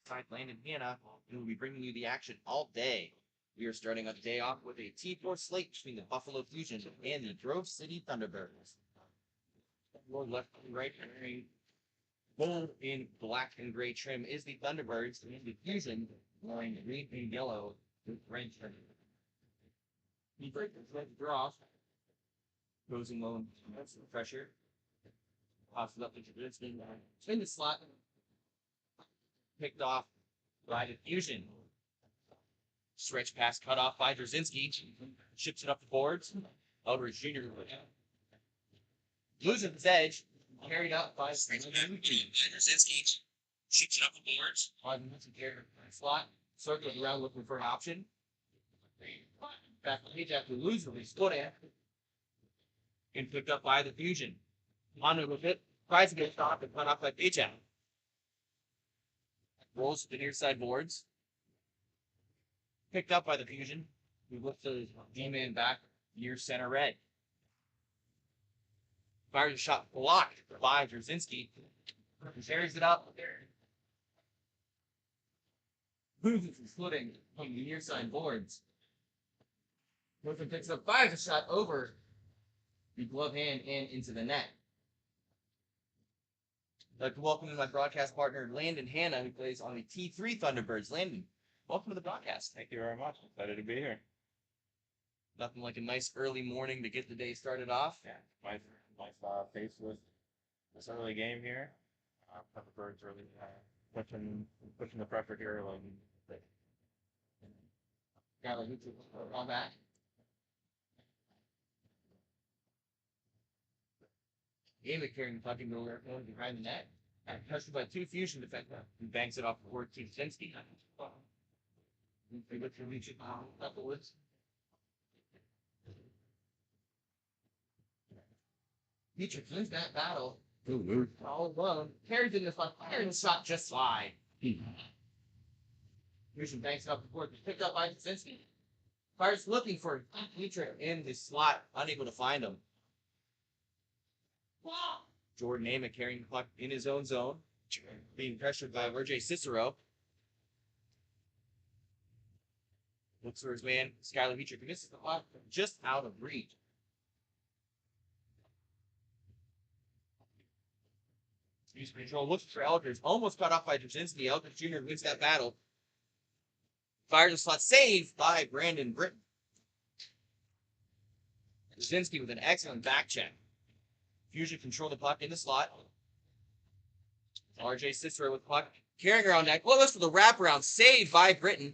alongside Landon Hanna, and we'll be bringing you the action all day. We are starting our day off with a T4 slate between the Buffalo Fusion and the Grove City Thunderbirds. Left and right wearing gold in black and gray trim is the Thunderbirds, and the Fusion wearing green and yellow with red trim. He breaks the draw. Goes in low, that's the pressure. Tosses up into the spin the slot. Picked off by the Fusion. Stretch pass cut off by Drzinski. Ships it up the boards. Eldridge Jr. Losing his edge. Carried up by Drzinski. Ships it up the boards. On the slot. Circles around looking for an option. Back to page after losing his foot in. And picked up by the Fusion. On with it. Tries to get stopped and cut off by Paycheck. Rolls to the near side boards. Picked up by the Fusion. We look to D-man back near center red. Fires a shot blocked by Drzinski. Carries it up. Moves his footing from the near side boards. Wilson picks up, fires a shot over the glove hand and into the net. I'd like to welcome my broadcast partner, Landon Hanna, who plays on the T3 Thunderbirds. Landon, welcome to the broadcast. Thank you very much. Excited to be here. Nothing like a nice early morning to get the day started off. Yeah, nice face with this early game here. Thunderbirds really pushing the pressure here. Got on back. Amick carrying the puck in the middle behind the net. Pressured by two Fusion defenders. He banks it off the board to Drzinski. They look to reach it up the woods. Dietrich wins that battle. All alone. Carries in the front. Carrying the shot just wide. Fusion banks it up the board. Picked up by Drzinski. Fires looking for Dietrich in the slot. Unable to find him. Jordan Amick carrying the puck in his own zone, being pressured by RJ Cicero. Looks for his man, Skylar Dietrich, misses the puck just out of reach. Use control, looks for Eldridge, almost cut off by Drzinski. Eldridge Jr. wins that battle. Fires a slot, saved by Brandon Britton. Drzinski with an excellent back check. Fusion control the puck in the slot. RJ Cicero with the puck. Carrying around net. Close for the wraparound. Saved by Britton.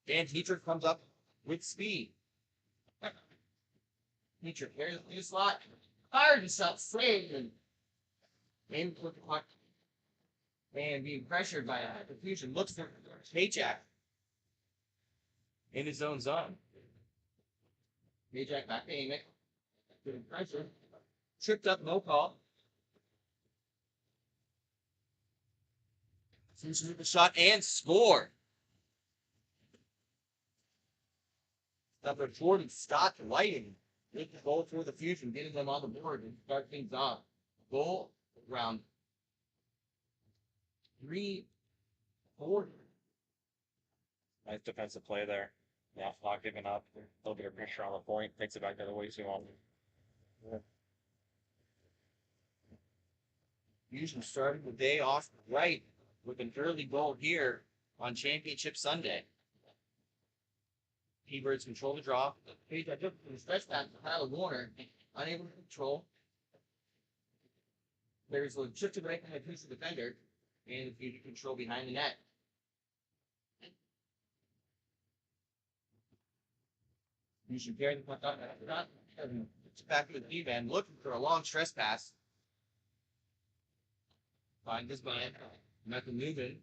And Dietrich comes up with speed. Dietrich carries the slot. Fires the shot. Saved. And aimed with the puck. And being pressured by the Fusion. Looks for Paycheck. In his own zone. Paycheck back to Amick. Pressure. Tripped up, no call. Fusion with the shot and score. Number 40, Scott Lighting. With the goal for the Fusion, getting them on the board and start things off. Goal round 3-4. Nice defensive play there. Yeah, not giving up. A little bit of pressure on the point. Takes it back the other way so long. Yeah. Fusion started the day off right with an early goal here on Championship Sunday. T-Birds control the draw. Page I took from the stretch pass to Tyler Warner, unable to control. There's a chip to the right hand piece of the defender, and the Fusion control behind the net. Fusion carrying the puck up. Back to the D-man, looking for a long stress pass. Find this man, Michael Newman.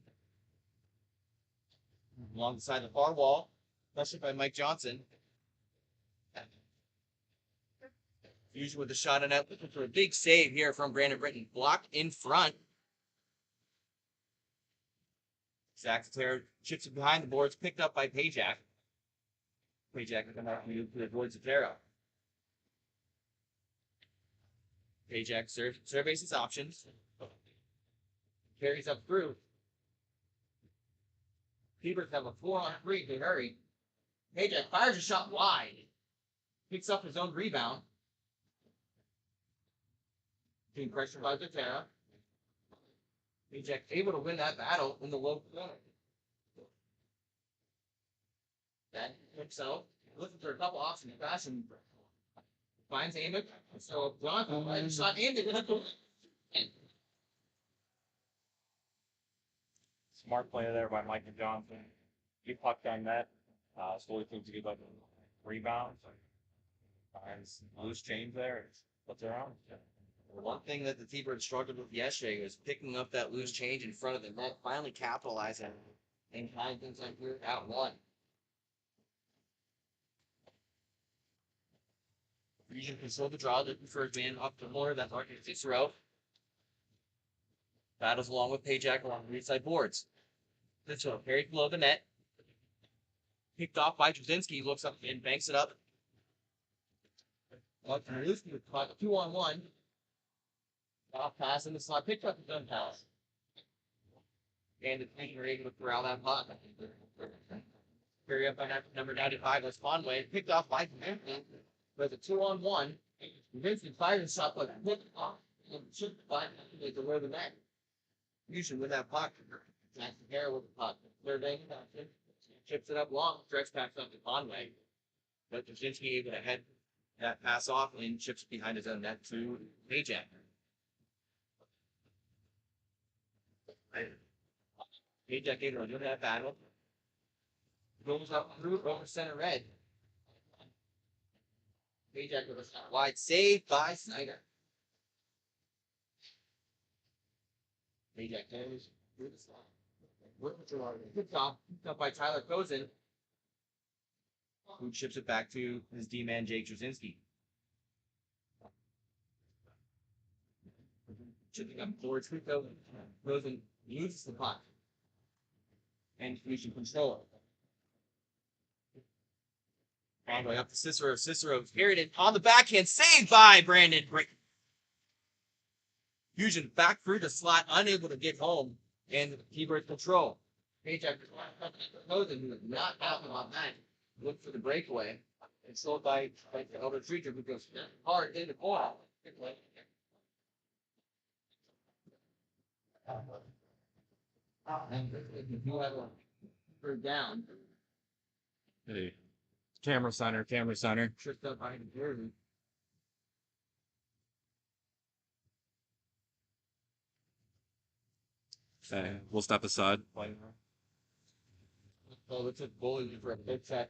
Alongside the far wall, pressured by Mike Johnson. Fusion with the shot in net, looking for a big save here from Brandon Britton. Blocked in front. Zach Taylor chips it behind the boards, picked up by Payjack. Payjack coming out to avoid Zotero. Payjack surveys his options. Carries up through. Keepers have a 4-on-3 to hurry. Paycheck fires a shot wide. Picks up his own rebound. Being pressured by Zatara. Paycheck able to win that battle in the low corner. Then himself looking for a couple options fast and finds Amick. So Blanco right shot aimed at him. Smart play there by Mike Johnson. He pucked on net. Slowly things to get like a rebound. Finds loose change there. Puts it around. One thing that the T-Birds struggled with yesterday was picking up that loose change in front of the net, finally capitalizing and tying things like here out one. Region controlled the draw, looking for his man up the corner. That's Arctic Cicero. Battles along with Payjack along the right side boards. Cicero carried below the net. Picked off by Jasinski, looks up and banks it up. Luski with 2-on-1. Off pass in the slot, picked up the gun pass. And the team were able to corral that puck. Carry up by number 95, that's Conway. Picked off by Vincent with a 2-on-1. Vincent fired a shot, but picked off and should find to where the net. Usually with that puck, Jackson Harris with the puck. Third thing, chips it up long, stretch backs up to Conway. But Jasinski able to head that pass off and chips behind his own net to Payjack. Payjack able to do that battle. Goes up through over center red. Payjack with a shot wide save by Snyder. Payjack goes through the slot. Good stop. Picked up by Tyler Kozin, who chips it back to his D-man Jake Jasinski. Chipping up towards Kozin. Kozin loses the puck. And we should control it. Conway up to Cicero. Cicero carried it on the backhand. Saved by Brandon Brick. Fusion back through the slot, unable to get home. And the T-Birds control. Paycheck Kozin, who was not happy on that. Looked for the breakaway. And slowed by the elder Treacher, who goes hard in the corner. And you have a third down. Hey. Camera center. Tripped up by the jersey. We'll step aside. So it took Bully for a big check.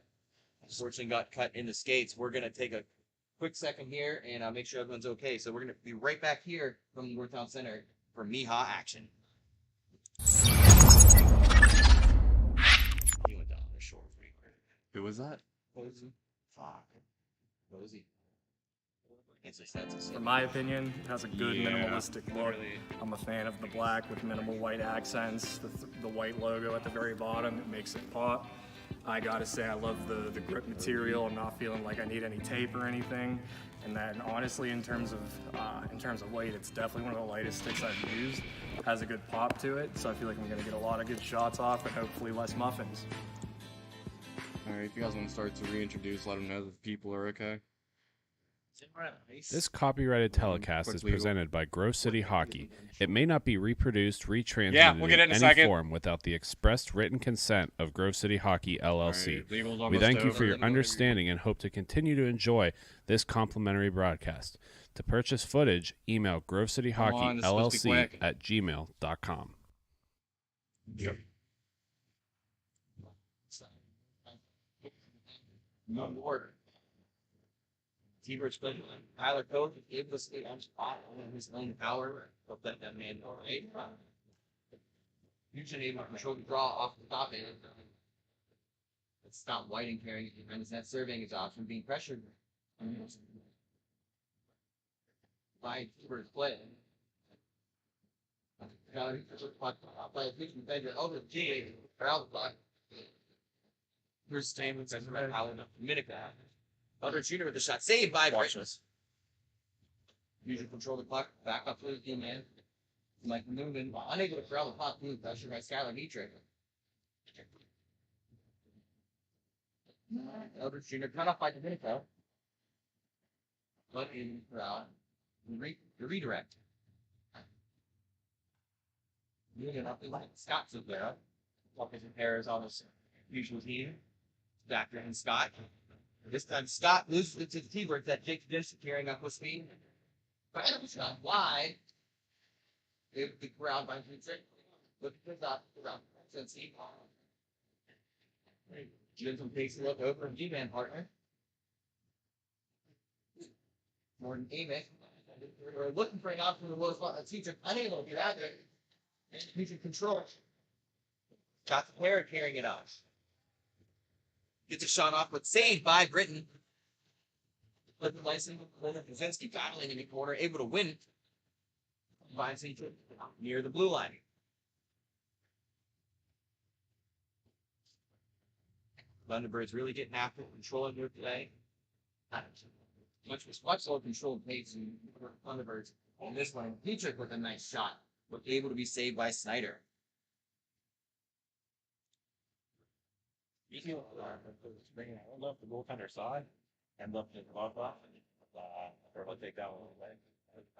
Unfortunately got cut in the skates. We're going to take a quick second here and make sure everyone's okay. So we're going to be right back here from the Northtown Center for MIHA action. He went down the shore pretty quick. Who was that? Cozy. Fuck. Cozy. In my opinion, it has a good minimalistic look. I'm a fan of the black with minimal white accents, the white logo at the very bottom. It makes it pop. I gotta say, I love the grip material. I'm not feeling like I need any tape or anything. And then, honestly, in terms of weight, it's definitely one of the lightest sticks I've used. It has a good pop to it, so I feel like I'm gonna get a lot of good shots off and hopefully less muffins. All right, if you guys want to start to reintroduce, let them know that the people are okay. This copyrighted telecast is presented by Grove City Hockey. It may not be reproduced, retransmitted we'll get it in a any second. form without the expressed written consent of Grove City Hockey LLC. All right, We thank you for your understanding and hope to continue to enjoy this complimentary broadcast. To purchase footage, email Grove City Hockey on, this is supposed to be LLC quick. at gmail.com. Yep. No order. T-Birds played Tyler Code gave us the spot on his own power. Hope that man all right. Usually able to control the draw off the top end. It's not Whiting carrying it, and it's not serving his option, being pressured by T-Birds play. By a big defender over the G, around the puck. Here's Stamens and Allen Dominica. Elder Jr. with the shot. Saved by Brightness. Usually control the puck. Back up to the team man. Mike Newman, unable to corral the puck. Being pressured by Skylar Dietrich. Elder Junior cut off by Domenico. But in crowd, the redirect. Moving up the line. Scott took there. Walking some pairs on his usual team. Back there in Scott. This time Scott loses it to the teamwork that Jake Dish carrying up with speed. But shot wide. The crowd by Vincent. Look at the crowd. Since he Jensen takes a look over and G-Man partner. Morton Amick. We're looking for an option to the low spot. The teacher unable to get out there. And teacher control. Got the pair carrying it off. Gets a shot off, but saved by Britton. But the license, Kaczynski battling in the corner, able to win. Finds each near the blue line. Thunderbirds really getting after it, controlling their play. Much more controlled pace in Thunderbirds. On this one, Dietrich with a nice shot, but able to be saved by Snyder. You feel bringing left the goaltender side and left the glove off. Or I'll take that one away.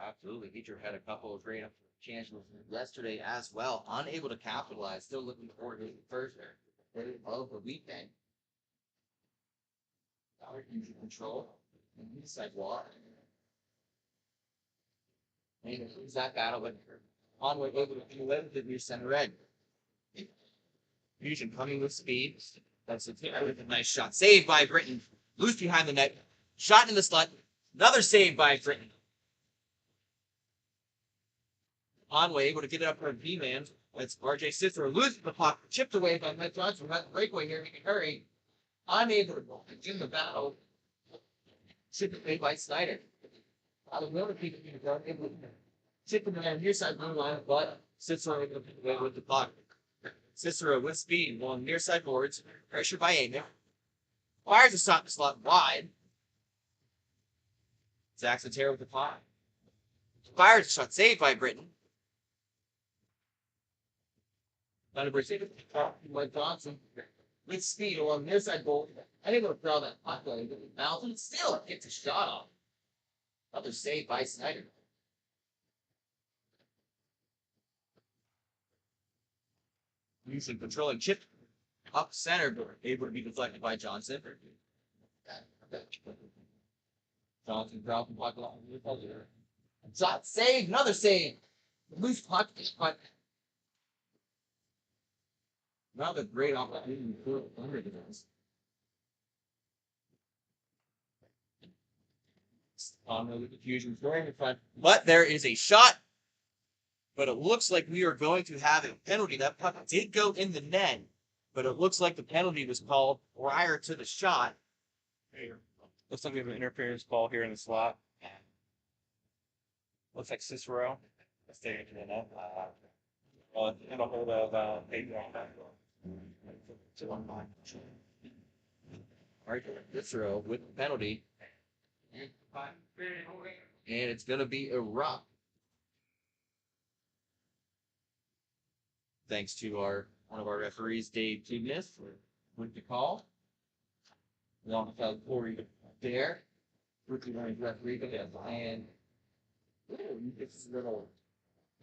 Absolutely. Dietrich had a couple of great chances yesterday as well. Unable to capitalize. Still looking forward to the first of the weekend. Power control. And inside walk. And it was that battle, but Conway able to do it with near center red. Fusion coming with speed. That's a nice shot. Saved by Britton. Loose behind the net. Shot in the slot. Another save by Britton. Conway able to get it up for a B-man. That's RJ Cicero. Loses the puck. Chipped away by Mike Johnson. Got the breakaway here. He can hurry. Unable to begin the battle. Chipped away by Snyder. Out of the other people able to chip in the near side blue line, but Cicero able to pick away with the puck. Cicero with speed along near side boards. Pressure by Amick. Fires a stop the slot wide. Zack's tear with the puck. Fires a shot saved by Britton. Thunderbird saved it by Johnson with speed along near side board. I didn't go to throw that puck away with the mouth, and still gets a shot off. Another save by Snyder. Usually controlling chip up center, but able to be deflected by Johnson. Johnson dropping puck along the other. Shot save, another save. Loose puck, but another great opportunity for Thunder defense. On the confusion going in front, but there is a shot. But it looks like we are going to have a penalty. That puck did go in the net, but it looks like the penalty was called prior to the shot. Looks like we have an interference call here in the slot. Looks like Cicero. Let's take it to the net. In a hold of Peyton. Right, Cicero with the penalty. And it's going to be a rough. Thanks to one of our referees, Dave Tugnis, with the call. Alongside Corey there. Rookie running referee, and it's a little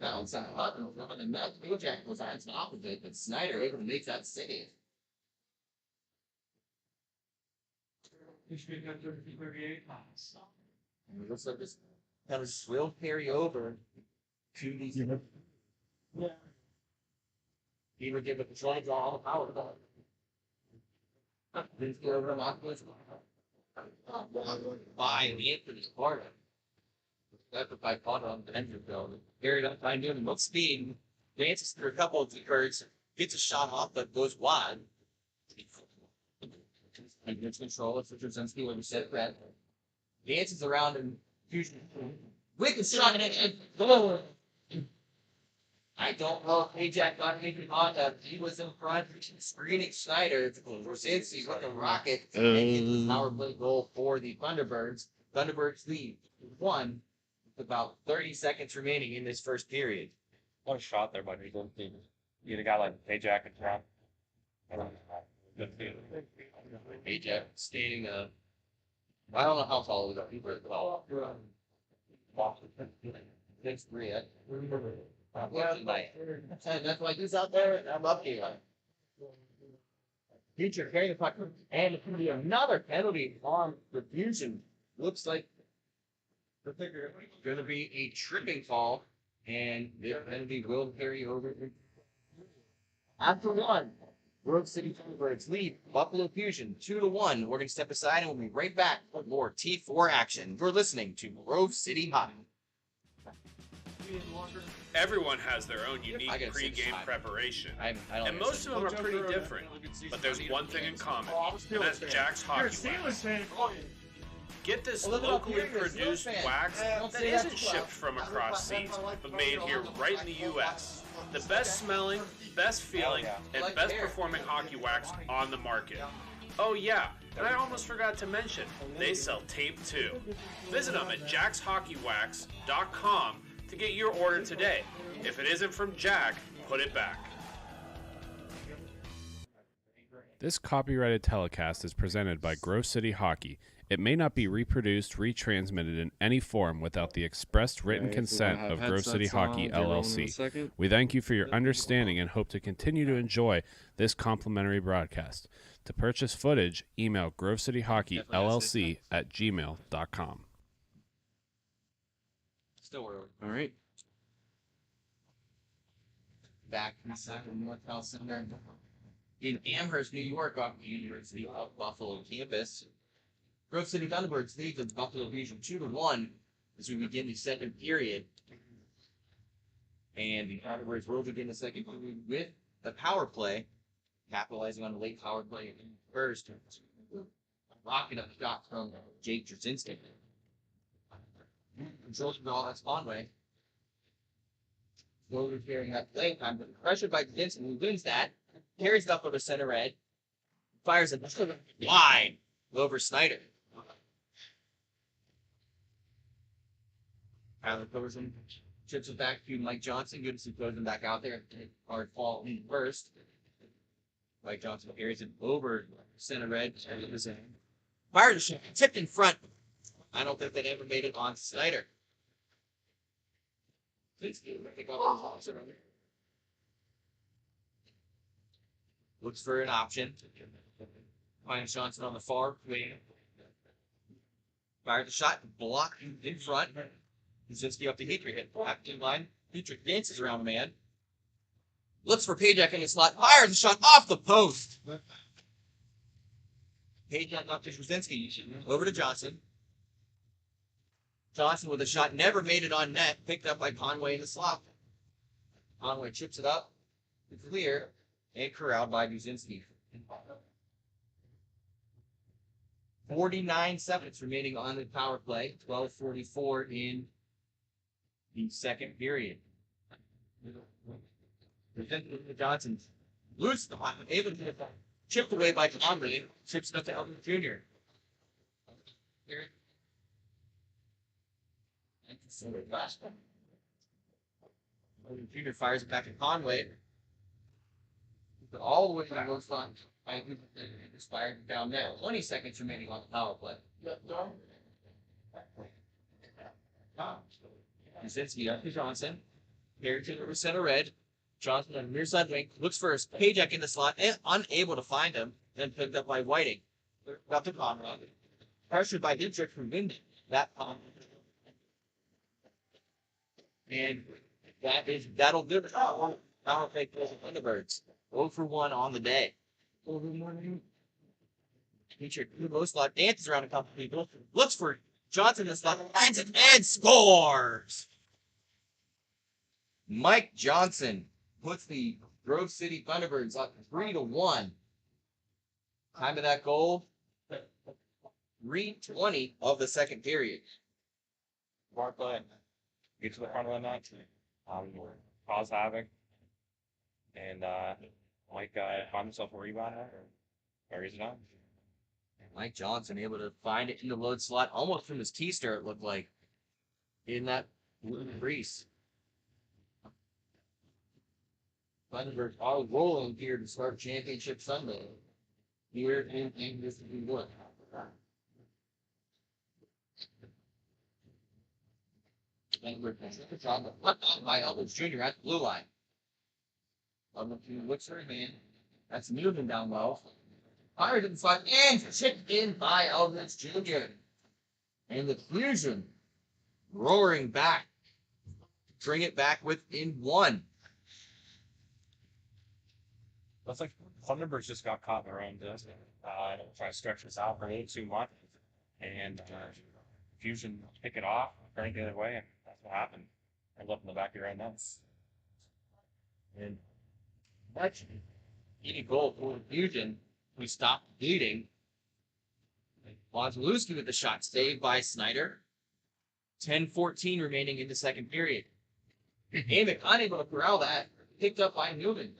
bounce out up and the Jack was on its opposite, but Snyder able to make that save. And it looks like this kind of will carry over to these. Yeah. He would give a control draw all the power ball. Then go over to Mockwood. By the infinite part. That's what I caught on the engine building. Carried up by Newman with speed. Dances through a couple of birds. Gets a shot off, but goes wide. And gets control of Kaczynski when we said red. Dances around and fusion. With the shot and goal. I don't know if Ajax got anything on that. He was in front, screening Snyder. Kaczynski with a rocket and hit the power play goal for the Thunderbirds. Thunderbirds lead 1 with about 30 seconds remaining in this first period. What a shot there by the team. You get a guy like Ajax in front. Ajax standing I don't know how tall it is. People are tall. 6'3". That's why he's out there. I'm up here. Future carrying the puck, and it's going to be another penalty on the Fusion. Looks like going to be a tripping fall, and the penalty will carry over. After one, Grove City Thunderbirds lead Buffalo Fusion 2-1. We're going to step aside and we'll be right back with more T4 action. You're listening to Grove City Hockey. Everyone has their own unique I gotta say pre-game time. preparation, I don't and most of them are pretty different. But there's one thing in common, and that's Jack's Hockey Wax. Get this locally produced wax that isn't shipped from across seas, but made here right in the U.S. The best smelling, best feeling, and best performing hockey wax on the market. Oh yeah, and I almost forgot to mention, they sell tape too. Visit them at jackshockeywax.com to get your order today. If it isn't from Jack, put it back. This copyrighted telecast is presented by Grove City Hockey. It may not be reproduced, retransmitted in any form without the expressed written consent of Grove City Hockey, LLC. We thank you for your understanding and hope to continue to enjoy this complimentary broadcast. To purchase footage, email grovecityhockeyllc@gmail.com. Still early. All right. Back inside the North Health Center in Amherst, New York, off the University of Buffalo campus. Grove City Thunderbirds lead the Buffalo Fusion 2-1 as we begin the second period. And the Thunderbirds will begin the second period with the power play, capitalizing on the late power play first. Rocking up the shot from Jake Jasinski. Controls the ball, that's Conway. Slowly carrying that play time, but pressured by Jasinski, who wins that. Carries it up over center red. Fires it wide over Snyder. Tyler covers him. Chips it back to Mike Johnson. Good to see throws him back out there. Hard fall in first. Mike Johnson carries it over center red. Fires a shot. Tipped in front. I don't think they ever made it on Snyder. Looks for an option. Finds Johnson on the far wing. Fires the shot. Blocked in front. Jasinski up to Heatrick. Hit back in line. Heatrick dances around the man. Looks for Pajak in the slot. Fires the shot off the post. Pajak up to Jasinski. Over to Johnson. Johnson with a shot. Never made it on net. Picked up by Conway in the slot. Conway chips it up. It's clear. And corralled by Jasinski. 49 seconds remaining on the power play. 12:44 in the second period. Johnson loses the puck, able to get chipped away by Conway. Chips it up to Elton Jr. Elton Jr. fires it back to Conway. All the way to the most fun. Expired down there. 20 seconds remaining on the power play. Jasinski up to Johnson. Harrington over center red. Johnson on the near side wing. Looks for his Pajak in the slot and unable to find him. Then picked up by Whiting. Up to Conrad. Pressured by Dietrich from Minden. And that'll do it. Power play for the Thunderbirds. 0-for-1 on the day. Featured low slot, dances around a couple people, looks for Johnson in the slot, finds it, and scores! Mike Johnson puts the Grove City Thunderbirds up 3-1. Time of that goal, 3:20 of the second period. Smart play. Get to the front of the net. Cause havoc. And Mike find himself a rebound or carries it on. Mike Johnson able to find it in the load slot, almost from his T-star, it looked like, in that blue crease. Thunderbirds are rolling here to start Championship Sunday. here in this wood. And we're by Elvis Jr. at the blue line. Looks for a man. That's Newman down low. Fired inside and chipped in by Elvis Jr. And the Fusion roaring back. Bring it back within one. Looks like Thunderbirds just got caught in their own disc. Try to stretch this out for a little too much. And Fusion pick it off, turn it the other way, and that's what happened. They're looking in the back of your own net. And much eating goal for Fusion, who stopped bleeding. Wozlowski with the shot saved by Snyder. 10-14 remaining in the second period. Amick unable to corral that, picked up by Newman.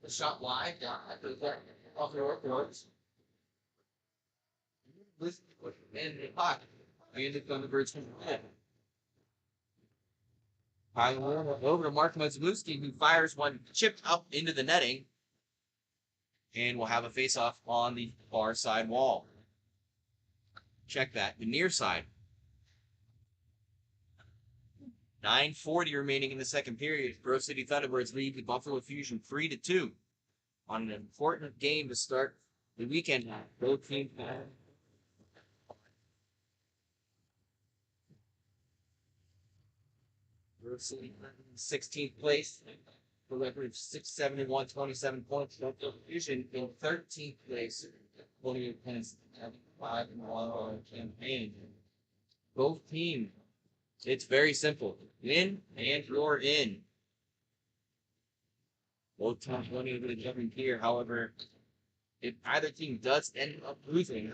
The shot wide down at the off the orthodox. In the pocket. And the Thunderbirds from the head. Over to Mark Wozlowski, who fires one chipped up into the netting. And we'll have a face-off on the far side wall. Check that. The near side. 9:40 remaining in the second period. Grove City Thunderbirds lead the Buffalo Fusion 3-2 on an important game to start the weekend. Both teams Grove City 16th place. The record of 6-71, 27 points. Buffalo Fusion in 13th place. 48 points, 5-1 campaign. Both teams. It's very simple. Win and you're in. Both teams winning with a jumping here. However, if either team does end up losing,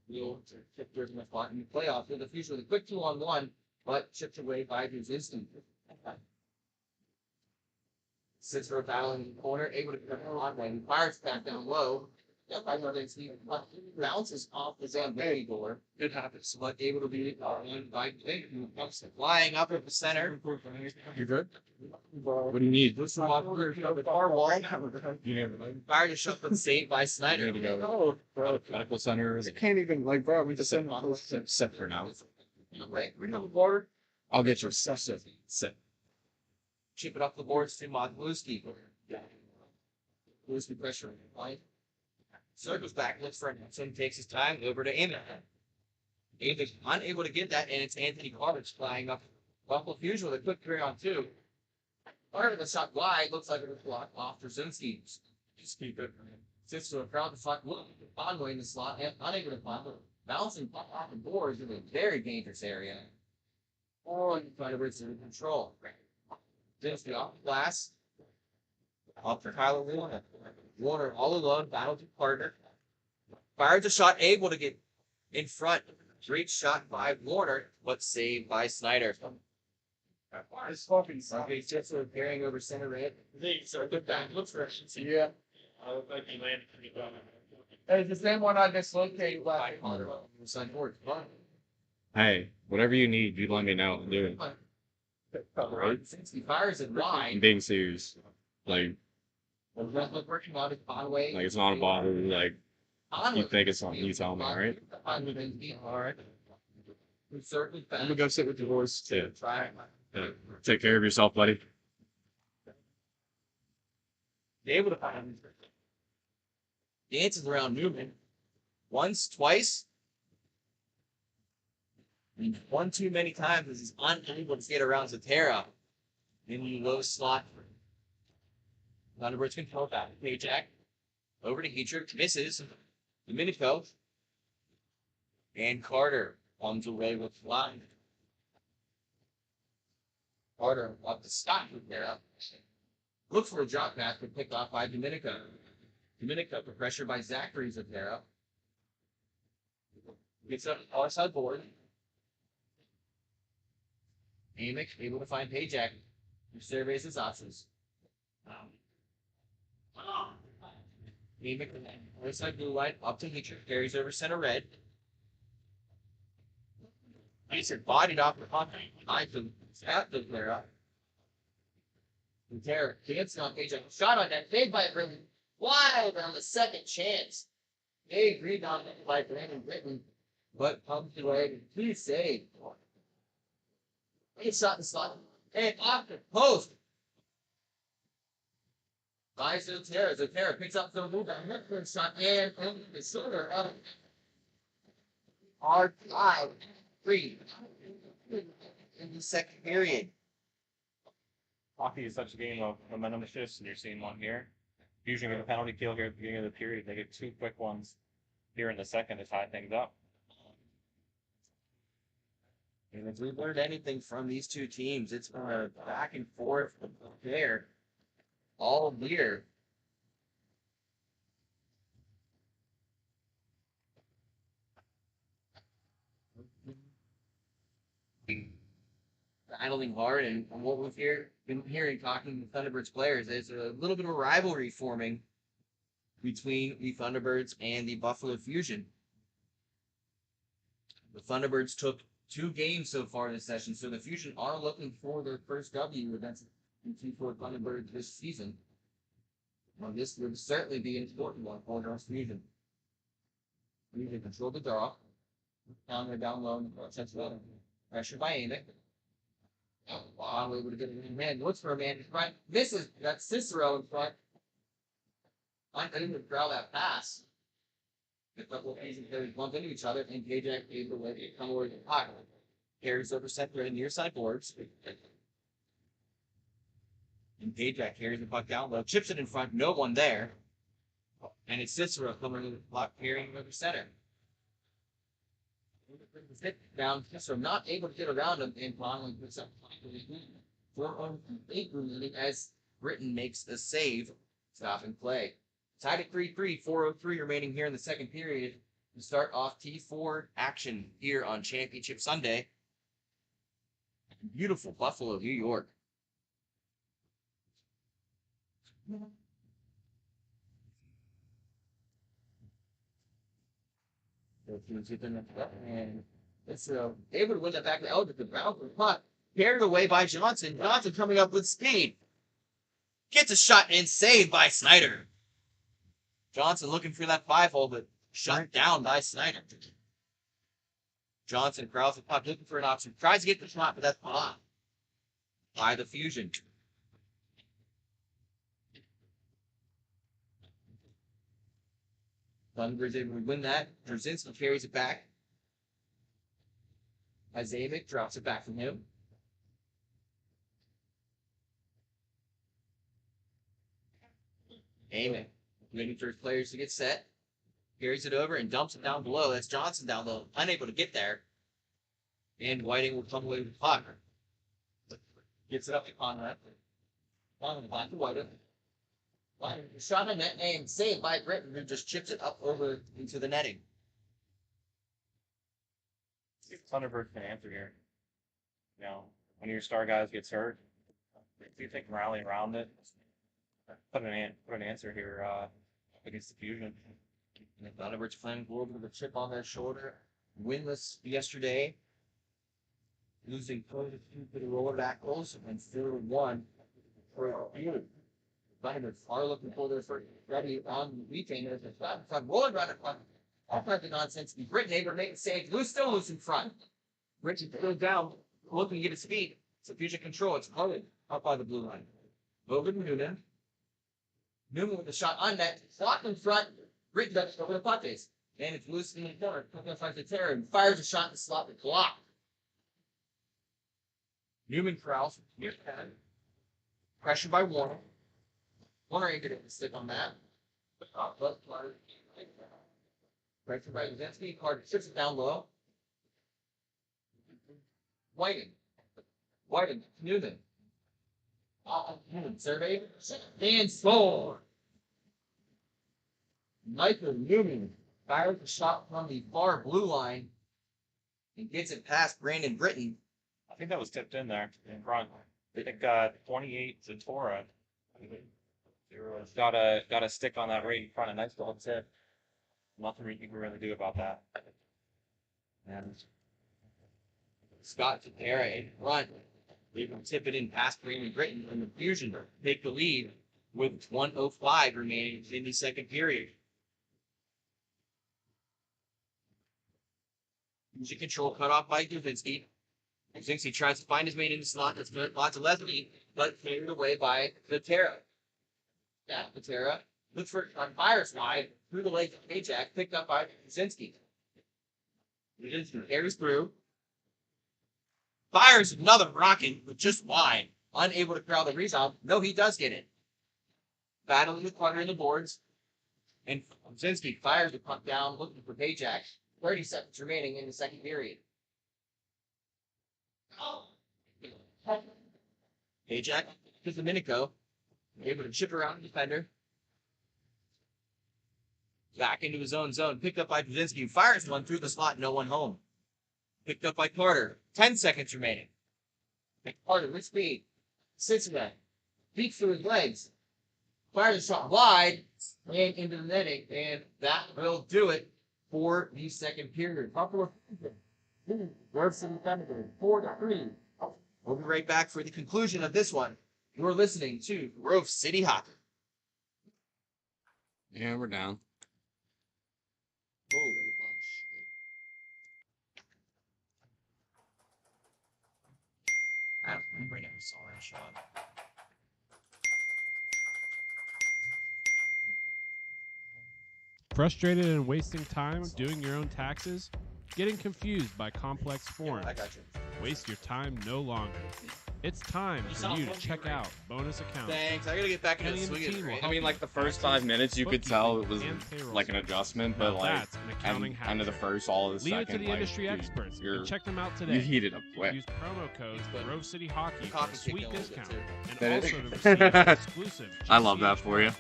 we'll tip their spot in the playoffs. So the Fusion with a quick 2-on-1, but chipped away by his instant. Sits for a battle in the corner, able to come on when he fires back down low. Bounces off the Zamboni door. It happens. But able to be by Big, who comes flying up at the center. You good? What do you need? This one the far wall. Fire to shut them saved by Snyder. Medical center. I can't even, like, bro, we just send Set for now. Right, we have a border. I'll get your set. Chip it up the boards to Wozlowski. Wozlowski pressure line. Circles back, looks for him, takes his time, over to Amick. Amick unable to get that, and it's Anthony Cartage flying up Buffalo Fusion with a quick 3-on-2. Part of the shot wide, looks like it was blocked off Trzynski. Just keep it. Sits to a crowd to fuck Conway in the slot, and unable to find it. Bouncing off the boards in a very dangerous area. Oh, and Thunderbirds in control. Just the off glass. Off for Kyler Warner. Warner all alone, battle to partner. Fires a shot, able to get in front. Great shot by Warner, but saved by Snyder. It's fucking just carrying over center red. So good back. Looks for it. Yeah. I look like he landed pretty well. It's the same one I dislocated last night. Hey, whatever you need, you let me know. I'll do it. Right. Since he fires it I'm wide, being serious. Like working out of Conway. it's not a bother. Like Conway. you think it's something, you tell me, all right? All right. We certainly I'm gonna go sit with your horse too. try. Take care of yourself, buddy. Able to find him. Dances around Newman. Once, twice. And one too many times as he's unable to get around Zatera in the low slot. Thunderbirds control back. Payjack. Over to Heatrick. Misses. Domenico. And Carter comes away with fly. Carter up to stop Zatera. Looks for a drop pass, but picked off by Domenico. Domenico for pressure by Zachary Zatera. Gets up the outside board. Amick able to find Payjack, who surveys his options. Amick, outside blue line, up to Heatrick, carries over center red. Heatrick bodied off the pocket, behind the Zatera. Terror dancing on page. Shot on that. Saved by Britain. Wild on the second chance. Big rebound by Brandon Britton. But comes away. Please save. He shot the slot. And off the post. By Zotero. Zotero picks up the move. That shot and over the shoulder of R5. 3 in the second period. Hockey is such a game of momentum shifts, and you're seeing one here. Usually with a penalty kill here at the beginning of the period, they get 2 quick ones here in the second to tie things up. And if we've learned anything from these two teams, it's been a back and forth there all year. Battling hard, and what we've been hearing talking to Thunderbirds players, there's a little bit of a rivalry forming between the Thunderbirds and the Buffalo Fusion. The Thunderbirds took 2 games so far this session, so the Fusion are looking for their first W against the T4 Thunderbirds this season. Well, this would certainly be an important one for North Fusion. Fusion control the draw. Conway down low in the front sets well. Pressure by Amick. Conway would have been in man. Looks for a man in front. Misses. That's Cicero in front. I didn't even corral that pass. A couple of pieces there bump into each other, and Kajak able to come over the pocket. Carries over center and near side boards. And Kajak carries the puck down low, chips it in front, no one there. And it's Cicero coming to the block, carrying over center. Down, Cicero not able to get around him, and Conway puts up 4-8 leading as Britain makes a save, stopping play. Tied at 3-3, 4:03 remaining here in the second period to start off T4 action here on Championship Sunday. Beautiful Buffalo, New York. And it's able to win that back to Elder. The bounce of the puck carried away by Johnson. Johnson coming up with speed. Gets a shot and saved by Snyder. Johnson looking for that 5-hole, but shut down by Snyder. Johnson crowds the puck, looking for an option. Tries to get the shot, but that's blocked by the Fusion. Thunderbirds able to win that. Brzezinski carries it back. Amick drops it back from him. Amick waiting for his players to get set. Carries it over and dumps it down below. That's Johnson down low, unable to get there. And Whiting will come away with the puck. Gets it up to Conrad. Conrad back to Whiting. Shot in net and saved by Britton, who just chips it up over into the netting. Thunderbird can answer here. You know, when your star guys gets hurt, if you think rally around it, put an answer here against the Fusion. And the Thunderbirds playing forward with a chip on their shoulder. Winless yesterday. Losing 2 to the roller back goals and 4-1 for the Fusion. Thunderbirds are looking for their first ready on the weekend. As a shot in front, rolling right in front. All kinds of nonsense. Britain able to make a save. Still loose in front. Richard goes down, looking to get his feet. It's a Fusion control. It's covered up by the blue line. Over to Newman. Newman with a shot on net. Blocked in front. Britain does over the puck face. And it's loose in the corner. Puck finds the terror and fires a shot in the slot that's blocked. Newman corrals. Near pad. Pressured by Warner. Warner ain't gonna stick on that. But pressured by Brzezinski. Carter chips it down low. Whiting. Newman. Survey. And score. Michael Newman fires a shot from the far blue line and gets it past Brandon Britton. I think that was tipped in there in front. I think 28 to Tora. Got a stick on that right in front. A nice little tip. Nothing you can really do about that. And Scott Tapera in front. They will tip it in past Brandon Britton, and the Fusion take the lead with 1:05 remaining in the second period. Fusion control cut off by Dubinsky. Dubinsky tries to find his mate in the slot. That's good. Lots of Leslie, but carried away by Patera. Yeah, Patera looks for fires wide through the leg of Ajax, picked up by Dubinsky. Dubinsky carries through. Fires another rocket, but just wide. Unable to corral the rebound. No, he does get it. Battling the corner in the boards. And Brzezinski fires the puck down, looking for Pajak. 30 seconds remaining in the second period. Pajak to Domenico. Able to chip around the defender. Back into his own zone. Picked up by Brzezinski, who fires one through the slot. No one home. Picked up by Carter. 10 seconds remaining. Carter with speed. Cincinnati. Beats through his legs. Fires a shot wide and into the netting. And that will do it for the second period. Buffalo 4-3. We'll be right back for the conclusion of this one. You're listening to Grove City Hockey. Yeah, we're down. Holy bunch. I'm bringing a solid shot. Frustrated and wasting time doing your own taxes? Getting confused by complex forms? I got you. Waste your time no longer. It's time for you to check out Bonus Account. Thanks. I gotta get back into the Kenny and swing the of team it, will right? I mean, like the first 5 minutes, you could tell it was and payroll like an service. adjustment, Now but like that's an accounting end of the hack. first, all of the Leave second, it to the like, industry dude, experts you're- and check them out you today. heated up quick. Use promo code But Grove City Hockey for coffee a sweet kicked in a little bit, discount too. and That also is- to receive an exclusive I love that GCH for you. badge.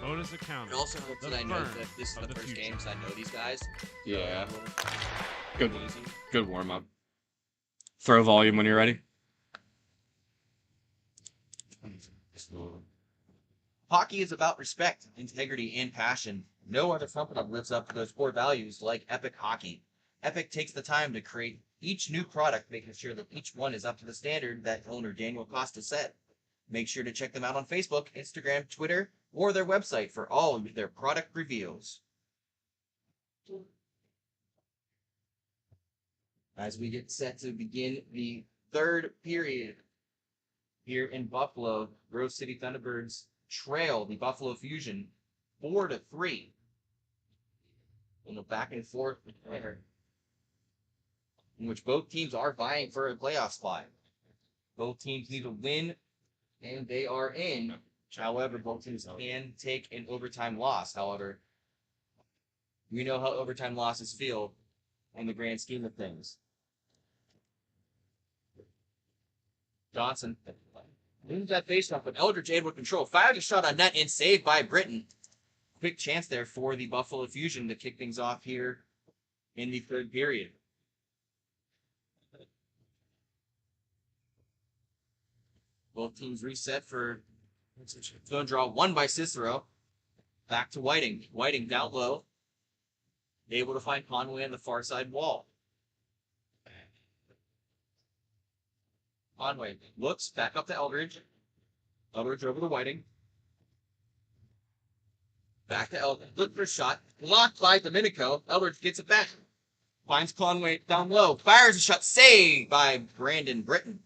Bonus Account. It also helps The that I know firm that this is of the the first future. game, so I know these guys. Yeah, So, good, easy. good warm up. Throw volume when you're ready. Hockey is about respect, integrity, and passion. No other company lives up to those core values like Epic Hockey. Epic takes the time to create each new product, making sure that each one is up to the standard that owner Daniel Costa set. Make sure to check them out on Facebook, Instagram, Twitter, or their website for all of their product reveals. As we get set to begin the third period here in Buffalo, Grove City Thunderbirds trail the Buffalo Fusion 4-3. In the back and forth there, in which both teams are vying for a playoff spot. Both teams need to win, and they are in. However, both teams can take an overtime loss. However, we know how overtime losses feel in the grand scheme of things. Johnson loses that faceoff, but Eldridge able to control. Fired a shot on net and saved by Britton. Quick chance there for the Buffalo Fusion to kick things off here in the third period. Both teams reset for zone draw. One by Cicero. Back to Whiting. Whiting down low. Able to find Conway on the far side wall. Conway looks back up to Eldridge. Eldridge over to Whiting. Back to Eldridge. Look for a shot. Blocked by Domenico. Eldridge gets it back. Finds Conway down low. Fires a shot. Saved by Brandon Britton.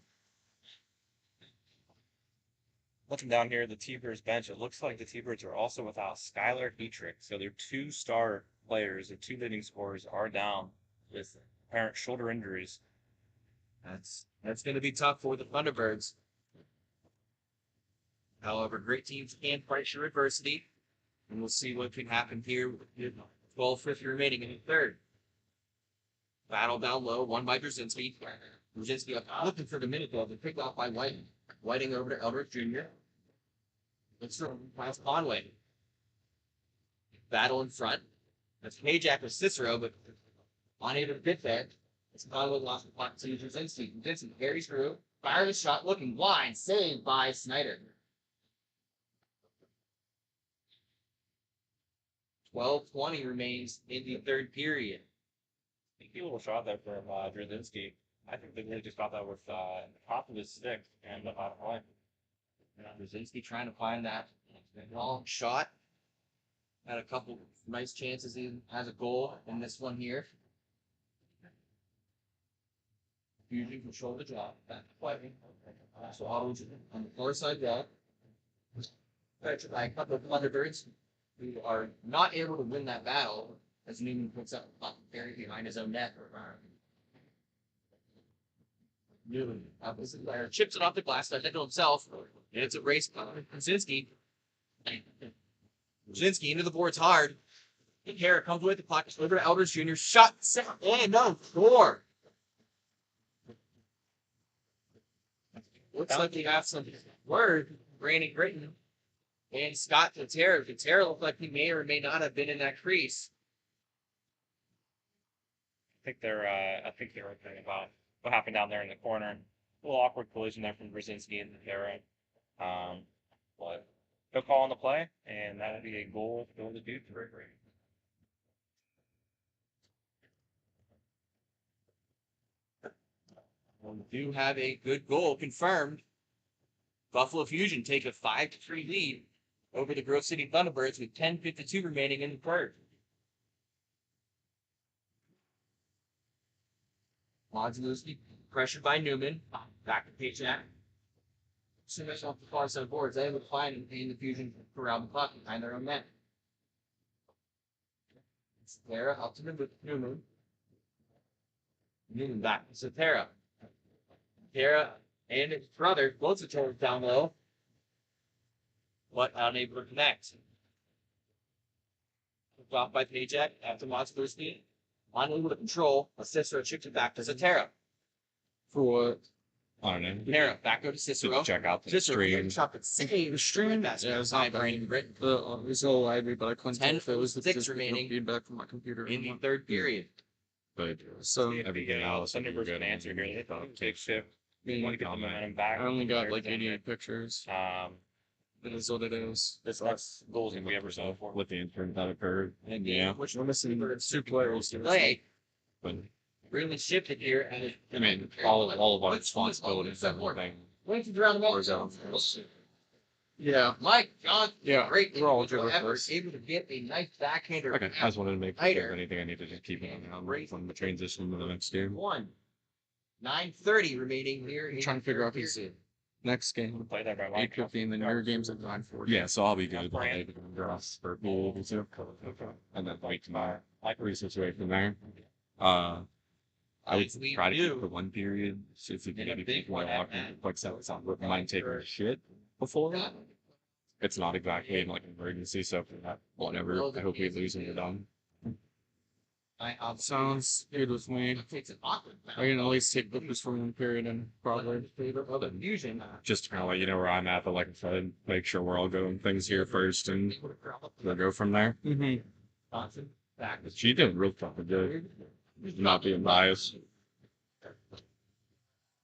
Looking down here at the T-Birds bench, it looks like the T-Birds are also without Skylar Dietrich. So their two star players, their two leading scorers, are down with apparent shoulder injuries. That's going to be tough for the Thunderbirds. However, great teams can fight through adversity. And we'll see what can happen here with 12:50 remaining in the third. Battle down low, won by Brzezinski. Brzezinski up looking for Domenico, but picked off by Whiting. Whiting over to Eldridge Jr. Let's throw past Conway. Battle in front. That's Pajak with Cicero, but unable to get that. It's Conway lost the puck to Brzezinski. Brzezinski carries through. Fired a shot looking wide. Saved by Snyder. 12:20 remains in the third period. Sneaky little shot there from Drzinski. I think they really just got that with the top of his stick and the bottom line. Brzezinski trying to find that long shot. Had a couple nice chances. He has a goal in this one here. Fusion control the job. Back to fighting. So Otto's on the far side wall. Pressured by a couple of Thunderbirds who are not able to win that battle as Newman puts up very behind his own net. Newman opposite player chips it off the glass, does it to himself, and it's a race by Brzezinski. Brzezinski into the boards hard. Hara comes with the puck, delivered to Elders Jr. Shot set, and no score. Looks like we have some word. Brandon Gritton and Scott Katera. Katera looked like he may or may not have been in that crease. I think they're okay about what happened down there in the corner. A little awkward collision there from Brzezinski and Hara. But no call on the play, and that would be a goal for the Duke. We do have a good goal confirmed. Buffalo Fusion take a 5-3 lead over the Grove City Thunderbirds with 10:52 remaining in the third. Modzuliski pressured by Newman. Back to Paycheck. Smith off the far side of boards. They able to find the Fusion around the clock behind their own net. Tara up to Newman. Newman back to Tara. Tara and his brother both the toes down low, but unable to connect. Dropped by Paycheck after Modzuliski. Unable to control. A Cicero chipped it back to Zatera. For what? I don't know. Tara back over to Cicero. Check out the Cicero stream. shot that save the stream. Yeah, it's not Brandon Gritton. It was a little lively, but I couldn't tell if it was the 10:06 remaining feedback from my computer. in the third period. But so Everything else, Thunderbirds can answer here. They thought take shift. We want to get the momentum back. I only got like 88 pictures. It It is what it is. This next goals if we ever saw for. With the incident that occurred. And Yeah. which We're missing two players. play But really shifted here. And I mean, all of our responsibilities and everything. went to the roundabout. Or zone. Yeah. Mike John, Yeah. great We're all individual good with effort, this. able to get a nice backhander. Okay. I just wanted to make sure Later. if anything I needed to keep an eye on from the transition to the next game. 9:30 remaining here. I'm trying to figure out his next game. Play that by 8:50 and then your game's at 9:40. Yeah, so I'll be good. I'll be for pool and then like my situation there. I would As we try to do. keep the one period. See if we can In a get big people one walk at in like so it's not with mine taking a shit before. It's not exactly like an emergency, so for that, whatever. I hope we lose and we're done. Sounds good with me. Takes an awkward I can at least take pictures from one period and probably of the fusion. just to kind of let you know where I'm at, but like I said, make sure we're all doing things here first and we'll go from there. Mm-hmm. Johnson back to She did real fucking good. Not being biased.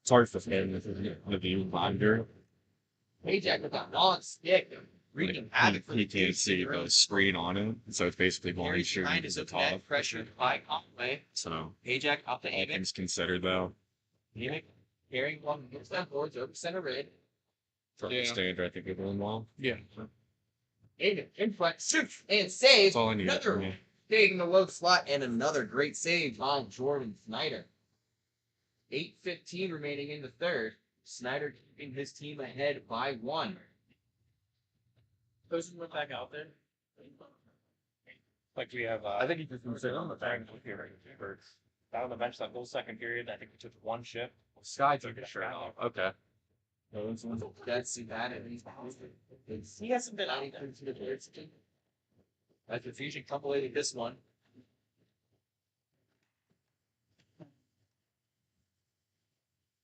Sorry for saying this is the view binder. Ajax with that long stick. Reading havoc for You can't see the screen on it, so it's basically blind shooting behind to his the open net, top. pressured by Conway. So Ajax up to all Amick. things considered, though, Amick carrying one hits down boards over center red. for the standard, I think we're doing well. Yeah, Amick in front, shoots and saves. that's all I need Another from you. taking the low slot and another great save by Jordan Snyder. 8:15 remaining in the third. Snyder keeping his team ahead by 1. Person went back out there. Like we have, I think he just was on the back here. Down on the bench that whole second period. I think we took one shift. Sky took his shirt off. Okay. That's that. He hasn't been out there. That's the Fusion compilating this one.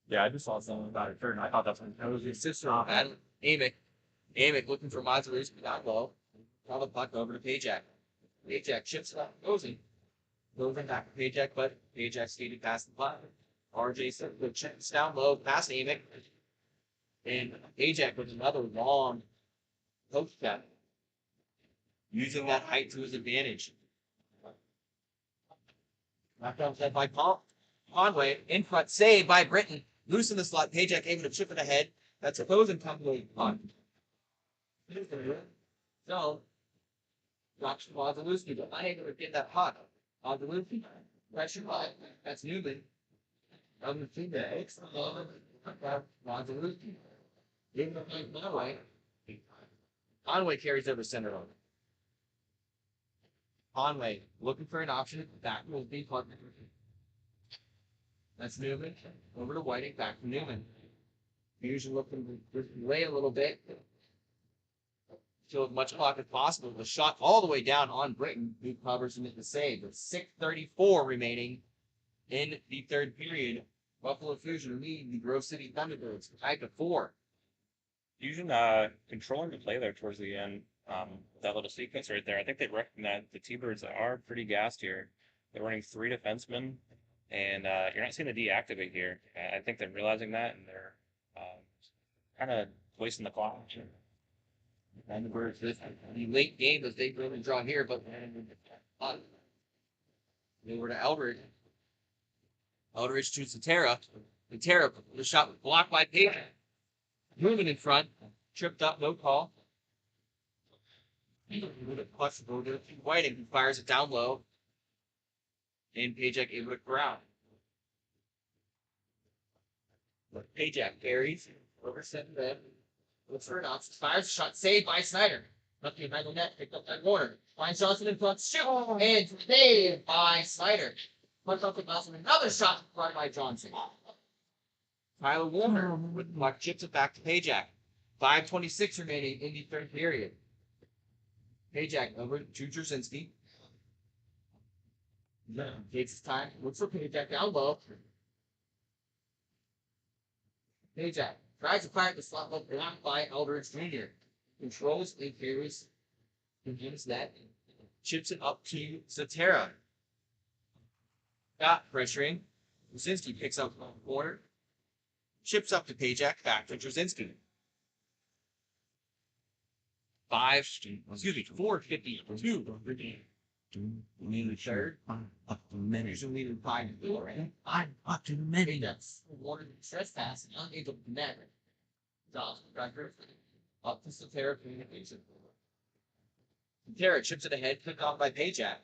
Yeah, I just saw something about it. I thought that's when That was his sister. Amick. Amick looking for Modzuliski down low. Now the puck over to Pajak. Pajak chips it up. Goes back to Pajak, but Pajak skated past the puck. RJ said the chips down low past Amick. And Pajak with another long post step. Using that height to his advantage. Knocked off that by Pomp. Conway in front, saved by Britton. Loose in the slot. Pajak able to chip it ahead. That's opposing Conway on. So, drops Wazalewski, but unable to get that puck. Wazalewski, pressure by. That's Newman. From the feedback. Wazalewski. Give him a Conway. Conway carries over center line. Conway looking for an option. Back will be puck. That's Newman. Over to Whiting. Back to Newman. Fusion looking to lay a little bit. Kill as much clock as possible. The shot all the way down on Britton, who covers him at the save. With 6:34 remaining in the third period. Buffalo Fusion lead the Grove City Thunderbirds 5-4. Fusion controlling the play there towards the end. That little sequence right there. I think they recognize the T-Birds are pretty gassed here. They're running 3 defensemen, and you're not seeing the D activate here. I think they're realizing that, and they're kind of wasting the clock. Thunderbirds, the late game as they really draw here, but they were to Eldridge. Eldridge to Satera. Satera, the shot was blocked by Payton. Moving in front, tripped up, no call. Whiting, who fires it down low. And Pajak able to ground. Pajak carries over center bed. Looks for an option. Fires a shot, saved by Snyder. Nothing in the net, picked up that corner. Finds Johnson in front, shoot, and saved by Snyder. Puts up the Johnson, another shot brought by Johnson. Tyler Warner with the puck chips it back to Pajak. 5:26 remaining in the third period. Pajak over to Drzezinski. Takes his time. Looks for Pajak down low. Pajak tries to fire the slot, but blocked by Eldridge Jr. Controls and carries. Continues that. Chips it up to Zatera. Got pressuring. Drzezinski picks up the corner. Chips up to Pajak, back to Drzezinski. 4:52. Leading third. Usually leading 5-4. I'm up to the minute. That's awarded trespass and unable to connect. Johnson record up to Satera communication. Satera chips it ahead, picked off by Pajak.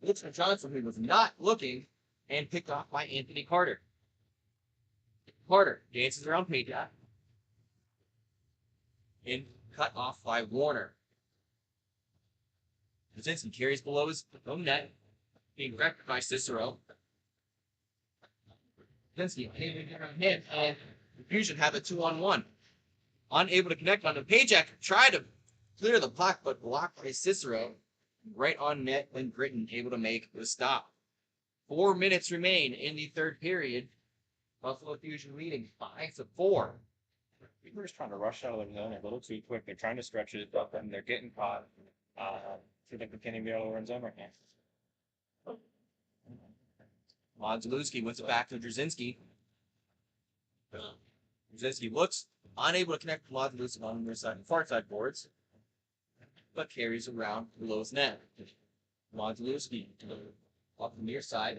Looks for Johnson, who was not looking, and picked off by Anthony Carter. Carter dances around Pajak. And cut off by Warner. Drzezinski carries below his own net, being wrecked by Cicero. Drzezinski able to get around him, and Fusion have a 2-on-1. Unable to connect on him. Pajak tried to clear the puck, but blocked by Cicero. Right on net, and Britton able to make the stop. 4 minutes remain in the third period. Buffalo Fusion leading 5-4. People are just trying to rush out of their zone a little too quick. They're trying to stretch it up, and they're getting caught. I think they can't even be able to run zone right now. Wazalewski wins it back to Drzezinski. Drzezinski looks unable to connect to Wazalewski on their side and far side boards, but carries around below his net. Wazalewski off the near side.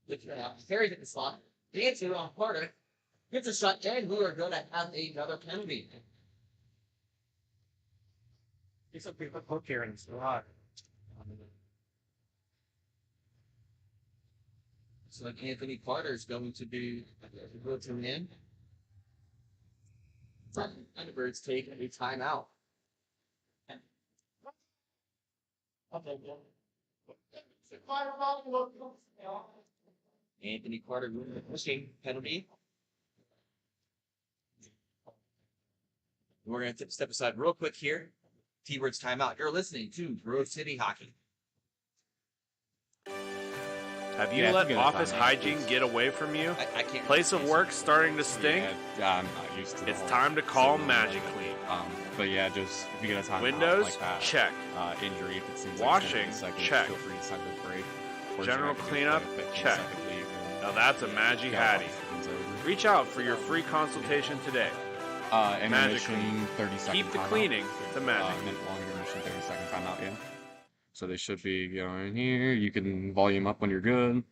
Looking out, carries it in the slot. Dancing around Carter. Gets a shot, and we are going to have another penalty. He's a big hook here in the slot. So like Anthony Carter is going to be go to an end. Thunderbirds take a timeout. Anthony Carter pushing penalty. We're going to step aside real quick here. T-Birds timeout. You're listening to Grove City Hockey. Have you let office hygiene get away from you? I can't. Place of work starting to stink? Yeah, I'm not used to It's the time to call MagiClean. But yeah, just if you get a time Windows? like that, Check. Injury, if it seems Washing? like Check. feel free to send a break. Or General just cleanup? have to do a quick Check. 10-second leave and Now that's a Magi get Hattie. off things over. Reach out for your free consultation today. Intermission, 30 second Keep the timeout. cleaning to Magic. Long intermission, 30 second timeout, yeah. So they should be going here. You can volume up when you're good.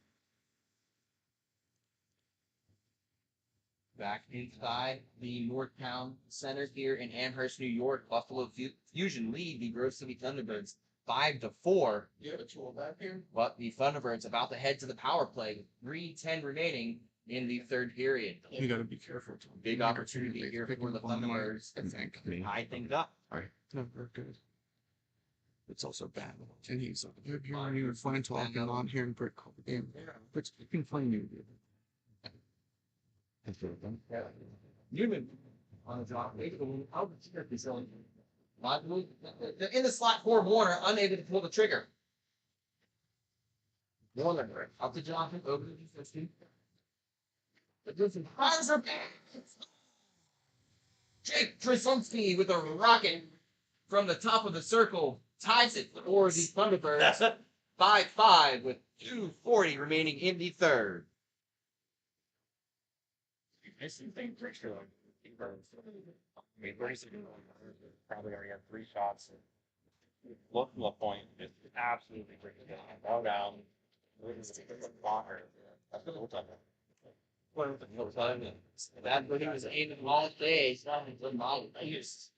Back inside the Northtown Center here in Amherst, New York, Buffalo Fusion lead the Grove City Thunderbirds 5-4. You have a tool back here? But the Thunderbirds about to head to the power play with 3:10 remaining in the third period. You gotta be careful. Tom. Big opportunity here for the Thunderbirds. I think. Tie things up. Alright. No, we're good. It's also bad. And he's you're hearing fine talking on here in Brick Call the game. But you can find you. Newman on the job. How did you this in the slot for Warner, unable to pull the trigger. Warner up to Johnson, over to the 50. But this fires her back. Jake Trzaskowski with a rocket from the top of the circle ties it for the Thunderbirds 5-5 with 2:40 remaining in the third. I think pretty sure I mean, probably already had 3 shots. Look from the point, just absolutely freaking good. Go down. Blocker. That's the whole time. That's what he was aiming all day. It's not a good model. I guess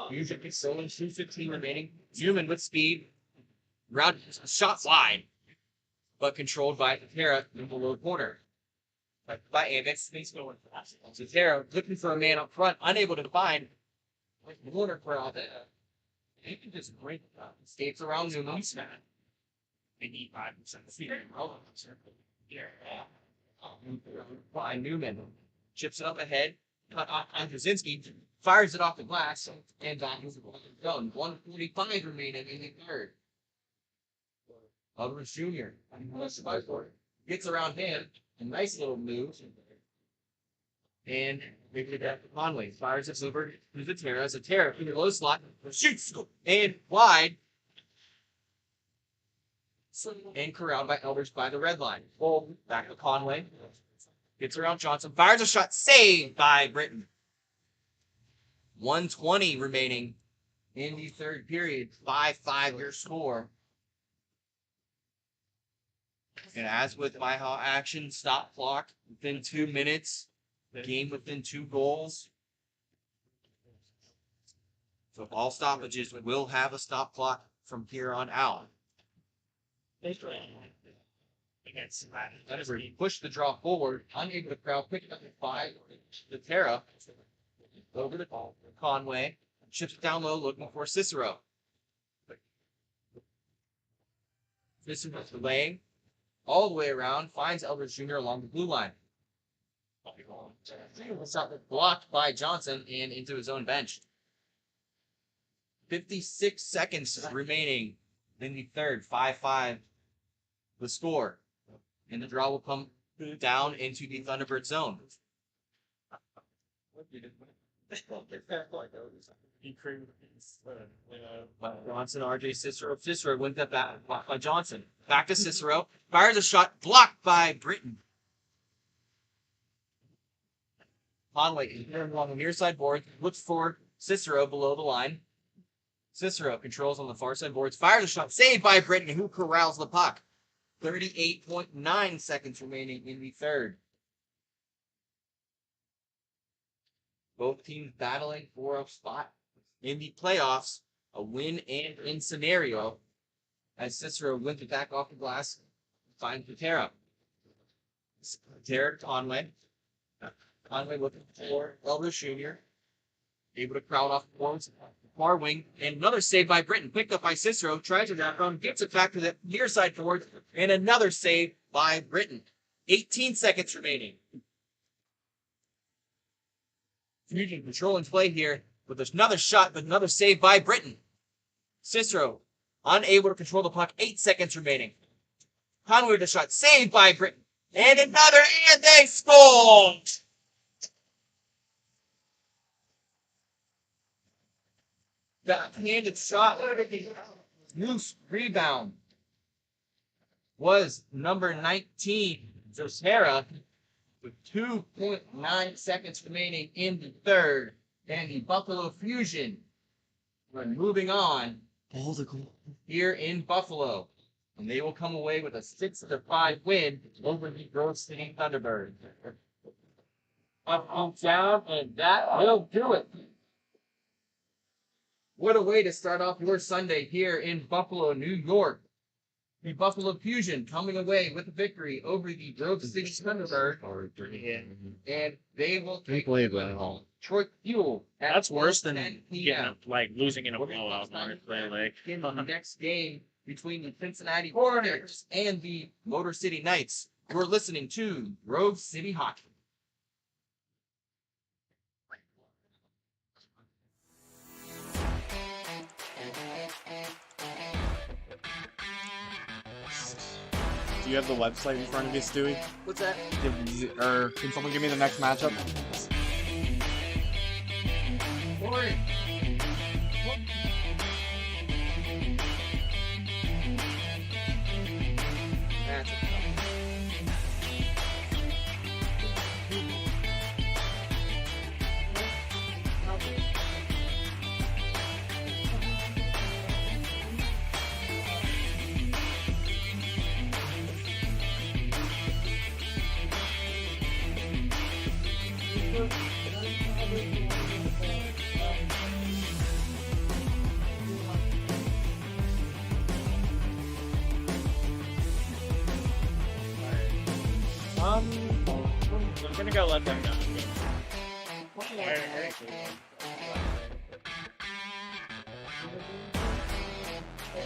Fusion controlling 2:15 remaining. Newman with speed. Round shot wide, but controlled by Terra in the low corner. By Amex, so Terra looking for a man up front, unable to find Warner crowd. He can just break skates around Newman. They need 5% of the by Newman. Chips it up ahead. Cut off on Krasinski. Fires it off the glass. And back is done. 1:45 remaining in the third. Hubbard Jr. Gets around him. A nice little move. And maybe that for Conway. Fires it over to the Terra. Terra in the low slot. Shoots. And wide. And corralled by Elders by the red line. Back to Conway. Gets around Johnson. Fires a shot. Saved by Britton. 1:20 remaining in the third period. 5-5 your score. And as with MIHA action, stop clock within 2 minutes. Game within 2 goals. So all stoppages will have a stop clock from here on out. Push the draw forward, unable to crowd, pick it up at 5. The Terra over to Conway, chips it down low, looking for Cicero. Cicero's delaying all the way around, finds Eldridge Jr. along the blue line. Blocked by Johnson and into his own bench. 56 seconds remaining in the third. 5-5 the score. And the draw will come down into the Thunderbird zone. Johnson, RJ Cicero. Cicero wins that back by Johnson. Back to Cicero. Fires a shot blocked by Britton. Conway is here along the near side board. Looks for Cicero below the line. Cicero controls on the far side boards. Fires a shot. Saved by Britton, who corrals the puck. 38.9 seconds remaining in the third. Both teams battling for a spot in the playoffs, a win and in scenario, as Cicero wins it back off the glass, finds Terra. Terra Conway. Conway looking for Eldridge Jr. Able to crowd off the far wing, and another save by Britton, picked up by Cicero, tries to wrap around, gets it back to the near side forward, and another save by Britton. 18 seconds remaining. Fusion controlling play here with another shot, but another save by Britton. Cicero unable to control the puck. 8 seconds remaining. Conway with a shot, saved by Britton, and another, and they score! Backhanded shot. Loose rebound was number 19, Terra, with 2.9 seconds remaining in the third. And the Buffalo Fusion But moving on, here in Buffalo, and they will come away with a 6-5 win over the Grove City Thunderbirds. Up, down, and that will do it. What a way to start off your Sunday here in Buffalo, New York. The Buffalo Fusion coming away with a victory over the Grove City Thunderbirds, and they will take Detroit Fuel. That's worse than 10 p.m. getting like losing in a blowout. Honestly, In the next game between the Cincinnati Hornets and the Motor City Knights. You're listening to Grove City Hockey. Do you have the website in front of you, Stewie? What's that? Or can someone give me the next matchup? That's a I'm gonna go let them know.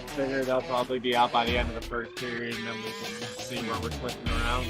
Figure they'll probably be out by the end of the first period, and then we can see where we're switching around.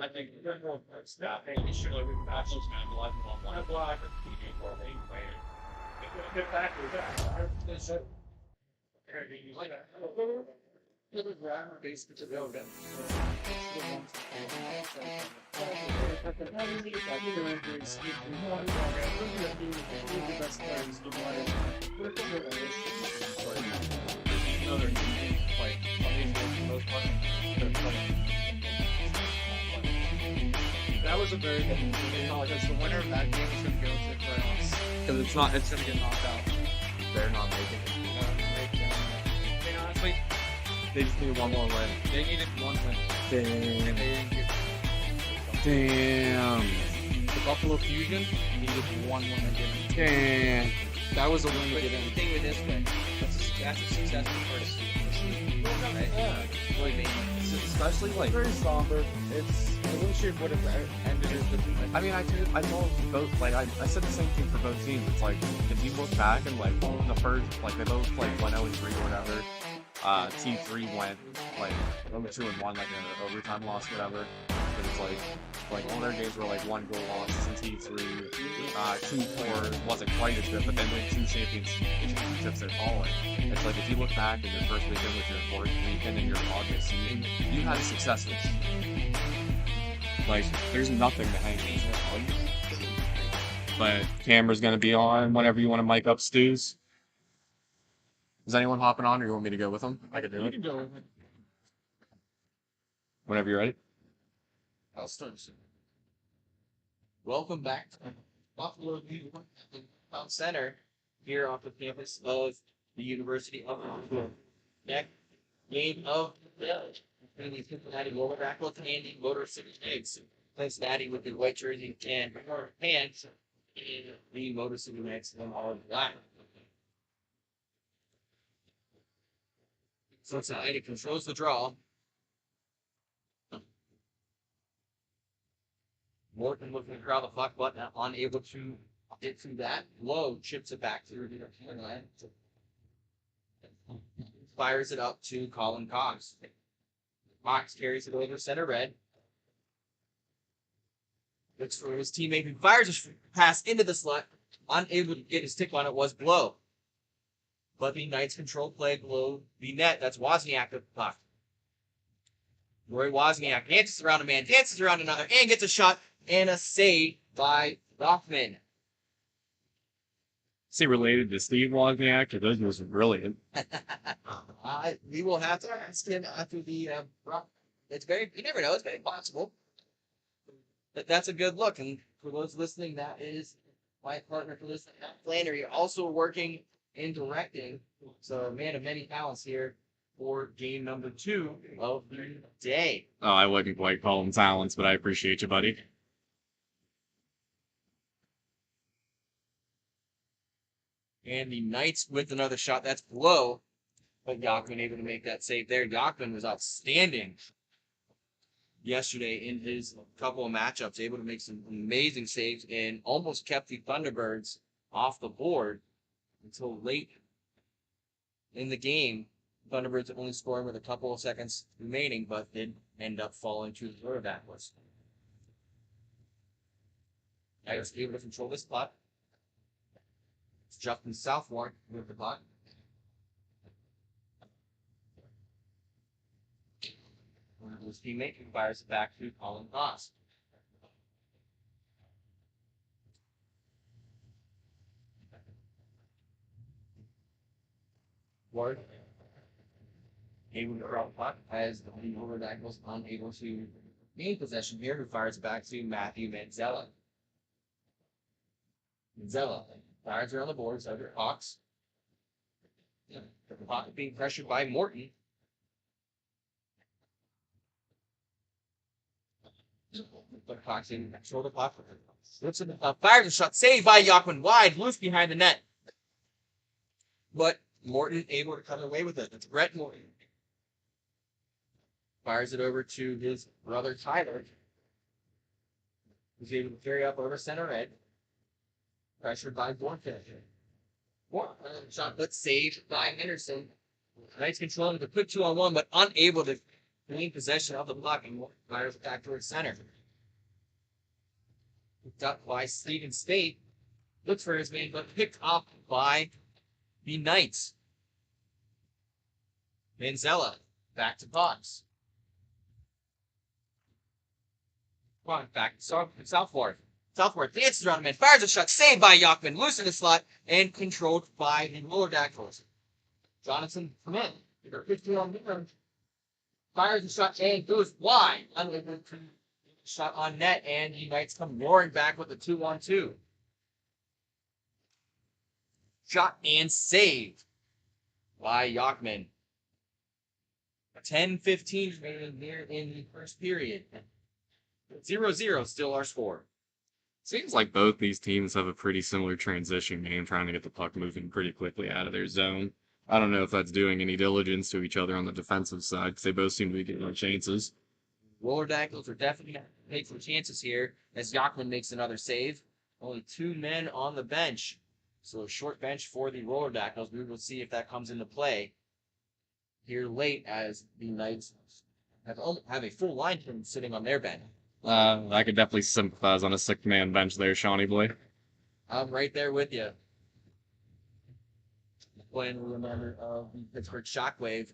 I think staffing should have been actually kind of like one block or TV for a player. Get back to that. That was a very good game because the winner of that game is going to go to the playoffs. Because it's going to get knocked out. They're not making it. Honestly, They just need one more win. they needed one win. Damn. And they didn't get Damn. the Buffalo Fusion needed one win and didn't. Damn. That was a win to But get in. think of it this way. That's a successful first season. Right? Yeah. Really mean. Especially like. Very somber. I wish it would have ended as the. I mean, I told both. Like, I said the same thing for both teams. It's like if you look back and like the first, like they both like went 0-3 or whatever. Team 3 went like 2-1, like an overtime loss, whatever. But it's like all their games were like 1 goal losses in Team 3. Team 4 wasn't quite as good, but then with 2 championships at falling. It's like if you look back at your first weekend with your fourth weekend in your August, you had a successful season. Like there's nothing to hang these on. But camera's gonna be on whenever you want to mic up Stews. Is anyone hopping on, or you want me to go with them? I can do it. You can go with it. Whenever you're ready. Customers. Welcome back to Buffalo New York Town Center here off the campus of the University of Buffalo. Next game of the day between the Cincinnati Wolverhampton and the Motor City Knights. Cincinnati with the white jersey and pants, and the Motor City Knights in all black. Cincinnati controls the draw. Morton looking to crowd the puck, but unable to get to that. Low chips it back to the line. Fires it up to Colin Cox. Cox carries it over center red. Looks for his teammate who fires a pass into the slot. Unable to get his stick on it was Blow. But the Knights control play below the net. That's Wozniak with the puck. Roy Wozniak dances around a man, dances around another, and gets a shot and a save by Lockman. Is he related to Steve Wozniak? Those was brilliant. We will have to ask him after the. It's very. You never know. It's very possible. But that's a good look. And for those listening, that is my partner for listening, Flannery, also working in directing. So a man of many talents here for game number 2 of the day. Oh, I wouldn't quite call him talents, but I appreciate you, buddy. And the Knights with another shot. That's Blow. But Yachman able to make that save there. Yachman was outstanding yesterday in his couple of matchups. Able to make some amazing saves and almost kept the Thunderbirds off the board until late in the game. Thunderbirds only scoring with a couple of seconds remaining, but did end up falling to the third backward. Knights able to control this puck. It's Justin Southwark with the puck. His teammate who fires it back to Colin Cox. Ward able to throw the puck as the Wolverhampton Eagles unable to gain possession here, who fires it back to Matthew Manzella. Manzella fires around the boards over Cox. The puck being pressured by Morton. But Cox in control the puck. Slips in the puck, fires a shot, saved by Yachman, wide, loose behind the net. But Morton able to cut away with it. It's Brett Morton. Fires it over to his brother Tyler. He's able to carry up over center red. Pressured by Bornfish. Shot but saved by Henderson. Knights controlling the quick 2-on-1, but unable to gain possession of the puck and fires it back towards center. Picked up by Stephen Spade. Looks for his man, but picked up by the Knights. Manzella back to Cox. Back to Southwark. Southwark dances around a man, fires a shot, saved by Yachman, loose in the slot, and controlled by the Roller Dactyls. Jonathan come in. 15 on the fires a shot and goes wide. Unable to shot on net, and the Knights come roaring back with a 2-on-2. Shot and saved by Yachman. 10-15 remaining here in the first period. 0-0 still our score. Seems like both these teams have a pretty similar transition game, trying to get the puck moving pretty quickly out of their zone. I don't know if that's doing any diligence to each other on the defensive side, because they both seem to be getting their chances. Roller Dactyls are definitely going to take some chances here as Yachman makes another save. Only 2 men on the bench. So a short bench for the Roller Dactyls. We will see if that comes into play here late as the Knights have a full line from sitting on their bench. I could definitely sympathize on a 6-man bench there, Shawnee boy. I'm right there with you. Playing with a member of the Pittsburgh Shockwave,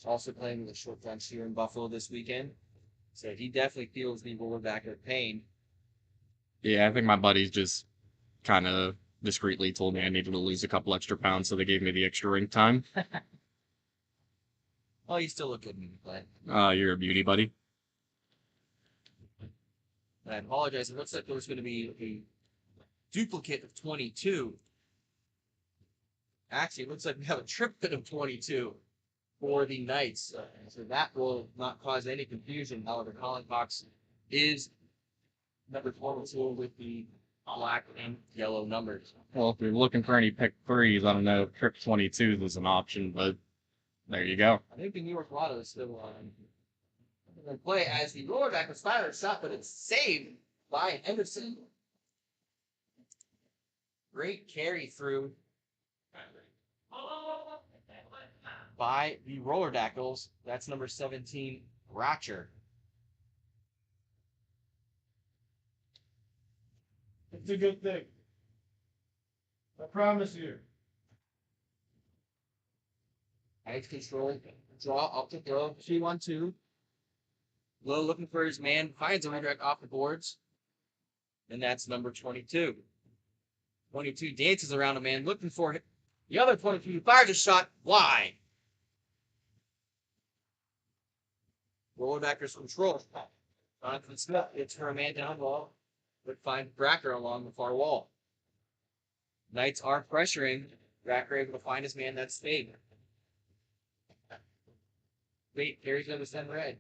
also playing with a short bench here in Buffalo this weekend. So he definitely feels the lower back of pain. Yeah, I think my buddies just kind of discreetly told me I needed to lose a couple extra pounds, so they gave me the extra rink time. Oh, you still look good when you play. You're a beauty, buddy. And I apologize. It looks like there was going to be a duplicate of 22. Actually, it looks like we have a triplet of 22 for the Knights. So that will not cause any confusion. However, Colin Cox is number 22 with the black and yellow numbers. Well, if you're looking for any pick threes, I don't know if Trip 22 is an option, but there you go. I think the New York Lotto is still going to play as the roller back was fired a shot, but it's saved by Henderson. Great carry through by the Roller Dactyls. That's number 17, Ratcher. It's a good thing. I promise you. Knights control. Draw up to throw. 3-1-2. Low looking for his man. Finds a redirect off the boards. And that's number 22. 22 dances around a man looking for him. The other 22 fires a shot wide. Rollerbackers control. Jonathan Smith gets her man down low, but finds Bracker along the far wall. Knights are pressuring. Bracker able to find his man. That's Spade. Spade carries him to send red.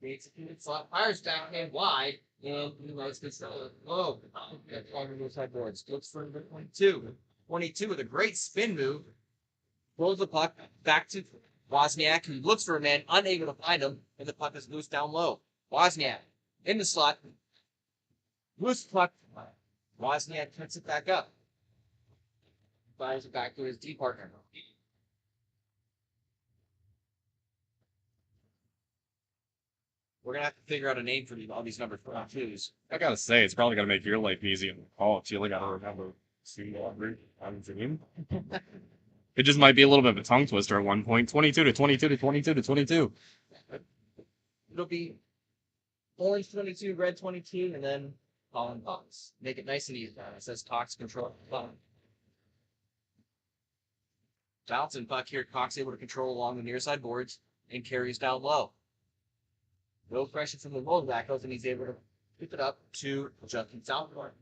Spade's a slot. Fires backhand wide. And the Knights control it low. On those sideboards. Looks for number 22. 22 with a great spin move. Rolls the puck back to Wozniak, who looks for a man, unable to find him, and the puck is loose down low. Wozniak in the slot. Loose puck. Wozniak puts it back up. Fires it back to his D partner. We're going to have to figure out a name for all these number 22s. I gotta say, it's probably gonna make your life easy in the call if you only gotta remember dream. It just might be a little bit of a tongue twister at one point. 22 to 22 to 22 to 22. It'll be orange 22, red 22, and then Colin Cox. Make it nice and easy. It says Cox control. Bouncing puck here. Cox able to control along the near side boards and carries down low. No pressure from the roll back, and he's able to pick it up to Justin Southwark.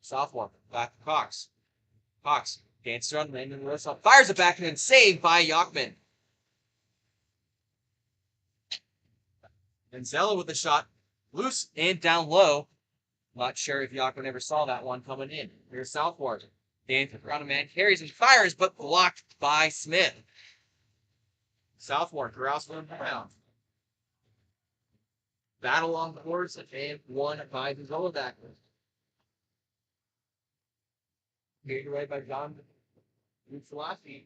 Southwark back to Cox. Cox dances around the lane and the wrist up, fires it back and then saved by Yachman. And Zella with the shot loose and down low. Not sure if Yachman ever saw that one coming in. Here's Southwark. Dances around a man, carries and fires, but blocked by Smith. Southwark grouse one around. Battle on the boards and won by the Zolodactyls. Carried away by John Salati.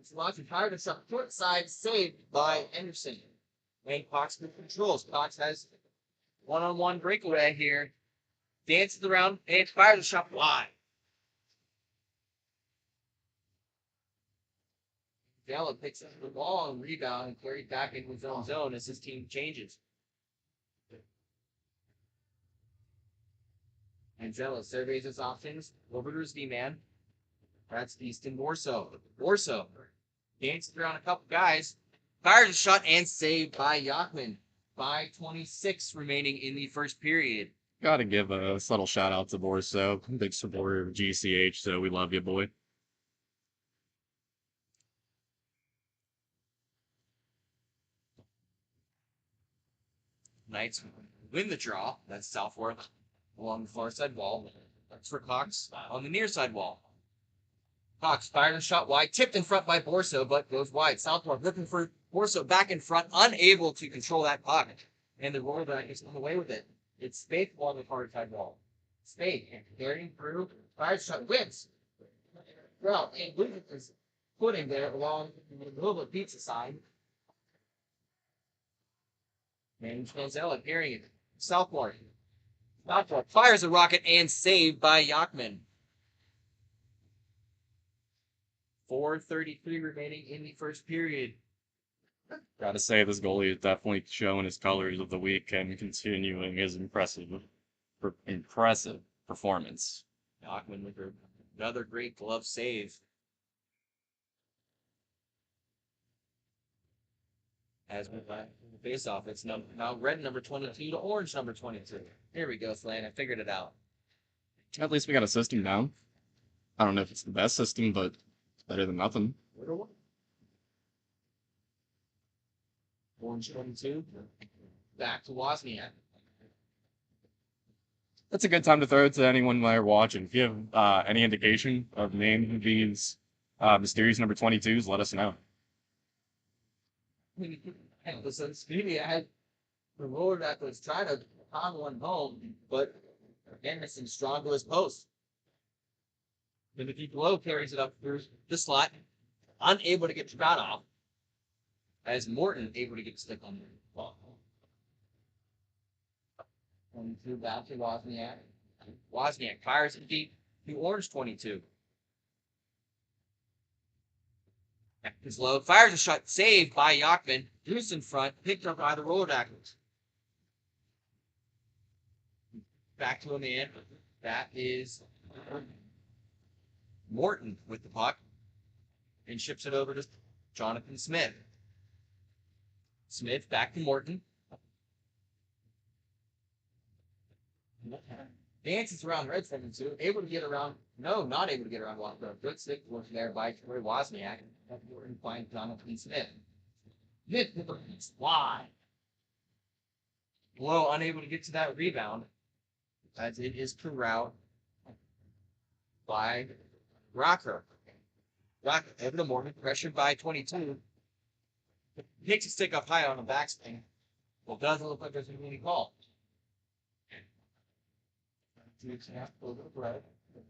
Salati fired a shot foot side, saved by Anderson. Wayne Cox controls. Cox has one-on-one breakaway here. Dances around and fires a shot wide. Della picks up the long rebound and carried back into his own zone as his team changes. Angelo surveys his options. Over to his D-man. That's Easton Warso. Warso dances around a couple guys. Fires a shot and saved by Yachman. 5:26 remaining in the first period. Gotta give a subtle shout out to Borso. Big supporter of GCH, so we love you, boy. Knights win the draw. That's Southworth along the far side wall. That's for Cox on the near side wall. Cox fired a shot wide, tipped in front by Borso, but goes wide. Southworth looking for Borso back in front, unable to control that puck. And the rollback is on the way with it. It's Spade along the far side wall. Spade carrying through, fires shot, wins. Well, and Lucas is putting there along the little pizza sign. And Manzella carrying it. Southworth fires a rocket and saved by Yachman. 4:33 remaining in the first period. Gotta say, this goalie is definitely showing his colors of the week and continuing his impressive performance. Yachman with another great glove save. as we face off. It's now red number 22 to orange number 22. Here we go, Flan. I figured it out. At least we got a system down. I don't know if it's the best system, but it's better than nothing. Orange 22. Back to Wozniak. That's a good time to throw it to anyone there watching. If you have any indication of name of these mysterious number 22s, let us know. Listen, Speedy, I had the roller that was trying to pound one home, but Anderson strong to his post. Then the deep low carries it up through the slot, unable to get Trout off, as Morton able to get stick on the ball. 22 back to Wozniak. Wozniak fires it deep to orange 22. His low fires a shot saved by Yachman. Loose in front, picked up by the roller tackles. Back to a man. That is Morton with the puck. And ships it over to Jonathan Smith. Smith back to Morton. Dances around Red 72. Able to get around. No, not able to get around Lockport. Good stick was there by Troy Wozniak. Morton finds Jonathan Smith. Smith with the wide. Blow unable to get to that rebound. As it is corralled by Rocker. Rocker over to Morton, pressured by 22. Takes a stick up high on the backswing. Well, doesn't look like there's any call.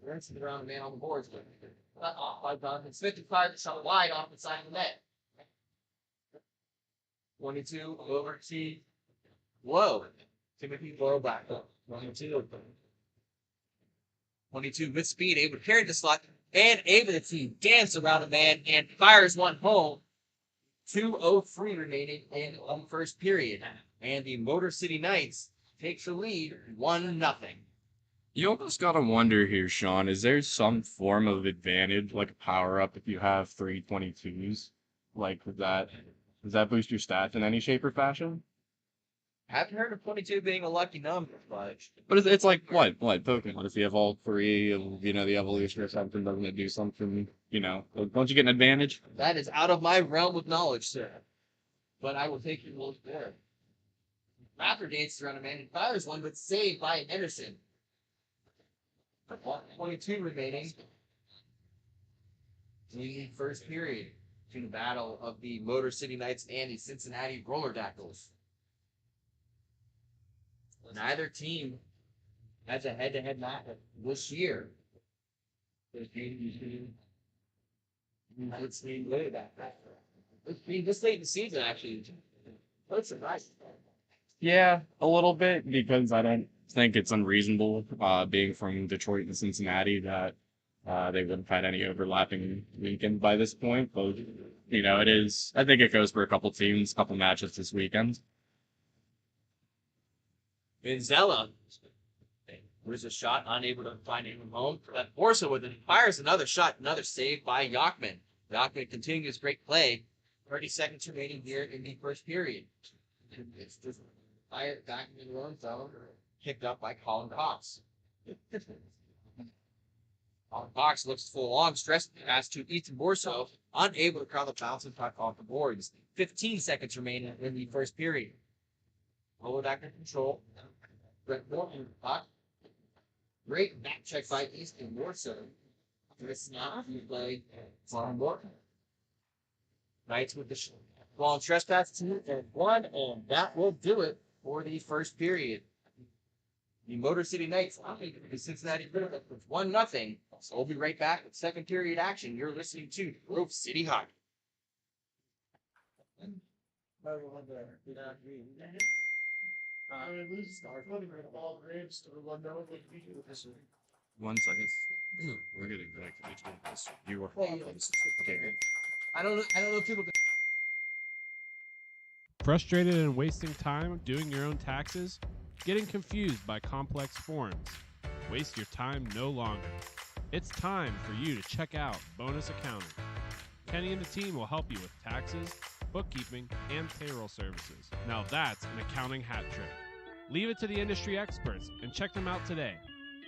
Turns it around the man on the boards. Cut off by Jonathan Smith. 55 shot wide off the side of the net. 22 over to Low. Timothy Low back up. 22 with speed, able to carry the slot and able to dance around a man and fires one home. 2:03 remaining in the first period. And the Motor City Knights takes the lead 1-0. You almost gotta wonder here, Sean, is there some form of advantage, like a power-up if you have 3 22s? Like, does that boost your stats in any shape or fashion? Haven't heard of 22 being a lucky number, but It's like, what Pokemon? If you have all 3 of, the evolution or something, doesn't it do something, don't you get an advantage? that is out of my realm of knowledge, sir. But I will take your word for it. Raptor dances around a man and fires one, but saved by Anderson. 22 remaining in the first period between the battle of the Motor City Knights and the Cincinnati Roller Dackles. Neither team has a head-to-head match this year. This late in the season, actually, that's nice. Yeah, a little bit, because I don't think it's unreasonable, being from Detroit and Cincinnati, that they wouldn't have had any overlapping weekend by this point. But, it is, I think it goes for a couple teams, couple matches this weekend. Vinzella was a shot, unable to find anyone home. But Orso with it fires another shot, another save by Yachman. Yachman continues great play. 30 seconds remaining here in the first period. It's just fired back in the own zone, picked up by Colin Cox. Colin Cox looks full long, stress pass to Ethan Borso, unable to crowd the bounce and puck off the boards. 15 seconds remaining in the first period. Lower back in control. Brett Morton puck. Great back check by Easton Borso. This now you play for Morton. Knights with the long trespass 2-1, and that will do it for the first period. The Motor City Knights the Cincinnati Royals with 1-0. So we'll be right back with second period action. You're listening to Grove City Hockey. One second. We're getting back to this. You are. Okay. I don't know if people can. Frustrated and wasting time doing your own taxes? Getting confused by complex forms? Waste your time no longer. It's time for you to check out Bonus Accounting. Kenny and the team will help you with taxes, bookkeeping, and payroll services. Now that's an accounting hat trick. Leave it to the industry experts and check them out today.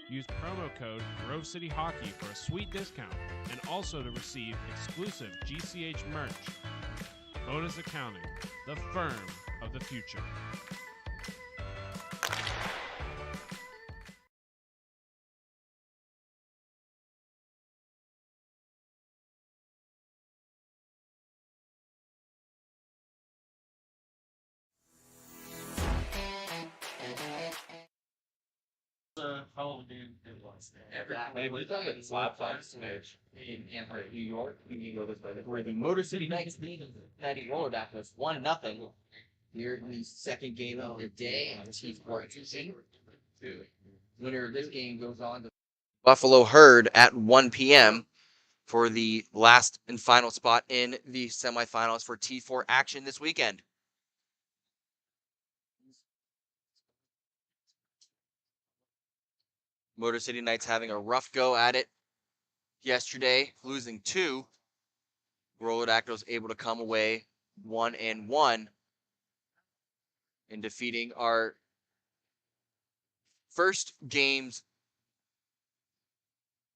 Use promo code Grove City Hockey for a sweet discount and also to receive exclusive GCH merch. Bonus Accounting, the firm of the future. Hell of a game it was. Hey, we've done it slap fights in Anarchy, New York. Where the Motor City Knights beat the Cincinnati Roller Doctors 1-0. Here in the second game of the day on T4 Tuesday. Winner of this game goes on to Buffalo Herd at 1 p.m. for the last and final spot in the semifinals for T4 action this weekend. Motor City Knights having a rough go at it yesterday, losing 2. Rolodactyls able to come away 1-1 in defeating our first game's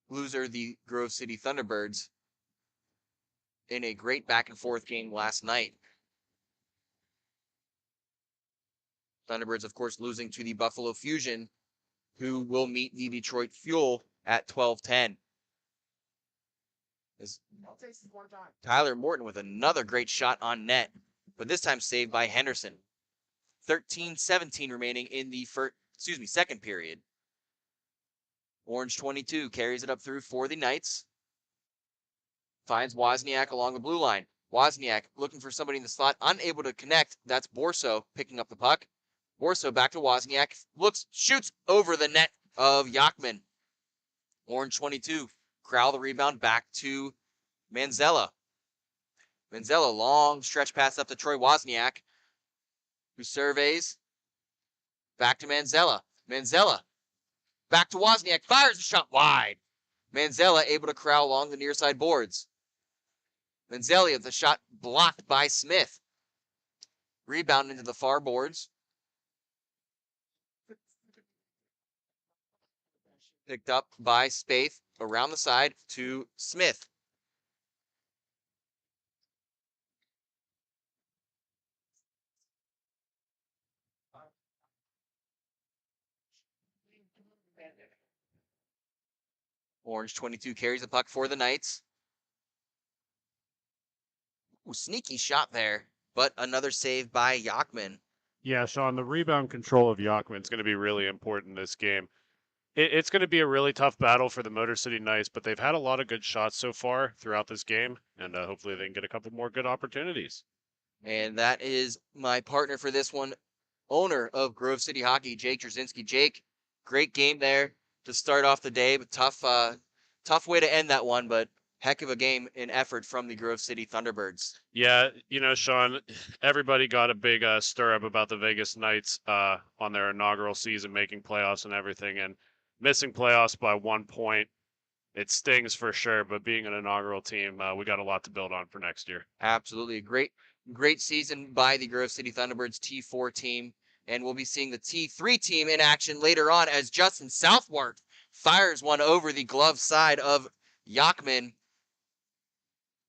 loser, the Grove City Thunderbirds, in a great back and forth game last night. Thunderbirds, of course, losing to the Buffalo Fusion, who will meet the Detroit Fuel at 12:10. Tyler Morton with another great shot on net, but this time saved by Henderson. 13-17 remaining in the second period. Orange 22 carries it up through for the Knights. Finds Wozniak along the blue line. Wozniak looking for somebody in the slot, unable to connect. That's Borso picking up the puck. Borso back to Wozniak. Looks, shoots over the net of Yachman. Orange 22 corral the rebound back to Manzella. Manzella, long stretch pass up to Troy Wozniak, who surveys. Back to Manzella. Manzella back to Wozniak. Fires the shot wide. Manzella able to corral along the near side boards. Manzella, the shot blocked by Smith. Rebound into the far boards. Picked up by Spaeth around the side to Smith. Orange 22 carries the puck for the Knights. Ooh, sneaky shot there, but another save by Yachman. Yeah, Sean, the rebound control of Yachman is going to be really important in this game. It's going to be a really tough battle for the Motor City Knights, but they've had a lot of good shots so far throughout this game, and hopefully they can get a couple more good opportunities. And that is my partner for this one, owner of Grove City Hockey, Jake Drzinski. Jake, great game there to start off the day, but tough way to end that one, but heck of a game and effort from the Grove City Thunderbirds. Yeah, Sean, everybody got a big stir up about the Vegas Knights on their inaugural season, making playoffs and everything, and missing playoffs by 1 point. It stings for sure, but being an inaugural team, we got a lot to build on for next year. Absolutely. A great season by the Grove City Thunderbirds T4 team. And we'll be seeing the T3 team in action later on as Justin Southworth fires one over the glove side of Yachman.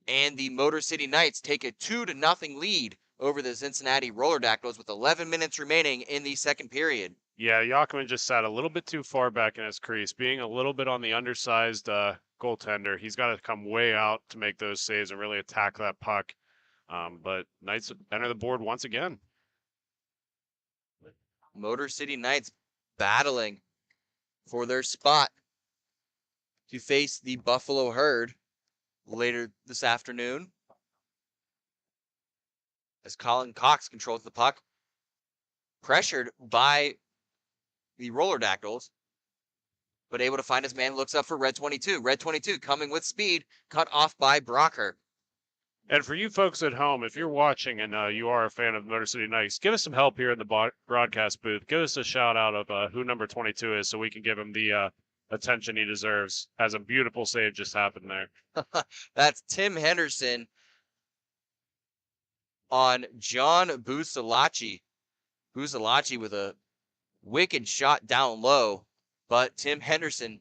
And the Motor City Knights take a 2-0 lead over the Cincinnati Rollerdactyls with 11 minutes remaining in the second period. Yeah, Yachman just sat a little bit too far back in his crease, being a little bit on the undersized goaltender. He's got to come way out to make those saves and really attack that puck. But Knights enter the board once again. Motor City Knights battling for their spot to face the Buffalo Herd later this afternoon. As Colin Cox controls the puck, pressured by the Rollerdactyls, but able to find his man, looks up for Red 22. Red 22 coming with speed, cut off by Brocker. And for you folks at home, if you're watching and you are a fan of Motor City Knights, give us some help here in the broadcast booth. Give us a shout out of who number 22 is so we can give him the attention he deserves, as a beautiful save just happened there. That's Tim Henderson on John Busalachi. Busalachi with a wicked shot down low, but Tim Henderson,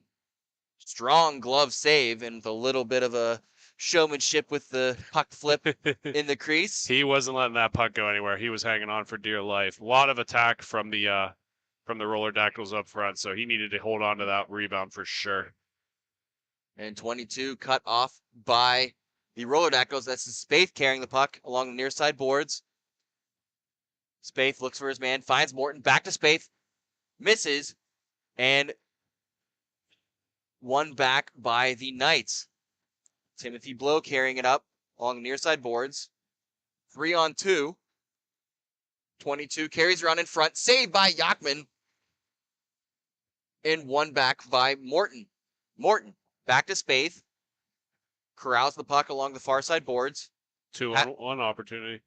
strong glove save and with a little bit of a showmanship with the puck flip in the crease. He wasn't letting that puck go anywhere. He was hanging on for dear life. A lot of attack from the roller dactyls up front, so he needed to hold on to that rebound for sure. And 22 cut off by the roller dactyls. That's Spaeth carrying the puck along the near side boards. Spaeth looks for his man, finds Morton, back to Spaeth, misses, and won back by the Knights. Timothy Blow carrying it up along the near side boards. 3-on-2. 22 carries around in front, saved by Yachman, and won back by Morton. Morton back to Spaeth, corrals the puck along the far side boards. 2-on-1 opportunity.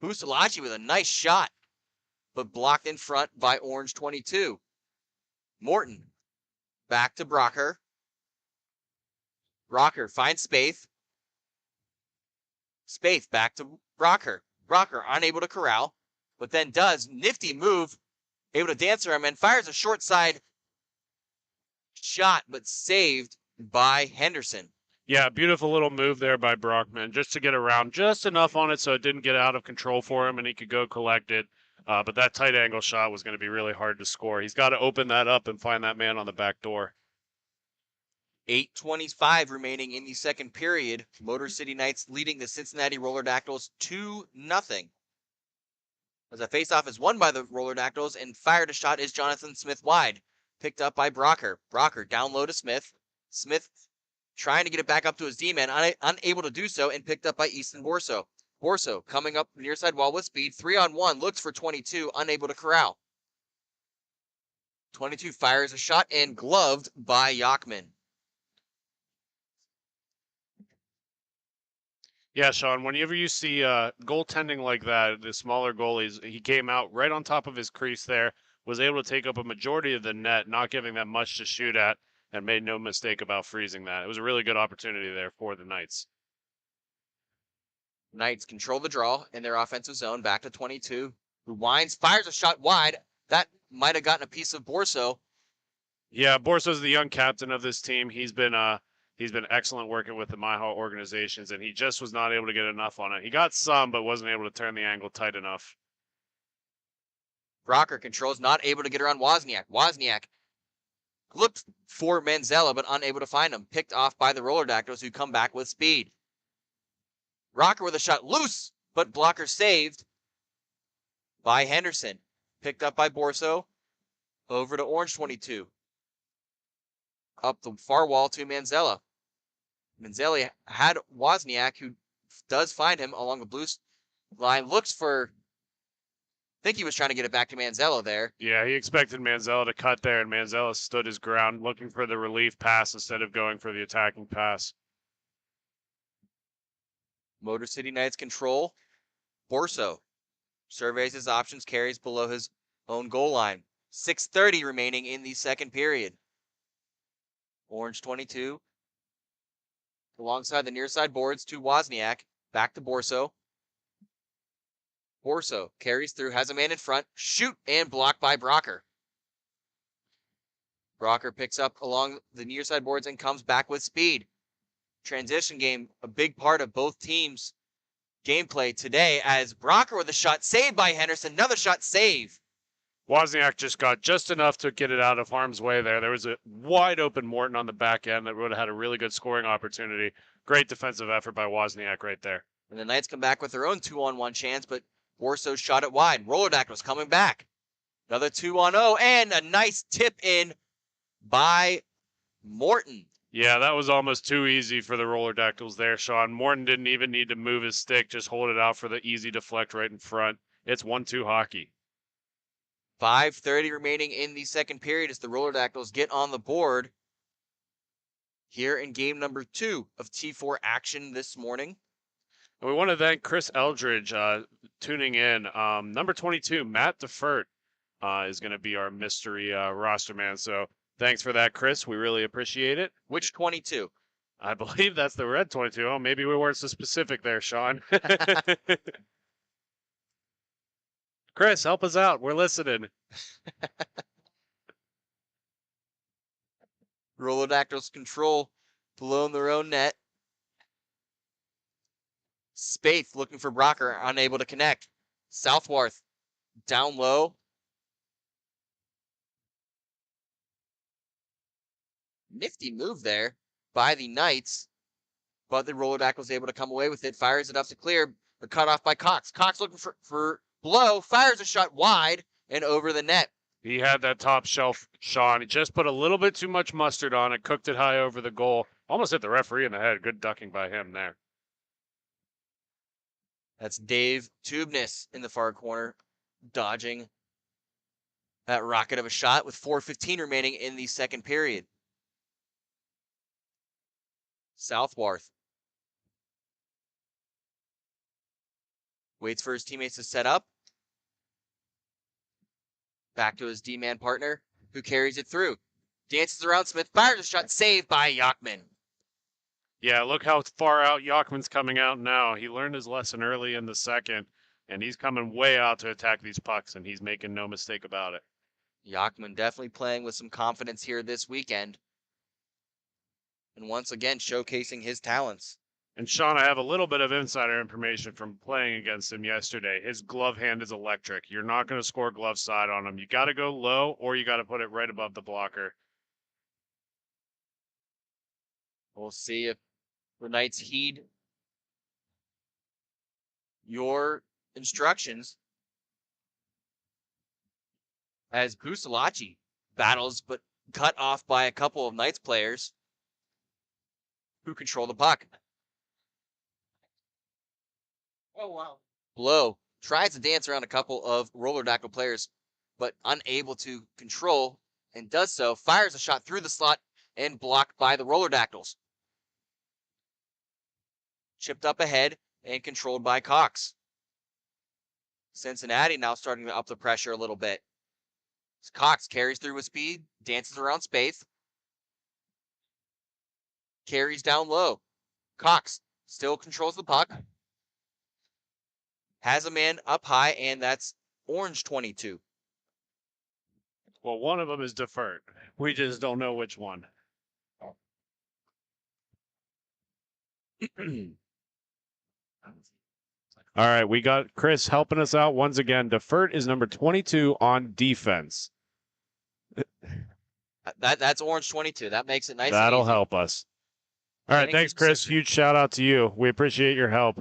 Busalachi with a nice shot, but blocked in front by Orange 22. Morton back to Brocker. Brocker finds Spaeth. Spaeth back to Brocker. Brocker unable to corral, but then does nifty move, able to dance around and fires a short side shot, but saved by Henderson. Yeah, beautiful little move there by Brockman, just to get around just enough on it so it didn't get out of control for him and he could go collect it. But that tight angle shot was going to be really hard to score. He's got to open that up and find that man on the back door. 8:25 remaining in the second period. Motor City Knights leading the Cincinnati Roller Dactyls 2-0. As a faceoff is won by the Roller Dactyls and fired a shot is Jonathan Smith wide. Picked up by Brocker. Brocker down low to Smith. Smith trying to get it back up to his D-man, unable to do so, and picked up by Easton Borso. Borso coming up near side wall with speed. 3-on-1, looks for 22, unable to corral. 22 fires a shot and gloved by Yachman. Yeah, Sean, whenever you see goaltending like that, the smaller goalies, he came out right on top of his crease there, was able to take up a majority of the net, not giving them much to shoot at, and made no mistake about freezing that. It was a really good opportunity there for the Knights. Knights control the draw in their offensive zone, back to 22, who winds, fires a shot wide. That might have gotten a piece of Borso. Yeah, Borso's the young captain of this team. He's been excellent working with the MIHA organizations, and he just was not able to get enough on it. He got some, but wasn't able to turn the angle tight enough. Brocker controls, not able to get around Wozniak. Wozniak looked for Manzella, but unable to find him. Picked off by the Roller Dactyls, who come back with speed. Rocker with a shot loose, but blocker saved by Henderson. Picked up by Borso. Over to Orange 22. Up the far wall to Manzella. Manzella had Wozniak, who does find him along the blue line. Looks for... I think he was trying to get it back to Manzella there. Yeah, he expected Manzella to cut there, and Manzella stood his ground, looking for the relief pass instead of going for the attacking pass. Motor City Knights control. Borso surveys his options, carries below his own goal line. 6:30 remaining in the second period. Orange 22. Alongside the near side boards to Wozniak. Back to Borso. Borso carries through, has a man in front. Shoot and blocked by Brocker. Brocker picks up along the near side boards and comes back with speed. Transition game, a big part of both teams' gameplay today, as Brocker with a shot saved by Henderson. Another shot save. Wozniak just got just enough to get it out of harm's way there. There was a wide open Morton on the back end that would have had a really good scoring opportunity. Great defensive effort by Wozniak right there. And the Knights come back with their own 2-on-1 chance, but Borso shot it wide. Roller Dactyls coming back. Another 2-on-0 and a nice tip in by Morton. Yeah, that was almost too easy for the Roller Dactyls there, Sean. Morton didn't even need to move his stick, just hold it out for the easy deflect right in front. It's 1-2 hockey. 5:30 remaining in the second period as the Roller Dactyls get on the board here in game number 2 of T4 action this morning. And we want to thank Chris Eldridge tuning in. Number 22, Matt DeFert, is going to be our mystery roster man. So thanks for that, Chris. We really appreciate it. Which 22? I believe that's the red 22. Oh, maybe we weren't so specific there, Sean. Chris, help us out. We're listening. Rolodactyls control below their own net. Spaeth looking for Brocker, unable to connect. Southworth down low. Nifty move there by the Knights, but the Rollerback was able to come away with it. Fires it up to clear, but cut off by Cox. Cox looking for Blow, fires a shot wide and over the net. He had that top shelf, Sean. He just put a little bit too much mustard on it, cooked it high over the goal. Almost hit the referee in the head. Good ducking by him there. That's Dave Tubness in the far corner, dodging that rocket of a shot with 4:15 remaining in the second period. Southworth waits for his teammates to set up. Back to his D-man partner, who carries it through. Dances around Smith, fires a shot, saved by Yachman. Yeah, look how far out Yachman's coming out now. He learned his lesson early in the second, and he's coming way out to attack these pucks, and he's making no mistake about it. Yachman definitely playing with some confidence here this weekend. And once again, showcasing his talents. And Sean, I have a little bit of insider information from playing against him yesterday. His glove hand is electric. You're not going to score glove side on him. You got to go low, or you got to put it right above the blocker. We'll see if the Knights heed your instructions. As Busalachi battles, but cut off by a couple of Knights players who control the puck. Oh, wow. Blow tries to dance around a couple of Rolodactyl players, but unable to control, and does so. Fires a shot through the slot and blocked by the Rolodactyls. Chipped up ahead and controlled by Cox. Cincinnati now starting to up the pressure a little bit. Cox carries through with speed, dances around Spaeth. Carries down low. Cox still controls the puck. Has a man up high, and that's Orange 22. Well, one of them is deferred. We just don't know which one. All right, we got Chris helping us out once again. Defert is number 22 on defense. That's Orange 22. That makes it nice. That'll help us. All right, thanks, Chris. Huge shout out to you. We appreciate your help.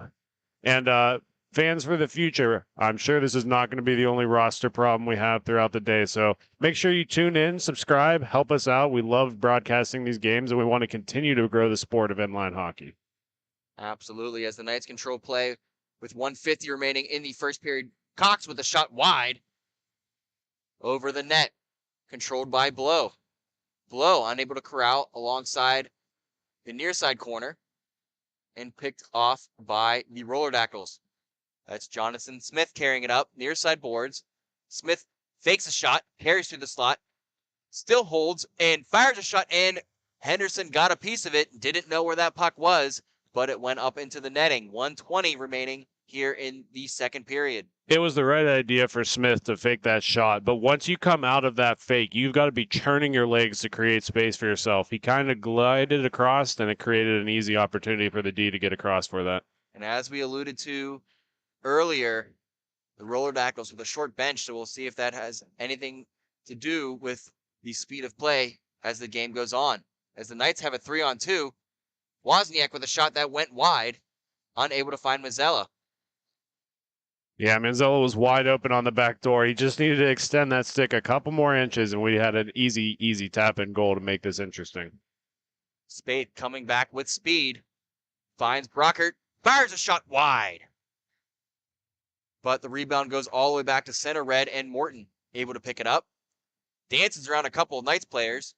And fans for the future, I'm sure this is not going to be the only roster problem we have throughout the day. So make sure you tune in, subscribe, help us out. We love broadcasting these games, and we want to continue to grow the sport of inline hockey. Absolutely. As the Knights control play with 1:50 remaining in the first period, Cox with a shot wide over the net, controlled by Blow. Blow unable to corral alongside the near side corner and picked off by the Rolodactyls. That's Jonathan Smith carrying it up, near side boards. Smith fakes a shot, carries through the slot, still holds, and fires a shot, and Henderson got a piece of it. Didn't know where that puck was, but it went up into the netting. 1:20 remaining here in the second period. It was the right idea for Smith to fake that shot, but once you come out of that fake, you've got to be churning your legs to create space for yourself. He kind of glided across, and it created an easy opportunity for the D to get across for that. And as we alluded to earlier, the Rolodactyls with a short bench, so we'll see if that has anything to do with the speed of play as the game goes on. As the Knights have a 3-on-2, Wozniak with a shot that went wide, unable to find Mazzella. Yeah, Manzella was wide open on the back door. He just needed to extend that stick a couple more inches, and we had an easy tap-in goal to make this interesting. Spade coming back with speed, finds Brockert, fires a shot wide. But the rebound goes all the way back to center red, and Morton able to pick it up. Dances around a couple of Knights players.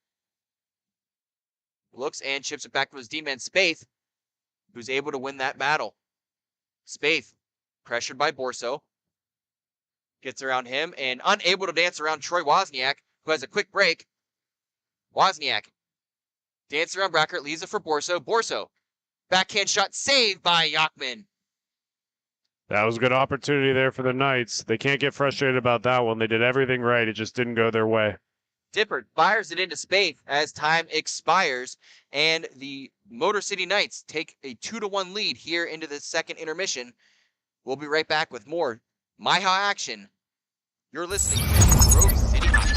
Looks and chips it back to his D-man, Spaeth, who's able to win that battle. Spaeth, pressured by Borso, gets around him and unable to dance around Troy Wozniak, who has a quick break. Wozniak Dancing around Brackert, leaves it for Borso. Borso, backhand shot saved by Yachman. That was a good opportunity there for the Knights. They can't get frustrated about that one. They did everything right. It just didn't go their way. Dippert fires it into space as time expires, and the Motor City Knights take a 2-1 lead here into the second intermission. We'll be right back with more MIHA action. You're listening to Grove City Hockey.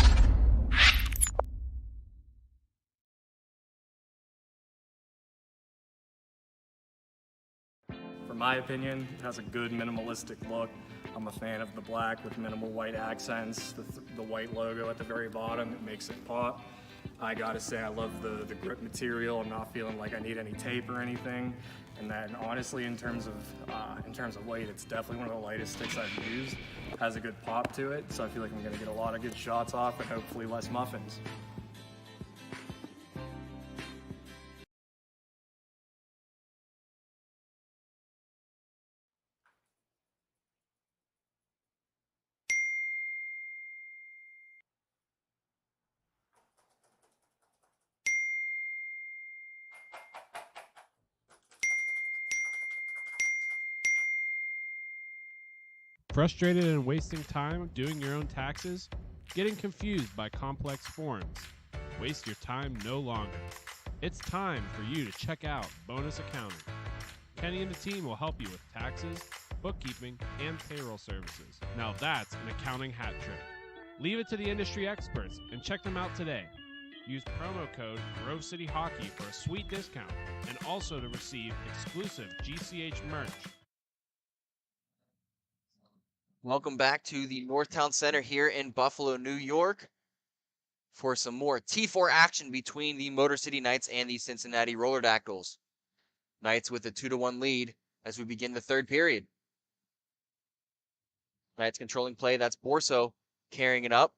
For my opinion, it has a good minimalistic look. I'm a fan of the black with minimal white accents, the white logo at the very bottom, it makes it pop. I gotta say I love the grip material. I'm not feeling like I need any tape or anything. And then honestly, in terms of weight, it's definitely one of the lightest sticks I've used. It has a good pop to it, so I feel like I'm gonna get a lot of good shots off and hopefully less muffins. Frustrated and wasting time doing your own taxes? Getting confused by complex forms? Waste your time no longer. It's time for you to check out Bonus Accounting. Kenny and the team will help you with taxes, bookkeeping, and payroll services. Now that's an accounting hat trick. Leave it to the industry experts and check them out today. Use promo code Grove City Hockey for a sweet discount and also to receive exclusive GCH merch. Welcome back to the Northtown Center here in Buffalo, New York for some more T4 action between the Motor City Knights and the Cincinnati Roller Dactyls. Knights with a 2-1 lead as we begin the third period. Knights controlling play, that's Borso carrying it up.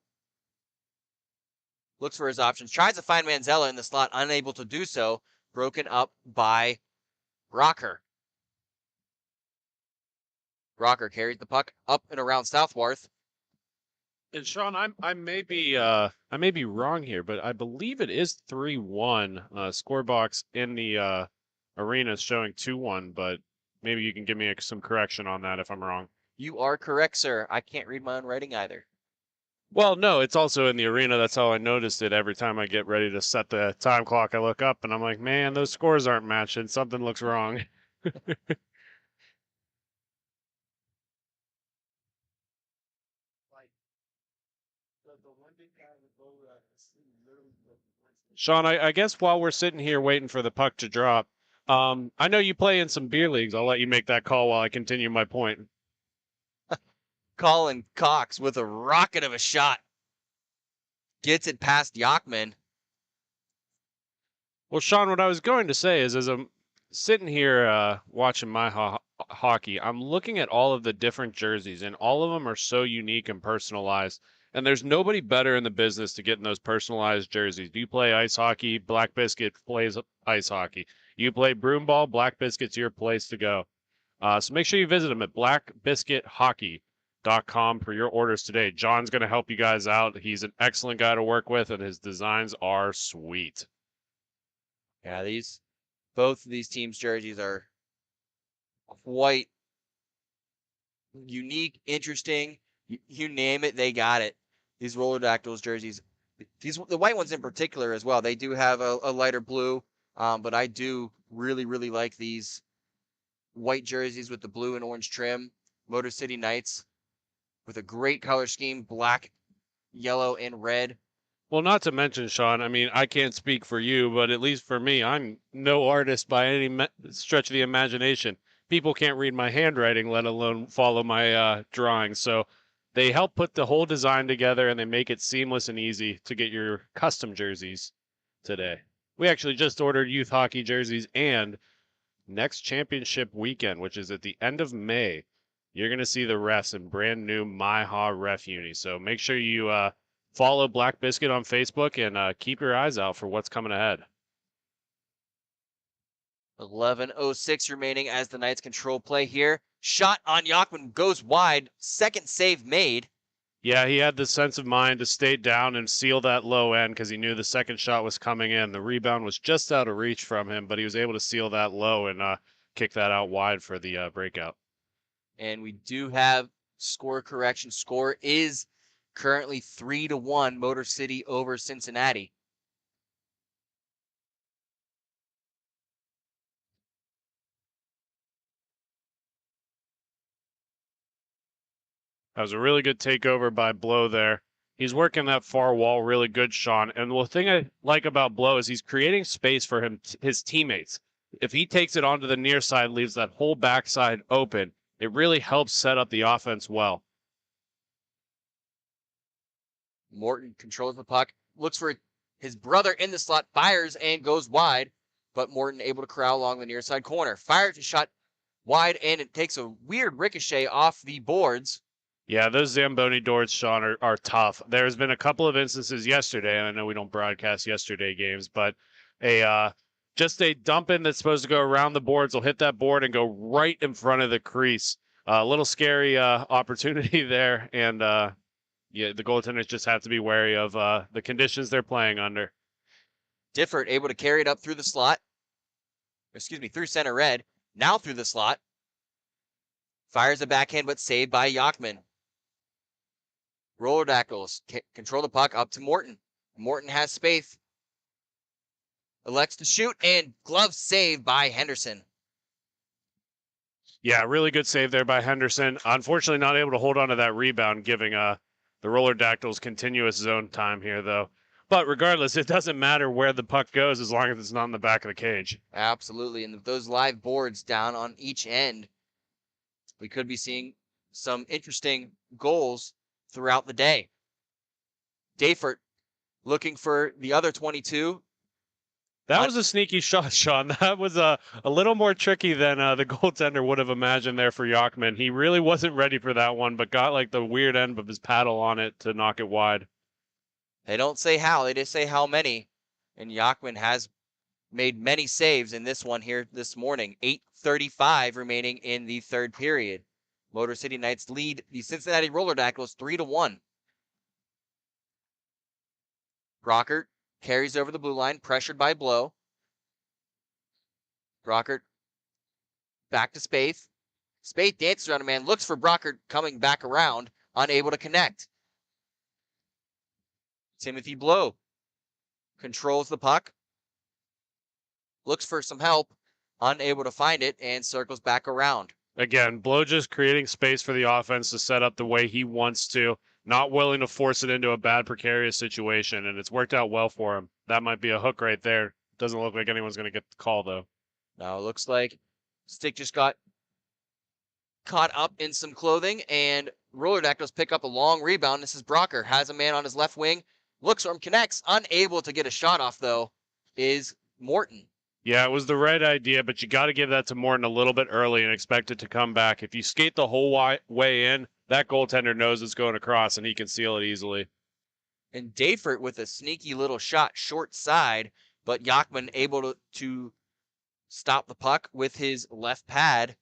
Looks for his options, tries to find Manzella in the slot, unable to do so, broken up by Rocker. Rocker carries the puck up and around Southworth. And Sean, I may be wrong here, but I believe it is 3-1. Score box in the arena is showing 2-1, but maybe you can give me some correction on that if I'm wrong. You are correct, sir. I can't read my own writing either. Well, no, it's also in the arena. That's how I noticed it. Every time I get ready to set the time clock, I look up and I'm like, man, those scores aren't matching. Something looks wrong. Sean, I guess while we're sitting here waiting for the puck to drop, I know you play in some beer leagues. I'll let you make that call while I continue my point. Colin Cox with a rocket of a shot. Gets it past Yachman. Well, Sean, what I was going to say is as I'm sitting here watching my hockey, I'm looking at all of the different jerseys, and all of them are so unique and personalized. And there's nobody better in the business to get in those personalized jerseys. You play ice hockey, Black Biscuit plays ice hockey. You play broomball, Black Biscuit's your place to go. So make sure you visit them at blackbiscuithockey.com for your orders today. John's going to help you guys out. He's an excellent guy to work with, and his designs are sweet. Yeah, both of these teams' jerseys are quite unique, interesting. You name it, they got it. These Roller Dactyls jerseys, the white ones in particular as well, they do have a lighter blue, but I do really, really like these white jerseys with the blue and orange trim. Motor City Knights with a great color scheme, black, yellow, and red. Well, not to mention, Sean, I mean, I can't speak for you, but at least for me, I'm no artist by any stretch of the imagination. People can't read my handwriting, let alone follow my drawings. So they help put the whole design together, and they make it seamless and easy to get your custom jerseys today. We actually just ordered youth hockey jerseys, and next championship weekend, which is at the end of May, you're going to see the refs in brand new MIHA ref uni. So make sure you follow Black Biscuit on Facebook and keep your eyes out for what's coming ahead. 11:06 remaining as the Knights control play here. Shot on Yachman goes wide. Second save made. Yeah, he had the sense of mind to stay down and seal that low end because he knew the second shot was coming in. The rebound was just out of reach from him, but he was able to seal that low and kick that out wide for the breakout. And we do have score correction. Score is currently 3-1 Motor City over Cincinnati. That was a really good takeover by Blow there. He's working that far wall really good, Sean. And the thing I like about Blow is he's creating space for his teammates. If he takes it onto the near side, leaves that whole backside open, it really helps set up the offense well. Morton controls the puck, looks for his brother in the slot, fires and goes wide, but Morton able to corral along the near side corner. Fires a shot wide and it takes a weird ricochet off the boards. Yeah, those Zamboni doors, Sean, are tough. There's been a couple of instances yesterday, and I know we don't broadcast yesterday games, but just a dump in that's supposed to go around the boards will hit that board and go right in front of the crease. A little scary opportunity there, and yeah, the goaltenders just have to be wary of the conditions they're playing under. Difford able to carry it up through the slot. Through center red. Now through the slot. Fires a backhand, but saved by Yachman. Roller Dactyls control the puck up to Morton. Morton has space. Elects to shoot, and glove saved by Henderson. Yeah, really good save there by Henderson. Unfortunately, not able to hold on to that rebound, giving the Roller Dactyls continuous zone time here, though. But regardless, it doesn't matter where the puck goes as long as it's not in the back of the cage. Absolutely, and with those live boards down on each end, we could be seeing some interesting goals throughout the day. Dayford looking for the other 22. That was a sneaky shot, Sean. That was a little more tricky than the goaltender would have imagined there for Yachman. He really wasn't ready for that one, but got like the weird end of his paddle on it to knock it wide. They don't say how, they just say how many. And Yachman has made many saves in this one here this morning. 8:35 remaining in the third period. Motor City Knights lead the Cincinnati Roller Dactyls 3-1. Brockert carries over the blue line, pressured by Blow. Brockert back to Spaeth. Spaeth dances around a man, looks for Brockert coming back around, unable to connect. Timothy Blow controls the puck, looks for some help, unable to find it, and circles back around. Again, Blow just creating space for the offense to set up the way he wants to, not willing to force it into a bad, precarious situation, and it's worked out well for him. That might be a hook right there. Doesn't look like anyone's going to get the call, though. Now it looks like stick just got caught up in some clothing, and Roller Dactyls pick up a long rebound. This is Brocker, has a man on his left wing, looks for him, connects, unable to get a shot off, though, is Morton. Yeah, it was the right idea, but you got to give that to Morton a little bit early and expect it to come back. If you skate the whole way in, that goaltender knows it's going across, and he can seal it easily. And Dayford with a sneaky little shot short side, but Yachman able to stop the puck with his left pad.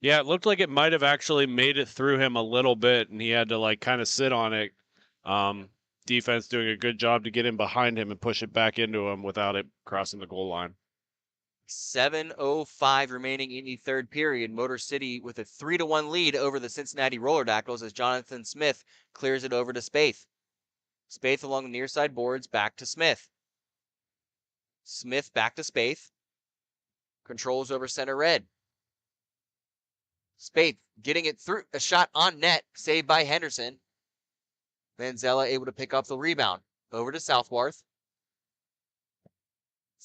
Yeah, it looked like it might have actually made it through him a little bit, and he had to like kind of sit on it. Defense doing a good job to get in behind him and push it back into him without it crossing the goal line. 7:05 remaining in the third period. Motor City with a 3-1 lead over the Cincinnati Roller Dactyls as Jonathan Smith clears it over to Spaeth. Spaeth along the near side boards, back to Smith. Smith back to Spaeth. Controls over center red. Spaeth getting it through, a shot on net, saved by Henderson. Manzella able to pick up the rebound. Over to Southworth.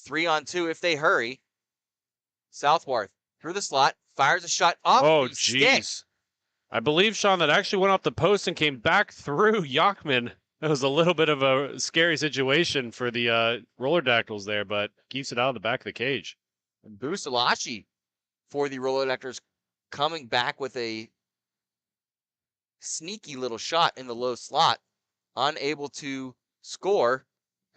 3-on-2 if they hurry. Southworth through the slot, fires a shot off the stick. Jeez. I believe, Sean, that actually went off the post and came back through Yachman. That was a little bit of a scary situation for the Roller Dactyls there, but keeps it out of the back of the cage. And Busalachi for the Roller Dactyls coming back with a sneaky little shot in the low slot, unable to score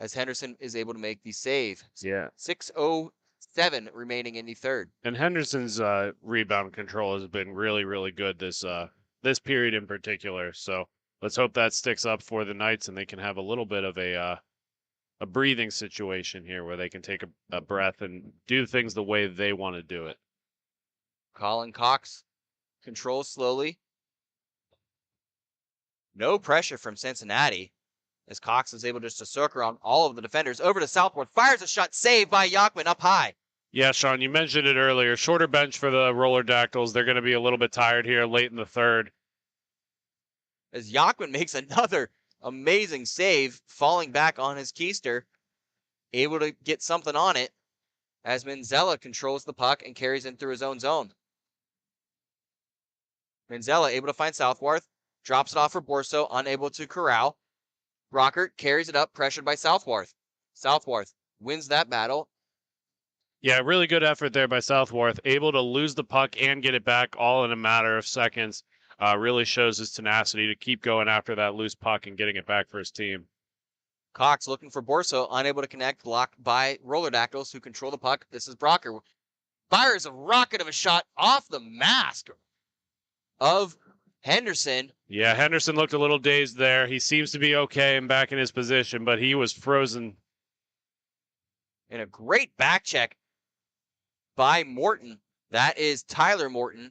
as Henderson is able to make the save. Yeah. 6:07 remaining in the third. And Henderson's rebound control has been really, really good this period in particular. So let's hope that sticks up for the Knights and they can have a little bit of a breathing situation here where they can take a breath and do things the way they want to do it. Colin Cox controls slowly. No pressure from Cincinnati as Cox is able just to circle around all of the defenders. Over to Southport, fires a shot, saved by Yachman up high. Yeah, Sean, you mentioned it earlier. Shorter bench for the Roller Dactyls. They're going to be a little bit tired here late in the third. As Yachman makes another amazing save, falling back on his keister, able to get something on it as Manzella controls the puck and carries in through his own zone. Manzella able to find Southworth, drops it off for Borso, unable to corral. Rockert carries it up, pressured by Southworth. Southworth wins that battle. Yeah, really good effort there by Southworth. Able to lose the puck and get it back all in a matter of seconds. Really shows his tenacity to keep going after that loose puck and getting it back for his team. Cox looking for Borso, unable to connect, blocked by Roller Dactyls, who control the puck. This is Brocker. Fires a rocket of a shot off the mask of Henderson. Yeah, Henderson looked a little dazed there. He seems to be okay and back in his position, but he was frozen. And a great back check by Morton. That is Tyler Morton.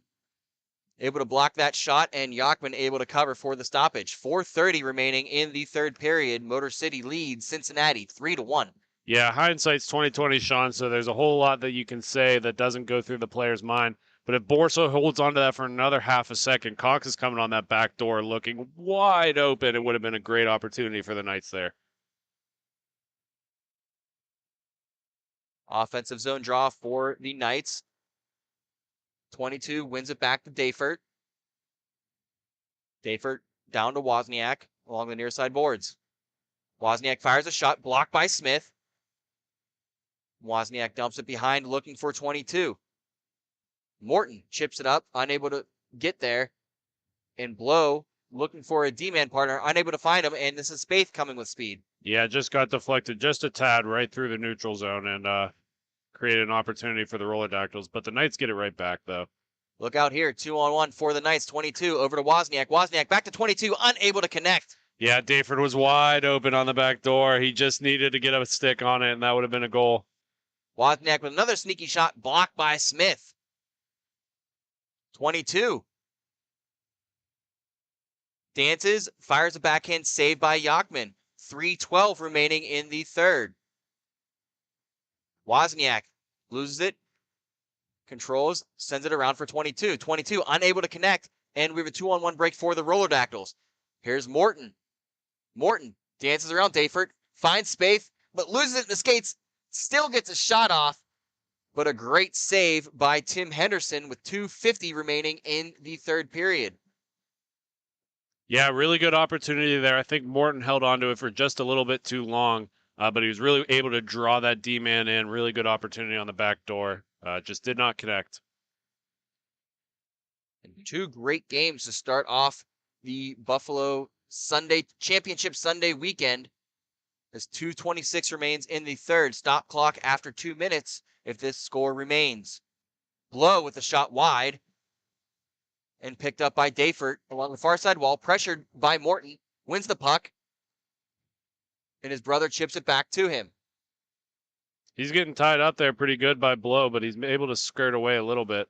Able to block that shot, and Yachman able to cover for the stoppage. 4:30 remaining in the third period. Motor City leads Cincinnati 3-1. Yeah, hindsight's 20/20, Sean, so there's a whole lot that you can say that doesn't go through the player's mind. But if Borso holds on to that for another half a second, Cox is coming on that back door looking wide open. It would have been a great opportunity for the Knights there. Offensive zone draw for the Knights. 22 wins it back to Dayford. Dayford down to Wozniak along the near side boards. Wozniak fires a shot, blocked by Smith. Wozniak dumps it behind, looking for 22. Morton chips it up, unable to get there. And Blow looking for a D-man partner, unable to find him, and this is Spaeth coming with speed. Yeah, just got deflected just a tad right through the neutral zone and created an opportunity for the Roller Dactyls, but the Knights get it right back, though. Look out here, 2-on-1 for the Knights. 22 over to Wozniak. Wozniak back to 22, unable to connect. Yeah, Dayford was wide open on the back door. He just needed to get a stick on it, and that would have been a goal. Wozniak with another sneaky shot, blocked by Smith. 22. Dances, fires a backhand, saved by Yachman. 3:12 remaining in the third. Wozniak loses it, controls, sends it around for 22. 22 unable to connect, and we have a 2-on-1 break for the Roller Dactyls. Here's Morton. Morton dances around Dayford, finds Spaeth, but loses it in the skates, still gets a shot off, but a great save by Tim Henderson with 2:50 remaining in the third period. Yeah, really good opportunity there. I think Morton held on to it for just a little bit too long, but he was really able to draw that D-man in. Really good opportunity on the back door. Just did not connect. And two great games to start off the Buffalo Championship Sunday weekend. As 2:26 remains in the third. Stop clock after 2 minutes if this score remains. Blow with the shot wide. And picked up by Dayford along the far side wall. Pressured by Morton. Wins the puck. And his brother chips it back to him. He's getting tied up there pretty good by Blow, but he's able to skirt away a little bit.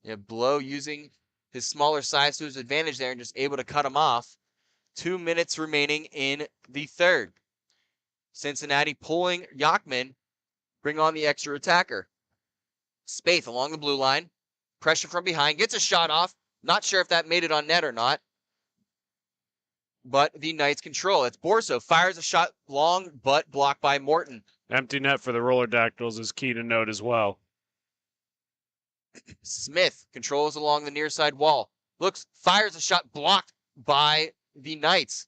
Yeah, Blow using his smaller size to his advantage there and just able to cut him off. 2 minutes remaining in the third. Cincinnati pulling Yachman, bring on the extra attacker. Spaeth along the blue line. Pressure from behind, gets a shot off. Not sure if that made it on net or not. But the Knights control. It's Borso, fires a shot long, but blocked by Morton. Empty net for the Roller Dactyls is key to note as well. Smith controls along the near side wall. Fires a shot blocked by the Knights.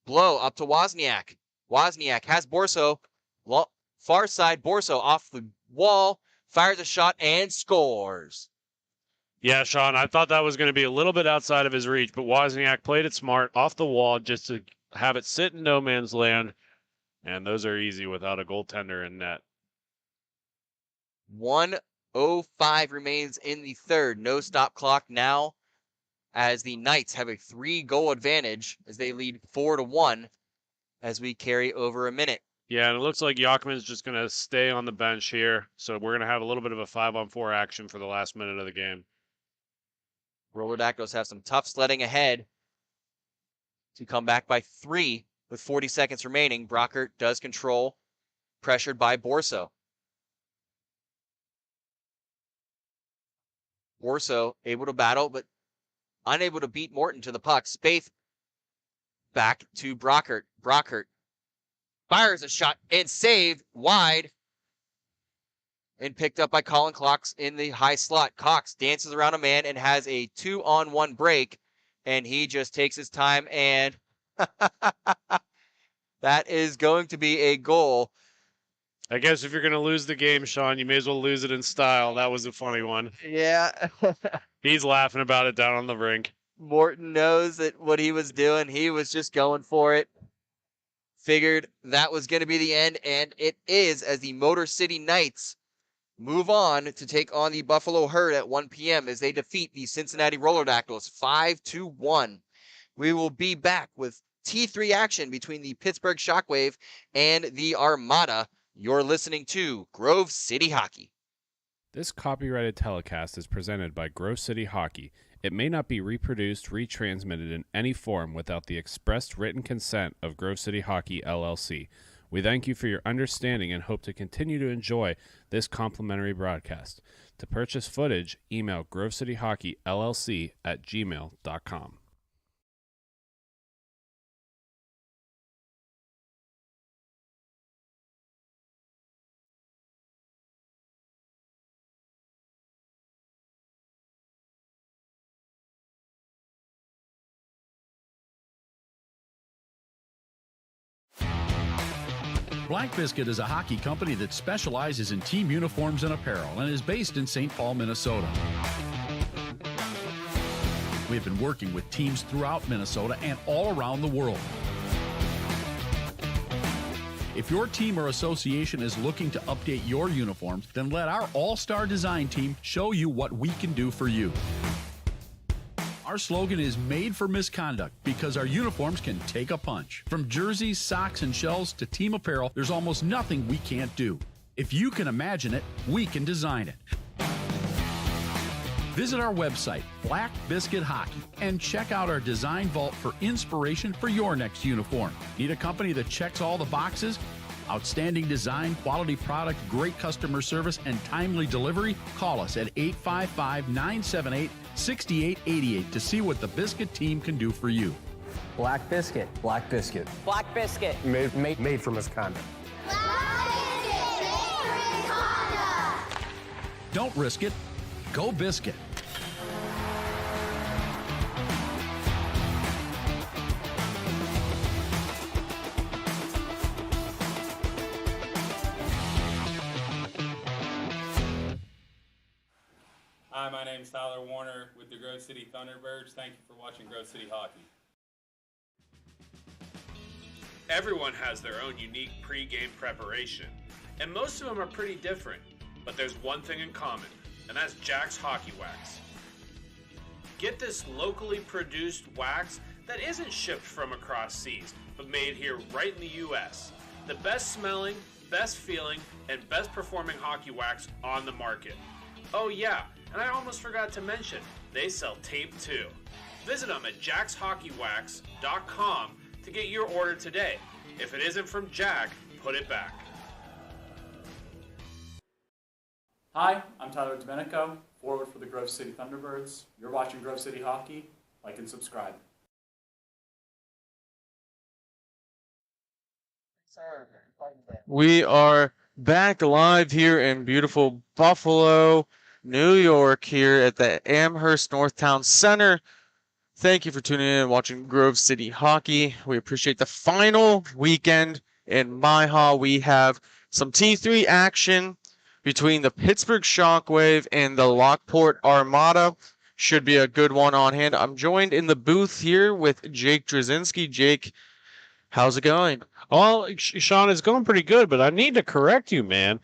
Blow up to Wozniak. Wozniak has Borso. Far side Borso off the wall. Fires a shot and scores. Yeah, Sean, I thought that was going to be a little bit outside of his reach, but Wozniak played it smart off the wall just to have it sit in no man's land. And those are easy without a goaltender in net. 1:05 remains in the third. No stop clock now as the Knights have a 3-goal advantage as they lead 4-1 as we carry over a minute. Yeah, and it looks like Yakman's just going to stay on the bench here. So we're going to have a little bit of a 5-on-4 action for the last minute of the game. Roller Dactyls have some tough sledding ahead to come back by 3 with 40 seconds remaining. Brockert does control, pressured by Borso. Borso able to battle, but unable to beat Morton to the puck. Spaeth back to Brockert. Brockert fires a shot and saved wide and picked up by Colin Cox in the high slot. Cox dances around a man and has a 2-on-1 break, and he just takes his time, and that is going to be a goal. I guess if you're going to lose the game, Sean, you may as well lose it in style. That was a funny one. Yeah. He's laughing about it down on the rink. Morton knows that what he was doing. He was just going for it. Figured that was going to be the end, and it is, as the Motor City Knights move on to take on the Buffalo Herd at 1 p.m. as they defeat the Cincinnati Roller Dactyls 5-1. We will be back with T3 action between the Pittsburgh Shockwave and the Armada. You're listening to Grove City Hockey. This copyrighted telecast is presented by Grove City Hockey. It may not be reproduced, retransmitted in any form without the expressed written consent of Grove City Hockey, LLC. We thank you for your understanding and hope to continue to enjoy this complimentary broadcast. To purchase footage, email grovecityhockeyllc@gmail.com. Black Biscuit is a hockey company that specializes in team uniforms and apparel and is based in St. Paul, Minnesota. We've been working with teams throughout Minnesota and all around the world. If your team or association is looking to update your uniforms, then let our all-star design team show you what we can do for you. Our slogan is made for misconduct because our uniforms can take a punch. From jerseys, socks, and shells to team apparel, there's almost nothing we can't do. If you can imagine it, we can design it. Visit our website, Black Biscuit Hockey, and check out our design vault for inspiration for your next uniform. Need a company that checks all the boxes? Outstanding design, quality product, great customer service, and timely delivery? Call us at 855-978-6888 to see what the Biscuit team can do for you. Black Biscuit. Black Biscuit. Black Biscuit. Made for misconduct. Don't risk it. Go Biscuit. Hi, my name is Tyler Warner with the Grove City Thunderbirds. Thank you for watching Grove City Hockey. Everyone has their own unique pre-game preparation, and most of them are pretty different. But there's one thing in common, and that's Jack's Hockey Wax. Get this locally produced wax that isn't shipped from across seas, but made here right in the U.S. The best smelling, best feeling, and best performing hockey wax on the market. Oh yeah, and I almost forgot to mention, they sell tape too. Visit them at jackshockeywax.com to get your order today. If it isn't from Jack, put it back. Hi, I'm Tyler Domenico, forward for the Grove City Thunderbirds. You're watching Grove City Hockey. Like and subscribe. We are back live here in beautiful Buffalo, New York, here at the Amherst Northtown Center. Thank you for tuning in and watching Grove City Hockey. We appreciate the final weekend in MIHA. We have some T3 action between the Pittsburgh Shockwave and the Lockport Armada. Should be a good one on hand. I'm joined in the booth here with Jake Drzezinski. Jake, how's it going? Well, Sean, it's going pretty good, but I need to correct you, man.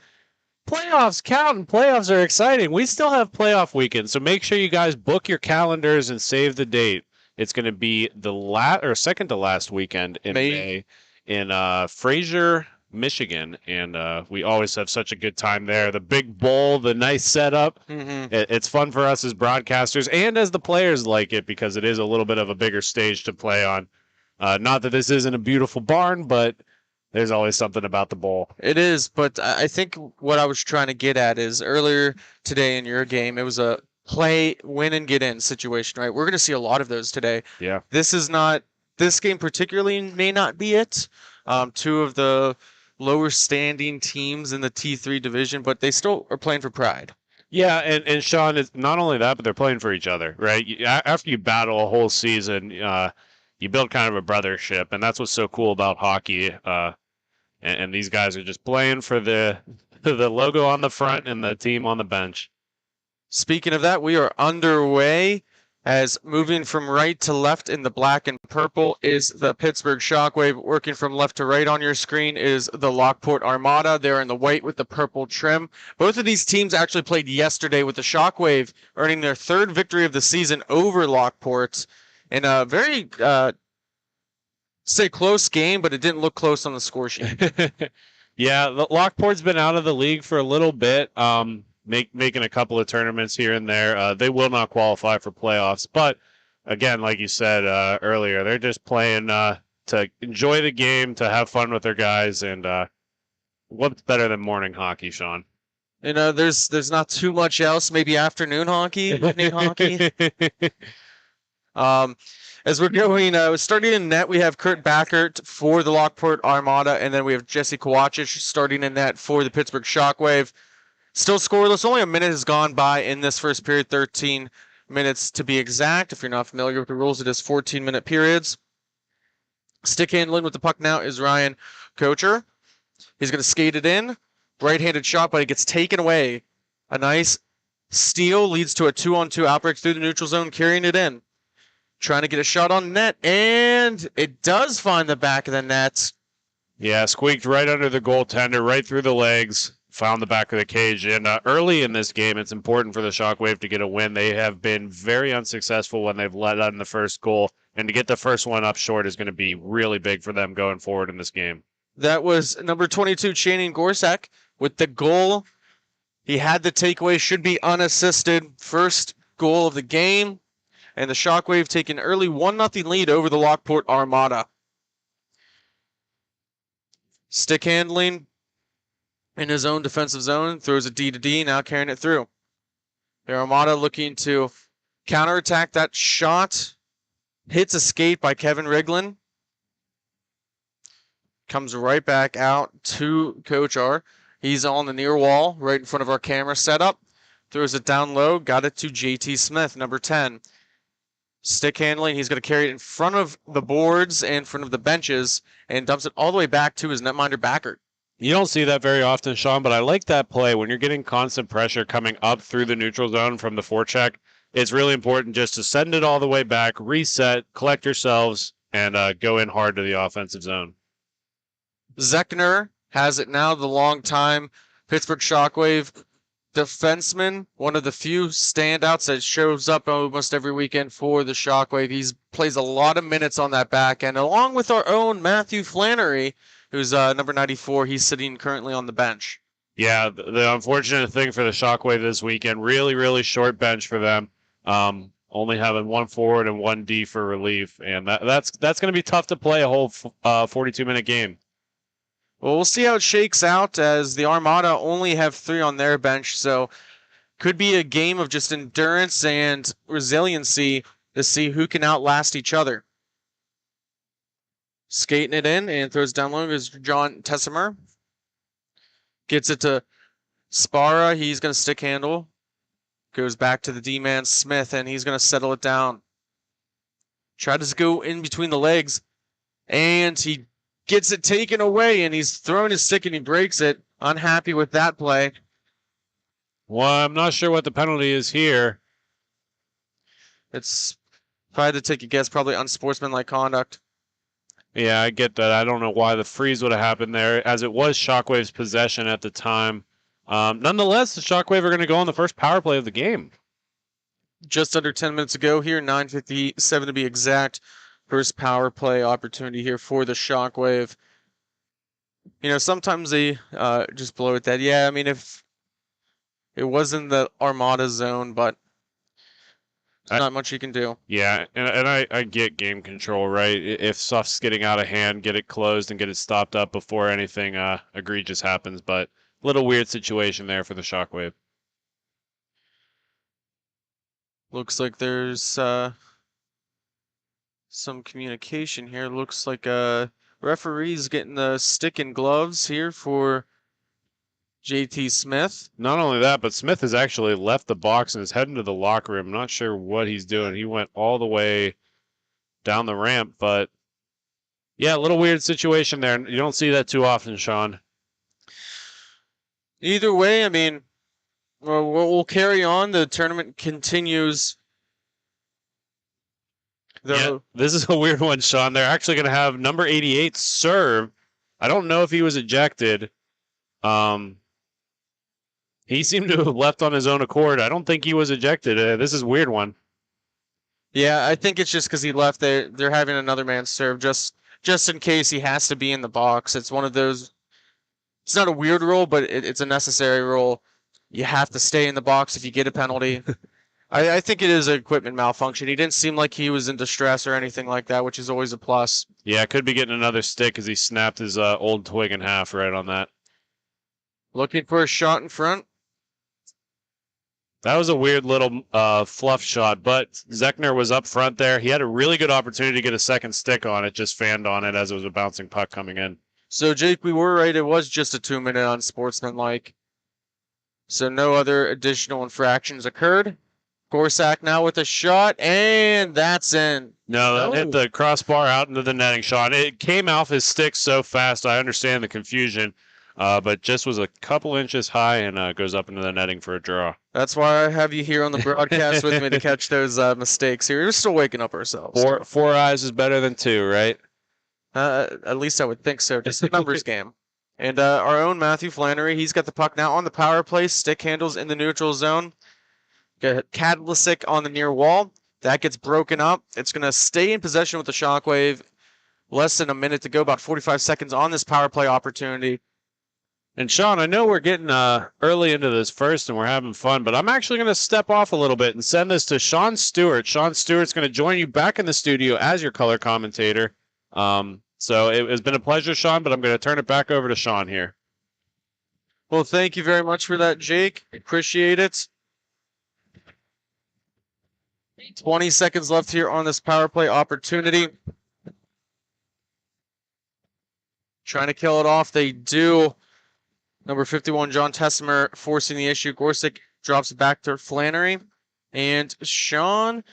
playoffs count and playoffs are exciting. We still have playoff weekend, so make sure you guys book your calendars and save the date. It's going to be the second to last weekend in May in Fraser, Michigan, and we always have such a good time there. The big bowl, the nice setup. It's fun for us as broadcasters and as the players like it because it is a little bit of a bigger stage to play on. Not that this isn't a beautiful barn, but there's always something about the bowl. It is, but I think what I was trying to get at is earlier today in your game, it was a play, win, and get in situation, right? We're going to see a lot of those today. Yeah. This game particularly may not be it. Two of the lower standing teams in the T3 division, but they still are playing for pride. Yeah, and Sean, it's not only that, but they're playing for each other, right? After you battle a whole season, you build kind of a brothership, and that's what's so cool about hockey. And these guys are just playing for the logo on the front and the team on the bench. Speaking of that, we are underway as moving from right to left in the black and purple is the Pittsburgh Shockwave. Working from left to right on your screen is the Lockport Armada. They're in the white with the purple trim. Both of these teams actually played yesterday with the Shockwave earning their third victory of the season over Lockport in a very, say close game, but it didn't look close on the score sheet. Yeah, Lockport's been out of the league for a little bit. Making a couple of tournaments here and there. They will not qualify for playoffs. But, again, like you said earlier, they're just playing to enjoy the game, to have fun with their guys. And what's better than morning hockey, Sean? You know, there's not too much else. Maybe afternoon hockey, evening hockey. As we're going, starting in net, we have Kurt Backert for the Lockport Armada, and then we have Jesse Kowachich starting in net for the Pittsburgh Shockwave. Still scoreless. Only a minute has gone by in this first period, 13 minutes to be exact. If you're not familiar with the rules, it is 14-minute periods. Stick handling with the puck now is Ryan Kocher. He's going to skate it in. Right-handed shot, but it gets taken away. A nice steal leads to a 2-on-2 outbreak through the neutral zone, carrying it in. Trying to get a shot on net, and it does find the back of the net. Yeah, squeaked right under the goaltender, right through the legs. Found the back of the cage. And early in this game, it's important for the Shockwave to get a win. They have been very unsuccessful when they've let in the first goal. And to get the first one up short is going to be really big for them going forward in this game. That was number 22, Channing Gorsak, with the goal. He had the takeaway, should be unassisted. First goal of the game. And the Shockwave take an early 1-0 lead over the Lockport Armada. Stick handling in his own defensive zone, throws a D-to-D, now carrying it through. The Armada looking to counterattack that shot. Hits a skate by Kevin Riglin. Comes right back out to Kochar. He's on the near wall, right in front of our camera setup. Throws it down low, got it to JT Smith, number 10. Stick handling, he's going to carry it in front of the boards and in front of the benches and dumps it all the way back to his netminder Backert. You don't see that very often, Sean, but I like that play. When you're getting constant pressure coming up through the neutral zone from the forecheck, it's really important just to send it all the way back, reset, collect yourselves, and go in hard to the offensive zone. Zechner has it now, the long-time Pittsburgh Shockwave defenseman, one of the few standouts that shows up almost every weekend for the Shockwave. He plays a lot of minutes on that back end, along with our own Matthew Flannery, who's number 94. He's sitting currently on the bench. Yeah, the unfortunate thing for the Shockwave this weekend, really, really short bench for them. Only having one forward and one D for relief, and that's going to be tough to play a whole 42-minute game. Well, we'll see how it shakes out as the Armada only have 3 on their bench, so could be a game of just endurance and resiliency to see who can outlast each other. Skating it in and throws down low is John Tessimer. Gets it to Spara. He's going to stick handle. Goes back to the D-man Smith, and he's going to settle it down. Tries to go in between the legs, and he gets it taken away, and he's throwing his stick, and he breaks it. Unhappy with that play. Well, I'm not sure what the penalty is here. It's, if I had to take a guess, probably unsportsmanlike conduct. Yeah, I get that. I don't know why the freeze would have happened there, as it was Shockwave's possession at the time. Nonetheless, the Shockwave are going to go on the first power play of the game. Just under 10 minutes ago here, 9:57 to be exact. First power play opportunity here for the Shockwave. You know, sometimes they just blow it dead. Yeah, I mean, if it was in the Armada zone, but not much you can do. Yeah, and I get game control, right? If stuff's getting out of hand, get it closed and get it stopped up before anything egregious happens. But little weird situation there for the Shockwave. Looks like there's some communication here. Looks like referee's getting the stick and gloves here for JT Smith. Not only that, but Smith has actually left the box and is heading to the locker room. Not sure what he's doing. He went all the way down the ramp, but yeah, a little weird situation there. You don't see that too often, Sean. Either way, I mean, we'll carry on. The tournament continues. Yeah, this is a weird one, Sean. They're actually going to have number 88 serve. I don't know if he was ejected. He seemed to have left on his own accord. I don't think he was ejected. This is a weird one. Yeah, I think it's just because he left. They're having another man serve just in case he has to be in the box. It's one of those. It's not a weird rule, but it's a necessary rule. You have to stay in the box if you get a penalty. I think it is an equipment malfunction. He didn't seem like he was in distress or anything like that, which is always a plus. Yeah, could be getting another stick as he snapped his old twig in half right on that. Looking for a shot in front. That was a weird little fluff shot, but Zechner was up front there. He had a really good opportunity to get a second stick on it, just fanned on it as it was a bouncing puck coming in. So, Jake, we were right. It was just a 2-minute unsportsmanlike. So no other additional infractions occurred. Gorsak now with a shot, and that's in. No, that hit the crossbar out into the netting, Sean. It came off his stick so fast. I understand the confusion, but just was a couple inches high and goes up into the netting for a draw. That's why I have you here on the broadcast with me to catch those mistakes here. We're still waking up ourselves. Four eyes is better than two, right? At least I would think so. Just a numbers game. And our own Matthew Flannery, he's got the puck now on the power play. Stick handles in the neutral zone. Got Kadlisic on the near wall. That gets broken up. It's going to stay in possession with the Shockwave. Less than a minute to go, about 45 seconds on this power play opportunity. And Sean, I know we're getting early into this first and we're having fun, but I'm actually going to step off a little bit and send this to Sean Stewart. Sean Stewart's going to join you back in the studio as your color commentator. So it's been a pleasure, Sean, but I'm going to turn it back over to Sean here. Well, thank you very much for that, Jake. Appreciate it. 20 seconds left here on this power play opportunity. Trying to kill it off. They do. Number 51, John Tessimer, forcing the issue. Gorsick drops it back to Flannery. And Sean,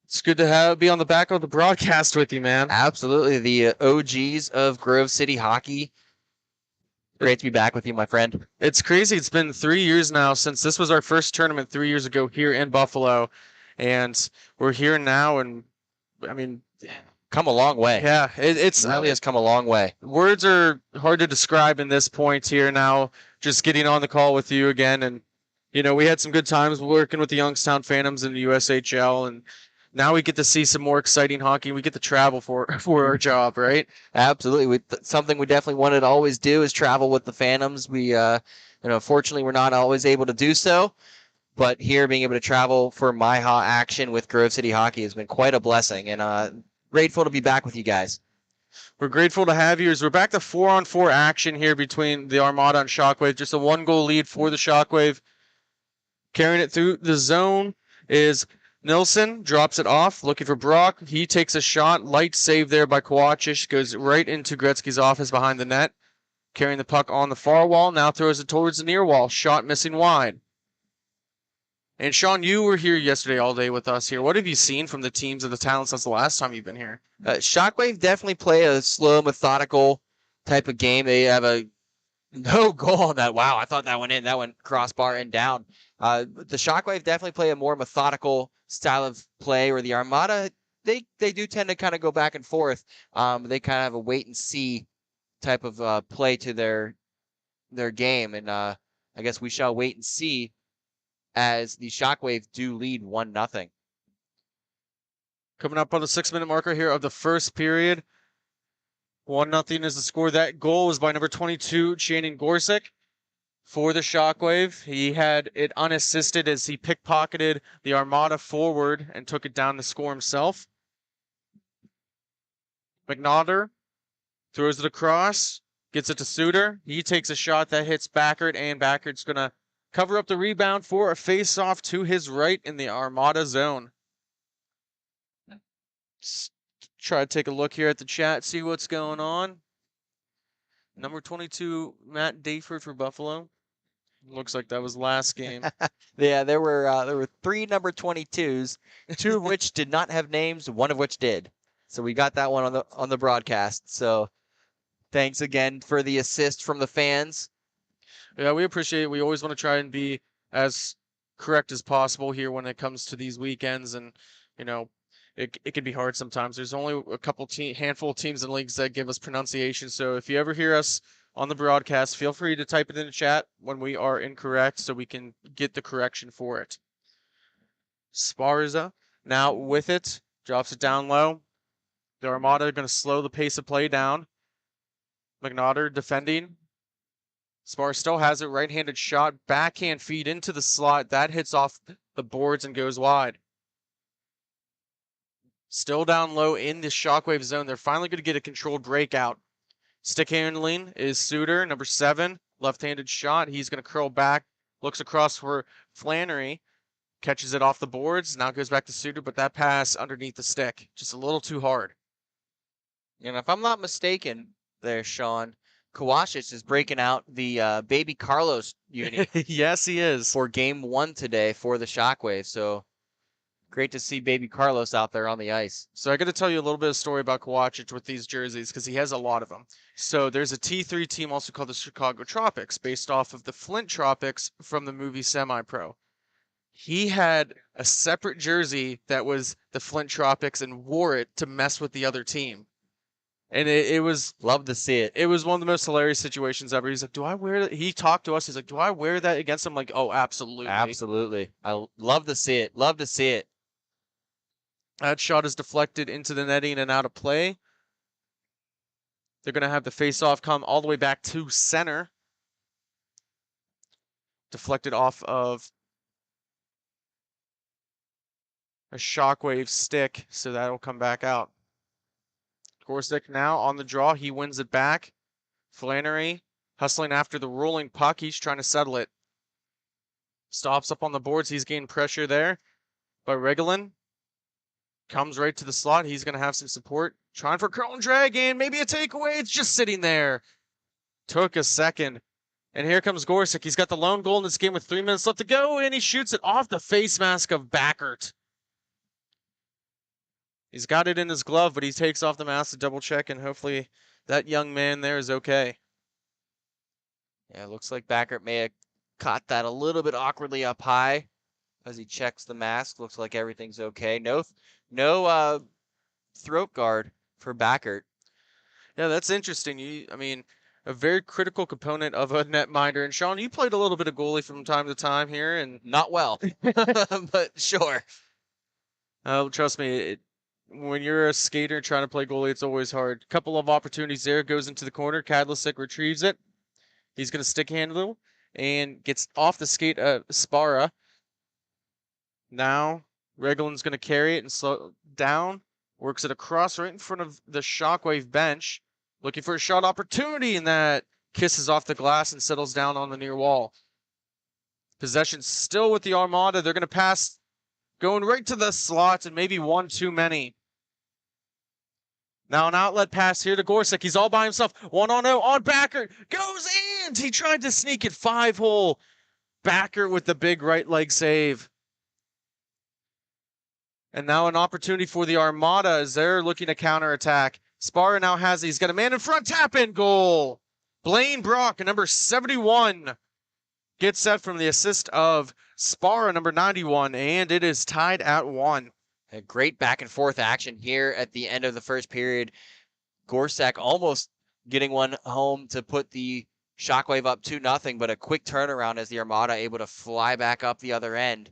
it's good to be on the back of the broadcast with you, man. Absolutely. The OGs of Grove City hockey. Great to be back with you, my friend. It's crazy. It's been 3 years now since this was our first tournament 3 years ago here in Buffalo. And we're here now, and I mean, come a long way. Yeah, it really has come a long way. Words are hard to describe in this point here now. Just getting on the call with you again, and you know, we had some good times working with the Youngstown Phantoms in the USHL, and now we get to see some more exciting hockey. We get to travel for our job, right? Absolutely. Something we definitely wanted to always do is travel with the Phantoms. We, fortunately, we're not always able to do so. But here, being able to travel for MIHA action with Grove City Hockey has been quite a blessing, and grateful to be back with you guys. We're grateful to have you. As we're back to 4-on-4 action here between the Armada and Shockwave. Just a 1-goal lead for the Shockwave. Carrying it through the zone is Nilsson. Drops it off, looking for Brock. He takes a shot. Light save there by Kowachich. Goes right into Gretzky's office behind the net. Carrying the puck on the far wall. Now throws it towards the near wall. Shot missing wide. And Sean, you were here yesterday all day with us here. What have you seen from the teams of the talent since the last time you've been here? Shockwave definitely play a slow, methodical type of game. They have a no goal on that. Wow, I thought that went in. That went crossbar and down. The Shockwave definitely play a more methodical style of play, where the Armada, they do tend to kind of go back and forth. They kind of have a wait and see type of play to their their game. And I guess we shall wait and see as the Shockwave do lead 1-0. Coming up on the 6-minute marker here of the first period. 1-0 is the score. That goal was by number 22, Shannon Gorsick, for the Shockwave. He had it unassisted as he pickpocketed the Armada forward and took it down to score himself. McNaughter throws it across, gets it to Suter. He takes a shot that hits Backert, and Backert's going to cover up the rebound for a face-off to his right in the Armada zone. Let's try to take a look here at the chat, see what's going on. Number 22, Matt Dayford for Buffalo. Looks like that was last game. Yeah, there were 3 number 22s, 2 of which did not have names, 1 of which did. So we got that one on the broadcast. So thanks again for the assist from the fans. Yeah, we appreciate it. We always want to try and be as correct as possible here when it comes to these weekends, and you know, it can be hard sometimes. There's only a couple handful of teams and leagues that give us pronunciation. So if you ever hear us on the broadcast, feel free to type it in the chat when we are incorrect so we can get the correction for it. Sparza now with it, drops it down low. The Armada are going to slow the pace of play down. McNaughter defending. Spar still has it, right-handed shot, backhand feed into the slot. That hits off the boards and goes wide. Still down low in the Shockwave zone. They're finally going to get a controlled breakout. Stick handling is Suter, number 7. Left-handed shot. He's going to curl back. Looks across for Flannery. Catches it off the boards. Now goes back to Suter, but that pass underneath the stick. Just a little too hard. And if I'm not mistaken there, Sean, Kowachich is breaking out the Baby Carlos unit. Yes, he is. For game 1 today for the Shockwave. So great to see Baby Carlos out there on the ice. So I got to tell you a little bit of story about Kowachich with these jerseys because he has a lot of them. So there's a T3 team also called the Chicago Tropics, based off of the Flint Tropics from the movie Semi-Pro. He had a separate jersey that was the Flint Tropics and wore it to mess with the other team. And it was... Love to see it. It was one of the most hilarious situations ever. He's like, do I wear that? He talked to us. He's like, do I wear that against him? I'm like, oh, absolutely. Absolutely. I love to see it. Love to see it. That shot is deflected into the netting and out of play. They're going to have the face-off come all the way back to center. Deflected off of a Shockwave stick, so that'll come back out. Gorsick now on the draw. He wins it back. Flannery hustling after the rolling puck. He's trying to settle it. Stops up on the boards. He's gained pressure there. But Regelin comes right to the slot. He's going to have some support. Trying for curl and drag in. Maybe a takeaway. It's just sitting there. Took a second. And here comes Gorsick. He's got the lone goal in this game with 3 minutes left to go. And he shoots it off the face mask of Backert. He's got it in his glove, but he takes off the mask to double check. And hopefully that young man there is okay. Yeah, it looks like Backert may have caught that a little bit awkwardly up high as he checks the mask. Looks like everything's okay. No throat guard for Backert. Yeah, that's interesting. I mean, a very critical component of a netminder. And Sean, you played a little bit of goalie from time to time here, and not well, but sure. Trust me, when you're a skater trying to play goalie, it's always hard. Couple of opportunities there. Goes into the corner. Kadlasic retrieves it. He's going to stick handle and gets off the skate of Spara. Now, Regelin's going to carry it and slow down. Works it across right in front of the Shockwave bench. Looking for a shot opportunity, and that kisses off the glass and settles down on the near wall. Possession still with the Armada. They're going to pass, going right to the slots, and maybe one too many. Now an outlet pass here to Gorsick. He's all by himself. 1-on-0 on Backert. Goes in. He tried to sneak it 5-hole. Backert with the big right leg save. And now an opportunity for the Armada as they're looking to counterattack. Spara now has it. He's got a man in front. Tap in goal. Blaine Brock, number 71, gets set from the assist of Spara, number 91, and it is tied at 1. A great back and forth action here at the end of the first period. Gorsak almost getting one home to put the Shockwave up 2-0, but a quick turnaround as the Armada able to fly back up the other end.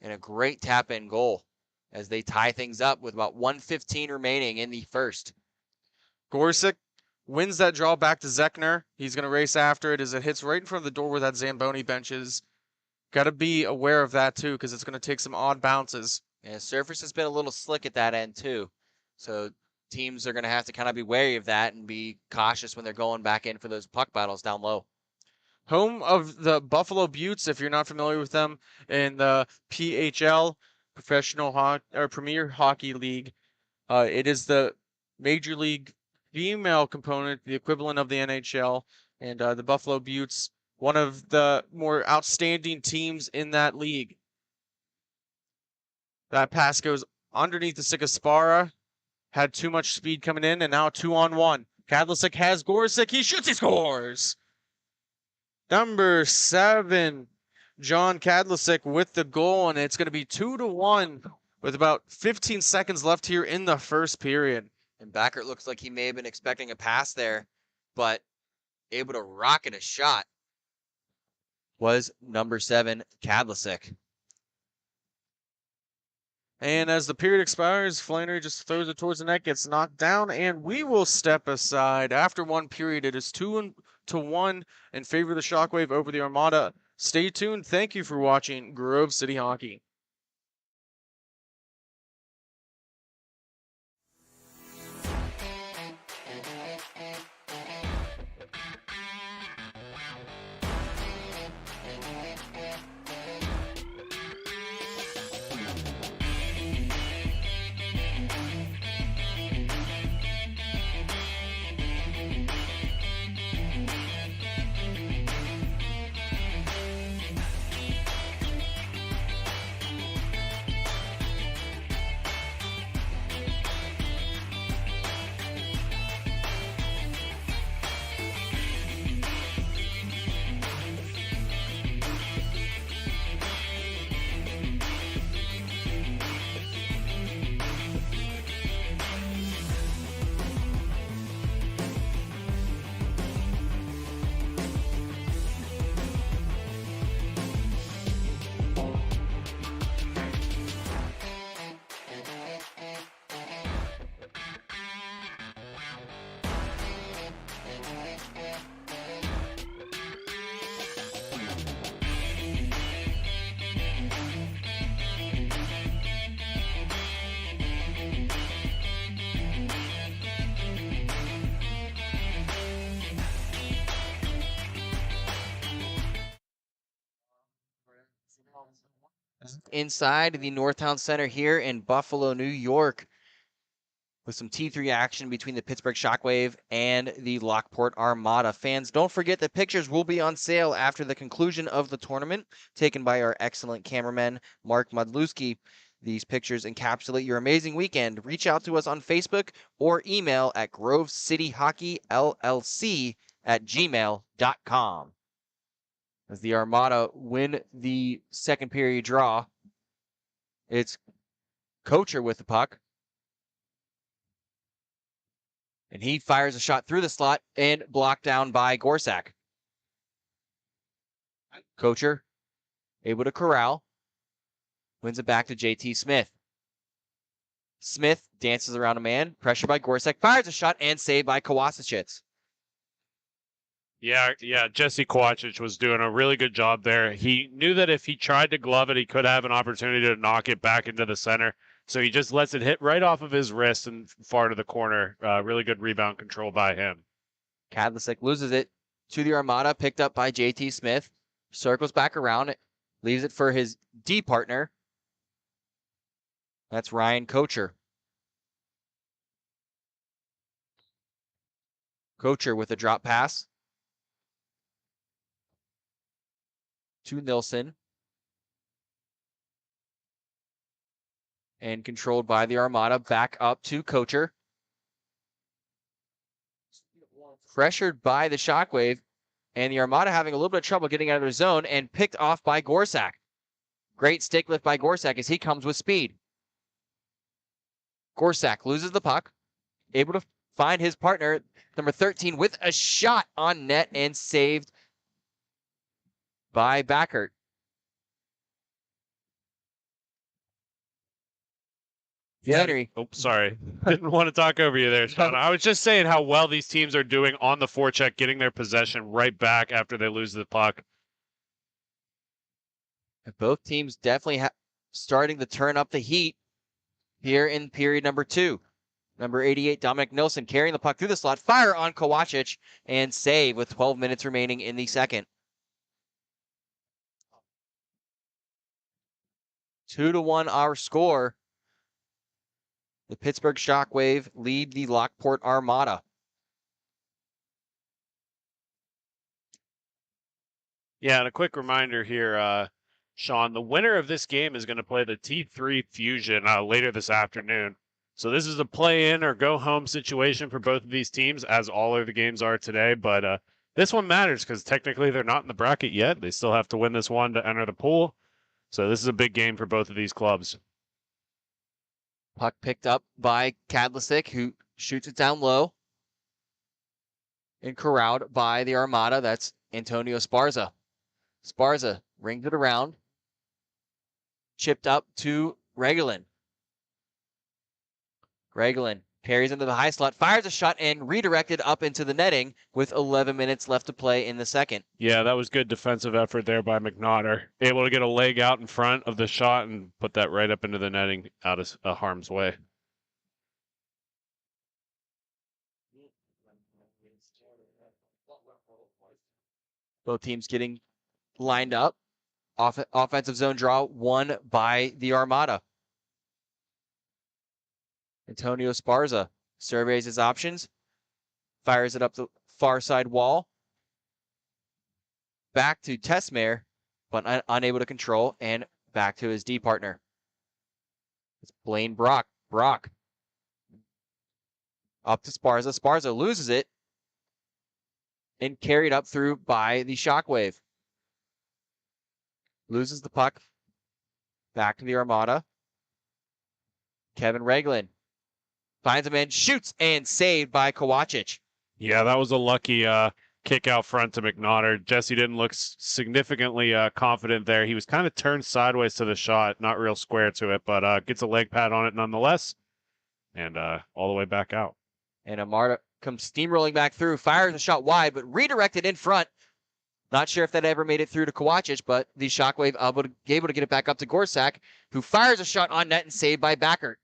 And a great tap-in goal as they tie things up with about 1:15 remaining in the first. Gorsick wins that draw back to Zechner. He's going to race after it as it hits right in front of the door where that Zamboni bench is. Got to be aware of that, too, because it's going to take some odd bounces. And surface has been a little slick at that end, too. So teams are going to have to kind of be wary of that and be cautious when they're going back in for those puck battles down low. Home of the Buffalo Buttes, if you're not familiar with them, in the PHL, Premier Hockey League. It is the Major League female component, the equivalent of the NHL, and the Buffalo Buttes, one of the more outstanding teams in that league. That pass goes underneath the Sikaspara, had too much speed coming in, and now 2-on-1. Kadlicic has Gorsick, he shoots, he scores! Number 7, John Kadlicic with the goal, and it's going to be 2-1 with about 15 seconds left here in the first period. And Backert looks like he may have been expecting a pass there, but able to rocket a shot was number 7, Kadlicic. And as the period expires, Flannery just throws it towards the net, gets knocked down, and we will step aside. After one period, it is 2-1 in favor of the Shockwave over the Armada. Stay tuned. Thank you for watching Grove City Hockey. Inside the Northtown Center here in Buffalo, New York, with some T3 action between the Pittsburgh Shockwave and the Lockport Armada. Fans, don't forget that pictures will be on sale after the conclusion of the tournament, taken by our excellent cameraman, Mark Modlewski. These pictures encapsulate your amazing weekend. Reach out to us on Facebook or email at grovecityhockeyllc@gmail.com. As the Armada win the second period draw, it's Kocher with the puck. And he fires a shot through the slot and blocked down by Gorsak. Kocher able to corral. Wins it back to JT Smith. Smith dances around a man. Pressure by Gorsak. Fires a shot and saved by Kawasachitz. Yeah, Jesse Kowachich was doing a really good job there. He knew that if he tried to glove it, he could have an opportunity to knock it back into the center. So he just lets it hit right off of his wrist and far to the corner. Really good rebound control by him. Kadlicic loses it to the Armada, picked up by JT Smith. Circles back around, leaves it for his D partner. That's Ryan Kocher. Kocher with a drop pass to Nilsson. And controlled by the Armada, back up to Kocher. Pressured by the Shockwave, and the Armada having a little bit of trouble getting out of their zone, and picked off by Gorsak. Great stick lift by Gorsak as he comes with speed. Gorsak loses the puck, able to find his partner, number 13, with a shot on net and saved by Backert. Yeah, Henry. Oh, sorry. Didn't want to talk over you there, Sean. I was just saying how well these teams are doing on the forecheck, getting their possession right back after they lose the puck. Both teams definitely starting to turn up the heat here in period number 2. Number 88, Dominic Nilsson, carrying the puck through the slot, fire on Kovacic, and save with 12 minutes remaining in the second. 2-1 our score. The Pittsburgh Shockwave lead the Lockport Armada. Yeah, and a quick reminder here, Sean, the winner of this game is going to play the T3 Fusion later this afternoon. So this is a play-in or go-home situation for both of these teams, as all of the games are today. But this one matters because technically they're not in the bracket yet. They still have to win this one to enter the pool. So this is a big game for both of these clubs. Puck picked up by Kadlasic, who shoots it down low. And corralled by the Armada. That's Antonio Sparza. Sparza rings it around. Chipped up to Regolin. Regolin carries into the high slot, fires a shot, and redirected up into the netting with 11 minutes left to play in the second. Yeah, that was good defensive effort there by McNaughter. Able to get a leg out in front of the shot and put that right up into the netting out of harm's way. Both teams getting lined up. Offensive zone draw won by the Armada. Antonio Sparza surveys his options, fires it up the far side wall. Back to Tesmare, but unable to control, and back to his D partner. It's Blaine Brock. Brock up to Sparza. Sparza loses it and carried up through by the Shockwave. Loses the puck. Back to the Armada. Kevin Regolin finds a man, shoots, and saved by Kovacic. Yeah, that was a lucky kick out front to McNaughter. Jesse didn't look significantly confident there. He was kind of turned sideways to the shot, not real square to it, but gets a leg pad on it nonetheless, and all the way back out. And Armada comes steamrolling back through, fires a shot wide, but redirected in front. Not sure if that ever made it through to Kovacic, but the Shockwave able to get it back up to Gorsak, who fires a shot on net and saved by Backert.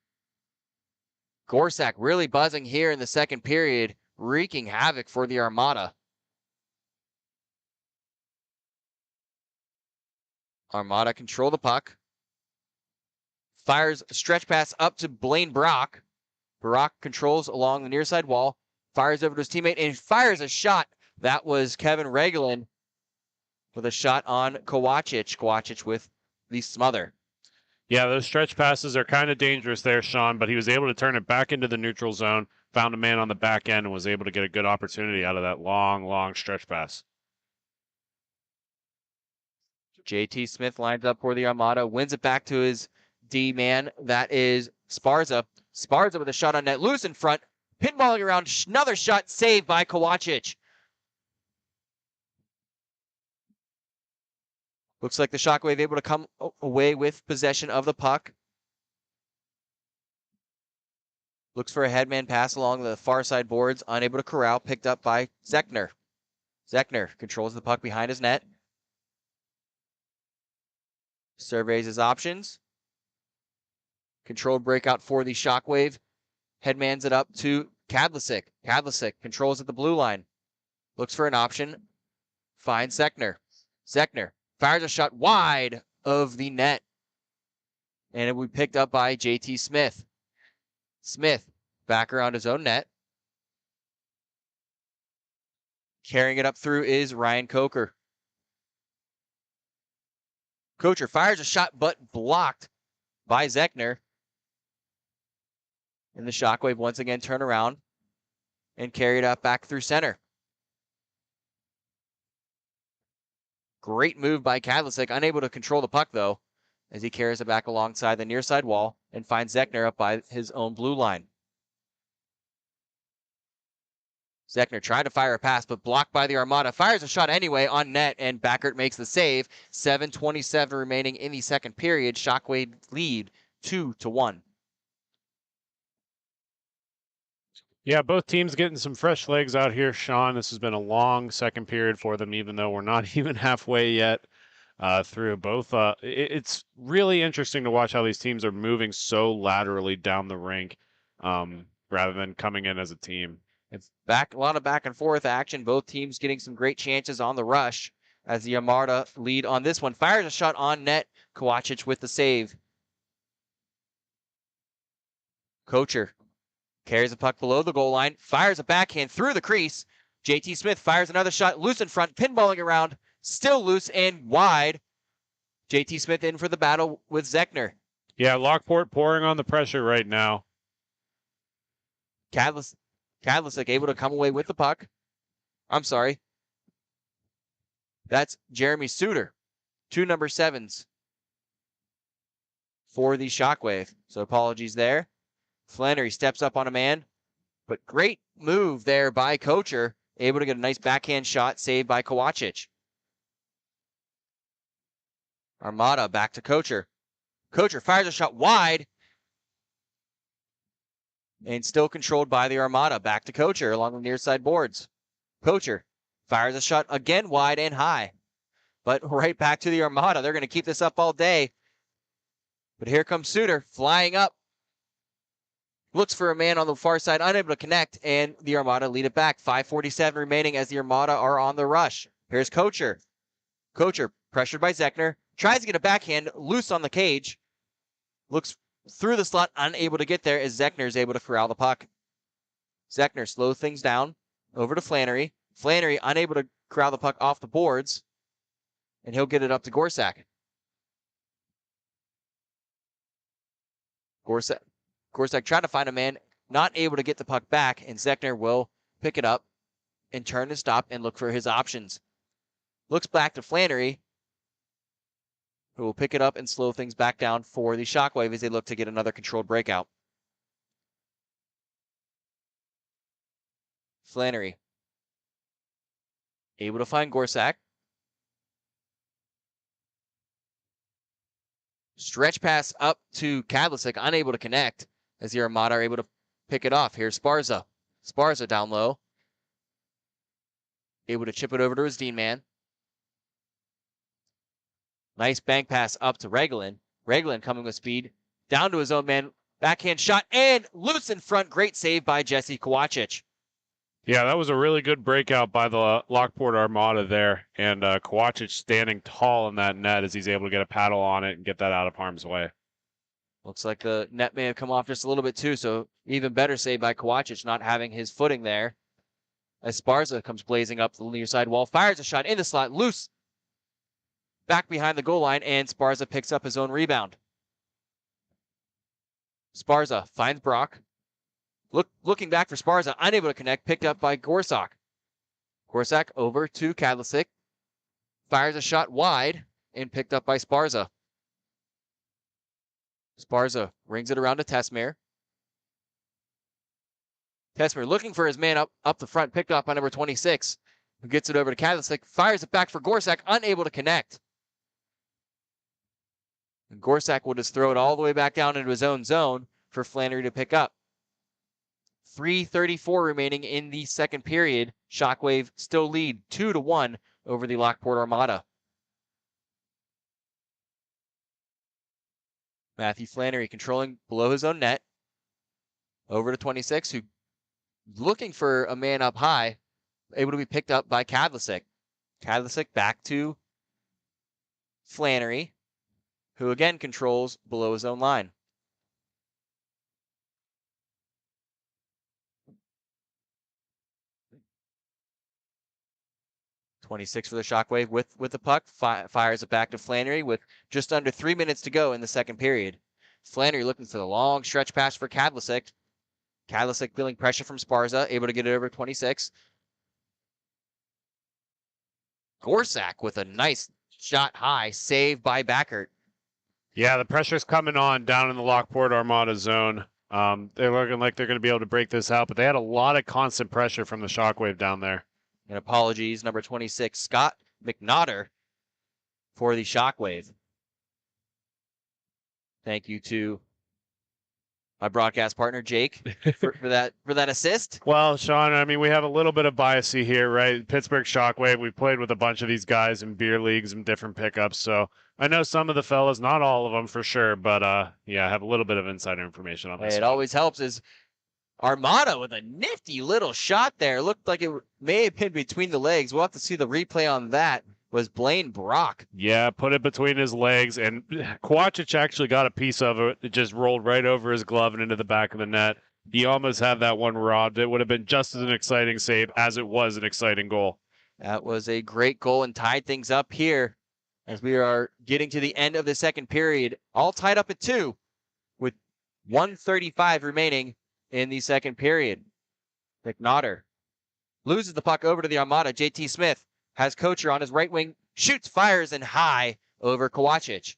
Gorsak really buzzing here in the second period, wreaking havoc for the Armada. Armada control the puck. Fires a stretch pass up to Blaine Brock. Brock controls along the near side wall, fires over to his teammate, and fires a shot. That was Kevin Regolin with a shot on Kovacic. Kovacic with the smother. Yeah, those stretch passes are kind of dangerous there, Sean, but he was able to turn it back into the neutral zone, found a man on the back end, and was able to get a good opportunity out of that long, long stretch pass. JT Smith lines up for the Armada, wins it back to his D-man. That is Sparza. Sparza with a shot on net, loose in front, pinballing around, another shot saved by Kovacic. Looks like the Shockwave able to come away with possession of the puck. Looks for a headman pass along the far side boards, unable to corral, picked up by Zechner. Zechner controls the puck behind his net. Surveys his options. Controlled breakout for the Shockwave. Headmans it up to Kadlasic. Kadlasic controls at the blue line. Looks for an option. Finds Zechner. Zechner fires a shot wide of the net. And it will be picked up by JT Smith. Smith back around his own net. Carrying it up through is Ryan Coker. Kocher fires a shot but blocked by Zechner. And the Shockwave once again turn around and carry it up back through center. Great move by Kadlasic, unable to control the puck though, as he carries it back alongside the near side wall and finds Zechner up by his own blue line. Zechner tried to fire a pass, but blocked by the Armada. Fires a shot anyway on net, and Backert makes the save. 7:27 remaining in the second period. Shockwave lead 2-1. Yeah, both teams getting some fresh legs out here, Sean. This has been a long second period for them, even though we're not even halfway yet through. Both, it's really interesting to watch how these teams are moving so laterally down the rink rather than coming in as a team. It's a lot of back and forth action. Both teams getting some great chances on the rush as the Armada lead on this one. Fires a shot on net. Kovacic with the save. Kocher carries the puck below the goal line, fires a backhand through the crease. JT Smith fires another shot loose in front, pinballing around, still loose and wide. JT Smith in for the battle with Zechner. Yeah, Lockport pouring on the pressure right now. Kadlicic able to come away with the puck. I'm sorry. That's Jeremy Suter. 2 number 7s for the Shockwave. So apologies there. Flannery steps up on a man, but great move there by Kocher. Able to get a nice backhand shot saved by Kovacic. Armada back to Kocher. Kocher fires a shot wide. And still controlled by the Armada. Back to Kocher along the near side boards. Kocher fires a shot again wide and high. But right back to the Armada. They're going to keep this up all day. But here comes Suter flying up. Looks for a man on the far side, unable to connect, and the Armada lead it back. 5:47 remaining as the Armada are on the rush. Here's Kocher. Kocher, pressured by Zechner, tries to get a backhand, loose on the cage. Looks through the slot, unable to get there as Zechner is able to corral the puck. Zechner slows things down, over to Flannery. Flannery unable to corral the puck off the boards, and he'll get it up to Gorsak. Gorsak trying to find a man, not able to get the puck back, and Zechner will pick it up and turn to stop and look for his options. Looks back to Flannery, who will pick it up and slow things back down for the Shockwave as they look to get another controlled breakout. Flannery able to find Gorsak. Stretch pass up to Kadlicic, unable to connect as the Armada are able to pick it off. Here's Sparza. Sparza down low. Able to chip it over to his Dean man. Nice bank pass up to Regolin. Regolin coming with speed. Down to his own man. Backhand shot and loose in front. Great save by Jesse Kovacic. Yeah, that was a really good breakout by the Lockport Armada there. And Kovacic standing tall in that net as he's able to get a paddle on it and get that out of harm's way. Looks like the net may have come off just a little bit too, so even better save by Kovacic not having his footing there. As Sparza comes blazing up the near side wall, fires a shot in the slot, loose. Back behind the goal line, and Sparza picks up his own rebound. Sparza finds Brock. Looking back for Sparza, unable to connect, picked up by Gorsak. Gorsak over to Kadlicic. Fires a shot wide, and picked up by Sparza. Sparza rings it around to Tesmer. Tesmer looking for his man up the front, picked up by number 26, who gets it over to Kadlicic, fires it back for Gorsak, unable to connect. And Gorsak will just throw it all the way back down into his own zone for Flannery to pick up. 3:34 remaining in the second period. Shockwave still lead 2-1 over the Lockport Armada. Matthew Flannery controlling below his own net. Over to 26, who looking for a man up high, able to be picked up by Kadlicic. Kadlicic back to Flannery, who again controls below his own line. .26 for the Shockwave with the puck, fires it back to Flannery with just under 3 minutes to go in the second period. Flannery looking for the long stretch pass for Kadlicic. Kadlicic feeling pressure from Sparza, able to get it over 26. Gorsak with a nice shot high, saved by Backert. Yeah, the pressure's coming on down in the Lockport Armada zone. They're looking like they're going to be able to break this out, but they had a lot of constant pressure from the Shockwave down there. And apologies, number 26, Scott McNaughter for the Shockwave. Thank you to my broadcast partner, Jake, for that assist. Well, Sean, I mean, we have a little bit of bias here, right? Pittsburgh Shockwave, we've played with a bunch of these guys in beer leagues and different pickups, so I know some of the fellas, not all of them for sure, but yeah, I have a little bit of insider information on this. It always helps is Armada with a nifty little shot there. Looked like it may have been between the legs. We'll have to see the replay on that. Was Blaine Brock. Yeah, put it between his legs, and Kovacic actually got a piece of it. It just rolled right over his glove and into the back of the net. He almost had that one robbed. It would have been just as an exciting save as it was an exciting goal. That was a great goal and tied things up here as we are getting to the end of the second period. All tied up at 2 with 1:35 remaining in the second period. McNaughter loses the puck over to the Armada. JT Smith has Kocher on his right wing, shoots, fires, and high over Kovacic.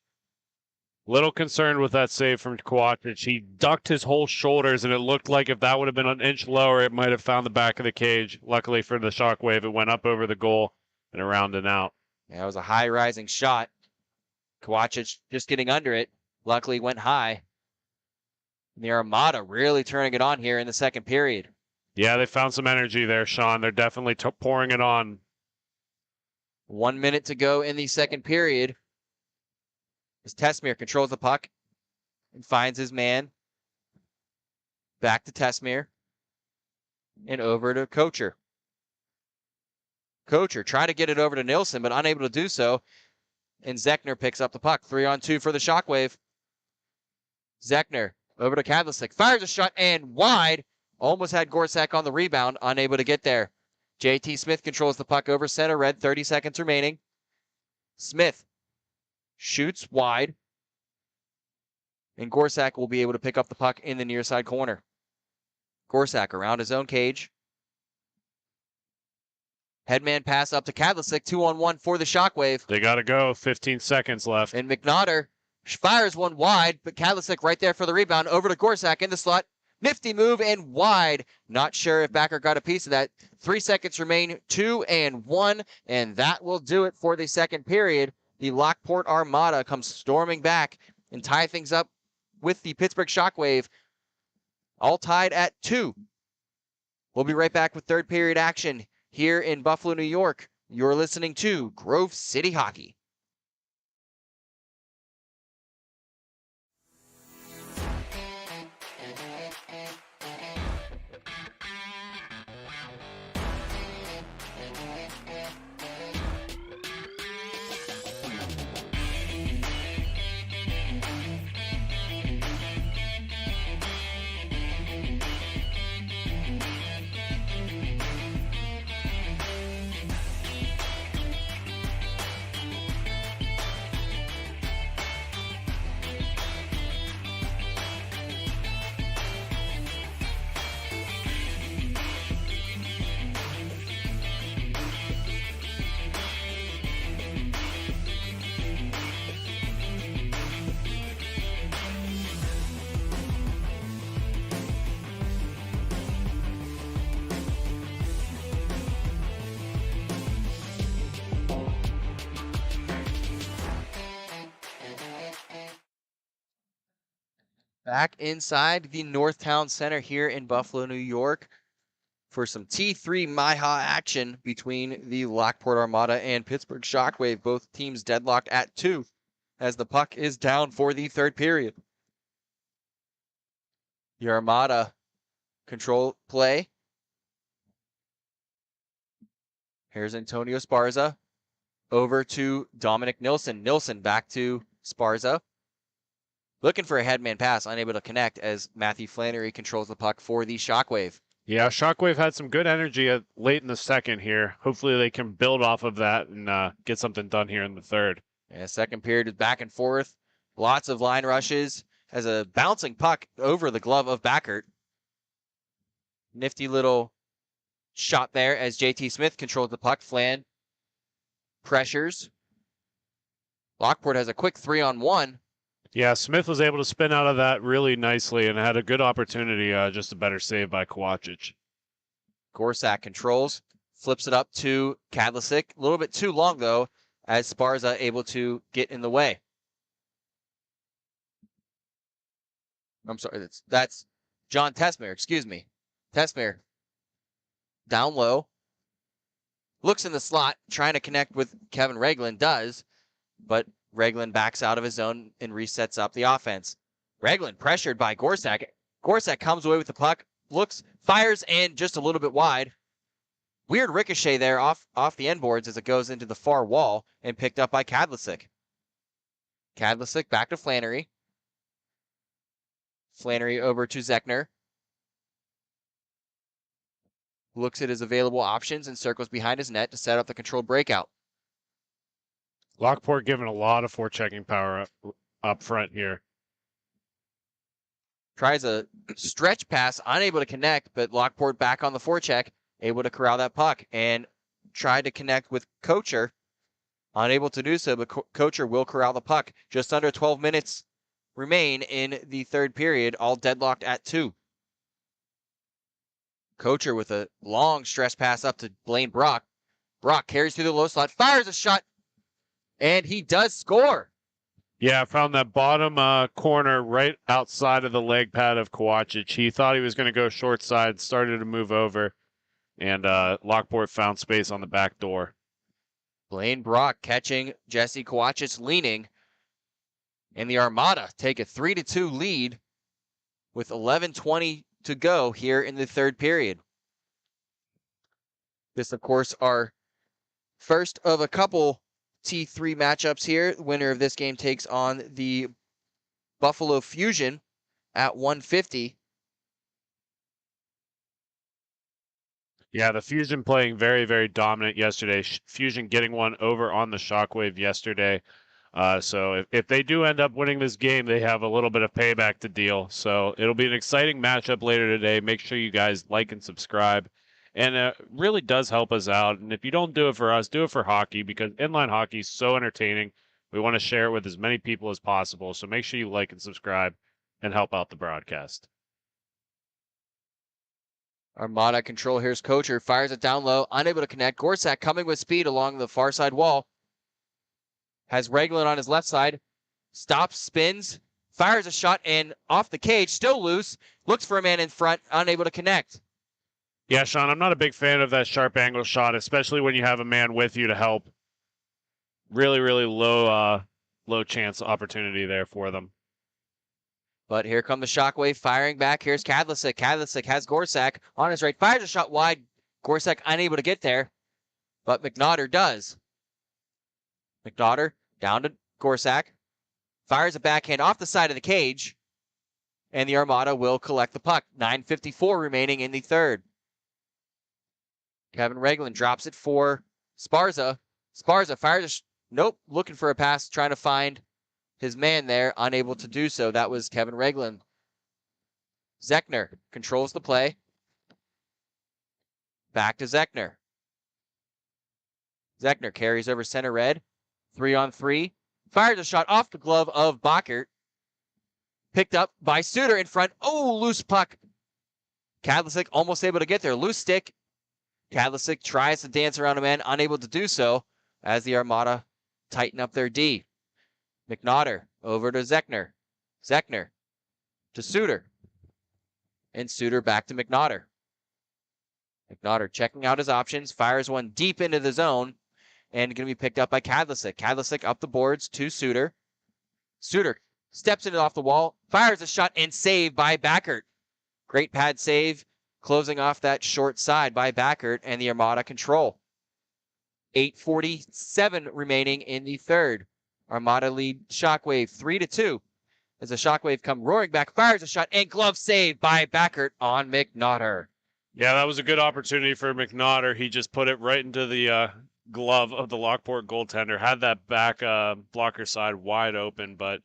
Little concerned with that save from Kovacic. He ducked his whole shoulders, and it looked like if that would have been an inch lower, it might have found the back of the cage. Luckily for the Shockwave, it went up over the goal and around and out. Yeah, it was a high rising shot. Kovacic just getting under it. Luckily went high. And the Armada really turning it on here in the second period. Yeah, they found some energy there, Sean. They're definitely pouring it on. 1 minute to go in the second period. As Tesmere controls the puck and finds his man. Back to Tesmere. And over to Kocher. Kocher trying to get it over to Nilsson, but unable to do so. And Zechner picks up the puck. 3-on-2 for the Shockwave. Zechner over to Kadlicic. Fires a shot and wide. Almost had Gorsak on the rebound. Unable to get there. JT Smith controls the puck over center red. 30 seconds remaining. Smith shoots wide. And Gorsak will be able to pick up the puck in the near side corner. Gorsak around his own cage. Headman pass up to Kadlicic. 2-on-1 for the Shockwave. They got to go. 15 seconds left. And McNaughter fires one wide, but Kadlicic right there for the rebound. Over to Gorsak in the slot. Nifty move and wide. Not sure if Backer got a piece of that. 3 seconds remain. 2-1. And that will do it for the second period. The Lockport Armada comes storming back and tie things up with the Pittsburgh Shockwave. All tied at 2. We'll be right back with third period action here in Buffalo, New York. You're listening to Grove City Hockey. Back inside the Northtown Center here in Buffalo, New York for some T3 MIHA action between the Lockport Armada and Pittsburgh Shockwave. Both teams deadlocked at 2 as the puck is down for the third period. The Armada control play. Here's Antonio Sparza over to Dominic Nilsson. Nilsson back to Sparza. Looking for a headman pass, unable to connect as Matthew Flannery controls the puck for the Shockwave. Yeah, Shockwave had some good energy late in the second here. Hopefully they can build off of that and get something done here in the third. Yeah, second period is back and forth. Lots of line rushes as a bouncing puck over the glove of Backert. Nifty little shot there as JT Smith controls the puck. Flan pressures. Lockport has a quick 3-on-1. Yeah, Smith was able to spin out of that really nicely and had a good opportunity, just a better save by Kovacic. Gorsak controls, flips it up to Kadlasic. A little bit too long, though, as Sparza able to get in the way. I'm sorry, that's John Tesmer, excuse me. Tesmer down low, looks in the slot, trying to connect with Kevin Regland, does, but Regland backs out of his zone and resets up the offense. Regland pressured by Gorsak. Gorsak comes away with the puck, looks, fires, and just a little bit wide. Weird ricochet there off the end boards as it goes into the far wall and picked up by Kadlasic. Kadlasic back to Flannery. Flannery over to Zechner. Looks at his available options and circles behind his net to set up the controlled breakout. Lockport given a lot of forechecking power up front here. Tries a stretch pass, unable to connect, but Lockport back on the forecheck, able to corral that puck and tried to connect with Kocher. Unable to do so, but Kocher will corral the puck. Just under 12 minutes remain in the third period, all deadlocked at 2. Kocher with a long stress pass up to Blaine Brock. Brock carries through the low slot, fires a shot, and he does score. Yeah, found that bottom corner right outside of the leg pad of Kovacic. He thought he was going to go short side, started to move over, and Lockport found space on the back door. Blaine Brock catching Jesse Kovacic leaning, and the Armada take a 3-2 lead with 11:20 to go here in the third period. This, of course, our first of a couple T3 matchups here. The winner of this game takes on the Buffalo Fusion at 150. Yeah, the Fusion playing very, very dominant yesterday. Fusion getting one over on the Shockwave yesterday. So if they do end up winning this game, they have a little bit of payback to deal. So it'll be an exciting matchup later today. Make sure you guys like and subscribe. And it really does help us out. And if you don't do it for us, do it for hockey, because inline hockey is so entertaining. We want to share it with as many people as possible. So make sure you like and subscribe and help out the broadcast. Armada control. Here's Kocher. Fires it down low. Unable to connect. Gorsak coming with speed along the far side wall. Has Regland on his left side. Stops, spins, fires a shot, and off the cage. Still loose. Looks for a man in front. Unable to connect. Yeah, Sean, I'm not a big fan of that sharp angle shot, especially when you have a man with you to help. Really, really low chance opportunity there for them. But here come the Shockwave firing back. Here's Kadlasic. Kadlasic has Gorsak on his right. Fires a shot wide. Gorsak unable to get there, but McNaughter does. McNaughter down to Gorsak. Fires a backhand off the side of the cage. And the Armada will collect the puck. 9:54 remaining in the third. Kevin Regland drops it for Sparza. Sparza fires nope, looking for a pass, trying to find his man there, unable to do so. That was Kevin Regland. Zechner controls the play. Back to Zechner. Zechner carries over center red. 3-on-3. Fires a shot off the glove of Bachert. Picked up by Suter in front. Oh, loose puck. Kadlasic almost able to get there. Loose stick. Kadlasic tries to dance around a man, unable to do so as the Armada tighten up their D. McNaughter over to Zechner. Zechner to Suter. And Suter back to McNaughter. McNaughter checking out his options. Fires one deep into the zone. And going to be picked up by Kadlasic. Kadlasic up the boards to Suter. Suter steps it off the wall. Fires a shot and saved by Bachert. Great pad save. Closing off that short side by Bachert and the Armada control. 8:47 remaining in the third. Armada lead Shockwave 3-2. As the Shockwave come roaring back, fires a shot and glove saved by Bachert on McNaughter. Yeah, that was a good opportunity for McNaughter. He just put it right into the glove of the Lockport goaltender. Had that back blocker side wide open, but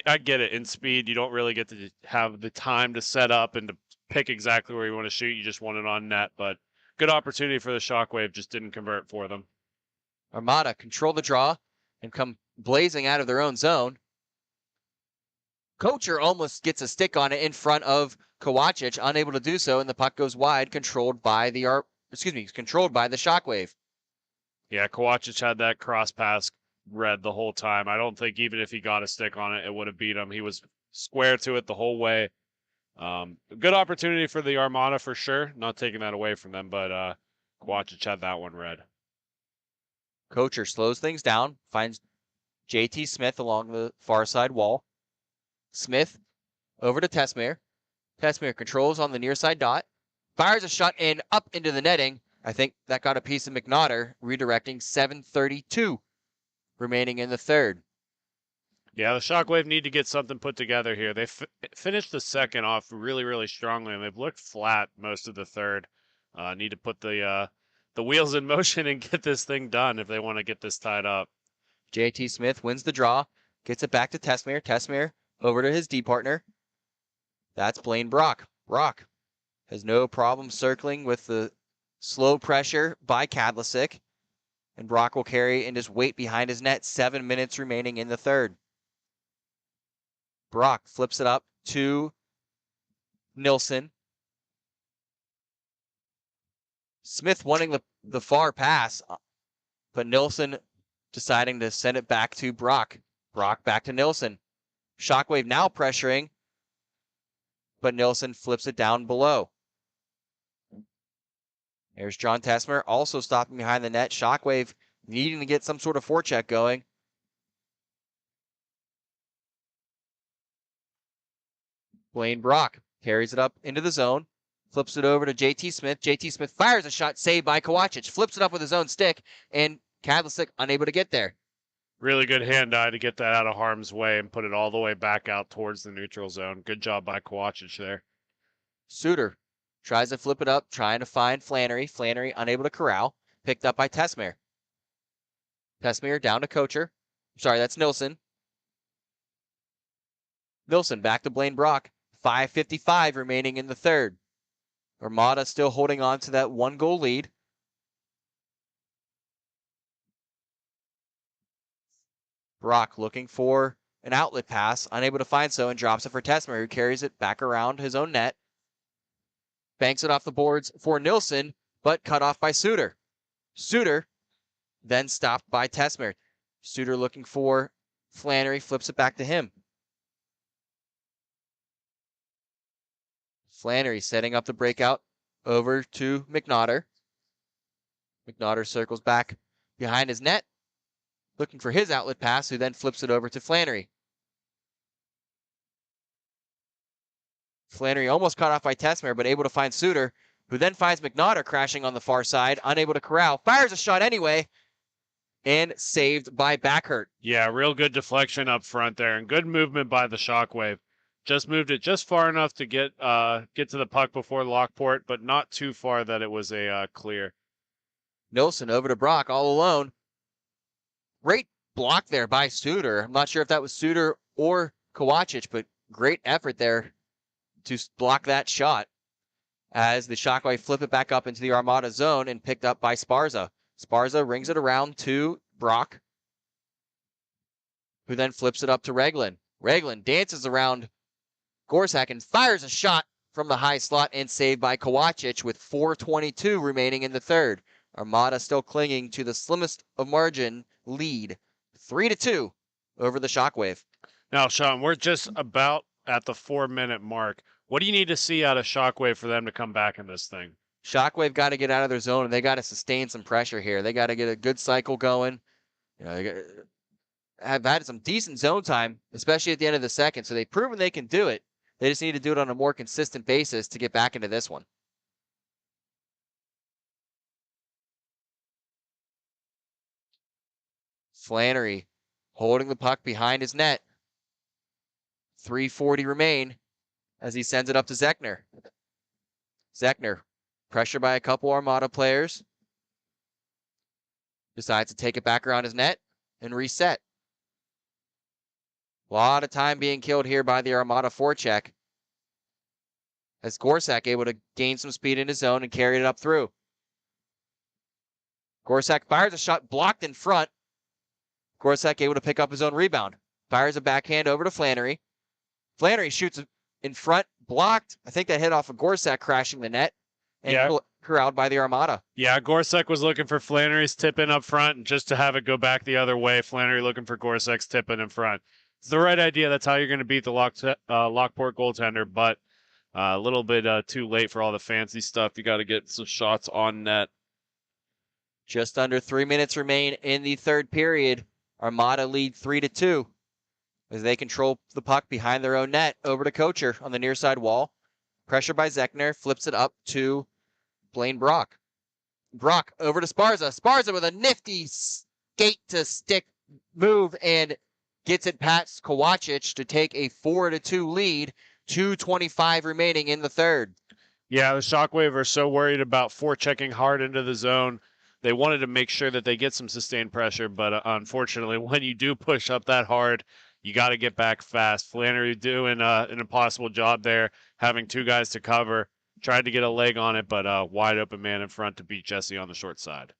I get it. In speed, you don't really get to have the time to set up and to pick exactly where you want to shoot. You just want it on net, but good opportunity for the Shockwave. Just didn't convert for them. Armada control the draw and come blazing out of their own zone. Kocher almost gets a stick on it in front of Kovacic, unable to do so, and the puck goes wide, controlled by the Shockwave. Yeah, Kovacic had that cross pass read the whole time. I don't think even if he got a stick on it, it would have beat him. He was square to it the whole way. Good opportunity for the Armada for sure. Not taking that away from them, but Kovacic had that one read. Kocher slows things down, finds JT Smith along the far side wall. Smith over to Tesmere. Tesmere controls on the near side dot. Fires a shot in up into the netting. I think that got a piece of McNaughter, redirecting. 7:32 remaining in the third. Yeah, the Shockwave need to get something put together here. They finished the second off really, really strongly, and they've looked flat most of the third. Need to put the wheels in motion and get this thing done if they want to get this tied up. JT Smith wins the draw, gets it back to Tesmere. Tesmere over to his D partner. That's Blaine Brock. Brock has no problem circling with the slow pressure by Kadlasic, and Brock will carry and just wait behind his net. 7 minutes remaining in the third. Brock flips it up to Nilsson. Smith wanting the far pass, but Nilsson deciding to send it back to Brock. Brock back to Nilsson. Shockwave now pressuring, but Nilsson flips it down below. There's John Tesmer also stopping behind the net. Shockwave needing to get some sort of forecheck going. Blaine Brock carries it up into the zone, flips it over to JT Smith. JT Smith fires a shot, saved by Kovacic, flips it up with his own stick, and Kadlasic unable to get there. Really good hand-eye to get that out of harm's way and put it all the way back out towards the neutral zone. Good job by Kovacic there. Suter tries to flip it up, trying to find Flannery. Flannery unable to corral. Picked up by Tesmere. Tesmere down to Kocher. Sorry, that's Nilsson. Nilsson back to Blaine Brock. 5:55 remaining in the third. Armada still holding on to that 1-goal lead. Brock looking for an outlet pass, unable to find so, and drops it for Tesmer, who carries it back around his own net. Banks it off the boards for Nilsson, but cut off by Suter. Suter then stopped by Tesmer. Suter looking for Flannery, flips it back to him. Flannery setting up the breakout over to McNaughter. McNaughter circles back behind his net, looking for his outlet pass, who then flips it over to Flannery. Flannery almost cut off by Tesmer, but able to find Suter, who then finds McNaughter crashing on the far side, unable to corral, fires a shot anyway, and saved by Backhurt. Yeah, real good deflection up front there, and good movement by the Shockwave. Just moved it just far enough to get to the puck before Lockport, but not too far that it was a clear. Nilsson over to Brock all alone. Great block there by Suter. I'm not sure if that was Suter or Kovacic, but great effort there to block that shot as the Shockwave flip it back up into the Armada zone and picked up by Sparza. Sparza rings it around to Brock, who then flips it up to Reglan. Reglan dances around Gorsak and fires a shot from the high slot and saved by Kovacic with 4:22 remaining in the third. Armada still clinging to the slimmest of margin lead, 3-2 over the Shockwave. Now, Sean, we're just about at the 4-minute mark. What do you need to see out of Shockwave for them to come back in this thing? Shockwave got to get out of their zone, and they got to sustain some pressure here. They got to get a good cycle going. You know, they have had some decent zone time, especially at the end of the second, so they've proven they can do it. They just need to do it on a more consistent basis to get back into this one. Flannery holding the puck behind his net. 3:40 remain as he sends it up to Zechner. Zechner, pressured by a couple Armada players, decides to take it back around his net and reset. A lot of time being killed here by the Armada forecheck, as Gorsak able to gain some speed in his zone and carry it up through. Gorsak fires a shot blocked in front. Gorsak able to pick up his own rebound. Fires a backhand over to Flannery. Flannery shoots in front, blocked. I think that hit off of Gorsak, crashing the net, and Yeah. corralled by the Armada. Yeah, Gorsuch was looking for Flannery's tip in up front, and just to have it go back the other way, Flannery looking for Gorsuch's tip in front. It's the right idea. That's how you're going to beat the Lockport goaltender, but a little bit too late for all the fancy stuff. You got to get some shots on net. Just under 3 minutes remain in the third period. Armada lead 3-2 as they control the puck behind their own net. Over to Kocher on the near side wall. Pressure by Zechner, flips it up to Blaine Brock. Brock over to Sparza. Sparza with a nifty skate to stick move and gets it past Kovacic to take a 4-2 lead. 2:25 remaining in the third. Yeah, the Shockwave are so worried about forechecking hard into the zone. They wanted to make sure that they get some sustained pressure, but unfortunately, when you do push up that hard, you got to get back fast. Flannery doing an impossible job there, having two guys to cover. Tried to get a leg on it, but wide open man in front to beat Jesse on the short side.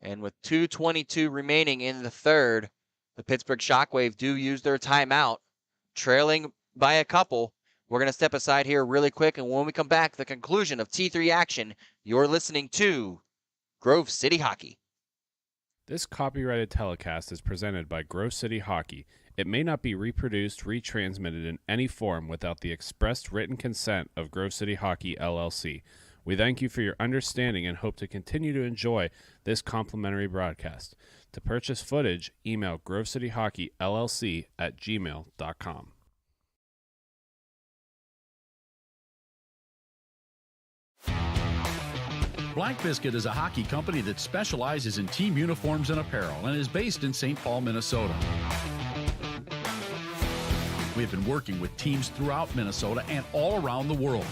And with 2:22 remaining in the third, the Pittsburgh Shockwave do use their timeout, trailing by a couple. We're going to step aside here really quick, and when we come back, the conclusion of T3 action, you're listening to Grove City Hockey. This copyrighted telecast is presented by Grove City Hockey. It may not be reproduced, retransmitted in any form without the expressed written consent of Grove City Hockey, LLC. We thank you for your understanding and hope to continue to enjoy this complimentary broadcast. To purchase footage, email grovecityhockeyllc@gmail.com. Black Biscuit is a hockey company that specializes in team uniforms and apparel and is based in St. Paul, Minnesota. We have been working with teams throughout Minnesota and all around the world.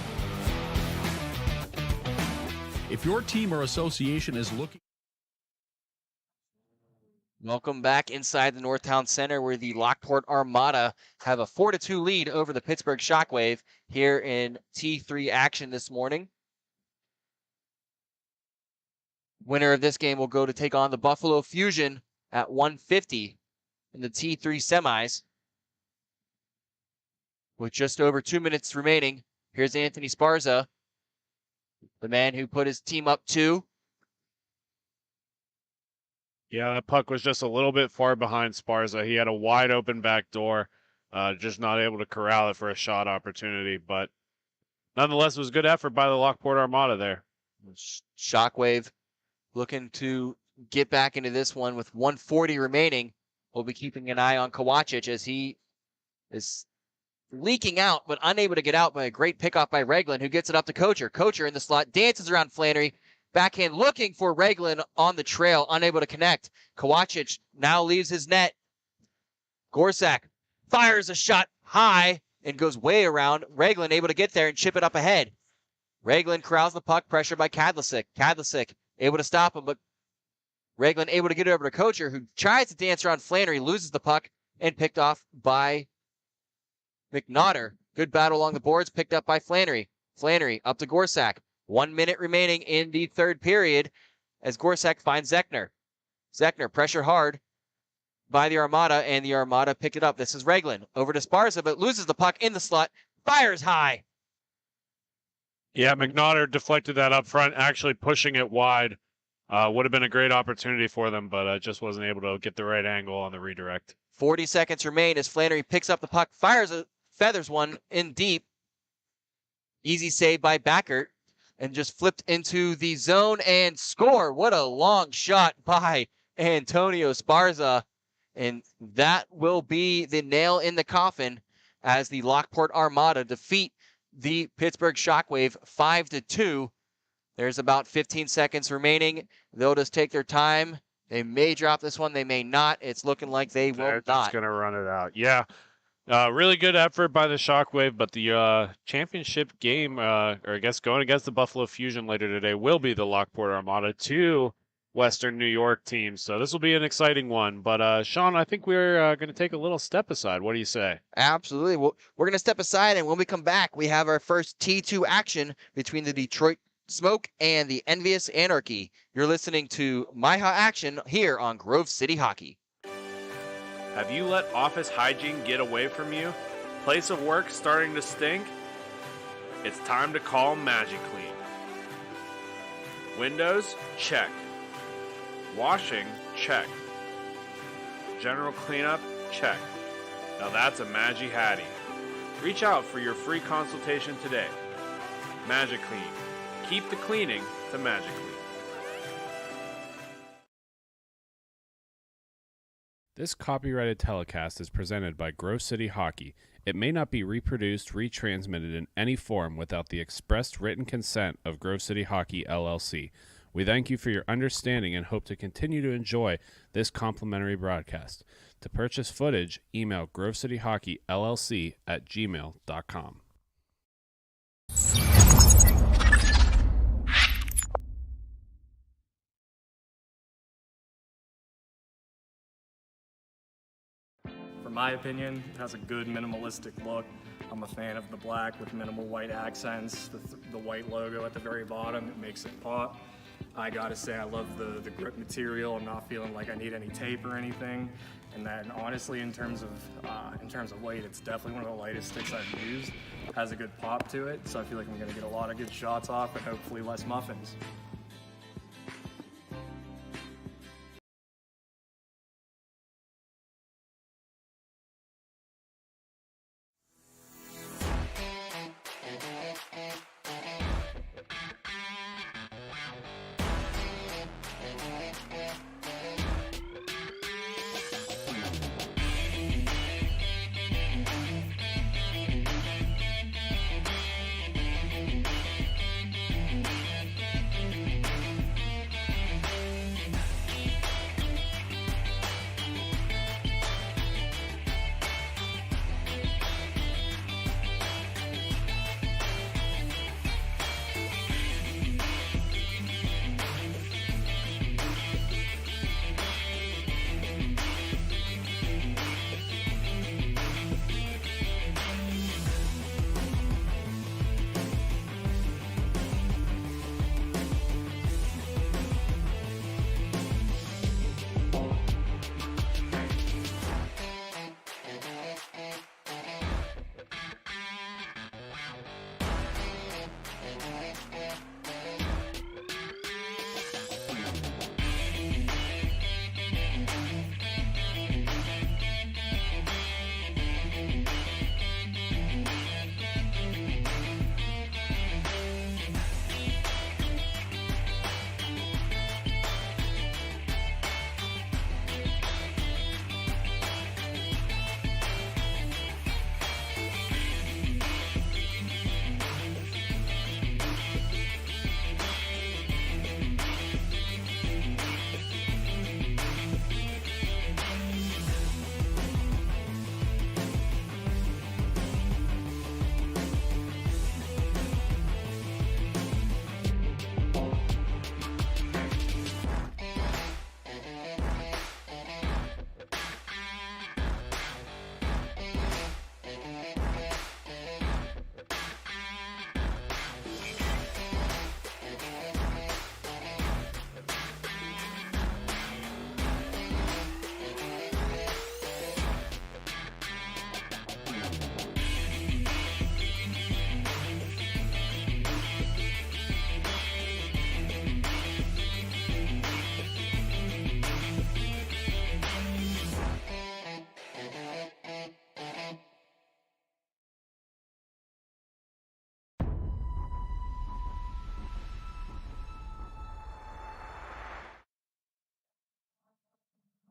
If your team or association is looking... Welcome back inside the Northtown Center, where the Lockport Armada have a 4-2 lead over the Pittsburgh Shockwave here in T3 action this morning. Winner of this game will go to take on the Buffalo Fusion at 1:50 in the T3 semis. With just over 2 minutes remaining, here's Anthony Sparza, the man who put his team up 2. Yeah, that puck was just a little bit far behind Sparza. He had a wide open back door, just not able to corral it for a shot opportunity. But nonetheless, it was good effort by the Lockport Armada there. Shockwave looking to get back into this one with 1:40 remaining. We'll be keeping an eye on Kovacic as he is leaking out, but unable to get out by a great pickoff by Reglan, who gets it up to Kocher. Kocher in the slot, dances around Flannery. Backhand looking for Reglan on the trail, unable to connect. Kovacic now leaves his net. Gorsak fires a shot high and goes way around. Reglan able to get there and chip it up ahead. Reglan corrals the puck, pressured by Kadlacik. Kadlacik able to stop him, but Reglan able to get it over to Kocher, who tries to dance around Flannery, loses the puck, and picked off by McNaughter. Good battle along the boards, picked up by Flannery. Flannery up to Gorsak. 1 minute remaining in the third period as Gorsak finds Zechner. Zechner pressure hard by the Armada, and the Armada picked it up. This is Reglan over to Sparza, but loses the puck in the slot. Fires high. Yeah, McNaughter deflected that up front, actually pushing it wide. Would have been a great opportunity for them, but just wasn't able to get the right angle on the redirect. 40 seconds remain as Flannery picks up the puck, feathers one in deep. Easy save by Backert, and just flipped into the zone and score. What a long shot by Antonio Sparza. And that will be the nail in the coffin as the Lockport Armada defeat the Pittsburgh Shockwave 5-2. There's about 15 seconds remaining. They'll just take their time. They may drop this one. They may not. It's looking like they will They're not. just going to run it out. Yeah. Really good effort by the Shockwave, but the championship game, or I guess going against the Buffalo Fusion later today, will be the Lockport Armada, 2 Western New York teams. So this will be an exciting one. But Sean, I think we're going to take a little step aside. What do you say? Absolutely. Well, we're going to step aside, and when we come back, we have our first T2 action between the Detroit Smoke and the Envious Anarchy. You're listening to MIHA action here on Grove City Hockey. Have you let office hygiene get away from you? Place of work starting to stink? It's time to call MagiClean. Windows? Check. Washing? Check. General cleanup? Check. Now that's a Magi Hattie. Reach out for your free consultation today. MagiClean. Keep the cleaning to MagiClean. This copyrighted telecast is presented by Grove City Hockey. It may not be reproduced, retransmitted in any form without the expressed written consent of Grove City Hockey, LLC. We thank you for your understanding and hope to continue to enjoy this complimentary broadcast. To purchase footage, email grovecityhockeyllc@gmail.com. For my opinion, it has a good minimalistic look. I'm a fan of the black with minimal white accents, the white logo at the very bottom, it makes it pop. I gotta say I love the grip material. I'm not feeling like I need any tape or anything. And then honestly, in terms of weight, it's definitely one of the lightest sticks I've used. It has a good pop to it, so I feel like I'm gonna get a lot of good shots off and hopefully less muffins.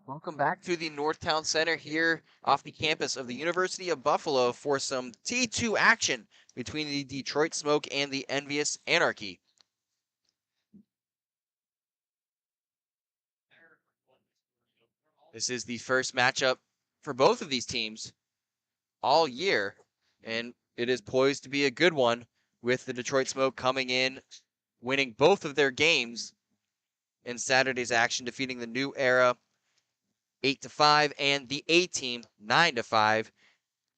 Welcome back to the Northtown Center here off the campus of the University of Buffalo for some T2 action between the Detroit Smoke and the envious Anarchy. This is the first matchup for both of these teams all year, and it is poised to be a good one with the Detroit Smoke coming in, winning both of their games in Saturday's action, defeating the New Era 8-5 and the A team 9-5.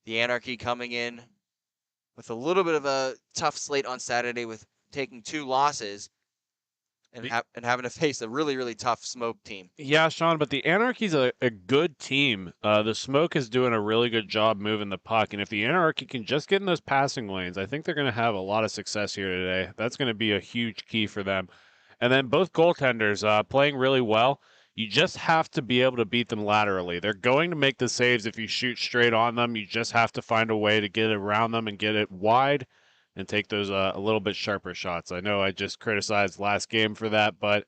The Anarchy coming in with a little bit of a tough slate on Saturday with taking 2 losses and having to face a really, really tough Smoke team. Yeah, Sean, but the Anarchy's a good team. The Smoke is doing a really good job moving the puck, and if the Anarchy can just get in those passing lanes, I think they're going to have a lot of success here today. That's going to be a huge key for them. And then both goaltenders playing really well. You just have to be able to beat them laterally. They're going to make the saves if you shoot straight on them. You just have to find a way to get around them and get it wide and take those a little bit sharper shots. I know I just criticized last game for that, but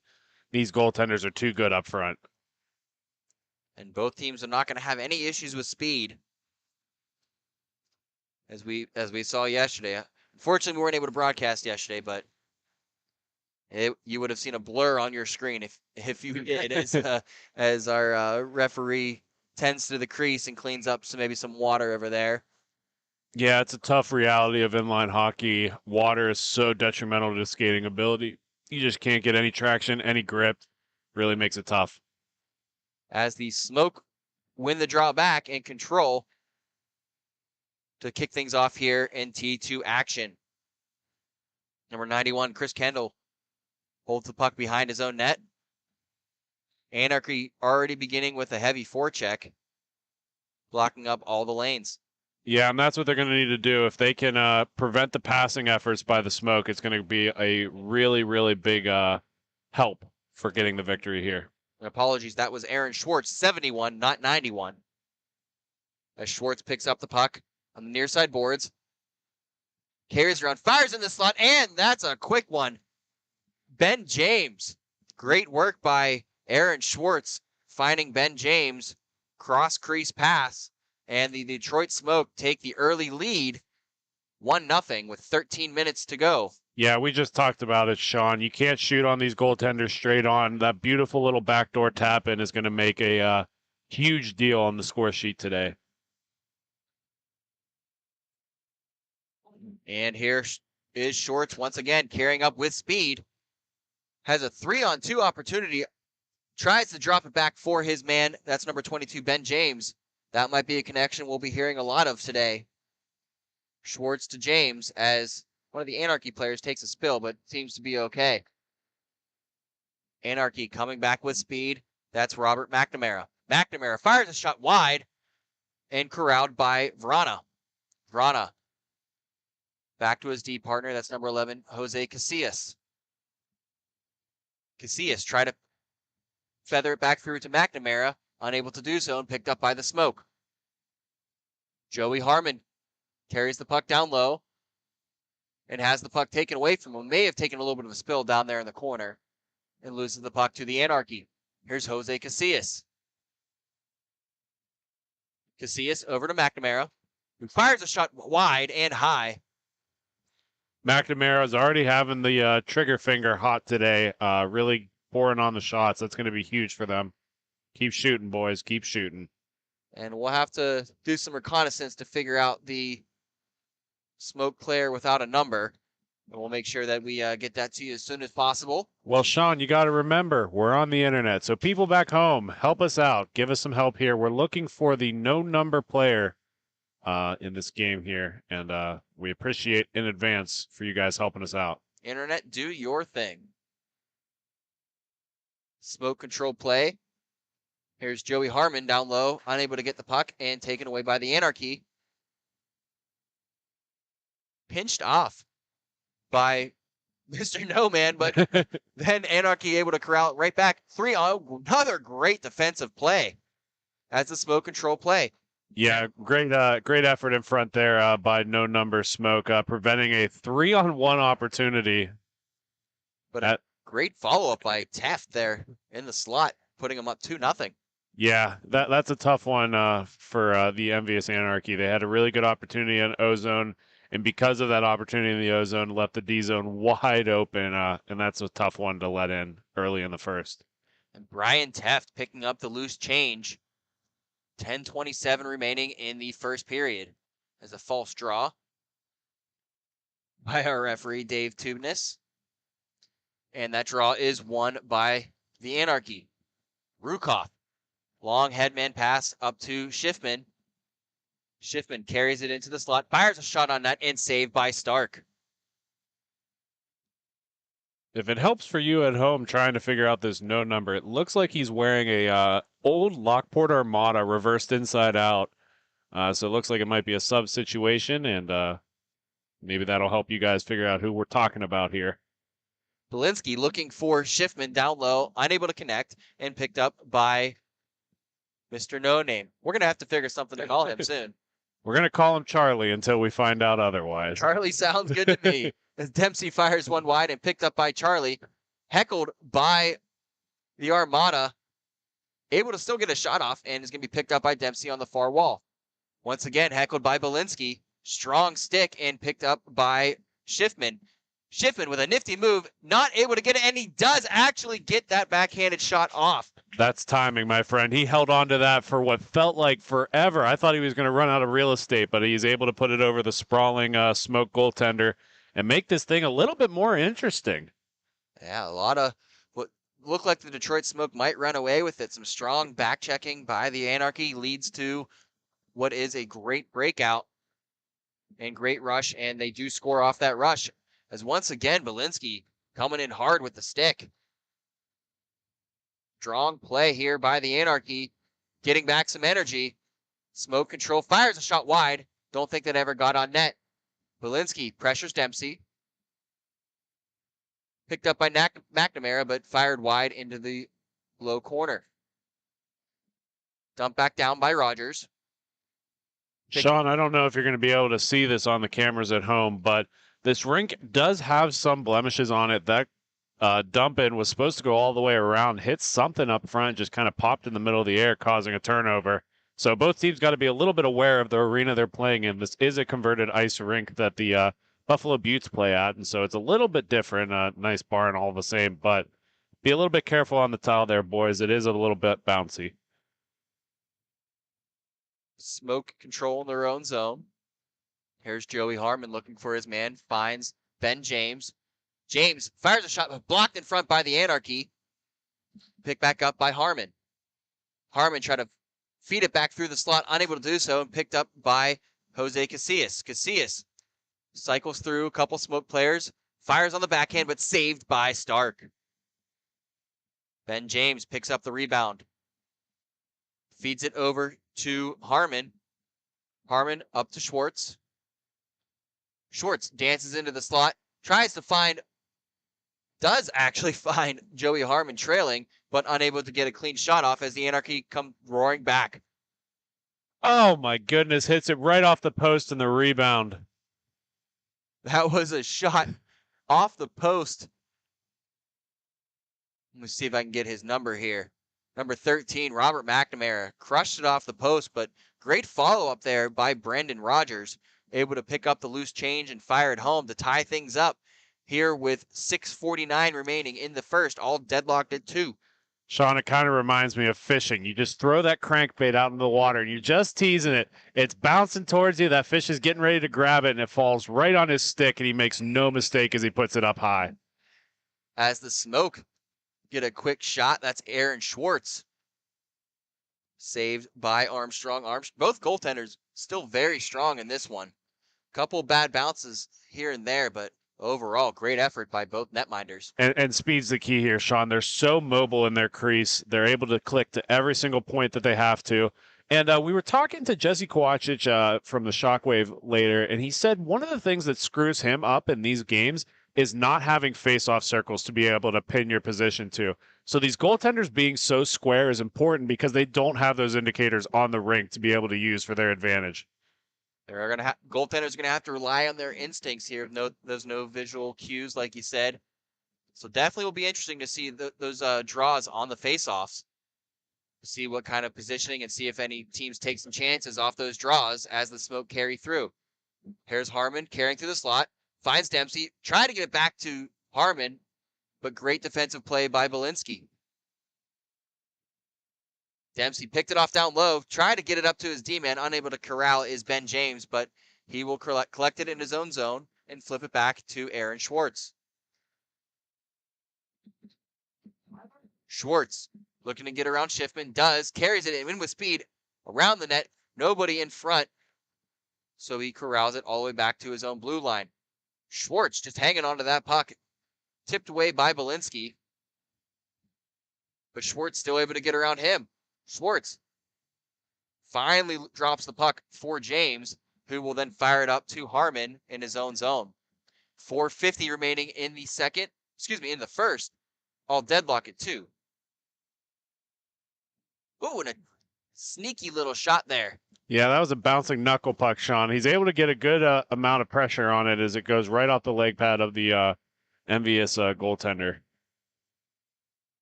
these goaltenders are too good up front. And both teams are not going to have any issues with speed, as we saw yesterday. Unfortunately, we weren't able to broadcast yesterday, but you would have seen a blur on your screen if you did, as our referee tends to the crease and cleans up maybe some water over there. Yeah, it's a tough reality of inline hockey. Water is so detrimental to skating ability. You just can't get any traction, any grip. Really makes it tough. As the Smoke win the draw back and control to kick things off here in T2 action. Number 91, Chris Kendall, holds the puck behind his own net. Anarchy already beginning with a heavy forecheck, blocking up all the lanes. Yeah, and that's what they're going to need to do. If they can prevent the passing efforts by the Smoke, it's going to be a really, really big help for getting the victory here. And apologies, that was Aaron Schwartz, 71, not 91. As Schwartz picks up the puck on the near side boards, carries around, fires in the slot, and that's a quick one. Ben James, great work by Aaron Schwartz, finding Ben James, cross crease pass, and the Detroit Smoke take the early lead, 1-0 with 13 minutes to go. Yeah, we just talked about it, Sean. You can't shoot on these goaltenders straight on. That beautiful little backdoor tap in is going to make a huge deal on the score sheet today. And here is Schwartz once again carrying up with speed. Has a 3-on-2 opportunity. Tries to drop it back for his man. That's number 22, Ben James. That might be a connection we'll be hearing a lot of today. Schwartz to James as one of the Anarchy players takes a spill, but seems to be okay. Anarchy coming back with speed. That's Robert McNamara. McNamara fires a shot wide and corralled by Vrana. Vrana back to his D partner. That's number 11, Jose Casillas. Casillas tried to feather it back through to McNamara, unable to do so and picked up by the Smoke. Joey Harmon carries the puck down low and has the puck taken away from him. May have taken a little bit of a spill down there in the corner and loses the puck to the Anarchy. Here's Jose Casillas. Casillas over to McNamara, who fires a shot wide and high. McNamara's already having the trigger finger hot today, really pouring on the shots. That's going to be huge for them. Keep shooting, boys. Keep shooting. And we'll have to do some reconnaissance to figure out the Smoke player without a number. And we'll make sure that we get that to you as soon as possible. Well, Sean, you got to remember, we're on the internet. So people back home, help us out. Give us some help here. We're looking for the no number player in this game here. And we appreciate in advance for you guys helping us out. Internet, do your thing. Smoke control play. Here's Joey Harmon down low, unable to get the puck and taken away by the Anarchy. Pinched off by Mr. No Man, but then Anarchy able to corral it right back. 3-0, another great defensive play as the Smoke control play. Yeah, great effort in front there by no number Smoke, preventing a 3-on-1 opportunity. But a great follow-up by Taft there in the slot, putting him up 2-0. Yeah, that's a tough one for the envious Anarchy. They had a really good opportunity in O-zone, and because of that opportunity in the O-zone, left the D-zone wide open, and that's a tough one to let in early in the first. And Brian Taft picking up the loose change. 10:27 remaining in the first period. As a false draw by our referee, Dave Tubness. And that draw is won by the Anarchy. Rukoff. Long headman pass up to Schiffman. Schiffman carries it into the slot, fires a shot on net, and saved by Stark. If it helps for you at home trying to figure out this no number, it looks like he's wearing a old Lockport Armada reversed inside out. So it looks like it might be a sub situation, and maybe that'll help you guys figure out who we're talking about here. Belinsky looking for Schiffman down low, unable to connect, and picked up by Mr. No Name. We're going to have to figure something to call him soon. We're going to call him Charlie until we find out otherwise. Charlie sounds good to me. As Dempsey fires one wide and picked up by Charlie, heckled by the Armada, able to still get a shot off, and is going to be picked up by Dempsey on the far wall. Once again, heckled by Belinsky, strong stick, and picked up by Schiffman. Schiffman with a nifty move, not able to get it, and he does actually get that backhanded shot off. That's timing, my friend. He held on to that for what felt like forever. I thought he was going to run out of real estate, but he's able to put it over the sprawling smoke goaltender and make this thing a little bit more interesting. Yeah, a lot of what looked like the Detroit Smoke might run away with it. Some strong back checking by the Anarchy leads to what is a great breakout and great rush, and they do score off that rush. As once again, Belinsky coming in hard with the stick. Strong play here by the Anarchy, getting back some energy. Smoke Control fires a shot wide. Don't think that ever got on net. Belinsky pressures Dempsey. Picked up by McNamara, but fired wide into the low corner. Dumped back down by Rogers. Sean, I don't know if you're going to be able to see this on the cameras at home, but this rink does have some blemishes on it. That dump in was supposed to go all the way around, hit something up front, just kind of popped in the middle of the air, causing a turnover. So both teams got to be a little bit aware of the arena they're playing in. This is a converted ice rink that the Buffalo Buttes play at, and so it's a little bit different. Nice barn all the same, but be a little bit careful on the tile there, boys. It is a little bit bouncy. Smoke Control in their own zone. Here's Joey Harmon looking for his man, finds Ben James. James fires a shot, but blocked in front by the Anarchy. Picked back up by Harmon. Harmon tried to feed it back through the slot, unable to do so, and picked up by Jose Casillas. Casillas cycles through a couple Smoke players, fires on the backhand, but saved by Stark. Ben James picks up the rebound. Feeds it over to Harmon. Harmon up to Schwartz. Schwartz dances into the slot, tries to find, does actually find Joey Harmon trailing, but unable to get a clean shot off as the Anarchy come roaring back. Oh my goodness, hits it right off the post in the rebound. That was a shot off the post. Let me see if I can get his number here. Number 13, Robert McNamara, crushed it off the post, but great follow-up there by Brendan Rogers, able to pick up the loose change and fire it home to tie things up here with 6:49 remaining in the first, all deadlocked at 2. Sean, it kind of reminds me of fishing. You just throw that crankbait out in the water and you're just teasing it. It's bouncing towards you. That fish is getting ready to grab it and it falls right on his stick and he makes no mistake as he puts it up high. As the Smoke get a quick shot, that's Aaron Schwartz. Saved by Armstrong. Both goaltenders still very strong in this one. Couple bad bounces here and there, but overall, great effort by both netminders. And speed's the key here, Sean. They're so mobile in their crease. They're able to click to every single point that they have to. And we were talking to Jesse Kowachich from the Shockwave later, and he said one of the things that screws him up in these games is not having face-off circles to be able to pin your position to. So these goaltenders being so square is important because they don't have those indicators on the rink to be able to use for their advantage. They're gonna goaltenders are gonna have to rely on their instincts here. There's no visual cues, like you said. So definitely will be interesting to see those draws on the face-offs. See what kind of positioning and see if any teams take some chances off those draws as the Smoke carry through. Here's Harmon carrying through the slot, finds Dempsey, try to get it back to Harmon, but great defensive play by Belinsky. Dempsey picked it off down low, tried to get it up to his D-man, unable to corral is Ben James, but he will collect it in his own zone and flip it back to Aaron Schwartz. Schwartz looking to get around Schiffman, carries it in with speed around the net, nobody in front, so he corrals it all the way back to his own blue line. Schwartz just hanging onto that puck. tipped away by Belinsky. But Schwartz still able to get around him. Schwartz finally drops the puck for James, who will then fire it up to Harmon in his own zone. 4:50 remaining in the in the first. I'll deadlock it too. Ooh, and a sneaky little shot there. Yeah, that was a bouncing knuckle puck, Sean. He's able to get a good amount of pressure on it as it goes right off the leg pad of the envious goaltender.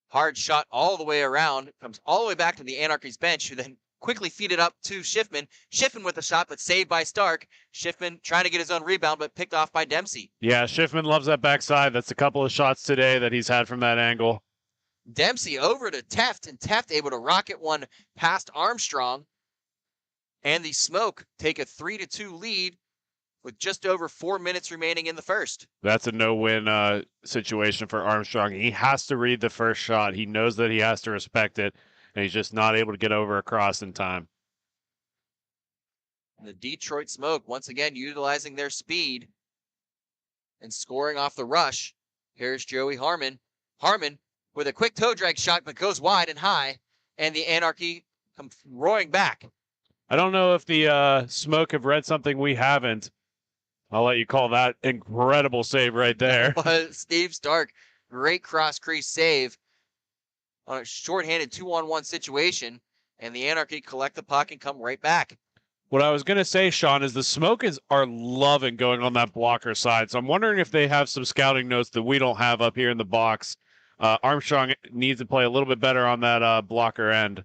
Hard shot all the way around, comes all the way back to the Anarchy's bench, who then quickly feed it up to Schiffman. Schiffman with a shot, but saved by Stark. Schiffman trying to get his own rebound, but picked off by Dempsey. Yeah, Schiffman loves that backside. That's a couple of shots today that he's had from that angle. Dempsey over to Teft, and Teft able to rocket one past Armstrong. And the Smoke take a 3-2 lead with just over 4 minutes remaining in the first. That's a no-win situation for Armstrong. He has to read the first shot. He knows that he has to respect it, and he's just not able to get over across in time. The Detroit Smoke once again utilizing their speed and scoring off the rush. Here's Joey Harmon. Harmon with a quick toe drag shot, but goes wide and high, and the Anarchy come roaring back. I don't know if the Smoke have read something we haven't. I'll let you call that incredible save right there. But Steve Stark, great cross crease save on a shorthanded 2-on-1 situation, and the Anarchy collect the puck and come right back. What I was going to say, Sean, is the Smoke are loving going on that blocker side. So I'm wondering if they have some scouting notes that we don't have up here in the box. Armstrong needs to play a little bit better on that blocker end.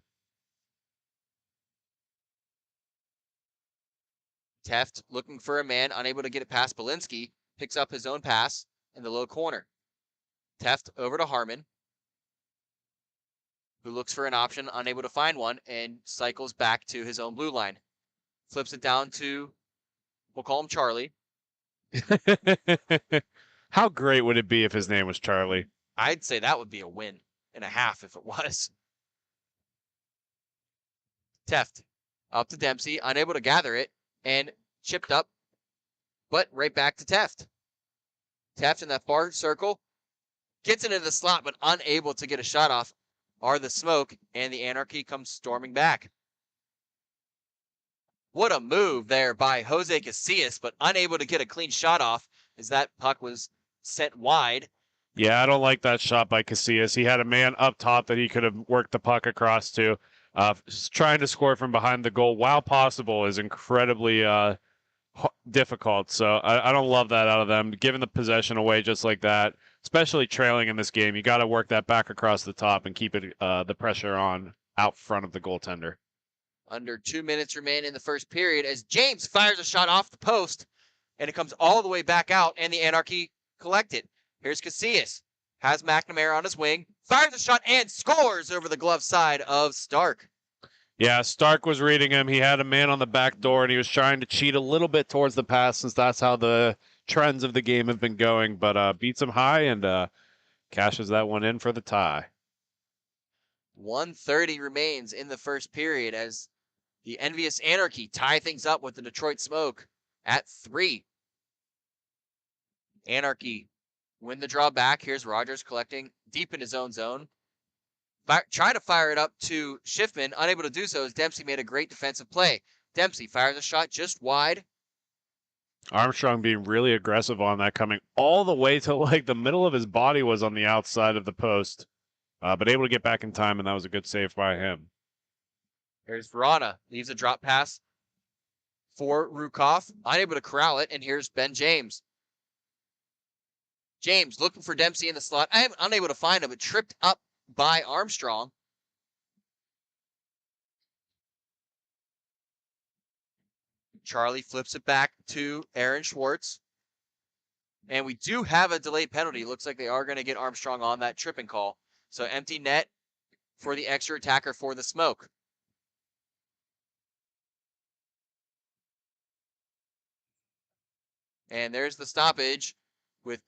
Teft looking for a man, unable to get it past Belinsky, picks up his own pass in the low corner. Teft over to Harmon, who looks for an option, unable to find one, and cycles back to his own blue line. Flips it down to, we'll call him Charlie. How great would it be if his name was Charlie? I'd say that would be a win and a half if it was. Teft up to Dempsey, unable to gather it, and chipped up, but right back to Teft. Teft in that far circle, gets into the slot, but unable to get a shot off are the Smoke, and the Anarchy comes storming back. What a move there by Jose Casillas, but unable to get a clean shot off as that puck was sent wide. Yeah, I don't like that shot by Casillas. He had a man up top that he could have worked the puck across to. Trying to score from behind the goal, while possible, is incredibly difficult. So I don't love that out of them. Giving the possession away just like that, especially trailing in this game, you got to work that back across the top and keep it the pressure on out front of the goaltender. Under 2 minutes remain in the first period as James fires a shot off the post, and it comes all the way back out, and the Anarchy collect it. Here's Casillas. Has McNamara on his wing, fires a shot, and scores over the glove side of Stark. Yeah, Stark was reading him. He had a man on the back door, and he was trying to cheat a little bit towards the pass, since that's how the trends of the game have been going, but beats him high and cashes that one in for the tie. 1:30 remains in the first period as the envious Anarchy tie things up with the Detroit Smoke at 3. Anarchy win the draw back. Here's Rogers collecting deep in his own zone. Trying to fire it up to Schiffman, unable to do so as Dempsey made a great defensive play. Dempsey fires a shot just wide. Armstrong being really aggressive on that, coming all the way to like the middle of his body was on the outside of the post, but able to get back in time, and that was a good save by him. Here's Verana, leaves a drop pass for Rukoff, unable to corral it, and here's Ben James. James looking for Dempsey in the slot. I am unable to find him, but tripped up by Armstrong. Charlie flips it back to Aaron Schwartz. And we do have a delayed penalty. Looks like they are going to get Armstrong on that tripping call. So empty net for the extra attacker for the Smoke. And there's the stoppage with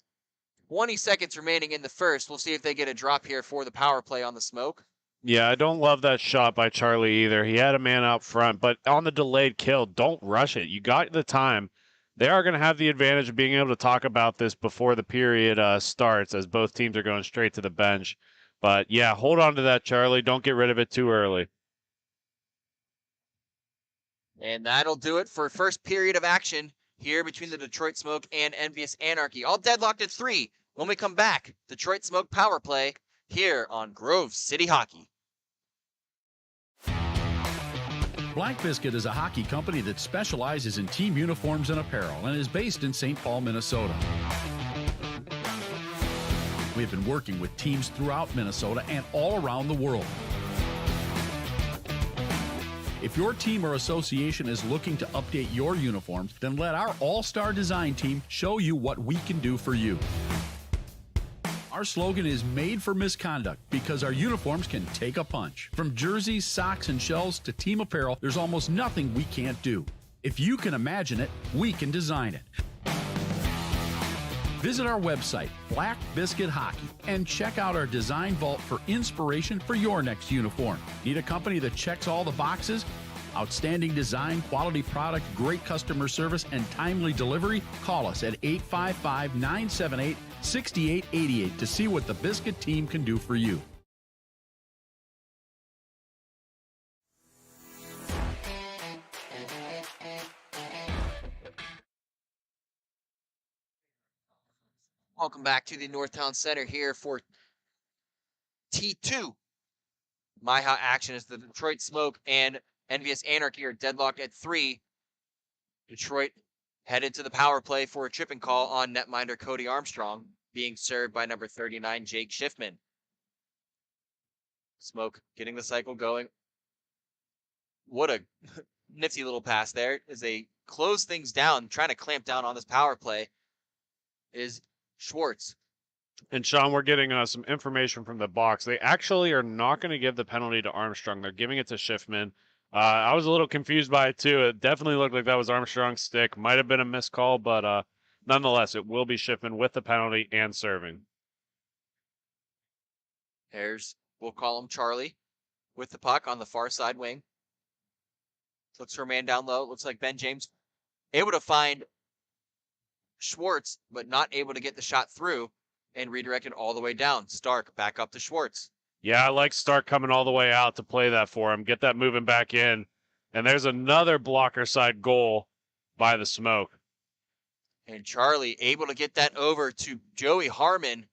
20 seconds remaining in the first. We'll see if they get a drop here for the power play on the Smoke. Yeah, I don't love that shot by Charlie either. He had a man out front, but on the delayed kill, don't rush it. You got the time. they are going to have the advantage of being able to talk about this before the period starts, as both teams are going straight to the bench. But yeah, hold on to that, Charlie. Don't get rid of it too early. And that'll do it for first period of action here between the Detroit Smoke and Envious Anarchy. All deadlocked at 3. When we come back, Detroit Smoke power play here on Grove City Hockey. Black Biscuit is a hockey company that specializes in team uniforms and apparel and is based in St. Paul, Minnesota. We have been working with teams throughout Minnesota and all around the world. If your team or association is looking to update your uniforms, then let our all-star design team show you what we can do for you. Our slogan is made for misconduct because our uniforms can take a punch. From jerseys, socks, and shells to team apparel, there's almost nothing we can't do. If you can imagine it, we can design it. Visit our website, Black Biscuit Hockey, and check out our design vault for inspiration for your next uniform. Need a company that checks all the boxes? Outstanding design, quality product, great customer service, and timely delivery? Call us at 855-978-6888 to see what the Biscuit team can do for you. Welcome back to the Northtown Center here for T2. MIHA action is the Detroit Smoke and Envious Anarchy are deadlocked at 3. Detroit headed to the power play for a tripping call on netminder Cody Armstrong, being served by number 39, Jake Schiffman. Smoke getting the cycle going. What a nifty little pass there as they close things down, trying to clamp down on this power play is Schwartz. And Sean, we're getting some information from the box. They actually are not going to give the penalty to Armstrong. They're giving it to Schiffman. I was a little confused by it too. It definitely looked like that was Armstrong's stick. Might have been a missed call, but nonetheless, it will be Schiffman with the penalty and serving. There's, we'll call him Charlie, with the puck on the far side wing. Looks for a man down low. Looks like Ben James able to find Schwartz, but not able to get the shot through and redirected all the way down. Stark back up to Schwartz. Yeah, I like Stark coming all the way out to play that for him. Get that moving back in. And there's another blocker side goal by the Smoke. And Charlie able to get that over to Joey Harmon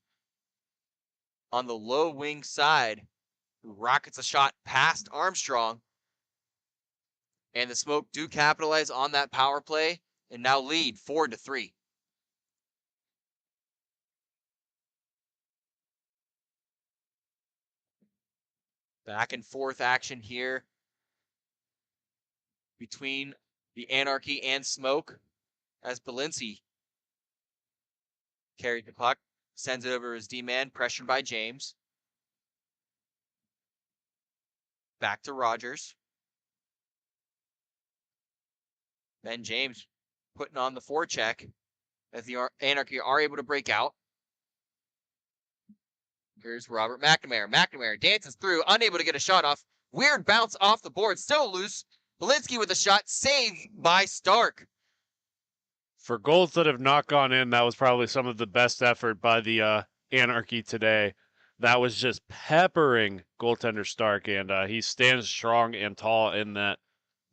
on the low wing side, who rockets a shot past Armstrong. And the Smoke do capitalize on that power play and now lead 4-3. Back and forth action here between the Anarchy and Smoke as Balinci carried the puck, sends it over to his D-man, pressured by James. Back to Rogers. Ben James putting on the forecheck as the Anarchy are able to break out. Here's Robert McNamara. McNamara dances through, unable to get a shot off. Weird bounce off the board, still loose. Balinci with a shot, saved by Stark. For goals that have not gone in, that was probably some of the best effort by the Anarchy today. That was just peppering goaltender Stark, and he stands strong and tall in that.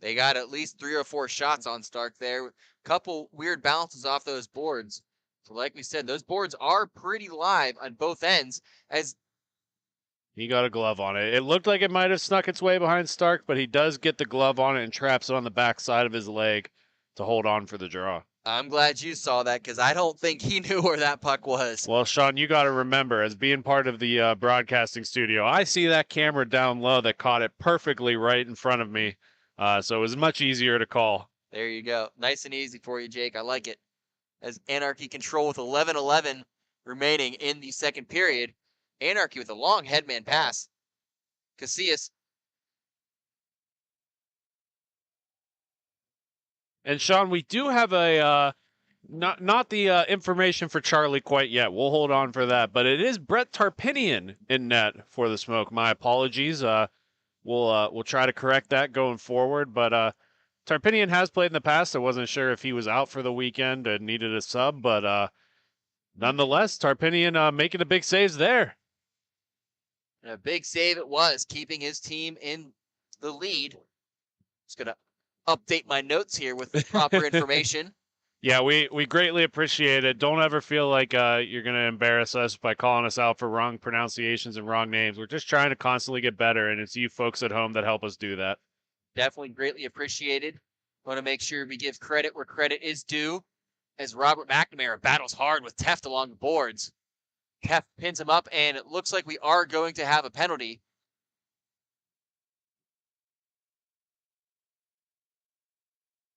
They got at least 3 or 4 shots on Stark there. Couple weird bounces off those boards. So like we said, those boards are pretty live on both ends as he got a glove on it. It looked like it might have snuck its way behind Stark, but he does get the glove on it and traps it on the back side of his leg to hold on for the draw. I'm glad you saw that because I don't think he knew where that puck was. Well, Sean, you got to remember, as being part of the broadcasting studio, I see that camera down low that caught it perfectly right in front of me. So it was much easier to call. There you go. Nice and easy for you, Jake. I like it. As Anarchy control with 11:11 remaining in the second period. Anarchy with a long headman pass. Casillas. And Sean, we do have a not the information for Charlie quite yet. We'll hold on for that, but it is Brett Tarpinian in net for the Smoke. My apologies. We'll try to correct that going forward, but Tarpinian has played in the past. I wasn't sure if he was out for the weekend and needed a sub, but nonetheless, Tarpinian making the big saves there. And a big save it was, keeping his team in the lead. Just going to update my notes here with the proper information. Yeah, we greatly appreciate it. Don't ever feel like you're going to embarrass us by calling us out for wrong pronunciations and wrong names. We're just trying to constantly get better, and it's you folks at home that help us do that. Definitely greatly appreciated. Want to make sure we give credit where credit is due, as Robert McNamara battles hard with Teft along the boards. Teft pins him up, and it looks like we are going to have a penalty.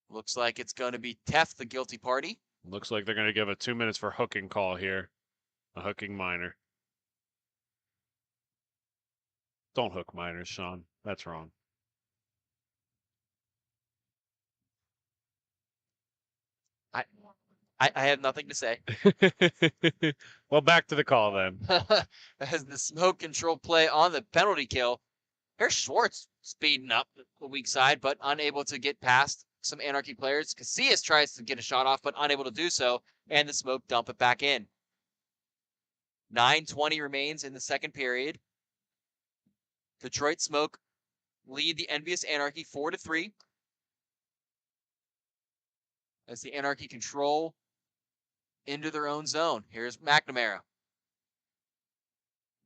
Looks like it's going to be Teft, the guilty party. Looks like they're going to give a 2 minutes for hooking call here. A hooking minor. Don't hook minors, Sean. That's wrong. I have nothing to say. Well, back to the call then. As the smoke control play on the penalty kill. Here's Schwartz speeding up the weak side, but unable to get past some Anarchy players. Casillas tries to get a shot off, but unable to do so, and the smoke dump it back in. 9:20 remains in the second period. Detroit Smoke lead the Envious Anarchy 4-3. As the Anarchy control into their own zone. Here's McNamara.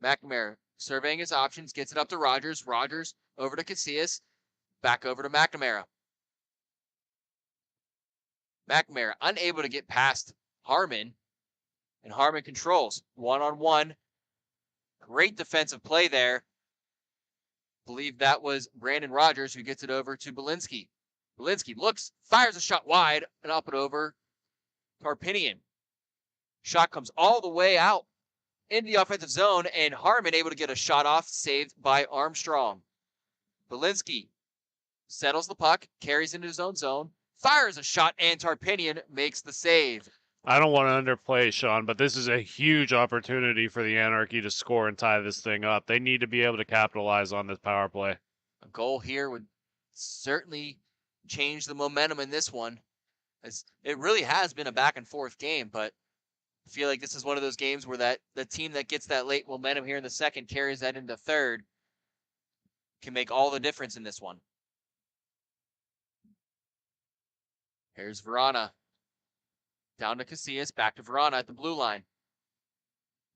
McNamara surveying his options, gets it up to Rogers. Rogers over to Casillas, back over to McNamara. McNamara unable to get past Harmon, and Harmon controls one-on-one. Great defensive play there. Believe that was Brandon Rogers who gets it over to Belinsky. Belinsky looks, fires a shot wide, and up and over Tarpinian. Shot comes all the way out in the offensive zone, and Harmon able to get a shot off, saved by Armstrong. Belinsky settles the puck, carries into his own zone, fires a shot, and Tarpinian makes the save. I don't want to underplay, Sean, but this is a huge opportunity for the Anarchy to score and tie this thing up. They need to be able to capitalize on this power play. A goal here would certainly change the momentum in this one, as it really has been a back and forth game, but I feel like this is one of those games where the team that gets that late momentum here in the second carries that into third can make all the difference in this one. Here's Verana. Down to Casillas, back to Verana at the blue line.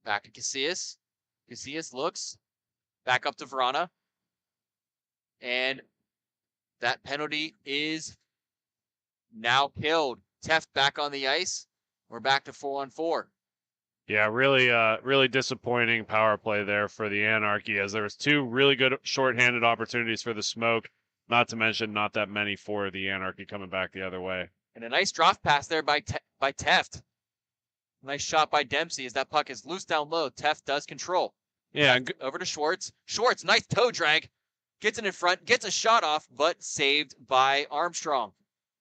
Back to Casillas. Casillas looks, back up to Verana. And that penalty is now killed. Teft back on the ice. We're back to 4-on-4. Yeah, really disappointing power play there for the Anarchy, as there was two really good shorthanded opportunities for the Smoke, not to mention not that many for the Anarchy coming back the other way. And a nice drop pass there by Teft. Nice shot by Dempsey as that puck is loose down low. Teft does control. Yeah, over to Schwartz. Schwartz, nice toe drag. Gets it in front, gets a shot off, but saved by Armstrong.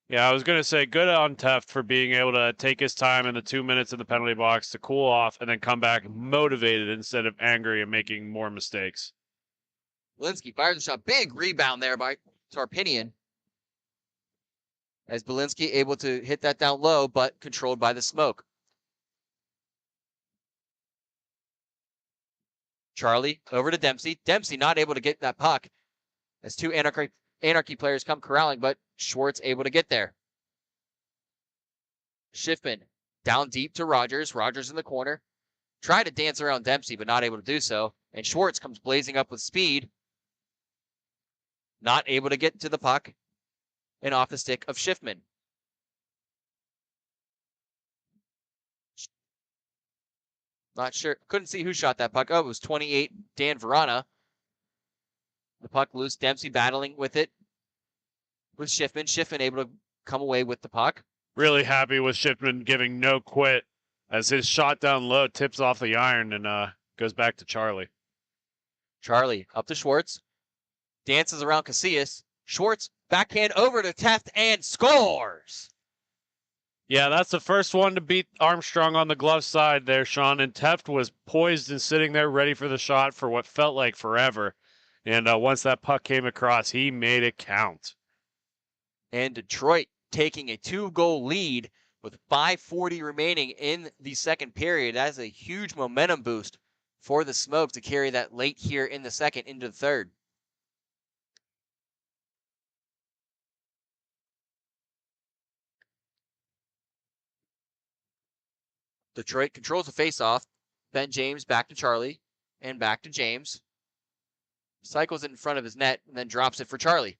Yeah, I was going to say good on Teft for being able to take his time in the 2 minutes in the penalty box to cool off and then come back motivated instead of angry and making more mistakes. Belinsky fires a shot. Big rebound there by Tarpinian. As Belinsky able to hit that down low, but controlled by the Smoke. Charlie over to Dempsey. Dempsey not able to get that puck as two Anarchy players come corralling, but Schwartz able to get there. Schiffman down deep to Rogers. Rogers in the corner. Tried to dance around Dempsey, but not able to do so. And Schwartz comes blazing up with speed. Not able to get to the puck. And off the stick of Schiffman. Not sure. Couldn't see who shot that puck. Oh, it was 28 Dan Verana. The puck loose. Dempsey battling with it. With Schiffman. Schiffman able to come away with the puck. Really happy with Schiffman giving no quit as his shot down low tips off the iron and goes back to Charlie. Charlie up to Schwartz. Dances around Casillas. Schwartz backhand over to Teft and scores. Yeah, that's the first one to beat Armstrong on the glove side there, Sean. And Teft was poised and sitting there ready for the shot for what felt like forever. And once that puck came across, he made it count. And Detroit taking a 2-goal lead with 5:40 remaining in the second period. That is a huge momentum boost for the Smoke to carry that late here in the second into the third. Detroit controls the faceoff. Ben James back to Charlie and back to James. Cycles it in front of his net and then drops it for Charlie.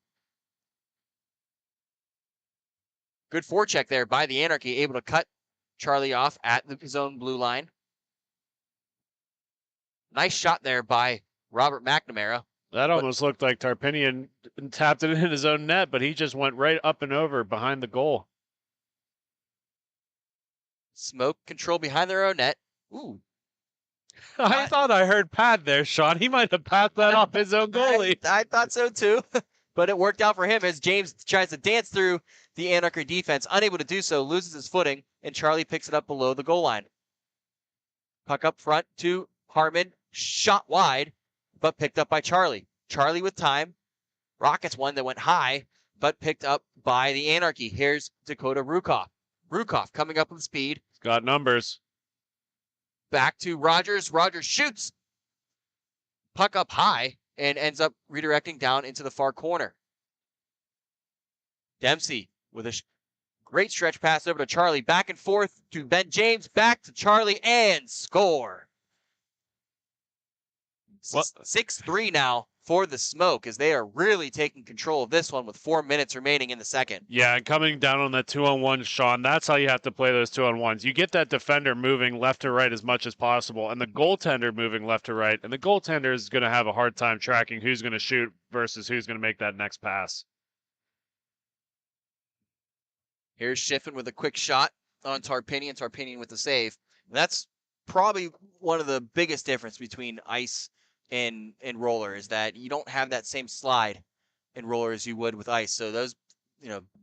Good forecheck there by the Anarchy, able to cut Charlie off at his own blue line. Nice shot there by Robert McNamara. That almost looked like Tarpinian tapped it in his own net, but he just went right up and over behind the goal. Smoke control behind their own net. Ooh. I thought I heard pad there, Sean. He might have passed that off his own goalie. I thought so too, but it worked out for him as James tries to dance through the Anarchy defense. Unable to do so, loses his footing, and Charlie picks it up below the goal line. Puck up front to Harmon. Shot wide, but picked up by Charlie. Charlie with time. Rockets one that went high, but picked up by the Anarchy. Here's Dakota Rukoff. Rukoff coming up with speed. He's got numbers. Back to Rogers. Rogers shoots. Puck up high and ends up redirecting down into the far corner. Dempsey with a great stretch pass over to Charlie. Back and forth to Ben James. Back to Charlie and score. 6-3 now for the Smoke as they are really taking control of this one with 4 minutes remaining in the second. Yeah, and coming down on that 2-on-1, Sean, that's how you have to play those 2-on-1s. You get that defender moving left to right as much as possible, and the goaltender moving left to right, and the goaltender is going to have a hard time tracking who's going to shoot versus who's going to make that next pass. Here's Shiffin with a quick shot on Tarpinian. Tarpinian with the save. That's probably one of the biggest difference between ice and roller is that you don't have that same slide in roller as you would with ice. So those,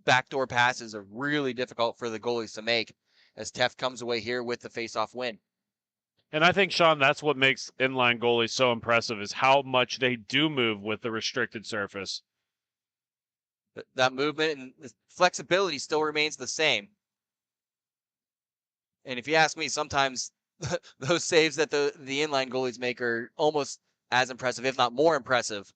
backdoor passes are really difficult for the goalies to make as Teff comes away here with the face-off win. And I think, Sean, that's what makes inline goalies so impressive is how much they do move with the restricted surface. That movement and the flexibility still remains the same. And if you ask me, sometimes those saves that the inline goalies make are almost as impressive, if not more impressive,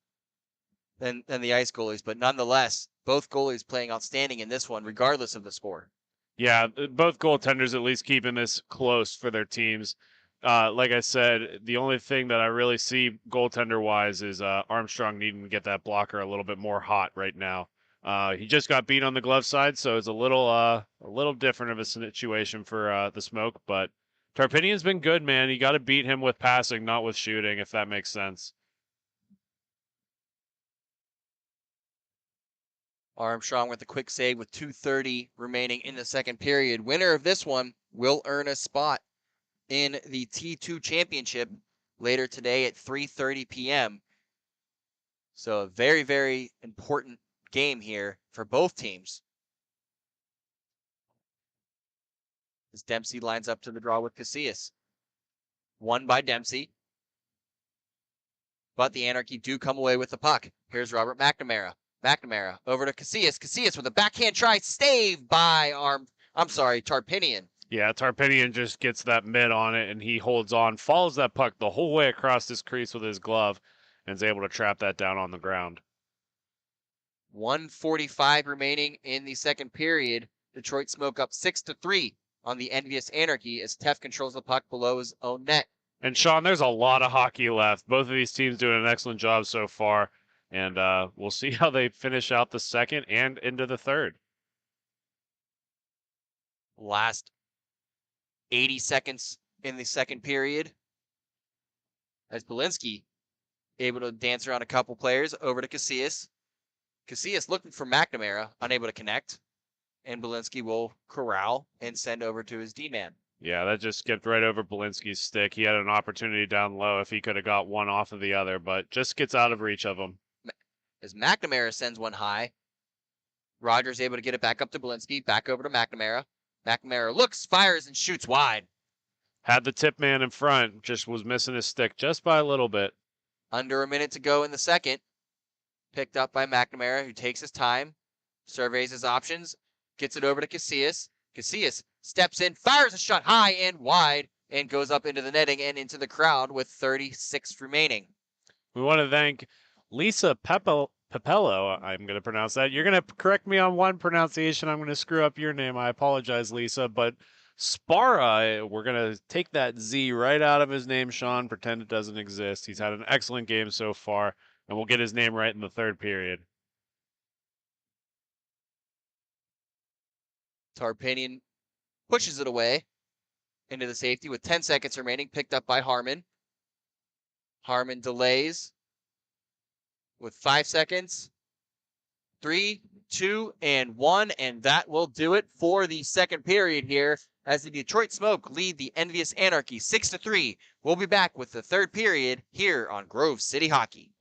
than the ice goalies. But nonetheless, both goalies playing outstanding in this one, regardless of the score. Yeah, both goaltenders at least keeping this close for their teams. Like I said, the only thing that I really see goaltender-wise is Armstrong needing to get that blocker a little bit more hot right now. He just got beat on the glove side, so it's a little different of a situation for the Smoke, but Tarpinian's been good, man. You got to beat him with passing, not with shooting, if that makes sense. Armstrong with a quick save with 2:30 remaining in the second period. Winner of this one will earn a spot in the T2 Championship later today at 3:30 p.m. So a very, very important game here for both teams. As Dempsey lines up to the draw with Casillas. Won by Dempsey. But the Anarchy do come away with the puck. Here's Robert McNamara. McNamara over to Casillas. Casillas with a backhand try. Saved by Tarpinian. Yeah, Tarpinian just gets that mid on it, and he holds on, follows that puck the whole way across his crease with his glove, and is able to trap that down on the ground. 1:45 remaining in the second period. Detroit Smoke up 6-3 on the envious Anarchy as Teff controls the puck below his own net. And Sean, there's a lot of hockey left. Both of these teams doing an excellent job so far, and we'll see how they finish out the second and into the third. Last 80 seconds in the second period as Belinsky able to dance around a couple players over to Casillas. Casillas looking for McNamara, unable to connect, and Belinsky will corral and send over to his D-man. Yeah, that just skipped right over Belinsky's stick. He had an opportunity down low if he could have got one off of the other, but just gets out of reach of him. As McNamara sends one high, Rogers able to get it back up to Belinsky, back over to McNamara. McNamara looks, fires, and shoots wide. Had the tip man in front, just was missing his stick just by a little bit. Under a minute to go in the second. Picked up by McNamara, who takes his time, surveys his options, gets it over to Casillas. Casillas steps in, fires a shot high and wide, and goes up into the netting and into the crowd with 36 remaining. We want to thank Lisa Pepello. I'm going to pronounce that. You're going to correct me on one pronunciation. I'm going to screw up your name. I apologize, Lisa. But Spara, we're going to take that Z right out of his name, Sean. Pretend it doesn't exist. He's had an excellent game so far, and we'll get his name right in the third period. Tarpinian pushes it away into the safety with 10 seconds remaining, picked up by Harmon. Harmon delays with 5 seconds. 3, 2, and 1, and that will do it for the second period here as the Detroit Smoke lead the envious Anarchy 6-3. We'll be back with the third period here on Grove City Hockey.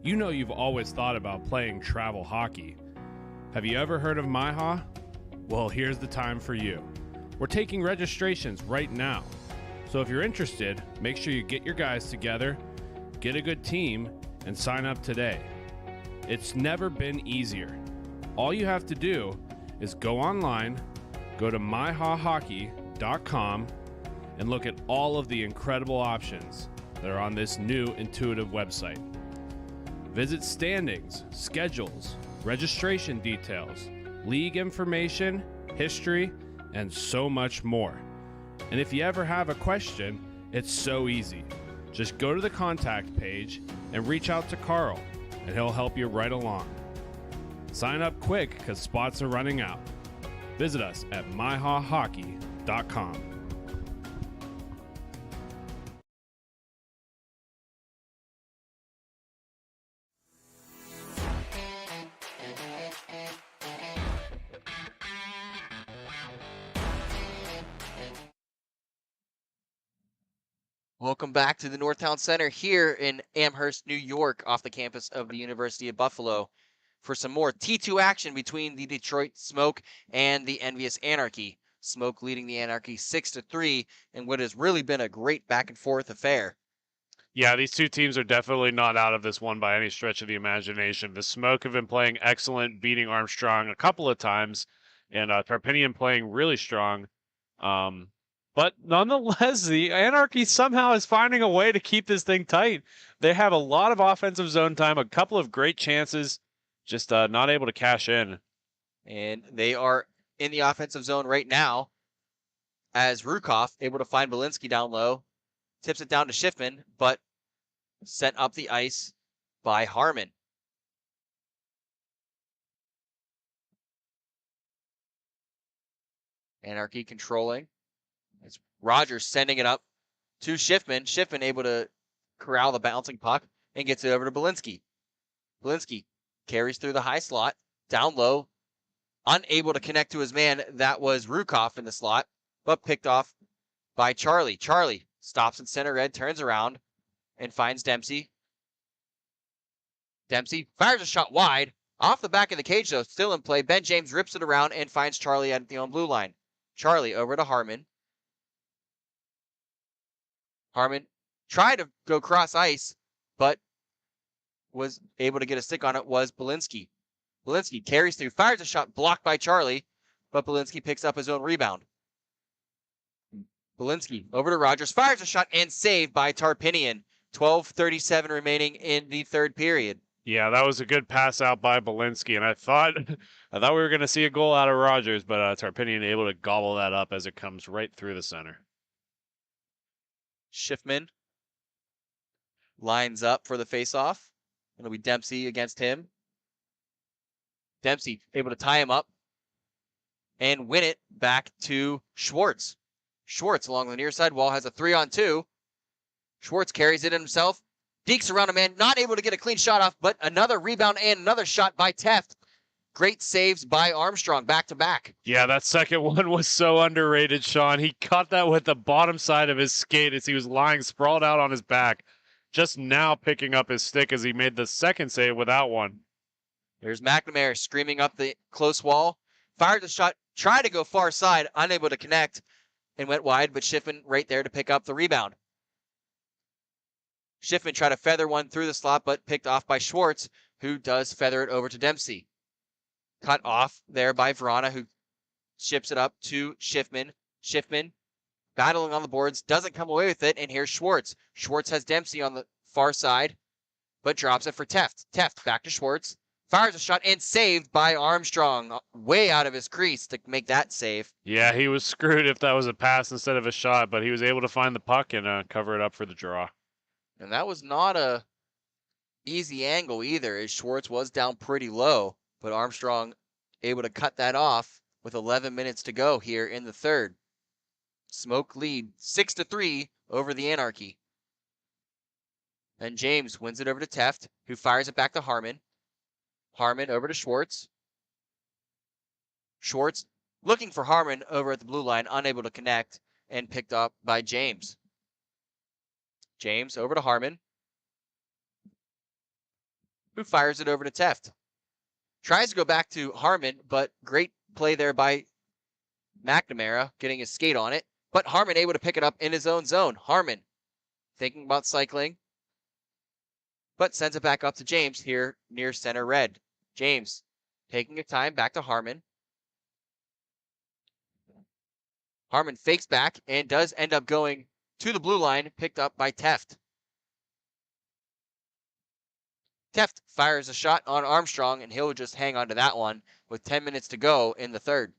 You know you've always thought about playing travel hockey. Have you ever heard of MIHA? Well, here's the time for you. We're taking registrations right now. So if you're interested, make sure you get your guys together, get a good team, and sign up today. It's never been easier. All you have to do is go online, go to MIHAHockey.com, and look at all of the incredible options that are on this new intuitive website. Visit standings, schedules, registration details, league information, history, and so much more. And if you ever have a question, it's so easy. Just go to the contact page and reach out to Carl, and he'll help you right along. Sign up quick because spots are running out. Visit us at MIHAHockey.com. Welcome back to the Northtown Center here in Amherst, New York, off the campus of the University of Buffalo, for some more T2 action between the Detroit Smoke and the envious Anarchy. Smoke leading the Anarchy 6-3 in what has really been a great back and forth affair. Yeah, these two teams are definitely not out of this one by any stretch of the imagination. The Smoke have been playing excellent, beating Armstrong a couple of times, and Tarpinian playing really strong. But nonetheless, the Anarchy somehow is finding a way to keep this thing tight. They have a lot of offensive zone time, a couple of great chances, just not able to cash in. And they are in the offensive zone right now as Rukoff able to find Belinsky down low, tips it down to Schiffman, but sent up the ice by Harmon. Anarchy controlling. It's Rogers sending it up to Schiffman. Schiffman able to corral the bouncing puck and gets it over to Belinsky. Belinsky carries through the high slot, down low, unable to connect to his man. That was Rukoff in the slot, but picked off by Charlie. Charlie stops in center red, turns around, and finds Dempsey. Dempsey fires a shot wide, off the back of the cage though, still in play. Ben James rips it around and finds Charlie at the own blue line. Charlie over to Harmon. Harmon tried to go cross ice, but was able to get a stick on it was Belinsky. Belinsky carries through, fires a shot blocked by Charlie, but Belinsky picks up his own rebound. Belinsky over to Rogers, fires a shot and saved by Tarpinian. 12:37 remaining in the third period. Yeah, that was a good pass out by Belinsky, and I thought we were going to see a goal out of Rogers, but Tarpinian able to gobble that up as it comes right through the center. Schiffman lines up for the faceoff. It'll be Dempsey against him. Dempsey able to tie him up and win it back to Schwartz. Schwartz along the near side wall has a 3-on-2. Schwartz carries it himself. Deeks around a man, not able to get a clean shot off, but another rebound and another shot by Teft. Great saves by Armstrong back to back. Yeah, that second one was so underrated, Sean. He caught that with the bottom side of his skate as he was lying sprawled out on his back. Just now picking up his stick as he made the second save without one. There's McNamara screaming up the close wall. Fired the shot, tried to go far side, unable to connect, and went wide, but Schiffman right there to pick up the rebound. Schiffman tried to feather one through the slot, but picked off by Schwartz, who does feather it over to Dempsey. Cut off there by Verana, who ships it up to Schiffman. Schiffman battling on the boards, doesn't come away with it, and here's Schwartz. Schwartz has Dempsey on the far side, but drops it for Teft. Teft back to Schwartz, fires a shot, and saved by Armstrong, way out of his crease to make that save. Yeah, he was screwed if that was a pass instead of a shot, but he was able to find the puck and cover it up for the draw. And that was not a easy angle either, as Schwartz was down pretty low, but Armstrong able to cut that off with 11 minutes to go here in the third. Smoke lead 6-3 over the Anarchy. And James wins it over to Teft, who fires it back to Harmon. Harmon over to Schwartz. Schwartz looking for Harmon over at the blue line, unable to connect, and picked up by James. James over to Harmon, who fires it over to Teft. Tries to go back to Harmon, but great play there by McNamara, getting his skate on it. But Harmon able to pick it up in his own zone. Harmon thinking about cycling, but sends it back up to James here near center red. James taking a time back to Harmon. Harmon fakes back and does end up going to the blue line, picked up by Teft. Teft fires a shot on Armstrong, and he'll just hang on to that one with 10 minutes to go in the third.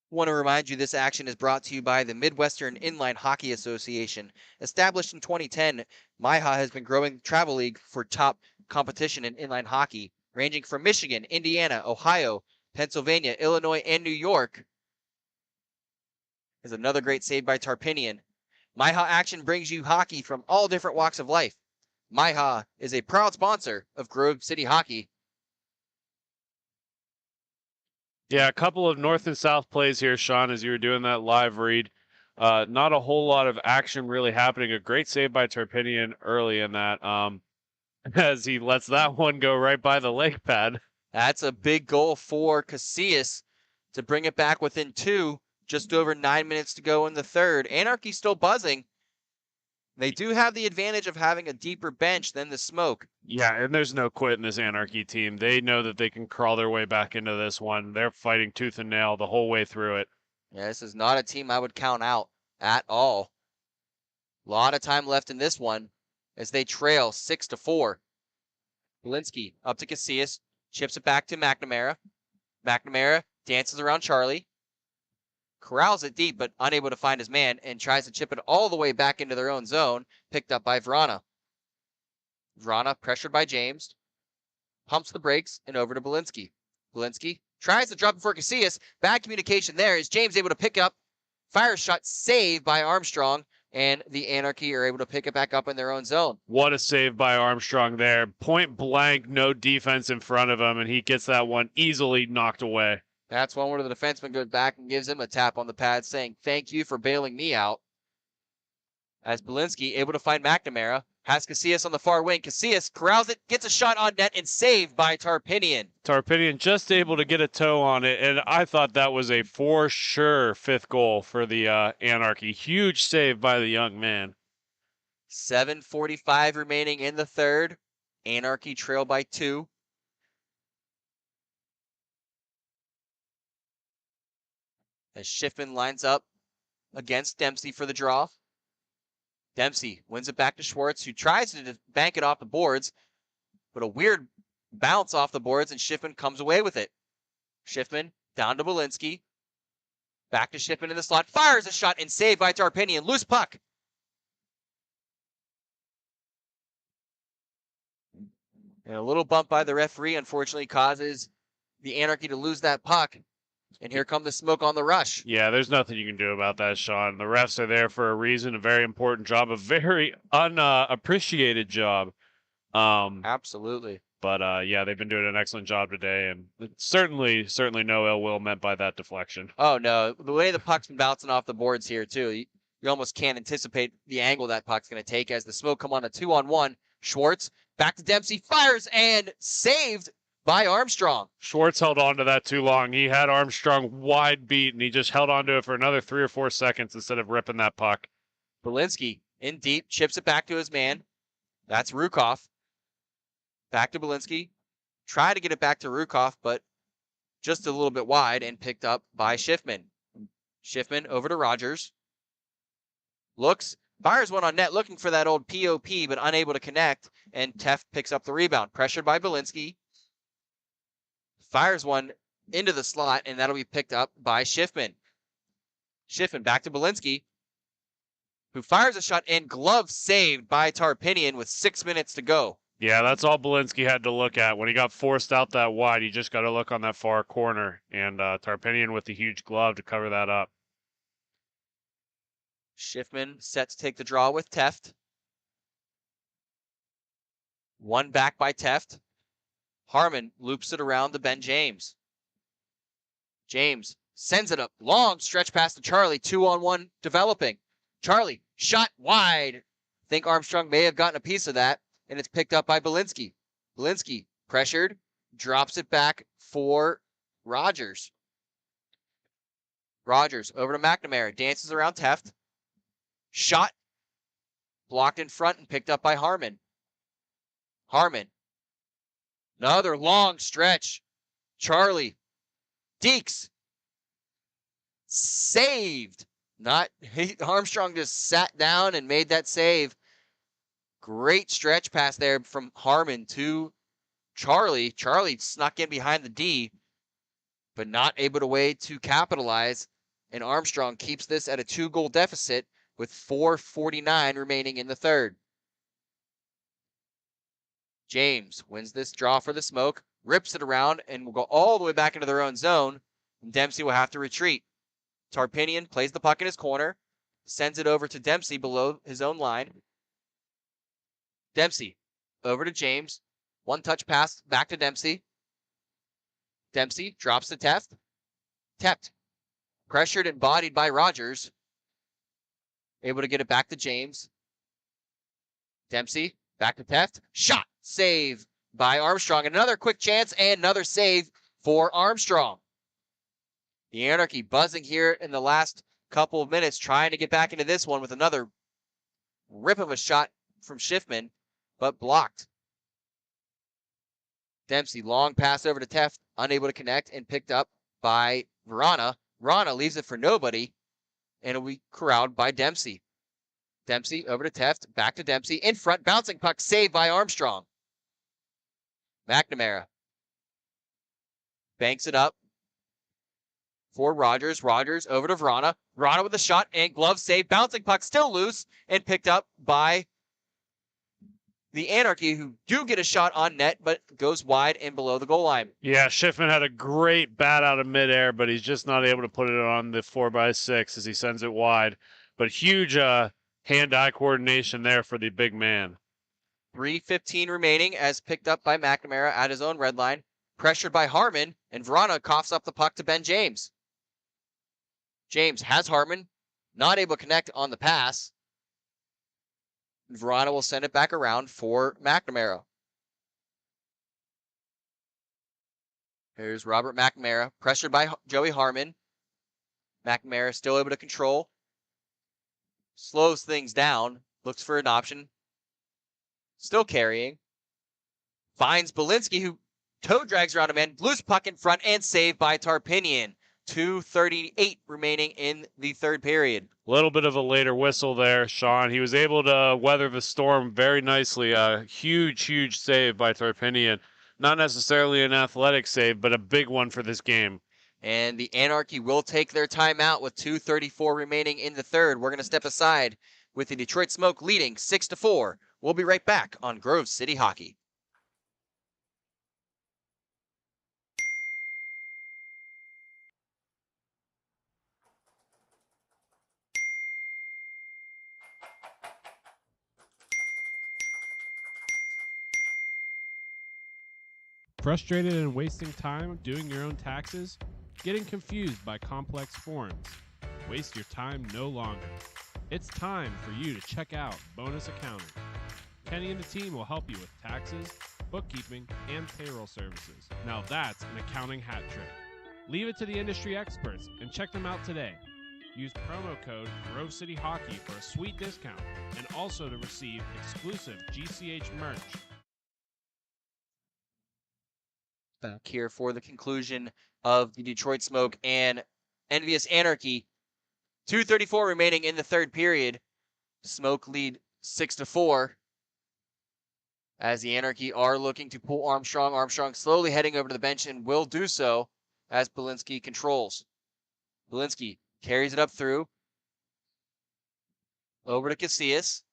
Want to remind you this action is brought to you by the Midwestern Inline Hockey Association. Established in 2010, MIHA has been growing the travel league for top competition in inline hockey, ranging from Michigan, Indiana, Ohio, Pennsylvania, Illinois, and New York. Is another great save by Tarpinian. MIHA action brings you hockey from all different walks of life. MIHA is a proud sponsor of Grove City Hockey. Yeah, a couple of north and south plays here, Sean, as you were doing that live read. Not a whole lot of action really happening. A great save by Tarpinian early in that, as he lets that one go right by the leg pad. That's a big goal for Casillas to bring it back within two. Just over 9 minutes to go in the third. Anarchy still buzzing. They do have the advantage of having a deeper bench than the Smoke. Yeah, and there's no quit in this Anarchy team. They know that they can crawl their way back into this one. They're fighting tooth and nail the whole way through it. Yeah, this is not a team I would count out at all. A lot of time left in this one as they trail 6-4. Belinsky up to Casillas, chips it back to McNamara. McNamara dances around Charlie. Corrals it deep, but unable to find his man, and tries to chip it all the way back into their own zone, picked up by Verana. Verana, pressured by James, pumps the brakes and over to Belinsky. Belinsky tries to drop it for Casillas. Bad communication there. Is James able to pick up? Fire shot saved by Armstrong, and the Anarchy are able to pick it back up in their own zone. What a save by Armstrong there. Point blank, no defense in front of him, and he gets that one easily knocked away. That's one where the defenseman goes back and gives him a tap on the pad saying, "Thank you for bailing me out." As Belinsky able to find McNamara, has Casillas on the far wing. Casillas corrals it, gets a shot on net, and saved by Tarpinian. Tarpinian just able to get a toe on it, and I thought that was a for sure fifth goal for the Anarchy. Huge save by the young man. 7:45 remaining in the third. Anarchy trail by 2. As Schiffman lines up against Dempsey for the draw. Dempsey wins it back to Schwartz, who tries to bank it off the boards, but a weird bounce off the boards, and Schiffman comes away with it. Schiffman down to Belinsky. Back to Schiffman in the slot. Fires a shot and saved by Tarpinian. Loose puck. And a little bump by the referee, unfortunately, causes the Anarchy to lose that puck. And here come the Smoke on the rush. Yeah, there's nothing you can do about that, Sean. The refs are there for a reason, a very important job, a very unappreciated job. Absolutely. But yeah, they've been doing an excellent job today, and certainly no ill will meant by that deflection. Oh, no. The way the puck's been bouncing off the boards here, too, you almost can't anticipate the angle that puck's going to take as the Smoke come on a 2-on-1. Schwartz back to Dempsey, fires and saved by Armstrong. Schwartz held on to that too long. He had Armstrong wide beat, and he just held on to it for another 3 or 4 seconds instead of ripping that puck. Belinsky in deep, chips it back to his man. That's Rukoff. Back to Belinsky. Try to get it back to Rukoff, but just a little bit wide and picked up by Schiffman. Schiffman over to Rogers. Looks, fires one on net, looking for that old POP, but unable to connect, and Teft picks up the rebound. Pressured by Belinsky. Fires one into the slot, and that'll be picked up by Schiffman. Schiffman back to Belinsky, who fires a shot and glove saved by Tarpinian with 6 minutes to go. Yeah, that's all Belinsky had to look at. When he got forced out that wide, he just got to look on that far corner, and Tarpinian with the huge glove to cover that up. Schiffman set to take the draw with Teft. One back by Teft. Harmon loops it around to Ben James. James sends it up. Long stretch pass to Charlie. 2-on-1 developing. Charlie, shot wide. I think Armstrong may have gotten a piece of that, and it's picked up by Belinsky. Belinsky, pressured, drops it back for Rogers. Rogers over to McNamara. Dances around Teft. Shot. Blocked in front and picked up by Harmon. Harmon. Another long stretch. Charlie. Deeks. Saved. Armstrong just sat down and made that save. Great stretch pass there from Harmon to Charlie. Charlie snuck in behind the D, but not able to capitalize. And Armstrong keeps this at a 2-goal deficit with 4:49 remaining in the third. James wins this draw for the Smoke, rips it around, and will go all the way back into their own zone. And Dempsey will have to retreat. Tarpinian plays the puck in his corner, sends it over to Dempsey below his own line. Dempsey over to James. One touch pass back to Dempsey. Dempsey drops to Teft. Teft pressured and bodied by Rogers. Able to get it back to James. Dempsey back to Teft. Shot. Save by Armstrong. Another quick chance and another save for Armstrong. The Anarchy buzzing here in the last couple of minutes, trying to get back into this one with another rip of a shot from Schiffman, but blocked. Dempsey, long pass over to Teft, unable to connect, and picked up by Verana. Verana leaves it for nobody, and it'll be corralled by Dempsey. Dempsey over to Teft, back to Dempsey, in front, bouncing puck, saved by Armstrong. McNamara banks it up for Rogers. Rogers over to Verana. Verana with a shot and glove save. Bouncing puck still loose and picked up by the Anarchy, who do get a shot on net, but goes wide and below the goal line. Yeah, Schiffman had a great bat out of midair, but he's just not able to put it on the 4x6 as he sends it wide. But huge hand-eye coordination there for the big man. 3:15 remaining as picked up by McNamara at his own red line. Pressured by Harmon, and Verana coughs up the puck to Ben James. James has Harmon, not able to connect on the pass. Verana will send it back around for McNamara. Here's Robert McNamara, pressured by Joey Harmon. McNamara still able to control. Slows things down, looks for an option. Still carrying. Finds Belinsky, who toe drags around a man. Loose puck in front and saved by Tarpinian. 2:38 remaining in the third period. A little bit of a later whistle there, Sean. He was able to weather the storm very nicely. A huge save by Tarpinian. Not necessarily an athletic save, but a big one for this game. And the Anarchy will take their timeout with 2:34 remaining in the third. We're going to step aside with the Detroit Smoke leading 6-4. We'll be right back on Grove City Hockey. Frustrated and wasting time doing your own taxes? Getting confused by complex forms? Waste your time no longer. It's time for you to check out Bonus Accounting. Kenny and the team will help you with taxes, bookkeeping, and payroll services. Now that's an accounting hat trick. Leave it to the industry experts and check them out today. Use promo code Grove City Hockey for a sweet discount and also to receive exclusive GCH merch. Back here for the conclusion of the Detroit Smoke and Envious Anarchy. 2:34 remaining in the third period. Smoke lead 6-4. As the Anarchy are looking to pull Armstrong. Armstrong slowly heading over to the bench and will do so as Belinsky controls. Belinsky carries it up through. Over to Casillas.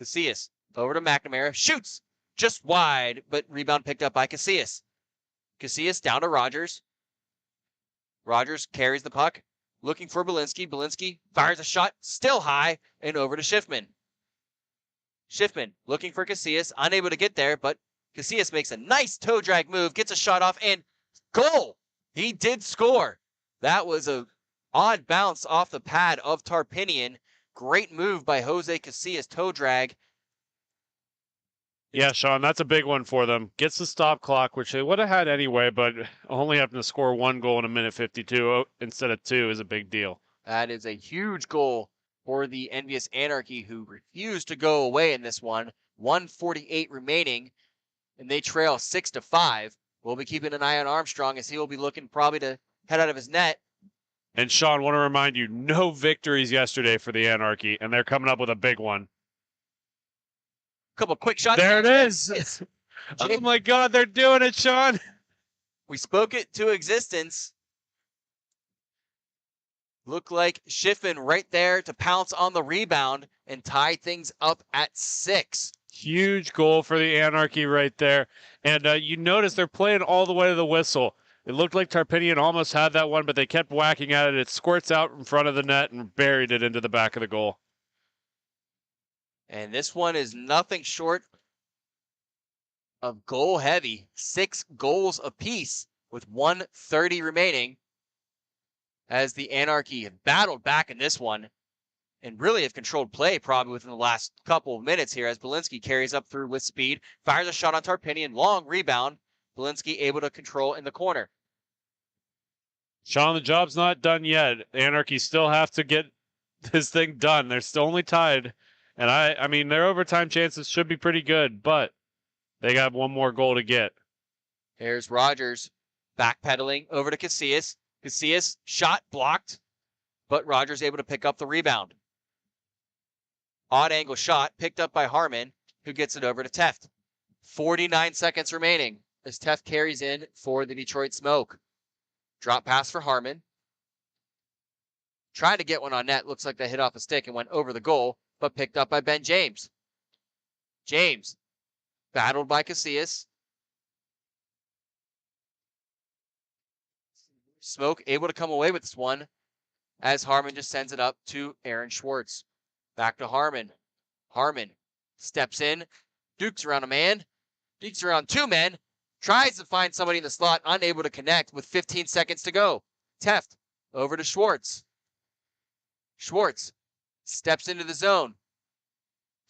Casillas over to McNamara. Shoots! Just wide, but rebound picked up by Casillas. Casillas down to Rogers. Rogers carries the puck. Looking for Belinsky. Belinsky fires a shot. Still high. And over to Schiffman. Schiffman looking for Casillas. Unable to get there, but Casillas makes a nice toe drag move. Gets a shot off and goal! He did score. That was a odd bounce off the pad of Tarpinian. Great move by Jose Casillas, toe drag. Yeah, Sean, that's a big one for them. Gets the stop clock, which they would have had anyway, but only having to score 1 goal in a minute 52 instead of 2 is a big deal. That is a huge goal for the Envious Anarchy, who refused to go away in this one. 1:48 remaining, and they trail 6-5. We'll be keeping an eye on Armstrong as he will be looking probably to head out of his net. And Sean, want to remind you, no victories yesterday for the Anarchy, and they're coming up with a big one. Couple quick shots. There it is. Oh my God, they're doing it, Sean. We spoke it to existence. Looked like Schiffman right there to pounce on the rebound and tie things up at 6. Huge goal for the Anarchy right there. And you notice they're playing all the way to the whistle. It looked like Tarpinian almost had that one, but they kept whacking at it. It squirts out in front of the net and buried it into the back of the goal. And this one is nothing short of goal heavy. 6 goals apiece with 1:30 remaining. As the Anarchy have battled back in this one and really have controlled play probably within the last couple of minutes here as Belinsky carries up through with speed, fires a shot on Tarpinian, long rebound. Belinsky able to control in the corner. Sean, the job's not done yet. Anarchy still have to get this thing done. They're still only tied. And I mean, their overtime chances should be pretty good, but they got one more goal to get. Here's Rogers backpedaling over to Casillas. Casillas shot blocked, but Rogers able to pick up the rebound. Odd angle shot picked up by Harmon, who gets it over to Teft. 49 seconds remaining as Teft carries in for the Detroit Smoke. Drop pass for Harmon. Tried to get one on net. Looks like they hit off a stick and went over the goal, but picked up by Ben James. James battled by Casillas. Smoke able to come away with this one as Harmon just sends it up to Aaron Schwartz. Back to Harmon. Harmon steps in, dukes around a man, dukes around 2 men, tries to find somebody in the slot, unable to connect with 15 seconds to go. Teft over to Schwartz. Schwartz steps into the zone,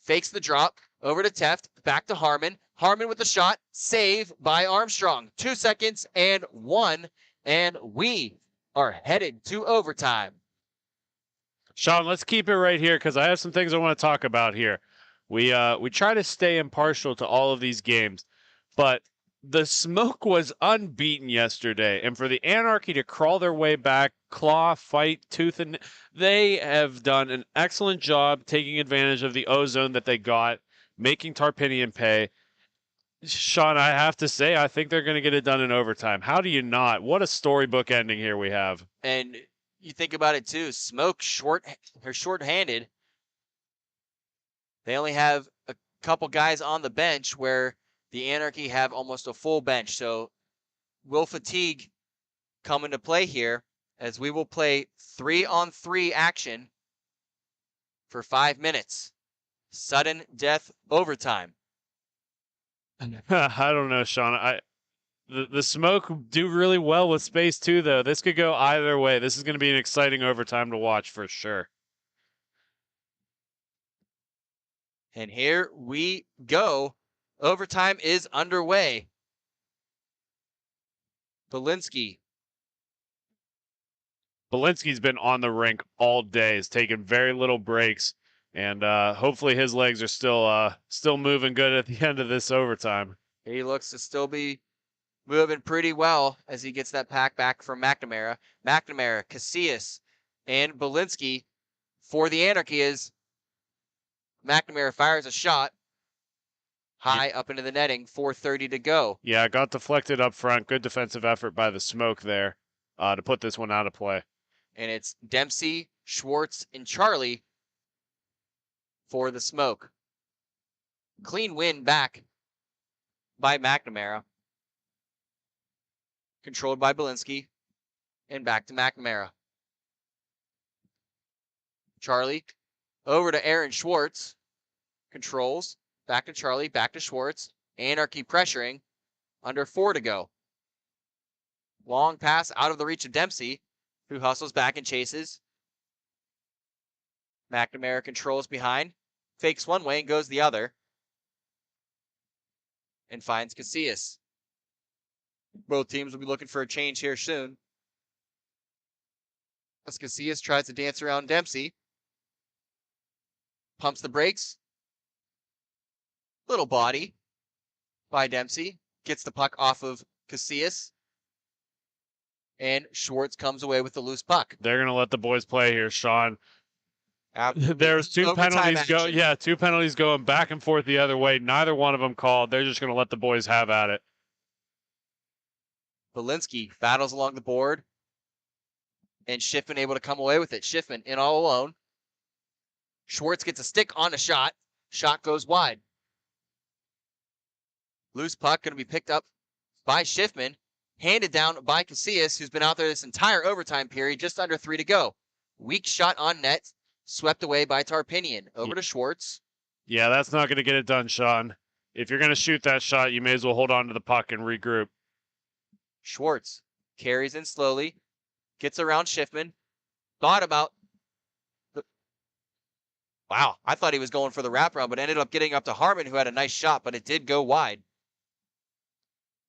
fakes the drop, over to Teft, back to Harmon. Harmon with the shot, save by Armstrong. 2 seconds and 1. And we are headed to overtime. Sean, let's keep it right here because I have some things I want to talk about here. We try to stay impartial to all of these games, but the Smoke was unbeaten yesterday, and for the Anarchy to crawl their way back, claw, fight, tooth, and they have done an excellent job taking advantage of the ozone that they got, making Tarpinian pay. Sean, I have to say, I think they're going to get it done in overtime. How do you not? What a storybook ending here we have. And you think about it too. Smoke short-handed. They only have a couple guys on the bench where the Anarchy have almost a full bench. So will fatigue come into play here as we will play 3-on-3 action for 5 minutes. Sudden death overtime. I don't know, Sean. The Smoke do really well with space too, though. This could go either way. This is going to be an exciting overtime to watch for sure. And here we go Overtime is underway. Belinsky. Belinsky's been on the rink all day. Has taken very little breaks, and hopefully his legs are still moving good at the end of this overtime. He looks to still be moving pretty well as he gets that pack back from McNamara. McNamara, Casillas, and Belinsky for the Anarchy as McNamara fires a shot high up into the netting, 4:30 to go. Yeah, got deflected up front. Good defensive effort by the Smoke there to put this one out of play. And it's Dempsey, Schwartz, and Charlie for the Smoke. Clean win back by McNamara. Controlled by Belinsky. And back to McNamara. Charlie over to Aaron Schwartz. Controls. Back to Charlie. Back to Schwartz. Anarchy pressuring. Under 4 to go. Long pass out of the reach of Dempsey, who hustles back and chases. McNamara controls behind. Fakes one way and goes the other. And finds Casillas. Both teams will be looking for a change here soon. As Casillas tries to dance around Dempsey. Pumps the brakes. Little body by Dempsey. Gets the puck off of Casillas. And Schwartz comes away with the loose puck. They're going to let the boys play here, Sean. Absolutely. There's two Overtime penalties two penalties going back and forth the other way. Neither one of them called. They're just going to let the boys have at it. Belinsky battles along the board. And Schiffman able to come away with it. Schiffman in all alone. Schwartz gets a stick on a shot. Shot goes wide. Loose puck going to be picked up by Schiffman. Handed down by Casillas, who's been out there this entire overtime period, just under 3 to go. Weak shot on net, swept away by Tarpinian. Over to Schwartz. Yeah, that's not going to get it done, Sean. If you're going to shoot that shot, you may as well hold on to the puck and regroup. Schwartz carries in slowly, gets around Schiffman. Thought about wow, I thought he was going for the wraparound, but ended up getting up to Harmon, who had a nice shot, but it did go wide.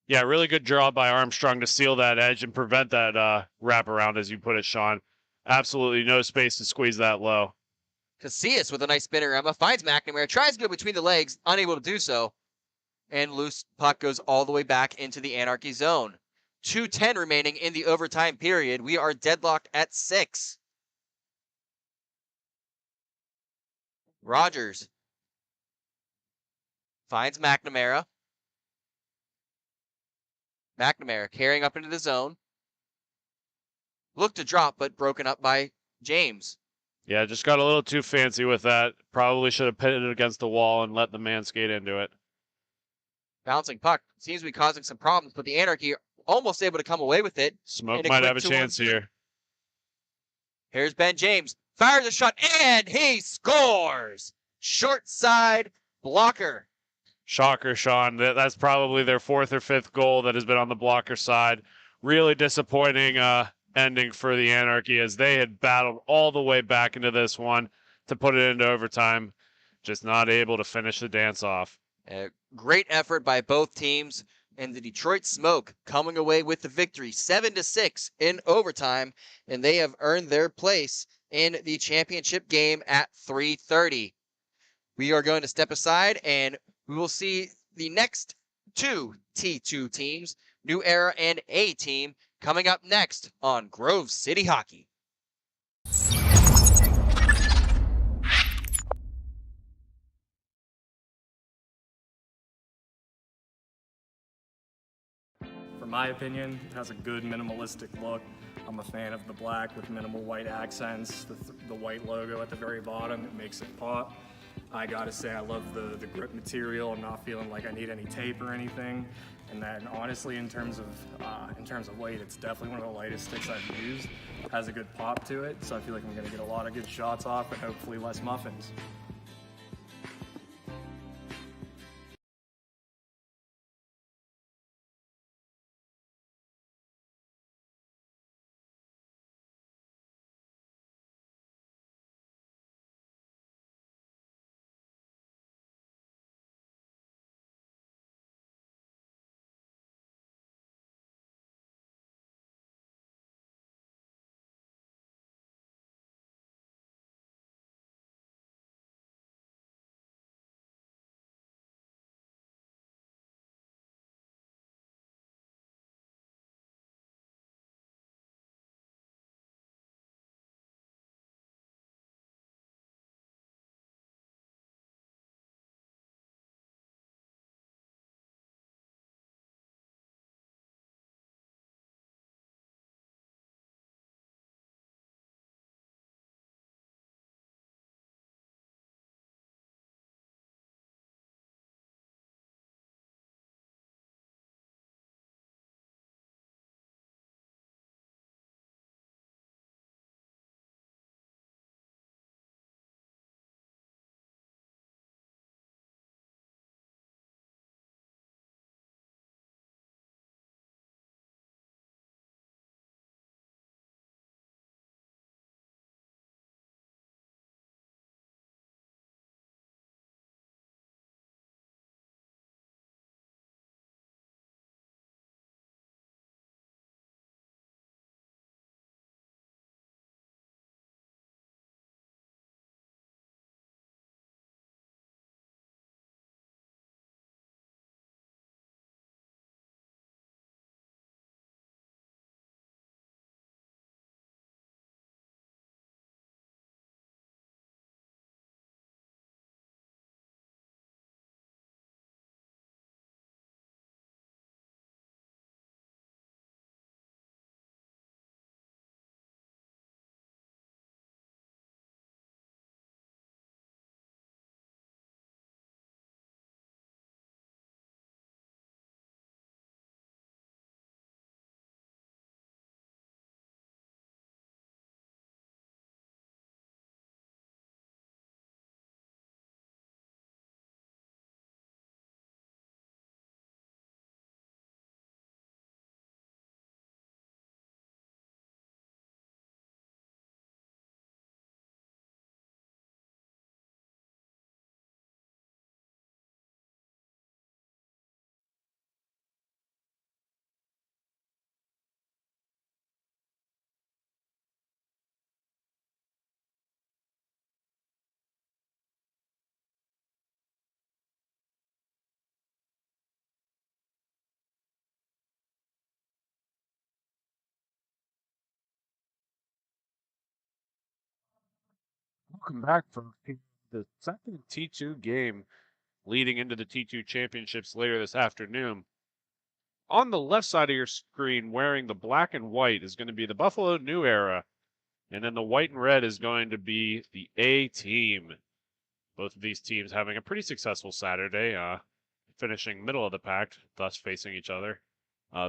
Yeah, really good draw by Armstrong to seal that edge and prevent that wraparound, as you put it, Sean. Absolutely no space to squeeze that low. Casillas with a nice spinner Emma finds McNamara, tries to go between the legs, unable to do so. And loose puck goes all the way back into the Anarchy zone. 2:10 remaining in the overtime period. We are deadlocked at 6. Rogers finds McNamara. McNamara carrying up into the zone. Looked to drop, but broken up by James. Yeah, just got a little too fancy with that. Probably should have pitted it against the wall and let the man skate into it. Bouncing puck seems to be causing some problems, but the Anarchy are almost able to come away with it. Smoke might have a chance here. Here's Ben James. Fires a shot, and he scores! Short side blocker. Shocker, Sean. That's probably their 4th or 5th goal that has been on the blocker side. Really disappointing ending for the Anarchy as they had battled all the way back into this one to put it into overtime. Just not able to finish the dance off. Great effort by both teams, and the Detroit Smoke coming away with the victory 7-6 in overtime, and they have earned their place in the championship game at 3:30. We are going to step aside and we will see the next 2 T2 teams, New Era and A team, coming up next on Grove City Hockey. For my opinion, it has a good minimalistic look. I'm a fan of the black with minimal white accents, the white logo at the very bottom, it makes it pop. I gotta say I love the grip material. I'm not feeling like I need any tape or anything. And then honestly, in terms of weight, it's definitely one of the lightest sticks I've used. It has a good pop to it, so I feel like I'm gonna get a lot of good shots off and hopefully less muffins. Welcome back from the second T2 game leading into the T2 championships later this afternoon. On the left side of your screen, wearing the black and white, is going to be the Buffalo New Era. And then the white and red is going to be the A team. Both of these teams having a pretty successful Saturday, finishing middle of the pack, thus facing each other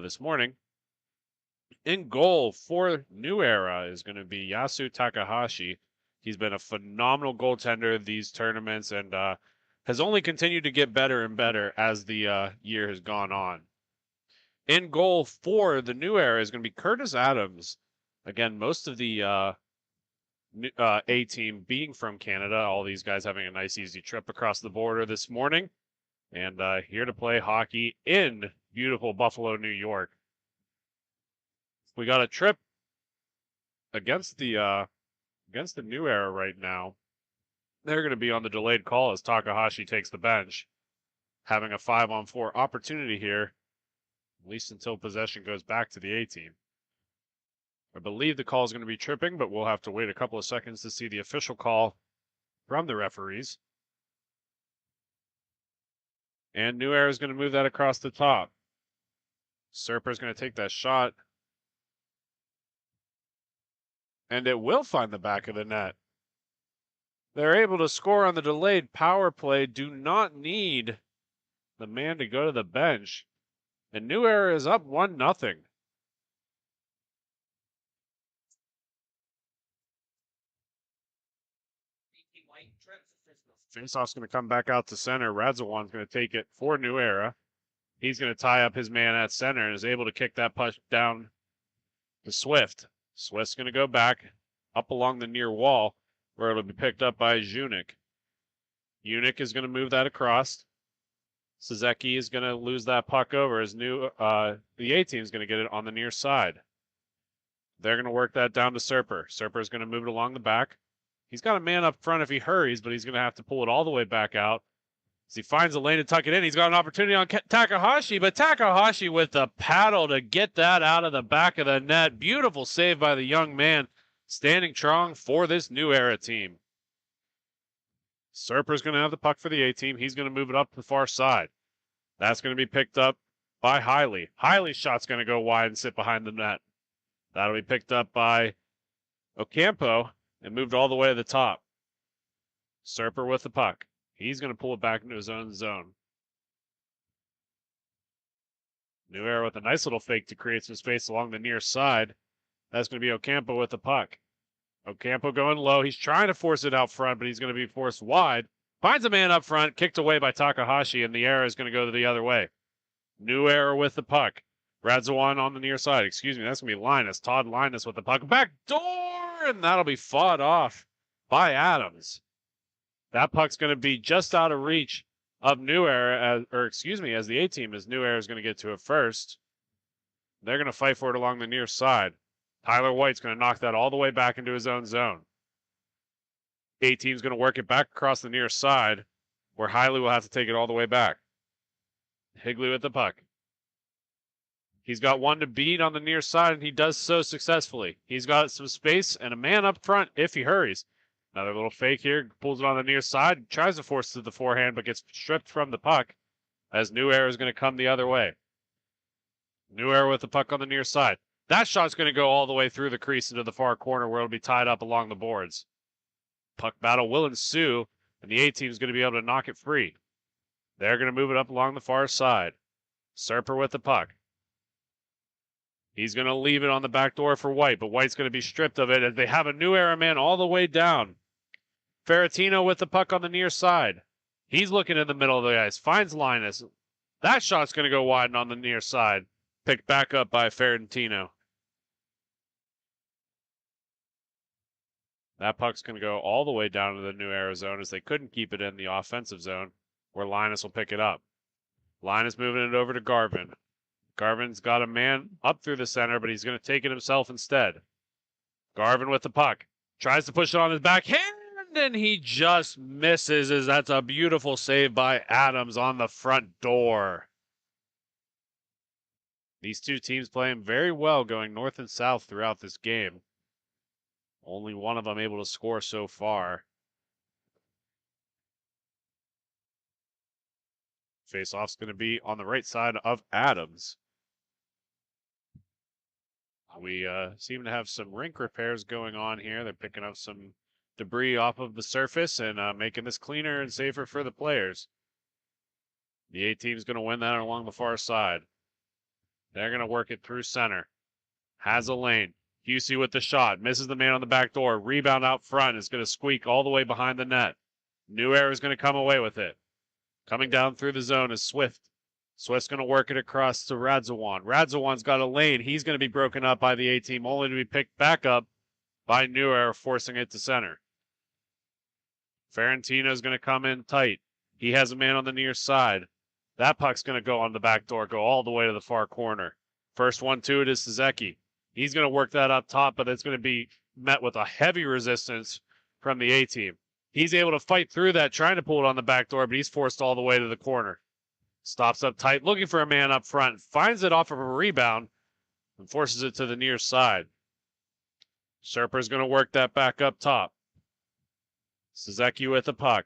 this morning. In goal for New Era is going to be Yasu Takahashi. He's been a phenomenal goaltender these tournaments and has only continued to get better and better as the year has gone on. In goal for the New Era is going to be Curtis Adams. Again, most of the A team being from Canada, all these guys having a nice easy trip across the border this morning, and here to play hockey in beautiful Buffalo, New York. We got a trip against the New Era right now. They're going to be on the delayed call as Takahashi takes the bench, having a 5-on-4 opportunity here, at least until possession goes back to the A team. I believe the call is going to be tripping, but we'll have to wait a couple of seconds to see the official call from the referees. And New Era is going to move that across the top. Serper is going to take that shot. And it will find the back of the net. They're able to score on the delayed power play, do not need the man to go to the bench. And New Era is up 1-0. Faceoff's going to come back out to center. Radzawan's going to take it for New Era. He's going to tie up his man at center and is able to kick that puck down to Swift. Swift's going to go back up along the near wall where it'll be picked up by Junik. Junik is going to move that across. Suzeki is going to lose that puck over as the A team is going to get it on the near side. They're going to work that down to Serper. Serper is going to move it along the back. He's got a man up front if he hurries, but he's going to have to pull it all the way back out. As he finds a lane to tuck it in, he's got an opportunity on Takahashi, but Takahashi with the paddle to get that out of the back of the net. Beautiful save by the young man, standing strong for this New Era team. Serper's going to have the puck for the A team. He's going to move it up to the far side. That's going to be picked up by Hiley. Hiley's shot's going to go wide and sit behind the net. That'll be picked up by Ocampo and moved all the way to the top. Serper with the puck. He's going to pull it back into his own zone. New Era with a nice little fake to create some space along the near side. That's going to be Ocampo with the puck. Ocampo going low. He's trying to force it out front, but he's going to be forced wide. Finds a man up front, kicked away by Takahashi, and the Era is going to go the other way. New Era with the puck. Radzawan on the near side. Excuse me, that's going to be Linus. Todd Linus with the puck. Back door! And that'll be fought off by Adams. That puck's going to be just out of reach of New Era, as the A team, as New Era is going to get to it first. They're going to fight for it along the near side. Tyler White's going to knock that all the way back into his own zone. A team's going to work it back across the near side, where Hiley will have to take it all the way back. Higley with the puck. He's got one to beat on the near side, and he does so successfully. He's got some space and a man up front if he hurries. Another little fake here, pulls it on the near side, tries to force it to the forehand, but gets stripped from the puck as New Era is going to come the other way. New Era with the puck on the near side. That shot's going to go all the way through the crease into the far corner where it'll be tied up along the boards. Puck battle will ensue, and the A team is going to be able to knock it free. They're going to move it up along the far side. Serper with the puck. He's going to leave it on the back door for White, but White's going to be stripped of it as they have a New Era man all the way down. Ferrantino with the puck on the near side. He's looking in the middle of the ice, finds Linus. That shot's going to go wide and on the near side. Picked back up by Ferrantino. That puck's going to go all the way down to the New Era zone as they couldn't keep it in the offensive zone where Linus will pick it up. Linus moving it over to Garvin. Garvin's got a man up through the center, but he's going to take it himself instead. Garvin with the puck. Tries to push it on his backhand, and he just misses as that's a beautiful save by Adams on the front door. These two teams playing very well going north and south throughout this game. Only one of them able to score so far. Face-off's going to be on the right side of Adams. We seem to have some rink repairs going on here. They're picking up some debris off of the surface and making this cleaner and safer for the players. The A team's going to win that along the far side. They're going to work it through center. Has a lane. Husey with the shot. Misses the man on the back door. Rebound out front is going to squeak all the way behind the net. New Era is going to come away with it. Coming down through the zone is Swift. Swift's going to work it across to Radzawan. Radzawan's got a lane. He's going to be broken up by the A team, only to be picked back up by New Era, forcing it to center. Ferrantino's going to come in tight. He has a man on the near side. That puck's going to go on the back door, go all the way to the far corner. First one to it is Suzeki. He's going to work that up top, but it's going to be met with a heavy resistance from the A team. He's able to fight through that, trying to pull it on the back door, but he's forced all the way to the corner. Stops up tight, looking for a man up front, finds it off of a rebound, and forces it to the near side. Serper's going to work that back up top. Suzeki with the puck.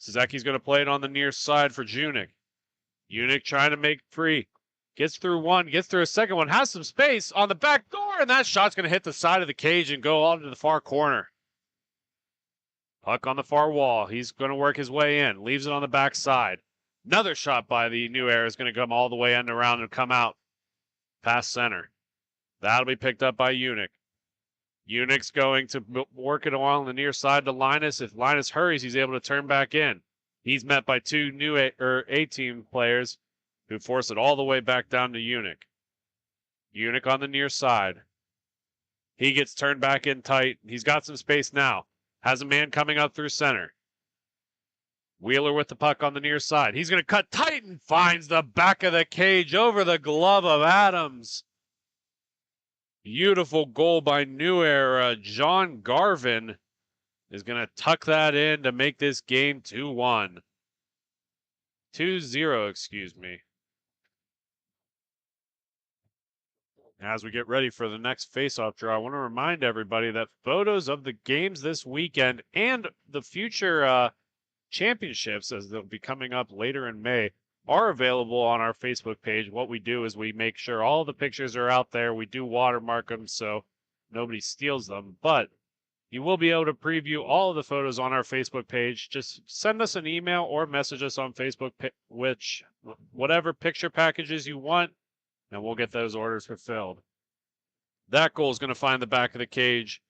Suzeki's going to play it on the near side for Junik. Junik trying to make free. Gets through one, gets through a second one, has some space on the back door, and that shot's going to hit the side of the cage and go on to the far corner. Puck on the far wall. He's going to work his way in. Leaves it on the back side. Another shot by the New Era is going to come all the way end around and come out past center. That'll be picked up by Unic. Unic's going to work it along the near side to Linus. If Linus hurries, he's able to turn back in. He's met by two new A-team players who force it all the way back down to Unic. Unic on the near side. He gets turned back in tight. He's got some space now. Has a man coming up through center. Wheeler with the puck on the near side. He's going to cut tight and finds the back of the cage over the glove of Adams. Beautiful goal by New Era. John Garvin is going to tuck that in to make this game 2-1. 2-0, excuse me. As we get ready for the next face-off draw, I want to remind everybody that photos of the games this weekend and the future championships, as they'll be coming up later in May, are available on our Facebook page. What we do is we make sure all the pictures are out there. We do watermark them so nobody steals them, but you will be able to preview all of the photos on our Facebook page. Just send us an email or message us on Facebook, whatever picture packages you want, and we'll get those orders fulfilled. That goal is going to find the back of the cage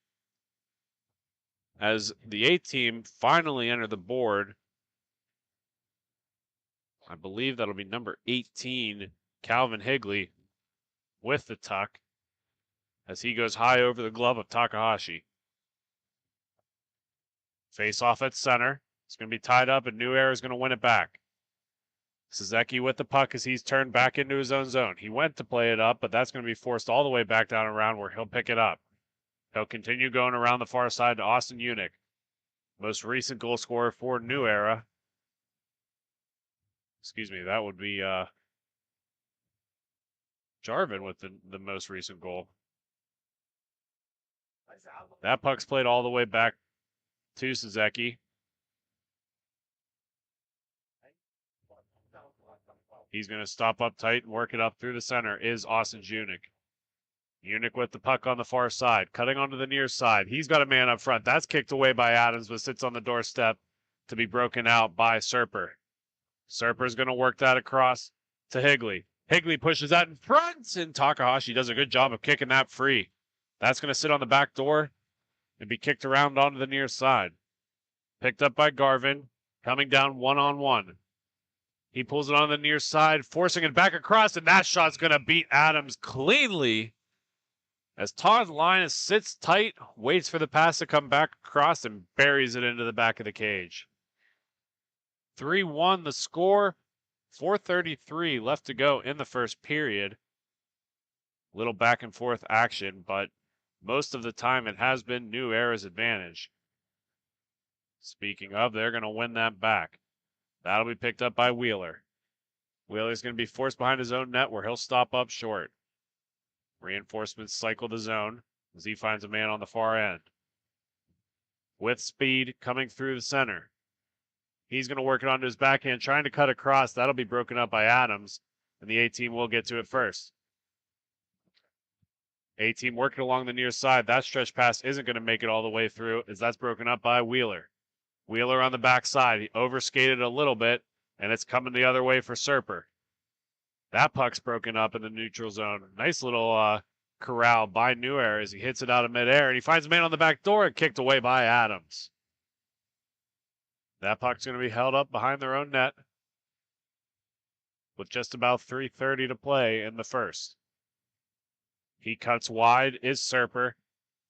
as the A team finally enter the board. I believe that'll be number 18, Calvin Higley, with the tuck as he goes high over the glove of Takahashi. Face off at center. It's going to be tied up, and New Era is going to win it back. Suzeki with the puck as he's turned back into his own zone. He went to play it up, but that's going to be forced all the way back down around where he'll pick it up. He'll continue going around the far side to Austin Unick, most recent goal scorer for New Era. Excuse me, that would be Jarvin with the most recent goal. That puck's played all the way back to Suzeki. He's going to stop up tight and work it up through the center is Austin Unick. Unick with the puck on the far side, cutting onto the near side. He's got a man up front. That's kicked away by Adams, but sits on the doorstep to be broken out by Serper. Serper's going to work that across to Higley. Higley pushes that in front, and Takahashi does a good job of kicking that free. That's going to sit on the back door and be kicked around onto the near side. Picked up by Garvin, coming down one-on-one. He pulls it on the near side, forcing it back across, and that shot's going to beat Adams cleanly as Todd Linus sits tight, waits for the pass to come back across, and buries it into the back of the cage. 3-1 the score, 4:33 left to go in the first period. Little back and forth action, but most of the time it has been New Era's advantage. Speaking of, they're going to win that back. That'll be picked up by Wheeler. Wheeler's going to be forced behind his own net where he'll stop up short. Reinforcements cycle the zone as he finds a man on the far end. With speed coming through the center. He's going to work it onto his backhand, trying to cut across. That'll be broken up by Adams, and the A-team will get to it first. A-team working along the near side. That stretch pass isn't going to make it all the way through, as that's broken up by Wheeler. Wheeler on the backside. He overskated a little bit, and it's coming the other way for Serper. That puck's broken up in the neutral zone. Nice little corral by New Era as he hits it out of midair, and he finds a man on the back door and kicked away by Adams. That puck's going to be held up behind their own net with just about 3:30 to play in the first. He cuts wide, is Serper.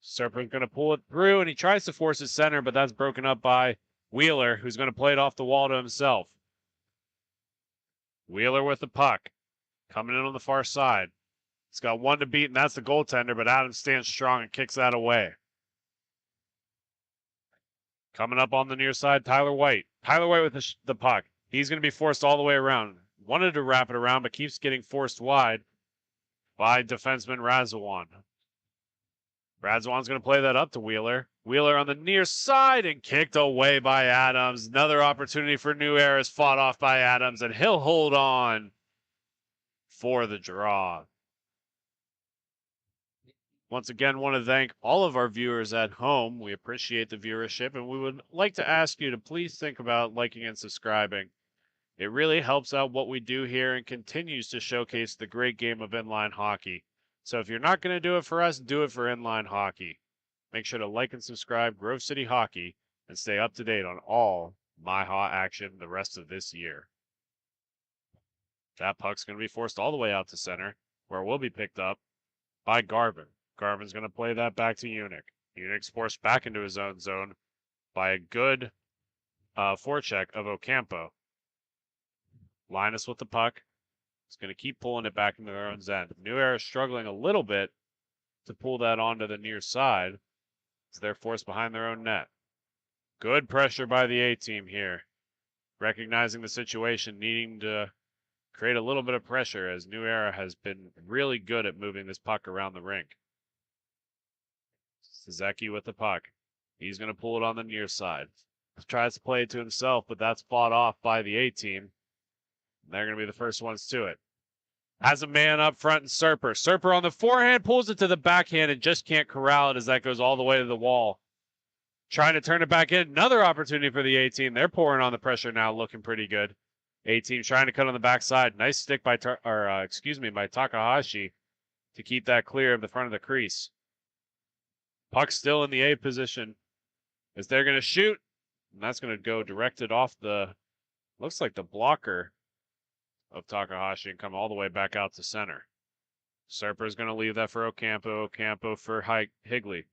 Serper's going to pull it through, and he tries to force his center, but that's broken up by Wheeler, who's going to play it off the wall to himself. Wheeler with the puck, coming in on the far side. He's got one to beat, and that's the goaltender, but Adams stands strong and kicks that away. Coming up on the near side, Tyler White. Tyler White with the puck. He's going to be forced all the way around. Wanted to wrap it around, but keeps getting forced wide by defenseman Razawan. Razawan's going to play that up to Wheeler. Wheeler on the near side and kicked away by Adams. Another opportunity for New Era is fought off by Adams, and he'll hold on for the draw. Once again, want to thank all of our viewers at home. We appreciate the viewership, and we would like to ask you to please think about liking and subscribing. It really helps out what we do here and continues to showcase the great game of inline hockey. So if you're not going to do it for us, do it for inline hockey. Make sure to like and subscribe Grove City Hockey and stay up to date on all MIHA action the rest of this year. That puck's going to be forced all the way out to center, where it will be picked up by Garvin. Garvin's going to play that back to Unick. Unick's forced back into his own zone by a good forecheck of Ocampo. Linus with the puck. He's going to keep pulling it back into their own end. New Era struggling a little bit to pull that onto the near side, so they're forced behind their own net. Good pressure by the A-team here. Recognizing the situation, needing to create a little bit of pressure, as New Era has been really good at moving this puck around the rink. Sezeki with the puck. He's going to pull it on the near side. Tries to play it to himself, but that's fought off by the A-team. They're going to be the first ones to it. Has a man up front in Serper. Serper on the forehand, pulls it to the backhand and just can't corral it as that goes all the way to the wall. Trying to turn it back in. Another opportunity for the A-team. They're pouring on the pressure now, looking pretty good. A-team trying to cut on the backside. Nice stick by Takahashi to keep that clear of the front of the crease. Puck still in the A position as they're going to shoot. And that's going to go directed off the, looks like the blocker of Takahashi and come all the way back out to center. Serper is going to leave that for Ocampo. Ocampo for Higley.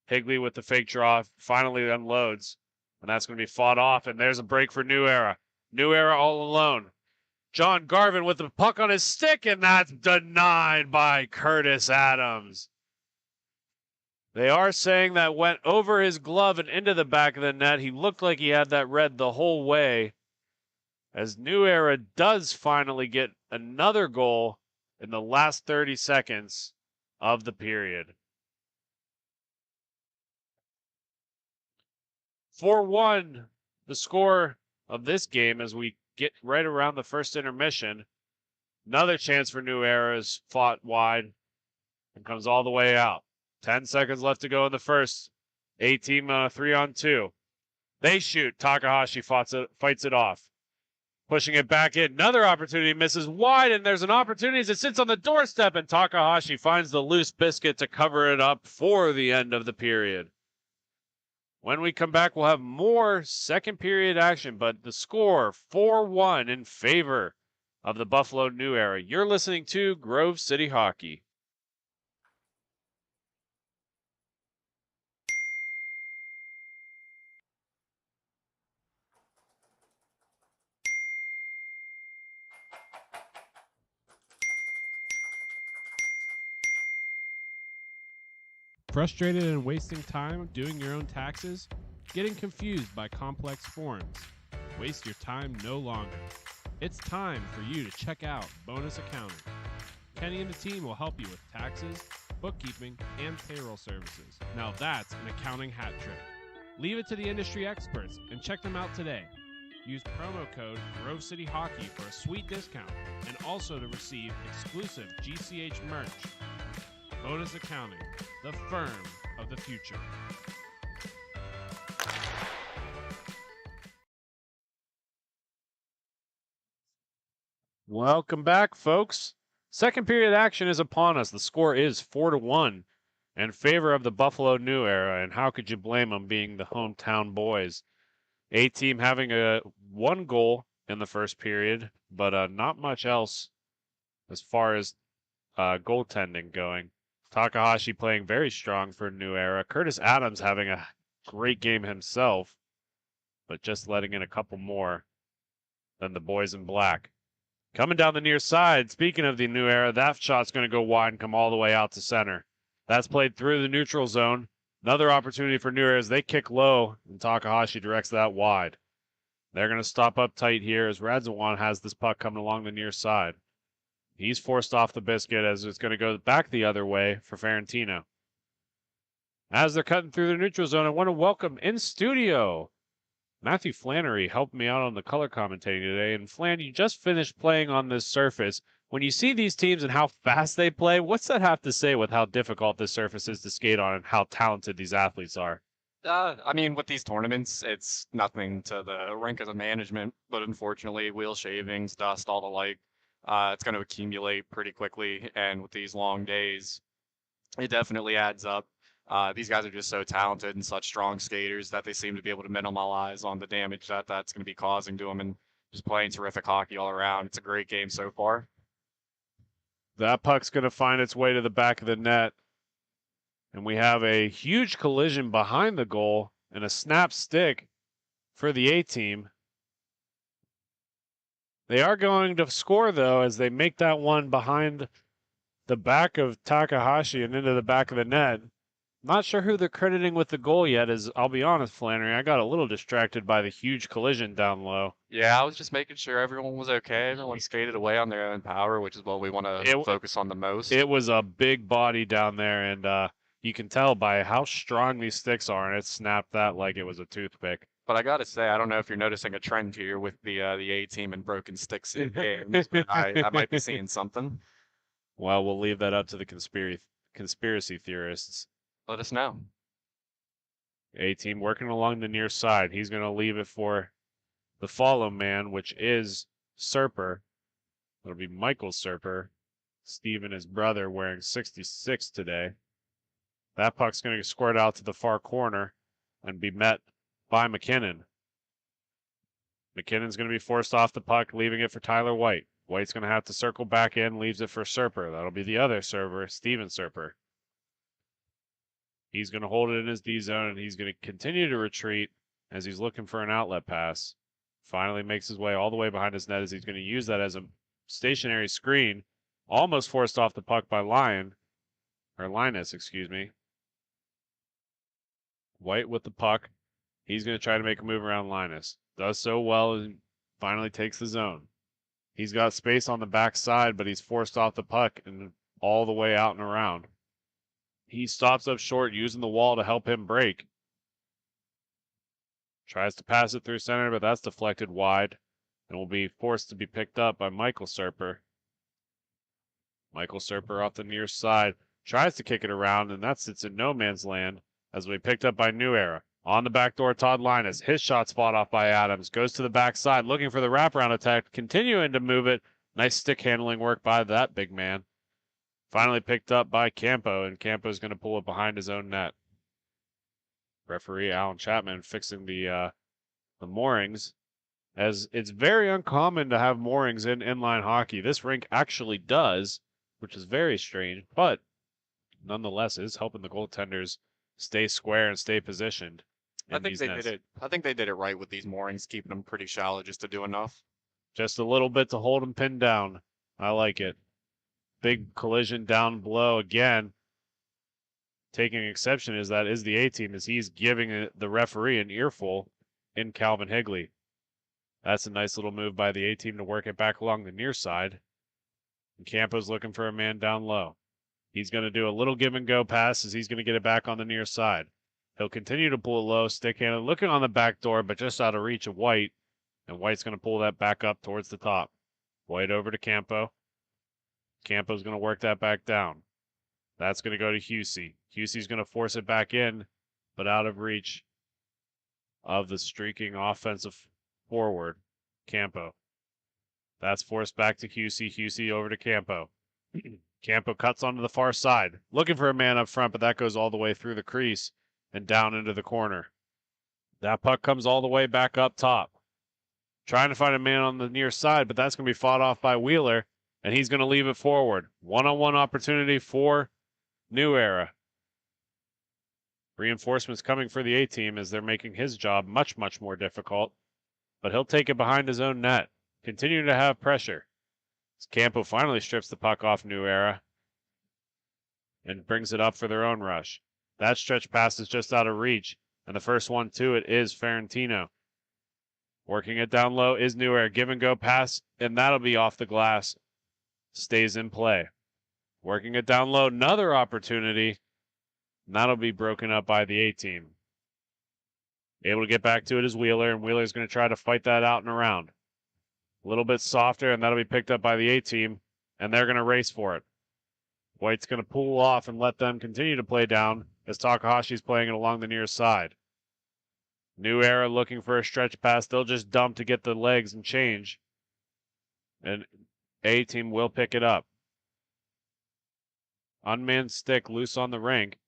Higley with the fake draw finally unloads. And that's going to be fought off. And there's a break for New Era. New Era all alone. John Garvin with the puck on his stick, and that's denied by Curtis Adams. They are saying that went over his glove and into the back of the net. He looked like he had that red the whole way. As New Era does finally get another goal in the last 30 seconds of the period. 4-1, the score of this game as we get right around the first intermission. Another chance for New Era is fought wide and comes all the way out. 10 seconds left to go in the first. A-team 3-on-2. They shoot. Takahashi fights it off. Pushing it back in. Another opportunity misses wide, and there's an opportunity as it sits on the doorstep, and Takahashi finds the loose Biscuit to cover it up for the end of the period. When we come back, we'll have more second period action, but the score 4-1 in favor of the Buffalo New Era. You're listening to Grove City Hockey. Frustrated and wasting time doing your own taxes? Getting confused by complex forms? Waste your time no longer. It's time for you to check out Bonus Accounting. Kenny and the team will help you with taxes, bookkeeping, and payroll services. Now that's an accounting hat trick. Leave it to the industry experts and check them out today. Use promo code Grove City Hockey for a sweet discount and also to receive exclusive GCH merch. Bonus Accounting, the firm of the future. Welcome back, folks. Second period action is upon us. The score is 4-1 in favor of the Buffalo New Era, and how could you blame them being the hometown boys? A-team having a 1 goal in the first period, but not much else as far as goaltending going. Takahashi playing very strong for New Era. Curtis Adams having a great game himself, but just letting in a couple more than the boys in black. Coming down the near side, speaking of the New Era, that shot's going to go wide and come all the way out to center. That's played through the neutral zone. Another opportunity for New Era as they kick low, and Takahashi directs that wide. They're going to stop up tight here as Radzawan has this puck coming along the near side. He's forced off the Biscuit as it's going to go back the other way for Ferentino. As they're cutting through the neutral zone, I want to welcome in studio Matthew Flannery helped me out on the color commentating today. And Flan, you just finished playing on this surface. When you see these teams and how fast they play, what's that have to say with how difficult this surface is to skate on and how talented these athletes are? I mean, with these tournaments, it's nothing to the rank of the management, but unfortunately, wheel shavings, dust, all the like, it's going to accumulate pretty quickly. And with these long days, it definitely adds up. These guys are just so talented and such strong skaters that they seem to be able to minimize on the damage that that's going to be causing to them, and just playing terrific hockey all around. It's a great game so far. That puck's going to find its way to the back of the net. And we have a huge collision behind the goal and a snap stick for the A-team. They are going to score, though, as they make that one behind the back of Takahashi and into the back of the net. Not sure who they're crediting with the goal yet, as I'll be honest, Flannery, I got a little distracted by the huge collision down low. Yeah, I was just making sure everyone was okay. Everyone skated away on their own power, which is what we want to focus on the most. It was a big body down there, and you can tell by how strong these sticks are, and it snapped that like it was a toothpick. But I got to say, I don't know if you're noticing a trend here with the A-team and broken sticks in games. But I might be seeing something. Well, we'll leave that up to the conspiracy theorists. Let us know. A-team working along the near side. He's going to leave it for the follow man, which is Serper. It'll be Michael Serper. Steve and his brother wearing 66 today. That puck's going to squirt out to the far corner and be met by McKinnon. McKinnon's going to be forced off the puck, leaving it for Tyler White. White's going to have to circle back in, leaves it for Serper. That'll be the other server, Steven Serper. He's going to hold it in his D zone, and he's going to continue to retreat as he's looking for an outlet pass. Finally makes his way all the way behind his net as he's going to use that as a stationary screen. Almost forced off the puck by Linus, excuse me. White with the puck. He's going to try to make a move around Linus. Does so well and finally takes the zone. He's got space on the backside, but he's forced off the puck and all the way out and around. He stops up short, using the wall to help him break. Tries to pass it through center, but that's deflected wide and will be forced to be picked up by Michael Serper. Michael Serper off the near side. Tries to kick it around, and that sits in no man's land as we picked up by New Era. On the back door, Todd Linus. His shot spot off by Adams. Goes to the backside, looking for the wraparound attack. Continuing to move it. Nice stick handling work by that big man. Finally picked up by Campo, and Campo's going to pull it behind his own net. Referee Alan Chapman fixing the moorings, as it's very uncommon to have moorings in inline hockey. This rink actually does, which is very strange, but nonetheless is helping the goaltenders stay square and stay positioned. I think they did it right with these moorings, keeping them pretty shallow just to do enough. Just a little bit to hold them pinned down. I like it. Big collision down below again. Taking exception is the A-team, as he's giving the referee an earful in Calvin Higley. That's a nice little move by the A-team to work it back along the near side. And Campo's looking for a man down low. He's going to do a little give and go pass as he's going to get it back on the near side. He'll continue to pull it low, stick handed, looking on the back door, but just out of reach of White. And White's going to pull that back up towards the top. White over to Campo. Campo's going to work that back down. That's going to go to Husey. Husey's going to force it back in, but out of reach of the streaking offensive forward, Campo. That's forced back to Husey. Husey over to Campo. Campo cuts onto the far side, looking for a man up front, but that goes all the way through the crease and down into the corner. That puck comes all the way back up top. Trying to find a man on the near side, but that's going to be fought off by Wheeler, and he's going to leave it forward. One-on-one opportunity for New Era. Reinforcements coming for the A-team as they're making his job much, much more difficult, but he'll take it behind his own net. Continue to have pressure. As Campo finally strips the puck off New Era and brings it up for their own rush. That stretch pass is just out of reach, and the first one to it is Ferrantino. Working it down low is New Era. Give and go pass, and that'll be off the glass. Stays in play. Working it down low, another opportunity, and that'll be broken up by the A-team. Able to get back to it is Wheeler, and Wheeler's going to try to fight that out and around. A little bit softer, and that'll be picked up by the A-team, and they're going to race for it. White's going to pull off and let them continue to play down as Takahashi's playing it along the near side. New Era looking for a stretch pass. They'll just dump to get the legs and change. And A-team will pick it up. Unmanned stick loose on the rink.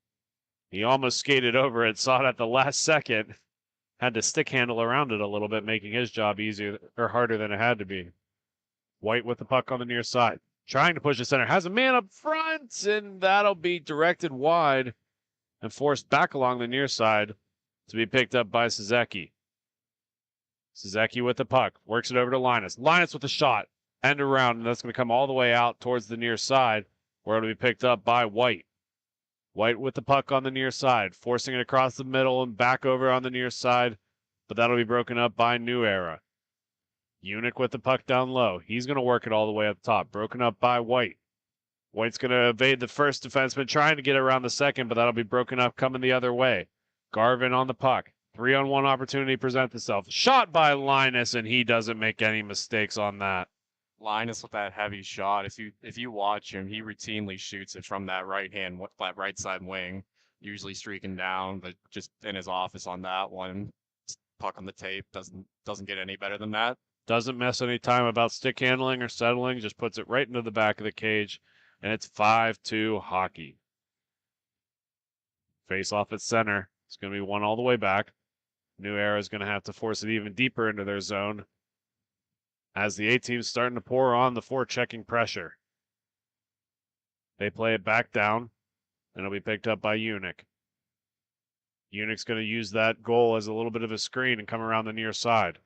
He almost skated over it, saw it at the last second. Had to stick handle around it a little bit, making his job easier or harder than it had to be. White with the puck on the near side. Trying to push the center. Has a man up front, and that'll be directed wide and forced back along the near side to be picked up by Suzeki. Suzeki with the puck. Works it over to Linus. Linus with a shot. End around, and that's going to come all the way out towards the near side, where it'll be picked up by White. White with the puck on the near side, forcing it across the middle and back over on the near side, but that'll be broken up by New Era. Unic with the puck down low. He's going to work it all the way up top, broken up by White. White's going to evade the first defenseman, trying to get around the second, but that'll be broken up coming the other way. Garvin on the puck. 3-on-1 opportunity presents itself. Shot by Linus, and he doesn't make any mistakes on that. Linus with that heavy shot. If you watch him, he routinely shoots it from that right side wing, usually streaking down, but just in his office on that one. Puck on the tape doesn't get any better than that. Doesn't mess any time about stick handling or settling, just puts it right into the back of the cage, and it's 5-2 hockey. Face off at center. It's going to be one all the way back. New Era is going to have to force it even deeper into their zone as the A-team's starting to pour on the forechecking pressure. They play it back down, and it'll be picked up by Unic. Unic's going to use that goal as a little bit of a screen and come around the near side.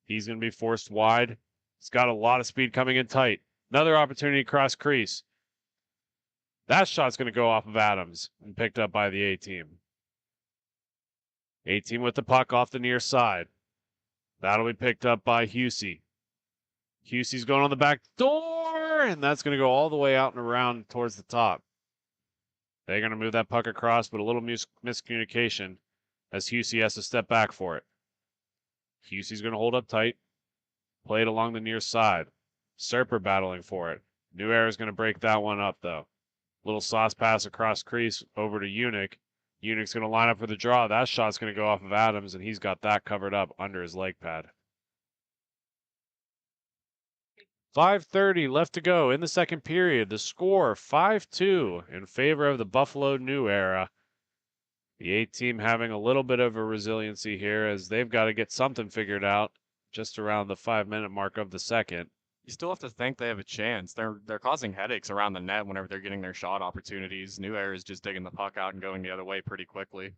He's going to be forced wide. He's got a lot of speed coming in tight. Another opportunity cross crease. That shot's going to go off of Adams and picked up by the A-team. A-team with the puck off the near side. That'll be picked up by Husey. Husey's going on the back door, and that's going to go all the way out and around towards the top. They're going to move that puck across, but a little miscommunication as Husey has to step back for it. Husey's going to hold up tight, play it along the near side. Serper battling for it. New Era's going to break that one up, though. Little sauce pass across crease over to Unic. Unic's going to line up for the draw. That shot's going to go off of Adams, and he's got that covered up under his leg pad. 5:30 left to go in the second period. The score 5-2 in favor of the Buffalo New Era. The A-team having a little bit of a resiliency here as they've got to get something figured out just around the 5-minute mark of the second. You still have to think they have a chance. They're causing headaches around the net whenever they're getting their shot opportunities. New Era is just digging the puck out and going the other way pretty quickly.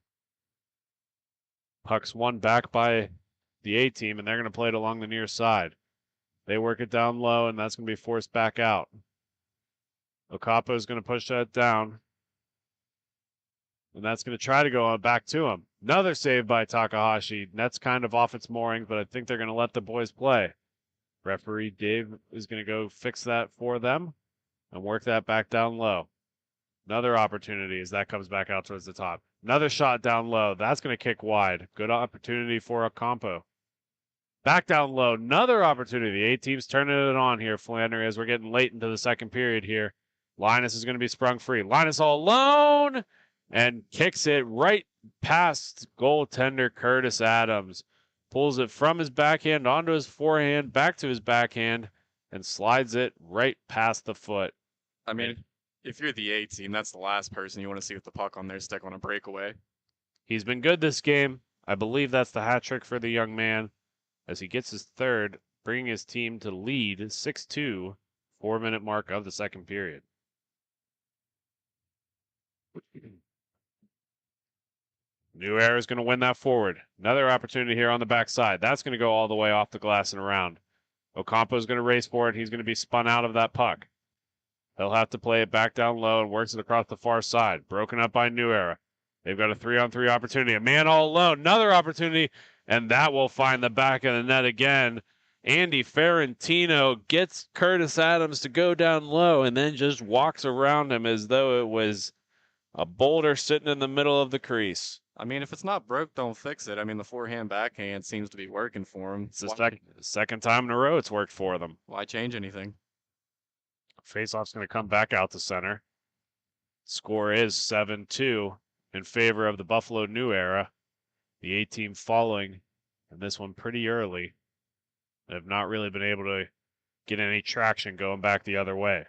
Puck's won back by the A-team, and they're going to play it along the near side. They work it down low, and that's going to be forced back out. Okapo is going to push that down. And that's going to try to go back to him. Another save by Takahashi. Net's kind of off its moorings, but I think they're going to let the boys play. Referee Dave is going to go fix that for them and work that back down low. Another opportunity as that comes back out towards the top. Another shot down low. That's going to kick wide. Good opportunity for Ocampo. Back down low. Another opportunity. The A-team's turning it on here, Flannery, as we're getting late into the second period here. Linus is going to be sprung free. Linus all alone and kicks it right past goaltender Curtis Adams. Pulls it from his backhand onto his forehand, back to his backhand, and slides it right past the foot. I mean, if you're the A team, that's the last person you want to see with the puck on their stick on a breakaway. He's been good this game. I believe that's the hat trick for the young man as he gets his third, bringing his team to lead 6-2, 4-minute mark of the second period. New Era is going to win that forward. Another opportunity here on the backside. That's going to go all the way off the glass and around. Ocampo is going to race for it. He's going to be spun out of that puck. He'll have to play it back down low and works it across the far side. Broken up by New Era. They've got a 3-on-3 opportunity. A man all alone. Another opportunity. And that will find the back of the net again. Andy Ferrantino gets Curtis Adams to go down low and then just walks around him as though it was a boulder sitting in the middle of the crease. I mean, if it's not broke, don't fix it. I mean, the forehand backhand seems to be working for him. It's the second time in a row it's worked for them. Why change anything? Faceoff's going to come back out to center. Score is 7-2 in favor of the Buffalo New Era. The A-team following in this one pretty early. They have not really been able to get any traction going back the other way.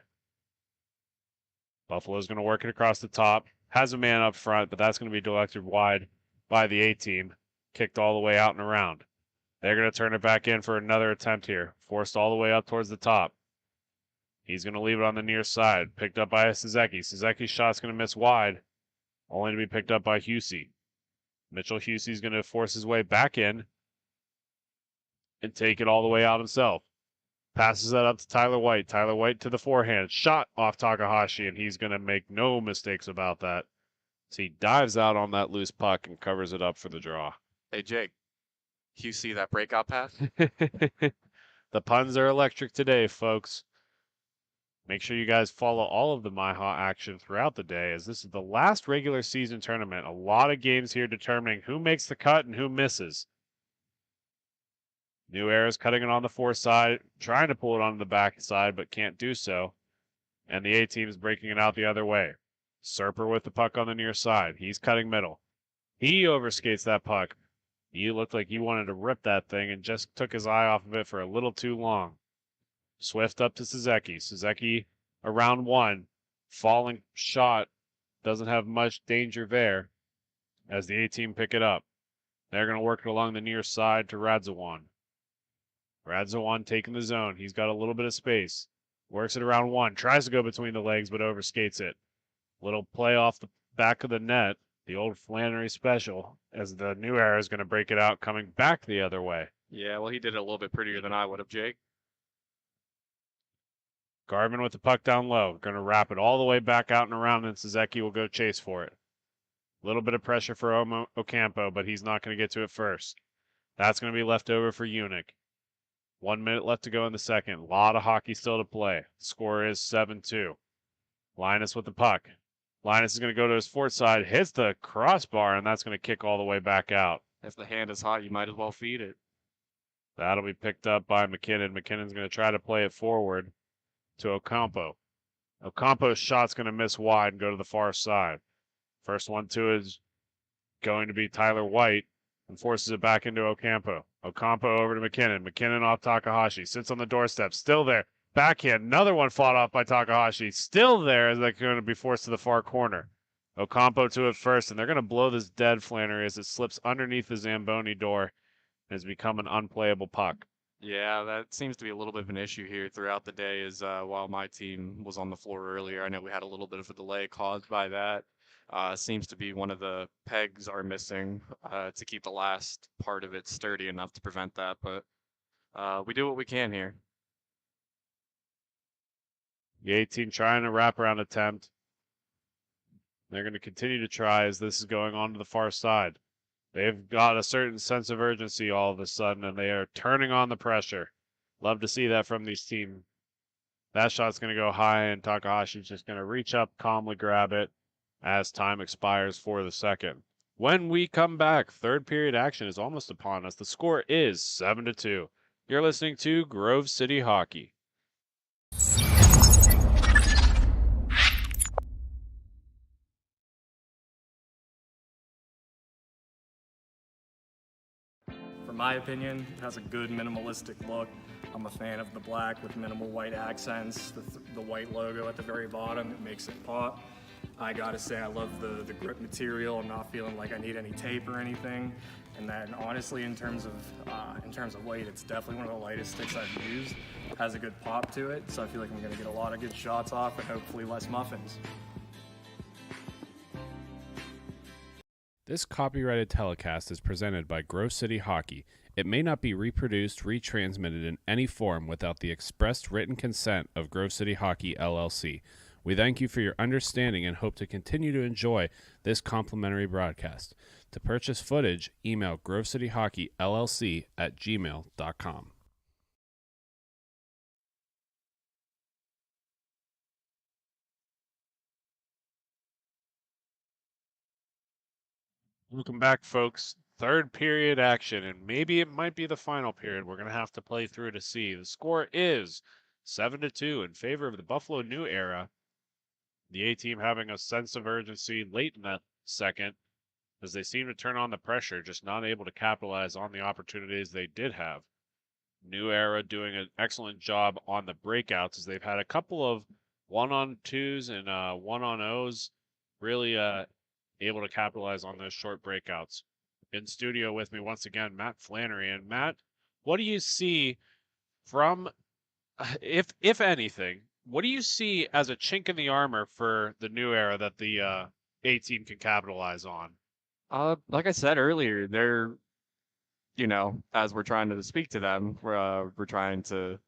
Buffalo's going to work it across the top. Has a man up front, but that's going to be deflected wide by the A-team. Kicked all the way out and around. They're going to turn it back in for another attempt here. Forced all the way up towards the top. He's going to leave it on the near side. Picked up by Suzuki. Suzuki's shot's going to miss wide. Only to be picked up by Husey. Mitchell Husey's going to force his way back in and take it all the way out himself. Passes that up to Tyler White. Tyler White to the forehand. Shot off Takahashi, and he's going to make no mistakes about that. So he dives out on that loose puck and covers it up for the draw. Hey, Jake, you see that breakout pass? The puns are electric today, folks. Make sure you guys follow all of the MIHA action throughout the day, as this is the last regular season tournament. A lot of games here determining who makes the cut and who misses. New Era's cutting it on the foreside, trying to pull it on the backside, but can't do so. And the A-team is breaking it out the other way. Serper with the puck on the near side. He's cutting middle. He overskates that puck. He looked like he wanted to rip that thing and just took his eye off of it for a little too long. Swift up to Suzuki. Suzuki around one. Falling shot. Doesn't have much danger there as the A-team pick it up. They're going to work it along the near side to Radzawan. Radzawan taking the zone. He's got a little bit of space. Works it around one. Tries to go between the legs, but overskates it. Little play off the back of the net. The old Flannery special, as the New Era is going to break it out, coming back the other way. Yeah, well, he did it a little bit prettier than I would have, Jake. Garvin with the puck down low. Going to wrap it all the way back out and around, and Suzuki will go chase for it. A little bit of pressure for Ocampo, but he's not going to get to it first. That's going to be left over for Unic. 1 minute left to go in the second. A lot of hockey still to play. Score is 7-2. Linus with the puck. Linus is going to go to his fourth side, hits the crossbar, and that's going to kick all the way back out. If the hand is hot, you might as well feed it. That'll be picked up by McKinnon. McKinnon's going to try to play it forward to Ocampo. Ocampo's shot's going to miss wide and go to the far side. First one to is going to be Tyler White and forces it back into Ocampo. Ocampo over to McKinnon. McKinnon off Takahashi. Sits on the doorstep. Still there. Backhand. Another one fought off by Takahashi. Still there as they're going to be forced to the far corner. Ocampo to it first, and they're going to blow this dead, Flannery, as it slips underneath the Zamboni door and has become an unplayable puck. Yeah, that seems to be a little bit of an issue here throughout the day is while my team was on the floor earlier, I know we had a little bit of a delay caused by that. Seems to be one of the pegs are missing to keep the last part of it sturdy enough to prevent that, but we do what we can here. The 18 trying a wraparound attempt. They're going to continue to try as this is going on to the far side. They've got a certain sense of urgency all of a sudden, and they are turning on the pressure. Love to see that from these teams. That shot's going to go high, and Takahashi's just going to reach up, calmly grab it as time expires for the second. When we come back, third period action is almost upon us. The score is 7-2. You're listening to Grove City Hockey. For my opinion, it has a good minimalistic look. I'm a fan of the black with minimal white accents, the white logo at the very bottom, it makes it pop. I gotta say I love the grip material. I'm not feeling like I need any tape or anything. And then honestly, in terms of weight, it's definitely one of the lightest sticks I've used. It has a good pop to it, so I feel like I'm gonna get a lot of good shots off and hopefully less muffins. This copyrighted telecast is presented by Grove City Hockey. It may not be reproduced, retransmitted in any form without the expressed written consent of Grove City Hockey, LLC. We thank you for your understanding and hope to continue to enjoy this complimentary broadcast. To purchase footage, email grovecityhockeyllc@gmail.com. Welcome back, folks. Third period action, and maybe it might be the final period. We're going to have to play through to see. The score is 7-2 in favor of the Buffalo New Era. The A-team having a sense of urgency late in that second as they seem to turn on the pressure, just not able to capitalize on the opportunities they did have. New Era doing an excellent job on the breakouts as they've had a couple of 1-on-2s and 1-on-0s, really able to capitalize on those short breakouts. In studio with me once again, Matt Flannery. And Matt, what do you see from, if anything, what do you see as a chink in the armor for the New Era that the A-team can capitalize on? Like I said earlier, they're, as we're trying to speak to them, we're trying to,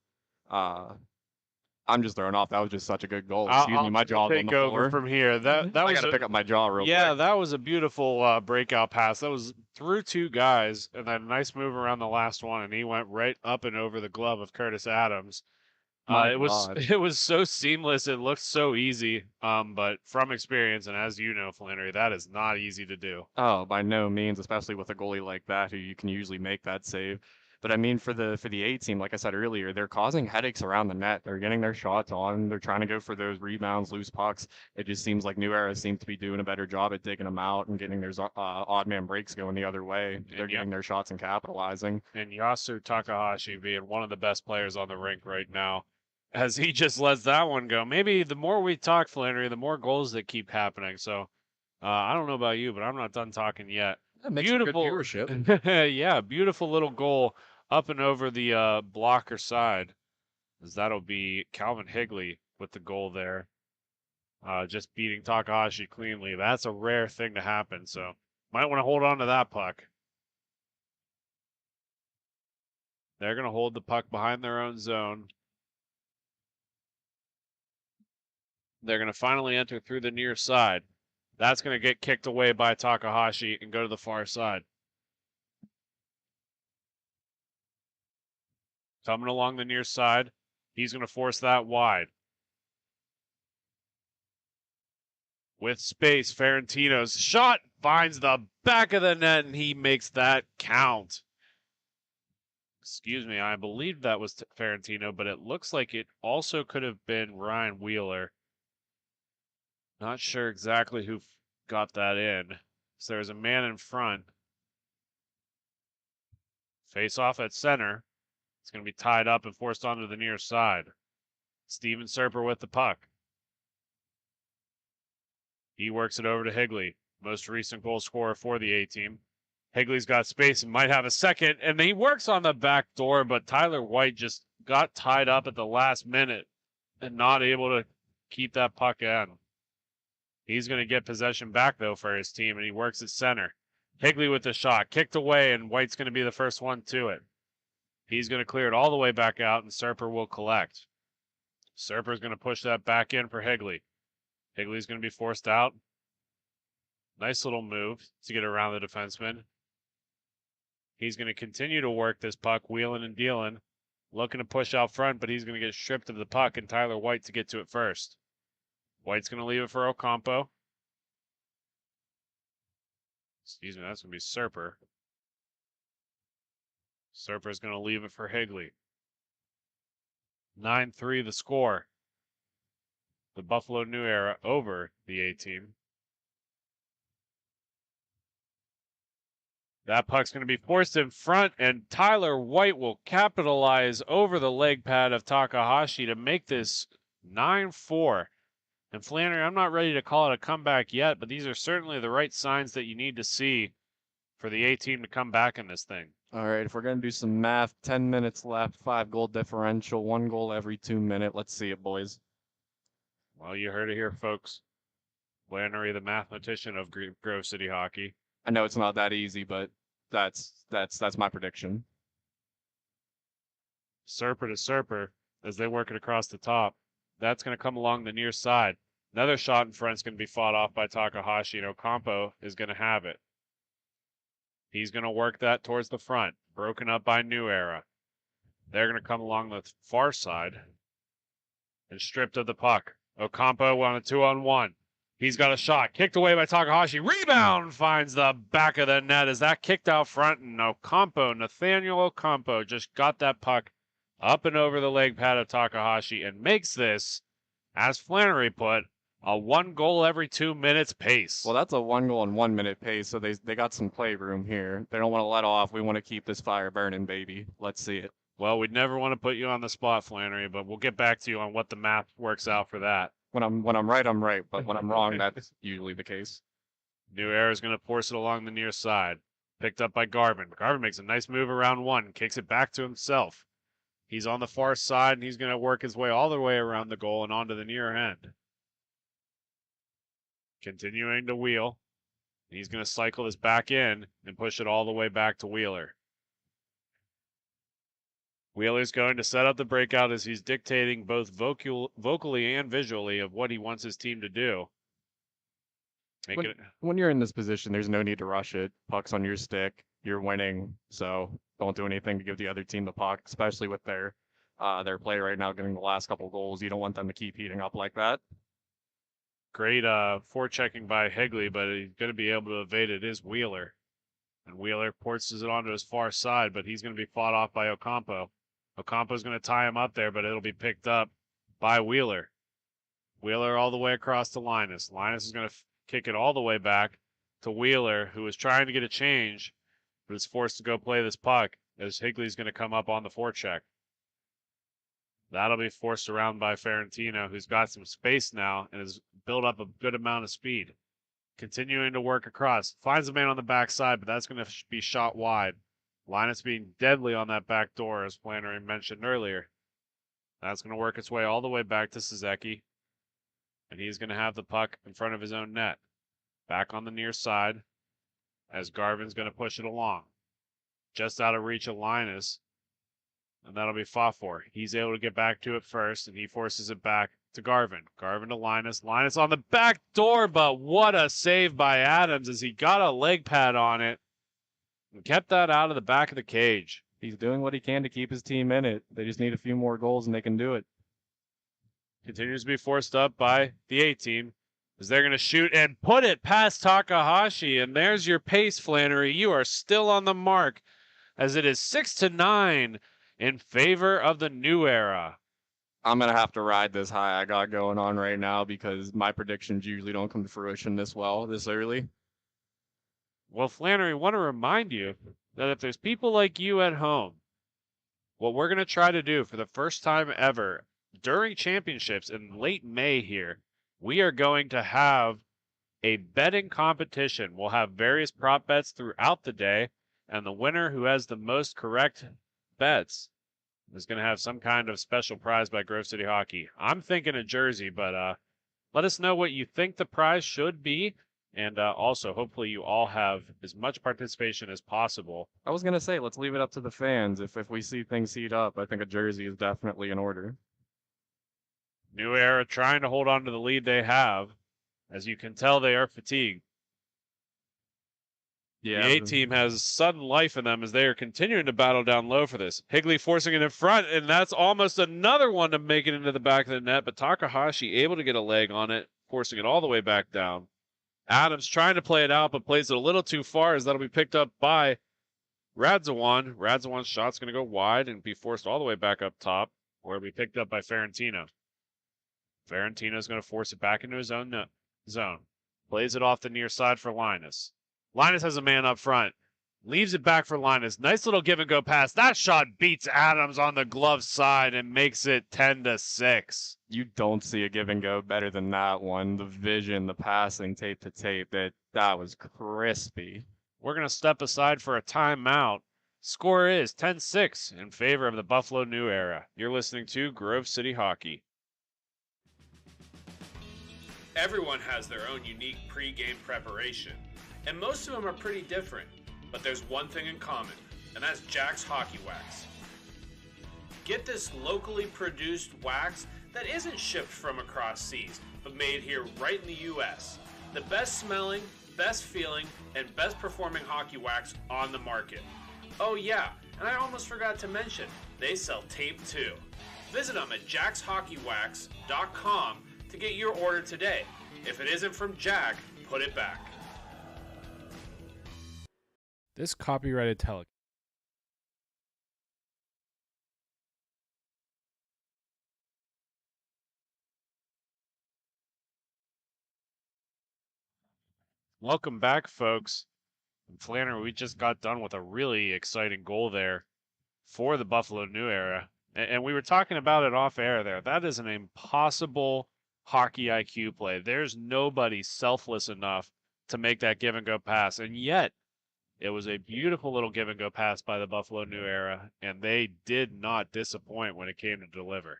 I'm just thrown off. That was just such a good goal. Excuse me, my jaw's on the take over floor. from here. That I was gotta pick up my jaw real quick. Yeah, that was a beautiful breakout pass. That was through two guys, and then a nice move around the last one, and he went right up and over the glove of Curtis Adams. My It was so seamless. It looked so easy. But from experience, and as you know, Flannery, that is not easy to do. Oh, by no means, especially with a goalie like that who you can usually make that save. But I mean, for the A team, like I said earlier, they're causing headaches around the net. They're getting their shots on. They're trying to go for those rebounds, loose pucks. It just seems like New Era seems to be doing a better job at taking them out and getting their odd man breaks going the other way. They're getting their shots and capitalizing. And Yasu Takahashi being one of the best players on the rink right now, as he just lets that one go. Maybe the more we talk, Flannery, the more goals that keep happening. So I don't know about you, but I'm not done talking yet. That makes beautiful good viewership. Yeah, beautiful little goal up and over the blocker side, as that'll be Calvin Higley with the goal there. Just beating Takahashi cleanly. That's a rare thing to happen, so might want to hold on to that puck. They're going to hold the puck behind their own zone. They're going to finally enter through the near side. That's going to get kicked away by Takahashi and go to the far side. Coming along the near side. He's going to force that wide. With space, Ferentino's shot finds the back of the net, and he makes that count. Excuse me, I believe that was Ferentino, but it looks like it also could have been Ryan Wheeler. Not sure exactly who got that in. So there's a man in front. Face off at center. It's going to be tied up and forced onto the near side. Steven Serper with the puck. He works it over to Higley, most recent goal scorer for the A-team. Higley's got space and might have a second, and he works on the back door, but Tyler White just got tied up at the last minute and not able to keep that puck in. He's going to get possession back, though, for his team, and he works at center. Higley with the shot, kicked away, and White's going to be the first one to it. He's going to clear it all the way back out, and Serper will collect. Serper's going to push that back in for Higley. Higley's going to be forced out. Nice little move to get around the defenseman. He's going to continue to work this puck, wheeling and dealing. Looking to push out front, but he's going to get stripped of the puck, and Tyler White to get to it first. White's going to leave it for Ocampo. Excuse me, that's going to be Serper. Serper's going to leave it for Higley. 9-3 the score. The Buffalo New Era over the A-team. That puck's going to be forced in front, and Tyler White will capitalize over the leg pad of Takahashi to make this 9-4. And Flannery, I'm not ready to call it a comeback yet, but these are certainly the right signs that you need to see for the A-team to come back in this thing. All right, if we're going to do some math, 10 minutes left, 5-goal differential, 1 goal every 2 minutes. Let's see it, boys. Well, you heard it here, folks. Flannery, the mathematician of Grove City Hockey. I know it's not that easy, but that's my prediction. Serper to Serper as they work it across the top. That's going to come along the near side. Another shot in front is going to be fought off by Takahashi, and Ocampo is going to have it. He's going to work that towards the front, broken up by New Era. They're going to come along the far side and stripped of the puck. Ocampo on a 2-on-1. He's got a shot, kicked away by Takahashi. Rebound finds the back of the net as that kicked out front, and Nathaniel Ocampo just got that puck up and over the leg pad of Takahashi and makes this, as Flannery put, a 1 goal every 2 minutes pace. Well, that's a 1 goal in 1 minute pace, so they got some playroom here. They don't want to let off. We want to keep this fire burning, baby. Let's see it. Well, we'd never want to put you on the spot, Flannery, but we'll get back to you on what the math works out for that. When I'm right, I'm right, but when I'm wrong, that's usually the case. New Era is going to force it along the near side. Picked up by Garvin. Garvin makes a nice move around one, kicks it back to himself. He's on the far side, and he's going to work his way all the way around the goal and onto the near end. Continuing to wheel. He's going to cycle this back in and push it all the way back to Wheeler. Wheeler's going to set up the breakout as he's dictating both vocally and visually of what he wants his team to do. When you're in this position, there's no need to rush it. Puck's on your stick. You're winning, so don't do anything to give the other team the puck, especially with their play right now getting the last couple goals. You don't want them to keep heating up like that. Great forechecking by Higley, but he's going to be able to evade it is Wheeler. And Wheeler forces it onto his far side, but he's going to be fought off by Ocampo. Ocampo's going to tie him up there, but it'll be picked up by Wheeler. Wheeler all the way across to Linus. Linus is going to kick it all the way back to Wheeler, who is trying to get a change, but is forced to go play this puck as Higley's going to come up on the forecheck. That'll be forced around by Ferrantino, who's got some space now and has built up a good amount of speed. Continuing to work across. Finds a man on the backside, but that's going to be shot wide. Linus being deadly on that back door, as Flannery mentioned earlier. That's going to work its way all the way back to Sezeki. And he's going to have the puck in front of his own net. Back on the near side, as Garvin's going to push it along. Just out of reach of Linus. And that'll be fought for. He's able to get back to it first, and he forces it back to Garvin. Garvin to Linus. Linus on the back door, but what a save by Adams as he got a leg pad on it and kept that out of the back of the cage. He's doing what he can to keep his team in it. They just need a few more goals, and they can do it. Continues to be forced up by the A-team as they're going to shoot and put it past Takahashi. And there's your pace, Flannery. You are still on the mark as it is 6-9 in favor of the New Era. I'm going to have to ride this high I got going on right now because my predictions usually don't come to fruition this early. Well, Flannery, I want to remind you that if there's people like you at home, what we're going to try to do for the first time ever during championships in late May here, we are going to have a betting competition. We'll have various prop bets throughout the day, and the winner who has the most correct bets is going to have some kind of special prize by Grove City Hockey. I'm thinking a jersey, but let us know what you think the prize should be. And also, hopefully you all have as much participation as possible. I was going to say, let's leave it up to the fans. If we see things heat up, I think a jersey is definitely in order. New Era trying to hold on to the lead they have. As you can tell, they are fatigued. Yeah, the A-team has sudden life in them as they are continuing to battle down low for this. Higley forcing it in front, and that's almost another one to make it into the back of the net, but Takahashi able to get a leg on it, forcing it all the way back down. Adams trying to play it out, but plays it a little too far, as that'll be picked up by Radzawan. Radzawan's shot's going to go wide and be forced all the way back up top, where it'll be picked up by Ferentino. Ferentino's going to force it back into his own zone. Plays it off the near side for Linus. Linus has a man up front. Leaves it back for Linus. Nice little give and go pass. That shot beats Adams on the glove side and makes it 10-6. You don't see a give and go better than that one. The vision, the passing, tape to tape, that was crispy. We're going to step aside for a timeout. Score is 10-6 in favor of the Buffalo New Era. You're listening to Grove City Hockey. Everyone has their own unique pre-game preparation, and most of them are pretty different. But there's one thing in common, and that's Jack's Hockey Wax. Get this locally produced wax that isn't shipped from across seas, but made here right in the U.S. The best smelling, best feeling, and best performing hockey wax on the market. Oh yeah, and I almost forgot to mention, they sell tape too. Visit them at jackshockeywax.com to get your order today. If it isn't from Jack, put it back. This copyrighted telecast. Welcome back, folks. And Flannery, we just got done with a really exciting goal there for the Buffalo New Era. And we were talking about it off air there. That is an impossible hockey IQ play. There's nobody selfless enough to make that give and go pass. And yet, it was a beautiful little give and go pass by the Buffalo New Era, and they did not disappoint when it came to deliver.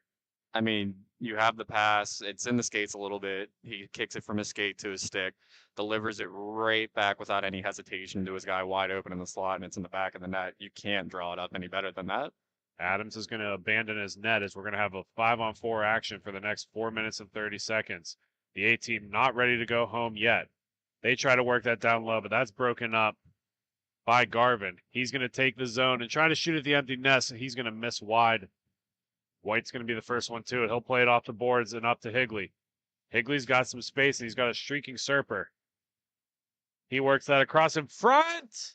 I mean, you have the pass. It's in the skates a little bit. He kicks it from his skate to his stick, delivers it right back without any hesitation to his guy wide open in the slot, and it's in the back of the net. You can't draw it up any better than that. Adams is going to abandon his net as we're going to have a 5-on-4 action for the next 4 minutes and 30 seconds. The A team not ready to go home yet. They try to work that down low, but that's broken up by Garvin. He's going to take the zone and try to shoot at the empty nest, and he's going to miss wide. White's going to be the first one to it. He'll play it off the boards and up to Higley. Higley's got some space, and he's got a streaking Serper. He works that across in front.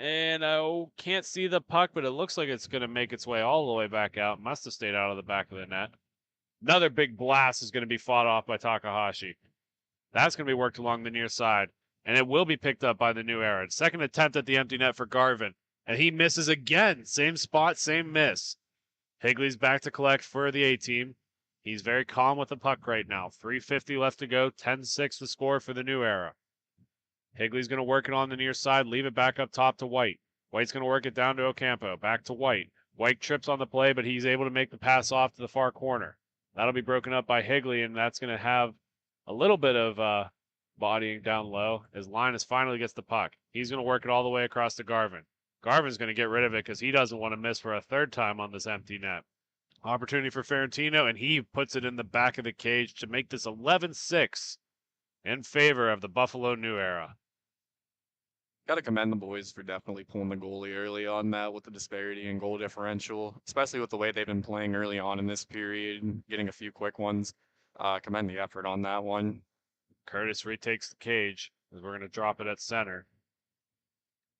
And I can't see the puck, but it looks like it's going to make its way all the way back out. Must have stayed out of the back of the net. Another big blast is going to be fought off by Takahashi. That's going to be worked along the near side. And it will be picked up by the New Era. Second attempt at the empty net for Garvin. And he misses again. Same spot, same miss. Higley's back to collect for the A-team. He's very calm with the puck right now. 3:50 left to go. 10-6 the score for the New Era. Higley's going to work it on the near side. Leave it back up top to White. White's going to work it down to Ocampo. Back to White. White trips on the play, but he's able to make the pass off to the far corner. That'll be broken up by Higley, and that's going to have a little bit of bodying down low as Linus finally gets the puck. He's going to work it all the way across to Garvin. Garvin's going to get rid of it because he doesn't want to miss for a third time on this empty net. Opportunity for Ferentino, and he puts it in the back of the cage to make this 11-6 in favor of the Buffalo New Era. Got to commend the boys for definitely pulling the goalie early on that with the disparity in goal differential, especially with the way they've been playing early on in this period, getting a few quick ones. Commend the effort on that one. Curtis retakes the cage as we're going to drop it at center.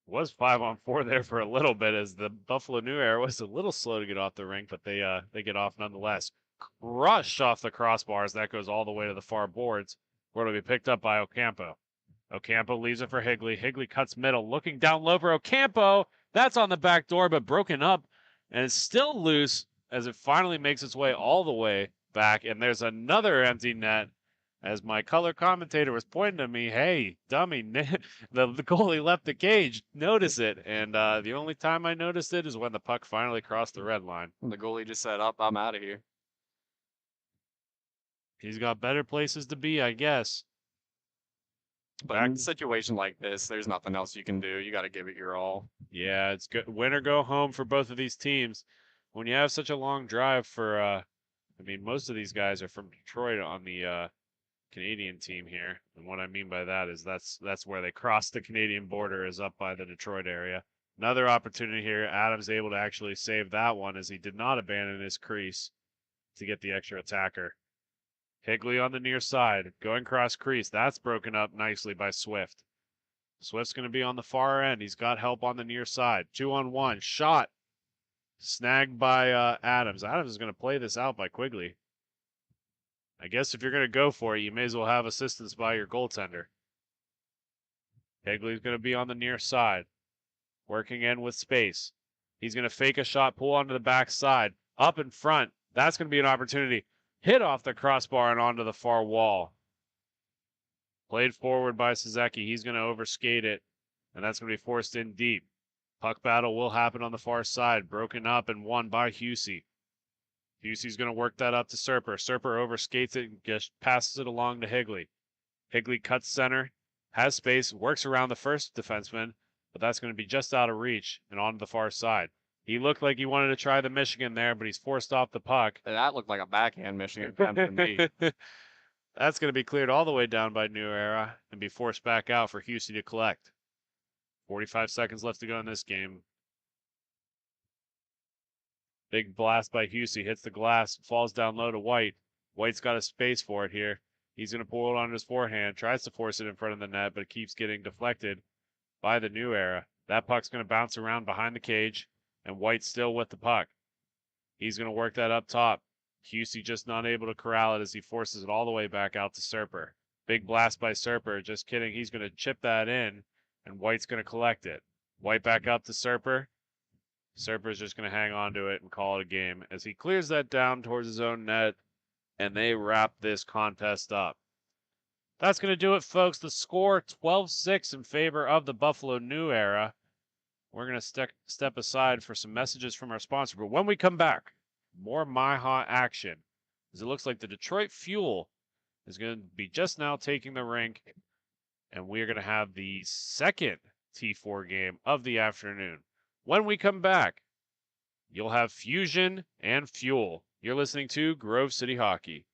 Was 5-on-4 there for a little bit as the Buffalo New Era was a little slow to get off the rink, but they get off nonetheless. Crushed off the crossbars. That goes all the way to the far boards, where it'll be picked up by Ocampo. Ocampo leaves it for Higley. Higley cuts middle, looking down low for Ocampo. That's on the back door, but broken up, and it's still loose as it finally makes its way all the way back. And there's another empty net. As my color commentator was pointing to me, hey, dummy, the goalie left the cage. Notice it. And the only time I noticed it is when the puck finally crossed the red line. And the goalie just said, "Up, I'm out of here." He's got better places to be, I guess. But in a situation like this, there's nothing else you can do. You got to give it your all. Yeah, it's good. Win or go home for both of these teams. When you have such a long drive for, most of these guys are from Detroit on the Canadian team here, and what I mean by that is that's where they cross the Canadian border, is up by the Detroit area. Another opportunity here. Adams able to actually save that one as he did not abandon his crease to get the extra attacker. Higley on the near side, going cross crease. That's broken up nicely by Swift. Swift's going to be on the far end. He's got help on the near side. 2-on-1. Shot. Snagged by Adams. Adams is going to play this out by Quigley. I guess if you're going to go for it, you may as well have assistance by your goaltender. Higley's going to be on the near side. Working in with space. He's going to fake a shot, pull onto the back side. Up in front. That's going to be an opportunity. Hit off the crossbar and onto the far wall. Played forward by Suzuki. He's going to overskate it, and that's going to be forced in deep. Puck battle will happen on the far side. Broken up and won by Husey. Husey's going to work that up to Serper. Serper overskates it and just passes it along to Higley. Higley cuts center, has space, works around the first defenseman, but that's going to be just out of reach and onto the far side. He looked like he wanted to try the Michigan there, but he's forced off the puck. That looked like a backhand Michigan attempt to me. That's going to be cleared all the way down by New Era and be forced back out for Husey to collect. 45 seconds left to go in this game. Big blast by Husey, hits the glass, falls down low to White. White's got a space for it here. He's going to pull it on his forehand, tries to force it in front of the net, but it keeps getting deflected by the New Era. That puck's going to bounce around behind the cage, and White's still with the puck. He's going to work that up top. Husey just not able to corral it as he forces it all the way back out to Serper. Big blast by Serper. Just kidding. He's going to chip that in, and White's going to collect it. White back up to Serper. Serper's just going to hang on to it and call it a game as he clears that down towards his own net, and they wrap this contest up. That's going to do it, folks. The score 12-6 in favor of the Buffalo New Era. We're going to step aside for some messages from our sponsor, but when we come back, more MIHA action, as it looks like the Detroit Fuel is going to be just now taking the rink, and we're going to have the second T4 game of the afternoon. When we come back, you'll have Fusion and Fuel. You're listening to Grove City Hockey.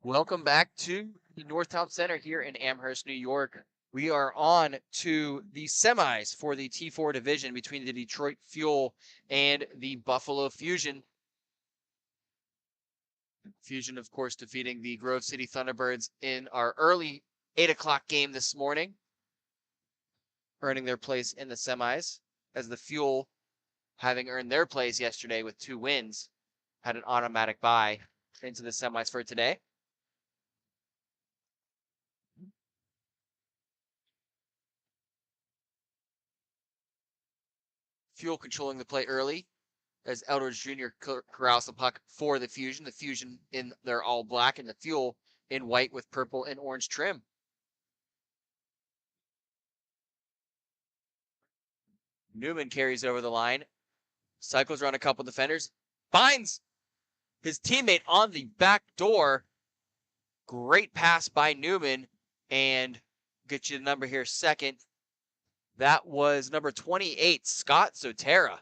Welcome back to the Northtown Center here in Amherst, New York. We are on to the semis for the T4 division between the Detroit Fuel and the Buffalo Fusion. Fusion, of course, defeating the Grove City Thunderbirds in our early 8 o'clock game this morning, earning their place in the semis, as the Fuel, having earned their place yesterday with 2 wins, had an automatic bye into the semis for today. Fuel controlling the play early as Eldridge Jr. corrals the puck for the Fusion. The Fusion in their all black and the Fuel in white with purple and orange trim. Newman carries over the line, cycles around a couple defenders, finds his teammate on the back door. Great pass by Newman, and get you the number here second. That was number 28, Scott Zotera,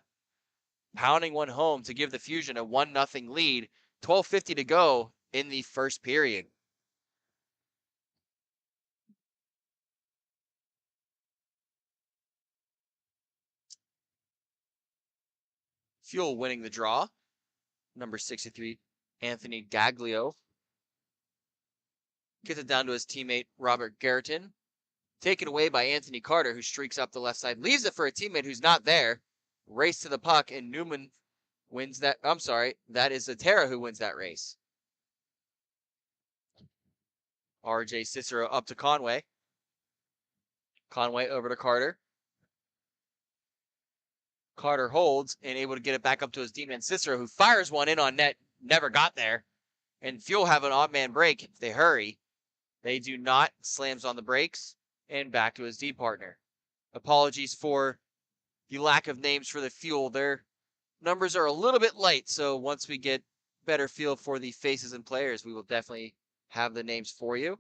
pounding one home to give the Fusion a 1-0 lead. 12:50 to go in the first period. Fuel winning the draw. Number 63, Anthony Gaglio. Gets it down to his teammate, Robert Garreton. Taken away by Anthony Carter, who streaks up the left side. Leaves it for a teammate who's not there. Race to the puck, and Newman wins that. I'm sorry, that is Zotera who wins that race. RJ Cicero up to Conway. Conway over to Carter. Carter holds and able to get it back up to his D-man Cicero, who fires one in on net. Never got there. And Fuel have an odd man break if they hurry. They do not. Slams on the brakes and back to his D partner. Apologies for the lack of names for the Fuel. Their numbers are a little bit light, so once we get better feel for the faces and players, we will definitely have the names for you.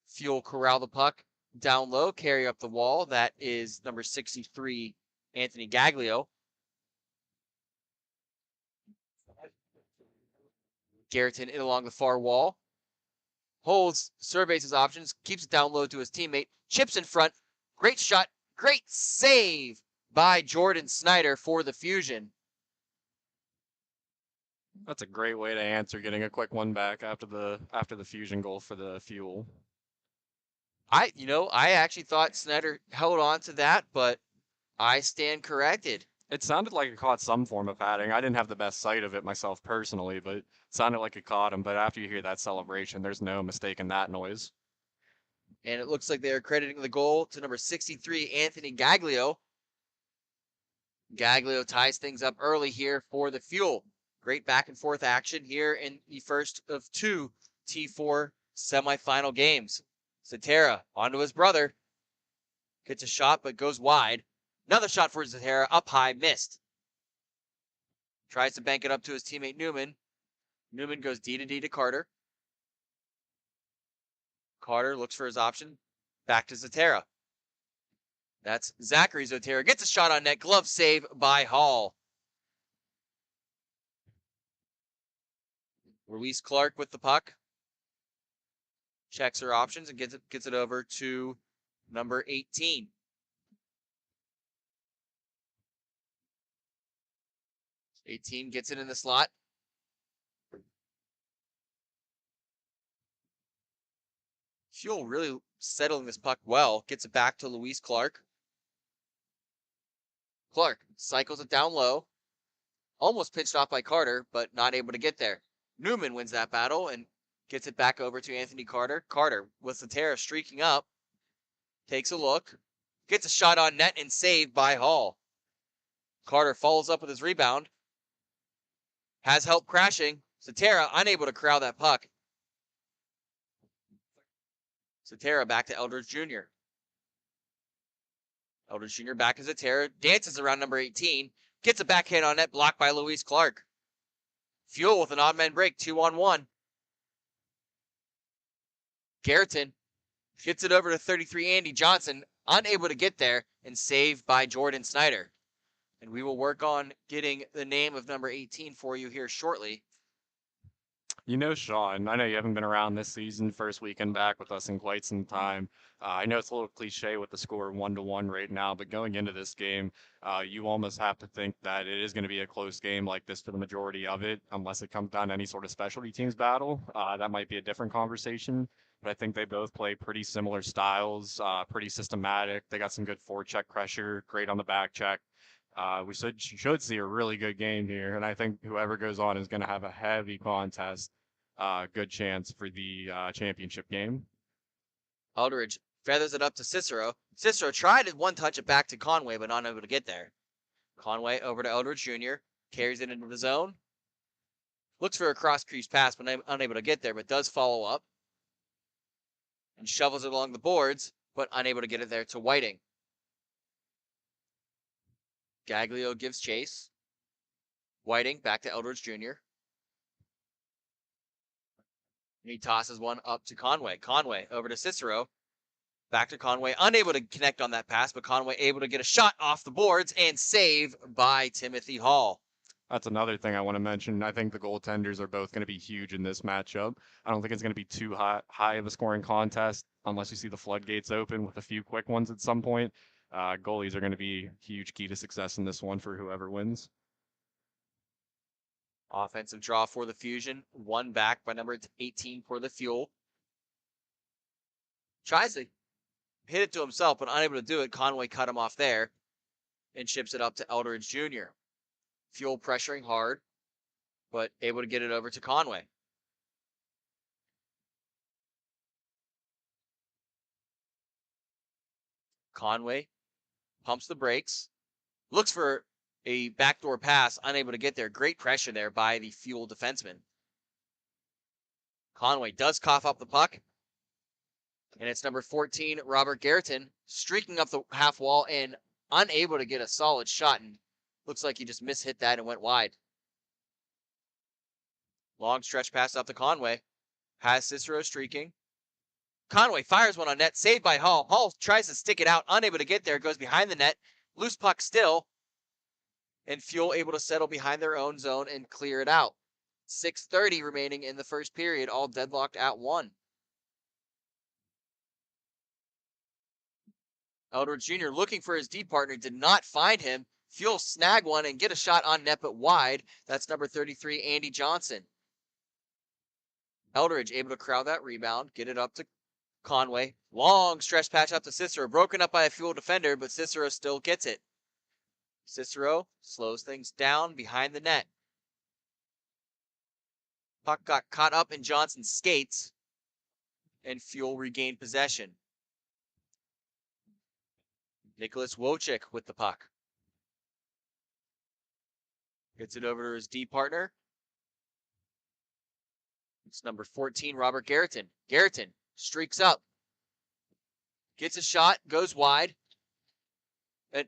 Fuel corral the puck down low, carry up the wall. That is number 63, Anthony Gaglio. Garreton in along the far wall. Holds, surveys his options, keeps it down low to his teammate, chips in front. Great shot, great save by Jordan Snyder for the Fusion. That's a great way to answer getting a quick one back after the Fusion goal for the Fuel. I actually thought Snyder held on to that, but I stand corrected. It sounded like it caught some form of padding. I didn't have the best sight of it myself personally, but it sounded like it caught him. But after you hear that celebration, there's no mistaking that noise. And it looks like they are crediting the goal to number 63, Anthony Gaglio. Gaglio ties things up early here for the Fuel. Great back and forth action here in the first of 2 T4 semifinal games. Zotera onto his brother. Gets a shot, but goes wide. Another shot for Zotera, up high, missed. Tries to bank it up to his teammate Newman. Newman goes D to D to Carter. Carter looks for his option. Back to Zotera. That's Zachary Zotera. Gets a shot on net. Glove save by Hall. Louise Clark with the puck. Checks her options and gets it over to number 18. Gets it in the slot. Fuel really settling this puck well. Gets it back to Louise Clark. Clark cycles it down low. Almost pinched off by Carter, but not able to get there. Newman wins that battle and gets it back over to Anthony Carter. Carter with Zotera streaking up. Takes a look. Gets a shot on net and saved by Hall. Carter follows up with his rebound. Has help crashing. Zotera unable to corral that puck. Zotera back to Eldridge Jr. Eldridge Jr. back to Zotera. Dances around number 18. Gets a backhand on net, blocked by Louise Clark. Fuel with an odd man break, 2-on-1. Garreton gets it over to 33, Andy Johnson. Unable to get there and saved by Jordan Snyder. And we will work on getting the name of number 18 for you here shortly. You know, Sean, I know you haven't been around this season, first weekend back with us in quite some time. I know it's a little cliche with the score 1-1 right now, but going into this game, you almost have to think that it is going to be a close game like this for the majority of it, unless it comes down to any sort of specialty teams battle. That might be a different conversation, but I think they both play pretty similar styles, pretty systematic. They got some good forecheck pressure, great on the back check. We should see a really good game here, and I think whoever goes on is going to have a heavy contest. Good chance for the championship game. Eldridge feathers it up to Cicero. Cicero tried to one-touch it back to Conway, but not able to get there. Conway over to Eldridge Jr. Carries it into the zone. Looks for a cross-crease pass, but unable to get there, but does follow up. And shovels it along the boards, but unable to get it there to Whiting. Gaglio gives chase. Whiting back to Eldridge Jr. He tosses one up to Conway. Conway over to Cicero. Back to Conway. Unable to connect on that pass, but Conway able to get a shot off the boards and save by Timothy Hall. That's another thing I want to mention. I think the goaltenders are both going to be huge in this matchup. I don't think it's going to be too high of a scoring contest unless you see the floodgates open with a few quick ones at some point. Goalies are going to be huge key to success in this one for whoever wins. Offensive draw for the Fusion. One back by number 18 for the Fuel. Tries to hit it to himself, but unable to do it. Conway cut him off there and ships it up to Eldridge Jr. Fuel pressuring hard, but able to get it over to Conway. Conway pumps the brakes. Looks for a backdoor pass, unable to get there. Great pressure there by the Fuel defenseman. Conway does cough up the puck. And it's number 14, Robert Garreton, streaking up the half wall and unable to get a solid shot. And looks like he just mishit that and went wide. Long stretch pass up to Conway. Has Cicero streaking. Conway fires one on net, saved by Hall. Hall tries to stick it out, unable to get there, goes behind the net. Loose puck still. And Fuel able to settle behind their own zone and clear it out. 6:30 remaining in the first period, all deadlocked at 1. Eldridge Jr. looking for his D partner, did not find him. Fuel snag one and get a shot on net but wide. That's number 33, Andy Johnson. Eldridge able to crowd that rebound, get it up to Conway. Long stretch patch up to Cicero, broken up by a Fuel defender, but Cicero still gets it. Cicero slows things down behind the net. Puck got caught up in Johnson's skates, and Fuel regained possession. Nicholas Wojcik with the puck. Gets it over to his D partner. It's number 14, Robert Garreton. Garreton streaks up. Gets a shot, goes wide. And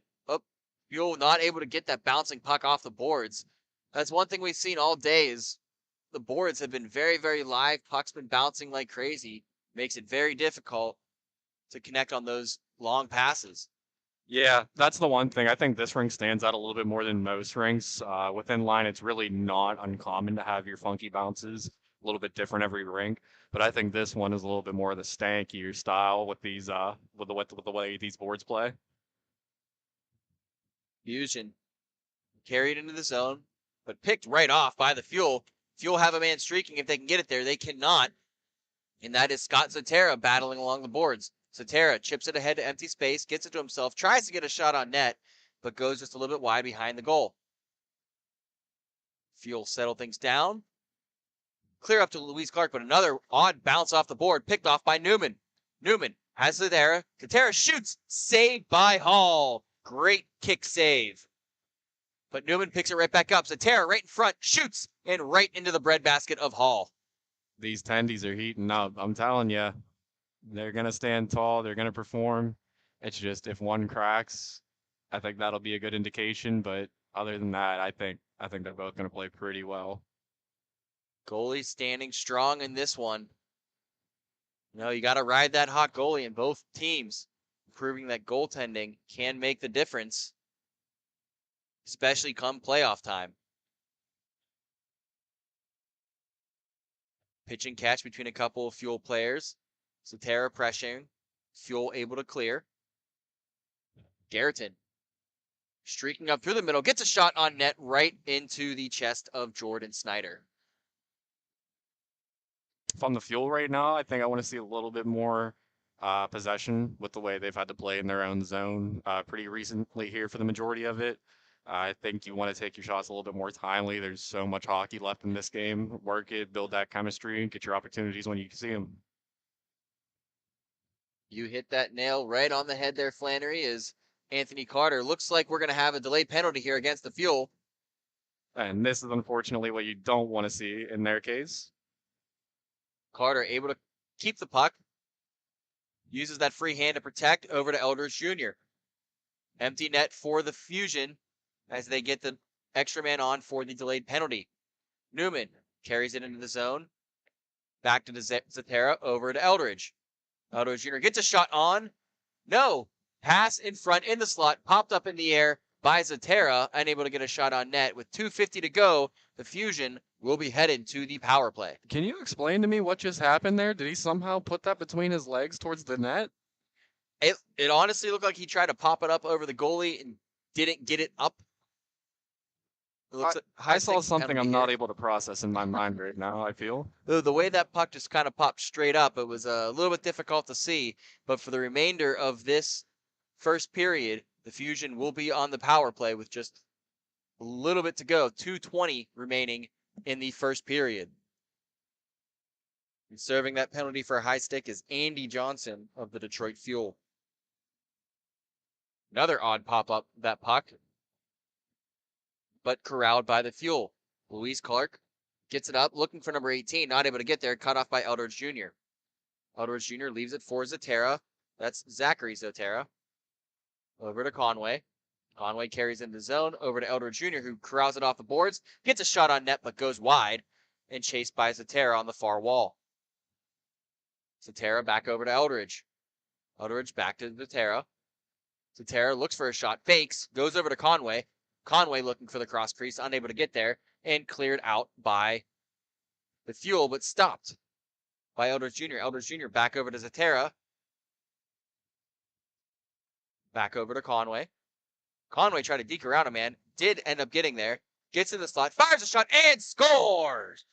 Fuel not able to get that bouncing puck off the boards. That's one thing we've seen all day is the boards have been very, very live. Puck's been bouncing like crazy. Makes it very difficult to connect on those long passes. Yeah, that's the one thing. I think this rink stands out a little bit more than most rinks. Within line, it's really not uncommon to have your funky bounces. A little bit different every rink, but I think this one is a little bit more of the stankier style with these with the way these boards play. Fusion carried into the zone, but picked right off by the Fuel. Fuel have a man streaking if they can get it there. They cannot, and that is Scott Zatera battling along the boards. Zatera chips it ahead to empty space, gets it to himself, tries to get a shot on net, but goes just a little bit wide behind the goal. Fuel settle things down. Clear up to Louise Clark, but another odd bounce off the board, picked off by Newman. Newman has Zatera. Zatera shoots, saved by Hall. Great kick save. But Newman picks it right back up. Zatera right in front, shoots, and right into the breadbasket of Hall. These tendies are heating up. I'm telling you. They're going to stand tall. They're going to perform. It's just if one cracks, I think that'll be a good indication. But other than that, I think they're both going to play pretty well. Goalie standing strong in this one. You got to ride that hot goalie in both teams, proving that goaltending can make the difference, especially come playoff time. Pitch and catch between a couple of Fuel players. Cetera pressuring. Fuel able to clear. Garreton streaking up through the middle, gets a shot on net right into the chest of Jordan Snyder. If I'm the Fuel right now, I think I want to see a little bit more possession with the way they've had to play in their own zone pretty recently here for the majority of it. I think you want to take your shots a little bit more timely. There's so much hockey left in this game. Work it, build that chemistry, get your opportunities when you see them. You hit that nail right on the head there, Flannery, is Anthony Carter. Looks like we're going to have a delayed penalty here against the Fuel. And this is unfortunately what you don't want to see in their case. Carter able to keep the puck. Uses that free hand to protect over to Eldridge Jr. Empty net for the Fusion as they get the extra man on for the delayed penalty. Newman carries it into the zone. Back to Zetera, over to Eldridge. Eldridge Jr. gets a shot on. No. Pass in front in the slot, popped up in the air by Zetera, unable to get a shot on net. With 2:50 to go, the Fusion will be headed to the power play. Can you explain to me what just happened there? Did he somehow put that between his legs towards the net? It honestly looked like he tried to pop it up over the goalie and didn't get it up. I saw something I'm not able to process in my mind right now, I feel. The way that puck just kind of popped straight up, it was a little bit difficult to see. But for the remainder of this first period, the Fusion will be on the power play with just a little bit to go. 2:20 remaining in the first period. And serving that penalty for a high stick is Andy Johnson of the Detroit Fuel. Another odd pop-up, that puck, but corralled by the Fuel. Luis Clark gets it up, looking for number 18, not able to get there, cut off by Eldridge Jr. Eldridge Jr. leaves it for Zetera. That's Zachary Zetera. Over to Conway. Conway carries in the zone, over to Eldridge Jr., who corrals it off the boards, gets a shot on net, but goes wide, and chased by Zetera on the far wall. Zetera back over to Eldridge. Eldridge back to Zetera. Zetera looks for a shot, fakes, goes over to Conway. Conway looking for the cross crease, unable to get there, and cleared out by the Fuel, but stopped by Eldridge Jr. Eldridge Jr. back over to Zetera. Back over to Conway. Conway tried to deke around a man, did end up getting there, gets in the slot, fires a shot, and scores!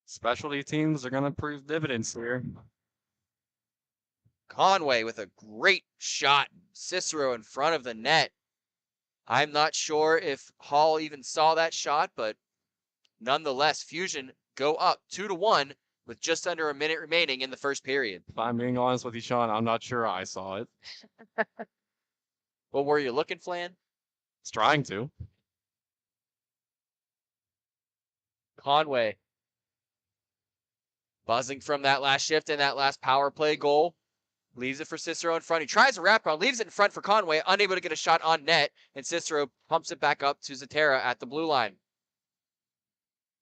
Specialty teams are going to prove dividends here. Conway with a great shot. Cicero in front of the net. I'm not sure if Hall even saw that shot, but nonetheless, Fusion go up 2-1 with just under a minute remaining in the first period. If I'm being honest with you, Sean, I'm not sure I saw it. What were you looking, Flan? It's trying to. Conway buzzing from that last shift and that last power play goal. Leaves it for Cicero in front. He tries a wraparound, leaves it in front for Conway, unable to get a shot on net, and Cicero pumps it back up to Zetera at the blue line.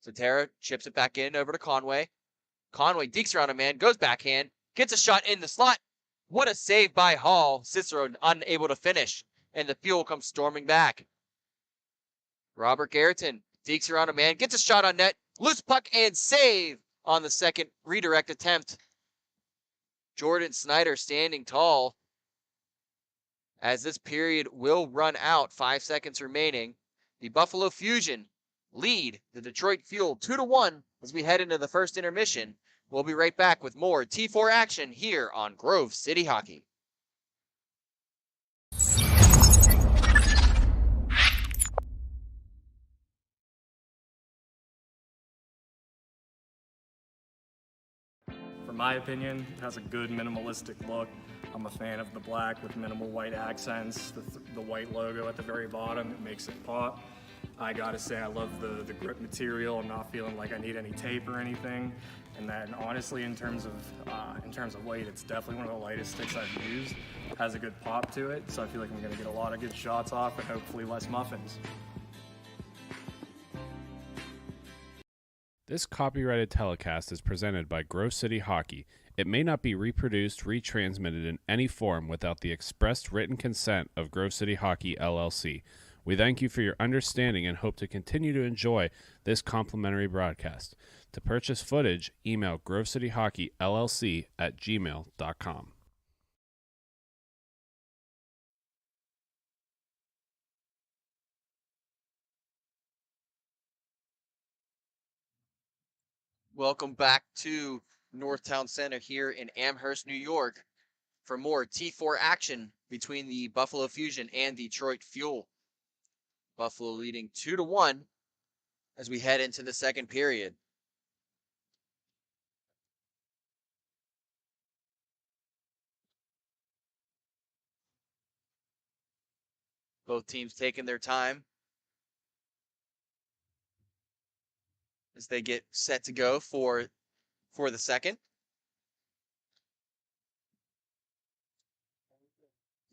Zetera chips it back in over to Conway. Conway dekes around a man, goes backhand, gets a shot in the slot. What a save by Hall. Cicero unable to finish, and the Fuel comes storming back. Robert Garreton dekes around a man, gets a shot on net, loose puck and save on the second redirect attempt. Jordan Snyder standing tall as this period will run out. 5 seconds remaining. The Buffalo Fusion lead the Detroit Fuel 2-1 as we head into the first intermission. We'll be right back with more T4 action here on Grove City Hockey. For my opinion, it has a good minimalistic look. I'm a fan of the black with minimal white accents, the white logo at the very bottom, it makes it pop. I gotta say I love the grip material. I'm not feeling like I need any tape or anything. And then honestly, in terms of weight, it's definitely one of the lightest sticks I've used. It has a good pop to it, so I feel like I'm gonna get a lot of good shots off and hopefully less muffins. This copyrighted telecast is presented by Grove City Hockey. It may not be reproduced, retransmitted in any form without the expressed written consent of Grove City Hockey, LLC. We thank you for your understanding and hope to continue to enjoy this complimentary broadcast. To purchase footage, email grovecityhockeyllc@gmail.com. Welcome back to Northtown Center here in Amherst, New York, for more T4 action between the Buffalo Fusion and Detroit Fuel. Buffalo leading 2-1 as we head into the second period. Both teams taking their time as they get set to go for the second.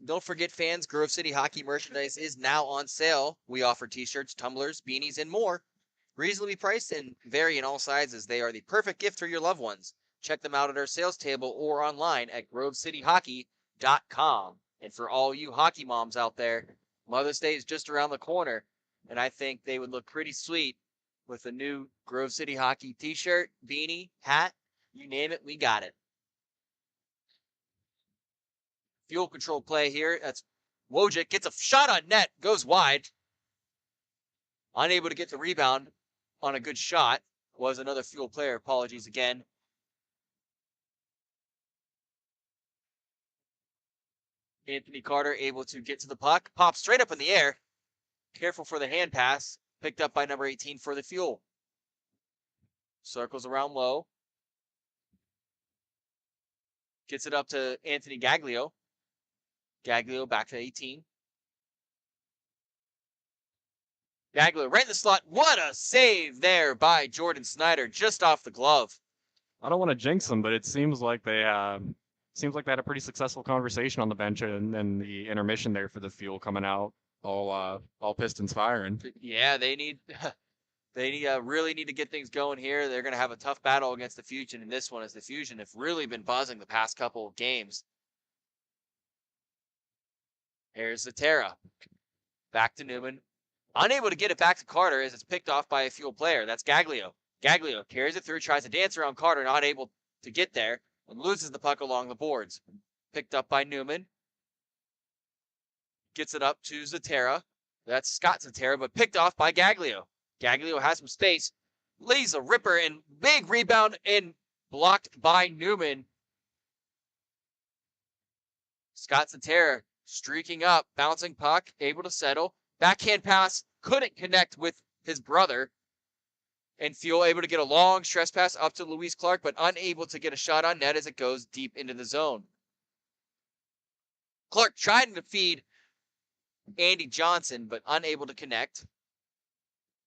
Don't forget, fans, Grove City Hockey merchandise is now on sale. We offer t-shirts, tumblers, beanies, and more. Reasonably priced and vary in all sizes. They are the perfect gift for your loved ones. Check them out at our sales table or online at grovecityhockey.com. And for all you hockey moms out there, Mother's Day is just around the corner, and I think they would look pretty sweet with a new Grove City Hockey t-shirt, beanie, hat, you name it, we got it. Fuel control play here. That's Wojcik, gets a shot on net, goes wide. Unable to get the rebound on a good shot. Was another Fuel player. Apologies again. Anthony Carter able to get to the puck. Pops straight up in the air. Careful for the hand pass. Picked up by number 18 for the Fuel. Circles around low. Gets it up to Anthony Gaglio. Gaglio back to 18. Gaglio right in the slot. What a save there by Jordan Snyder, just off the glove. I don't want to jinx them, but it seems like they had a pretty successful conversation on the bench and then the intermission there for the Fuel coming out, all pistons firing. Yeah, they really need to get things going here. They're going to have a tough battle against the Fusion in this one, as the Fusion have really been buzzing the past couple of games. Here's Zatera. Back to Newman. Unable to get it back to Carter as it's picked off by a Fuel player. That's Gaglio. Gaglio carries it through, tries to dance around Carter, not able to get there, and loses the puck along the boards. Picked up by Newman. Gets it up to Zatera. That's Scott Zatera, but picked off by Gaglio. Gaglio has some space. Lays a ripper and big rebound and blocked by Newman. Scott Zatera streaking up, bouncing puck, able to settle. Backhand pass, couldn't connect with his brother. And Fuel able to get a long stress pass up to Luis Clark, but unable to get a shot on net as it goes deep into the zone. Clark trying to feed Andy Johnson, but unable to connect.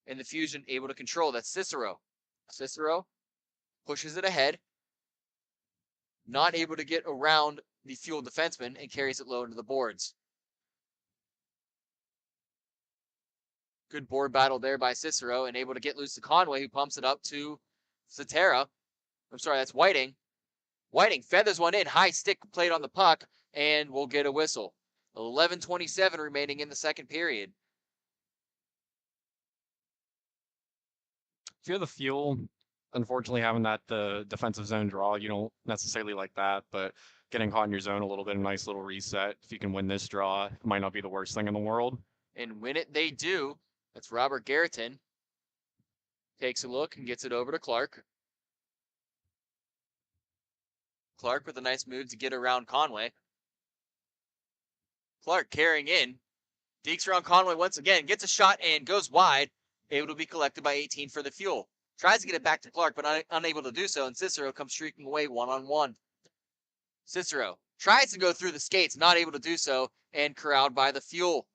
And the Fusion able to control. That's Cicero. Cicero pushes it ahead. Not able to get around the Fuel defenseman and carries it low into the boards. Good board battle there by Cicero and able to get loose to Conway, who pumps it up to Zatera. I'm sorry, that's Whiting. Whiting feathers one in, high stick played on the puck, and we'll get a whistle. 11:27 remaining in the second period. If you're the Fuel, unfortunately having that defensive zone draw, you don't necessarily like that, but getting caught in your zone a little bit, a nice little reset. If you can win this draw, it might not be the worst thing in the world. And win it they do. That's Robert Garreton. Takes a look and gets it over to Clark. Clark with a nice move to get around Conway. Clark carrying in. Dekes around Conway once again. Gets a shot and goes wide. Able to be collected by 18 for the Fuel. Tries to get it back to Clark, but unable to do so. And Cicero comes streaking away one-on-one. Cicero tries to go through the skates. Not able to do so. And corralled by the Fuel.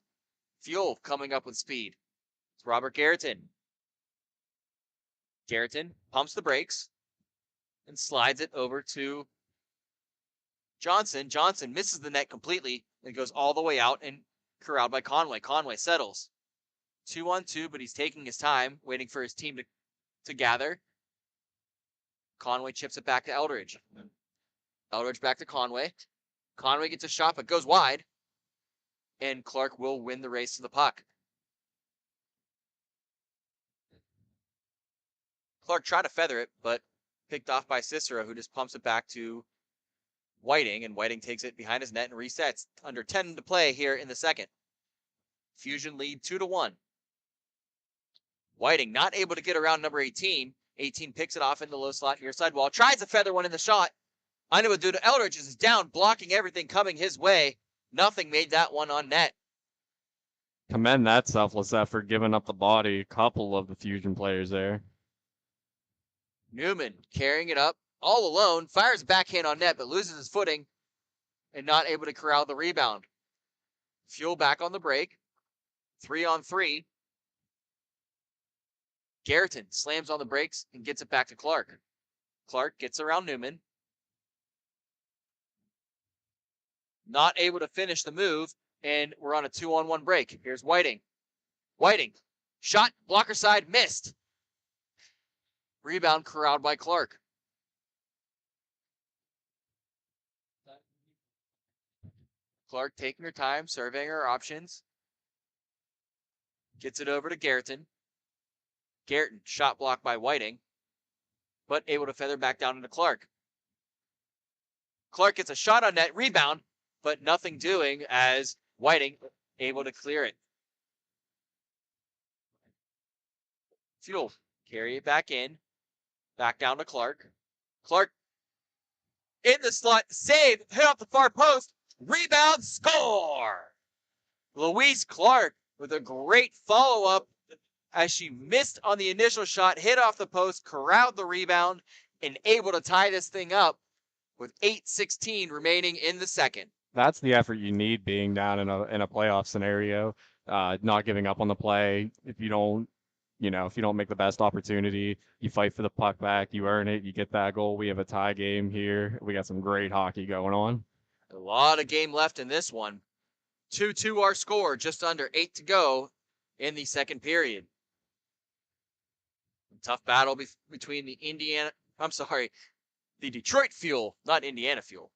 Fuel coming up with speed. It's Robert Garreton. Garreton pumps the brakes and slides it over to Johnson. Johnson misses the net completely and goes all the way out and corralled by Conway. Conway settles. 2-on-2, but he's taking his time, waiting for his team to gather. Conway chips it back to Eldridge. Eldridge back to Conway. Conway gets a shot, but goes wide. And Clark will win the race to the puck. Clark tried to feather it, but picked off by Cicero, who just pumps it back to Whiting, and Whiting takes it behind his net and resets. Under 10 to play here in the second. Fusion lead 2-1. Whiting not able to get around number 18. 18 picks it off in the low slot near side wall. Tries to feather one in the shot. Unable to do it. Eldridge is down, blocking everything coming his way. Nothing made that one on net. Commend that selfless effort, giving up the body. A couple of the Fusion players there. Newman carrying it up all alone. Fires a backhand on net, but loses his footing and not able to corral the rebound. Fuel back on the break. 3-on-3. Garreton slams on the brakes and gets it back to Clark. Clark gets around Newman. Not able to finish the move, and we're on a 2-on-1 break. Here's Whiting. Whiting, shot, blocker side, missed. Rebound corralled by Clark. Clark taking her time, surveying her options. Gets it over to Garreton. Garreton, shot blocked by Whiting, but able to feather back down into Clark. Clark gets a shot on net, rebound, but nothing doing as Whiting able to clear it. Fuel, carry it back in, back down to Clark. Clark in the slot, save, hit off the far post, rebound, score! Louise Clark with a great follow-up as she missed on the initial shot, hit off the post, corralled the rebound, and able to tie this thing up with 8:16 remaining in the second. That's the effort you need being down in a playoff scenario. Not giving up on the play. If you don't make the best opportunity, you fight for the puck back, you earn it, you get that goal. We have a tie game here. We got some great hockey going on. A lot of game left in this one. 2-2 our score, just under 8 to go in the second period. Tough battle between the Detroit Fuel, not Indiana Fuel.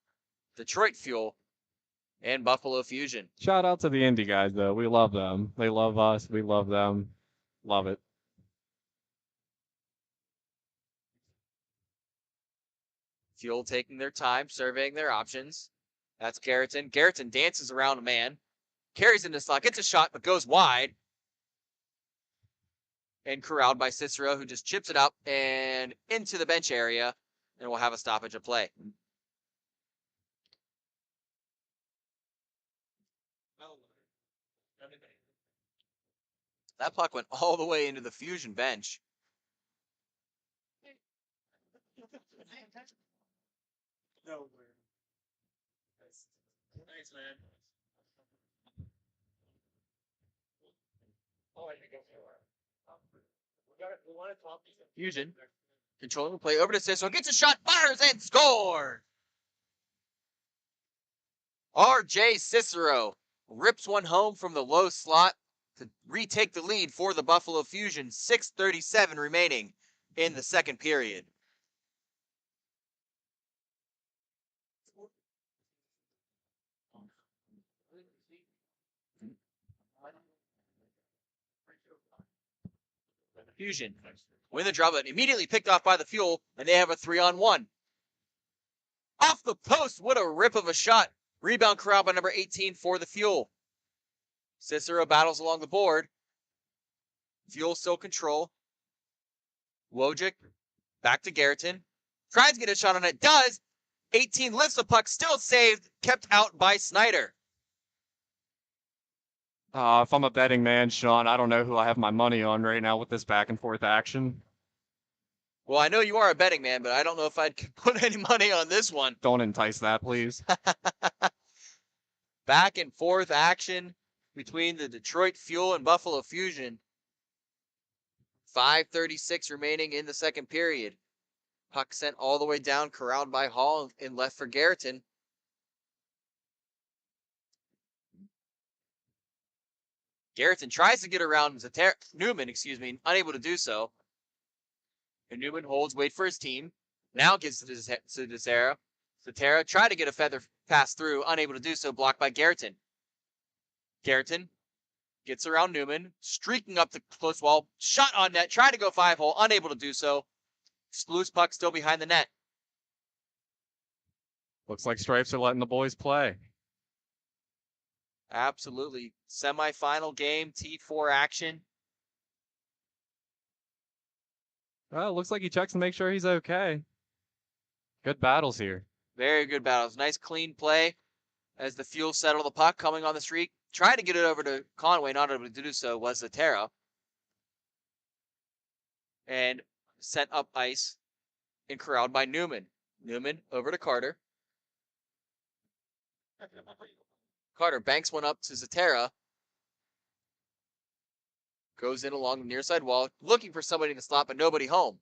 Detroit Fuel and Buffalo Fusion. Shout out to the indie guys, though. We love them. They love us. We love them. Love it. Fuel taking their time, surveying their options. That's Garreton. Garreton dances around a man, carries into slot, gets a shot, but goes wide. And corralled by Cicero, who just chips it up and into the bench area, and we'll have a stoppage of play. That puck went all the way into the Fusion bench. Thanks, man. Fusion controlling the play over to Cicero, gets a shot, fires and scores. R.J. Cicero rips one home from the low slot to retake the lead for the Buffalo Fusion. 6:37 remaining in the second period. Fusion win the draw, but immediately picked off by the Fuel, and they have a 3-on-1. Off the post, what a rip of a shot. Rebound corralled by number 18 for the Fuel. Cicero battles along the board. Fuel still control. Wojcik back to Garreton. Tries to get a shot on it, does. 18 lifts the puck, still saved, kept out by Snyder. If I'm a betting man, Sean, I don't know who I have my money on right now with this back and forth action. Well, I know you are a betting man, but I don't know if I'd put any money on this one. Don't entice that, please. Back and forth action between the Detroit Fuel and Buffalo Fusion. 5:36 remaining in the second period. Puck sent all the way down, corralled by Hall and left for Garreton. Garreton tries to get around Newman, unable to do so. And Newman holds, wait for his team. Now gives it to Cicero. Cicero tried to get a feather pass through, unable to do so, blocked by Garreton. Garreton gets around Newman, streaking up the close wall, shot on net, tried to go 5-hole, unable to do so. Loose puck still behind the net. Looks like Stripes are letting the boys play. Absolutely. Semifinal game, T4 action. Well, looks like he checks to make sure he's okay. Good battles here. Very good battles. Nice clean play as the Fuel settle the puck coming on the streak. Tried to get it over to Conway, not able to do so was Zatara. And sent up ice and corralled by Newman. Newman over to Carter. Carter banks one up to Zatara. Goes in along the near side wall, looking for somebody in the slot, but nobody home.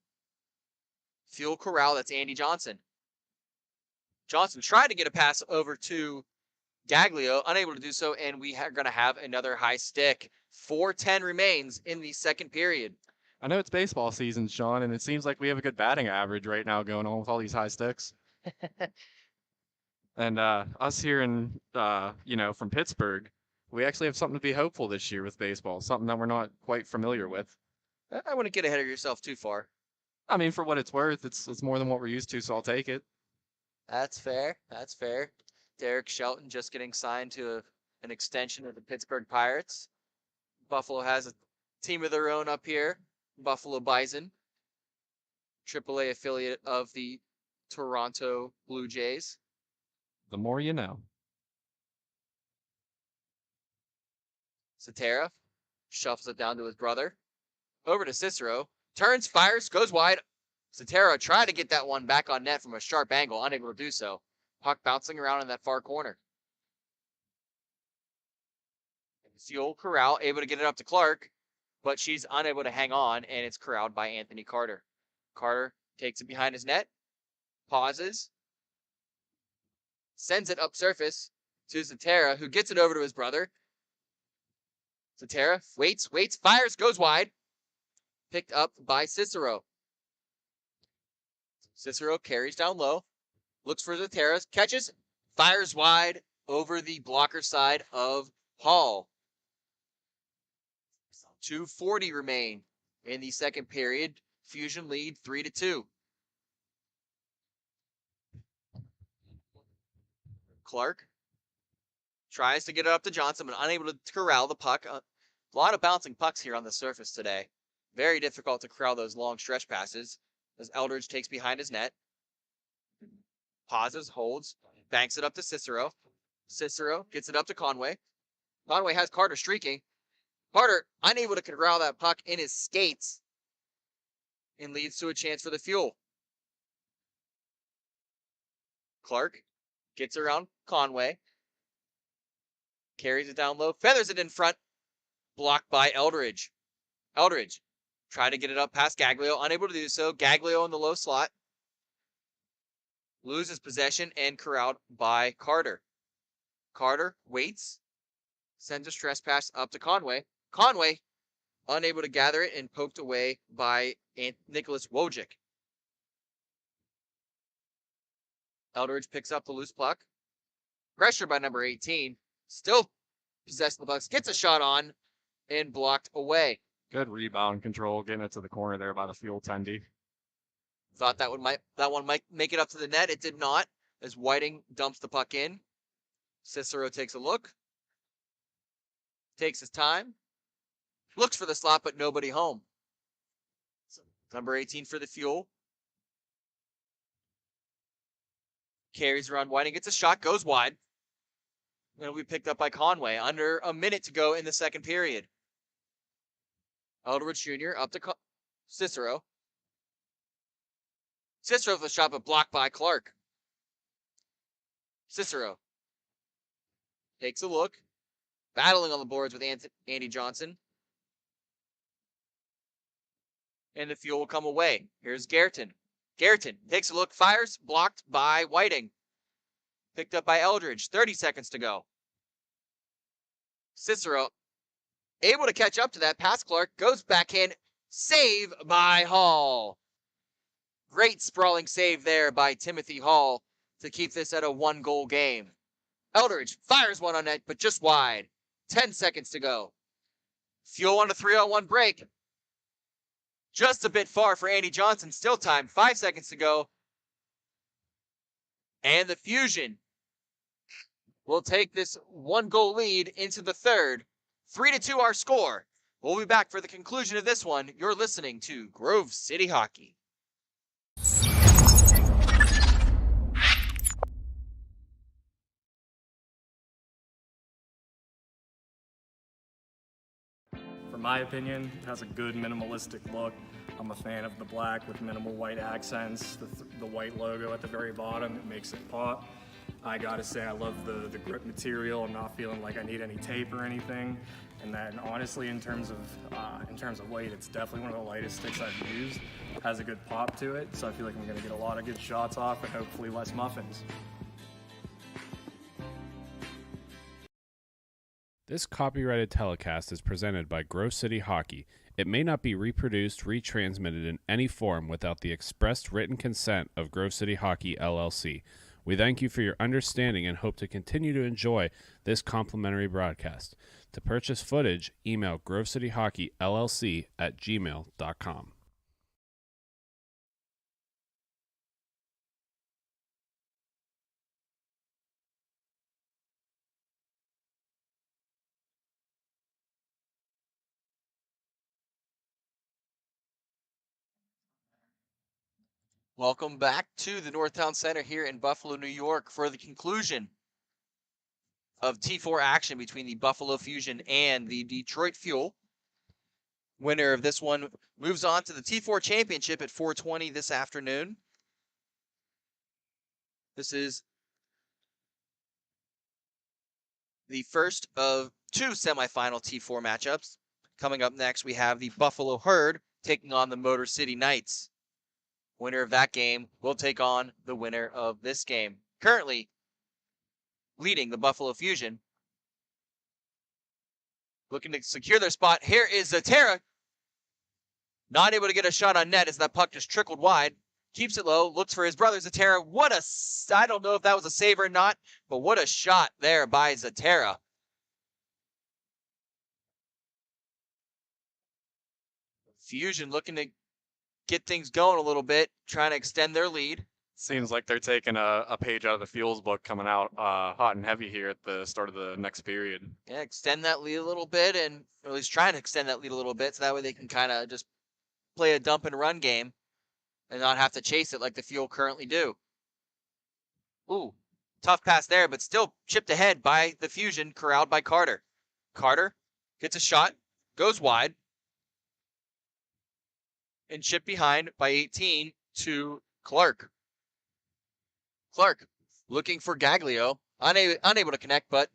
Fuel corral, that's Andy Johnson. Johnson tried to get a pass over to Gaglio, unable to do so, and we are going to have another high stick. 4:10 remains in the second period. I know it's baseball season, Sean, and it seems like we have a good batting average right now going on with all these high sticks. And us here in, from Pittsburgh, we actually have something to be hopeful this year with baseball, something that we're not quite familiar with. I wouldn't get ahead of yourself too far. I mean, for what it's worth, it's more than what we're used to, so I'll take it. That's fair. That's fair. Derek Shelton just getting signed to an extension of the Pittsburgh Pirates. Buffalo has a team of their own up here, Buffalo Bison, AAA affiliate of the Toronto Blue Jays. The more you know. Zatara shuffles it down to his brother. Over to Cicero. Turns, fires, goes wide. Zatara tried to get that one back on net from a sharp angle, unable to do so. Puck bouncing around in that far corner. Fuel Corral able to get it up to Clark, but she's unable to hang on, and it's corralled by Anthony Carter. Carter takes it behind his net, pauses, sends it up surface to Zatara, who gets it over to his brother. Zatara waits, fires, goes wide. Picked up by Cicero. Cicero carries down low, looks for Zatara, catches, fires wide over the blocker side of Hall. 2:40 remain in the second period. Fusion lead 3-2. Clark tries to get it up to Johnson, but unable to corral the puck. A lot of bouncing pucks here on the surface today. Very difficult to corral those long stretch passes as Eldridge takes behind his net. Pauses, holds, banks it up to Cicero. Cicero gets it up to Conway. Conway has Carter streaking. Carter unable to corral that puck in his skates and leads to a chance for the Fuel. Clark gets around Conway. Carries it down low, feathers it in front. Blocked by Eldridge. Eldridge tried to get it up past Gaglio, unable to do so. Gaglio in the low slot. Loses possession and corralled by Carter. Carter waits. Sends a stress pass up to Conway. Conway unable to gather it and poked away by Nicholas Wojcik. Eldridge picks up the loose puck. Pressure by number 18. Still possessed the puck. Gets a shot on and blocked away. Good rebound control, getting it to the corner there by the Fuel tendy. Thought that one might make it up to the net. It did not, as Whiting dumps the puck in. Cicero takes a look. Takes his time. Looks for the slot, but nobody home. Number 18 for the Fuel. Carries around Whiting, gets a shot, goes wide. It'll be picked up by Conway. Under a minute to go in the second period. Eldridge Jr. up to Cicero. Cicero with a shot, but blocked by Clark. Cicero takes a look. Battling on the boards with Andy Johnson. And the Fuel will come away. Here's Gaerton. Gaerton takes a look, fires, blocked by Whiting. Picked up by Eldridge. 30 seconds to go. Cicero able to catch up to that. Past Clark. Goes back in. Save by Hall. Great sprawling save there by Timothy Hall to keep this at a 1-goal game. Eldridge fires one on net, but just wide. 10 seconds to go. Fuel on a 3-on-1 break. Just a bit far for Andy Johnson. Still time. 5 seconds to go. And the Fusion will take this 1-goal lead into the third. 3-2 our score. We'll be back for the conclusion of this one. You're listening to Grove City Hockey. For my opinion, it has a good minimalistic look. I'm a fan of the black with minimal white accents, the white logo at the very bottom, it makes it pop. I gotta say I love the grip material. I'm not feeling like I need any tape or anything. And then honestly, in terms of weight, it's definitely one of the lightest sticks I've used. It has a good pop to it, so I feel like I'm gonna get a lot of good shots off and hopefully less muffins. This copyrighted telecast is presented by Grove City Hockey. It may not be reproduced, retransmitted in any form without the expressed written consent of Grove City Hockey, LLC. We thank you for your understanding and hope to continue to enjoy this complimentary broadcast. To purchase footage, email grovecityhockeyllc@gmail.com. Welcome back to the Northtown Center here in Buffalo, New York for the conclusion of T4 action between the Buffalo Fusion and the Detroit Fuel. Winner of this one moves on to the T4 Championship at 4:20 this afternoon. This is the first of two semifinal T4 matchups. Coming up next, we have the Buffalo Herd taking on the Motor City Knights. Winner of that game will take on the winner of this game. Currently leading the Buffalo Fusion. Looking to secure their spot. Here is Zatera. Not able to get a shot on net as that puck just trickled wide. Keeps it low. Looks for his brother Zatera. I don't know if that was a save or not, but what a shot there by Zatera. Fusion looking to get things going a little bit, trying to extend their lead. Seems like they're taking a page out of the Fuels book coming out hot and heavy here at the start of the next period. Yeah, extend that lead a little bit, and or at least trying to extend that lead a little bit, so that way they can kind of just play a dump and run game and not have to chase it like the Fuel currently do. Ooh, tough pass there, but still chipped ahead by the Fusion, corralled by Carter. Carter gets a shot, goes wide, and chipped behind by 18 to Clark. Clark looking for Gaglio, unable to connect, but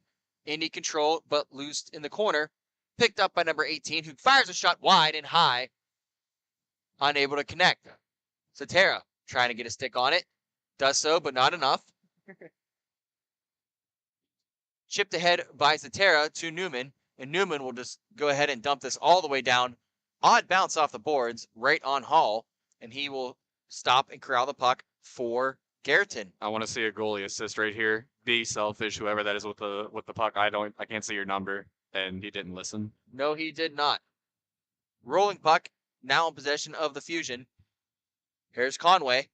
Indy control, but loose in the corner. Picked up by number 18, who fires a shot wide and high. Unable to connect. Zatera trying to get a stick on it. Does so, but not enough. Chipped ahead by Zatera to Newman, and Newman will just go ahead and dump this all the way down. Odd bounce off the boards, right on Hall, and he will stop and corral the puck for Garreton. I want to see a goalie assist right here. Be selfish, whoever that is with the puck. I can't see your number, and he didn't listen. No, he did not. Rolling puck, now in possession of the Fusion. Here's Conway.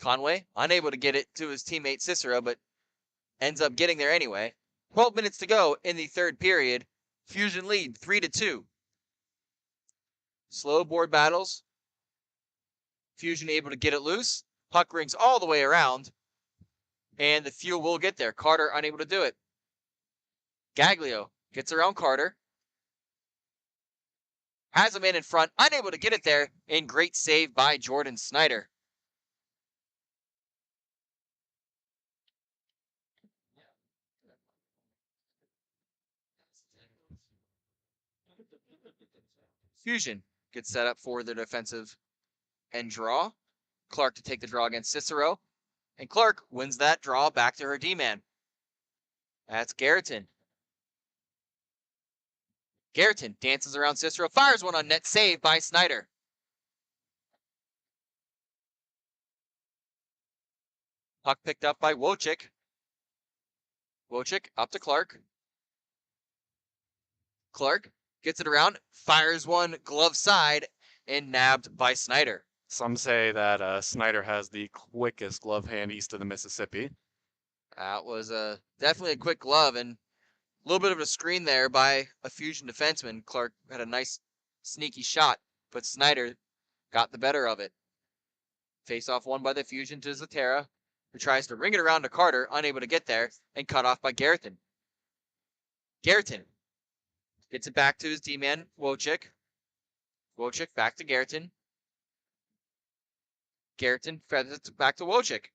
Conway, unable to get it to his teammate Cicero, but ends up getting there anyway. 12 minutes to go in the third period. Fusion lead 3-2. Slow board battles. Fusion able to get it loose. Puck rings all the way around. And the Fuel will get there. Carter unable to do it. Gaglio gets around Carter. Has a man in front. Unable to get it there. And great save by Jordan Snyder. Fusion gets set up for the defensive end draw. Clark to take the draw against Cicero. And Clark wins that draw back to her D-man. That's Garreton. Garreton dances around Cicero, fires one on net, saved by Snyder. Puck picked up by Wojcik. Wojcik up to Clark. Clark gets it around, fires one glove side, and nabbed by Snyder. Some say that Snyder has the quickest glove hand east of the Mississippi. That was definitely a quick glove, and a little bit of a screen there by a Fusion defenseman. Clark had a nice sneaky shot, but Snyder got the better of it. Face-off won by the Fusion to Zatera, who tries to ring it around to Carter, unable to get there, and cut off by Garreton. Garreton gets it back to his D-man, Wojcik. Wojcik back to Garreton. Garreton feathers it back to Wojcik.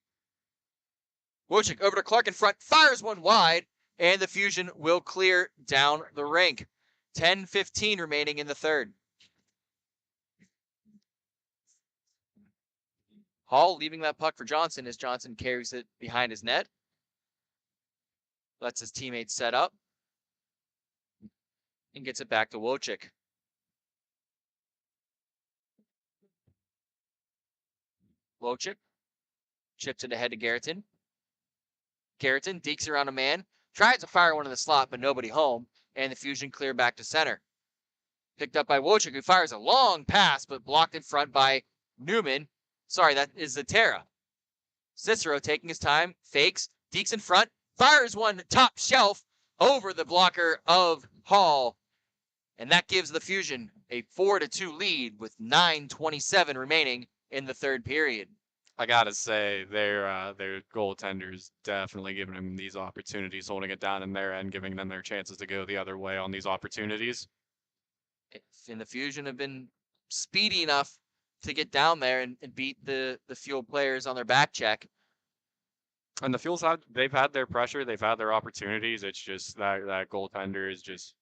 Wojcik over to Clark in front, fires one wide, and the Fusion will clear down the rink. 10:15 remaining in the third. Hall leaving that puck for Johnson as Johnson carries it behind his net. Lets his teammates set up. And gets it back to Wojcik. Wojcik chips it ahead to Garreton. Garreton dekes around a man. Tries to fire one in the slot, but nobody home. And the Fusion clear back to center. Picked up by Wojcik, who fires a long pass, but blocked in front by Newman. Sorry, that is Zatera. Cicero taking his time, fakes, dekes in front, fires one top shelf over the blocker of Hall. And that gives the Fusion a 4-2 lead with 9:27 remaining in the third period. I gotta say, their goaltenders definitely giving them these opportunities, holding it down in their end, giving them their chances to go the other way on these opportunities. And the Fusion have been speedy enough to get down there and beat the Fuel players on their back check. And the Fuels they've had their pressure, they've had their opportunities. It's just that goaltender is just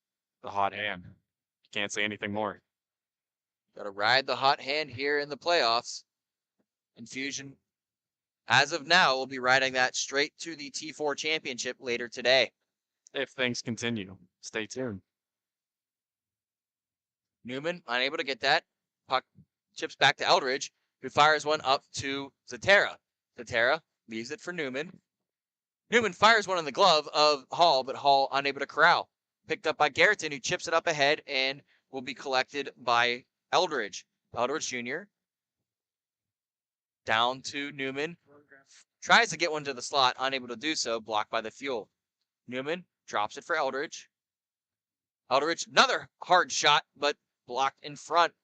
the hot hand. Can't say anything more. Got to ride the hot hand here in the playoffs. And Fusion, as of now, will be riding that straight to the T4 championship later today. If things continue, stay tuned. Newman, unable to get that. Puck chips back to Eldridge, who fires one up to Zatera. Zatera leaves it for Newman. Newman fires one in the glove of Hall, but Hall unable to corral. Picked up by Garreton, who chips it up ahead and will be collected by Eldridge. Eldridge Jr. down to Newman. Tries to get one to the slot, unable to do so, blocked by the Fuel. Newman drops it for Eldridge. Eldridge, another hard shot, but blocked in front.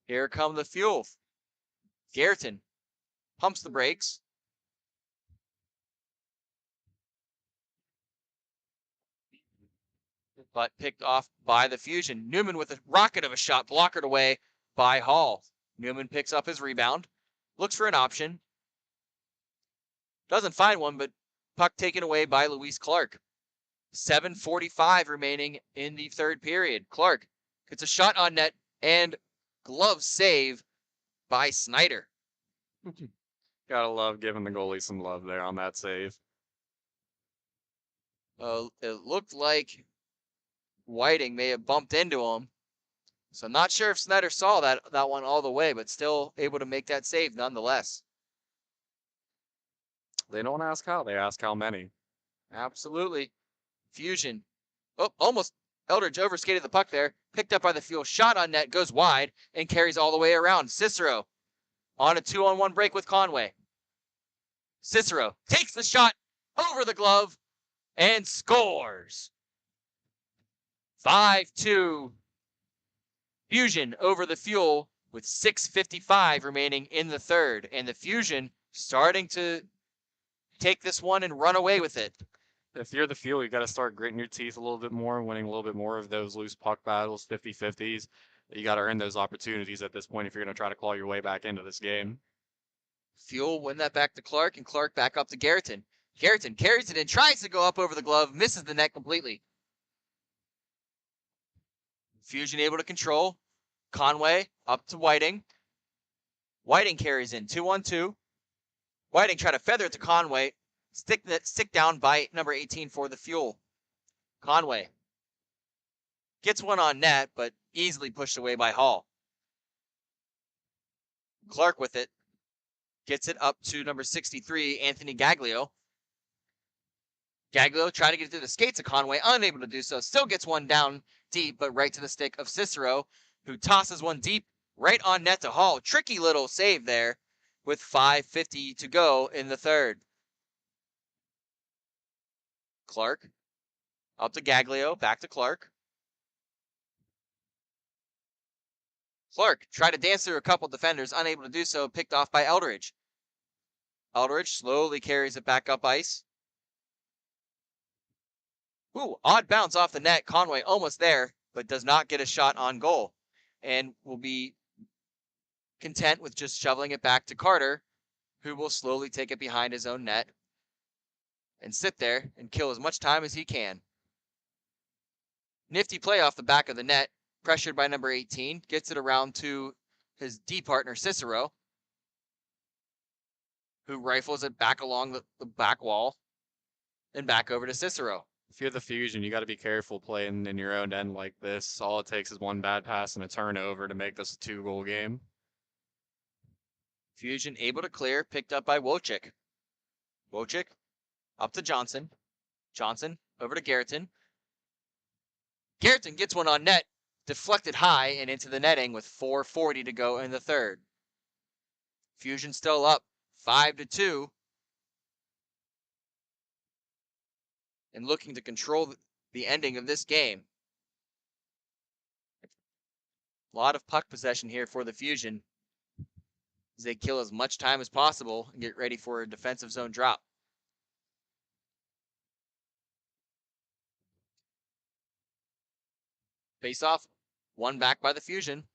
Here come the Fuel. Garreton pumps the brakes. But picked off by the Fusion. Newman with a rocket of a shot, blockered away by Hall. Newman picks up his rebound, looks for an option. Doesn't find one, but puck taken away by Luis Clark. 7:45 remaining in the third period. Clark gets a shot on net and glove save by Snyder. Gotta love giving the goalie some love there on that save. It looked like Whiting may have bumped into him. So I'm not sure if Snyder saw that one all the way, but still able to make that save nonetheless. They don't ask how, they ask how many. Absolutely. Fusion. Oh, almost. Eldridge overskated the puck there. Picked up by the Fuel. Shot on net. Goes wide and carries all the way around. Cicero on a 2-on-1 break with Conway. Cicero takes the shot over the glove and scores. 5-2. Fusion over the Fuel with 6:55 remaining in the third. And the Fusion starting to take this one and run away with it. If you're the Fuel, you got to start gritting your teeth a little bit more, winning a little bit more of those loose puck battles, 50-50s. You got to earn those opportunities at this point if you're going to try to claw your way back into this game. Fuel win that back to Clark, and Clark back up to Garreton. Garreton carries it in, tries to go up over the glove, misses the net completely. Fusion able to control. Conway up to Whiting. Whiting carries in 2-on-2. Whiting trying to feather it to Conway. Stick down by number 18 for the Fuel. Conway gets one on net, but easily pushed away by Hall. Clark with it. Gets it up to number 63, Anthony Gaglio. Gaglio tried to get it to the skates of Conway, unable to do so. Still gets one down deep, but right to the stick of Cicero, who tosses one deep right on net to Hall. Tricky little save there with 5:50 to go in the third. Clark up to Gaglio, back to Clark. Clark tried to dance through a couple defenders, unable to do so, picked off by Eldridge. Eldridge slowly carries it back up ice. Ooh, odd bounce off the net. Conway almost there, but does not get a shot on goal. And will be content with just shoveling it back to Carter, who will slowly take it behind his own net and sit there and kill as much time as he can. Nifty play off the back of the net, pressured by number 18, gets it around to his D partner Cicero, who rifles it back along the back wall and back over to Cicero. If you're the Fusion, you got to be careful playing in your own end like this. All it takes is one bad pass and a turnover to make this a 2-goal game. Fusion able to clear, picked up by Wojcik. Wojcik up to Johnson. Johnson over to Garreton. Garreton gets one on net, deflected high and into the netting with 4:40 to go in the third. Fusion still up 5-2. And looking to control the ending of this game. A lot of puck possession here for the Fusion as they kill as much time as possible and get ready for a defensive zone drop. Face off, one back by the Fusion.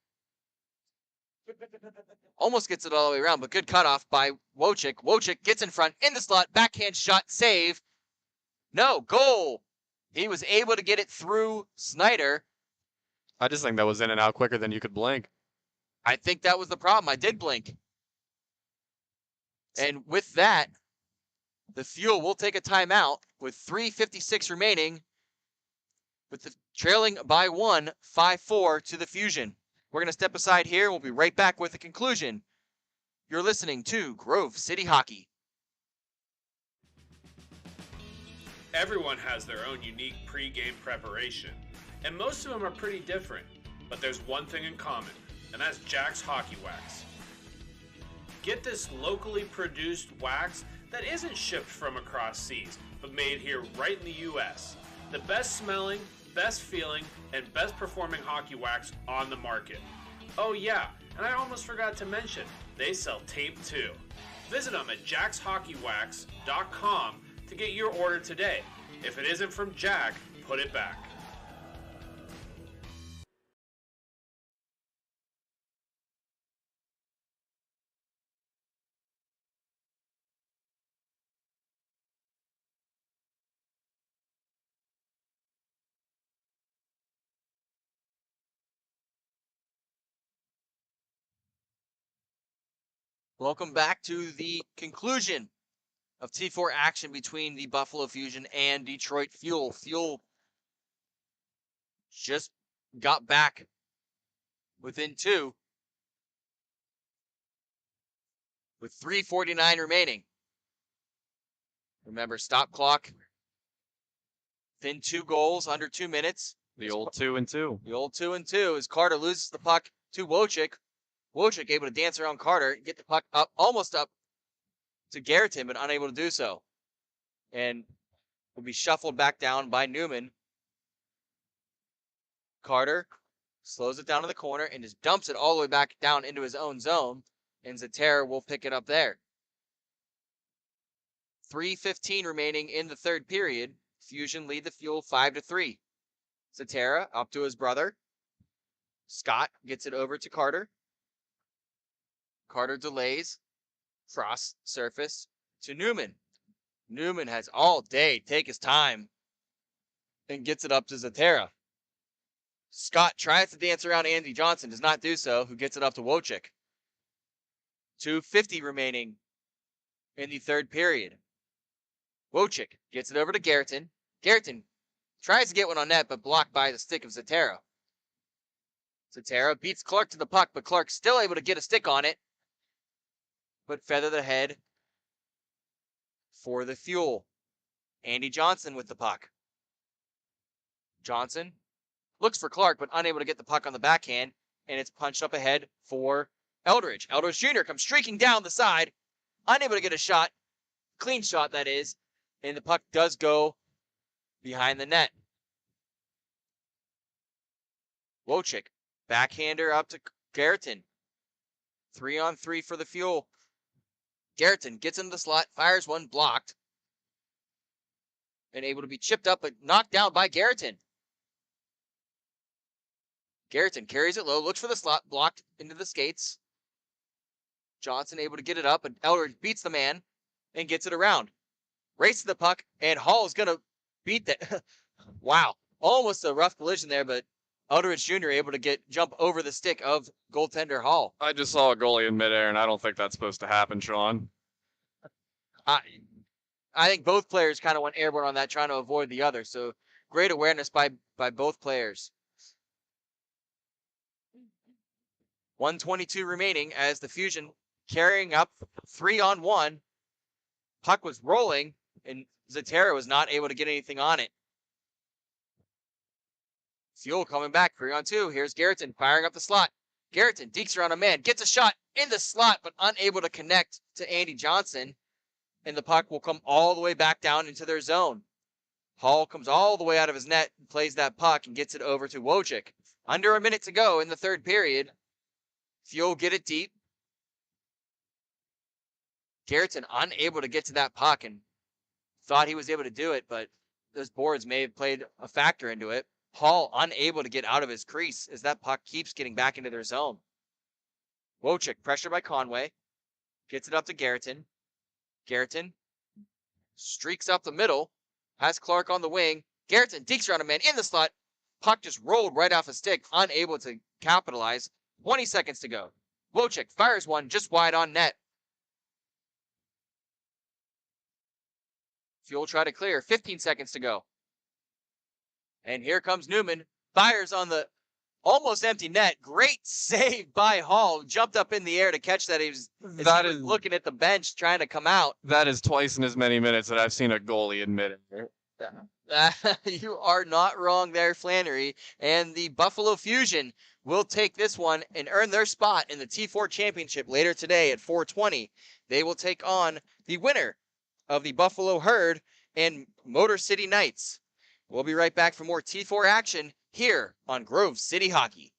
Almost gets it all the way around, but good cutoff by Wojcik. Wojcik gets in front, in the slot, backhand shot, save. No, goal. He was able to get it through Snyder. I just think that was in and out quicker than you could blink. I think that was the problem. I did blink. And with that, the Fuel will take a timeout with 3:56 remaining, with the trailing by 1, 5-4 to the Fusion. We're going to step aside here. We'll be right back with the conclusion. You're listening to Grove City Hockey. Everyone has their own unique pre-game preparation, and most of them are pretty different, but there's one thing in common, and that's Jack's Hockey Wax. Get this locally produced wax that isn't shipped from across seas, but made here right in the US. The best smelling, best feeling, and best performing hockey wax on the market. Oh yeah, and I almost forgot to mention, they sell tape too. Visit them at jackshockeywax.com to get your order today. If it isn't from Jack, put it back. Welcome back to the conclusion of T4 action between the Buffalo Fusion and Detroit Fuel. Fuel just got back within 2 with 3:49 remaining. Remember, stop clock. Within 2 goals, under 2 minutes. The old 2-2. The old 2-2 as Carter loses the puck to Wojcik. Wojcik able to dance around Carter, get the puck up, almost up to Garreton, but unable to do so. And will be shuffled back down by Newman. Carter slows it down to the corner and just dumps it all the way back down into his own zone. And Zatara will pick it up there. 3:15 remaining in the third period. Fusion lead the Fuel 5-3. Zatara up to his brother. Scott gets it over to Carter. Carter delays. Cross surface to Newman. Newman has all day, take his time, and gets it up to Zatara. Scott tries to dance around Andy Johnson, does not do so, who gets it up to Wojcik. 2:50 remaining in the third period. Wojcik gets it over to Garreton. Garreton tries to get one on net, but blocked by the stick of Zatara. Zatara beats Clark to the puck, but Clark's still able to get a stick on it, but feather the head for the Fuel. Andy Johnson with the puck. Johnson looks for Clark, but unable to get the puck on the backhand, and it's punched up ahead for Eldridge. Eldridge Jr. comes streaking down the side, unable to get a shot, clean shot that is, and the puck does go behind the net. Wojcik, backhander up to Garreton. 3-on-3 for the Fuel. Garreton gets into the slot, fires one, blocked. And able to be chipped up, but knocked down by Garreton. Garreton carries it low, looks for the slot, blocked into the skates. Johnson able to get it up, but Eldridge beats the man and gets it around. Races the puck, and Hall is going to beat that. Wow. Almost a rough collision there, but Eldridge Jr. able to jump over the stick of goaltender Hall. I just saw a goalie in midair, and I don't think that's supposed to happen, Sean. I think both players kind of went airborne on that, trying to avoid the other. So great awareness by both players. 1:22 remaining as the Fusion carrying up 3-on-1. Puck was rolling, and Zatara was not able to get anything on it. Fuel coming back, 3-on-2. Here's Garreton firing up the slot. Garreton dekes around a man, gets a shot in the slot, but unable to connect to Andy Johnson. And the puck will come all the way back down into their zone. Hall comes all the way out of his net, plays that puck, and gets it over to Wojcik. Under a minute to go in the third period. Fuel get it deep. Garreton unable to get to that puck and thought he was able to do it, but those boards may have played a factor into it. Hall unable to get out of his crease as that puck keeps getting back into their zone. Wojcik, pressured by Conway, gets it up to Garreton. Garreton streaks up the middle, has Clark on the wing. Garreton dekes around a man in the slot. Puck just rolled right off a stick, unable to capitalize. 20 seconds to go. Wojcik fires one just wide on net. Fuel try to clear. 15 seconds to go. And here comes Newman. Fires on the almost empty net. Great save by Hall. Jumped up in the air to catch that. He was looking at the bench trying to come out. That is twice in as many minutes that I've seen a goalie in midair. You are not wrong there, Flannery. And the Buffalo Fusion will take this one and earn their spot in the T4 Championship later today at 4:20. They will take on the winner of the Buffalo Herd and Motor City Knights. We'll be right back for more T4 action here on Grove City Hockey.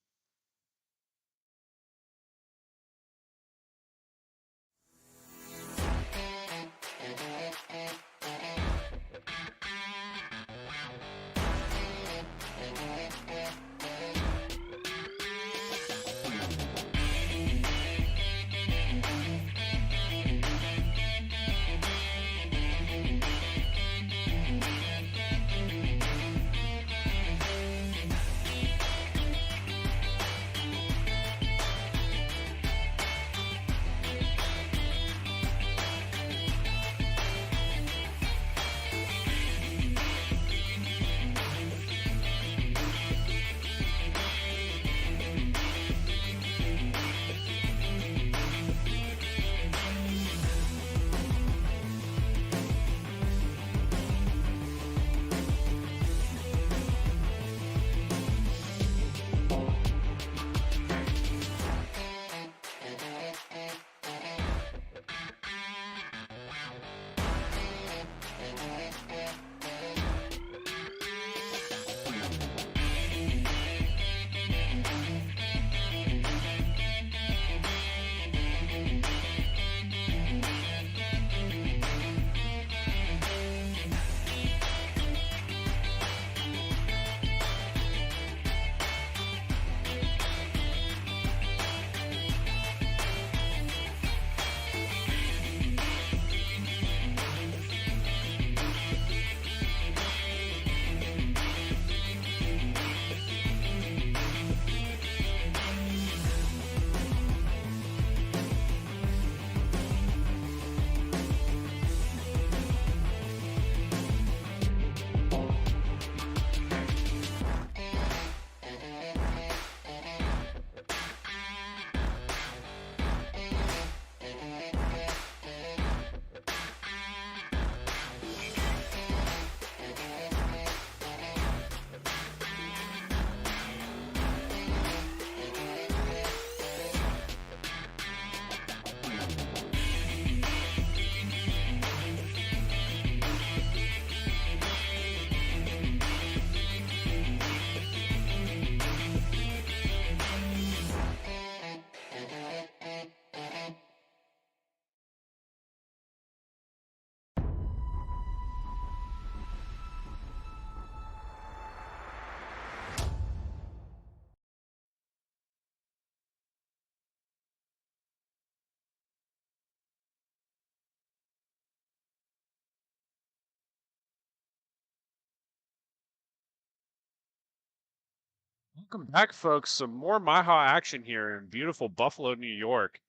Welcome back, folks. Some more MIHA action here in beautiful Buffalo, New York.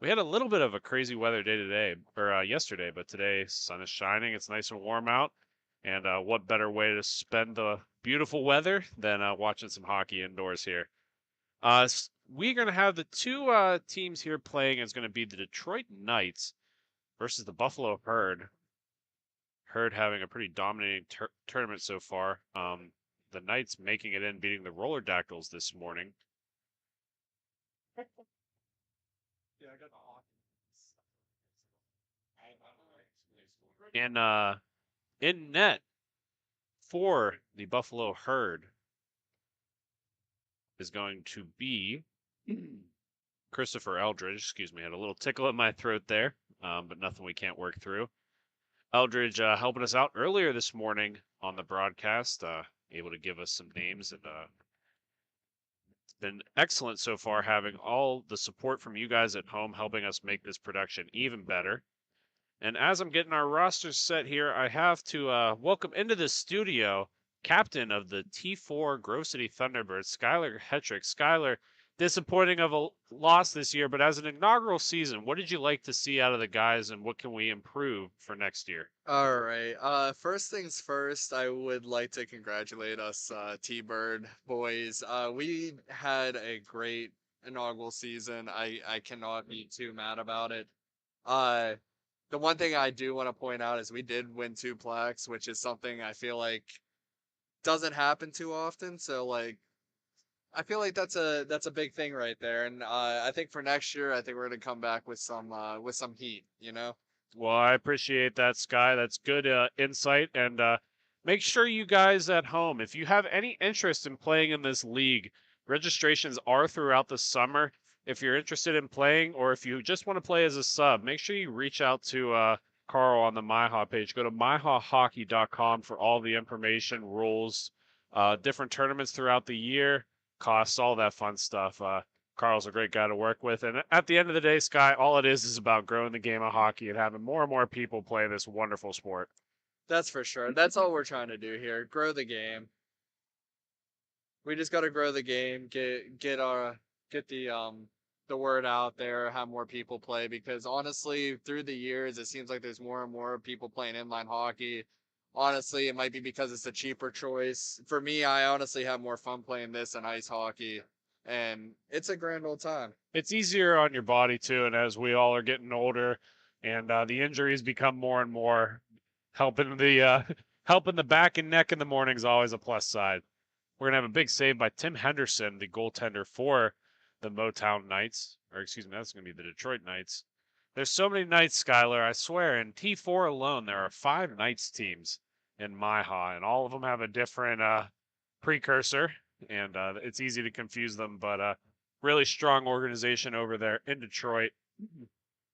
We had a little bit of a crazy weather day today, or yesterday, but today sun is shining. It's nice and warm out, and what better way to spend the beautiful weather than watching some hockey indoors here? We're gonna have the two teams here playing. Is going to be the Detroit Knights versus the Buffalo Herd. Herd having a pretty dominating tournament so far. The Knights making it in, beating the Roller Dactyls this morning. And in net for the Buffalo Herd is going to be Christopher Eldridge. Excuse me, I had a little tickle in my throat there, but nothing we can't work through. Eldridge helping us out earlier this morning on the broadcast, able to give us some names, and it's been excellent so far having all the support from you guys at home helping us make this production even better. And as I'm getting our rosters set here, I have to welcome into the studio captain of the T4 Grove City Thunderbirds, Skylar Hetrick. Skylar, disappointing of a loss this year, but as an inaugural season, what did you like to see out of the guys, and what can we improve for next year? All right. First things first, I would like to congratulate us, T-Bird boys. We had a great inaugural season. I cannot be too mad about it. The one thing I do want to point out is we did win 2 plaques, which is something I feel like doesn't happen too often. So like, I feel like that's a big thing right there. And I think for next year, I think we're gonna come back with some heat. You know. Well, I appreciate that, Sky. That's good insight. And make sure you guys at home, if you have any interest in playing in this league, registrations are throughout the summer. If you're interested in playing, or if you just want to play as a sub, make sure you reach out to Carl on the MIHA page. Go to MIHAhockey.com for all the information, rules, different tournaments throughout the year, costs, all that fun stuff. Carl's a great guy to work with. And at the end of the day, Sky, all it is about growing the game of hockey and having more and more people play this wonderful sport. That's for sure. That's all we're trying to do here. Grow the game. We just got to grow the game, get the word out there, have more people play, because honestly, through the years, it seems like there's more and more people playing inline hockey. Honestly, it might be because it's a cheaper choice. For me, I honestly have more fun playing this than ice hockey, and it's a grand old time. It's easier on your body too, and as we all are getting older, and the injuries become more and more, helping the back and neck in the morning is always a plus side. We're gonna have a big save by Tim Henderson, the goaltender for the Motown Knights, or excuse me, that's gonna be the Detroit Knights. There's so many Knights, Skylar. I swear, in T4 alone, there are 5 Knights teams in MIHA, and all of them have a different precursor, and it's easy to confuse them, but really strong organization over there in Detroit.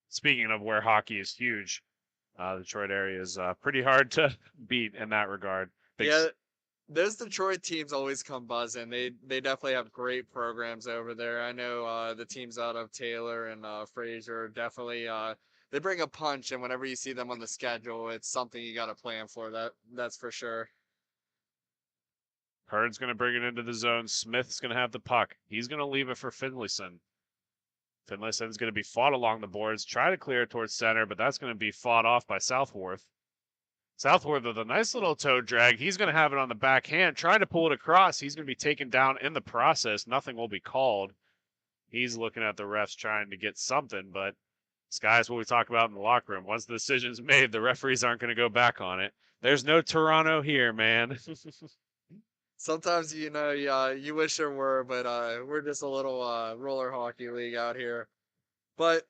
Speaking of where hockey is huge, the Detroit area is pretty hard to beat in that regard. Yeah, those Detroit teams always come buzzing. They definitely have great programs over there. I know the teams out of Taylor and Fraser definitely they bring a punch, and whenever you see them on the schedule, it's something you got to plan for. That's for sure. Herd's going to bring it into the zone. Smith's going to have the puck. He's going to leave it for Finlayson. Finlayson's going to be fought along the boards. Try to clear it towards center, but that's going to be fought off by Southworth. Southworth with a nice little toe drag. He's going to have it on the backhand, trying to pull it across. He's going to be taken down in the process. Nothing will be called. He's looking at the refs trying to get something, but Sky's what we talk about in the locker room. Once the decision's made, the referees aren't going to go back on it. There's no Toronto here, man. Sometimes, you know, you wish there were, but we're just a little roller hockey league out here. But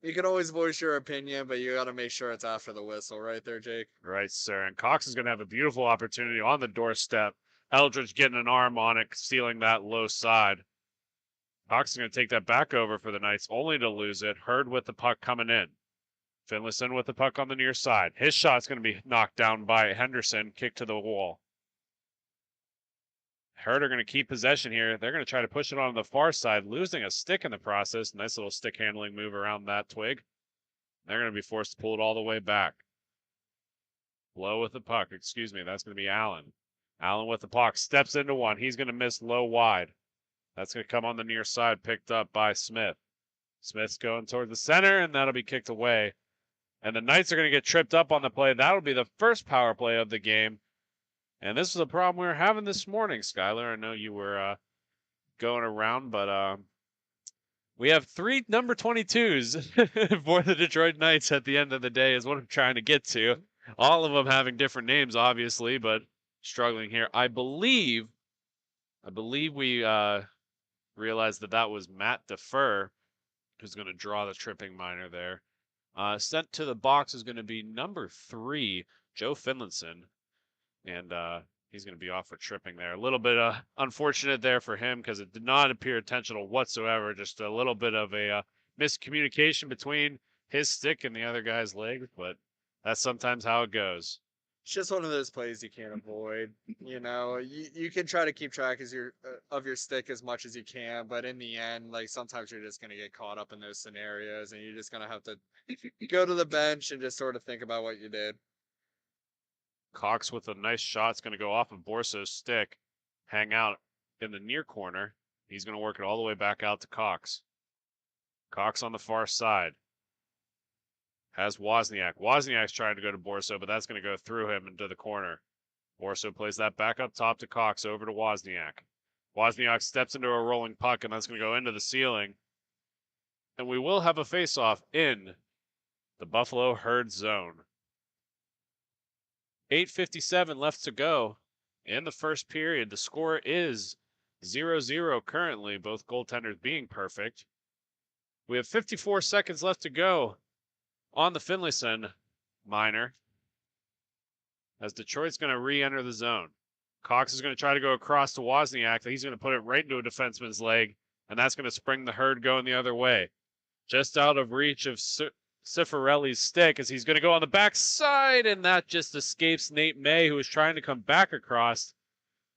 you can always voice your opinion, but you got to make sure it's after the whistle, right there, Jake? Right, sir. And Cox is going to have a beautiful opportunity on the doorstep. Eldridge getting an arm on it, stealing that low side. Cox is going to take that back over for the Knights, only to lose it. Herd with the puck coming in. Finlayson with the puck on the near side. His shot's going to be knocked down by Henderson, kicked to the wall. Herd are going to keep possession here. They're going to try to push it on the far side, losing a stick in the process. Nice little stick handling move around that twig. They're going to be forced to pull it all the way back. Low with the puck. Excuse me. That's going to be Allen. Allen with the puck. Steps into one. He's going to miss low wide. That's going to come on the near side, picked up by Smith. Smith's going toward the center, and that'll be kicked away. And the Knights are going to get tripped up on the play. That'll be the first power play of the game. And this is a problem we were having this morning, Skylar. I know you were going around, but we have 3 number 22s for the Detroit Knights at the end of the day is what I'm trying to get to. All of them having different names, obviously, but struggling here. I believe we realized that was Matt Defer, who's going to draw the tripping minor there. Sent to the box is going to be number 3, Joe Finlinson. And he's going to be off for tripping there. A little bit unfortunate there for him because it did not appear intentional whatsoever. Just a little bit of a miscommunication between his stick and the other guy's leg. But that's sometimes how it goes. It's just one of those plays you can't avoid. You know, you can try to keep track of your stick as much as you can, but in the end, like sometimes you're just gonna get caught up in those scenarios, and you're just gonna have to go to the bench and just sort of think about what you did. Cox with a nice shot. It's going to go off of Borso's stick, hang out in the near corner. He's going to work it all the way back out to Cox. Cox on the far side. Has Wozniak. Wozniak's trying to go to Borso, but that's going to go through him into the corner. Borso plays that back up top to Cox, over to Wozniak. Wozniak steps into a rolling puck, and that's going to go into the ceiling. And we will have a face-off in the Buffalo Herd zone. 8:57 left to go in the first period. The score is 0-0 currently, both goaltenders being perfect. We have 54 seconds left to go on the Finlayson minor as Detroit's going to re-enter the zone. Cox is going to try to go across to Wozniak. He's going to put it right into a defenseman's leg, and that's going to spring the Herd going the other way. Just out of reach of Cifarelli's stick as he's going to go on the backside, and that just escapes Nate May, who is trying to come back across,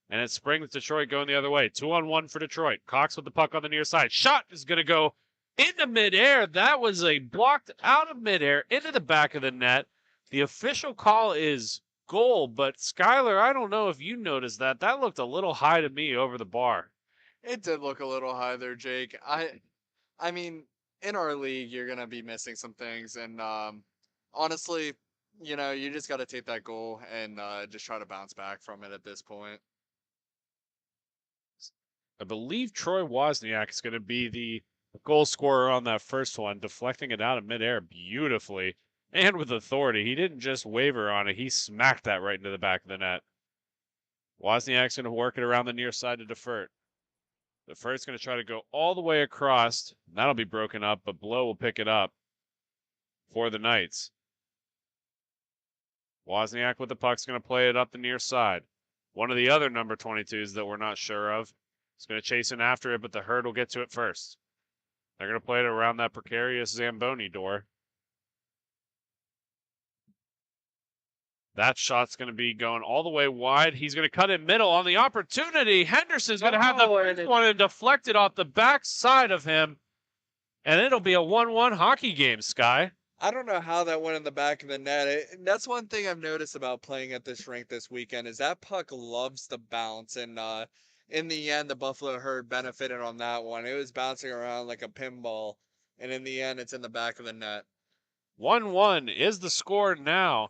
and it springs Detroit going the other way. 2-on-1 for Detroit. Cox with the puck on the near side. Shot is going to go into midair. That was a blocked out of midair into the back of the net. The official call is goal, but Skylar, I don't know if you noticed that. That looked a little high to me over the bar. It did look a little high there, Jake. I mean, in our league, you're going to be missing some things. And honestly, you know, you just got to take that goal and just try to bounce back from it at this point. I believe Troy Wozniak is going to be the goal scorer on that first one, deflecting it out of midair beautifully and with authority. He didn't just waver on it. He smacked that right into the back of the net. Wozniak's going to work it around the near side to Defert. Defert's going to try to go all the way across. That'll be broken up, but Blow will pick it up for the Knights. Wozniak with the puck's going to play it up the near side. One of the other number 22s that we're not sure of is going to chase in after it, but the Herd will get to it first. They're going to play it around that precarious Zamboni door. That shot's going to be going all the way wide. He's going to cut in middle on the opportunity. Henderson's going to have the first one and deflect it off the back side of him. And it'll be a 1-1 hockey game, Sky. I don't know how that went in the back of the net. That's one thing I've noticed about playing at this rink this weekend is that puck loves to bounce. And in the end, the Buffalo Herd benefited on that one. It was bouncing around like a pinball. And in the end, it's in the back of the net. 1-1 is the score now.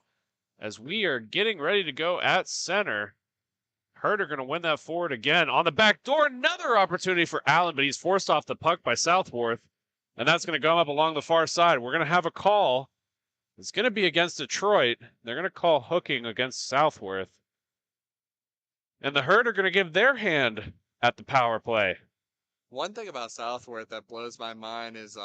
As we are getting ready to go at center. Herd are going to win that forward again. On the back door, another opportunity for Allen, but he's forced off the puck by Southworth. And that's going to go up along the far side. We're going to have a call. It's going to be against Detroit. They're going to call hooking against Southworth. And the Herd are going to give their hand at the power play. One thing about Southworth that blows my mind is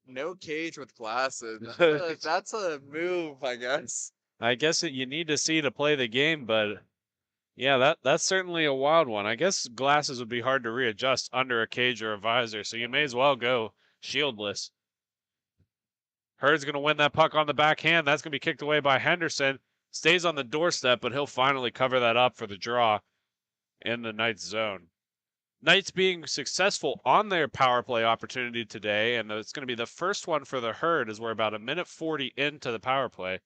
no cage with glasses. That's a move, I guess. I guess you need to see to play the game, but yeah, that's certainly a wild one. I guess glasses would be hard to readjust under a cage or a visor, so you may as well go shieldless. Herd's going to win that puck on the backhand. That's going to be kicked away by Henderson. Stays on the doorstep, but he'll finally cover that up for the draw in the Knights zone. Knights being successful on their power play opportunity today, and it's going to be the first one for the Herd as we're about 1:40 into the power play.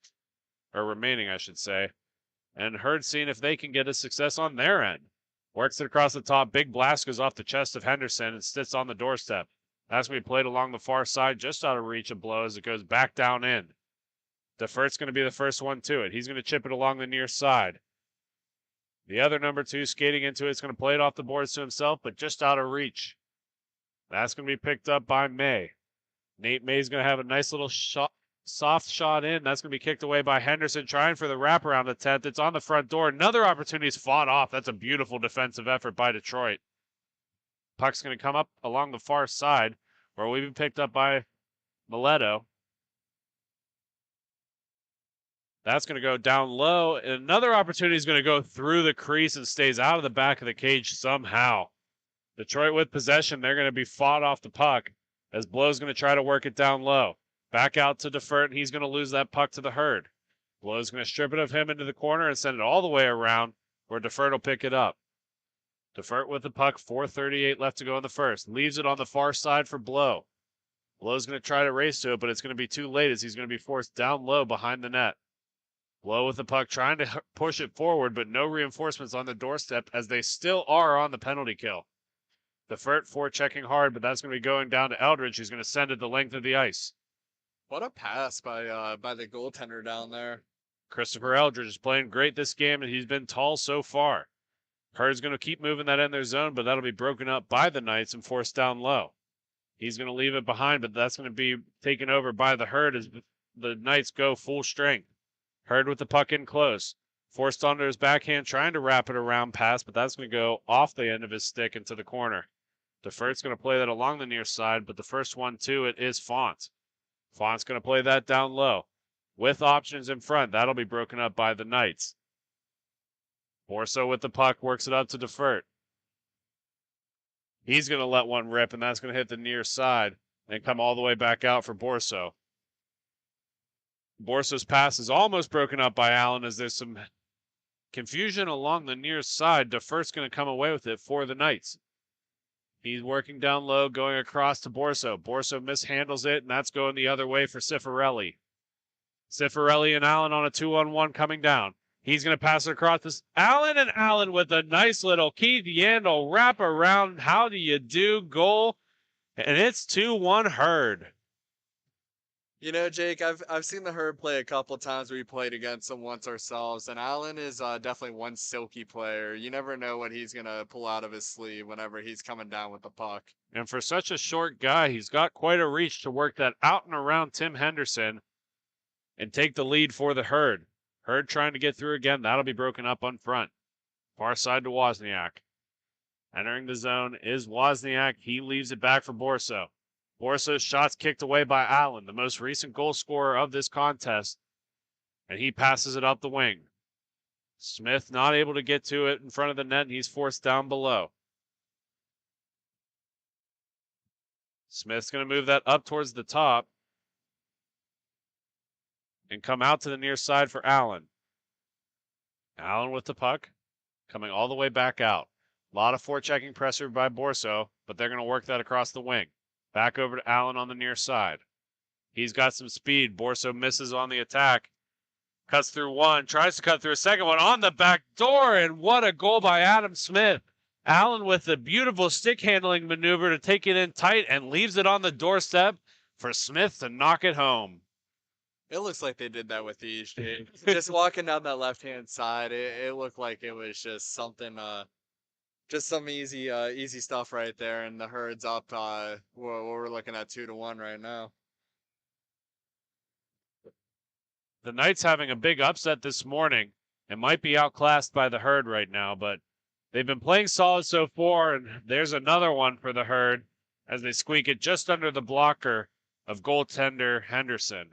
Or remaining, I should say. And Herd seeing if they can get a success on their end. Works it across the top. Big blast goes off the chest of Henderson and sits on the doorstep. That's going to be played along the far side, just out of reach of Blow as it goes back down in. DeFert's going to be the first one to it. He's going to chip it along the near side. The other number 2 skating into it is going to play it off the boards to himself, but just out of reach. That's going to be picked up by May. Nate May's going to have a nice little shot, soft shot in. That's going to be kicked away by Henderson, trying for the wraparound attempt. It's on the front door. Another opportunity is fought off. That's a beautiful defensive effort by Detroit. Puck's going to come up along the far side, where we've been picked up by Mileto. That's going to go down low. And another opportunity is going to go through the crease and stays out of the back of the cage somehow. Detroit with possession. They're going to be fought off the puck as Blow's going to try to work it down low. Back out to DeFert, and he's going to lose that puck to the Herd. Blow's going to strip it of him into the corner and send it all the way around where DeFert will pick it up. DeFert with the puck, 4:38 left to go in the first. Leaves it on the far side for Blow. Blow's going to try to race to it, but it's going to be too late as he's going to be forced down low behind the net. Blow with the puck, trying to push it forward, but no reinforcements on the doorstep as they still are on the penalty kill. DeFert forechecking hard, but that's going to be going down to Eldridge, who's going to send it the length of the ice. What a pass by the goaltender down there. Christopher Eldridge is playing great this game, and he's been tall so far. Herd's going to keep moving that in their zone, but that'll be broken up by the Knights and forced down low. He's going to leave it behind, but that's going to be taken over by the Herd as the Knights go full strength. Herd with the puck in close. Forced onto his backhand, trying to wrap it around pass, but that's going to go off the end of his stick into the corner. DeFert's going to play that along the near side, but the first one to it is Font. Font's going to play that down low. With options in front, that'll be broken up by the Knights. Borso with the puck, works it up to DeFert. He's going to let one rip, and that's going to hit the near side and come all the way back out for Borso. Borso's pass is almost broken up by Allen as there's some confusion along the near side. DeFert's going to come away with it for the Knights. He's working down low, going across to Borso. Borso mishandles it, and that's going the other way for Cifarelli. Cifarelli and Allen on a 2-on-1 coming down. He's going to pass it across this. Allen and Allen with a nice little Keith Yandel wrap around. How do you do goal? And it's 2-1 Herd. You know, Jake, I've seen the Herd play a couple times. We played against them once ourselves, and Allen is definitely one silky player. You never know what he's gonna pull out of his sleeve whenever he's coming down with the puck. And for such a short guy, he's got quite a reach to work that out and around Tim Henderson and take the lead for the Herd. Herd trying to get through again. That'll be broken up on front. Far side to Wozniak. Entering the zone is Wozniak. He leaves it back for Borso. Borso's shot's kicked away by Allen, the most recent goal scorer of this contest, and he passes it up the wing. Smith not able to get to it in front of the net, and he's forced down below. Smith's going to move that up towards the top and come out to the near side for Allen. Allen with the puck, coming all the way back out. A lot of forechecking pressure by Borso, but they're going to work that across the wing. Back over to Allen on the near side. He's got some speed. Borso misses on the attack. Cuts through one. Tries to cut through a second one on the back door. And what a goal by Adam Smith. Allen with a beautiful stick handling maneuver to take it in tight and leaves it on the doorstep for Smith to knock it home. It looks like they did that with each. Just walking down that left-hand side, it looked like it was just something... just some easy stuff right there, and the Herd's up. We're looking at 2-1 right now. The Knights having a big upset this morning. It might be outclassed by the Herd right now, but they've been playing solid so far, and there's another one for the Herd as they squeak it just under the blocker of goaltender Henderson.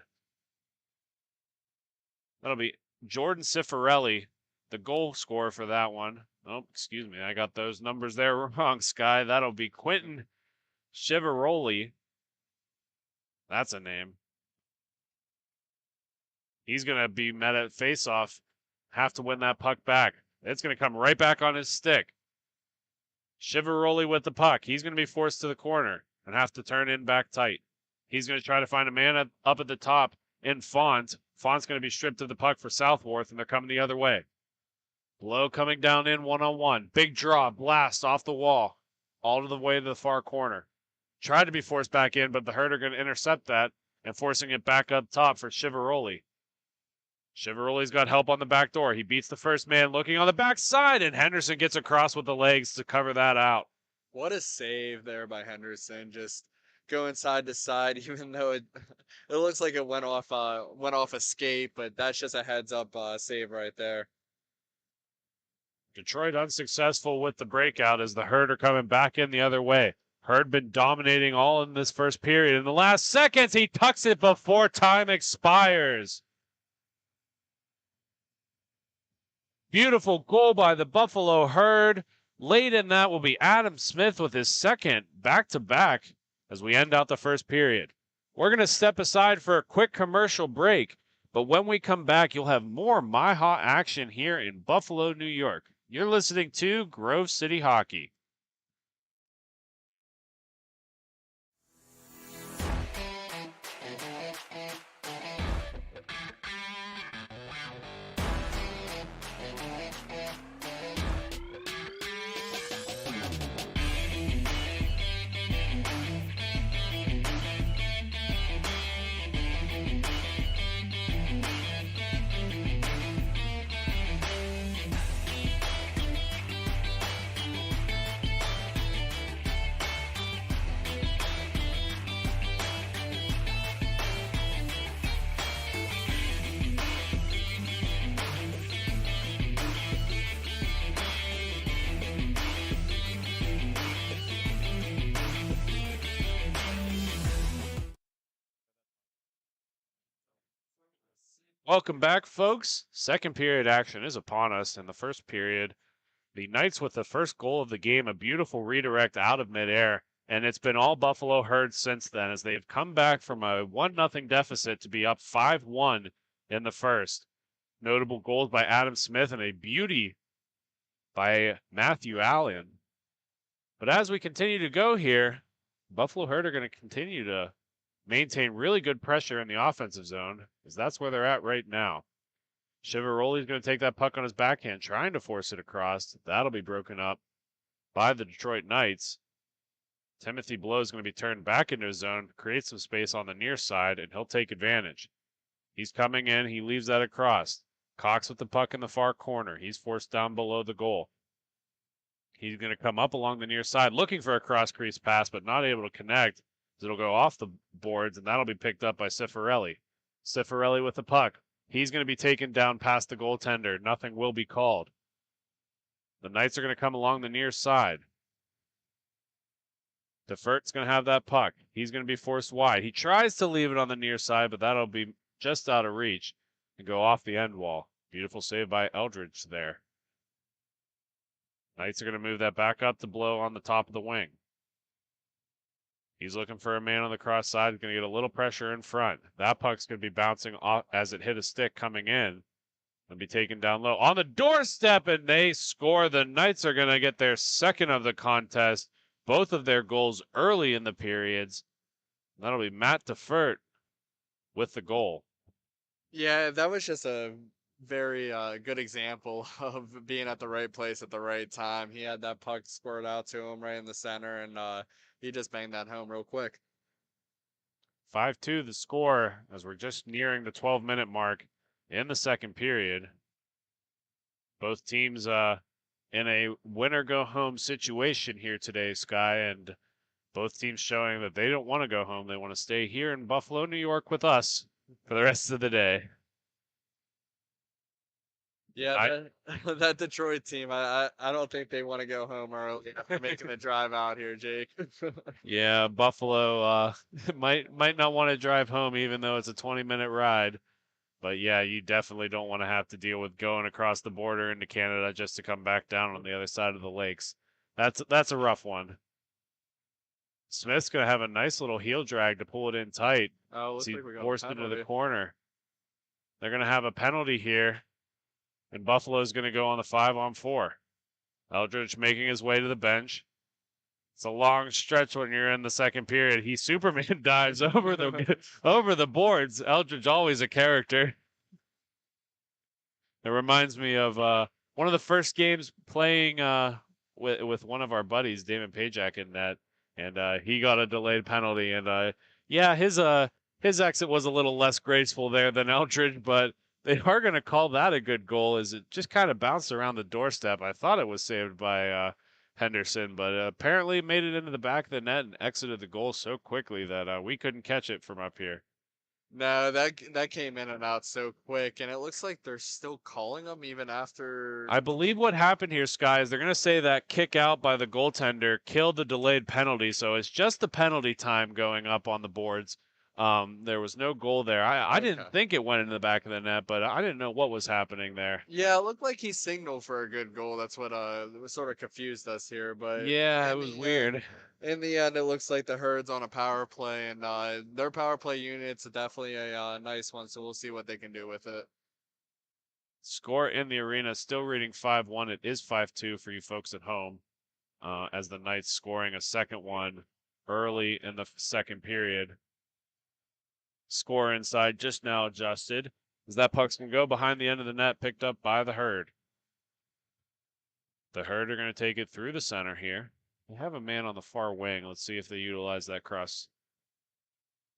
That'll be Jordan Cifarelli, the goal scorer for that one. Oh, excuse me. I got those numbers there wrong, Sky. That'll be Quentin Chivaroli. That's a name. He's going to be met at faceoff. Have to win that puck back. It's going to come right back on his stick. Chivaroli with the puck. He's going to be forced to the corner and have to turn in back tight. He's going to try to find a man up at the top in Font. Font's going to be stripped of the puck for Southworth, and they're coming the other way. Blow coming down in one-on-one. Big draw, blast off the wall, all to the way to the far corner. Tried to be forced back in, but the Herder going to intercept that and forcing it back up top for Chivaroli. Chivaroli's got help on the back door. He beats the first man looking on the backside, and Henderson gets across with the legs to cover that out. What a save there by Henderson, just going side to side, even though it looks like it went off escape, but that's just a heads up save right there. Detroit unsuccessful with the breakout as the Herd are coming back in the other way. Herd been dominating all in this first period. In the last seconds, he tucks it before time expires. Beautiful goal by the Buffalo Herd. Late in that will be Adam Smith with his second back-to-back as we end out the first period. We're going to step aside for a quick commercial break, but when we come back, you'll have more MIHA action here in Buffalo, New York. You're listening to Grove City Hockey. Welcome back, folks. Second period action is upon us. In the first period, the Knights with the first goal of the game, a beautiful redirect out of midair, and it's been all Buffalo Herd since then as they've come back from a 1-0 deficit to be up 5-1 in the first. Notable goals by Adam Smith and a beauty by Matthew Allen. But as we continue to go here, Buffalo Herd are going to continue to maintain really good pressure in the offensive zone, as that's where they're at right now. Chivaroli's going to take that puck on his backhand, trying to force it across. That'll be broken up by the Detroit Knights. Timothy Blow is going to be turned back into his zone, create some space on the near side, and he'll take advantage. He's coming in. He leaves that across. Cox with the puck in the far corner. He's forced down below the goal. He's going to come up along the near side, looking for a cross-crease pass, but not able to connect. It'll go off the boards, and that'll be picked up by Cifarelli. Cifarelli with the puck. He's going to be taken down past the goaltender. Nothing will be called. The Knights are going to come along the near side. DeFert's going to have that puck. He's going to be forced wide. He tries to leave it on the near side, but that'll be just out of reach and go off the end wall. Beautiful save by Eldridge there. Knights are going to move that back up to Blow on the top of the wing. He's looking for a man on the cross side. He's going to get a little pressure in front. That puck's going to be bouncing off as it hit a stick coming in. Going to be taken down low on the doorstep, and they score. The Knights are going to get their second of the contest. Both of their goals early in the periods. That'll be Matt DeFert with the goal. Yeah, that was just a very good example of being at the right place at the right time. He had that puck squirted out to him right in the center, and he just banged that home real quick. 5-2 the score as we're just nearing the 12-minute mark in the second period. Both teams in a win-or-go-home situation here today, Sky, and both teams showing that they don't want to go home. They want to stay here in Buffalo, New York with us for the rest of the day. Yeah, that Detroit team, I don't think they want to go home early after making the drive out here, Jake. Yeah, Buffalo might not want to drive home even though it's a 20-minute ride. But yeah, you definitely don't want to have to deal with going across the border into Canada just to come back down on the other side of the lakes. That's a rough one. Smith's going to have a nice little heel drag to pull it in tight. Oh, looks like we got forced a into the penalty. corner. They're going to have a penalty here. And Buffalo's going to go on the 5-on-4. Eldridge making his way to the bench. It's a long stretch when you're in the second period. He Superman dives over the boards. Eldridge always a character. It reminds me of one of the first games playing with one of our buddies, Damon Pajak, in net, and he got a delayed penalty. And yeah, his exit was a little less graceful there than Eldridge, but they are going to call that a good goal, as it just kind of bounced around the doorstep. I thought it was saved by Henderson, but apparently made it into the back of the net and exited the goal so quickly that we couldn't catch it from up here. No, that came in and out so quick, and it looks like they're still calling them even after. I believe what happened here, Sky, is they're going to say that kick out by the goaltender killed the delayed penalty, so it's just the penalty time going up on the boards. There was no goal there. I didn't think it went into the back of the net, but I didn't know what was happening there. Yeah, it looked like he signaled for a good goal. That's what sort of confused us here. But yeah, it was weird. In the end, it looks like the Herd's on a power play, and their power play unit's definitely a nice one. So we'll see what they can do with it. Score in the arena still reading 5-1. It is 5-2 for you folks at home, as the Knights scoring a second one early in the second period. Score inside just now adjusted, as that puck's going to go behind the end of the net, picked up by the Herd. The Herd are going to take it through the center here. They have a man on the far wing. Let's see if they utilize that cross.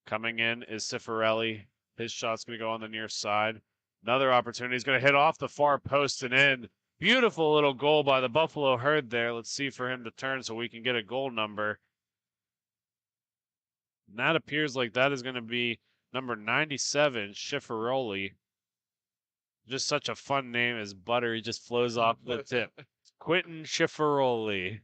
Coming in is Cifarelli. His shot's going to go on the near side. Another opportunity. He's going to hit off the far post and in. Beautiful little goal by the Buffalo Herd there. Let's see for him to turn so we can get a goal number. And that appears like that is going to be number 97, Schifferoli. Just such a fun name as butter. He just flows off the tip. Quentin Schifferoli.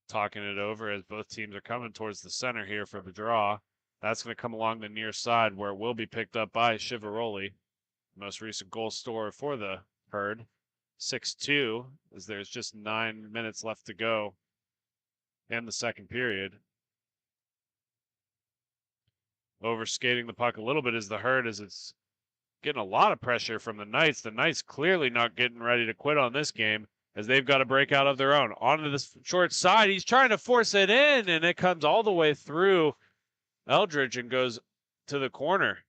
Talking it over as both teams are coming towards the center here for the draw. That's going to come along the near side where it will be picked up by Schifferoli. Most recent goal scorer for the Herd. 6-2, as there's just 9 minutes left to go in the second period. Overskating the puck a little bit is the Herd, as it's getting a lot of pressure from the Knights. The Knights clearly not getting ready to quit on this game, as they've got a breakout of their own. Onto the short side, he's trying to force it in, and it comes all the way through Eldridge and goes to the corner.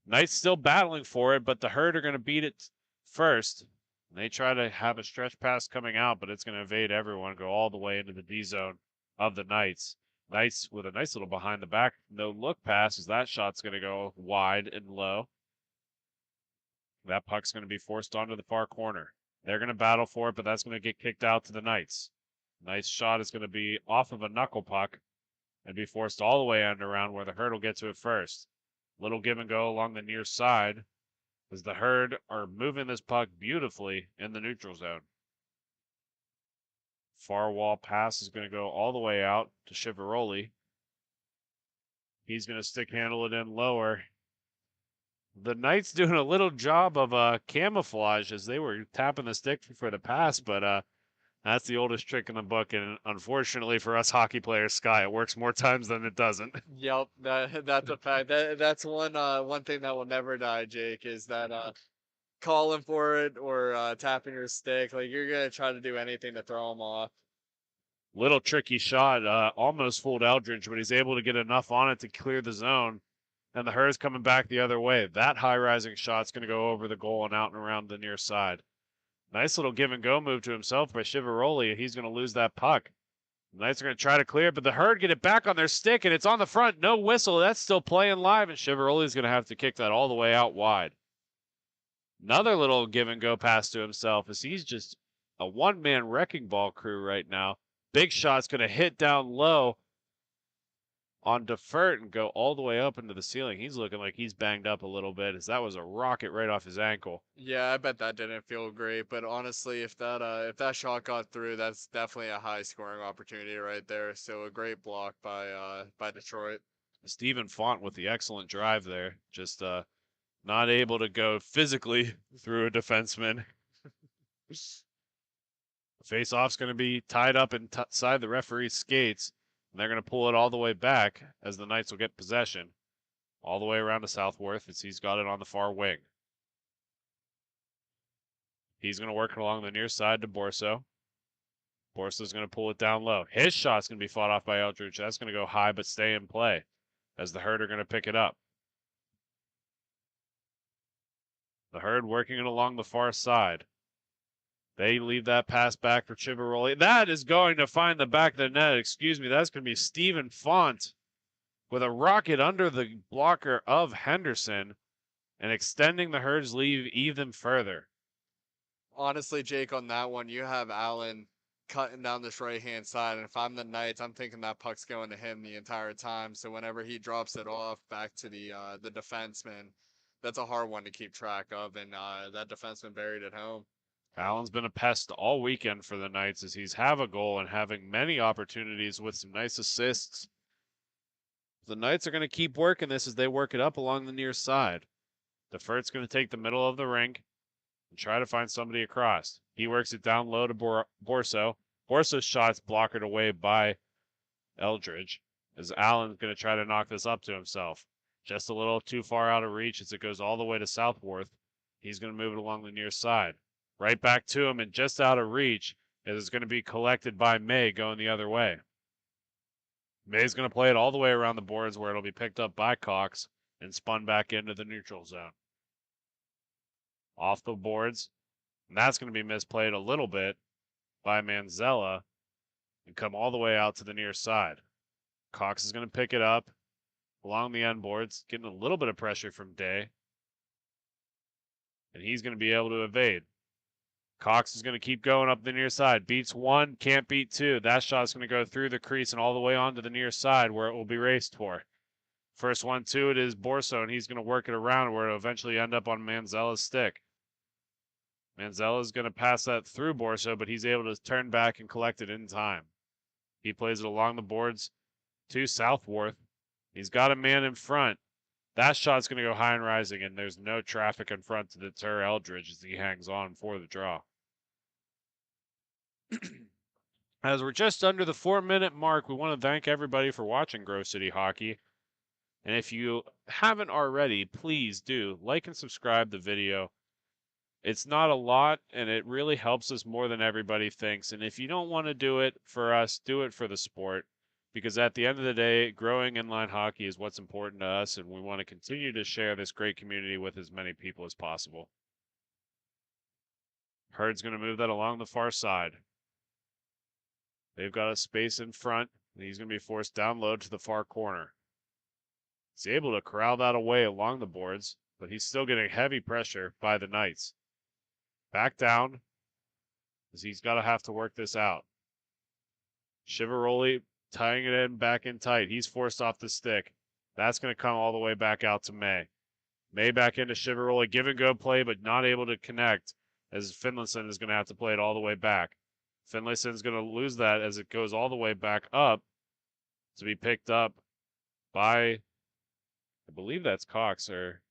Knights still battling for it, but the Herd are going to beat it first. They try to have a stretch pass coming out, but it's going to evade everyone, go all the way into the D zone of the Knights. Knights with a nice little behind the back, no look pass, as that shot's going to go wide and low. That puck's going to be forced onto the far corner. They're going to battle for it, but that's going to get kicked out to the Knights. Nice shot is going to be off of a knuckle puck and be forced all the way around where the Herd will get to it first. Little give and go along the near side, as the Herd are moving this puck beautifully in the neutral zone. Far wall pass is going to go all the way out to Schifferoli. He's going to stick handle it in lower. The Knights doing a little job of camouflage as they were tapping the stick for the pass, but that's the oldest trick in the book, and unfortunately for us hockey players, Sky, it works more times than it doesn't. Yep, that's a fact. That's one thing that will never die, Jake, is that calling for it or tapping your stick. Like, you're gonna try to do anything to throw them off. Little tricky shot, almost fooled Eldridge, but he's able to get enough on it to clear the zone. And the Herd's coming back the other way. That high-rising shot's going to go over the goal and out and around the near side. Nice little give-and-go move to himself by Schifferoli. He's going to lose that puck. The Knights are going to try to clear it, but the Herd get it back on their stick, and it's on the front. No whistle. That's still playing live, and Schifferoli's going to have to kick that all the way out wide. Another little give-and-go pass to himself, as he's just a one-man wrecking ball crew right now. Big shot's going to hit down low on Defert and go all the way up into the ceiling. He's looking like he's banged up a little bit, as that was a rocket right off his ankle. Yeah, I bet that didn't feel great, but honestly, if that shot got through, that's definitely a high scoring opportunity right there. So a great block by Detroit. Stephen Font with the excellent drive there, just not able to go physically through a defenseman. Face-off's going to be tied up inside the referee's skates. And they're going to pull it all the way back as the Knights will get possession. All the way around to Southworth as he's got it on the far wing. He's going to work it along the near side to Borso. Borso's going to pull it down low. His shot's going to be fought off by Eldridge. That's going to go high but stay in play as the Herd are going to pick it up. The Herd working it along the far side. They leave that pass back for Chivaroli. That is going to find the back of the net. Excuse me. That's going to be Stephen Font with a rocket under the blocker of Henderson and extending the Herd's lead even further. Honestly, Jake, on that one, you have Allen cutting down this right-hand side, and if I'm the Knights, I'm thinking that puck's going to him the entire time. So whenever he drops it off back to the defenseman, that's a hard one to keep track of, and that defenseman buried it home. Allen's been a pest all weekend for the Knights as he's have a goal and having many opportunities with some nice assists. The Knights are going to keep working this as they work it up along the near side. DeFert's going to take the middle of the rink and try to find somebody across. He works it down low to Borso. Borso's shot's blockered away by Eldridge as Allen's going to try to knock this up to himself. Just a little too far out of reach as it goes all the way to Southworth. He's going to move it along the near side. Right back to him and just out of reach as it's going to be collected by May going the other way. May's going to play it all the way around the boards where it'll be picked up by Cox and spun back into the neutral zone. Off the boards, and that's going to be misplayed a little bit by Manzella and come all the way out to the near side. Cox is going to pick it up along the end boards, getting a little bit of pressure from Day, and he's going to be able to evade. Cox is going to keep going up the near side. Beats one, can't beat two. That shot's going to go through the crease and all the way onto the near side where it will be raced for. First one to it is Borso, and he's going to work it around where it'll eventually end up on Manzella's stick. Manzella's going to pass that through Borso, but he's able to turn back and collect it in time. He plays it along the boards to Southworth. He's got a man in front. That shot's going to go high and rising, and there's no traffic in front to deter Eldridge as he hangs on for the draw. As we're just under the 4-minute mark, we want to thank everybody for watching Grove City Hockey. And if you haven't already, please do like and subscribe the video. It's not a lot, and it really helps us more than everybody thinks. And if you don't want to do it for us, do it for the sport. Because at the end of the day, growing inline hockey is what's important to us, and we want to continue to share this great community with as many people as possible. Herd's going to move that along the far side. They've got a space in front, and he's going to be forced down low to the far corner. He's able to corral that away along the boards, but he's still getting heavy pressure by the Knights. Back down, as he's got to have to work this out. Chivaroli tying it in back in tight. He's forced off the stick. That's going to come all the way back out to May. May back into Chivaroli. Give and go play, but not able to connect as Finlayson is going to have to play it all the way back. Finlayson's going to lose that as it goes all the way back up to be picked up by, I believe that's Cox, or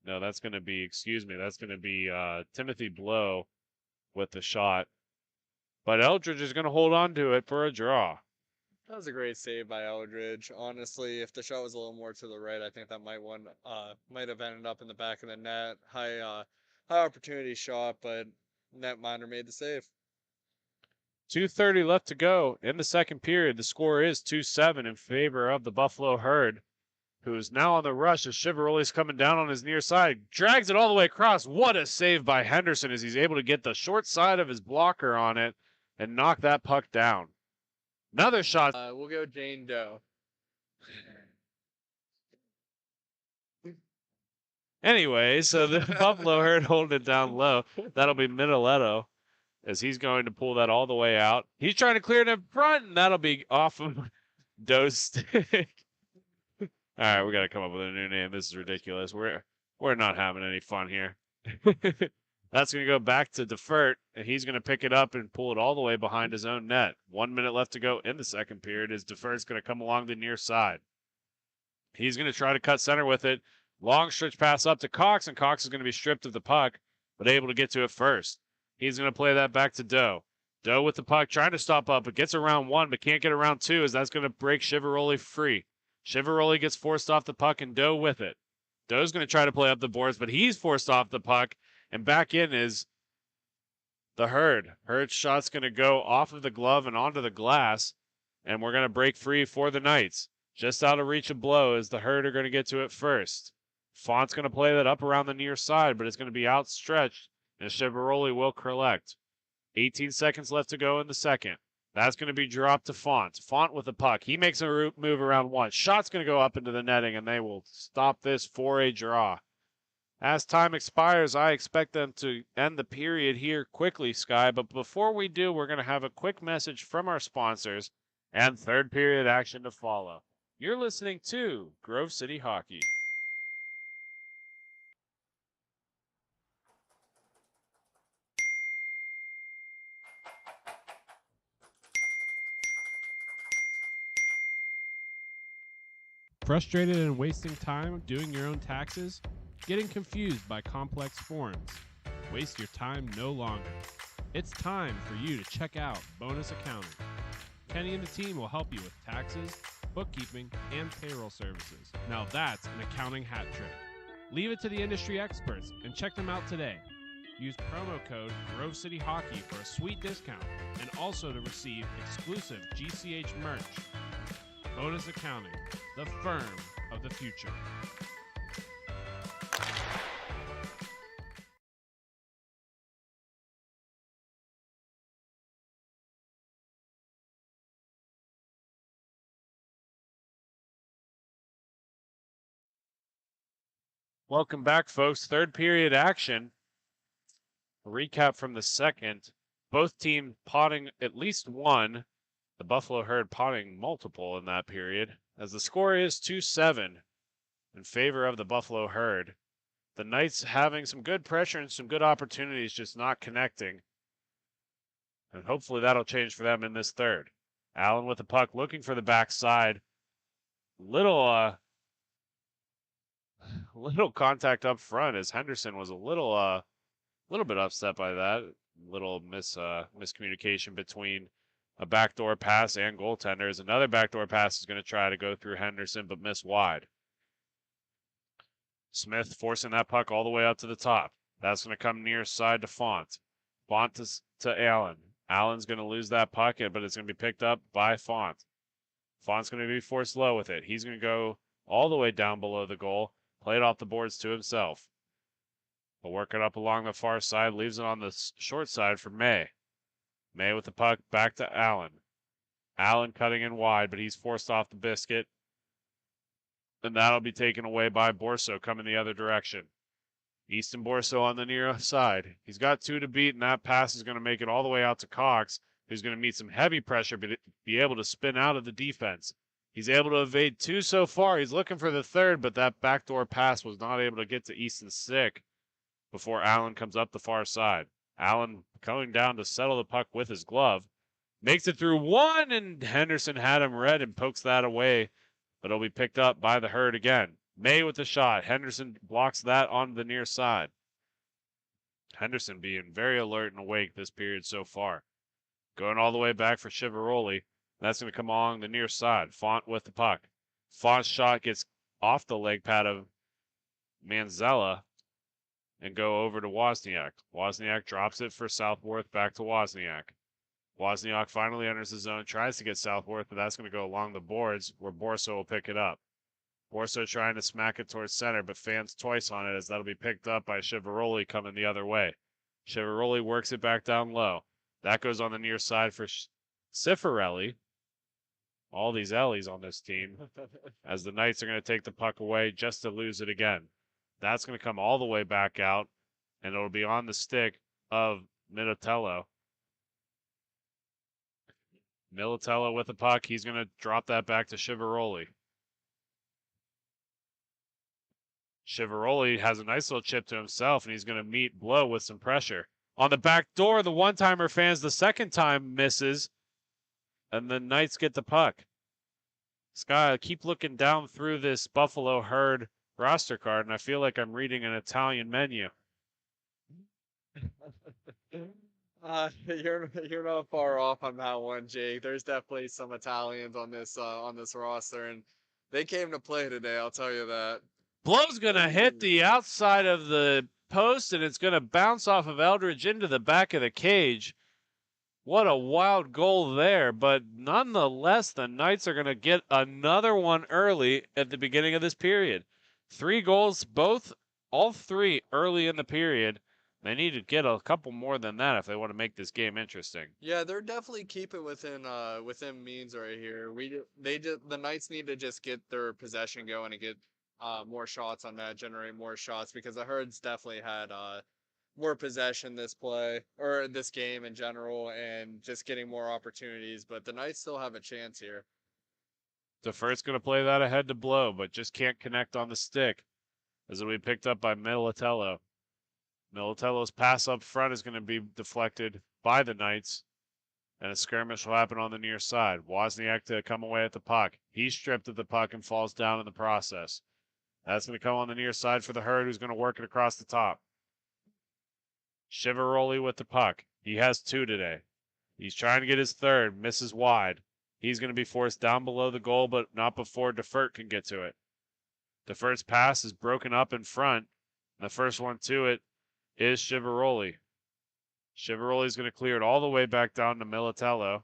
no, that's going to be, excuse me, that's going to be Timothy Blow with the shot. But Eldridge is going to hold on to it for a draw. That was a great save by Eldridge. Honestly, if the shot was a little more to the right, I think that might have ended up in the back of the net. High opportunity shot, but netminder made the save. 2:30 left to go in the second period. The score is 2-7 in favor of the Buffalo Herd, who is now on the rush as Chivaroli's coming down on his near side. Drags it all the way across. What a save by Henderson as he's able to get the short side of his blocker on it and knock that puck down. Another shot. We'll go Jane Doe. Anyway, so the Buffalo Herd holding it down low. That'll be Minoletto as he's going to pull that all the way out. He's trying to clear it in front, and that'll be off of Doe's stick. All right, we got to come up with a new name. This is ridiculous. We're not having any fun here. That's going to go back to DeFert, and he's going to pick it up and pull it all the way behind his own net. 1 minute left to go in the second period as DeFert's going to come along the near side. He's going to try to cut center with it. Long stretch pass up to Cox, and Cox is going to be stripped of the puck, but able to get to it first. He's going to play that back to Doe. Doe with the puck, trying to stop up, but gets around one, but can't get around two, as that's going to break Chivaroli free. Chivaroli gets forced off the puck, and Doe with it. Doe's going to try to play up the boards, but he's forced off the puck, and back in is the Herd. Herd's shot's going to go off of the glove and onto the glass, and we're going to break free for the Knights. Just out of reach of blow as the Herd are going to get to it first. Font's going to play that up around the near side, but it's going to be outstretched, and Chivaroli will collect. 18 seconds left to go in the second. That's going to be dropped to Font. Font with the puck. He makes a move around one. Shot's going to go up into the netting, and they will stop this for a draw. As time expires, I expect them to end the period here quickly, Sky. But before we do, we're going to have a quick message from our sponsors and third period action to follow. You're listening to Grove City Hockey. Frustrated and wasting time doing your own taxes? Getting confused by complex forms? Waste your time no longer. It's time for you to check out Bonus Accounting. Kenny and the team will help you with taxes, bookkeeping, and payroll services. Now that's an accounting hat trick. Leave it to the industry experts and check them out today. Use promo code Grove City Hockey for a sweet discount and also to receive exclusive GCH merch. Bonus Accounting, the firm of the future. Welcome back, folks. Third period action. A recap from the second. Both teams potting at least one. The Buffalo Herd potting multiple in that period, as the score is 2-7 in favor of the Buffalo Herd. The Knights having some good pressure and some good opportunities, just not connecting. And hopefully that'll change for them in this third. Allen with the puck, looking for the backside. Little contact up front, as Henderson was a little bit upset by that. Little miscommunication between a backdoor pass and goaltenders. Another backdoor pass is going to try to go through Henderson, but miss wide. Smith forcing that puck all the way up to the top. That's going to come near side to Font. Font to Allen. Allen's going to lose that puck, but it's going to be picked up by Font. Font's going to be forced low with it. He's going to go all the way down below the goal, play it off the boards to himself. He'll work it up along the far side, leaves it on the short side for May. May with the puck back to Allen. Allen cutting in wide, but he's forced off the Biscuit. And that'll be taken away by Borso coming the other direction. Easton Borso on the near side. He's got two to beat, and that pass is going to make it all the way out to Cox, who's going to meet some heavy pressure, but be able to spin out of the defense. He's able to evade two so far. He's looking for the third, but that backdoor pass was not able to get to Easton's stick before Allen comes up the far side. Allen coming down to settle the puck with his glove. Makes it through one, and Henderson had him red and pokes that away, but it'll be picked up by the Herd again. May with the shot. Henderson blocks that on the near side. Henderson being very alert and awake this period so far. Going all the way back for Chivaroli. That's going to come along the near side. Font with the puck. Font's shot gets off the leg pad of Manzella and go over to Wozniak. Wozniak drops it for Southworth, back to Wozniak. Wozniak finally enters the zone, tries to get Southworth, but that's going to go along the boards where Borso will pick it up. Borso trying to smack it towards center, but fans twice on it, as that'll be picked up by Chivaroli coming the other way. Chivaroli works it back down low. That goes on the near side for Cifarelli. All these Ellies on this team, as the Knights are going to take the puck away just to lose it again. That's going to come all the way back out, and it'll be on the stick of Militello. Militello with the puck. He's going to drop that back to Chivaroli. Chivaroli has a nice little chip to himself, and he's going to meet Blow with some pressure. On the back door, the one-timer fans the second time misses, and the Knights get the puck. Sky, I keep looking down through this Buffalo Herd roster card, and I feel like I'm reading an Italian menu. You're not far off on that one, Jake. There's definitely some Italians on this roster, and they came to play today. I'll tell you that. Blow's gonna hit the outside of the post, and it's gonna bounce off of Eldridge into the back of the cage. What a wild goal there, but nonetheless, the Knights are gonna get another one early at the beginning of this period. 3 goals, all 3 early in the period. They need to get a couple more than that if they want to make this game interesting. Yeah, they're definitely keeping within means right here. The Knights need to just get their possession going and get more shots on that, generate more shots, because the Herds definitely had more possession this play or this game in general, and just getting more opportunities. But the Knights still have a chance here. Defert's going to play that ahead to Blow, but just can't connect on the stick, as it'll be picked up by Militello. Militello's pass up front is going to be deflected by the Knights, and a skirmish will happen on the near side. Wozniak to come away at the puck. He's stripped at the puck and falls down in the process. That's going to come on the near side for the Herd, who's going to work it across the top. Chivaroli with the puck. He has 2 today. He's trying to get his 3rd, misses wide. He's going to be forced down below the goal, but not before Defert can get to it. Defert's pass is broken up in front. The first one to it is Chivaroli. Chivaroli's going to clear it all the way back down to Militello.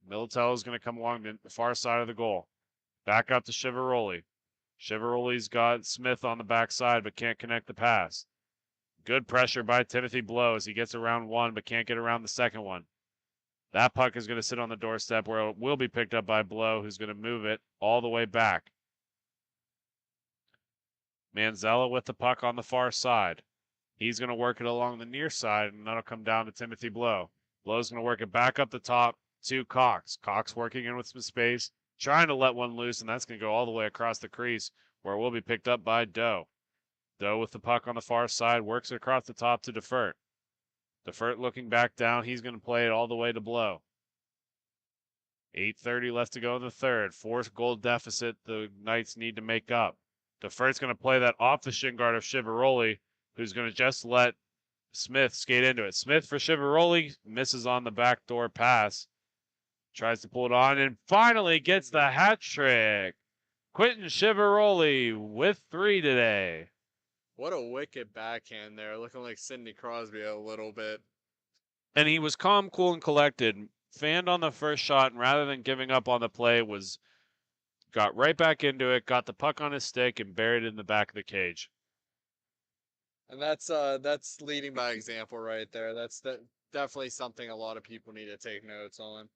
Militello's going to come along the far side of the goal. Back up to Chivaroli. Chivaroli's got Smith on the backside, but can't connect the pass. Good pressure by Timothy Blow as he gets around one, but can't get around the second one. That puck is going to sit on the doorstep where it will be picked up by Blow, who's going to move it all the way back. Manzella with the puck on the far side. He's going to work it along the near side, and that'll come down to Timothy Blow. Blow's going to work it back up the top to Cox. Cox working in with some space, trying to let one loose, and that's going to go all the way across the crease, where it will be picked up by Doe. Doe with the puck on the far side, works it across the top to Defert. Defert looking back down. He's going to play it all the way to Blow. 8:30 left to go in the third. 4-goal deficit the Knights need to make up. Defert's going to play that off the shin guard of Chivaroli, who's going to just let Smith skate into it. Smith for Chivaroli, misses on the backdoor pass. Tries to pull it on, and finally gets the hat trick. Quentin Chivaroli with 3 today. What a wicked backhand there, looking like Sidney Crosby a little bit. And he was calm, cool, and collected. Fanned on the first shot, and rather than giving up on the play, got right back into it, got the puck on his stick, and buried it in the back of the cage. And that's leading by example right there. That's definitely something a lot of people need to take notes on.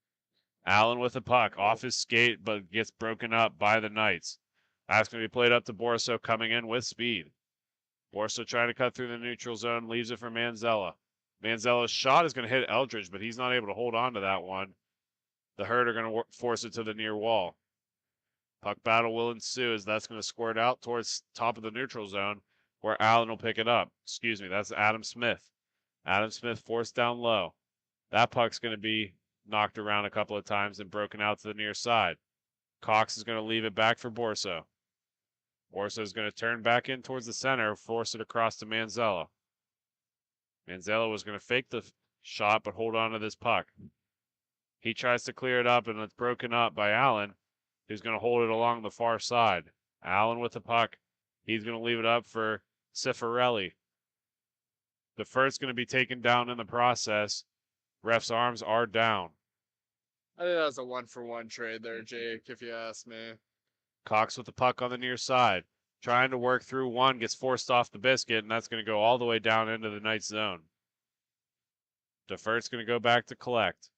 Allen with the puck, off his skate, but gets broken up by the Knights. That's going to be played up to Borso, coming in with speed. Borso trying to cut through the neutral zone, leaves it for Manzella. Manzella's shot is going to hit Eldridge, but he's not able to hold on to that one. The Herd are going to force it to the near wall. Puck battle will ensue as that's going to squirt out towards top of the neutral zone, where Allen will pick it up. Excuse me, that's Adam Smith. Adam Smith forced down low. That puck's going to be knocked around a couple of times and broken out to the near side. Cox is going to leave it back for Borso. Borso is going to turn back in towards the center, force it across to Manzella. Manzella was going to fake the shot, but hold on to this puck. He tries to clear it up, and it's broken up by Allen, who's going to hold it along the far side. Allen with the puck. He's going to leave it up for Cifarelli. The first going to be taken down in the process. Ref's arms are down. I think that was a 1-for-1 trade there, Jake, if you ask me. Cox with the puck on the near side. Trying to work through one, gets forced off the Biscuit, and that's going to go all the way down into the Knights zone. Defert's going to go back to collect.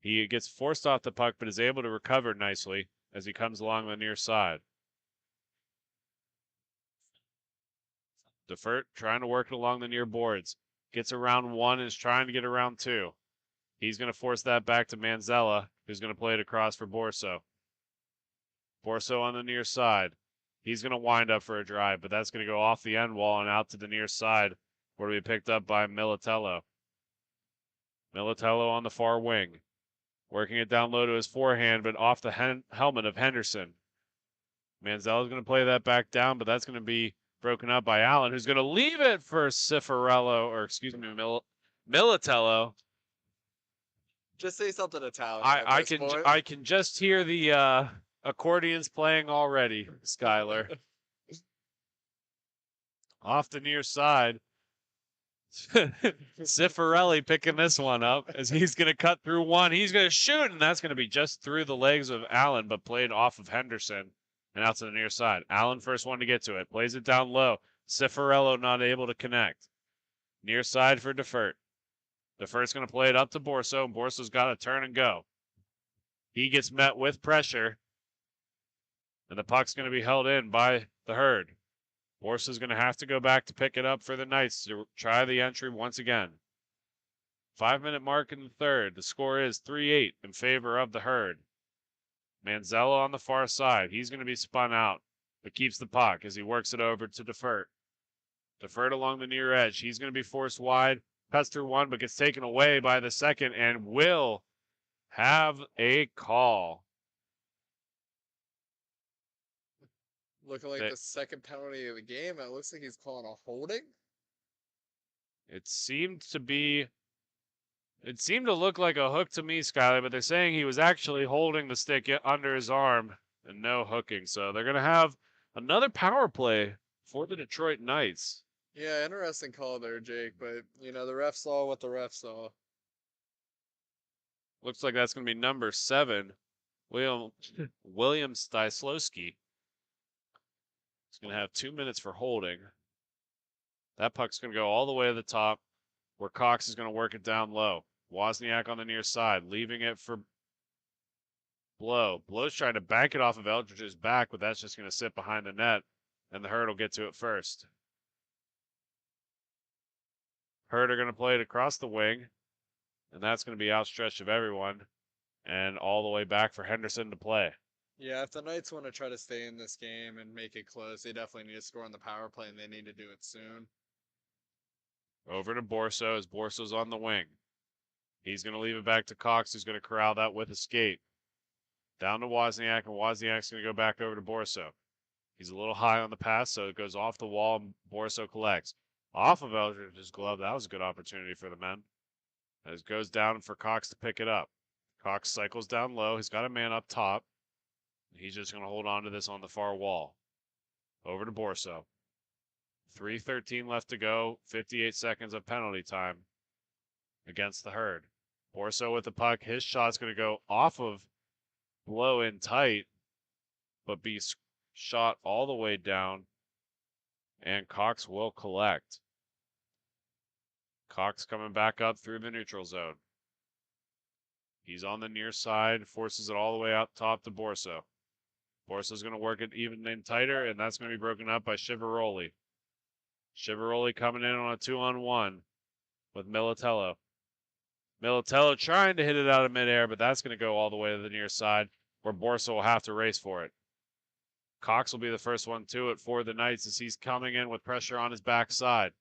He gets forced off the puck, but is able to recover nicely as he comes along the near side. Defert trying to work it along the near boards. Gets around one and is trying to get around two. He's going to force that back to Manzella, who's going to play it across for Borso. Borso on the near side. He's going to wind up for a drive, but that's going to go off the end wall and out to the near side, where it'll be picked up by Militello. Militello on the far wing. Working it down low to his forehand, but off the helmet of Henderson. Manzella's going to play that back down, but that's going to be broken up by Allen, who's going to leave it for Militello. Just say something Italian. I can just hear the accordions playing already, Skylar. Off the near side. Cifarelli picking this one up as he's going to cut through one. He's going to shoot, and that's going to be just through the legs of Allen, but played off of Henderson. and out to the near side. Allen first one to get to it. Plays it down low. Cifarello not able to connect. Near side for Defert. Defert's going to play it up to Borso, and Borso's got to turn and go. He gets met with pressure, and the puck's going to be held in by the Herd. Borso's going to have to go back to pick it up for the Knights to try the entry once again. 5-minute mark in the third. The score is 3-8 in favor of the Herd. Manzella on the far side. He's going to be spun out, but keeps the puck as he works it over to Defert. Defert along the near edge. He's going to be forced wide. Pester one, but gets taken away by the second and will have a call. Looking like the second penalty of the game. It looks like he's calling a holding. It seemed to look like a hook to me, Skyler, but they're saying he was actually holding the stick under his arm and no hooking. So they're going to have another power play for the Detroit Knights. Yeah, interesting call there, Jake. But, you know, the ref saw what the ref saw. Looks like that's going to be number 7, William Styslowski. He's going to have 2 minutes for holding. That puck's going to go all the way to the top, where Cox is going to work it down low. Wozniak on the near side, leaving it for Blow. Blow's trying to bank it off of Eldridge's back, but that's just going to sit behind the net, and the Herd will get to it first. Herd are going to play it across the wing, and that's going to be outstretched of everyone, and all the way back for Henderson to play. Yeah, if the Knights want to try to stay in this game and make it close, they definitely need to score on the power play, and they need to do it soon. Over to Borso as Borso's on the wing. He's going to leave it back to Cox, who's going to corral that with a skate. Down to Wozniak, and Wozniak's going to go back over to Borso. He's a little high on the pass, so it goes off the wall, and Borso collects. Off of Eldridge's glove, that was a good opportunity for the men. As it goes down for Cox to pick it up. Cox cycles down low. He's got a man up top. He's just going to hold on to this on the far wall. Over to Borso. 3:13 left to go. 58 seconds of penalty time against the Herd. Borso with the puck. His shot's going to go off of Blow in tight, but be shot all the way down, and Cox will collect. Cox coming back up through the neutral zone. He's on the near side, forces it all the way out top to Borso. Borso's going to work it even in tighter, and that's going to be broken up by Chivaroli. Chivaroli coming in on a 2-on-1 with Militello. Militello trying to hit it out of midair, but that's going to go all the way to the near side, where Borso will have to race for it. Cox will be the first one to it for the Knights as he's coming in with pressure on his backside.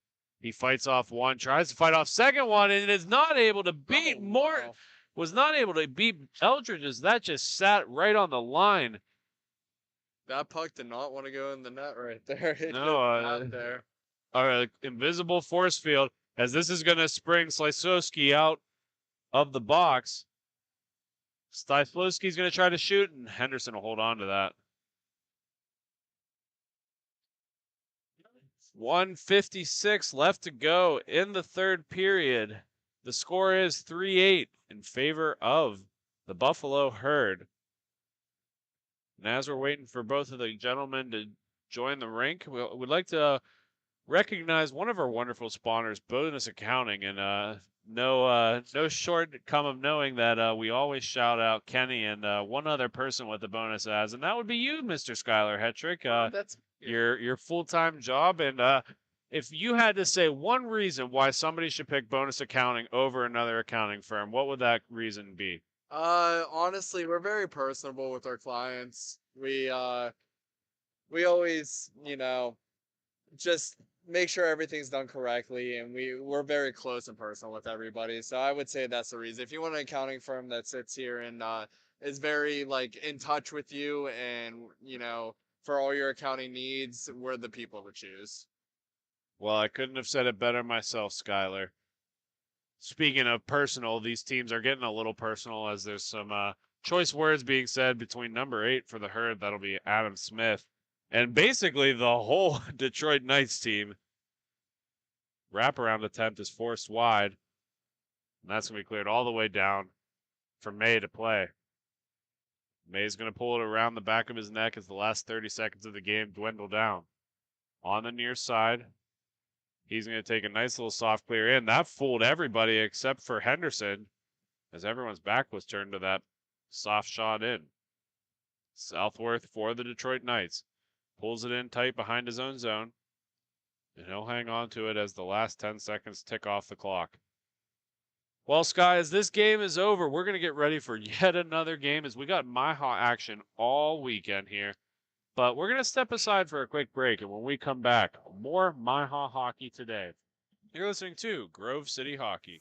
He fights off one, tries to fight off second one, and is not able to beat was not able to beat Eldridge as that just sat right on the line. That puck did not want to go in the net right there. No, there. Invisible force field as this is going to spring Slysowski out of the box. Styflowski's going to try to shoot, and Henderson will hold on to that. 1:56 left to go in the third period. The score is 3-8 in favor of the Buffalo Herd. And as we're waiting for both of the gentlemen to join the rink, we'd like to recognize one of our wonderful sponsors, Bonus Accounting, and no shortcome of knowing that we always shout out Kenny and one other person with the bonus ads, and that would be you, Mr. Skylar Hetrick. That's your full-time job, and if you had to say one reason why somebody should pick Bonus Accounting over another accounting firm, what would that reason be? Honestly, we're very personable with our clients. We always, you know, just make sure everything's done correctly, and we're very close and personal with everybody. So I would say that's the reason. If you want an accounting firm that sits here and is very like in touch with you, and you know, for all your accounting needs, we're the people to choose. Well, I couldn't have said it better myself, Skylar. Speaking of personal, these teams are getting a little personal as there's some choice words being said between number 8 for the Herd. That'll be Adam Smith. And basically the whole Detroit Knights team. Wraparound attempt is forced wide. And that's going to be cleared all the way down for May to play. May's going to pull it around the back of his neck as the last 30 seconds of the game dwindle down. On the near side, he's going to take a nice little soft clear in. That fooled everybody except for Henderson, as everyone's back was turned to that soft shot in. Southworth for the Detroit Knights. Pulls it in tight behind his own zone. And he'll hang on to it as the last 10 seconds tick off the clock. Well, Sky, as this game is over, we're going to get ready for yet another game as we got MIHA action all weekend here. But we're going to step aside for a quick break, and when we come back, more MIHA hockey today. You're listening to Grove City Hockey.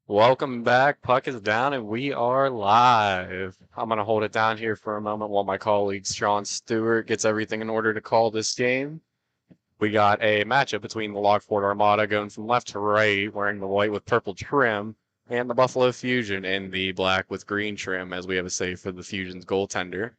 Welcome back. Puck is down and we are live. I'm going to hold it down here for a moment while my colleague Sean Stewart gets everything in order to call this game. We got a matchup between the Lockport Armada going from left to right, wearing the white with purple trim, and the Buffalo Fusion in the black with green trim, as we have a save for the Fusion's goaltender.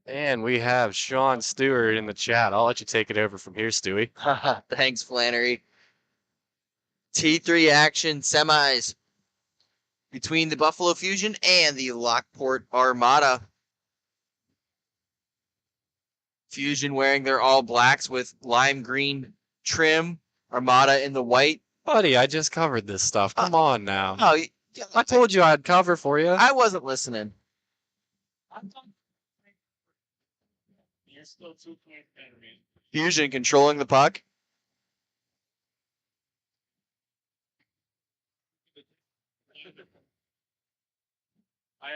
And we have Sean Stewart in the chat. I'll let you take it over from here, Stewie. Thanks, Flannery. T3 action semis between the Buffalo Fusion and the Lockport Armada. Fusion wearing their all blacks with lime green trim. Armada in the white. Buddy, I just covered this stuff. Come on now. Oh, I told you I'd cover for you. I wasn't listening. You're still 2 points better, man. Fusion controlling the puck.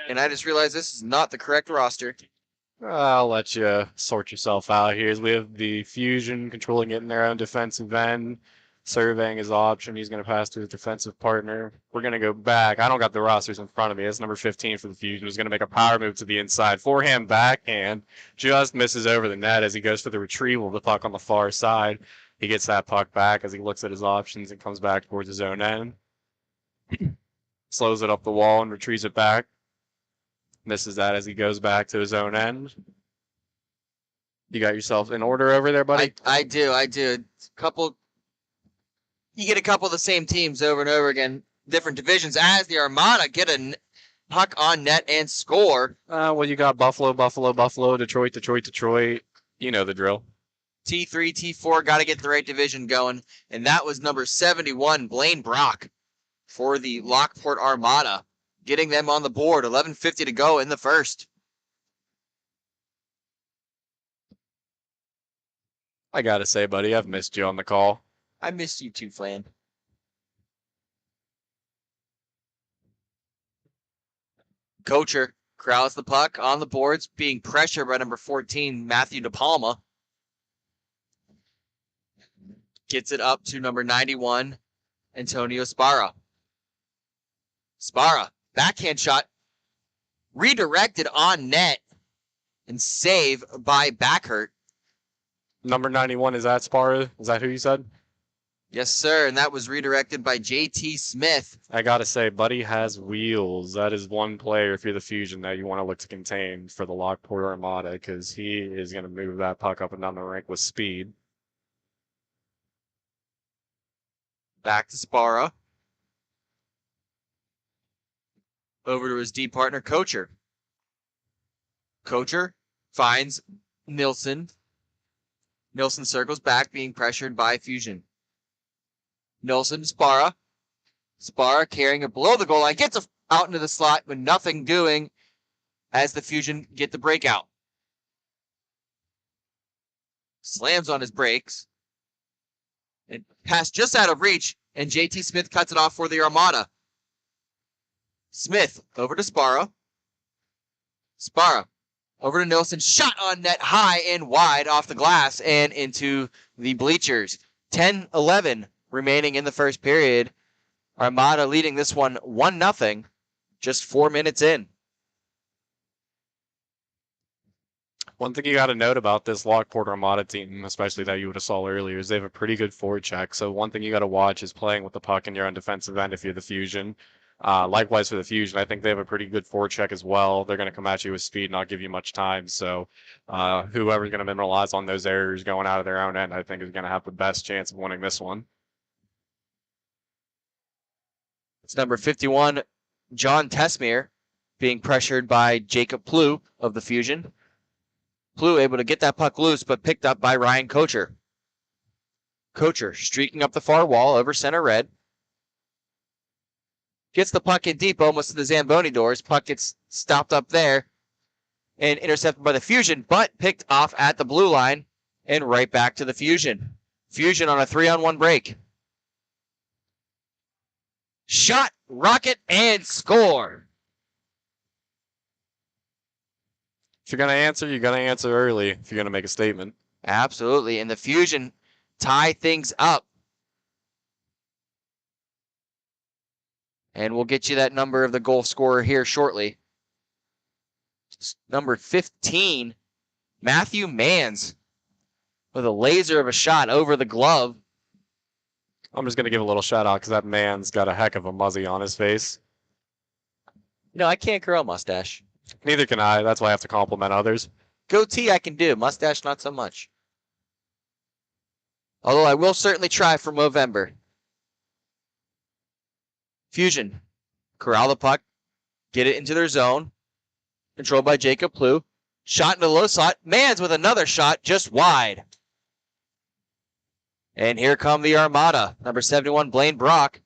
And I just realized this is not the correct roster. I'll let you sort yourself out here. As we have the Fusion controlling it in their own defensive end, surveying his option. He's going to pass to his defensive partner. We're going to go back. I don't got the rosters in front of me. That's number 15 for the Fusion. He's going to make a power move to the inside. Forehand backhand. Just misses over the net as he goes for the retrieval of the puck on the far side. He gets that puck back as he looks at his options and comes back towards his own end. Slows it up the wall and retrieves it back. Misses that as he goes back to his own end. You got yourself in order over there, buddy? I do. You get a couple of the same teams over and over again, different divisions, as the Armada get a puck on net and score. Well, you got Buffalo, Detroit, Detroit. You know the drill. T3, T4, got to get the right division going. And that was number 71, Blaine Brock, for the Lockport Armada, getting them on the board. 11:50 to go in the first. I got to say, buddy, I've missed you on the call. I missed you too, Flan. Kocher crowds the puck on the boards, being pressured by number 14, Matthew DePalma. Gets it up to number 91, Antonio Sparra. Sparra, backhand shot, redirected on net, and save by Backhurt. Number 91, is that Sparra? Is that who you said? Yes, sir, and that was redirected by J.T. Smith. I got to say, buddy has wheels. That is one player, if you're the Fusion, that you want to look to contain for the Lockport Armada, because he is going to move that puck up and down the rink with speed. Back to Sparra. Over to his D partner, Kocher. Kocher finds Nilsson. Nilsson circles back, being pressured by Fusion. Nilsson, Sparra. Sparra carrying it below the goal line. Gets out into the slot, but nothing doing as the Fusion get the breakout. Slams on his brakes. And pass just out of reach, and JT Smith cuts it off for the Armada. Smith over to Sparra. Sparra over to Nilsson. Shot on net high and wide off the glass and into the bleachers. 10-11 remaining in the first period. Armada leading this one 1-0, just 4 minutes in. One thing you got to note about this Lockport Armada team, especially that you would have saw earlier, is they have a pretty good forecheck. So one thing you got to watch is playing with the puck in your own defensive end if you're the Fusion. Likewise for the Fusion, I think they have a pretty good forecheck as well. They're going to come at you with speed, not give you much time. So whoever's going to minimize on those errors going out of their own end, I think is going to have the best chance of winning this one. It's number 51, John Tesmere, being pressured by Jacob Plew of the Fusion. Plew able to get that puck loose, but picked up by Ryan Kocher. Kocher streaking up the far wall over center red. Gets the puck in deep, almost to the Zamboni doors. Puck gets stopped up there and intercepted by the Fusion, but picked off at the blue line and right back to the Fusion. Fusion on a 3-on-1 break. Shot, rocket, and score. If you're going to answer, you got to answer early if you're going to make a statement. Absolutely. And the Fusion tie things up. And we'll get you that number of the goal scorer here shortly. Number 15, Matthew Mans, with a laser of a shot over the glove. I'm just going to give a little shout out because that man's got a heck of a muzzy on his face. No, I can't grow a mustache. Neither can I. That's why I have to compliment others. Goatee I can do. Mustache not so much. Although I will certainly try for Movember. Fusion. Corral the puck. Get it into their zone. Controlled by Jacob Plu. Shot into the low slot. Mans with another shot just wide. And here come the Armada. Number 71, Blaine Brock.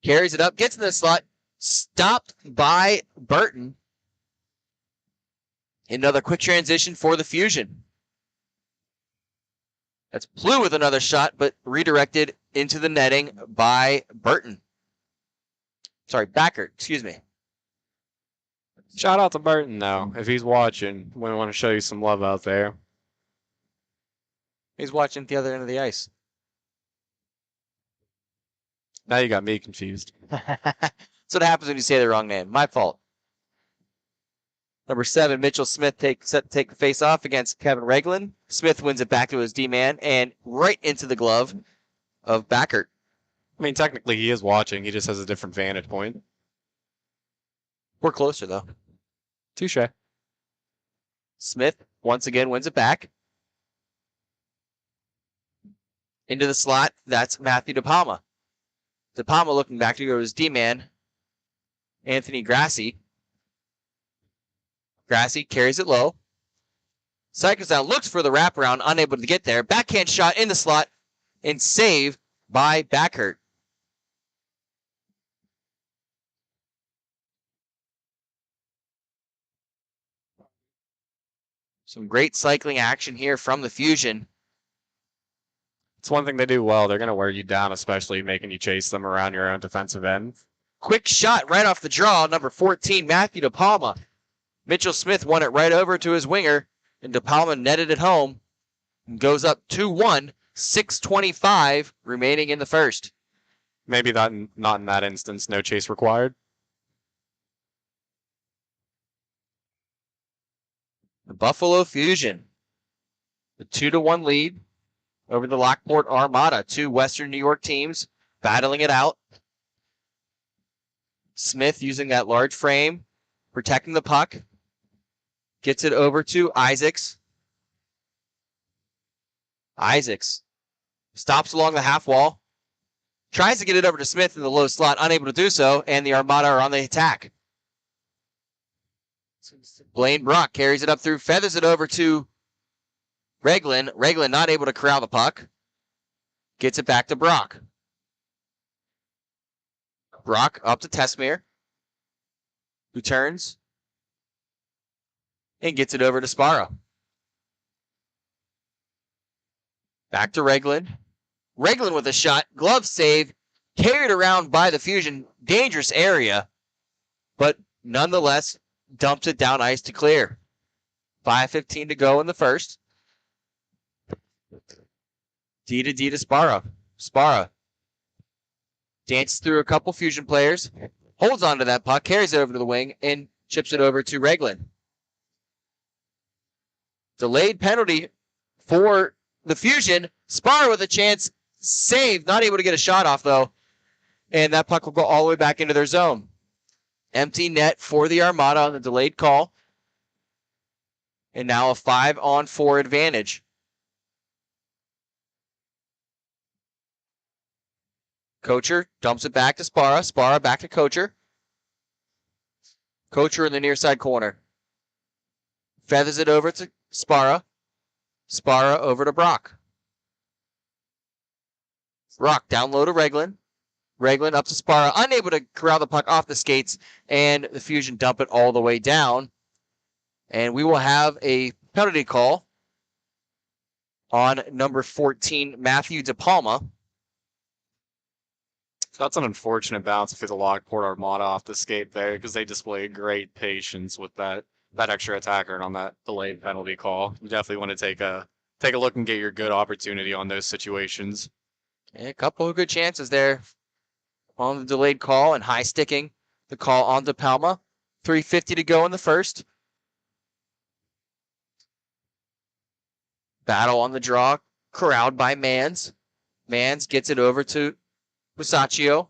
Carries it up. Gets in the slot. Stopped by Burton. Another quick transition for the Fusion. That's Plu with another shot, but redirected into the netting by Burton. Sorry, Backert, excuse me. Shout out to Burton, though. If he's watching, we want to show you some love out there. He's watching at the other end of the ice. Now you got me confused. That's what happens when you say the wrong name. My fault. Number 7, Mitchell Smith set to take the face off against Kevin Reglin. Smith wins it back to his D-man and right into the glove of Backert. I mean, technically he is watching. He just has a different vantage point. We're closer, though. Touche. Smith once again wins it back. Into the slot, that's Matthew DePalma. DePalma looking back to go to his D-man, Anthony Grassi. Grassi carries it low. Cycles down, looks for the wraparound, unable to get there. Backhand shot in the slot, and save by Backert. Some great cycling action here from the Fusion. It's one thing they do well. They're going to wear you down, especially making you chase them around your own defensive end. Quick shot right off the draw, number 14, Matthew DePalma. Mitchell Smith won it right over to his winger, and DePalma netted it home and goes up 2-1, 6:25 remaining in the first. Maybe not in that instance, no chase required. The Buffalo Fusion, the 2-1 lead over the Lockport Armada, two Western New York teams battling it out. Smith using that large frame, protecting the puck. Gets it over to Isaacs. Isaacs stops along the half wall. Tries to get it over to Smith in the low slot, unable to do so, and the Armada are on the attack. Blaine Brock carries it up through, feathers it over to Reglin. Reglin not able to corral the puck. Gets it back to Brock. Brock up to Tesmere, who turns and gets it over to Sparrow. Back to Reglin. Reglin with a shot. Glove save. Carried around by the Fusion. Dangerous area. But nonetheless, dumps it down ice to clear. 5:15 to go in the first. D to Sparrow. Sparrow dances through a couple Fusion players. Holds onto that puck. Carries it over to the wing and chips it over to Reglin. Delayed penalty for the Fusion. Sparrow with a chance. Save. Not able to get a shot off, though. And that puck will go all the way back into their zone. Empty net for the Armada on the delayed call. And now a 5-on-4 advantage. Kocher dumps it back to Sparrow. Sparrow back to Kocher. Kocher in the near side corner. Feathers it over to Sparrow. Sparrow over to Brock. Brock down low to Reglin. Reglin up to Sparrow. Unable to corral the puck off the skates. And the Fusion dump it all the way down. And we will have a penalty call on number 14, Matthew DePalma. That's an unfortunate bounce for the Lockport Armada off the skate there because they display great patience with that that extra attacker on that delayed penalty call. You definitely want to take a look and get your good opportunity on those situations. A couple of good chances there on the delayed call and high sticking the call onto Palma. 3:50 to go in the first. Battle on the draw, corralled by Mans. Mans gets it over to Musacchio.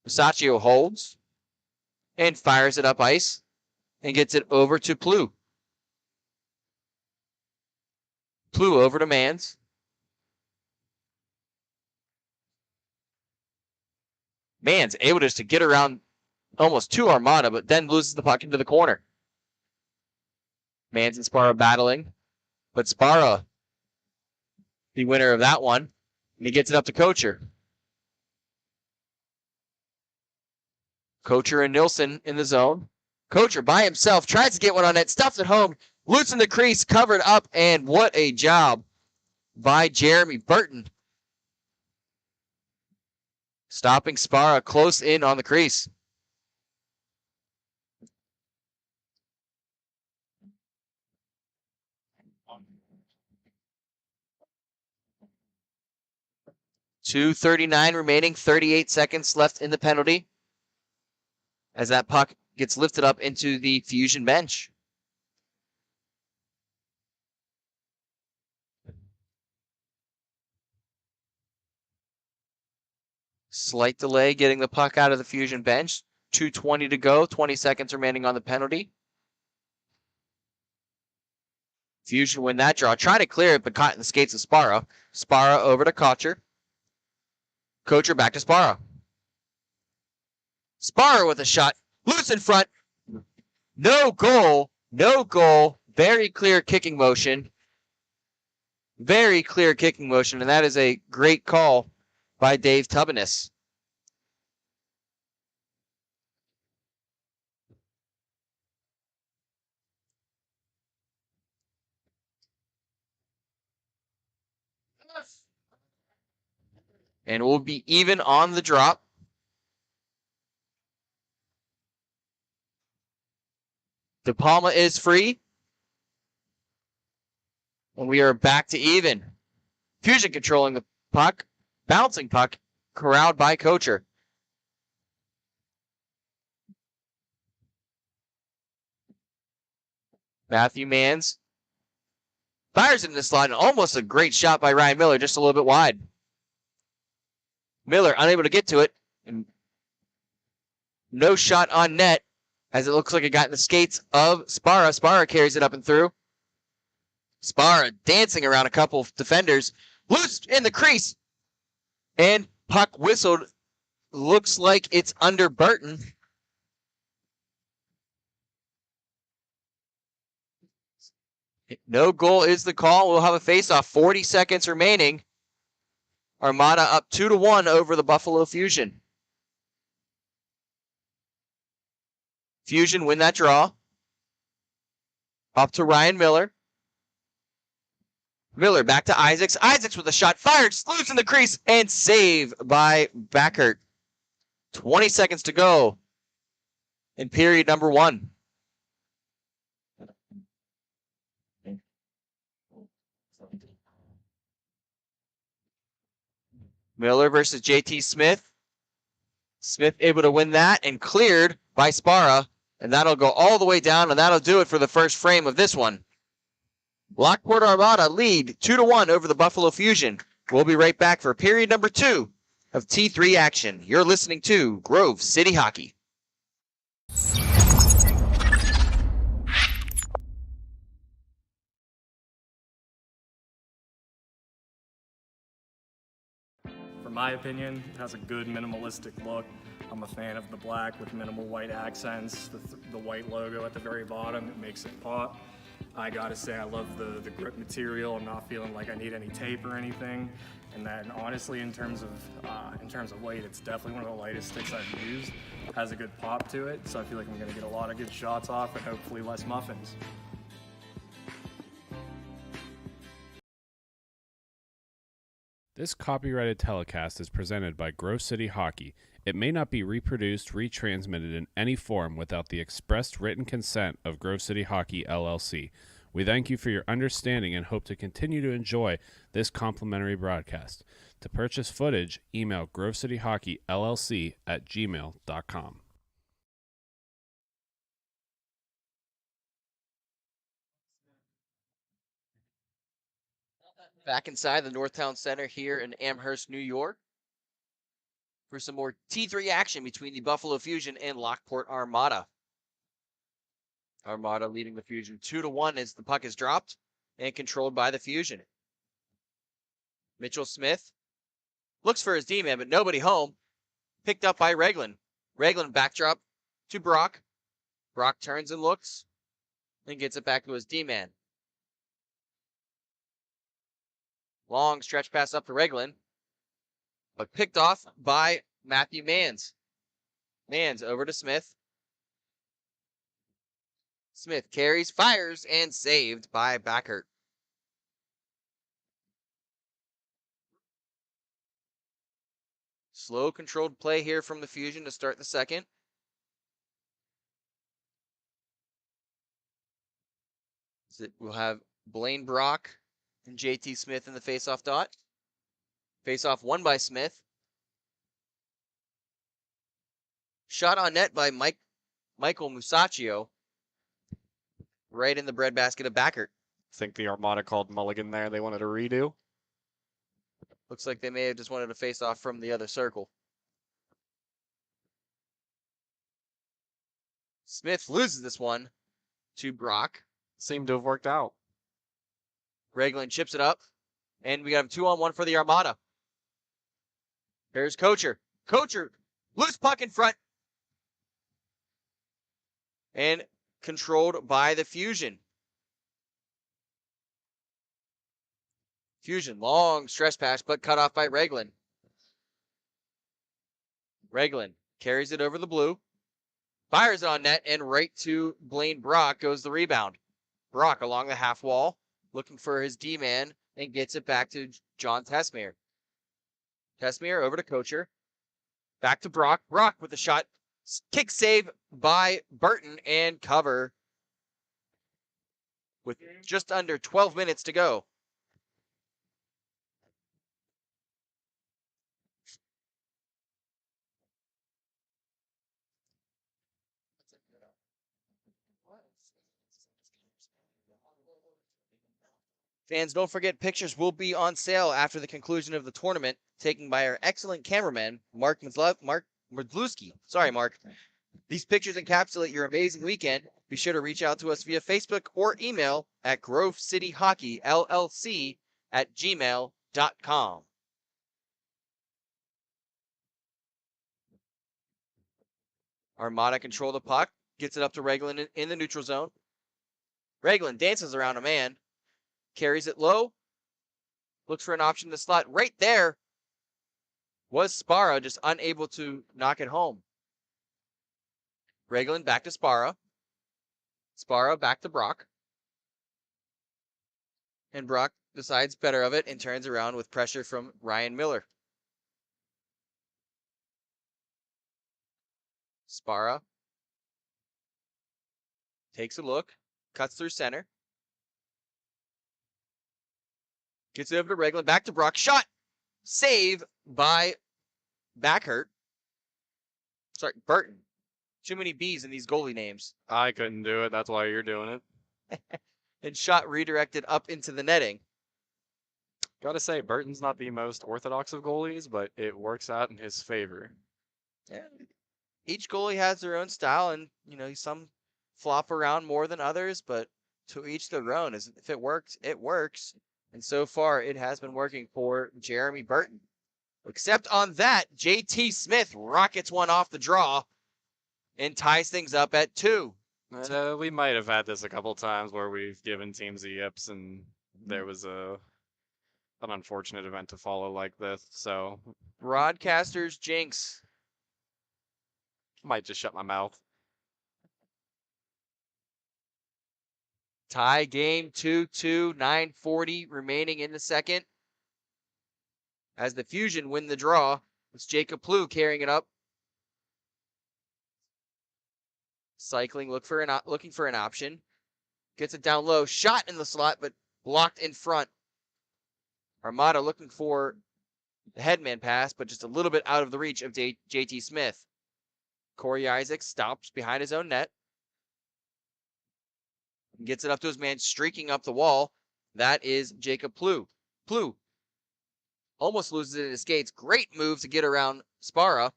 Musacchio holds and fires it up ice and gets it over to Plu. Plu over to Mans. Mans able just to get around almost to Armada, but then loses the puck into the corner. Mans and Sparrow battling, but Sparrow, the winner of that one, and he gets it up to Kocher. Kocher and Nilsson in the zone. Kocher by himself tries to get one on it, stuffs it home, loosen the crease, covered up, and what a job by Jeremy Burton. Stopping Sparrow close in on the crease. .239 remaining, 38 seconds left in the penalty. As that puck gets lifted up into the Fusion bench. Slight delay getting the puck out of the Fusion bench. 2:20 to go, 20 seconds remaining on the penalty. Fusion win that draw. Try to clear it, but caught in the skates of Sparrow. Sparrow over to Kocher. Kocher back to Sparrow. Sparrow with a shot. Loose in front. No goal. No goal. Very clear kicking motion. Very clear kicking motion, and that is a great call by Dave Tubinis. And we'll be even on the drop. De Palma is free. And we are back to even. Fusion controlling the puck. Bouncing puck. Corralled by Kocher. Matthew Mans fires it in the slot. And almost a great shot by Ryan Miller. Just a little bit wide. Miller unable to get to it. And no shot on net, as it looks like it got in the skates of Sparra. Sparra carries it up and through. Sparra dancing around a couple of defenders. Loose in the crease. And puck whistled. Looks like it's under Burton. No goal is the call. We'll have a face-off. 40 seconds remaining. Armada up 2-1 over the Buffalo Fusion. Fusion win that draw. Up to Ryan Miller. Miller back to Isaacs. Isaacs with a shot fired. Loose in the crease and save by Backert. 20 seconds to go in period number 1. Miller versus JT Smith. Smith able to win that and cleared by Sparra. And that'll go all the way down, and that'll do it for the first frame of this one. Lockport Armada lead 2-1 over the Buffalo Fusion. We'll be right back for period number 2 of T3 action. You're listening to Grove City Hockey. For my opinion, it has a good minimalistic look. I'm a fan of the black with minimal white accents, the white logo at the very bottom. It makes it pop. I gotta say, I love the grip material. I'm not feeling like I need any tape or anything. And then honestly, in terms of weight, it's definitely one of the lightest sticks I've used. It has a good pop to it, so I feel like I'm gonna get a lot of good shots off and hopefully less muffins. This copyrighted telecast is presented by Grove City Hockey, It may not be reproduced, retransmitted in any form without the expressed written consent of Grove City Hockey, LLC. We thank you for your understanding and hope to continue to enjoy this complimentary broadcast. To purchase footage, email grovecityhockeyllc@gmail.com. Back inside the Northtown Center here in Amherst, New York, for some more T3 action between the Buffalo Fusion and Lockport Armada. Armada leading the Fusion 2-1 as the puck is dropped and controlled by the Fusion. Mitchell Smith looks for his D-man, but nobody home. Picked up by Regland. Regland backdrop to Brock. Brock turns and looks and gets it back to his D-man. Long stretch pass up to Regland, but picked off by Matthew Manns. Manns over to Smith. Smith carries, fires, and saved by Backert. Slow, controlled play here from the Fusion to start the second. We'll have Blaine Brock and JT Smith in the faceoff dot. Faceoff won by Smith. Shot on net by Michael Musacchio. Right in the breadbasket of Backert. I think the Armada called mulligan there. They wanted a redo. Looks like they may have just wanted to face off from the other circle. Smith loses this one to Brock. Seemed to have worked out. Regland chips it up, and we have a 2-on-1 for the Armada. Here's Kocher. Kocher, loose puck in front. And controlled by the Fusion. Fusion, long stress pass, but cut off by Regland. Regland carries it over the blue. Fires it on net, and right to Blaine Brock goes the rebound. Brock along the half wall, looking for his D-man, and gets it back to John Tesmere. Tesmere over to Kocher. Back to Brock. Brock with the shot. Kick save by Burton, and cover with just under 12 minutes to go. Fans, don't forget pictures will be on sale after the conclusion of the tournament, taken by our excellent cameraman, Mark Mrzlewski. Sorry, Mark. These pictures encapsulate your amazing weekend. Be sure to reach out to us via Facebook or email at grovecityhockeyllc@gmail.com. Armada control the puck, gets it up to Regland in the neutral zone. Regland dances around a man. Carries it low. Looks for an option to slot. Right there was Sparrow, just unable to knock it home. Regland back to Sparrow. Sparrow back to Brock. And Brock decides better of it and turns around with pressure from Ryan Miller. Sparrow takes a look. Cuts through center. Gets it over to Regland, back to Brock. Shot! Save by Backert. Sorry, Burton. Too many B's in these goalie names. I couldn't do it. That's why you're doing it. And shot redirected up into the netting. Gotta say, Burton's not the most orthodox of goalies, but it works out in his favor. Yeah. Each goalie has their own style, and, some flop around more than others, but to each their own. If it works, it works. And so far, it has been working for Jeremy Burton. Except on that, JT Smith rockets one off the draw and ties things up at 2. We might have had this a couple times where we've given teams the yips, and there was an unfortunate event to follow like this. So, Broadcasters jinx. Might just shut my mouth. Tie game 2-2, 9:40 remaining in the second. As the Fusion win the draw, it's Jacob Plew carrying it up Cycling, looking for an option. Gets it down low. Shot in the slot, but blocked in front. Armada looking for the headman pass, but just a little bit out of the reach of JT Smith. Corey Isaacs stops behind his own net. Gets it up to his man, streaking up the wall. That is Jacob Plew. Plew almost loses it in his skates. Great move to get around Spara.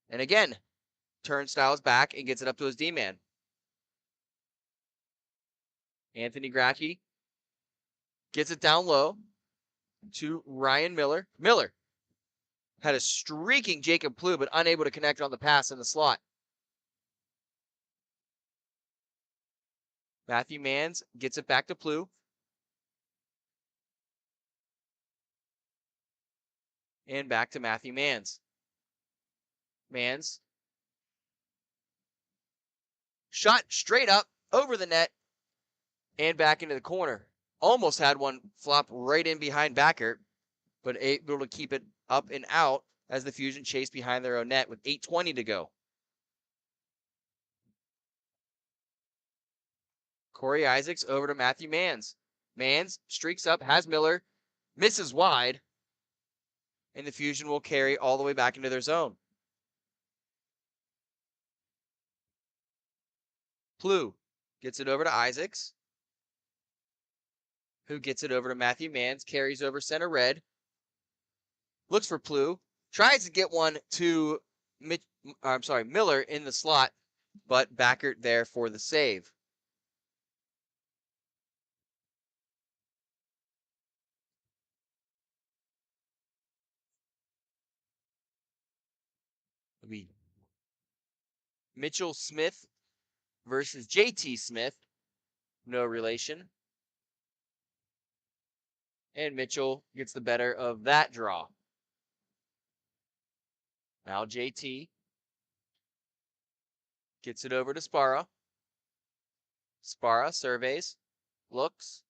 And again, turnstiles back and gets it up to his D-man. Anthony Gracchi gets it down low to Ryan Miller. Miller had a streaking Jacob Plew, but unable to connect on the pass in the slot. Matthew Mans gets it back to Plew. And back to Matthew Mans. Mans. Shot straight up over the net and back into the corner. Almost had one flop right in behind Backert, but able to keep it up and out as the Fusion chased behind their own net with 8:20 to go. Corey Isaacs over to Matthew Mans. Mans streaks up, has Miller, misses wide, and the Fusion will carry all the way back into their zone. Plew gets it over to Isaacs, who gets it over to Matthew Mans, carries over center red, looks for Plew, tries to get one to Miller in the slot, but Backert there for the save. Mitchell Smith versus JT Smith. No relation. And Mitchell gets the better of that draw. Now JT gets it over to Spara. Spara surveys, looks,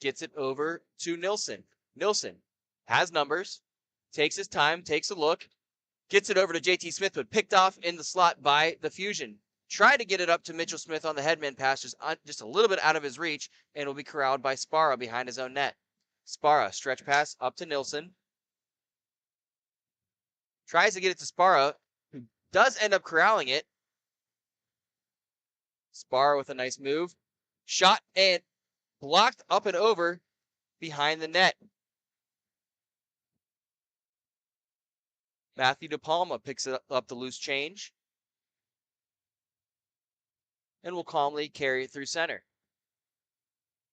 gets it over to Nilsson. Nilsson has numbers, takes his time, takes a look, gets it over to JT Smith, but picked off in the slot by the Fusion. Tried to get it up to Mitchell Smith on the headman pass, just a little bit out of his reach, and will be corralled by Spara behind his own net. Spara, stretch pass up to Nilsson. Tries to get it to Spara, who does end up corralling it. Spara with a nice move. Shot and blocked up and over behind the net. Matthew DePalma picks up the loose change and will calmly carry it through center.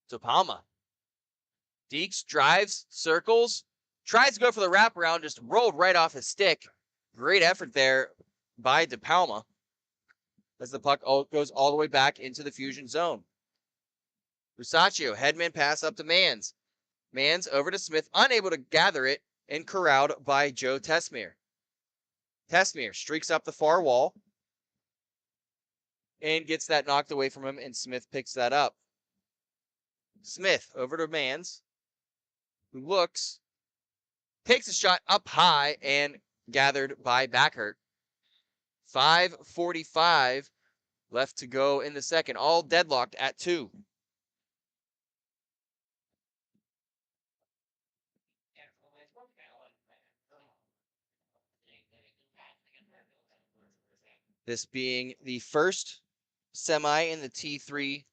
DePalma. Deeks drives, circles, tries to go for the wraparound, just rolled right off his stick. Great effort there by DePalma as the puck goes all the way back into the Fusion zone. Rusaccio, headman pass up to Mans. Mans over to Smith, unable to gather it, and corralled by Joe Tesmere. Tesmere streaks up the far wall and gets that knocked away from him, and Smith picks that up. Smith over to Mans, who looks, takes a shot up high and gathered by Backert. 5:45 left to go in the second, all deadlocked at 2. This being the first semi in the T3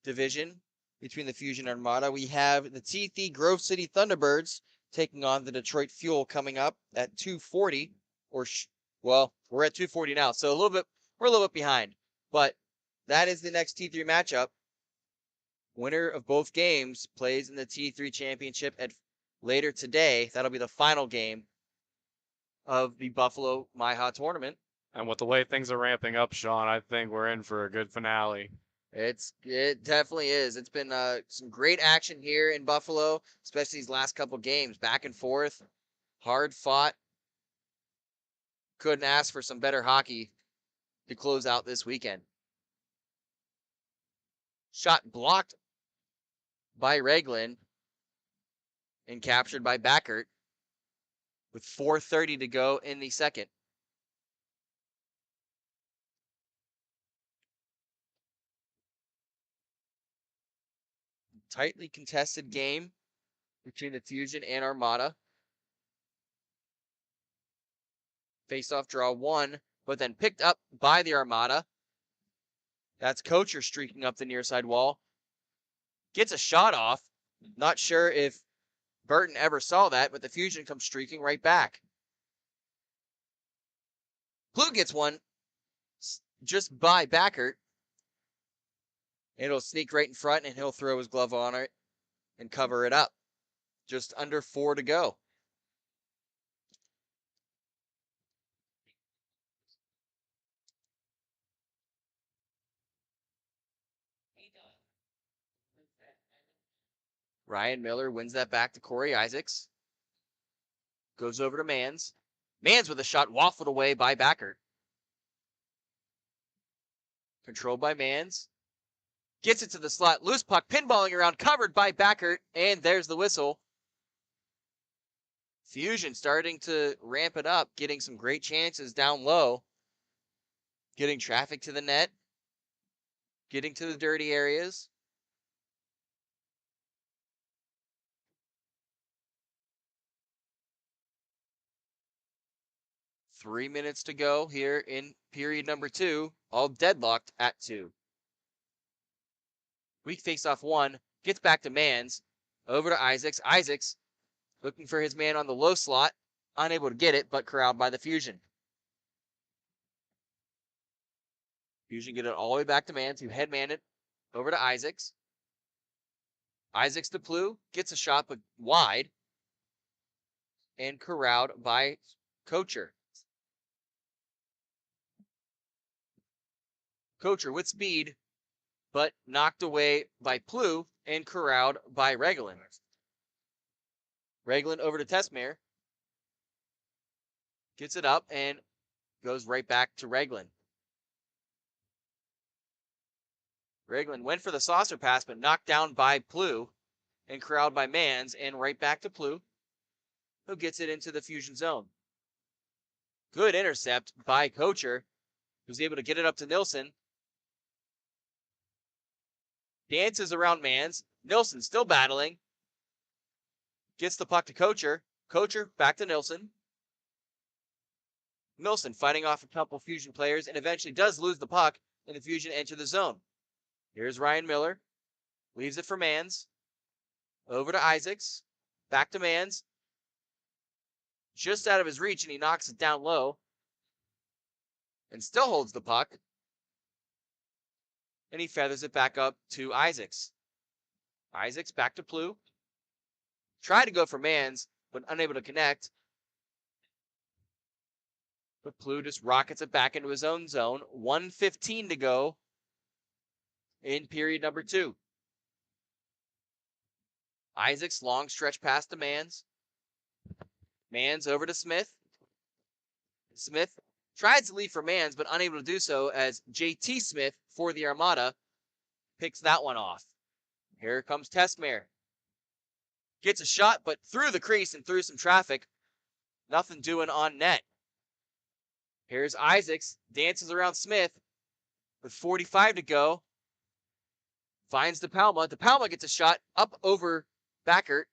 division between the Fusion and Armada. We have the T3 Grove City Thunderbirds taking on the Detroit Fuel coming up at 2:40. Well, we're at 2:40 now, so we're a little bit behind. But that is the next T3 matchup. Winner of both games plays in the T3 championship later today. That'll be the final game of the Buffalo MIHA tournament. And with the way things are ramping up, Sean, I think we're in for a good finale. It definitely is. It's been some great action here in Buffalo, especially these last couple games, back and forth, hard fought. Couldn't ask for some better hockey to close out this weekend. Shot blocked by Reglin and captured by Backert with 4:30 to go in the second. tightly contested game between the Fusion and Armada. Face-off draw 1, but then picked up by the Armada. That's Kocher streaking up the near side wall. Gets a shot off. Not sure if Burton ever saw that, but the Fusion comes streaking right back. Blue gets one just by Backert. It'll sneak right in front, and he'll throw his glove on it and cover it up. Just under 4 to go. Ryan Miller wins that back to Corey Isaacs. Goes over to Mans. Mans with a shot waffled away by Backert. Controlled by Mans. Gets it to the slot. Loose puck pinballing around, covered by Backert, and there's the whistle. Fusion starting to ramp it up, getting some great chances down low. Getting traffic to the net. Getting to the dirty areas. Three minutes to go here in period number 2, all deadlocked at 2. Weak face-off 1, gets back to Mans, over to Isaacs. Isaacs looking for his man on the low slot, unable to get it, but corralled by the Fusion. Fusion get it all the way back to Mans, who headman it over to Isaacs. Isaacs to Plu, gets a shot, but wide, and corralled by Kocher. Kocher with speed, but knocked away by Plu and corralled by Reglan. Reglan over to Tesmere. Gets it up and goes right back to Reglan. Reglan went for the saucer pass, but knocked down by Plu and corralled by Mans, and right back to Plu, who gets it into the Fusion zone. Good intercept by Kocher, who's able to get it up to Nilsson. Dances around Mans. Nilsson still battling. Gets the puck to Kocher. Kocher back to Nilsson. Nilsson fighting off a couple Fusion players and eventually does lose the puck, and the Fusion enter the zone. Here's Ryan Miller. Leaves it for Mans. Over to Isaacs. Back to Mans. Just out of his reach, and he knocks it down low. And still holds the puck. And he feathers it back up to Isaacs. Isaacs back to Plu. Tried to go for Mans, but unable to connect. But Plu just rockets it back into his own zone. 1:15 to go in period number 2. Isaacs long stretch pass to Mans. Mans over to Smith. Smith tries to leave for Mans, but unable to do so as JT Smith for the Armada picks that one off. Here comes Tesmere. Gets a shot, but through the crease and through some traffic. Nothing doing on net. Here's Isaacs. Dances around Smith with 45 to go. Finds DePalma. DePalma gets a shot up over Backert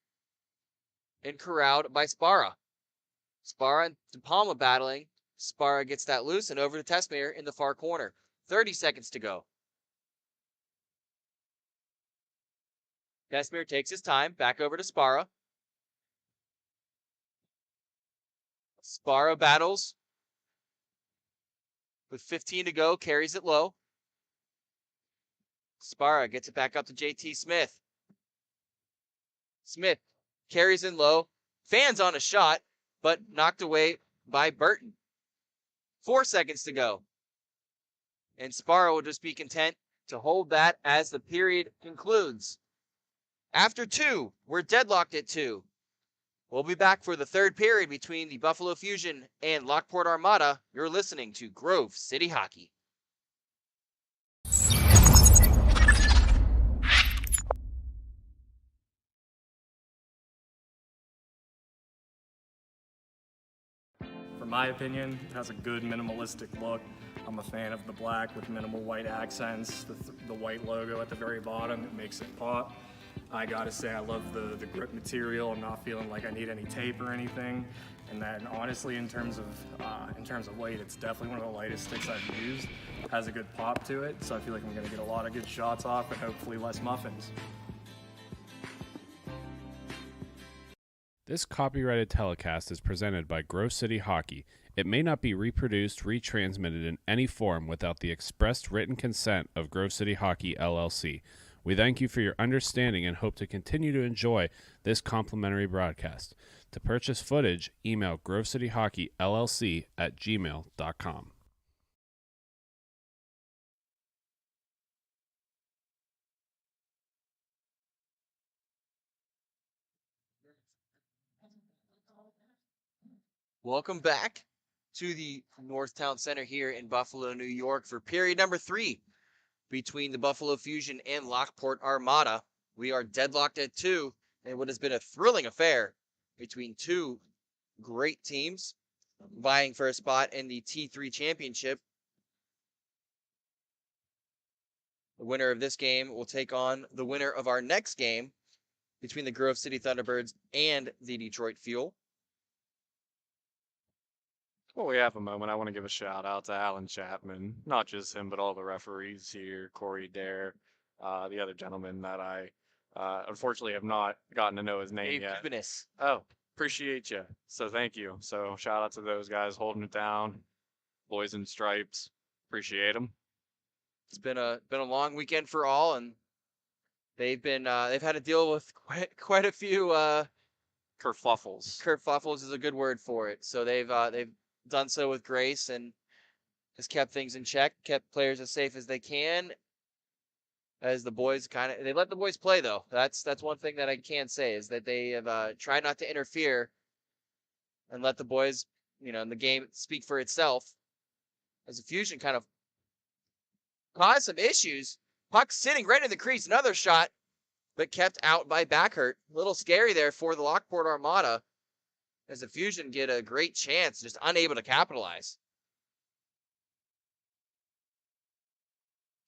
and corralled by Sparra. Sparra and DePalma battling. Sparra gets that loose and over to Tesmere in the far corner. 30 seconds to go. Tesmere takes his time. Back over to Sparra. Sparra battles. With 15 to go, carries it low. Sparra gets it back up to JT Smith. Smith carries in low. Fans on a shot, but knocked away by Burton. 4 seconds to go. And Sparrow will just be content to hold that as the period concludes. After 2, we're deadlocked at 2. We'll be back for the third period between the Buffalo Fusion and Lockport Armada. You're listening to Grove City Hockey. For my opinion, it has a good minimalistic look. I'm a fan of the black with minimal white accents, the white logo at the very bottom, it makes it pop. I gotta say I love the grip material. I'm not feeling like I need any tape or anything. And then honestly, in terms of weight, it's definitely one of the lightest sticks I've used. Has a good pop to it, so I feel like I'm gonna get a lot of good shots off and hopefully less muffins. This copyrighted telecast is presented by Grove City Hockey. It may not be reproduced, retransmitted in any form without the expressed written consent of Grove City Hockey, LLC. We thank you for your understanding and hope to continue to enjoy this complimentary broadcast. To purchase footage, email grovecityhockeyllc@gmail.com. Welcome back to the Northtown Center here in Buffalo, New York for period number 3 between the Buffalo Fusion and Lockport Armada. We are deadlocked at 2 in what has been a thrilling affair between two great teams vying for a spot in the T3 championship. The winner of this game will take on the winner of our next game between the Grove City Thunderbirds and the Detroit Fuel. Well, we have a moment. I want to give a shout out to Alan Chapman, not just him, but all the referees here, Corey Dare, the other gentleman that I unfortunately have not gotten to know his name Dave yet. Kubinis. Oh, appreciate you. So thank you. So shout out to those guys holding it down, boys in stripes. Appreciate them. It's been a long weekend for all, and they've had to deal with quite a few kerfuffles. Kerfuffles is a good word for it. So they've done so with grace and has kept things in check, kept players as safe as they can. As the boys they let the boys play though. That's one thing that I can say is that they have tried not to interfere and let the boys, in the game speak for itself. As the Fusion kind of caused some issues. Puck sitting right in the crease, another shot, but kept out by Backhurt. A little scary there for the Lockport Armada as the Fusion get a great chance, just unable to capitalize.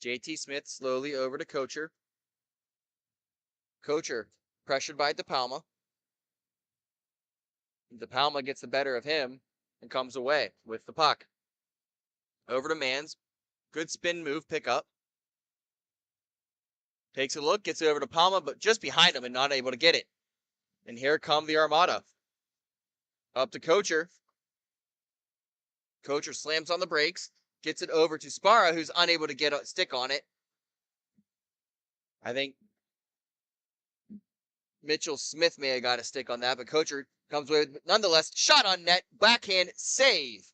JT Smith slowly over to Kocher. Kocher pressured by DePalma. DePalma gets the better of him and comes away with the puck. Over to Mans. Good spin move, pick up. Takes a look, gets it over to Palma, but just behind him and not able to get it. And here come the Armada. Up to Kocher. Kocher slams on the brakes, gets it over to Spara, who's unable to get a stick on it. I think Mitchell Smith may have got a stick on that, but Kocher comes away with, nonetheless, shot on net, backhand save.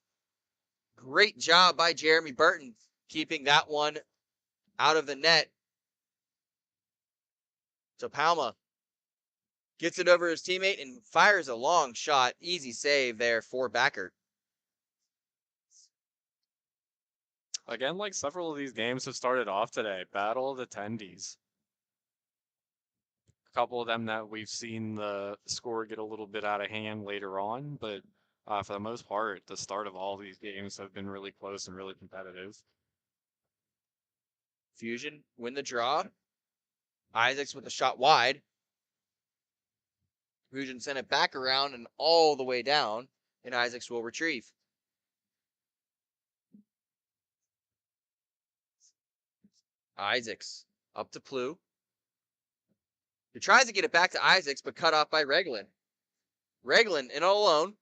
Great job by Jeremy Burton, keeping that one out of the net. So Palma gets it over his teammate and fires a long shot. Easy save there for Backert. Again, like several of these games have started off today, battle of the tendies. A couple of them that we've seen the score get a little bit out of hand later on, but for the most part, the start of all these games have been really close and really competitive. Fusion win the draw. Isaacs with a shot wide. Fusion sent it back around and all the way down, and Isaacs will retrieve. Isaacs up to Plu. He tries to get it back to Isaacs, but cut off by Reglin. Reglin in all alone.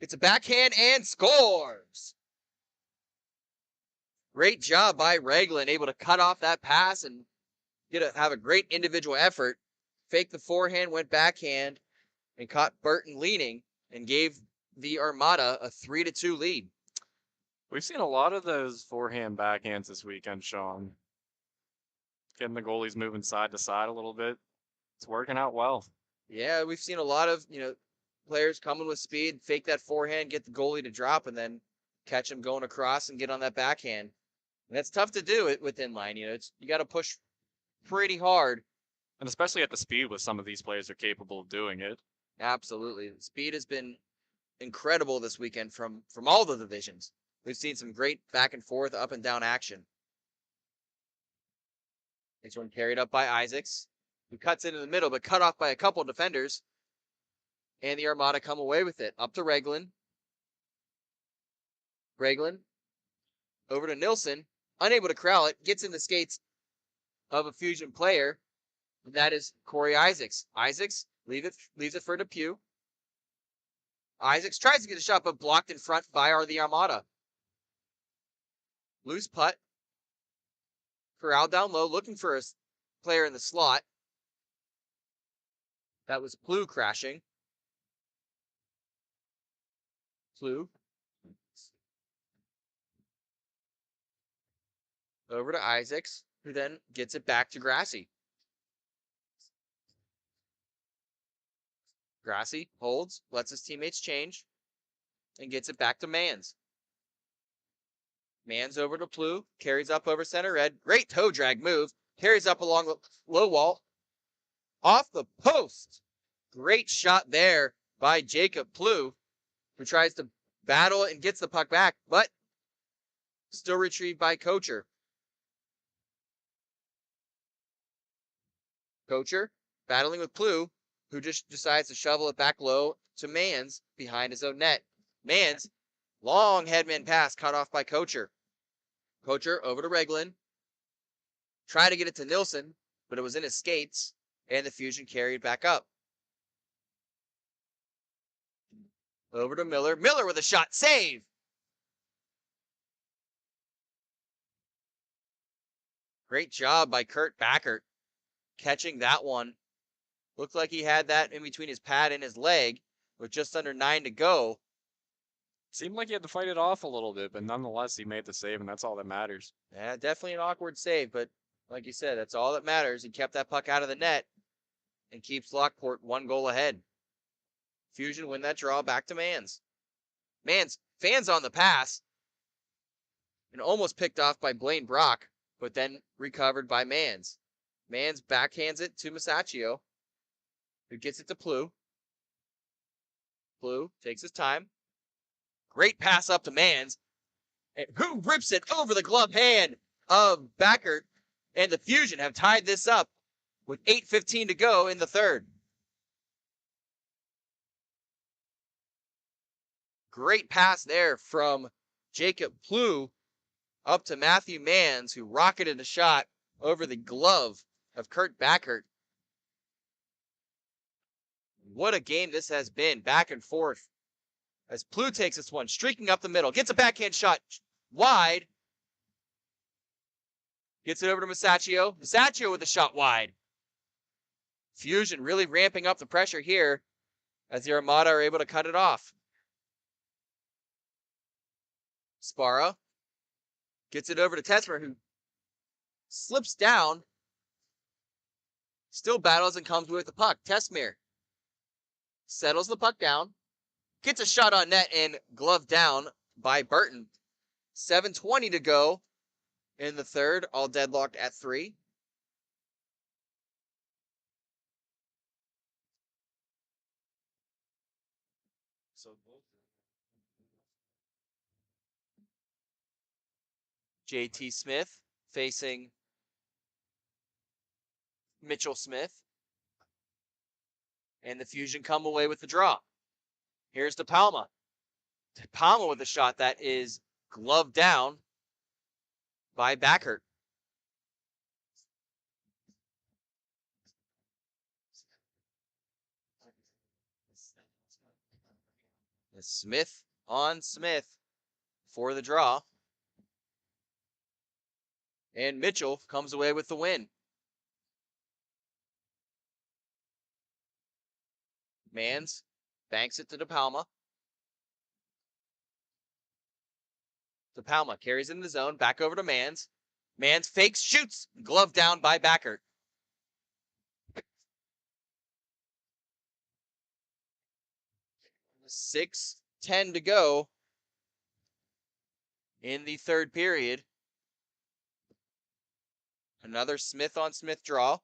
It's a backhand and scores. Great job by Reglin, able to cut off that pass and have a great individual effort. Faked the forehand, went backhand, and caught Burton leaning and gave the Armada a 3-2 lead. We've seen a lot of those forehand backhands this weekend, Sean. Getting the goalies moving side to side a little bit. It's working out well. Yeah, we've seen a lot of, players coming with speed, fake that forehand, get the goalie to drop, and then catch him going across and get on that backhand. And that's tough to do it within line. You got to push pretty hard. And especially at the speed with some of these players are capable of doing it. Absolutely. The speed has been incredible this weekend from all the divisions. We've seen some great back and forth, up and down action. Next one carried up by Isaacs. who cuts into the middle, but cut off by a couple defenders. And the Armada come away with it. Up to Reglin. Reglin. Over to Nilsson. Unable to corral it. Gets in the skates of a Fusion player. And that is Corey Isaacs. Isaacs leaves it for Depew. Isaacs tries to get a shot, but blocked in front by the Armada. Loose putt. Corral down low, looking for a player in the slot. That was Plu crashing. Plu. Over to Isaacs, who then gets it back to Grassy. Grassy holds, lets his teammates change, and gets it back to Mans. Mans over to Plu, carries up over center red. Great toe drag move. Carries up along the low wall. Off the post. Great shot there by Jacob Plu, who tries to battle and gets the puck back, but still retrieved by Kocher. Kocher battling with Plu, who just decides to shovel it back low to Mans behind his own net. Mans, long headman pass cut off by Kocher. Kocher over to Reglin. Tried to get it to Nilsson, but it was in his skates, and the Fusion carried back up. Over to Miller. Miller with a shot. Save! Great job by Kurt Backert catching that one. Looked like he had that in between his pad and his leg with just under 9 to go. Seemed like he had to fight it off a little bit, but nonetheless, he made the save, and that's all that matters. Yeah, definitely an awkward save, but like you said, that's all that matters. He kept that puck out of the net and keeps Lockport 1 goal ahead. Fusion win that draw back to Mans. Mans, fans on the pass, and almost picked off by Blaine Brock, but then recovered by Mans. Mans backhands it to Masaccio, who gets it to Plu. Plu takes his time. Great pass up to Mans, and who rips it over the glove hand of Backert, and the Fusion have tied this up with 8:15 to go in the third. Great pass there from Jacob Plu up to Matthew Mans, who rocketed a shot over the glove of Kurt Backert. What a game this has been, back and forth. As Plu takes this one, streaking up the middle, gets a backhand shot wide. Gets it over to Masaccio. Masaccio with a shot wide. Fusion really ramping up the pressure here as the Armada are able to cut it off. Spara gets it over to Tesmer, who slips down, still battles and comes with the puck. Tesmer settles the puck down, gets a shot on net and gloved down by Burton. 7:20 to go in the third, all deadlocked at 3. JT Smith facing Mitchell Smith. And the Fusion come away with the draw. Here's De Palma. De Palma with a shot that is gloved down by Backert. Smith on Smith for the draw. And Mitchell comes away with the win. Mans banks it to De Palma. De Palma carries in the zone, back over to Mans. Mans fakes, shoots, glove down by Backert. $6:10 to go in the third period. Another Smith on Smith draw.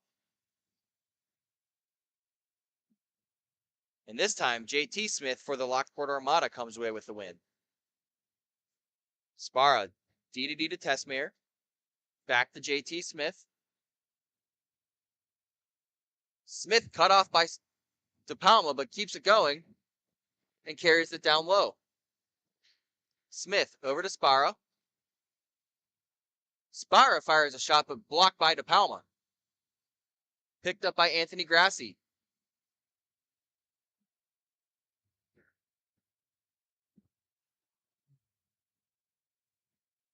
And this time, JT Smith for the Lockport Armada comes away with the win. Spara, D to Tesmer. Back to JT Smith. Smith cut off by De Palma, but keeps it going and carries it down low. Smith over to Spara. Spara fires a shot, but blocked by De Palma. Picked up by Anthony Grassi.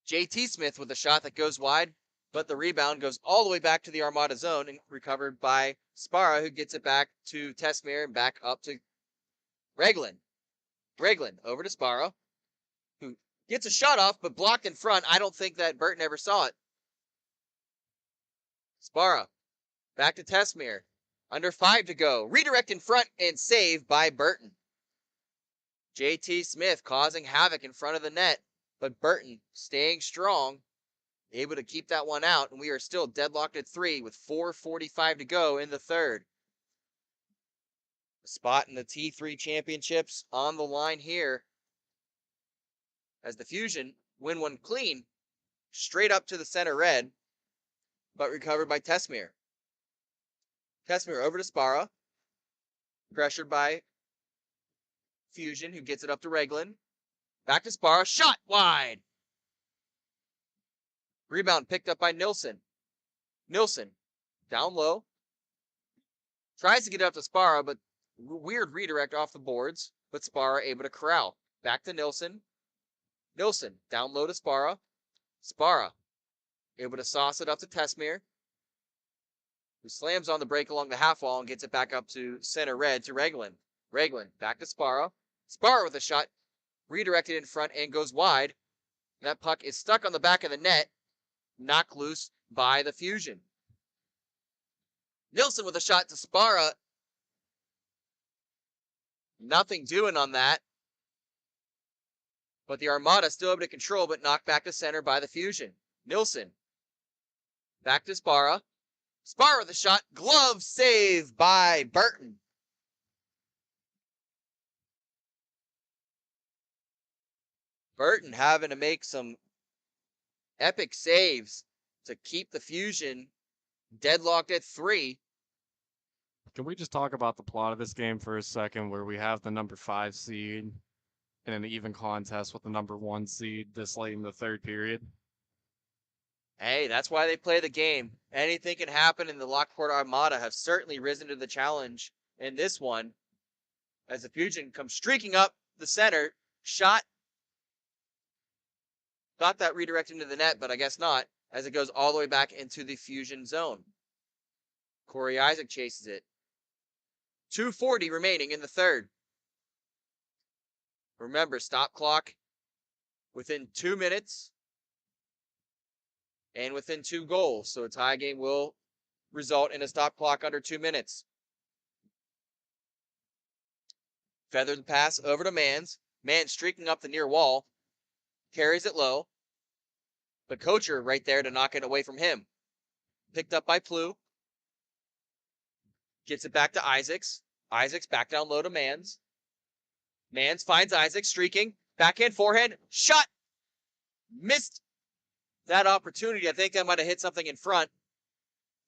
JT Smith with a shot that goes wide, but the rebound goes all the way back to the Armada zone and recovered by Spara, who gets it back to Tesmere and back up to Reglin. Reglin over to Spara, who gets a shot off, but blocked in front. I don't think that Burton ever saw it. Spara back to Tesmere. Under 5 to go. Redirect in front and save by Burton. JT Smith causing havoc in front of the net, but Burton staying strong, able to keep that one out, and we are still deadlocked at 3 with 4:45 to go in the third. A spot in the T3 championships on the line here as the Fusion win one clean, straight up to the center red, but recovered by Tesmere. Tesmere over to Spara, pressured by Fusion, who gets it up to Reglin. Back to Spara, shot wide. Rebound picked up by Nilsson. Nilsson, down low. Tries to get it up to Spara, but weird redirect off the boards, but Spara able to corral. Back to Nilsson. Nilsson, down low to Spara. Spara, able to sauce it up to Tesmere, who slams on the break along the half wall and gets it back up to center red to Reglin. Reglin, back to Spara. Spara with a shot, redirected in front and goes wide. That puck is stuck on the back of the net, knocked loose by the Fusion. Nilsson with a shot to Spara. Nothing doing on that. But the Armada still able to control, but knocked back to center by the Fusion. Nilsson. Back to Spara. Spara with a shot. Glove save by Burton. Burton having to make some epic saves to keep the Fusion deadlocked at 3. Can we just talk about the plot of this game for a second, where we have the number 5 seed in an even contest with the number 1 seed this late in the third period? Hey, that's why they play the game. Anything can happen, and the Lockport Armada have certainly risen to the challenge in this one. As the Fusion comes streaking up the center, shot. Thought that redirected into the net, but I guess not, as it goes all the way back into the Fusion zone. Corey Isaac chases it. 2:40 remaining in the third. Remember, stop clock within 2 minutes and within 2 goals. So a tie game will result in a stop clock under 2 minutes. Feathered pass over to Mans. Mans streaking up the near wall. Carries it low. But Kocher right there to knock it away from him. Picked up by Plu. Gets it back to Isaacs. Isaacs back down low to Mans. Mans finds Isaacs streaking. Backhand, forehand, shot. Missed that opportunity. I think that might have hit something in front.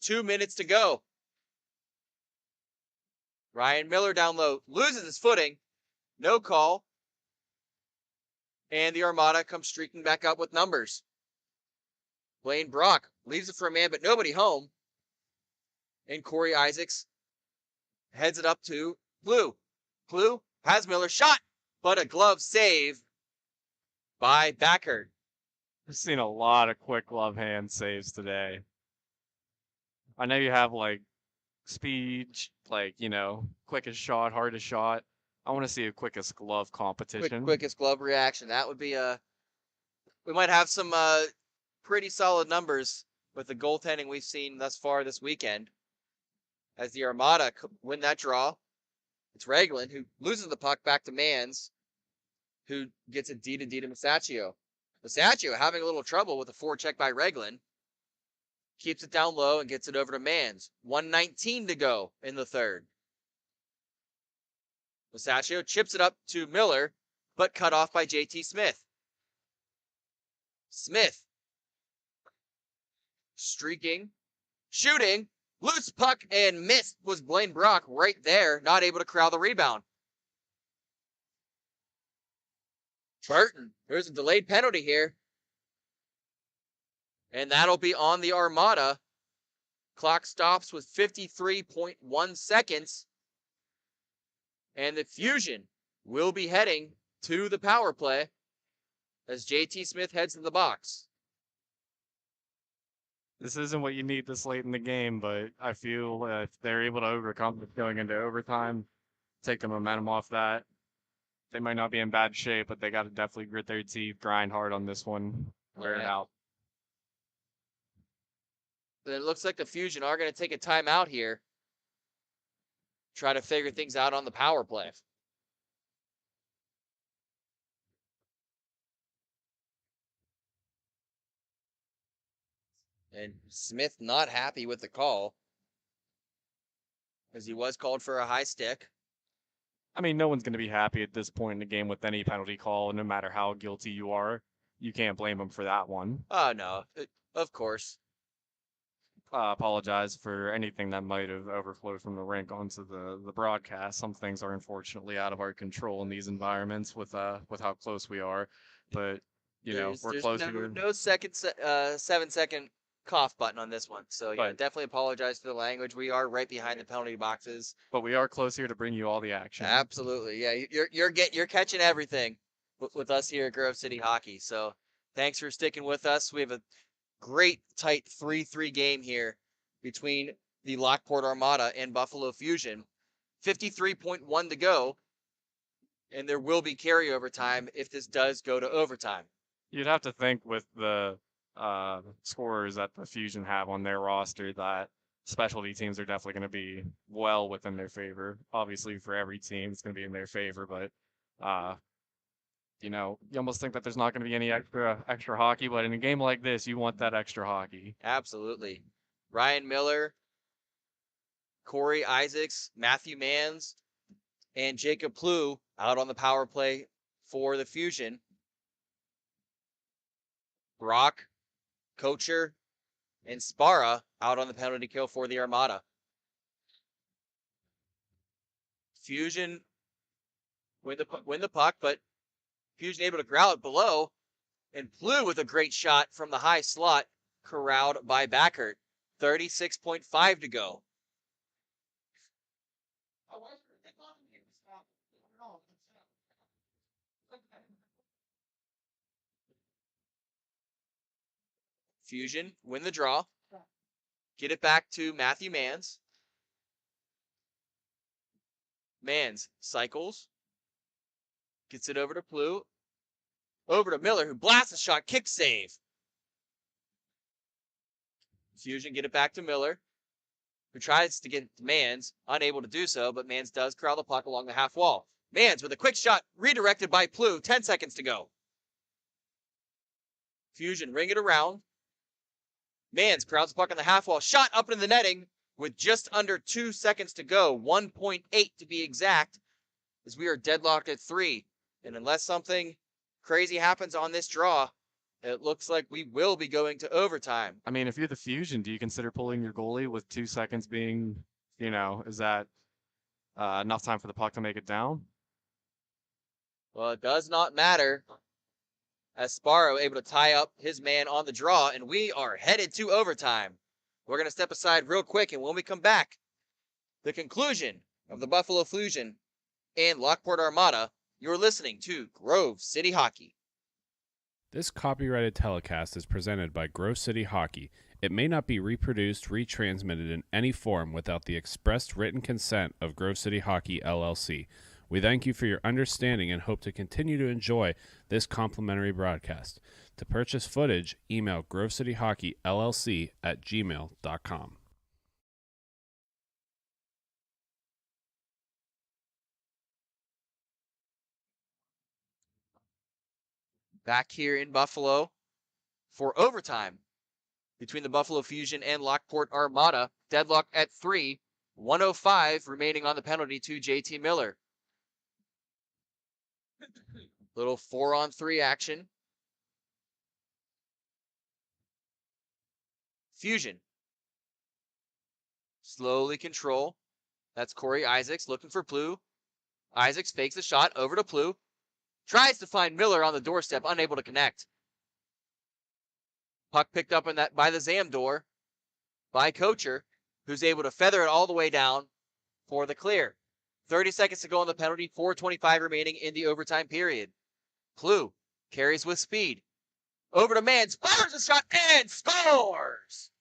2 minutes to go. Ryan Miller down low. Loses his footing. No call. And the Armada comes streaking back up with numbers. Blaine Brock leaves it for a man, but nobody home. And Corey Isaacs heads it up to Plu. Plu has Miller shot, but a glove save by Backert. I've seen a lot of quick glove hand saves today. I know you have like speed, like, you know, quickest shot, hardest shot. I want to see a quickest glove competition. Quickest glove reaction. That would be we might have some pretty solid numbers with the goaltending we've seen thus far this weekend. As the Armada win that draw, it's Reglin who loses the puck back to Mans, who gets a D to Masaccio. Masaccio having a little trouble with a forecheck by Reglin. Keeps it down low and gets it over to Mans. 1:19 to go in the third. Masaccio chips it up to Miller, but cut off by JT Smith. Smith streaking, shooting, Loose puck and missed was Blaine Brock right there, not able to corral the rebound. Burton, there's a delayed penalty here. And that'll be on the Armada. Clock stops with 53.1 seconds. And the Fusion will be heading to the power play as JT Smith heads to the box. This isn't what you need this late in the game, but I feel if they're able to overcome it going into overtime, take the momentum off that, they might not be in bad shape, but they got to definitely grit their teeth, grind hard on this one, wear it out. Then it looks like the Fusion are going to take a timeout here. Try to figure things out on the power play. And Smith not happy with the call, because he was called for a high stick. I mean, no one's going to be happy at this point in the game with any penalty call, no matter how guilty you are. You can't blame them for that one. Oh, no, of course. Apologize for anything that might have overflowed from the rink onto the broadcast. Some things are unfortunately out of our control in these environments with how close we are. But, we're close to it. No 7-second cough button on this one. So, yeah, definitely apologize for the language. We are right behind the penalty boxes. But we are close here to bring you all the action. Absolutely. Yeah, you're catching everything with us here at Grove City Hockey. So, thanks for sticking with us. We have a great tight 3-3 game here between the Lockport Armada and Buffalo Fusion. 53.1 to go, and there will be carryover time if this does go to overtime. You'd have to think with the scorers that the Fusion have on their roster that specialty teams are definitely going to be well within their favor. Obviously, for every team, it's going to be in their favor, but you almost think that there's not going to be any extra hockey, but in a game like this, you want that extra hockey. Absolutely. Ryan Miller, Corey Isaacs, Matthew Manns, and Jacob Plew out on the power play for the Fusion. Brock, Kocher, and Spara out on the penalty kill for the Armada. Fusion win the puck, but Fusion able to corral it below, and Plew with a great shot from the high slot, corralled by Backert. 36.5 to go. Fusion win the draw. Get it back to Matthew Manns. Manns cycles. Gets it over to Plew. Over to Miller, who blasts a shot, kick save. Fusion get it back to Miller, who tries to get to Manns, unable to do so, but Manns does corral the puck along the half wall. Manns with a quick shot, redirected by Plew, 10 seconds to go. Fusion ring it around. Manns corrals the puck on the half wall, shot up into the netting with just under 2 seconds to go, 1.8 to be exact, as we are deadlocked at 3. And unless something crazy happens on this draw, it looks like we will be going to overtime. I mean, if you're the Fusion, do you consider pulling your goalie with 2 seconds being, is that enough time for the puck to make it down? Well, it does not matter, as Sparrow able to tie up his man on the draw, and we are headed to overtime. We're going to step aside real quick, and when we come back, the conclusion of the Buffalo Fusion and Lockport Armada, you're listening to Grove City Hockey. This copyrighted telecast is presented by Grove City Hockey. It may not be reproduced, retransmitted in any form without the expressed written consent of Grove City Hockey, LLC. We thank you for your understanding and hope to continue to enjoy this complimentary broadcast. To purchase footage, email grovecityhockeyllc@gmail.com. Back here in Buffalo for overtime between the Buffalo Fusion and Lockport Armada. Deadlock at 3. 1:05 remaining on the penalty to JT Miller. Little 4-on-3 action. Fusion Slowly control. That's Corey Isaacs looking for Plu. Isaacs fakes the shot over to Plu. Tries to find Miller on the doorstep, unable to connect. Puck picked up in that by the Zamdor by Kocher, who's able to feather it all the way down for the clear. 30 seconds to go on the penalty, 4:25 remaining in the overtime period. Plu carries with speed. Over to Mans, fires a shot and scores!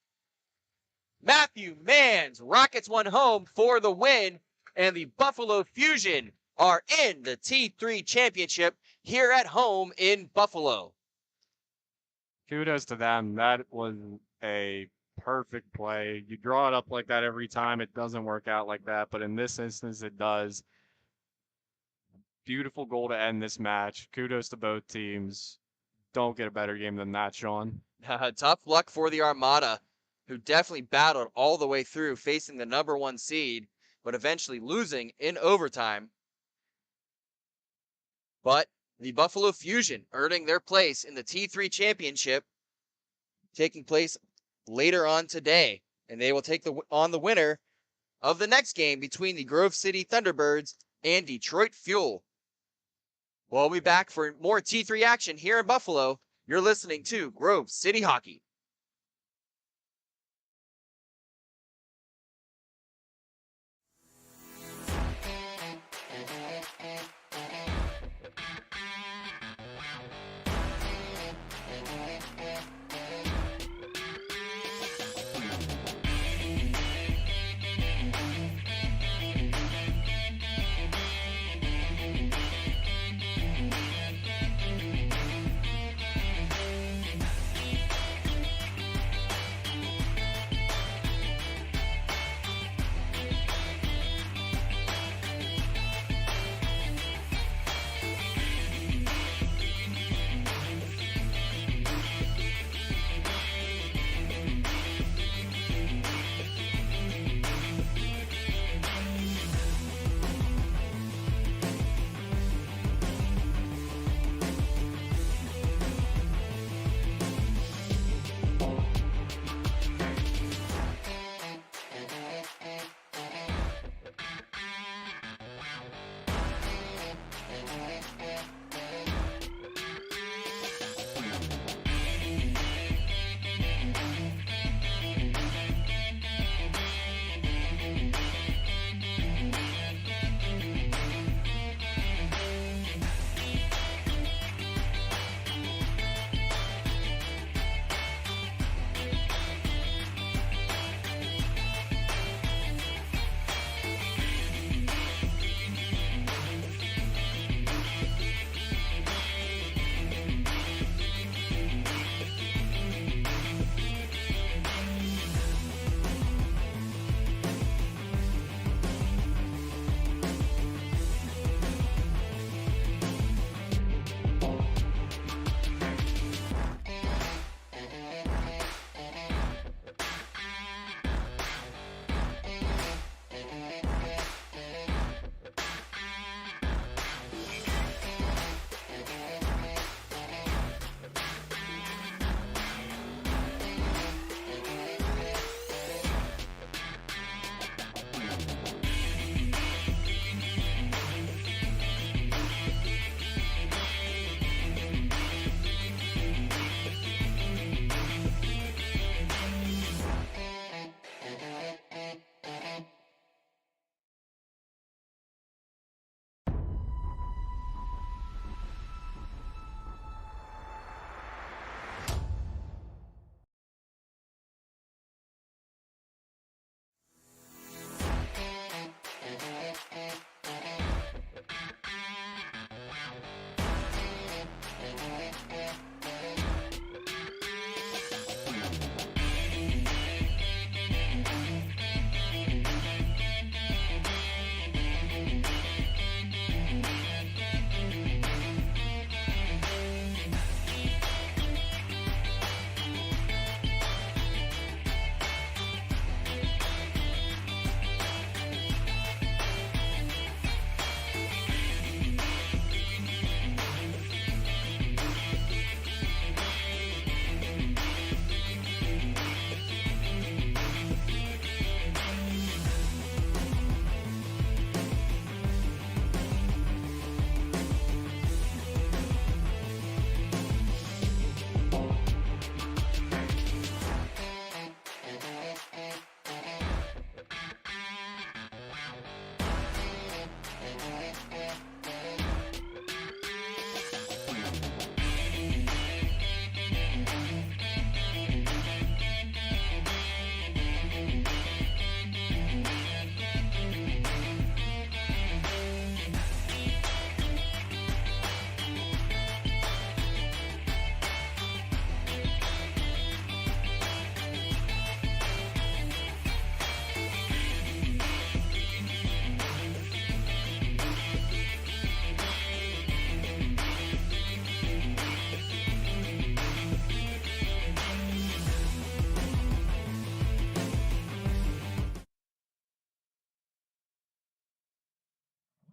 Matthew Mans rockets one home for the win, and the Buffalo Fusion are in the T3 championship here at home in Buffalo. Kudos to them. That was a perfect play. You draw it up like that every time. It doesn't work out like that, but in this instance, it does. Beautiful goal to end this match. Kudos to both teams. Don't get a better game than that, Sean. Tough luck for the Armada, who definitely battled all the way through, facing the number 1 seed, but eventually losing in overtime. But the Buffalo Fusion earning their place in the T3 championship, taking place later on today. And they will take on the winner of the next game between the Grove City Thunderbirds and Detroit Fuel. We'll be back for more T3 action here in Buffalo. You're listening to Grove City Hockey.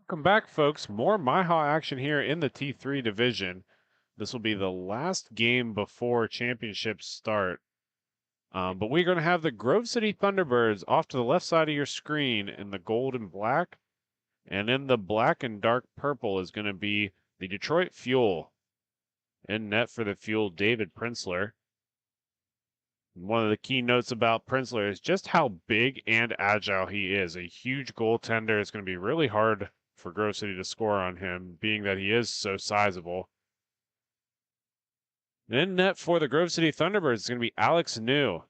Welcome back, folks. More MIHA action here in the T3 division. This will be the last game before championships start. But we're going to have the Grove City Thunderbirds off to the left side of your screen in the gold and black. And in the black and dark purple is going to be the Detroit Fuel. In net for the Fuel, David Prinzler. One of the key notes about Prinzler is just how big and agile he is. A huge goaltender. It's going to be really hard for Grove City to score on him, being that he is so sizable. In net for the Grove City Thunderbirds is going to be Alex New.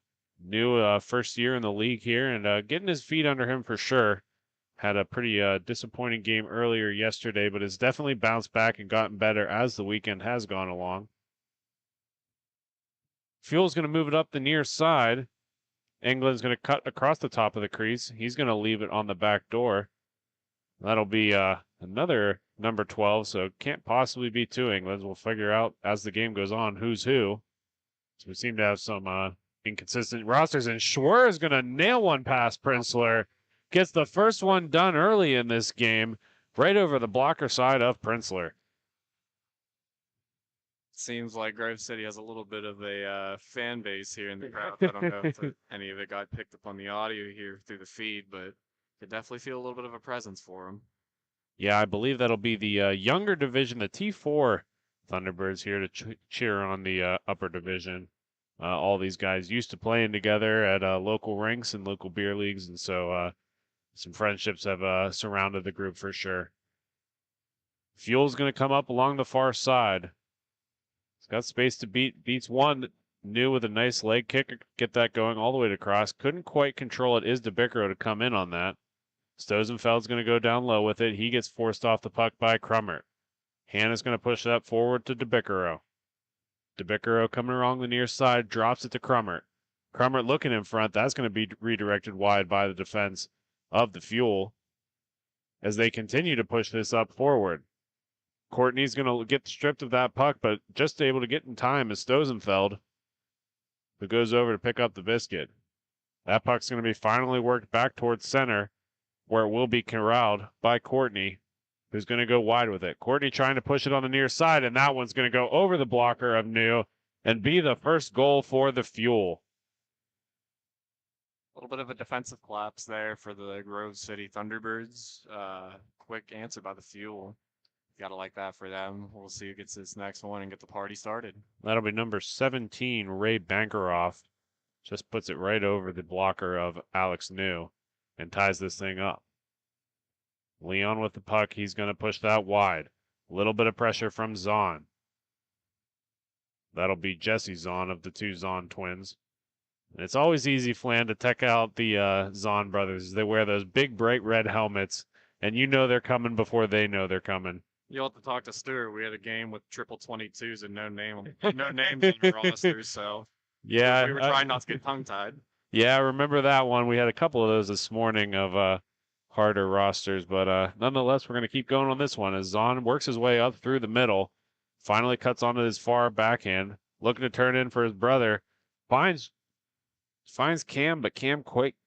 New first year in the league here, and getting his feet under him for sure. Had a pretty disappointing game earlier yesterday, but has definitely bounced back and gotten better as the weekend has gone along. Fuel's going to move it up the near side. England's going to cut across the top of the crease. He's going to leave it on the back door. That'll be another number 12, so it can't possibly be two Englands. We'll figure out as the game goes on who's who. So we seem to have some inconsistent rosters, and Schwer is going to nail one past Prinzler. Gets the first one done early in this game, right over the blocker side of Prinzler. Seems like Grove City has a little bit of a fan base here in the crowd. I don't know if any of it got picked up on the audio here through the feed, but could definitely feel a little bit of a presence for them. Yeah, I believe that'll be the younger division, the T4 Thunderbirds here to cheer on the upper division. All these guys used to playing together at local rinks and local beer leagues, and so some friendships have surrounded the group for sure. Fuel's going to come up along the far side. He's got space to beats one. New with a nice leg kick, get that going all the way to cross. Couldn't quite control it. Is DeBickero to come in on that. Stosenfeld's going to go down low with it. He gets forced off the puck by Crummert. Hannah's going to push that forward to DeBickero. DeBickero coming along the near side, drops it to Crummert. Crummert looking in front. That's going to be redirected wide by the defense of the Fuel as they continue to push this up forward. Courtney's going to get stripped of that puck, but just able to get in time is Stosenfeld, who goes over to pick up the Biscuit. That puck's going to be finally worked back towards center, where it will be corralled by Courtney, who's going to go wide with it. Courtney trying to push it on the near side, and that one's going to go over the blocker of New and be the first goal for the Fuel. A little bit of a defensive collapse there for the Grove City Thunderbirds. Quick answer by the Fuel. Gotta like that for them. We'll see who gets this next one and get the party started. That'll be number 17, Ray Bankeroff. Just puts it right over the blocker of Alex New and ties this thing up. Leon with the puck. He's going to push that wide. A little bit of pressure from Zahn. That'll be Jesse Zahn of the two Zahn twins. And it's always easy, Flan, to check out the Zahn brothers. They wear those big, bright red helmets, and you know they're coming before they know they're coming. You'll have to talk to Stuart. We had a game with triple 22s and no names on the roster, so yeah, we were trying not to get tongue-tied. Yeah, I remember that one. We had a couple of those this morning of harder rosters, but nonetheless, we're going to keep going on this one as Zahn works his way up through the middle, finally cuts onto his far backhand, looking to turn in for his brother, finds Cam, but Cam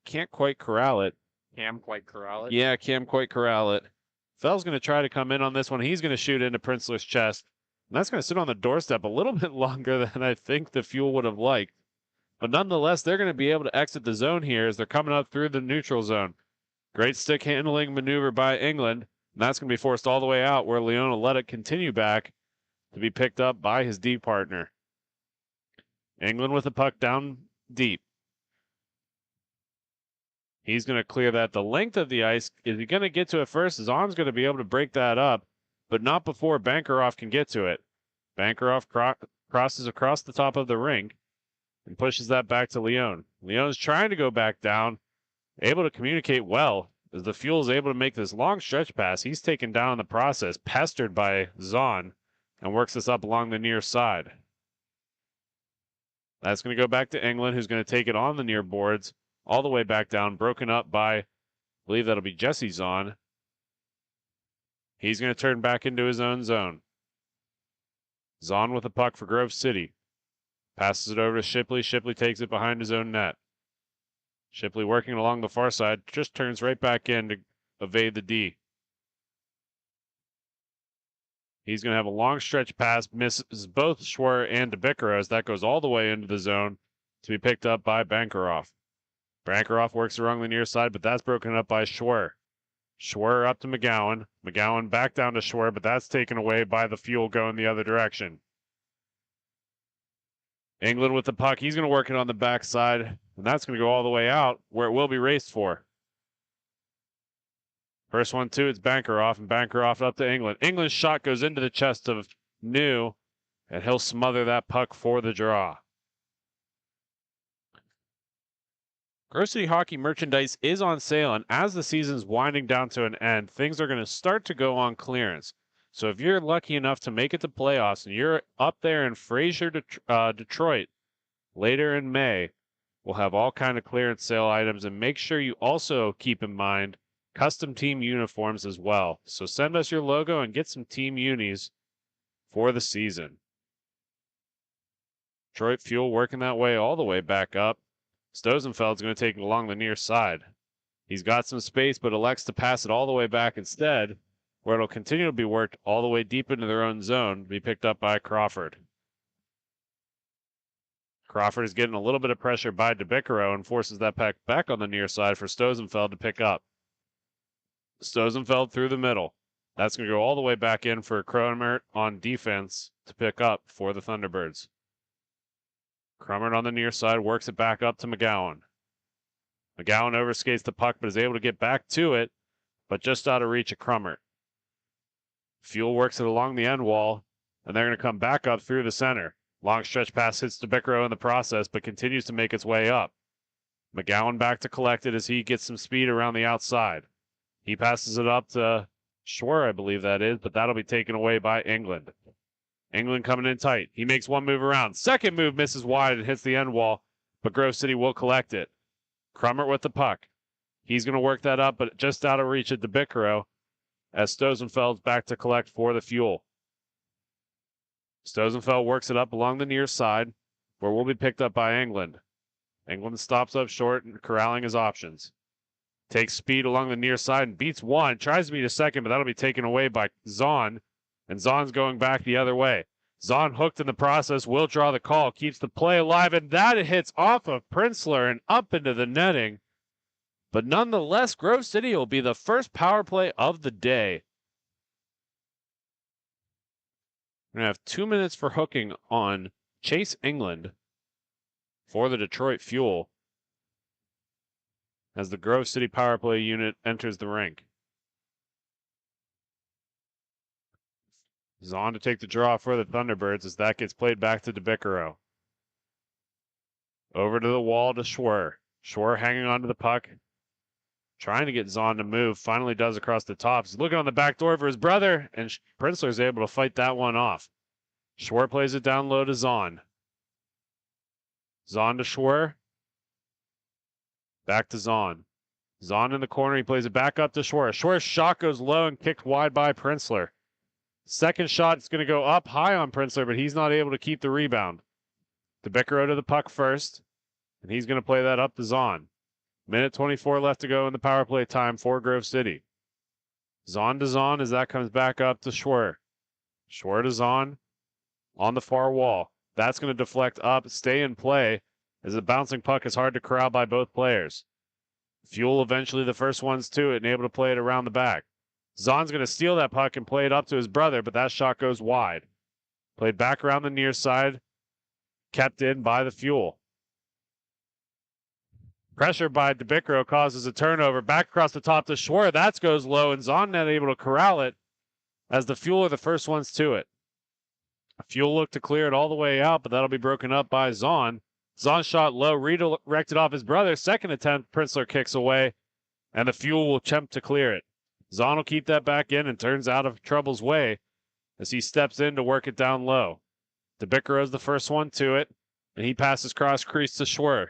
can't quite corral it. Cam quite corral it? Yeah, Cam quite corral it. Fell's going to try to come in on this one. He's going to shoot into Prinzler's chest. And that's going to sit on the doorstep a little bit longer than I think the Fuel would have liked. But nonetheless, they're going to be able to exit the zone here as they're coming up through the neutral zone. Great stick handling maneuver by England. And that's going to be forced all the way out where Leona let it continue back to be picked up by his D partner. England with the puck down deep. He's going to clear that the length of the ice. Is he going to get to it first? Zahn's going to be able to break that up, but not before Bankeroff can get to it. Bancroft crosses across the top of the rink and pushes that back to Leone. Leone's trying to go back down, able to communicate well as the Fuel is able to make this long stretch pass. He's taken down in the process, pestered by Zahn, and works this up along the near side. That's going to go back to England, who's going to take it on the near boards all the way back down, broken up by, I believe that'll be Jesse Zahn. He's going to turn back into his own zone. Zahn with the puck for Grove City. Passes it over to Shipley. Shipley takes it behind his own net. Shipley working along the far side, just turns right back in to evade the D. He's going to have a long stretch pass, misses both Schwer and DeBickero as that goes all the way into the zone to be picked up by Bankeroff. Bankeroff works along the near side, but that's broken up by Schwer. Schwer up to McGowan. McGowan back down to Schwer, but that's taken away by the Fuel going the other direction. England with the puck. He's going to work it on the backside, and that's going to go all the way out where it will be raced for. First one, too, it's Bankeroff, and Bankeroff up to England. England's shot goes into the chest of New, and he'll smother that puck for the draw. Grove City Hockey merchandise is on sale, and as the season's winding down to an end, things are going to start to go on clearance. So if you're lucky enough to make it to playoffs and you're up there in Fraser, Detroit, later in May, we'll have all kind of clearance sale items, and make sure you also keep in mind custom team uniforms as well. So send us your logo and get some team unis for the season. Detroit Fuel working that way all the way back up. Stosenfeld's going to take it along the near side. He's got some space, but elects to pass it all the way back instead, where it'll continue to be worked all the way deep into their own zone to be picked up by Crawford. Crawford is getting a little bit of pressure by DeBickero and forces that pack back on the near side for Stosenfeld to pick up. Stosenfeld through the middle. That's going to go all the way back in for Cromert on defense to pick up for the Thunderbirds. Cromert on the near side works it back up to McGowan. McGowan overskates the puck but is able to get back to it, but just out of reach of Cromert. Fuel works it along the end wall, and they're going to come back up through the center. Long stretch pass hits DeBickero in the process, but continues to make its way up. McGowan back to collect it as he gets some speed around the outside. He passes it up to Schwer, I believe that is, but that'll be taken away by England. England coming in tight. He makes one move around. Second move misses wide and hits the end wall, but Grove City will collect it. Crumert with the puck. He's going to work that up, but just out of reach of DeBickero as Stosenfeld's back to collect for the Fuel. Stosenfeld works it up along the near side, where will be picked up by England. England stops up short and corralling his options. Takes speed along the near side and beats one. Tries to beat a second, but that'll be taken away by Zahn. And Zahn's going back the other way. Zahn hooked in the process, will draw the call, keeps the play alive, and that hits off of Prinzler and up into the netting. But nonetheless, Grove City will be the first power play of the day. We're going to have 2 minutes for hooking on Chase England for the Detroit Fuel as the Grove City power play unit enters the rink. Zahn to take the draw for the Thunderbirds as that gets played back to DeBickero. Over to the wall to Schwer. Schwer hanging onto the puck. Trying to get Zahn to move. Finally does across the top. He's looking on the back door for his brother, and Prinzler's able to fight that one off. Schwer plays it down low to Zahn. Zahn to Schwer. Back to Zahn. Zahn in the corner. He plays it back up to Schwer. Schwer's shot goes low and kicked wide by Prinzler. Second shot is going to go up high on Prinzler, but he's not able to keep the rebound. DeBickero to the puck first, and he's going to play that up to Zahn. Minute 24 left to go in the power play time for Grove City. Zahn to Zahn as that comes back up to Schwer. Schwer to Zahn on the far wall. That's going to deflect up, stay in play, as the bouncing puck is hard to corral by both players. Fuel eventually the first ones to it and able to play it around the back. Zahn's going to steal that puck and play it up to his brother, but that shot goes wide. Played back around the near side, kept in by the Fuel. Pressure by DeBickero causes a turnover. Back across the top to Schwer. That goes low, and Zahn not able to corral it as the Fuel are the first ones to it. Fuel looked to clear it all the way out, but that'll be broken up by Zahn. Zahn shot low, redirected off his brother. Second attempt, Prinzler kicks away, and the Fuel will attempt to clear it. Zahn will keep that back in and turns out of trouble's way as he steps in to work it down low. DeBickero's the first one to it, and he passes cross crease to Schwer.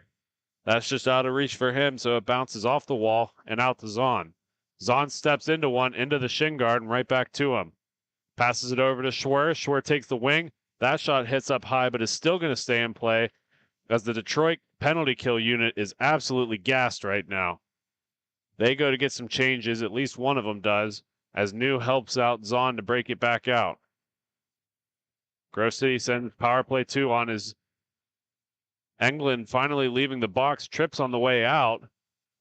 That's just out of reach for him, so it bounces off the wall and out to Zahn. Zahn steps into one, into the shin guard, and right back to him. Passes it over to Schwer. Schwer takes the wing. That shot hits up high, but is still going to stay in play as the Detroit penalty kill unit is absolutely gassed right now. They go to get some changes, at least one of them does, as New helps out Zahn to break it back out. Grove City sends power play 2 on his England finally leaving the box, trips on the way out.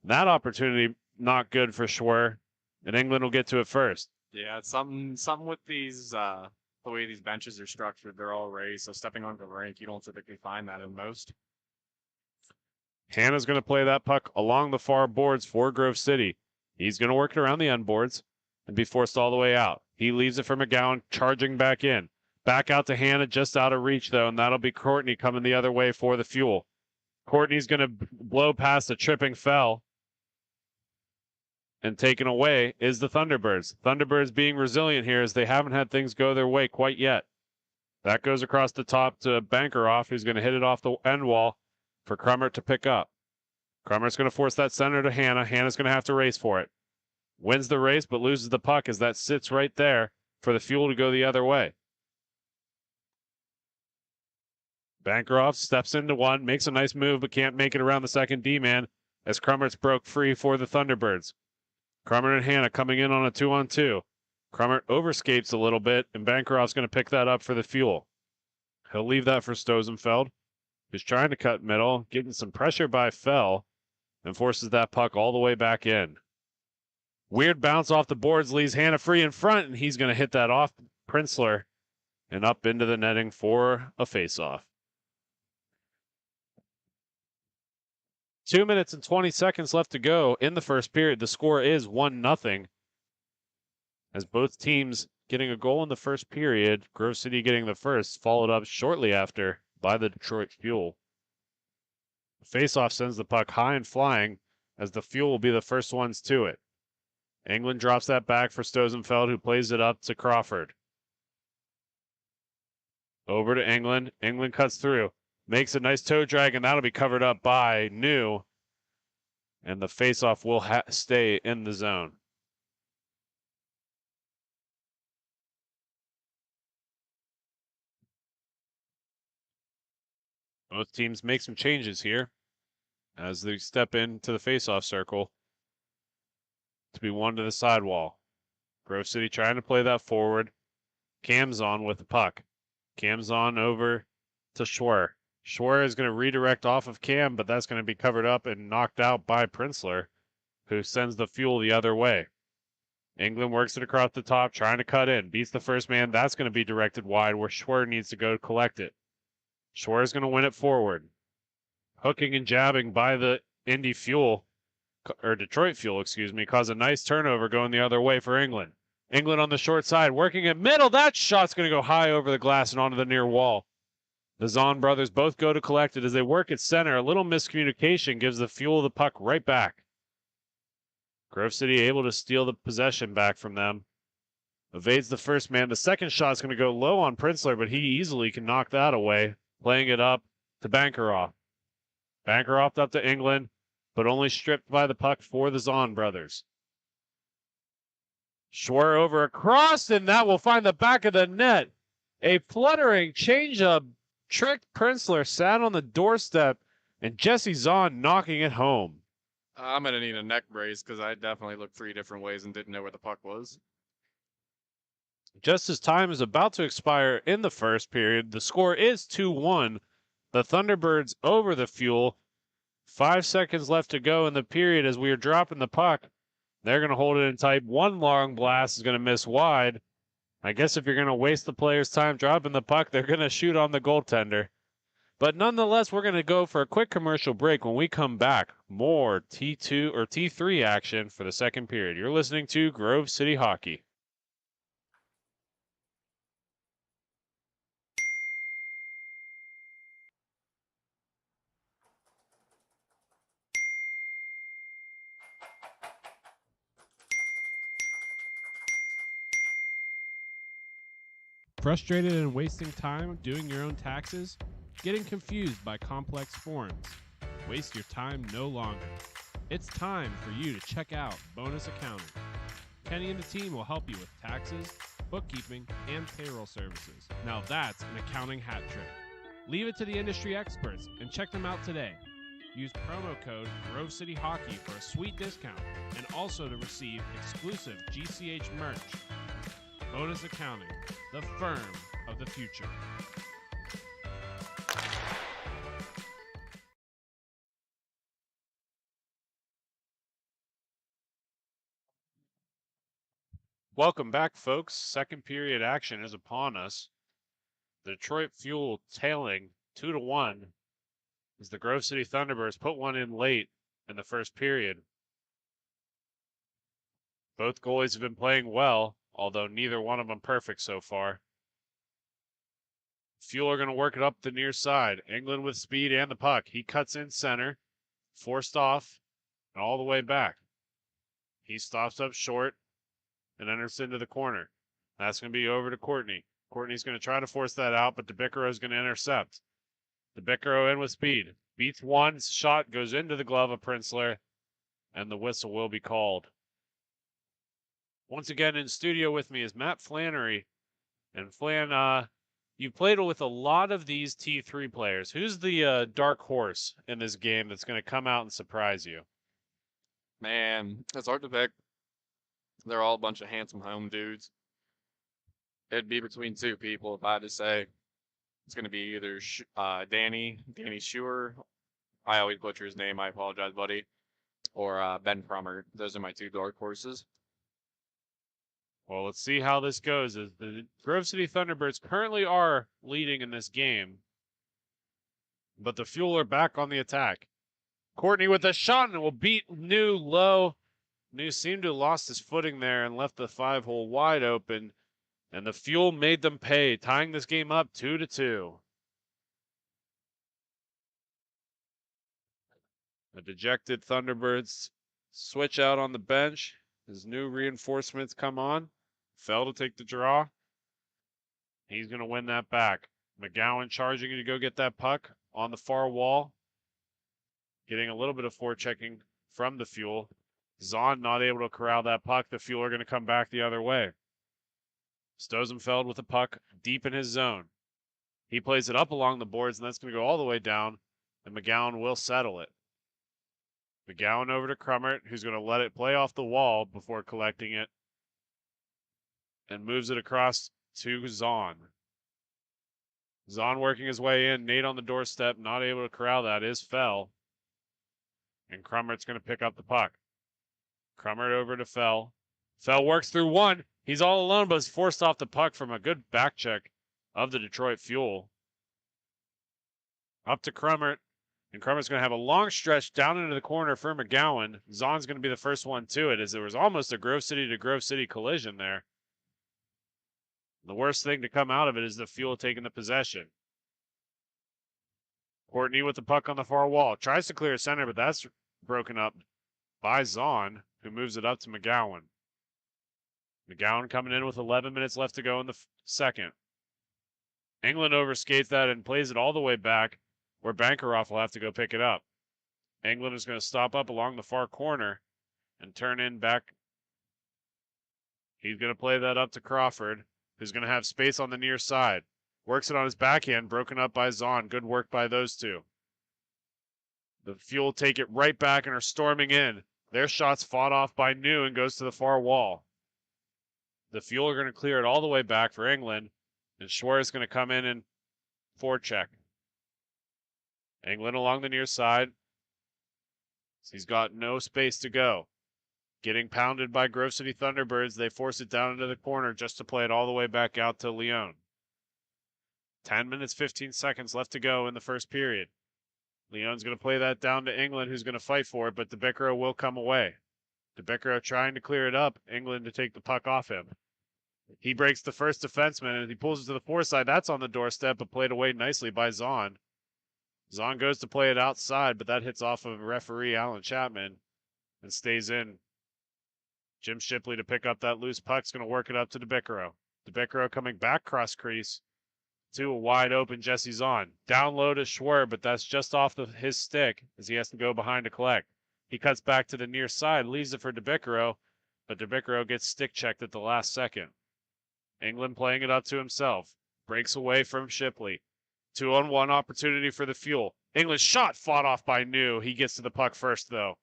That opportunity not good for Schwer, and England will get to it first. Yeah, it's something with these the way these benches are structured. They're all raised, so stepping onto the rink, you don't typically find that in most. Hannah's going to play that puck along the far boards for Grove City. He's going to work it around the end boards and be forced all the way out. He leaves it for McGowan, charging back in. Back out to Hannah, just out of reach, though, and that'll be Courtney coming the other way for the Fuel. Courtney's going to blow past a tripping Fell. And taken away is the Thunderbirds. Thunderbirds being resilient here as they haven't had things go their way quite yet. That goes across the top to Bankeroff, who's going to hit it off the end wall for Crummert to pick up. Crummert's going to force that center to Hannah. Hannah's going to have to race for it. Wins the race, but loses the puck as that sits right there for the Fuel to go the other way. Bankeroff steps into one, makes a nice move, but can't make it around the second D-man as Crummert's broke free for the Thunderbirds. Crummert and Hannah coming in on a 2-on-2. Crummert overscapes a little bit, and Bankeroff's going to pick that up for the Fuel. He'll leave that for Stosenfeld, who's trying to cut middle, getting some pressure by Fell, and forces that puck all the way back in. Weird bounce off the boards leaves Hannah free in front, and he's going to hit that off Prinzler and up into the netting for a face-off. 2 minutes and 20 seconds left to go in the first period. The score is 1-0. As both teams getting a goal in the first period, Grove City getting the first, followed up shortly after by the Detroit Fuel. The faceoff sends the puck high and flying as the Fuel will be the first ones to it. England drops that back for Stosenfeld, who plays it up to Crawford. Over to England. England cuts through. Makes a nice toe drag, and that'll be covered up by New. And the faceoff will stay in the zone. Both teams make some changes here as they step into the faceoff circle to be one to the sidewall. Grove City trying to play that forward. Cam's on with the puck. Cam's on over to Schwer. Schwer is going to redirect off of Cam, but that's going to be covered up and knocked out by Prinzler, who sends the Fuel the other way. England works it across the top, trying to cut in. Beats the first man. That's going to be directed wide where Schwer needs to go to collect it. Schwer is going to win it forward. Hooking and jabbing by the Indy Fuel, or Detroit Fuel, excuse me, cause a nice turnover going the other way for England. England on the short side, working at middle. That shot's going to go high over the glass and onto the near wall. The Zahn brothers both go to collect it as they work at center. A little miscommunication gives the Fuel the puck right back. Grove City able to steal the possession back from them. Evades the first man. The second shot's going to go low on Prinzler, but he easily can knock that away, playing it up to Bankeroff. Bankeroff up to England, but only stripped by the puck for the Zahn brothers. Schwer over across, and that will find the back of the net. A fluttering change-up tricked Prinzler, sat on the doorstep, and Jesse Zahn knocking it home. I'm going to need a neck brace because I definitely looked 3 different ways and didn't know where the puck was. Just as time is about to expire in the first period, the score is 2-1. The Thunderbirds over the Fuel. 5 seconds left to go in the period as we are dropping the puck. They're going to hold it in tight. One long blast is going to miss wide. I guess if you're going to waste the player's time dropping the puck, they're going to shoot on the goaltender. But nonetheless, we're going to go for a quick commercial break. When we come back, more T2 or T3 action for the second period. You're listening to Grove City Hockey. Frustrated and wasting time doing your own taxes? Getting confused by complex forms? Waste your time no longer. It's time for you to check out Bonus Accounting. Kenny and the team will help you with taxes, bookkeeping, and payroll services. Now that's an accounting hat trick. Leave it to the industry experts and check them out today. Use promo code Grove City Hockey for a sweet discount and also to receive exclusive GCH merch. Bonus Accounting, the firm of the future. Welcome back, folks. Second period action is upon us. The Detroit Fuel tailing 2-1 as the Grove City Thunderbirds put one in late in the first period. Both goalies have been playing well, although neither one of them perfect so far. Fuel are going to work it up the near side. England with speed and the puck. He cuts in center, forced off, and all the way back. He stops up short and enters into the corner. That's going to be over to Courtney. Courtney's going to try to force that out, but DeBiccaro is going to intercept. DeBiccaro in with speed. Beats one, shot goes into the glove of Prinzler, and the whistle will be called. Once again in studio with me is Matt Flannery. And Flan, you played with a lot of these T3 players. Who's the dark horse in this game that's going to come out and surprise you? Man, it's hard to pick. They're all a bunch of handsome home dudes. It'd be between two people if I had to say. It's going to be either Danny Schuer. I always butcher his name. I apologize, buddy. Or Ben Crummer. Those are my two dark horses. Well, let's see how this goes. As the Grove City Thunderbirds currently are leading in this game, but the Fuel are back on the attack. Courtney with a shot and will beat New low. New seemed to have lost his footing there and left the 5-hole wide open, and the Fuel made them pay, tying this game up 2-2. The dejected Thunderbirds switch out on the bench as new reinforcements come on. Fell to take the draw. He's going to win that back. McGowan charging to go get that puck on the far wall. Getting a little bit of forechecking from the Fuel. Zahn not able to corral that puck. The Fuel are going to come back the other way. Stosenfeld with the puck deep in his zone. He plays it up along the boards, and that's going to go all the way down, and McGowan will settle it. McGowan over to Crummert, who's going to let it play off the wall before collecting it, and moves it across to Zahn. Zahn working his way in. Nate on the doorstep, not able to corral that, is Fell. And Crummert's going to pick up the puck. Crummert over to Fell. Fell works through one. He's all alone, but is forced off the puck from a good back check of the Detroit Fuel. Up to Crummert. And Crummert's going to have a long stretch down into the corner for McGowan. Zahn's going to be the first one to it, as there was almost a Grove City to Grove City collision there. The worst thing to come out of it is the Fuel taking the possession. Courtney with the puck on the far wall. Tries to clear center, but that's broken up by Zahn, who moves it up to McGowan. McGowan coming in with 11 minutes left to go in the second. England overskates that and plays it all the way back, where Bankeroff will have to go pick it up. England is going to stop up along the far corner and turn in back. He's going to play that up to Crawford, who's going to have space on the near side. Works it on his backhand, broken up by Zahn. Good work by those two. The Fuel take it right back and are storming in. Their shot's fought off by New and goes to the far wall. The Fuel are going to clear it all the way back for England, and Schwartz is going to come in and forecheck. England along the near side. He's got no space to go. Getting pounded by Grove City Thunderbirds, they force it down into the corner just to play it all the way back out to Leon. 10 minutes, 15 seconds left to go in the first period. Leon's going to play that down to England, who's going to fight for it, but DeBiccaro will come away. DeBiccaro trying to clear it up, England to take the puck off him. He breaks the first defenseman, and he pulls it to the foreside. That's on the doorstep, but played away nicely by Zahn. Zahn goes to play it outside, but that hits off of referee Alan Chapman and stays in. Jim Shipley to pick up that loose puck. Is going to work it up to DeBiccaro. DeBickero coming back cross crease to a wide open Jesse Zahn. Down low to Schwer, but that's just off his stick as he has to go behind to collect. He cuts back to the near side, leaves it for DeBickero, but DeBickero gets stick checked at the last second. England playing it up to himself. Breaks away from Shipley. 2-on-1 opportunity for the Fuel. England's shot fought off by New. He gets to the puck first, though.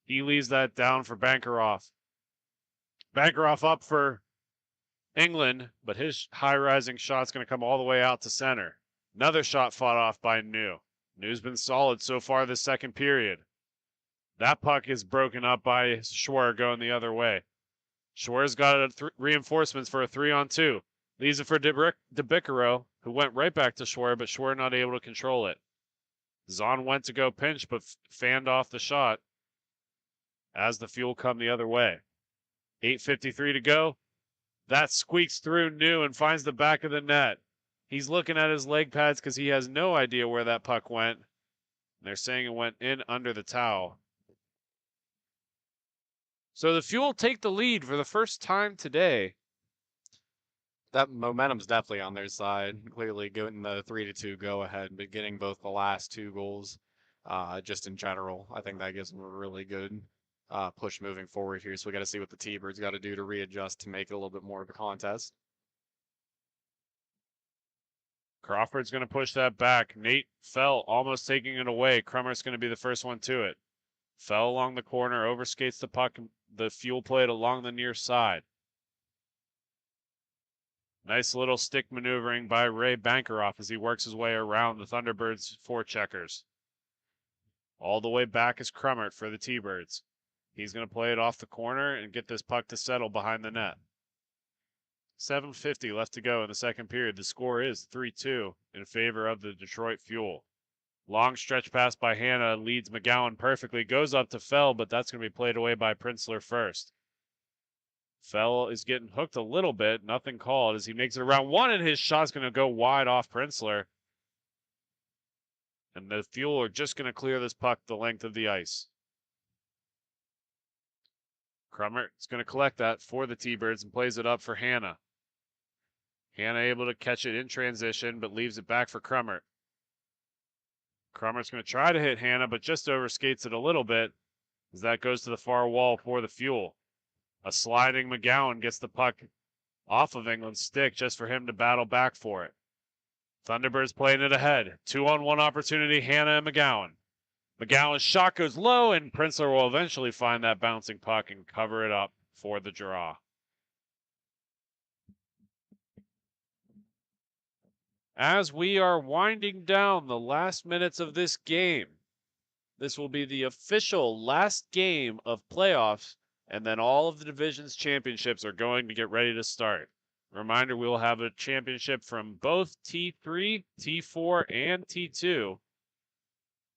He leaves that down for Bankeroff. Bankeroff up for England, but his high-rising shot's going to come all the way out to center. Another shot fought off by New. New's been solid so far this second period. That puck is broken up by Schwer going the other way. Schwer's got reinforcements for a 3-on-2. Leaves it for DeBickero, who went right back to Schwer, but Schwer not able to control it. Zahn went to go pinch, but fanned off the shot as the Fuel come the other way. 8:53 to go. That squeaks through New and finds the back of the net. He's looking at his leg pads because he has no idea where that puck went. They're saying it went in under the towel. So the Fuel take the lead for the first time today. That momentum's definitely on their side. Clearly getting the 3-2 go ahead, but getting both the last 2 goals, just in general, I think that gives them a really good push moving forward here. So we got to see what the T-Birds got to do to readjust to make it a little bit more of a contest. Crawford's going to push that back. Nate Fell almost taking it away. Crummer's going to be the first one to it. Fell along the corner, overskates the puck. The Fuel played along the near side. Nice little stick maneuvering by Ray Bankeroff as he works his way around the Thunderbirds' forecheckers. All the way back is Crummert for the T-Birds. He's going to play it off the corner and get this puck to settle behind the net. 7:50 left to go in the second period. The score is 3-2 in favor of the Detroit Fuel. Long stretch pass by Hanna leads McGowan perfectly. Goes up to Fell, but that's going to be played away by Printzler first. Fell is getting hooked a little bit. Nothing called as he makes it around one, and his shot's going to go wide off Printzler. And the Fuel are just going to clear this puck the length of the ice. Crummert is going to collect that for the T-Birds and plays it up for Hanna. Hanna able to catch it in transition, but leaves it back for Crummert. Crummer's going to try to hit Hanna, but just overskates it a little bit as that goes to the far wall for the Fuel. A sliding McGowan gets the puck off of England's stick just for him to battle back for it. Thunderbirds playing it ahead. 2-on-1 opportunity, Hanna and McGowan. McGowan's shot goes low, and Printzler will eventually find that bouncing puck and cover it up for the draw. As we are winding down the last minutes of this game, this will be the official last game of playoffs, and then all of the division's championships are going to get ready to start. Reminder, we will have a championship from both T3, T4, and T2.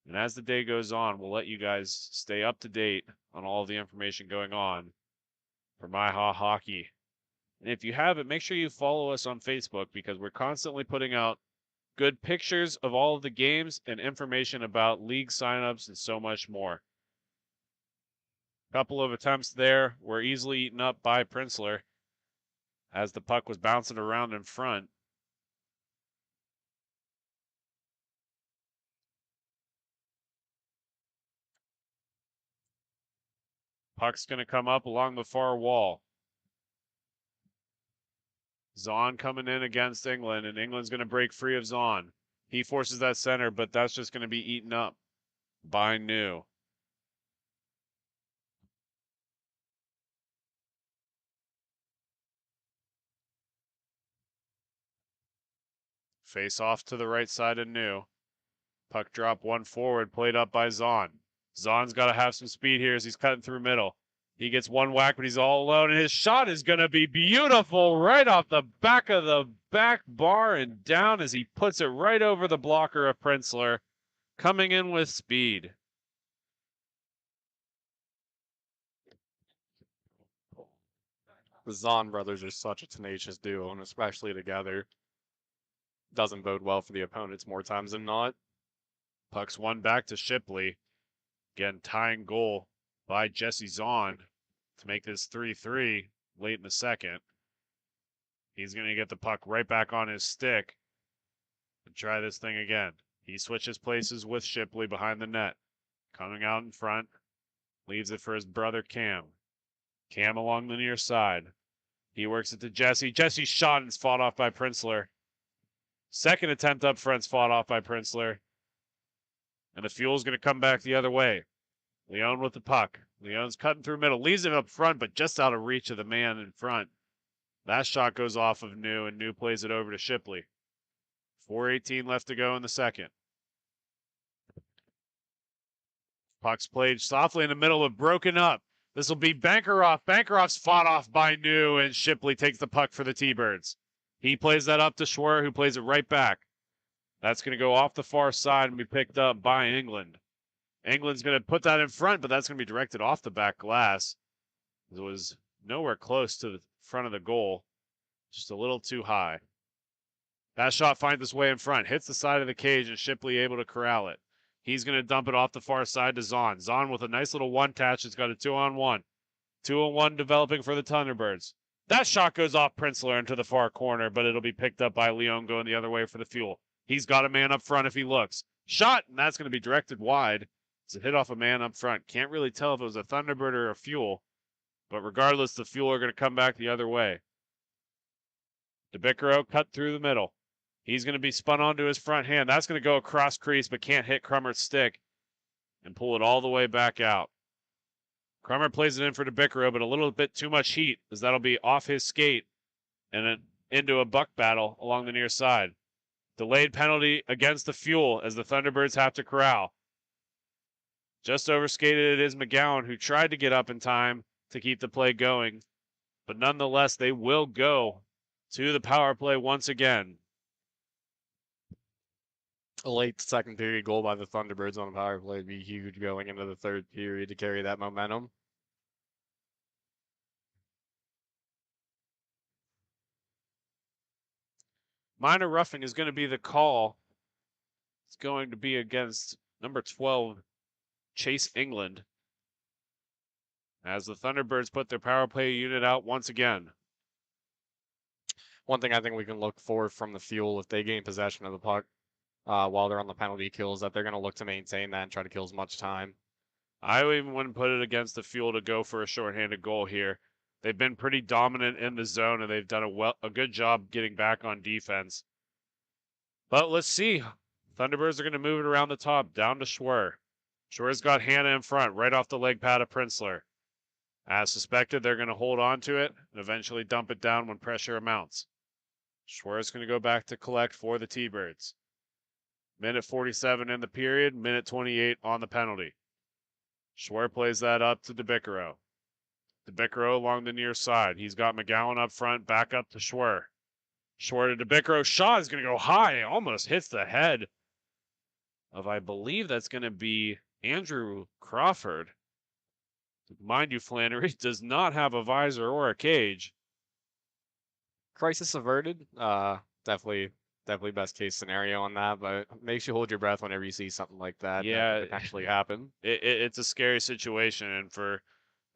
And as the day goes on, we'll let you guys stay up to date on all of the information going on for MIHA Hockey. And if you haven't, make sure you follow us on Facebook because we're constantly putting out good pictures of all of the games and information about league signups and so much more. A couple of attempts there were easily eaten up by Printzler as the puck was bouncing around in front. Puck's going to come up along the far wall. Zahn coming in against England, and England's going to break free of Zahn. He forces that center, but that's just going to be eaten up by New. Face off to the right side of New. Puck drop one forward, played up by Zahn. Zahn's got to have some speed here as he's cutting through middle. He gets one whack, but he's all alone, and his shot is going to be beautiful right off the back of the back bar and down as he puts it right over the blocker of Printzler, coming in with speed. The Zahn brothers are such a tenacious duo, and especially together, doesn't bode well for the opponents more times than not. Puck's one back to Shipley. Again, tying goal by Jesse Zahn to make this 3-3 late in the second. He's going to get the puck right back on his stick and try this thing again. He switches places with Shipley behind the net. Coming out in front. Leaves it for his brother Cam. Cam along the near side. He works it to Jesse. Jesse's shot is fought off by Prinzler. Second attempt up front's fought off by Prinzler. And the Fuel's going to come back the other way. Leon with the puck. Leon's cutting through middle. Leaves it up front, but just out of reach of the man in front. That shot goes off of New, and New plays it over to Shipley. 4:18 left to go in the second. Puck's played softly in the middle, but broken up. This will be Bankeroff. Bankeroff's fought off by New, and Shipley takes the puck for the T-Birds. He plays that up to Schwer, who plays it right back. That's going to go off the far side and be picked up by England. England's going to put that in front, but that's going to be directed off the back glass. It was nowhere close to the front of the goal. Just a little too high. That shot finds its way in front, hits the side of the cage, and Shipley able to corral it. He's going to dump it off the far side to Zahn. Zahn with a nice little one-touch. It's got a 2-on-1. 2-on-1 developing for the Thunderbirds. That shot goes off Prinzler into the far corner, but it'll be picked up by Leon going the other way for the Fuel. He's got a man up front if he looks. Shot, and that's going to be directed wide. It's a hit off a man up front. Can't really tell if it was a Thunderbird or a Fuel, but regardless, the Fuel are going to come back the other way. DeBicaro cut through the middle. He's going to be spun onto his front hand. That's going to go across crease, but can't hit Crummer's stick and pull it all the way back out. Crummer plays it in for DeBicaro, but a little bit too much heat, as that'll be off his skate and then into a buck battle along the near side. Delayed penalty against the Fuel as the Thunderbirds have to corral. Just overskated it is McGowan, who tried to get up in time to keep the play going, but nonetheless, they will go to the power play once again. A late second period goal by the Thunderbirds on the power play would be huge going into the third period to carry that momentum. Minor roughing is going to be the call. It's going to be against number 12, Chase England, as the Thunderbirds put their power play unit out once again. One thing I think we can look for from the Fuel, if they gain possession of the puck while they're on the penalty kill, is that they're going to look to maintain that and try to kill as much time. I even wouldn't put it against the Fuel to go for a shorthanded goal here. They've been pretty dominant in the zone, and they've done a good job getting back on defense. But let's see. Thunderbirds are going to move it around the top, down to Schwer. Schwer's got Hannah in front, right off the leg pad of Prinzler. As suspected, they're going to hold on to it and eventually dump it down when pressure amounts. Schwer's going to go back to collect for the T-Birds. Minute 47 in the period, minute 28 on the penalty. Schwer plays that up to DeBicaro. DeBicaro along the near side. He's got McGowan up front, back up to Schwer. Schwer to DeBicaro. Shot is going to go high. Almost hits the head of, I believe that's going to be Andrew Crawford. Mind you, Flannery does not have a visor or a cage. Crisis averted. Definitely best case scenario on that, but makes you hold your breath whenever you see something like that. Yeah, that could actually happen. It's a scary situation, and for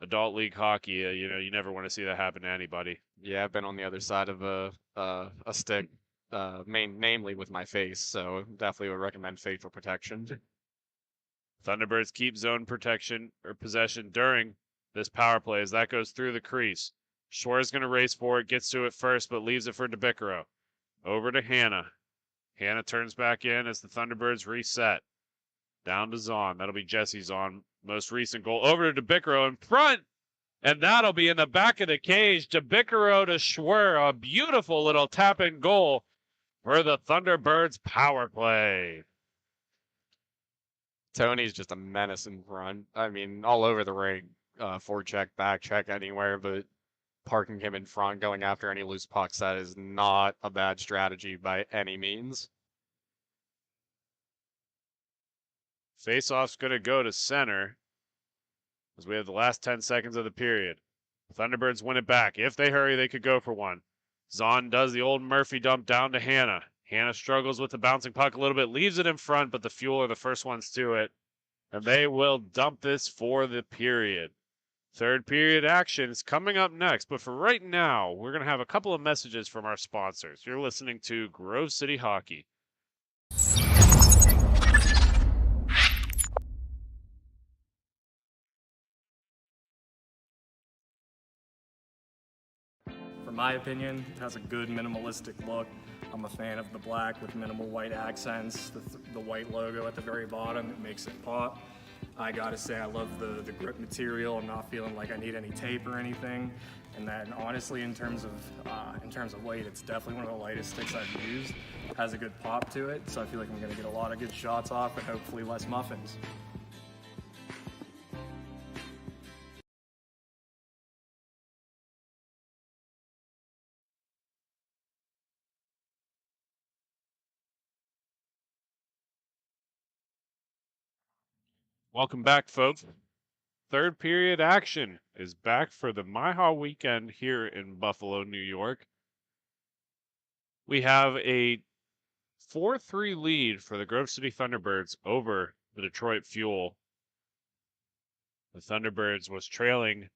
adult league hockey, you never want to see that happen to anybody. Yeah, I've been on the other side of a stick, namely with my face, so definitely would recommend facial protection. Thunderbirds keep zone protection or possession during this power play as that goes through the crease. Schwer's going to race for it, gets to it first, but leaves it for DeBicaro. Over to Hannah. Hannah turns back in as the Thunderbirds reset. Down to Zahn. That'll be Jesse Zahn. Most recent goal. Over to DeBicaro in front. And that'll be in the back of the cage. DeBicaro to Schwer. A beautiful little tap-in goal for the Thunderbirds power play. Tony's just a menace in front. I mean, all over the ring. Forecheck, back check, anywhere, but parking him in front, going after any loose pucks, that is not a bad strategy by any means. Face-off's going to go to center as we have the last 10 seconds of the period. Thunderbirds win it back. If they hurry, they could go for one. Zahn does the old Murphy dump down to Hannah. Hannah struggles with the bouncing puck a little bit, leaves it in front, but the Fuel are the first ones to it. And they will dump this for the period. Third period action is coming up next, but for right now, we're going to have a couple of messages from our sponsors. You're listening to Grove City Hockey. For my opinion, it has a good minimalistic look. I'm a fan of the black with minimal white accents, the white logo at the very bottom, it makes it pop. I gotta say I love the grip material. I'm not feeling like I need any tape or anything. And then honestly, in terms of weight, it's definitely one of the lightest sticks I've used. It has a good pop to it, so I feel like I'm gonna get a lot of good shots off and hopefully less muffins. Welcome back, folks. Third period action is back for the MIHA weekend here in Buffalo, New York. We have a 4-3 lead for the Grove City Thunderbirds over the Detroit Fuel. The Thunderbirds was trailing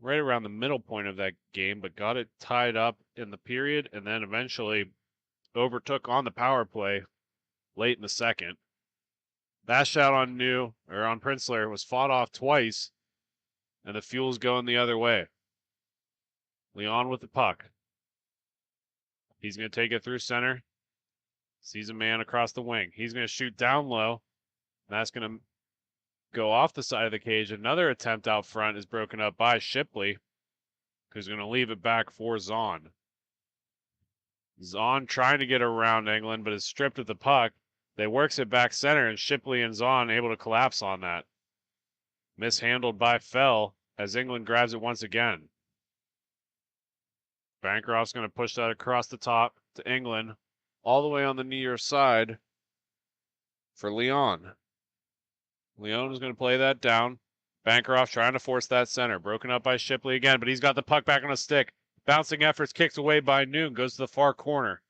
right around the middle point of that game, but got it tied up in the period and then eventually overtook on the power play late in the second. That shot on Princeler was fought off twice, and the Fuel's going the other way. Leon with the puck. He's going to take it through center. Sees a man across the wing. He's going to shoot down low. That's going to go off the side of the cage. Another attempt out front is broken up by Shipley, who's going to leave it back for Zahn. Zahn trying to get around England, but is stripped of the puck. They works it back center, and Shipley and Zahn able to collapse on that. Mishandled by Fell as England grabs it once again. Bancroft's going to push that across the top to England, all the way on the near side for Leon. Leon is going to play that down. Bancroft trying to force that center. Broken up by Shipley again, but he's got the puck back on a stick. Bouncing efforts kicked away by Noon, goes to the far corner.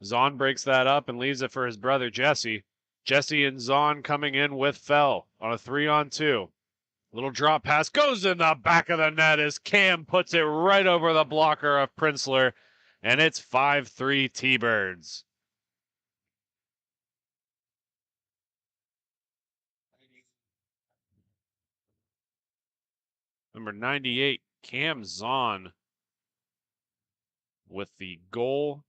Zahn breaks that up and leaves it for his brother Jesse. Jesse and Zahn coming in with Fell on a 3-on-2. Little drop pass goes in the back of the net as Cam puts it right over the blocker of Princeler, and it's 5-3 T-Birds. Number 98, Cam Zahn with the goal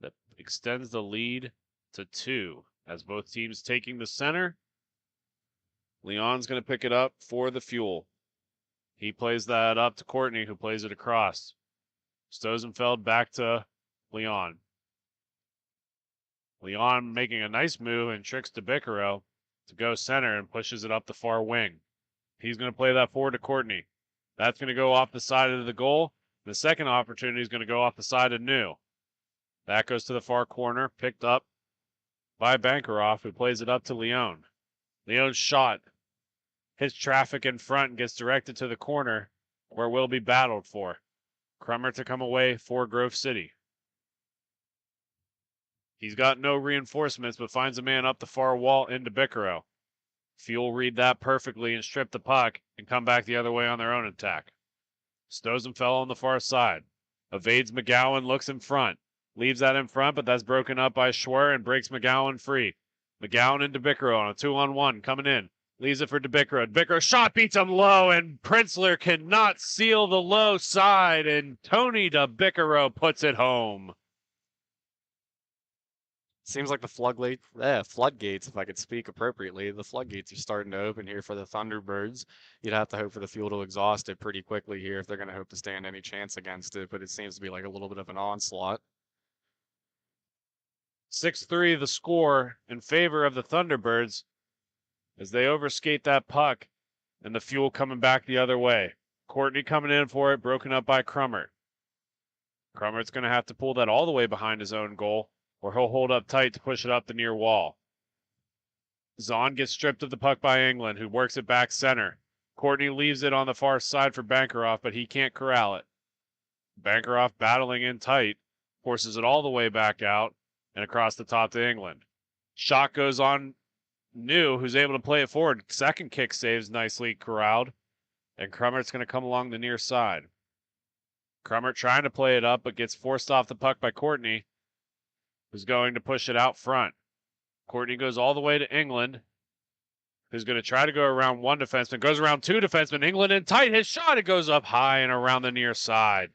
that extends the lead to 2 as both teams taking the center. Leon's going to pick it up for the Fuel. He plays that up to Courtney, who plays it across. Stosenfeld back to Leon. Leon making a nice move and tricks DeBicaro to go center and pushes it up the far wing. He's going to play that forward to Courtney. That's going to go off the side of the goal. The second opportunity is going to go off the side of New. That goes to the far corner, picked up by Bancroft, who plays it up to Leon. Leon's shot hits traffic in front and gets directed to the corner, where it will be battled for. Crummer to come away for Grove City. He's got no reinforcements, but finds a man up the far wall into Bicaro. Fuel read that perfectly and strip the puck and come back the other way on their own attack. Stosenfeld on the far side. Evades McGowan, looks in front. Leaves that in front, but that's broken up by Schwer and breaks McGowan free. McGowan into Bicaro on a 2-on-1 coming in. Leaves it for DeBicaro. DeBicaro shot beats him low, and Princeler cannot seal the low side, and Tony DeBicaro puts it home. Seems like the floodgates, if I could speak appropriately, the floodgates are starting to open here for the Thunderbirds. You'd have to hope for the Fuel to exhaust it pretty quickly here if they're going to hope to stand any chance against it, but it seems to be like a little bit of an onslaught. 6-3 the score in favor of the Thunderbirds as they overskate that puck, and the Fuel coming back the other way. Courtney coming in for it, broken up by Crummer. Crummer's going to have to pull that all the way behind his own goal, or he'll hold up tight to push it up the near wall. Zahn gets stripped of the puck by England, who works it back center. Courtney leaves it on the far side for Bancroft, but he can't corral it. Bancroft battling in tight, forces it all the way back out and across the top to England. Shot goes on New, who's able to play it forward. Second kick saves nicely corralled. And Crummert's going to come along the near side. Crummert trying to play it up, but gets forced off the puck by Courtney, who's going to push it out front. Courtney goes all the way to England, who's going to try to go around one defenseman. Goes around two defensemen. England in tight. His shot, it goes up high and around the near side.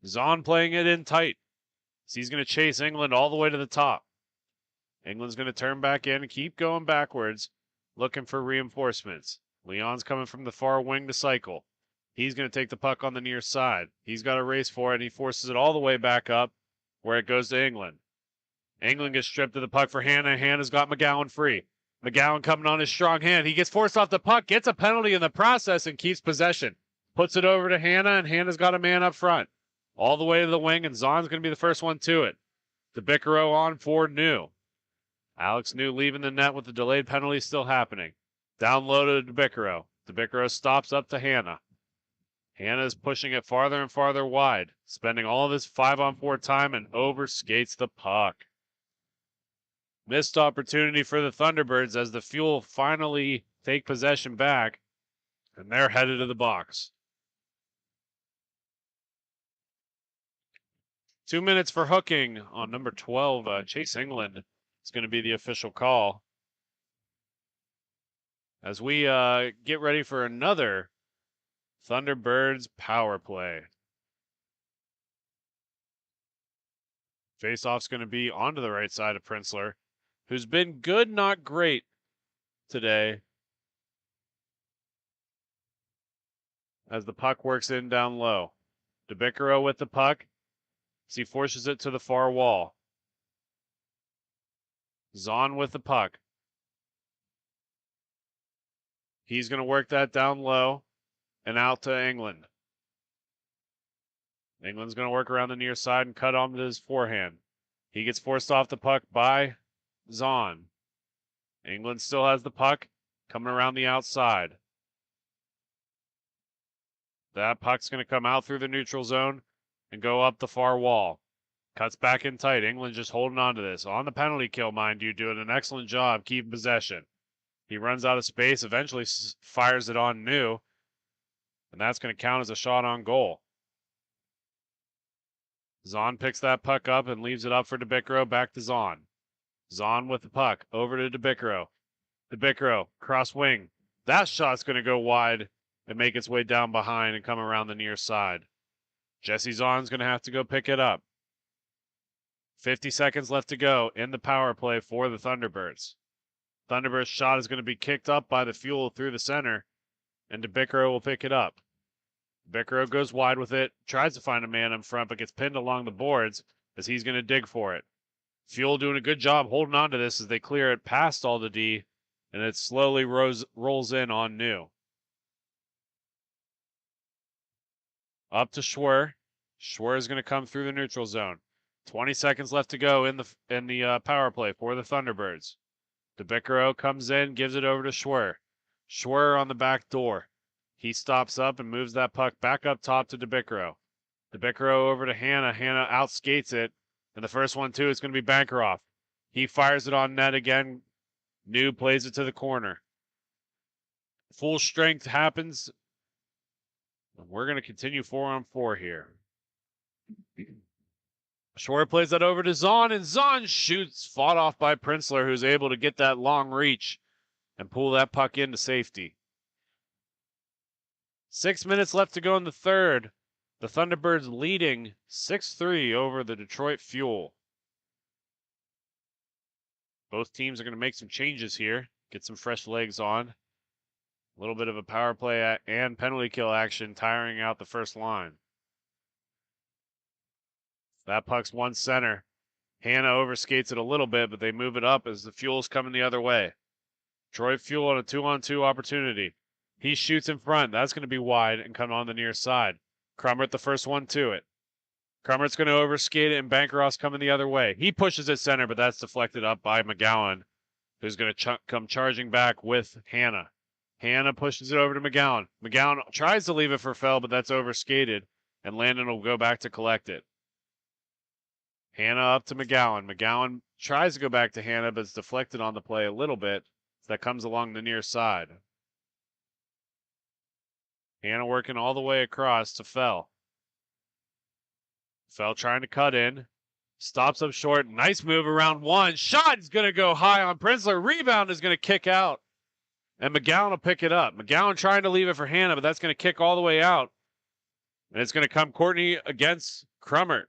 Zahn playing it in tight. So he's going to chase England all the way to the top. England's going to turn back in and keep going backwards, looking for reinforcements. Leon's coming from the far wing to cycle. He's going to take the puck on the near side. He's got a race for it, and he forces it all the way back up where it goes to England. England gets stripped of the puck for Hannah. Hannah's got McGowan free. McGowan coming on his strong hand. He gets forced off the puck, gets a penalty in the process, and keeps possession. Puts it over to Hannah, and Hannah's got a man up front. All the way to the wing, and Zahn's going to be the first one to it. DeBiccaro on for New. Alex New leaving the net with the delayed penalty still happening. Down low to DeBiccaro. DeBiccaro stops up to Hannah. Hannah's pushing it farther and farther wide, spending all of his 5-on-4 time and overskates the puck. Missed opportunity for the Thunderbirds as the Fuel finally take possession back, and they're headed to the box. 2 minutes for hooking on number 12. Chase England is going to be the official call. As we get ready for another Thunderbirds power play. Faceoff's going to be onto the right side of Prinzler, who's been good, not great today. As the puck works in down low. DeBiccaro with the puck. As he forces it to the far wall. Zahn with the puck. He's going to work that down low and out to England. England's going to work around the near side and cut onto his forehand. He gets forced off the puck by Zahn. England still has the puck coming around the outside. That puck's going to come out through the neutral zone and go up the far wall. Cuts back in tight. England just holding on to this. On the penalty kill, mind you, doing an excellent job keeping possession. He runs out of space, eventually fires it on New, and that's going to count as a shot on goal. Zahn picks that puck up and leaves it up for DeBiccaro, back to Zahn. Zahn with the puck, over to DeBiccaro. DeBiccaro, cross wing. That shot's going to go wide and make its way down behind and come around the near side. Jesse Zahn's going to have to go pick it up. 50 seconds left to go in the power play for the Thunderbirds. Thunderbirds' shot is going to be kicked up by the Fuel through the center, and DeBiccaro will pick it up. DeBiccaro goes wide with it, tries to find a man in front, but gets pinned along the boards as he's going to dig for it. Fuel doing a good job holding on to this as they clear it past all the D, and it slowly rolls in on New. Up to Schwer. Schwer is going to come through the neutral zone. 20 seconds left to go in the power play for the Thunderbirds. DeBiccaro comes in, gives it over to Schwer. Schwer on the back door. He stops up and moves that puck back up top to DeBiccaro. DeBiccaro over to Hannah. Hannah outskates it. And the first one, too, is going to be Bankeroff. He fires it on net again. New plays it to the corner. Full strength happens. And we're going to continue 4-on-4 here. Schwer plays that over to Zahn, and Zahn shoots, fought off by Prinzler, who's able to get that long reach and pull that puck into safety. 6 minutes left to go in the third. The Thunderbirds leading 6-3 over the Detroit Fuel. Both teams are going to make some changes here, get some fresh legs on. A little bit of a power play and penalty kill action, tiring out the first line. That puck's one center. Hannah overskates it a little bit, but they move it up as the Fuel's coming the other way. Detroit Fuel on a 2-on-2 opportunity. He shoots in front. That's going to be wide and come on the near side. Crummert the first one to it. Crummert's going to overskate it, and Bankeroff's coming the other way. He pushes it center, but that's deflected up by McGowan, who's going to come charging back with Hannah. Hannah pushes it over to McGowan. McGowan tries to leave it for Fell, but that's overskated, and Landon will go back to collect it. Hannah up to McGowan. McGowan tries to go back to Hannah, but it's deflected on the play a little bit. So that comes along the near side. Hannah working all the way across to Fell. Fell trying to cut in. Stops up short. Nice move around one. Shot is going to go high on Prinzler. Rebound is going to kick out. And McGowan will pick it up. McGowan trying to leave it for Hannah, but that's going to kick all the way out. And it's going to come Courtney against Crummert.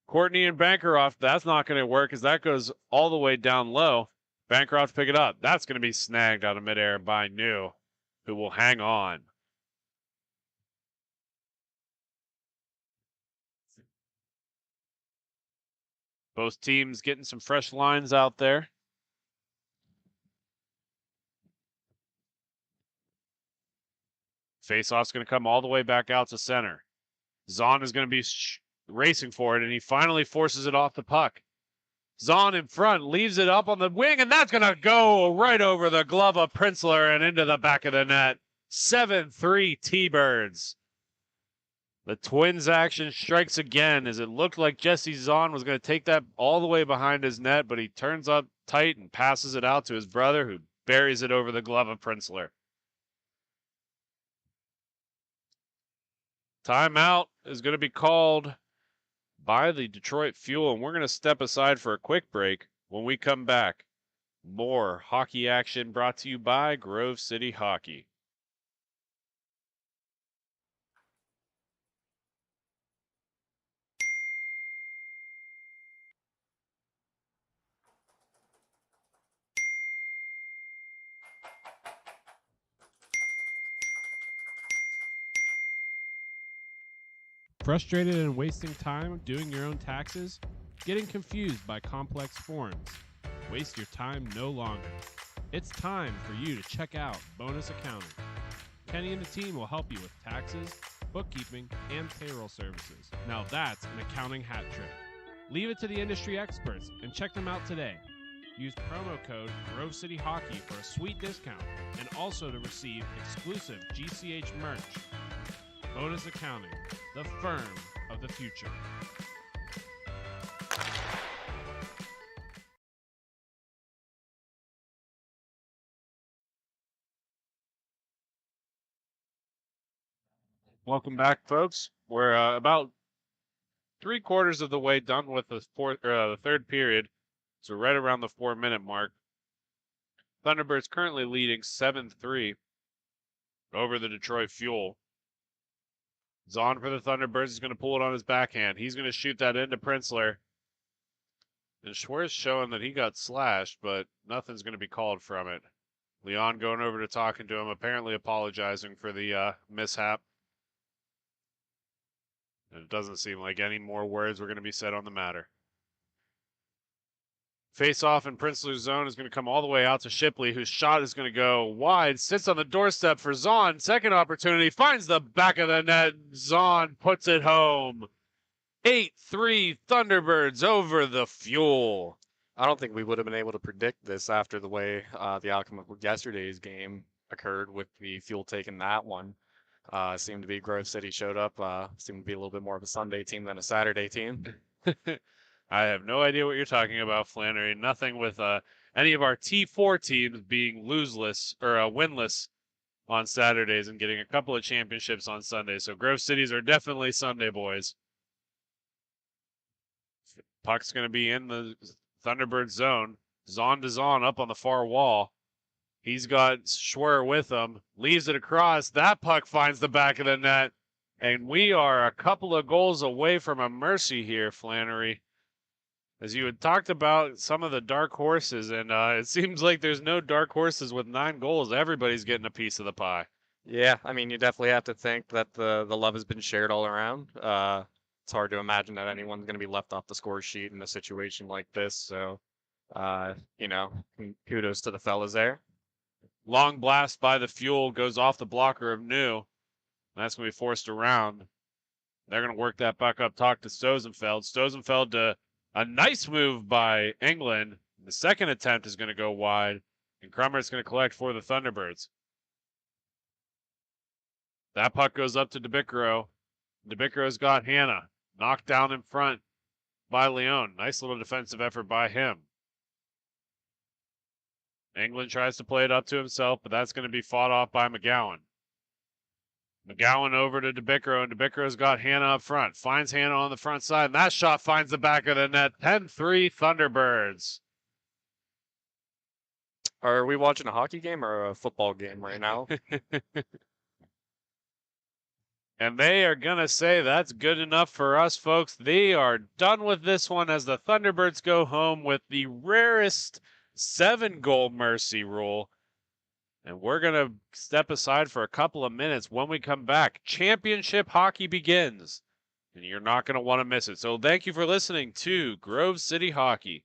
Courtney and Bancroft, that's not going to work as that goes all the way down low. Bancroft pick it up. That's going to be snagged out of midair by New, who will hang on. Both teams getting some fresh lines out there. Face-off's going to come all the way back out to center. Zahn is going to be racing for it, and he finally forces it off the puck. Zahn in front, leaves it up on the wing, and that's going to go right over the glove of Prinzler and into the back of the net. 7-3 T-Birds. The Twins action strikes again as it looked like Jesse Zahn was going to take that all the way behind his net, but he turns up tight and passes it out to his brother, who buries it over the glove of Prinzler. Timeout is going to be called by the Detroit Fuel, and we're going to step aside for a quick break. When we come back, more hockey action brought to you by Grove City Hockey. Frustrated and wasting time doing your own taxes? Getting confused by complex forms? Waste your time no longer. It's time for you to check out Bonus Accounting. Kenny and the team will help you with taxes, bookkeeping, and payroll services. Now that's an accounting hat trick. Leave it to the industry experts and check them out today. Use promo code Grove City Hockey for a sweet discount and also to receive exclusive GCH merch. Bonus Accounting, the firm of the future. Welcome back, folks. We're about 3/4 of the way done with the third period, so right around the 4-minute mark. Thunderbirds currently leading 7-3 over the Detroit Fuel. Zahn for the Thunderbirds is going to pull it on his backhand. He's going to shoot that into Prinzler. And Schwer's showing that he got slashed, but nothing's going to be called from it. Leon going over to talking to him, apparently apologizing for the mishap. And it doesn't seem like any more words were going to be said on the matter. Face-off in Prinzler's zone is going to come all the way out to Shipley, whose shot is going to go wide. Sits on the doorstep for Zahn. Second opportunity. Finds the back of the net. Zahn puts it home. 8-3 Thunderbirds over the Fuel. I don't think we would have been able to predict this after the way the outcome of yesterday's game occurred with the Fuel taking that one. Seemed to be Grove City showed up. Seemed to be a little bit more of a Sunday team than a Saturday team. I have no idea what you're talking about, Flannery. Nothing with any of our T4 teams being loseless or winless on Saturdays and getting a couple of championships on Sundays. So Grove Cities are definitely Sunday boys. Puck's going to be in the Thunderbird zone. Zahn to Zahn up on the far wall. He's got Schwer with him. Leaves it across. That puck finds the back of the net. And we are a couple of goals away from a mercy here, Flannery. As you had talked about some of the dark horses, and it seems like there's no dark horses with 9 goals. Everybody's getting a piece of the pie. Yeah, I mean, you definitely have to think that the love has been shared all around. It's hard to imagine that anyone's going to be left off the score sheet in a situation like this. So, kudos to the fellas there. Long blast by the Fuel goes off the blocker of New. That's going to be forced around. They're going to work that back up, talk to Stosenfeld. Stosenfeld to a nice move by England. The second attempt is going to go wide, and Crummer's going to collect for the Thunderbirds. That puck goes up to DeBicro. DeBicro's got Hannah knocked down in front. by Leon. Nice little defensive effort by him. England tries to play it up to himself, but that's going to be fought off by McGowan. McGowan over to DeBicro, and DeBicro's got Hannah up front. Finds Hannah on the front side, and that shot finds the back of the net. 10-3 Thunderbirds. Are we watching a hockey game or a football game right now? And they are going to say that's good enough for us, folks. They are done with this one as the Thunderbirds go home with the rarest 7-goal mercy rule. And we're going to step aside for a couple of minutes. When we come back, championship hockey begins. And you're not going to want to miss it. So thank you for listening to Grove City Hockey.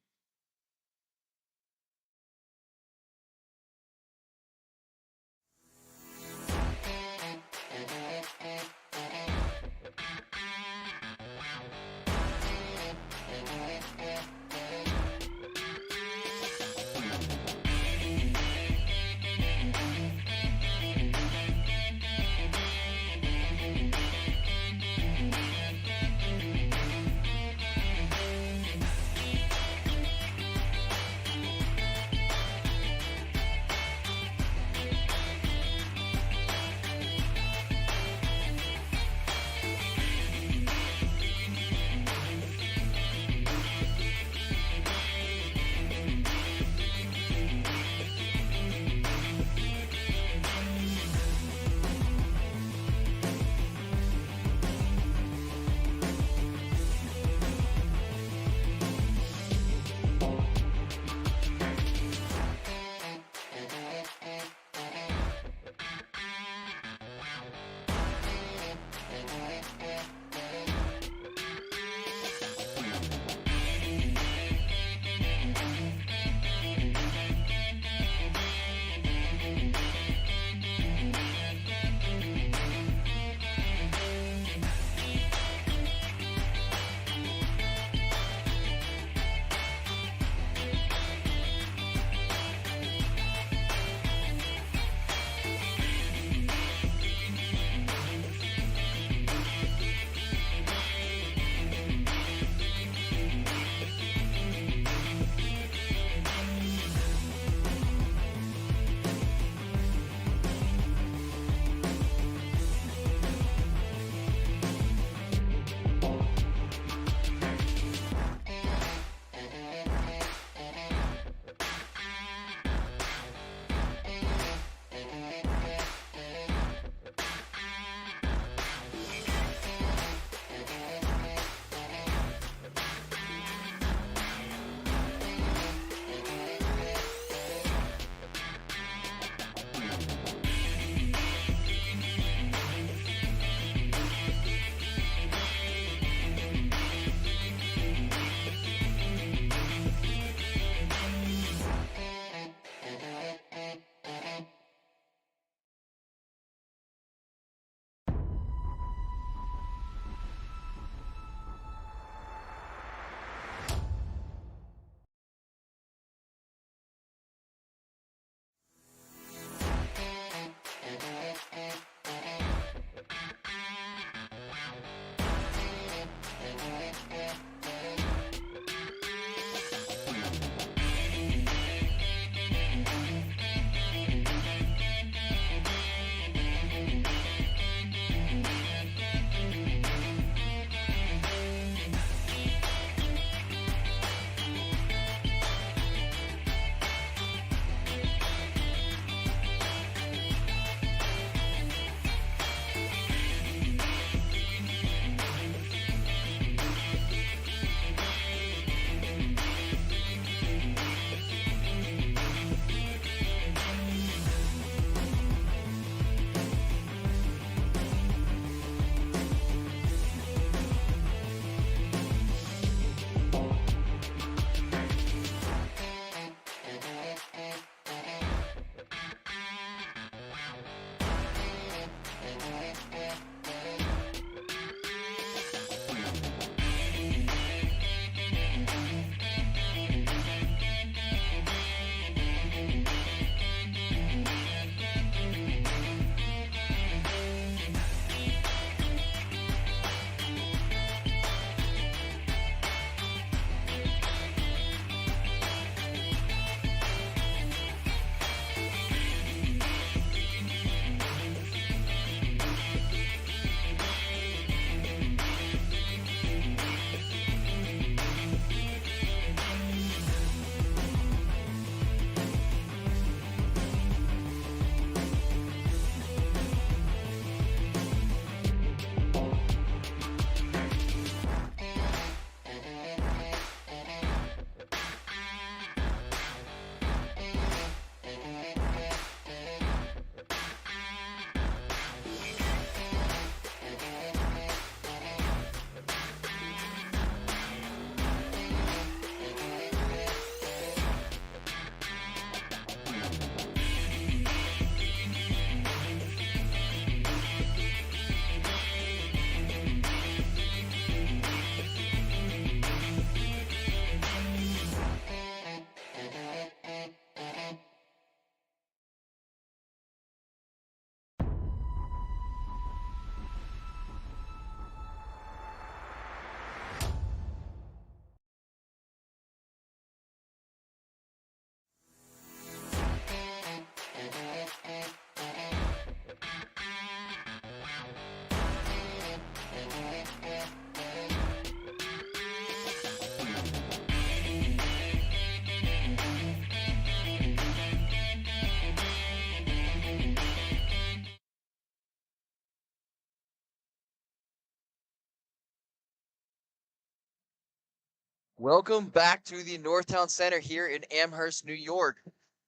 Welcome back to the Northtown Center here in Amherst, New York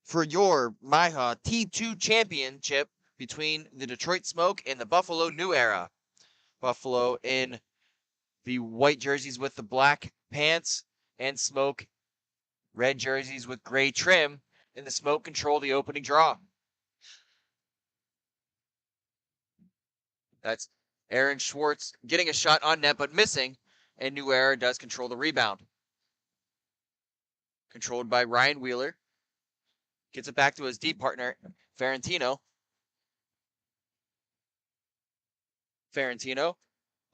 for your MIHA T2 championship between the Detroit Smoke and the Buffalo New Era. Buffalo in the white jerseys with the black pants, and Smoke red jerseys with gray trim, and the Smoke control the opening draw. That's Aaron Schwartz getting a shot on net but missing, and New Era does control the rebound. Controlled by Ryan Wheeler. Gets it back to his deep partner, Ferrantino. Ferrantino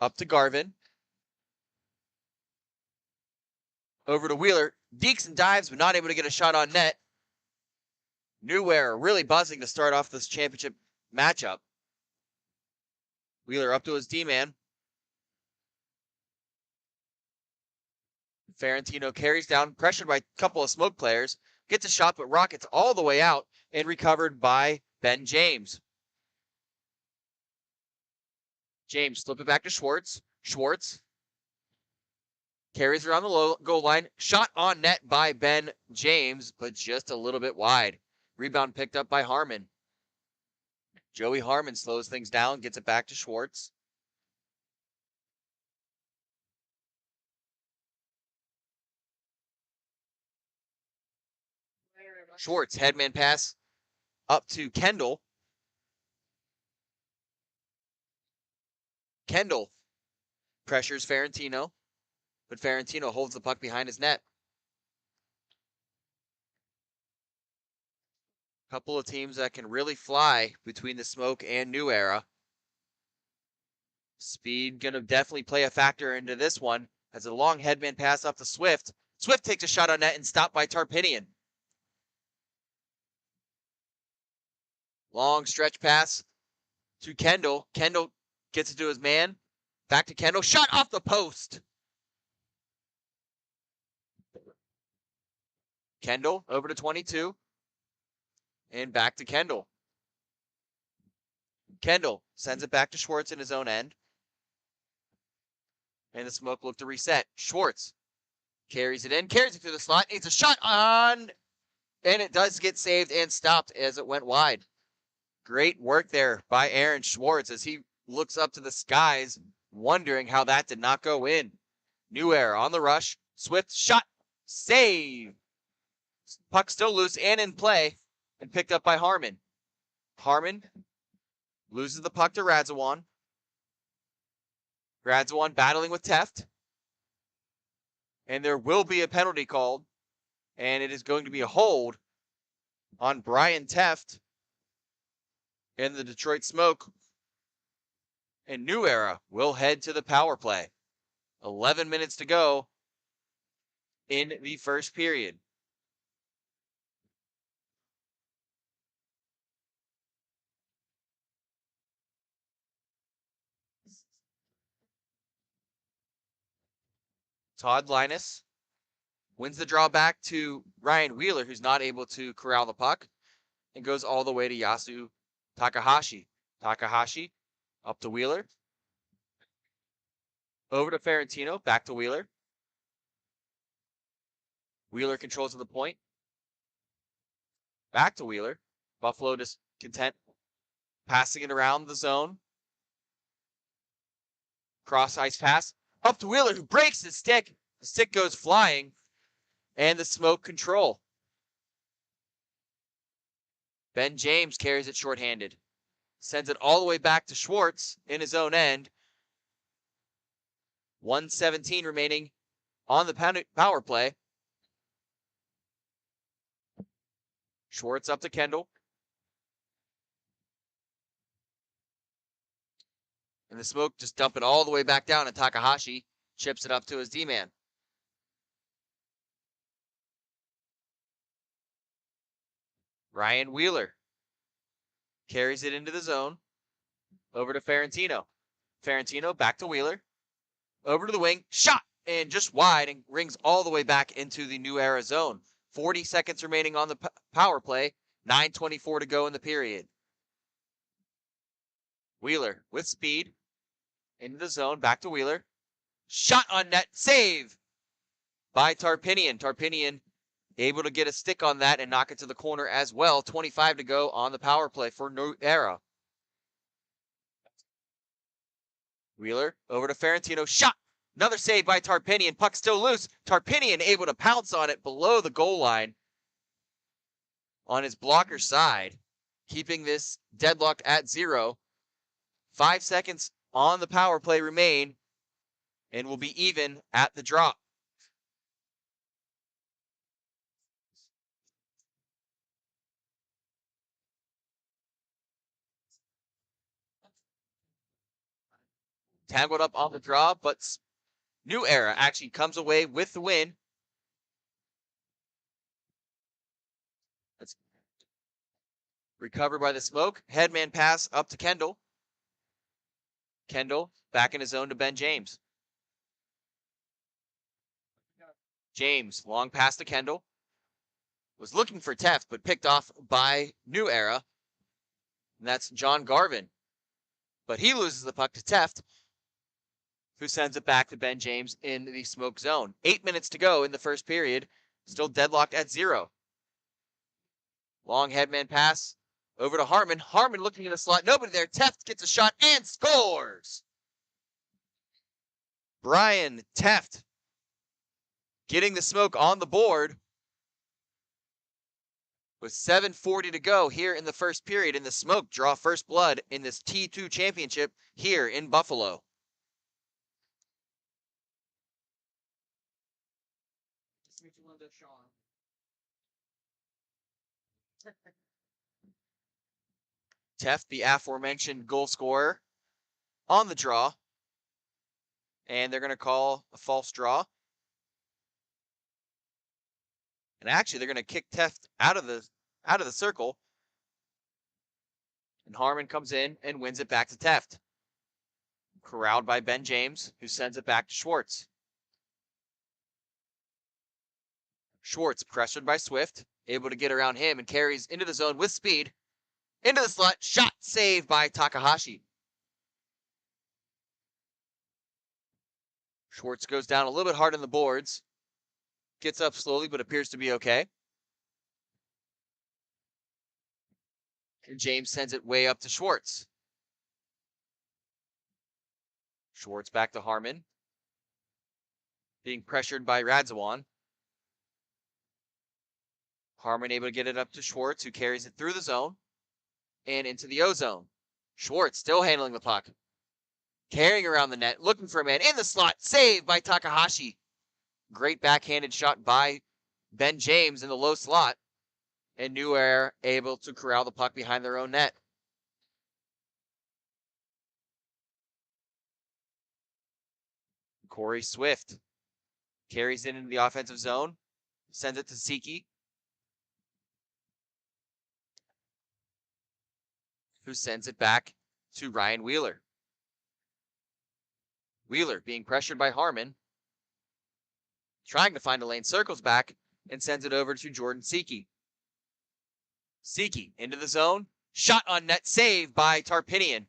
up to Garvin. Over to Wheeler. Deeks and dives, but not able to get a shot on net. New Era really buzzing to start off this championship matchup. Wheeler up to his D-man. Ferrantino carries down, pressured by a couple of Smoke players. Gets a shot, but rockets all the way out and recovered by Ben James. James flip it back to Schwartz. Schwartz carries around the goal line. Shot on net by Ben James, but just a little bit wide. Rebound picked up by Harmon. Joey Harmon slows things down, gets it back to Schwartz. Schwartz, headman pass up to Kendall. Kendall pressures Ferrantino, but Ferrantino holds the puck behind his net. Couple of teams that can really fly between the Smoke and New Era. Speed going to definitely play a factor into this one as a long headman pass up to Swift. Swift takes a shot on net and stopped by Tarpinian. Long stretch pass to Kendall. Kendall gets it to his man. Back to Kendall. Shot off the post. Kendall over to 22. And back to Kendall. Kendall sends it back to Schwartz in his own end. And the Smoke look to reset. Schwartz carries it in. Carries it through the slot. Needs a shot on. And it does get saved and stopped as it went wide. Great work there by Aaron Schwartz as he looks up to the skies, wondering how that did not go in. New Era on the rush. Swift shot. Save. Puck still loose and in play and picked up by Harmon. Harmon loses the puck to Radzawan. Radzawan battling with Teft. And there will be a penalty called. And it is going to be a hold on Brian Teft. And the Detroit Smoke and New Era will head to the power play. 11 minutes to go in the first period. Todd Linus wins the draw back to Ryan Wheeler, who's not able to corral the puck, and goes all the way to Yasu Takahashi. Takahashi up to Wheeler. Over to Ferrantino, back to Wheeler. Wheeler controls to the point. Back to Wheeler. Buffalo just content passing it around the zone. Cross ice pass. Up to Wheeler, who breaks his stick. The stick goes flying. And the Smoke control. Ben James carries it shorthanded. Sends it all the way back to Schwartz in his own end. 1:17 remaining on the power play. Schwartz up to Kendall. And the Smoke just dump it all the way back down, and Takahashi chips it up to his D-man. Ryan Wheeler carries it into the zone. Over to Ferrantino. Ferrantino back to Wheeler. Over to the wing. Shot! And just wide and rings all the way back into the New Era zone. 40 seconds remaining on the power play. 9:24 to go in the period. Wheeler with speed. Into the zone. Back to Wheeler. Shot on net. Save! by Tarpinian. Tarpinian able to get a stick on that and knock it to the corner as well. 25 to go on the power play for New Era. Wheeler over to Ferentino. Shot! Another save by Tarpinian. Puck still loose. Tarpinian able to pounce on it below the goal line on his blocker side, keeping this deadlocked at 0. 5 seconds on the power play remain, and will be even at the drop. Tangled up on the draw, but New Era actually comes away with the win. That's recovered by the smoke. Headman pass up to Kendall. Kendall back in his zone to Ben James. James, long pass to Kendall. Was looking for Teft, but picked off by New Era. And that's John Garvin. But he loses the puck to Teft, who sends it back to Ben James in the smoke zone. 8 minutes to go in the first period. Still deadlocked at 0. Long headman pass over to Harmon. Harmon looking in the slot. Nobody there. Teft gets a shot and scores. Brian Teft getting the smoke on the board with 7:40 to go here in the first period. And the smoke draw first blood in this T2 championship here in Buffalo. Teft, the aforementioned goal scorer, on the draw. And they're going to call a false draw. And actually, they're going to kick Teft out of the circle. And Harmon comes in and wins it back to Teft. Corralled by Ben James, who sends it back to Schwartz. Schwartz pressured by Swift, able to get around him and carries into the zone with speed. Into the slot, shot saved by Takahashi. Schwartz goes down a little bit hard on the boards. Gets up slowly, but appears to be okay. And James sends it way up to Schwartz. Schwartz back to Harmon. Being pressured by Radzawan. Harmon able to get it up to Schwartz, who carries it through the zone and into the O-zone. Schwartz still handling the puck. Carrying around the net, looking for a man in the slot. Saved by Takahashi. Great backhanded shot by Ben James in the low slot. And New Era able to corral the puck behind their own net. Corey Swift carries it into the offensive zone. Sends it to Siki, who sends it back to Ryan Wheeler. Wheeler being pressured by Harmon. Trying to find a lane, circles back and sends it over to Jordan Siki. Siki into the zone. Shot on net, saved by Tarpinian.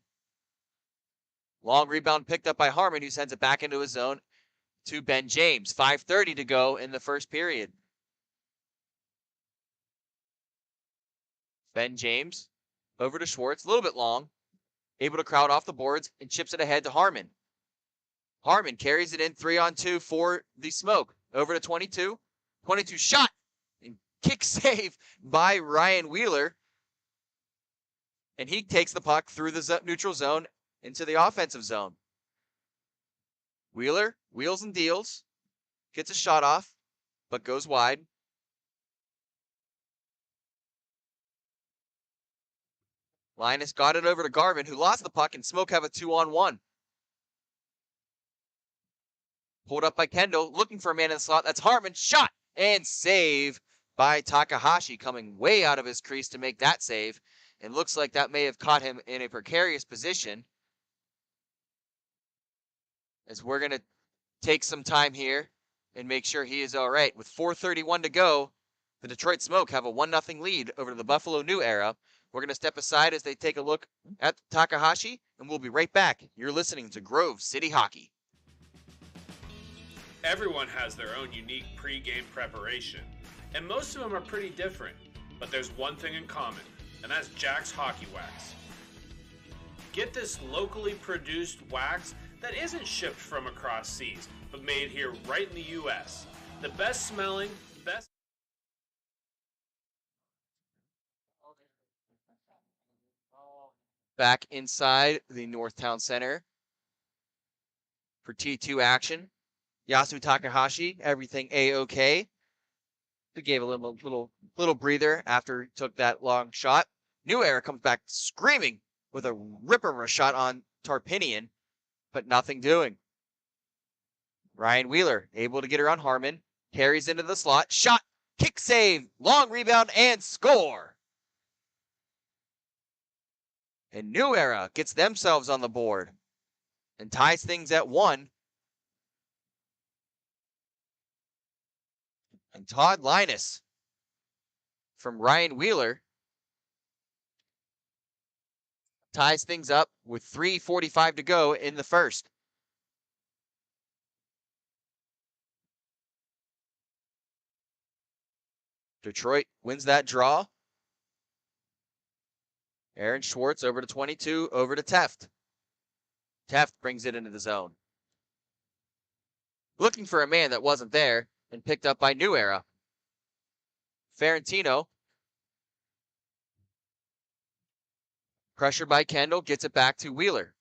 Long rebound picked up by Harmon, who sends it back into his zone to Ben James. 5:30 to go in the first period. Ben James over to Schwartz, a little bit long. Able to crowd off the boards and chips it ahead to Harmon. Harmon carries it in 3-on-2 for the smoke. Over to 22. 22 shot and kick save by Ryan Wheeler. And he takes the puck through the neutral zone into the offensive zone. Wheeler wheels and deals. Gets a shot off, but goes wide. Linus got it over to Garvin, who lost the puck, and Smoke have a 2-on-1. Pulled up by Kendall, looking for a man in the slot. That's Harmon. Shot and save by Takahashi, coming way out of his crease to make that save. And looks like that may have caught him in a precarious position. As we're going to take some time here and make sure he is all right. With 4:31 to go, the Detroit Smoke have a 1-0 lead over the Buffalo New Era. We're going to step aside as they take a look at Takahashi, and we'll be right back. You're listening to Grove City Hockey. Everyone has their own unique pre-game preparation, and most of them are pretty different, but there's one thing in common, and that's Jack's Hockey Wax. Get this locally produced wax that isn't shipped from across seas, but made here right in the U.S. The best smelling, best... Back inside the Northtown Center for T2 action. Yasu Takahashi, everything A-OK. He gave a little breather after he took that long shot. New Era comes back screaming with a ripper of a shot on Tarpinian, but nothing doing. Ryan Wheeler able to get her on Harmon. Carries into the slot. Shot, kick save, long rebound, and score. And New Era gets themselves on the board and ties things at 1. And Todd Linus from Ryan Wheeler ties things up with 3:45 to go in the first. Detroit wins that draw. Aaron Schwartz over to 22, over to Teft. Teft brings it into the zone. Looking for a man that wasn't there and picked up by New Era. Ferrantino. Pressured by Kendall, gets it back to Wheeler.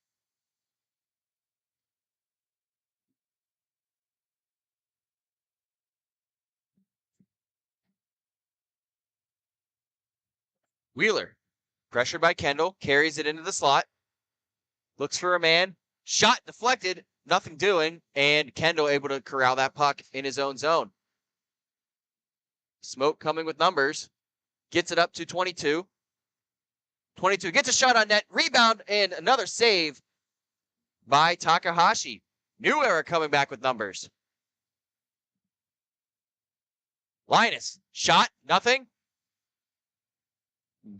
Wheeler, pressured by Kendall, carries it into the slot. Looks for a man. Shot deflected, nothing doing, and Kendall able to corral that puck in his own zone. Smoke coming with numbers. Gets it up to 22. 22 gets a shot on net, rebound, and another save by Takahashi. New Era coming back with numbers. Linus, shot, nothing.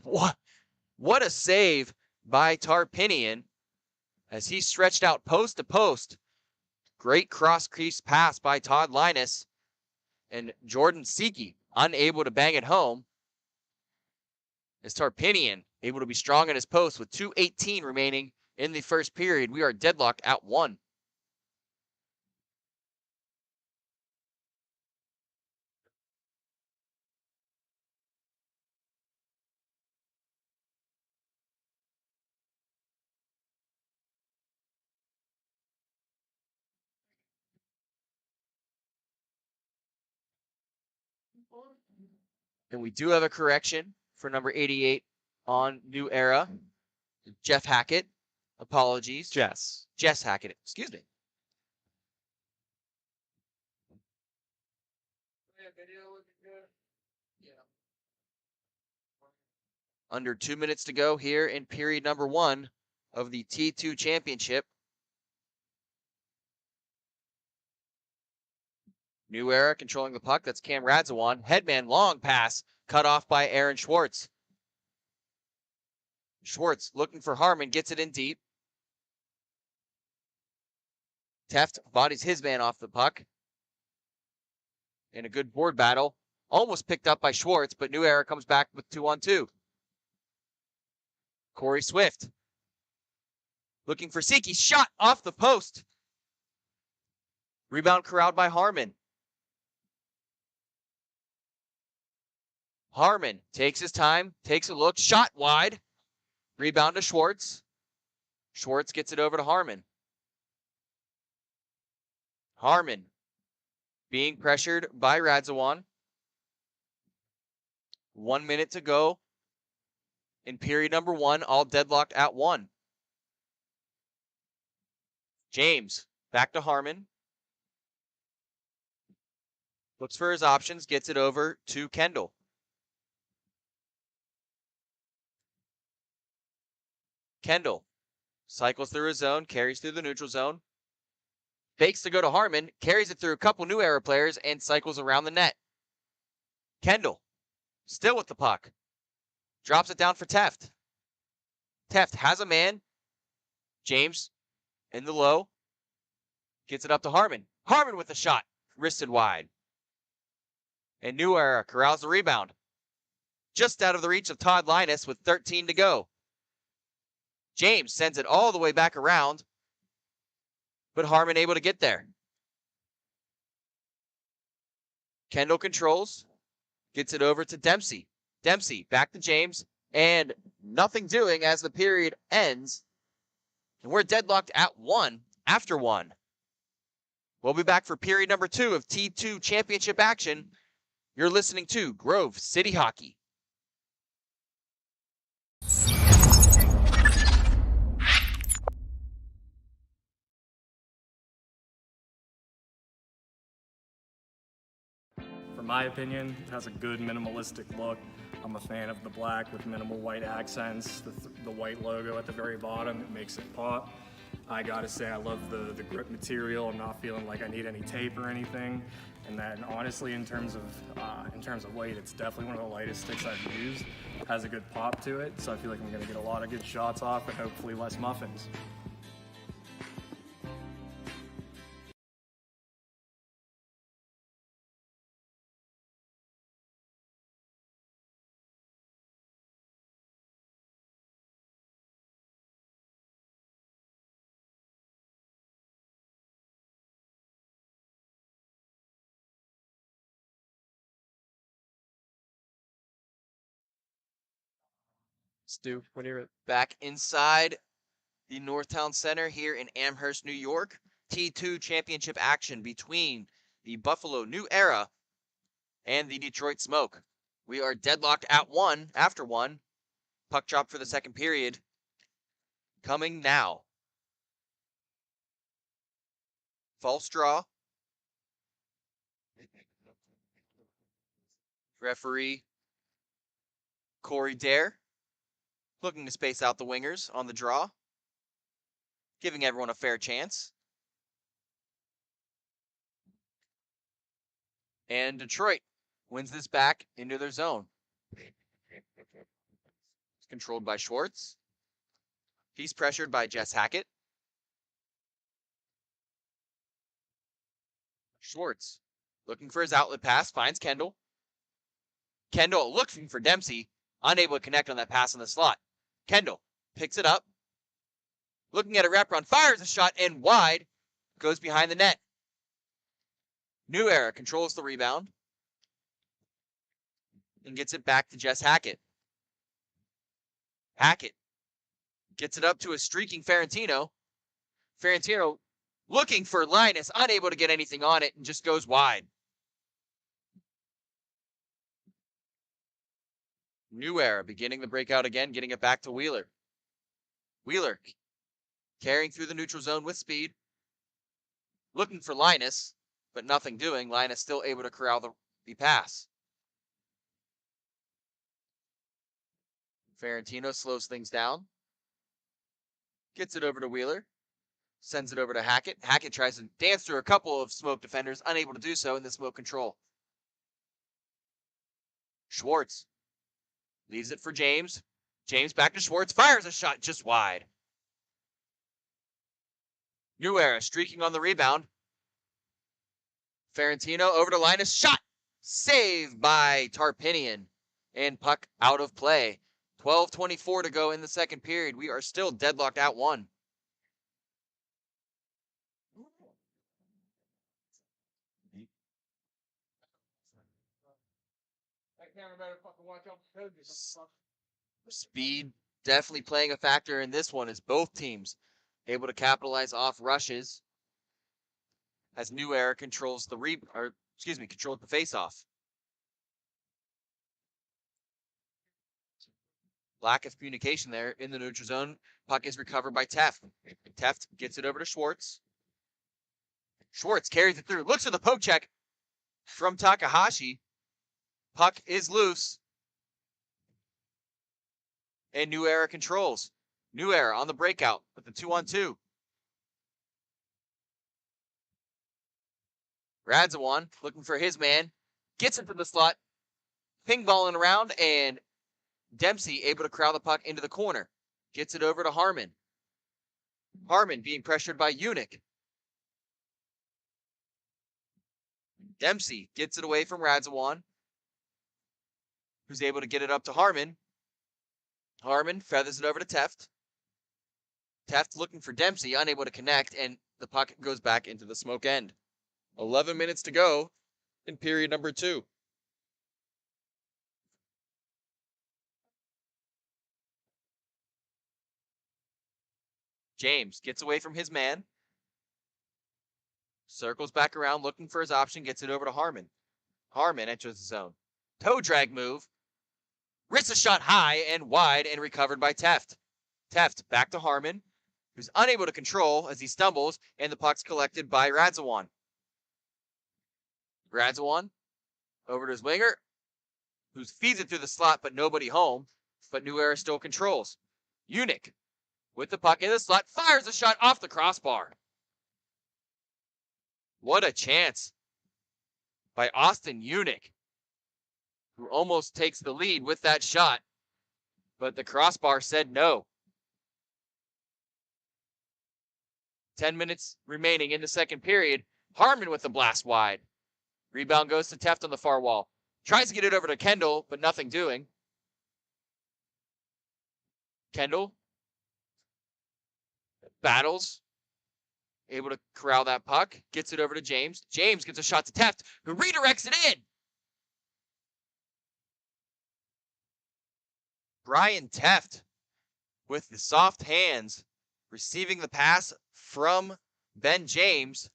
What a save by Tarpinian as he stretched out post to post. Great cross-crease pass by Todd Linus, and Jordan Siki unable to bang it home as Tarpinian able to be strong in his post with 2:18 remaining in the first period. We are deadlocked at 1. And we do have a correction for number 88 on New Era. Jeff Hackett. Apologies. Jess. Jess Hackett. Excuse me. Under 2 minutes to go here in period number 1 of the T2 championship. New Era controlling the puck. That's Cam Radzawan. Headman long pass cut off by Aaron Schwartz. Schwartz looking for Harmon. Gets it in deep. Teft bodies his man off the puck. In a good board battle. Almost picked up by Schwartz, but New Era comes back with 2-on-2. Corey Swift. Looking for Siki. Shot off the post. Rebound corralled by Harmon. Harmon takes his time, takes a look, shot wide. Rebound to Schwartz. Schwartz gets it over to Harmon. Harmon being pressured by Radzawan. 1 minute to go in period number 1, all deadlocked at 1. James back to Harmon. Looks for his options, gets it over to Kendall. Kendall cycles through his zone, carries through the neutral zone. Fakes to go to Harmon, carries it through a couple New Era players, and cycles around the net. Kendall, still with the puck. Drops it down for Teft. Teft has a man. James in the low. Gets it up to Harmon. Harmon with the shot. wristed wide. And New Era corrals the rebound. Just out of the reach of Todd Linus with 13 to go. James sends it all the way back around, but Harmon able to get there. Kendall controls, gets it over to Dempsey. Dempsey back to James, and nothing doing as the period ends. And we're deadlocked at 1 after 1. We'll be back for period number 2 of T2 championship action. You're listening to Grove City Hockey. For my opinion, it has a good minimalistic look. I'm a fan of the black with minimal white accents, the white logo at the very bottom, it makes it pop. I gotta say I love the grip material. I'm not feeling like I need any tape or anything. And then honestly, in terms of weight, it's definitely one of the lightest sticks I've used. It has a good pop to it, so I feel like I'm gonna get a lot of good shots off and hopefully less muffins. Stu, when you're Back inside the Northtown Center here in Amherst, New York. T2 championship action between the Buffalo New Era and the Detroit Smoke. We are deadlocked at 1 after 1. Puck drop for the second period. Coming now. False draw. Referee Corey Dare looking to space out the wingers on the draw, giving everyone a fair chance. And Detroit wins this back into their zone. It's controlled by Schwartz. He's pressured by Jess Hackett. Schwartz looking for his outlet pass, finds Kendall. Kendall looking for Dempsey, unable to connect on that pass in the slot. Kendall picks it up, looking at a wraparound, fires a shot, and wide, goes behind the net. New Era controls the rebound and gets it back to Jess Hackett. Hackett gets it up to a streaking Ferentino. Ferentino looking for Linus, unable to get anything on it, and just goes wide. New Era beginning the breakout again, getting it back to Wheeler. Wheeler carrying through the neutral zone with speed. Looking for Linus, but nothing doing. Linus still able to corral the pass. Ferentino slows things down. Gets it over to Wheeler. Sends it over to Hackett. Hackett tries to dance through a couple of Smoke defenders, unable to do so in the Smoke control. Schwartz leaves it for James. James back to Schwartz. Fires a shot just wide. New Era streaking on the rebound. Ferentino over to Linus. Shot! Saved by Tarpinian. And puck out of play. 12:24 to go in the second period. We are still deadlocked at 1. Speed definitely playing a factor in this one as both teams able to capitalize off rushes as New Era controls the controls the face-off. Lack of communication there in the neutral zone. Puck is recovered by Teft. Teft gets it over to Schwartz. Schwartz carries it through. Looks for the poke check from Takahashi. Puck is loose. And New Era controls. New Era on the breakout with the 2-on-2. Radzawan looking for his man. Gets into the slot. Ping balling around, and Dempsey able to corral the puck into the corner. Gets it over to Harmon. Harmon being pressured by Unick. Dempsey gets it away from Radzawan, who's able to get it up to Harmon. Harmon feathers it over to Teft. Teft looking for Dempsey, unable to connect, and the puck goes back into the smoke end. 11 minutes to go in period number 2. James gets away from his man. Circles back around looking for his option, gets it over to Harmon. Harmon enters the zone. Toe drag move. Risks a shot high and wide and recovered by Teft. Teft back to Harmon, who's unable to control as he stumbles, and the puck's collected by Radzawan. Radzawan over to his winger, who feeds it through the slot, but nobody home. But New Era still controls. Unic with the puck in the slot, fires a shot off the crossbar. What a chance by Austin Unic, who almost takes the lead with that shot, but the crossbar said no. 10 minutes remaining in the second period. Harmon with the blast wide. Rebound goes to Teft on the far wall. Tries to get it over to Kendall, but nothing doing. Kendall battles, able to corral that puck, gets it over to James. James gets a shot to Teft, who redirects it in. Brian Teft with the soft hands, receiving the pass from Ben James,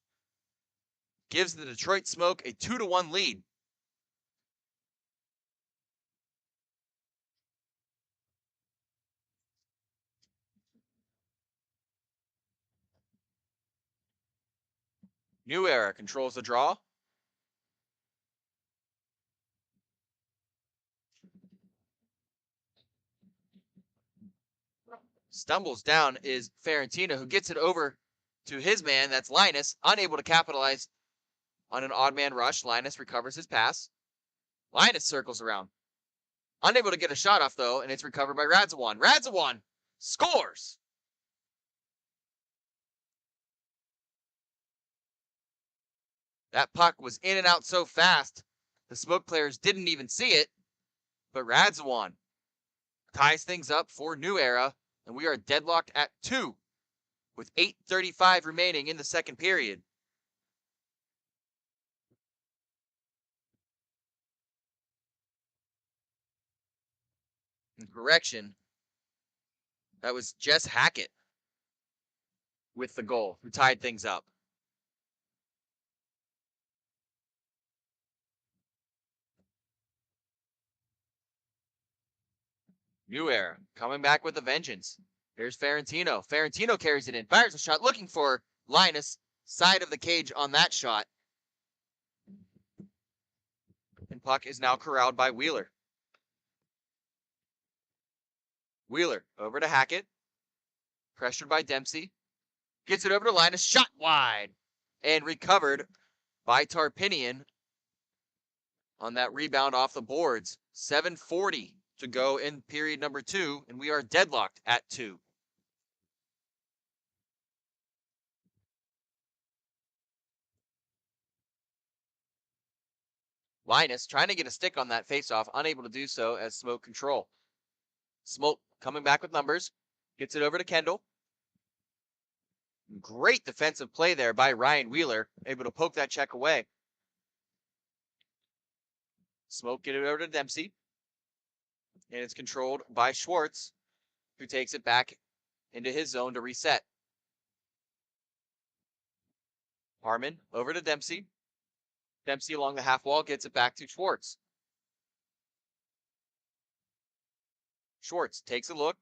gives the Detroit Smoke a 2-1 lead. New Era controls the draw. Stumbles down is Ferrantina, who gets it over to his man, that's Linus, unable to capitalize on an odd man rush. Linus recovers his pass. Linus circles around. Unable to get a shot off, though, and it's recovered by Radzawan. Radzawan scores! That puck was in and out so fast, the Smoke players didn't even see it, but Radzawan ties things up for New Era, and we are deadlocked at 2 with 8:35 remaining in the second period. Correction, that was Jess Hackett with the goal, who tied things up. New Era coming back with a vengeance. Here's Ferrantino. Ferrantino carries it in, fires a shot, looking for Linus, side of the cage on that shot. And puck is now corralled by Wheeler. Wheeler over to Hackett. Pressured by Dempsey. Gets it over to Linus, shot wide. And recovered by Tarpinian on that rebound off the boards. 7:40 to go in period number 2, and we are deadlocked at 2. Linus trying to get a stick on that faceoff, unable to do so as Smoke control. Smoke coming back with numbers, gets it over to Kendall. Great defensive play there by Ryan Wheeler, able to poke that check away. Smoke get it over to Dempsey, and it's controlled by Schwartz, who takes it back into his zone to reset. Harmon over to Dempsey. Dempsey along the half wall gets it back to Schwartz. Schwartz takes a look,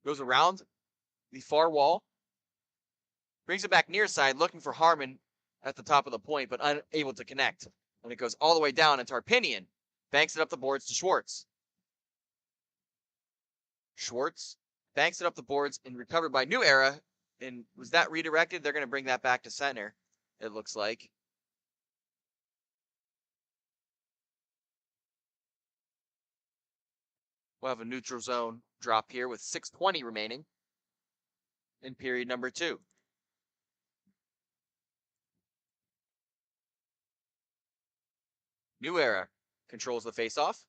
goes around the far wall, brings it back near side, looking for Harmon at the top of the point, but unable to connect. And it goes all the way down, and Tarpinian banks it up the boards to Schwartz. Schwartz banks it up the boards and recovered by New Era. And was that redirected? They're going to bring that back to center, it looks like. We'll have a neutral zone drop here with 6:20 remaining in period number 2. New Era controls the faceoff.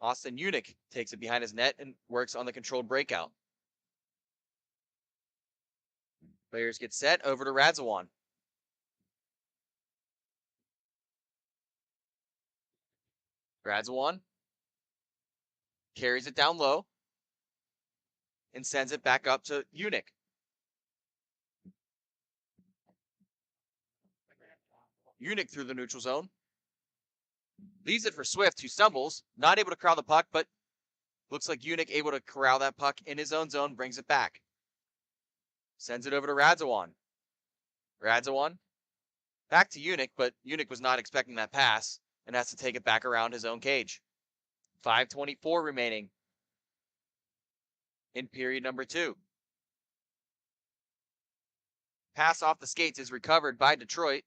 Austin Unick takes it behind his net and works on the controlled breakout. Players get set over to Radzawan. Radzawan carries it down low and sends it back up to Unick. Unick through the neutral zone. Leaves it for Swift, who stumbles, not able to corral the puck, but looks like Unick able to corral that puck in his own zone, brings it back. Sends it over to Radzawan. Radzawan back to Unick, but Unick was not expecting that pass and has to take it back around his own cage. 5:24 remaining in period number 2. Pass off the skates is recovered by Detroit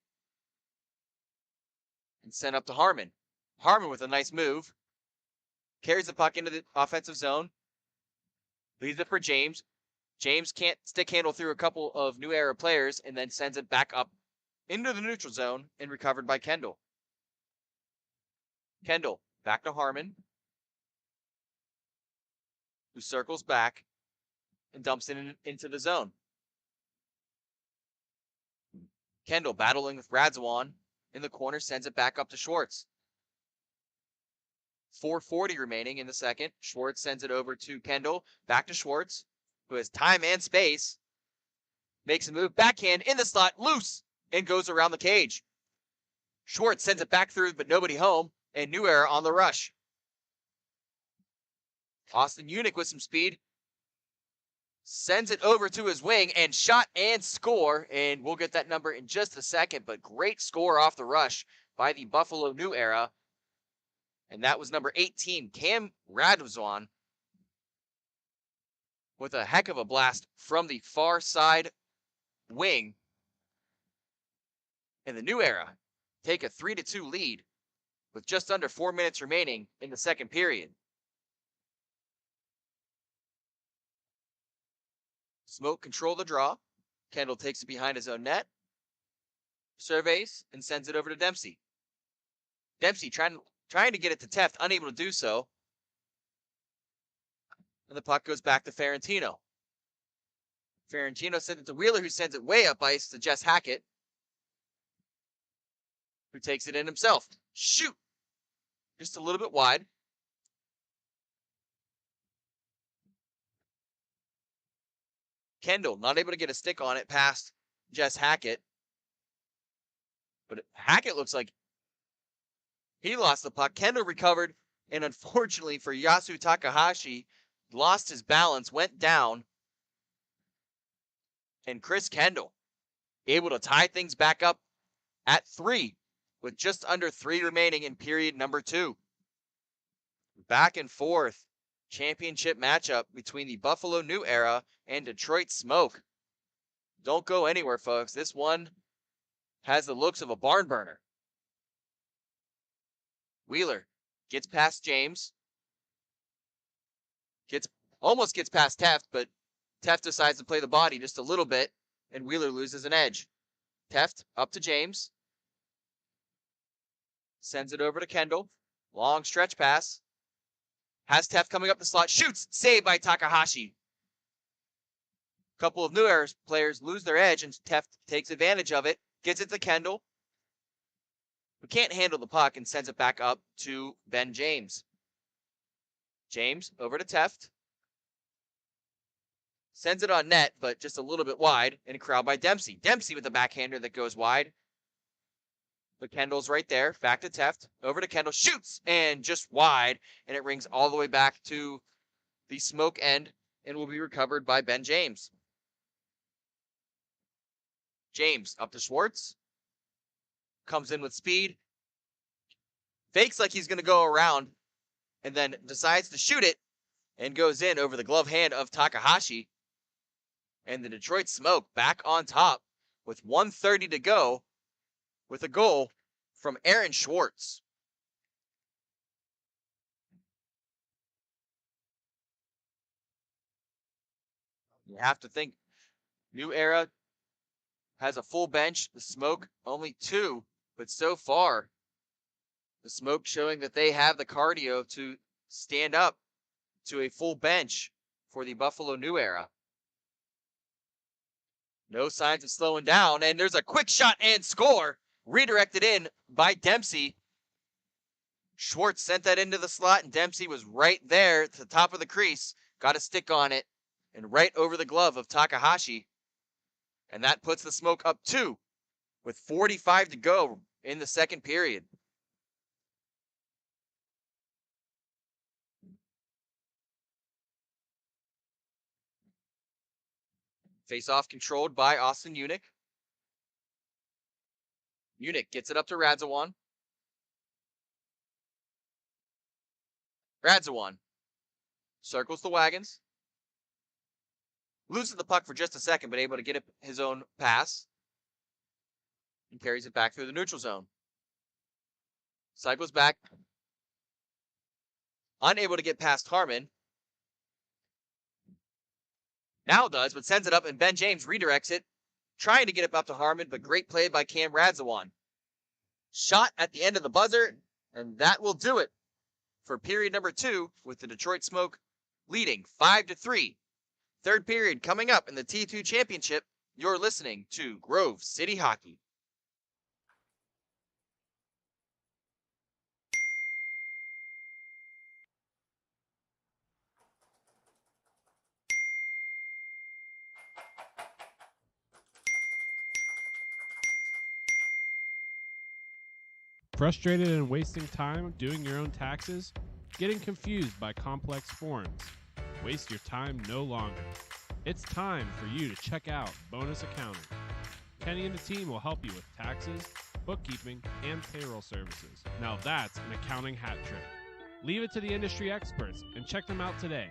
and sent up to Harmon. Harmon with a nice move. Carries the puck into the offensive zone. Leaves it for James. James can't stick handle through a couple of New Era players and then sends it back up into the neutral zone and recovered by Kendall. Kendall back to Harmon, who circles back and dumps it into the zone. Kendall battling with Radzawan in the corner, sends it back up to Schwartz. 4:40 remaining in the second. Schwartz sends it over to Kendall, back to Schwartz, who has time and space. Makes a move, backhand in the slot, loose, and goes around the cage. Schwartz sends it back through, but nobody home, and New Era on the rush. Austin Unick with some speed. Sends it over to his wing and shot and score, and we'll get that number in just a second, but great score off the rush by the Buffalo New Era. And that was number 18, Cam Radzawan, with a heck of a blast from the far side wing. And the New Era take a 3-2 lead with just under 4 minutes remaining in the second period. Smoke control the draw. Kendall takes it behind his own net. Surveys and sends it over to Dempsey. Dempsey trying to get it to Teft, unable to do so. And the puck goes back to Ferrantino. Ferrantino sends it to Wheeler, who sends it way up ice to Jess Hackett, who takes it in himself. Shoot! Just a little bit wide. Kendall not able to get a stick on it past Jess Hackett. But Hackett looks like he lost the puck. Kendall recovered, and unfortunately for Yasu Takahashi, lost his balance, went down. And Chris Kendall able to tie things back up at 3 with just under 3 remaining in period number 2. Back and forth championship matchup between the Buffalo New Era and Detroit Smoke. Don't go anywhere, folks. This one has the looks of a barn burner. Wheeler gets past James. Almost gets past Teft, but Teft decides to play the body just a little bit, and Wheeler loses an edge. Teft up to James. Sends it over to Kendall. Long stretch pass. Has Teft coming up the slot. Shoots. Saved by Takahashi. A couple of New Era players lose their edge, and Teft takes advantage of it. Gets it to Kendall, who can't handle the puck and sends it back up to Ben James. James over to Teft. Sends it on net, but just a little bit wide, and corralled by Dempsey. Dempsey with the backhander that goes wide. But Kendall's right there. Back to Teft. Over to Kendall. Shoots! And just wide. And it rings all the way back to the Smoke end and will be recovered by Ben James. James up to Schwartz. Comes in with speed. Fakes like he's going to go around. And then decides to shoot it. And goes in over the glove hand of Takahashi. And the Detroit Smoke back on top with 1:30 to go, with a goal from Aaron Schwartz. You have to think New Era has a full bench. The Smoke only 2, but so far The Smoke showing that they have the cardio to stand up to a full bench for the Buffalo New Era. No signs of slowing down, and there's a quick shot and score. Redirected in by Dempsey. Schwartz sent that into the slot, and Dempsey was right there at the top of the crease. Got a stick on it, and right over the glove of Takahashi. And that puts the Smoke up 2 with 45 to go in the second period. Face-off controlled by Austin Unick. Unick gets it up to Radzawan. Radzawan circles the wagons. Loses the puck for just a second, but able to get it his own pass. And carries it back through the neutral zone. Cycles back. Unable to get past Harmon. Now does, but sends it up, and Ben James redirects it. Trying to get it up to Harmon, but great play by Cam Radzawan. Shot at the end of the buzzer, and that will do it for period number 2, with the Detroit Smoke leading 5-3. Third period coming up in the T2 Championship. You're listening to Grove City Hockey. Frustrated and wasting time doing your own taxes? Getting confused by complex forms? Waste your time no longer. It's time for you to check out Bonus Accounting. Kenny and the team will help you with taxes, bookkeeping, and payroll services. Now that's an accounting hat trick. Leave it to the industry experts and check them out today.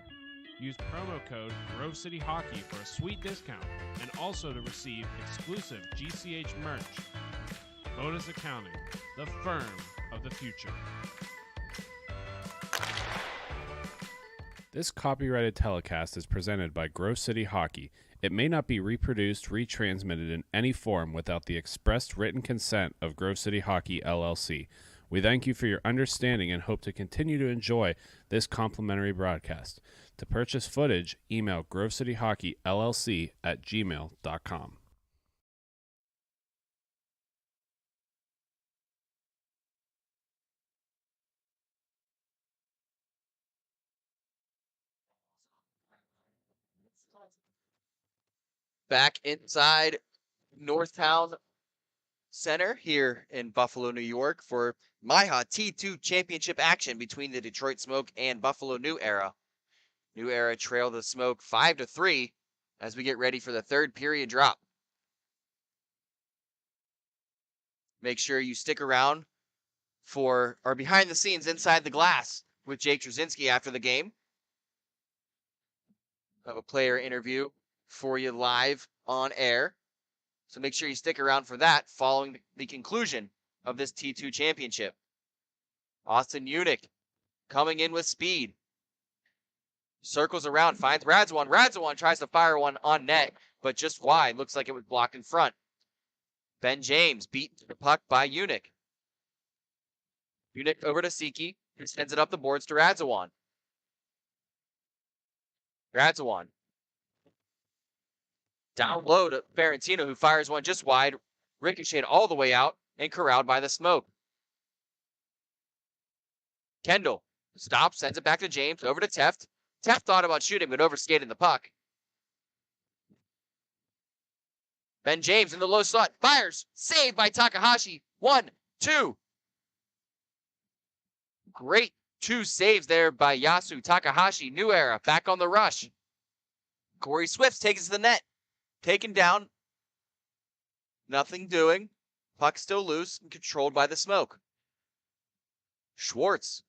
Use promo code Grove City Hockey for a sweet discount and also to receive exclusive GCH merch. Bonus Accounting, the firm of the future. This copyrighted telecast is presented by Grove City Hockey. It may not be reproduced, retransmitted in any form without the expressed written consent of Grove City Hockey, LLC. We thank you for your understanding and hope to continue to enjoy this complimentary broadcast. To purchase footage, email grovecityhockeyllc@gmail.com. Back inside Northtown Center here in Buffalo, New York for MIHA T2 Championship action between the Detroit Smoke and Buffalo New Era. New Era trail the Smoke 5-3 as we get ready for the third period drop. Make sure you stick around for our behind the scenes inside the glass with Jake Trzynski after the game. Have a player interview for you live on air. So make sure you stick around for that following the conclusion of this T2 championship. Austin Unick coming in with speed. Circles around, finds Radzawan. Radzawan tries to fire one on net, but just wide. Looks like it was blocked in front. Ben James beat the puck by Unick. Unick over to Siki. He sends it up the boards to Radzawan. Radzawan down low to Ferentino, who fires one just wide, ricocheted all the way out, and corralled by the Smoke. Kendall stops, sends it back to James, over to Teft. Teft thought about shooting, but overskated the puck. Ben James in the low slot, fires, saved by Takahashi. 1-2. Great 2 saves there by Yasu Takahashi. New Era back on the rush. Corey Swift takes it to the net. Taken down. Nothing doing. Puck still loose and controlled by the Smoke. Schwartz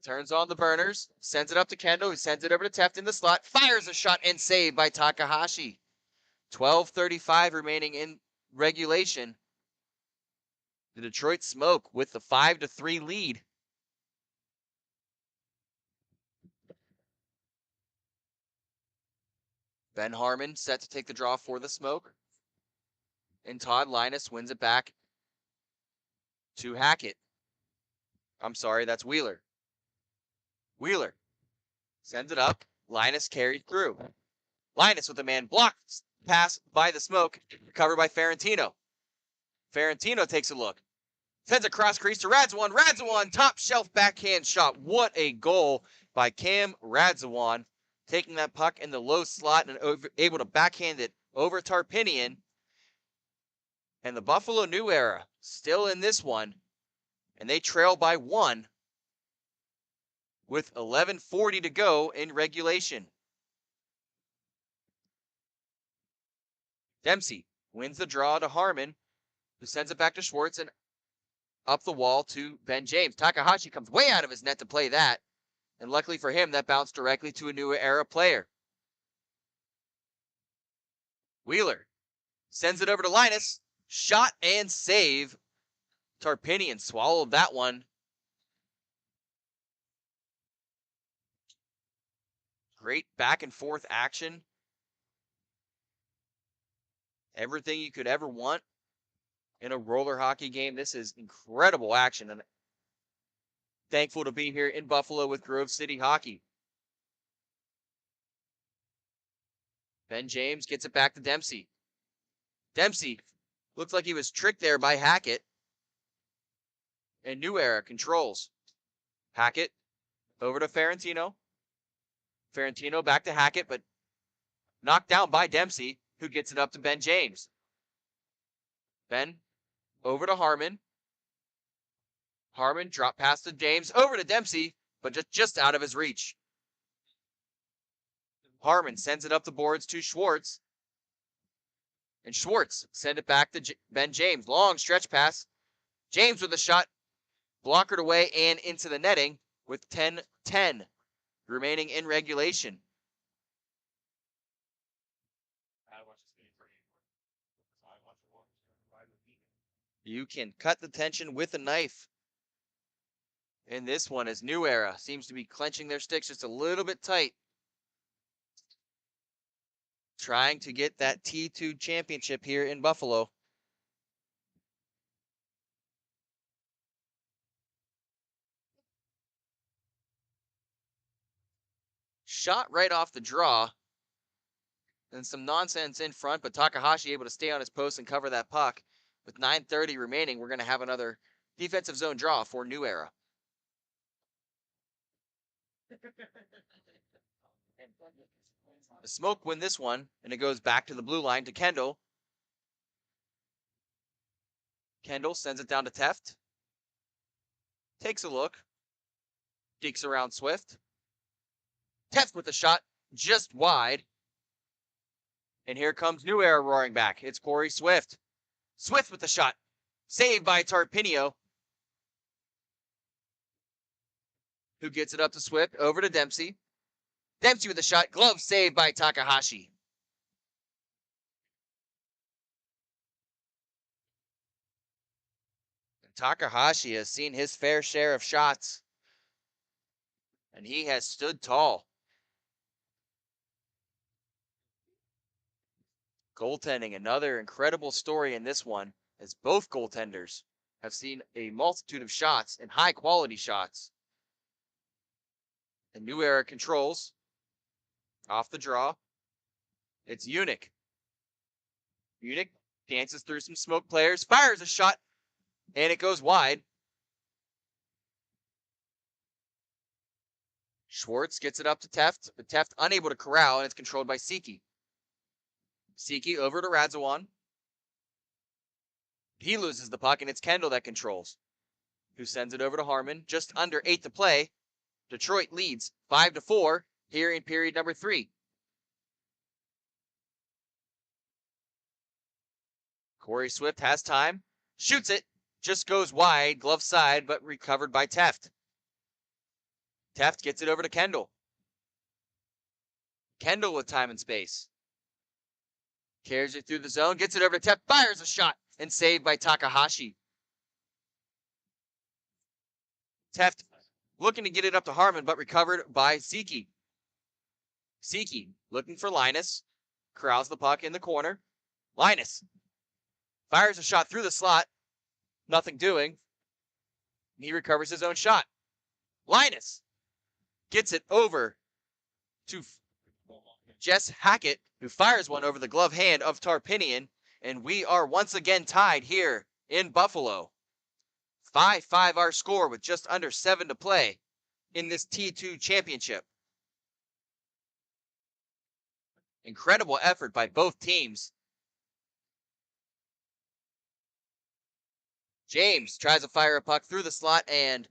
turns on the burners. Sends it up to Kendall, who sends it over to Teft in the slot. Fires a shot and saved by Takahashi. 12:35 remaining in regulation. The Detroit Smoke with the 5-3 lead. Ben Harmon set to take the draw for the Smoke. And Todd Linus wins it back to Hackett. I'm sorry, that's Wheeler. Wheeler sends it up. Linus carried through. Linus with the man blocked. Pass by the smoke. Covered by Ferentino. Ferentino takes a look. Sends a cross crease to Radzawan. Radzawan, top shelf backhand shot. What a goal by Cam Radzawan. Taking that puck in the low slot and able to backhand it over Tarpinian. And the Buffalo New Era still in this one. And they trail by 1 with 11:40 to go in regulation. Dempsey wins the draw to Harmon, who sends it back to Schwartz and up the wall to Ben James. Takahashi comes way out of his net to play that. And luckily for him, that bounced directly to a New Era player. Wheeler sends it over to Linus. Shot and save. Tarpinian swallowed that one. Great back and forth action. Everything you could ever want in a roller hockey game. This is incredible action, and thankful to be here in Buffalo with Grove City Hockey. Ben James gets it back to Dempsey. Dempsey looks like he was tricked there by Hackett. And New Era controls. Hackett over to Ferentino. Ferentino back to Hackett, but knocked down by Dempsey, who gets it up to Ben James. Ben over to Harmon. Harmon drop pass to James, over to Dempsey, but just out of his reach. Harmon sends it up the boards to Schwartz. And Schwartz send it back to Ben James. Long stretch pass. James with a shot. Blockered away and into the netting with 10-10 remaining in regulation. You can cut the tension with a knife. In this one, as New Era seems to be clenching their sticks just a little bit tight. Trying to get that T2 championship here in Buffalo. Shot right off the draw. And some nonsense in front, but Takahashi able to stay on his post and cover that puck. With 9:30 remaining, we're going to have another defensive zone draw for New Era. The Smoke win this one, and it goes back to the blue line to Kendall. Kendall sends it down to Teft. Takes a look. Dekes around Swift. Teft with the shot just wide. And here comes New Era roaring back. It's Corey Swift. Swift with the shot. Saved by Tarpinio. Who gets it up to Swift. Over to Dempsey. Dempsey with the shot. Glove saved by Takahashi. And Takahashi has seen his fair share of shots. And he has stood tall. Goaltending, another incredible story in this one, as both goaltenders have seen a multitude of shots and high quality shots. And New Era controls. Off the draw. It's Unic. Unic dances through some Smoke players, fires a shot, and it goes wide. Schwartz gets it up to Teft, but Teft unable to corral, and it's controlled by Siki. Siki over to Radzawan. He loses the puck, and it's Kendall that controls, who sends it over to Harmon. Just under 8 to play. Detroit leads 5-4 here in period number 3. Corey Swift has time. Shoots it. Just goes wide, glove side, but recovered by Teft. Teft gets it over to Kendall. Kendall with time and space. Carries it through the zone, gets it over to Teft, fires a shot, and saved by Takahashi. Teft looking to get it up to Harmon, but recovered by Siki. Siki looking for Linus. Corrals the puck in the corner. Linus fires a shot through the slot. Nothing doing. He recovers his own shot. Linus gets it over to Jess Hackett, who fires one over the glove hand of Tarpinian, and we are once again tied here in Buffalo. 5-5 our score with just under 7 to play in this T2 championship. Incredible effort by both teams. James tries to fire a puck through the slot and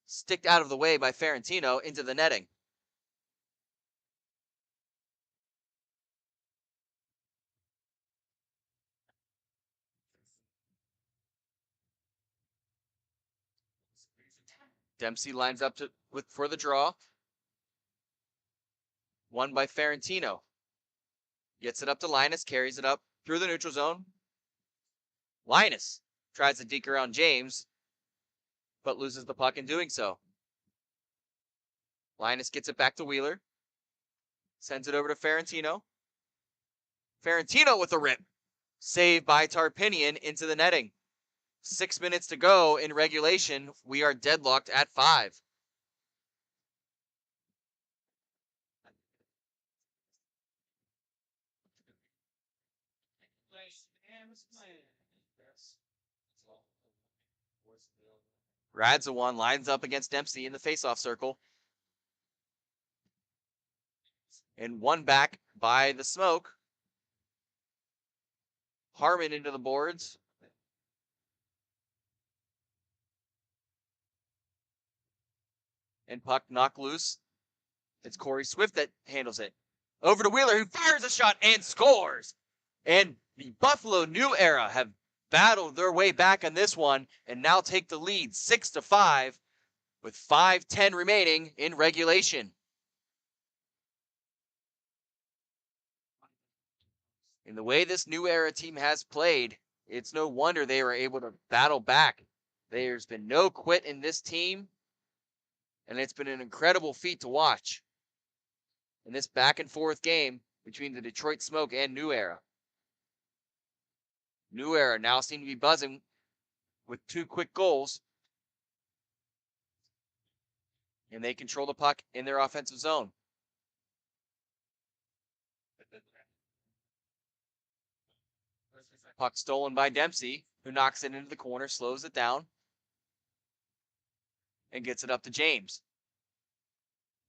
sticked out of the way by Ferentino into the netting. Dempsey lines up for the draw. Won by Ferentino. Gets it up to Linus, carries it up through the neutral zone. Linus tries to deke around James, but loses the puck in doing so. Linus gets it back to Wheeler. Sends it over to Ferentino. Ferentino with a rip. Saved by Tarpinian into the netting. 6 minutes to go in regulation. We are deadlocked at 5. Radzawan lines up against Dempsey in the faceoff circle. And one back by the Smoke. Harmon into the boards. And puck knocked loose. It's Corey Swift that handles it. Over to Wheeler, who fires a shot and scores. And the Buffalo New Era have battled their way back on this one and now take the lead 6-5 with 5:10 remaining in regulation. In the way this New Era team has played, it's no wonder they were able to battle back. There's been no quit in this team, and it's been an incredible feat to watch in this back and forth game between the Detroit Smoke and New Era. New Era now seem to be buzzing with 2 quick goals, and they control the puck in their offensive zone. Puck stolen by Dempsey, who knocks it into the corner, slows it down, and gets it up to James.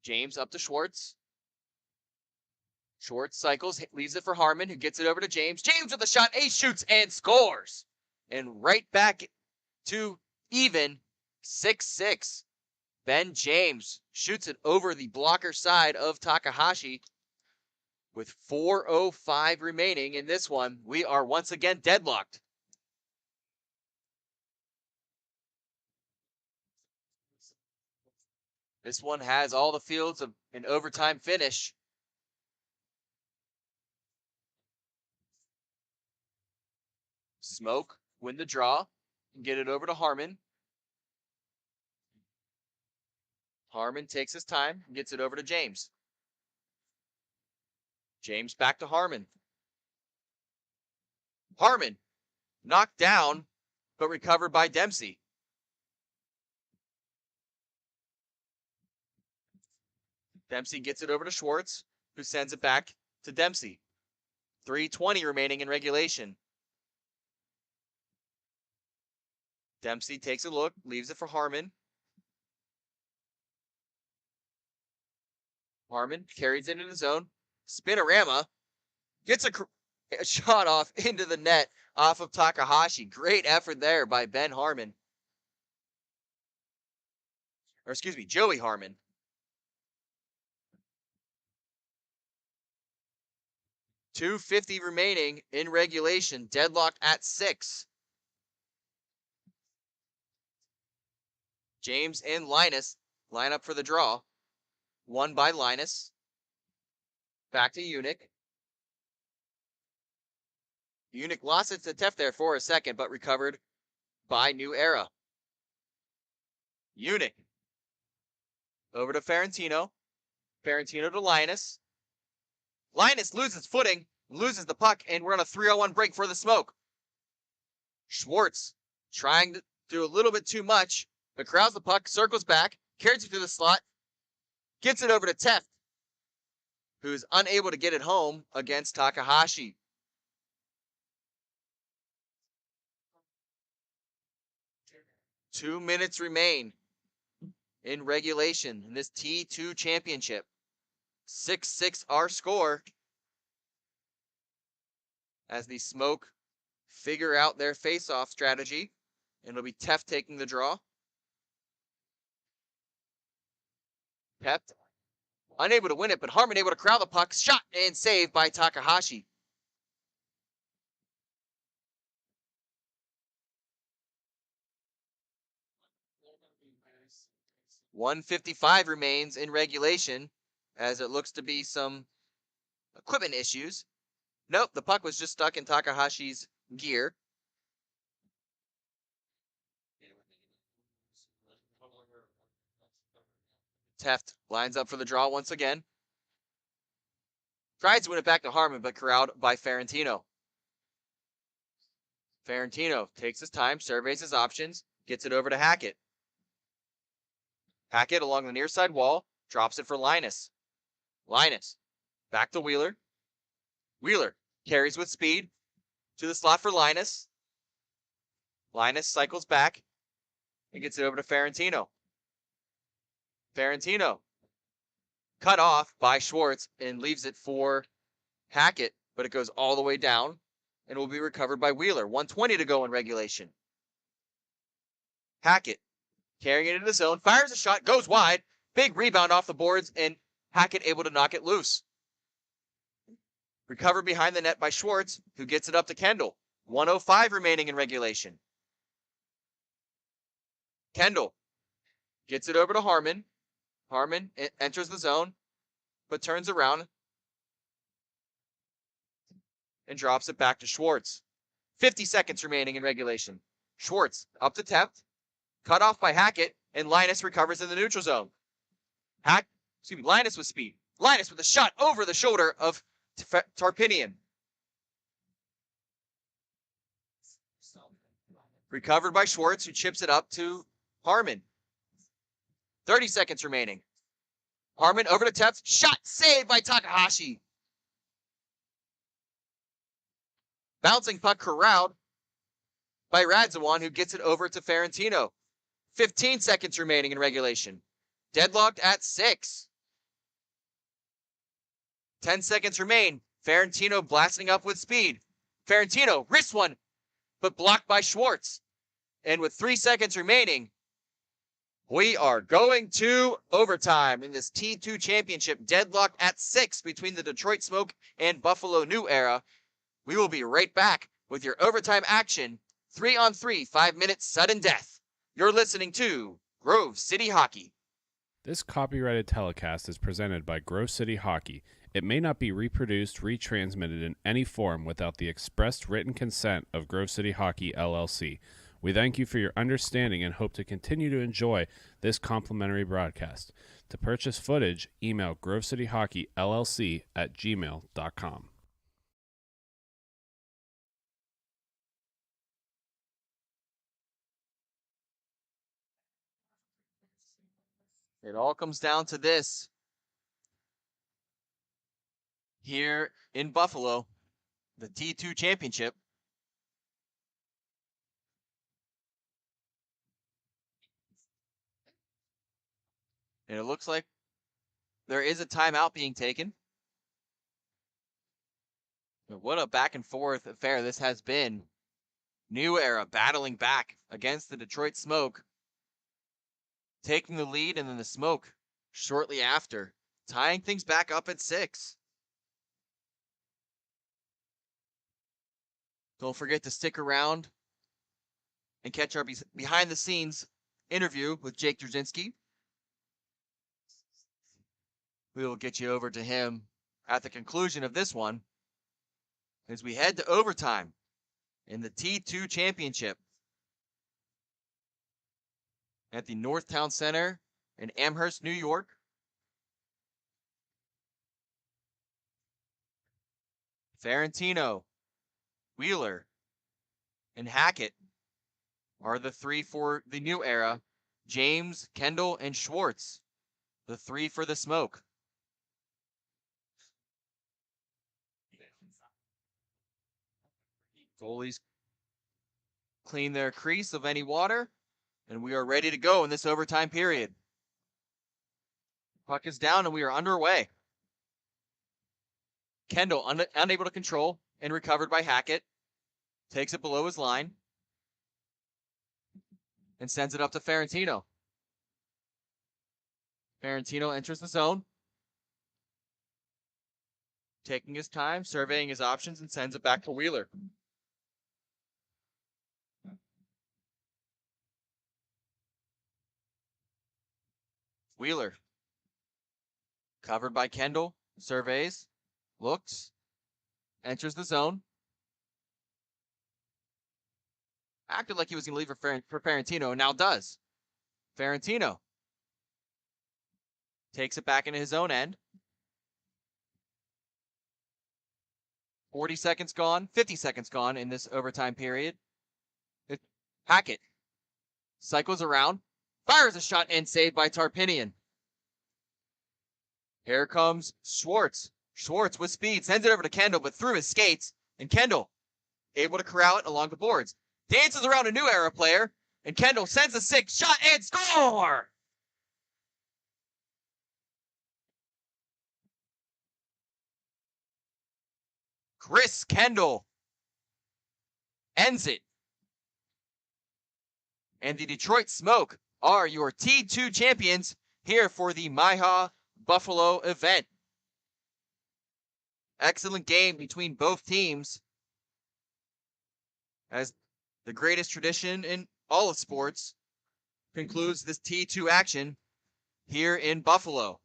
James up to Schwartz. Schwartz cycles, leaves it for Harmon, who gets it over to James. James with a shot, ace shoots and scores. And right back to even 6-6. Ben James shoots it over the blocker side of Takahashi. With 4:05 remaining in this one, we are once again deadlocked. This one has all the fields of an overtime finish. Smoke win the draw and get it over to Harmon. Harmon takes his time and gets it over to James. James back to Harmon. Harmon knocked down, but recovered by Dempsey. Dempsey gets it over to Schwartz, who sends it back to Dempsey. 3:20 remaining in regulation. Dempsey takes a look, leaves it for Harmon. Harmon carries it in his zone. Spinorama gets a shot off into the net off of Takahashi. Great effort there by Ben Harmon. Or excuse me, Joey Harmon. .250 remaining in regulation, deadlocked at 6. James and Linus line up for the draw. Won by Linus. Back to Unic. Unic lost its attempt there for a second, but recovered by New Era. Unic. Over to Ferentino. Ferentino to Linus. Linus loses footing, loses the puck, and we're on a 3-on-1 break for the Smoke. Schwartz trying to do a little bit too much but corrals the puck, circles back, carries it through the slot, gets it over to Teft, who's unable to get it home against Takahashi. Two minutes remain in regulation in this T2 championship. 6-6 our score as the Smoke figure out their face-off strategy, and it'll be Teft taking the draw. Teft unable to win it, but Harmon able to corral the puck, shot and saved by Takahashi. .155 remains in regulation, as it looks to be some equipment issues. Nope, the puck was just stuck in Takahashi's gear. Teft lines up for the draw once again. Tries to win it back to Harmon, but corralled by Ferentino. Ferentino takes his time, surveys his options, gets it over to Hackett. Hackett along the near side wall, drops it for Linus. Linus, back to Wheeler. Wheeler carries with speed to the slot for Linus. Linus cycles back and gets it over to Ferentino. Ferentino cut off by Schwartz and leaves it for Hackett, but it goes all the way down and will be recovered by Wheeler. 1:20 to go in regulation. Hackett carrying it into the zone, fires a shot, goes wide, big rebound off the boards, and Hackett able to knock it loose. Recovered behind the net by Schwartz, who gets it up to Kendall. 1:05 remaining in regulation. Kendall gets it over to Harmon. Harmon enters the zone, but turns around and drops it back to Schwartz. 50 seconds remaining in regulation. Schwartz up to Teft, cut off by Hackett, and Linus recovers in the neutral zone. Linus with speed. Linus with a shot over the shoulder of Tarpinian. Recovered by Schwartz, who chips it up to Harmon. 30 seconds remaining. Harmon over to Teft. Shot saved by Takahashi. Bouncing puck corralled by Radzawan, who gets it over to Ferentino. 15 seconds remaining in regulation. Deadlocked at 6. 10 seconds remain. Ferentino blasting up with speed. Ferentino wrists one, but blocked by Schwartz. And with 3 seconds remaining, we are going to overtime in this T2 championship, deadlocked at 6 between the Detroit Smoke and Buffalo New Era. We will be right back with your overtime action, 3-on-3, 5-minute sudden death. You're listening to Grove City Hockey. This copyrighted telecast is presented by Grove City Hockey. It may not be reproduced, retransmitted in any form without the expressed written consent of Grove City Hockey, LLC. We thank you for your understanding and hope to continue to enjoy this complimentary broadcast. To purchase footage, email grovecityhockeyllc@gmail.com. It all comes down to this. Here in Buffalo, the T2 championship. And it looks like there is a timeout being taken. But what a back and forth affair this has been. New Era battling back against the Detroit Smoke, taking the lead, and then the Smoke shortly after, tying things back up at 6. Don't forget to stick around and catch our behind-the-scenes interview with Jake Drzinski. We will get you over to him at the conclusion of this one as we head to overtime in the T2 championship at the Northtown Center in Amherst, New York. Ferentino, Wheeler, and Hackett are the three for the New Era, James, Kendall, and Schwartz. The three for the smoke. Goalies clean their crease of any water, and we are ready to go in this overtime period. Puck is down, and we are underway. Kendall, unable to control, and recovered by Hackett. Takes it below his line, and sends it up to Ferentino. Ferentino enters the zone. Taking his time, surveying his options, and sends it back to Wheeler. Wheeler. Covered by Kendall. Surveys. Looks. Enters the zone. Acted like he was going to leave for Ferentino, and now does. Ferentino. Takes it back into his own end. 40 seconds gone, 50 seconds gone in this overtime period. Hackett cycles around, fires a shot and saved by Tarpinian. Here comes Schwartz. Schwartz with speed, sends it over to Kendall, but through his skates, and Kendall able to corral it along the boards. Dances around a New Era player, and Kendall sends a 6-shot and score! Chris Kendall ends it. And the Detroit Smoke are your T2 champions here for the MIHA Buffalo event. Excellent game between both teams, as the greatest tradition in all of sports concludes this T2 action here in Buffalo.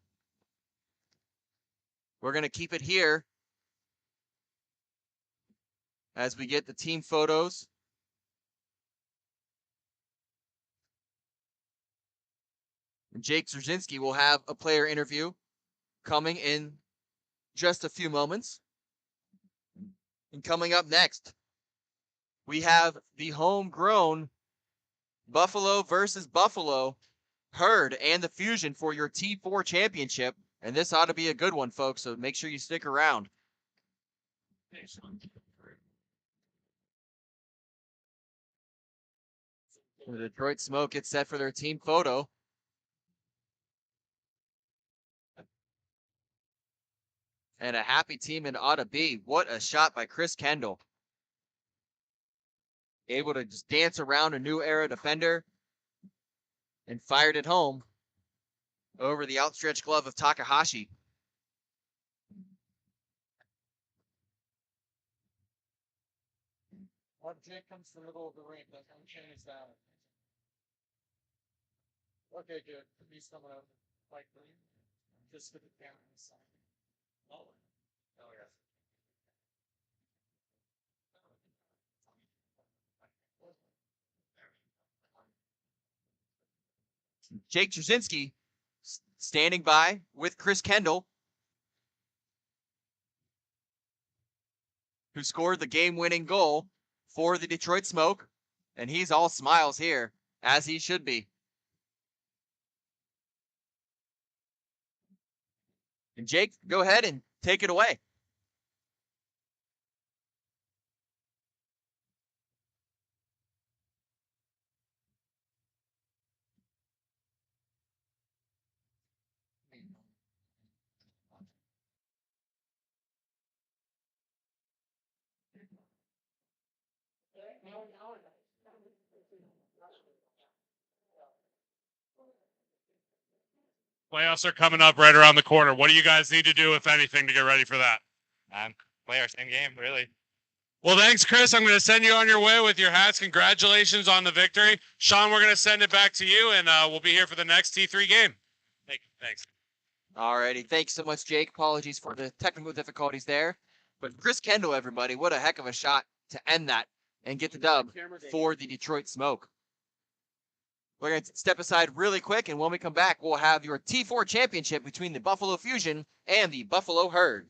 We're going to keep it here as we get the team photos. And Jake Zerzinski will have a player interview coming in just a few moments. And coming up next, we have the homegrown Buffalo versus Buffalo Herd and the Fusion for your T4 championship. And this ought to be a good one, folks, so make sure you stick around. The Detroit Smoke gets set for their team photo. And a happy team it ought to be. What a shot by Chris Kendall. Able to just dance around a New Era defender and fired it home over the outstretched glove of Takahashi. When Jake comes to the middle of the ring, that's going to change that. Okay, good. He's coming up like green. Just put it down on the side. Oh, yes. Jake Trzynski standing by with Chris Kendall, who scored the game-winning goal for the Detroit Smoke, and he's all smiles here, as he should be. And Jake, go ahead and take it away. Playoffs are coming up right around the corner. What do you guys need to do, if anything, to get ready for that? Play our same game, really. Well, thanks, Chris. I'm going to send you on your way with your hats. Congratulations on the victory. Sean, we're going to send it back to you, and we'll be here for the next T3 game. Thanks. Alrighty, thanks so much, Jake. Apologies for the technical difficulties there. But Chris Kendall, everybody, what a heck of a shot to end that and get the dub for the Detroit Smoke. We're going to step aside really quick, and when we come back, we'll have your T4 championship between the Buffalo Fusion and the Buffalo Herd.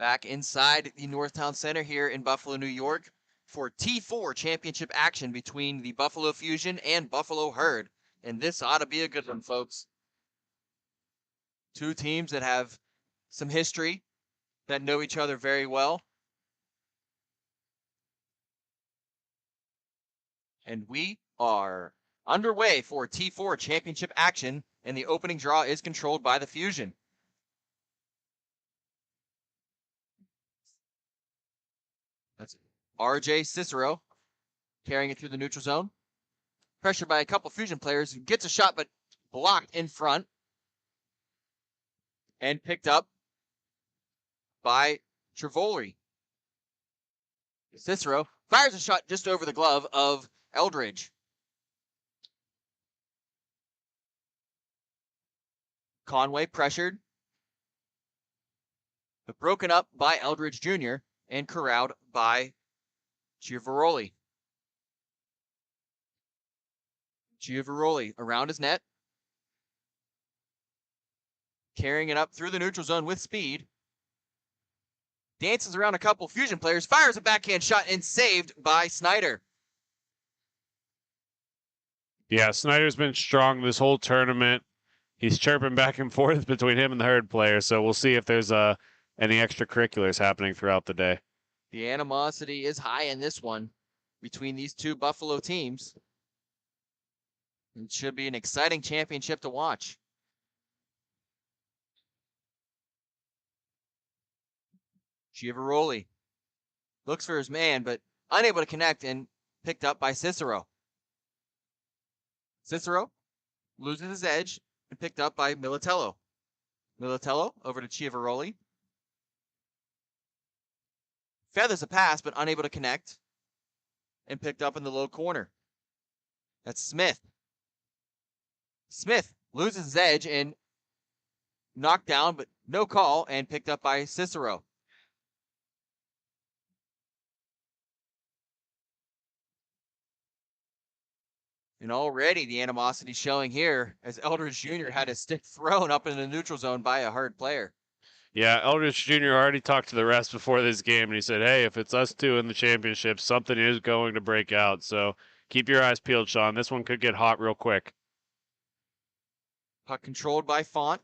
Back inside the Northtown Center here in Buffalo, New York for T4 championship action between the Buffalo Fusion and Buffalo Herd. And this ought to be a good one, folks. Two teams that have some history, that know each other very well. And we are underway for T4 championship action, and the opening draw is controlled by the Fusion. That's RJ Cicero carrying it through the neutral zone. Pressured by a couple Fusion players, gets a shot but blocked in front. And picked up by Trivoli. Cicero fires a shot just over the glove of Eldridge. Conway pressured, but broken up by Eldridge Jr. and corralled by Chiavaroli. Chiavaroli around his net, carrying it up through the neutral zone with speed. Dances around a couple Fusion players, fires a backhand shot, and saved by Snyder. Yeah, Snyder's been strong this whole tournament. He's chirping back and forth between him and the Herd player, so we'll see if there's any extracurriculars happening throughout the day. The animosity is high in this one between these two Buffalo teams. It should be an exciting championship to watch. Chiavaroli looks for his man, but unable to connect and picked up by Cicero. Cicero loses his edge and picked up by Militello. Militello over to Chiavaroli. Feathers a pass, but unable to connect and picked up in the low corner. That's Smith. Smith loses his edge and knocked down, but no call, and picked up by Cicero. And already the animosity showing here as Eldridge Jr. had his stick thrown up in the neutral zone by a Herd player. Yeah, Eldridge Jr. already talked to the rest before this game, and he said, hey, if it's us two in the championship, something is going to break out. So keep your eyes peeled, Sean. This one could get hot real quick. Puck controlled by Font.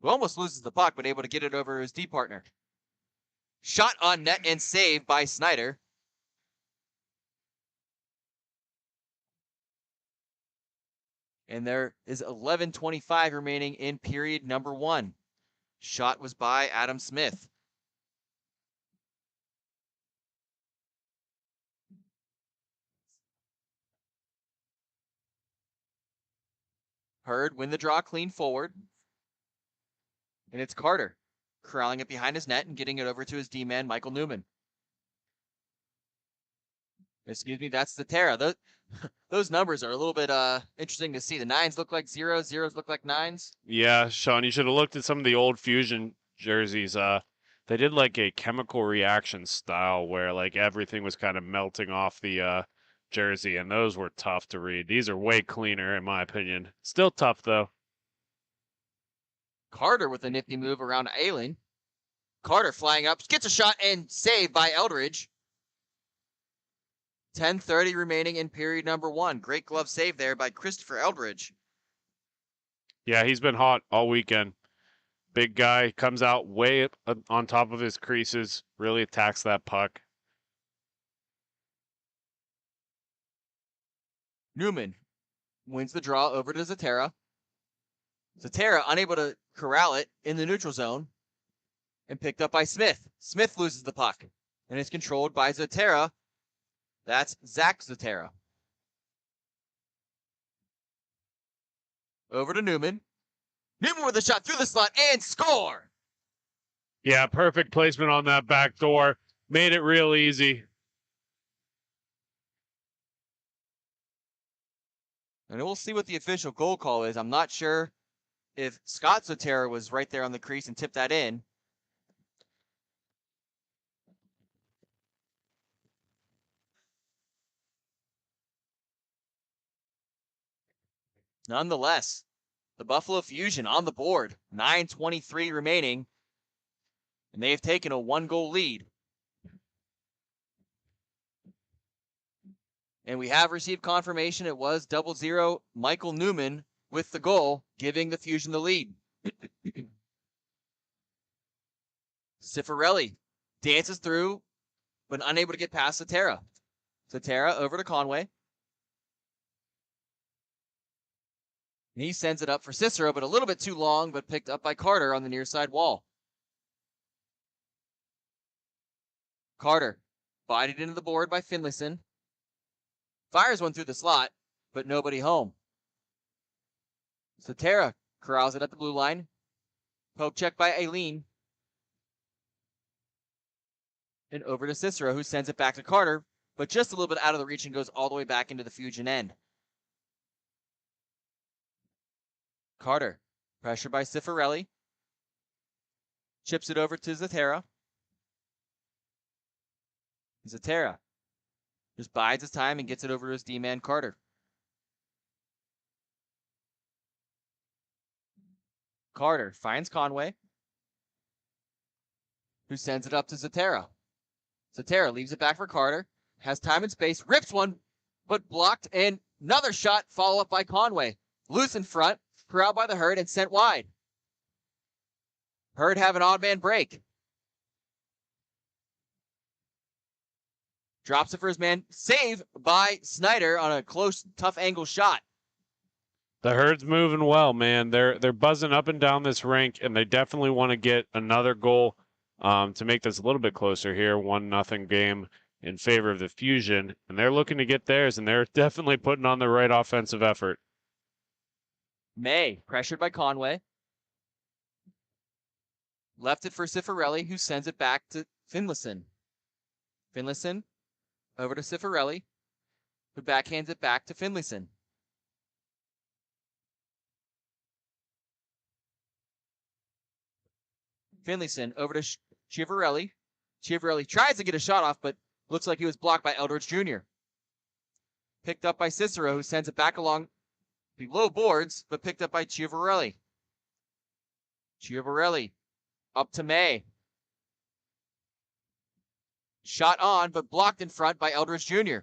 Who almost loses the puck, but able to get it over his D partner. Shot on net and saved by Snyder. And there is 11:25 remaining in period number 1. Shot was by Adam Smith. Herd win the draw clean forward. And it's Carter corralling it behind his net and getting it over to his D-man, Michael Newman. Excuse me, that's the Terra. Those numbers are a little bit interesting to see. The 9s look like 0s, 0s look like 9s. Yeah, Sean, you should have looked at some of the old Fusion jerseys. They did like a chemical reaction style where like everything was kind of melting off the jersey, and those were tough to read. These are way cleaner, in my opinion. Still tough, though. Carter with a nifty move around Ayling. Carter flying up, gets a shot, and saved by Eldridge. 10:30 remaining in period number 1. Great glove save there by Christopher Eldridge. Yeah, he's been hot all weekend. Big guy, comes out way up on top of his creases, really attacks that puck. Newman wins the draw over to Zatera. Zatera unable to corral it in the neutral zone and picked up by Smith. Smith loses the puck and is controlled by Zatera. That's Zach Zatera. Over to Newman. Newman with a shot through the slot and score. Yeah, perfect placement on that back door. Made it real easy. And we'll see what the official goal call is. I'm not sure if Scott Zatera was right there on the crease and tipped that in. Nonetheless, The Buffalo Fusion on the board. 9:23 remaining. And they have taken a 1-goal lead. And we have received confirmation it was 0-0 Michael Newman with the goal, giving the Fusion the lead. Cifarelli dances through, but unable to get past Zatera. Zatera over to Conway. And he sends it up for Cicero, but a little bit too long, but picked up by Carter on the near side wall. Carter, bodied into the board by Finlayson. Fires one through the slot, but nobody home. Zatera corrals it at the blue line. Poke check by Aileen. And over to Cicero, who sends it back to Carter, but just a little bit out of the reach and goes all the way back into the Fusion end. Carter, pressured by Cifarelli. Chips it over to Zatera. Zatera just bides his time and gets it over to his D-man Carter. Carter finds Conway, who sends it up to Zatera. Zatera leaves it back for Carter, has time and space, rips one, but blocked, and another shot follow up by Conway. Loose in front, corralled by the Herd, and sent wide. Herd have an odd man break. Drops it for his man. Save by Snyder on a close, tough angle shot. The Herd's moving well, man. They're buzzing up and down this rink, and they definitely want to get another goal to make this a little bit closer here. 1-0 game in favor of the Fusion, and they're looking to get theirs, and they're definitely putting on the right offensive effort. May, pressured by Conway. Left it for Cifarelli, who sends it back to Finlayson. Finlayson over to Cifarelli, who backhands it back to Finlayson. Finlayson over to Chiavarelli. Chiavarelli tries to get a shot off, but looks like he was blocked by Eldridge Jr. Picked up by Cicero, who sends it back along the low boards, but picked up by Chiavarelli. Chiavarelli up to May. Shot on, but blocked in front by Eldridge Jr.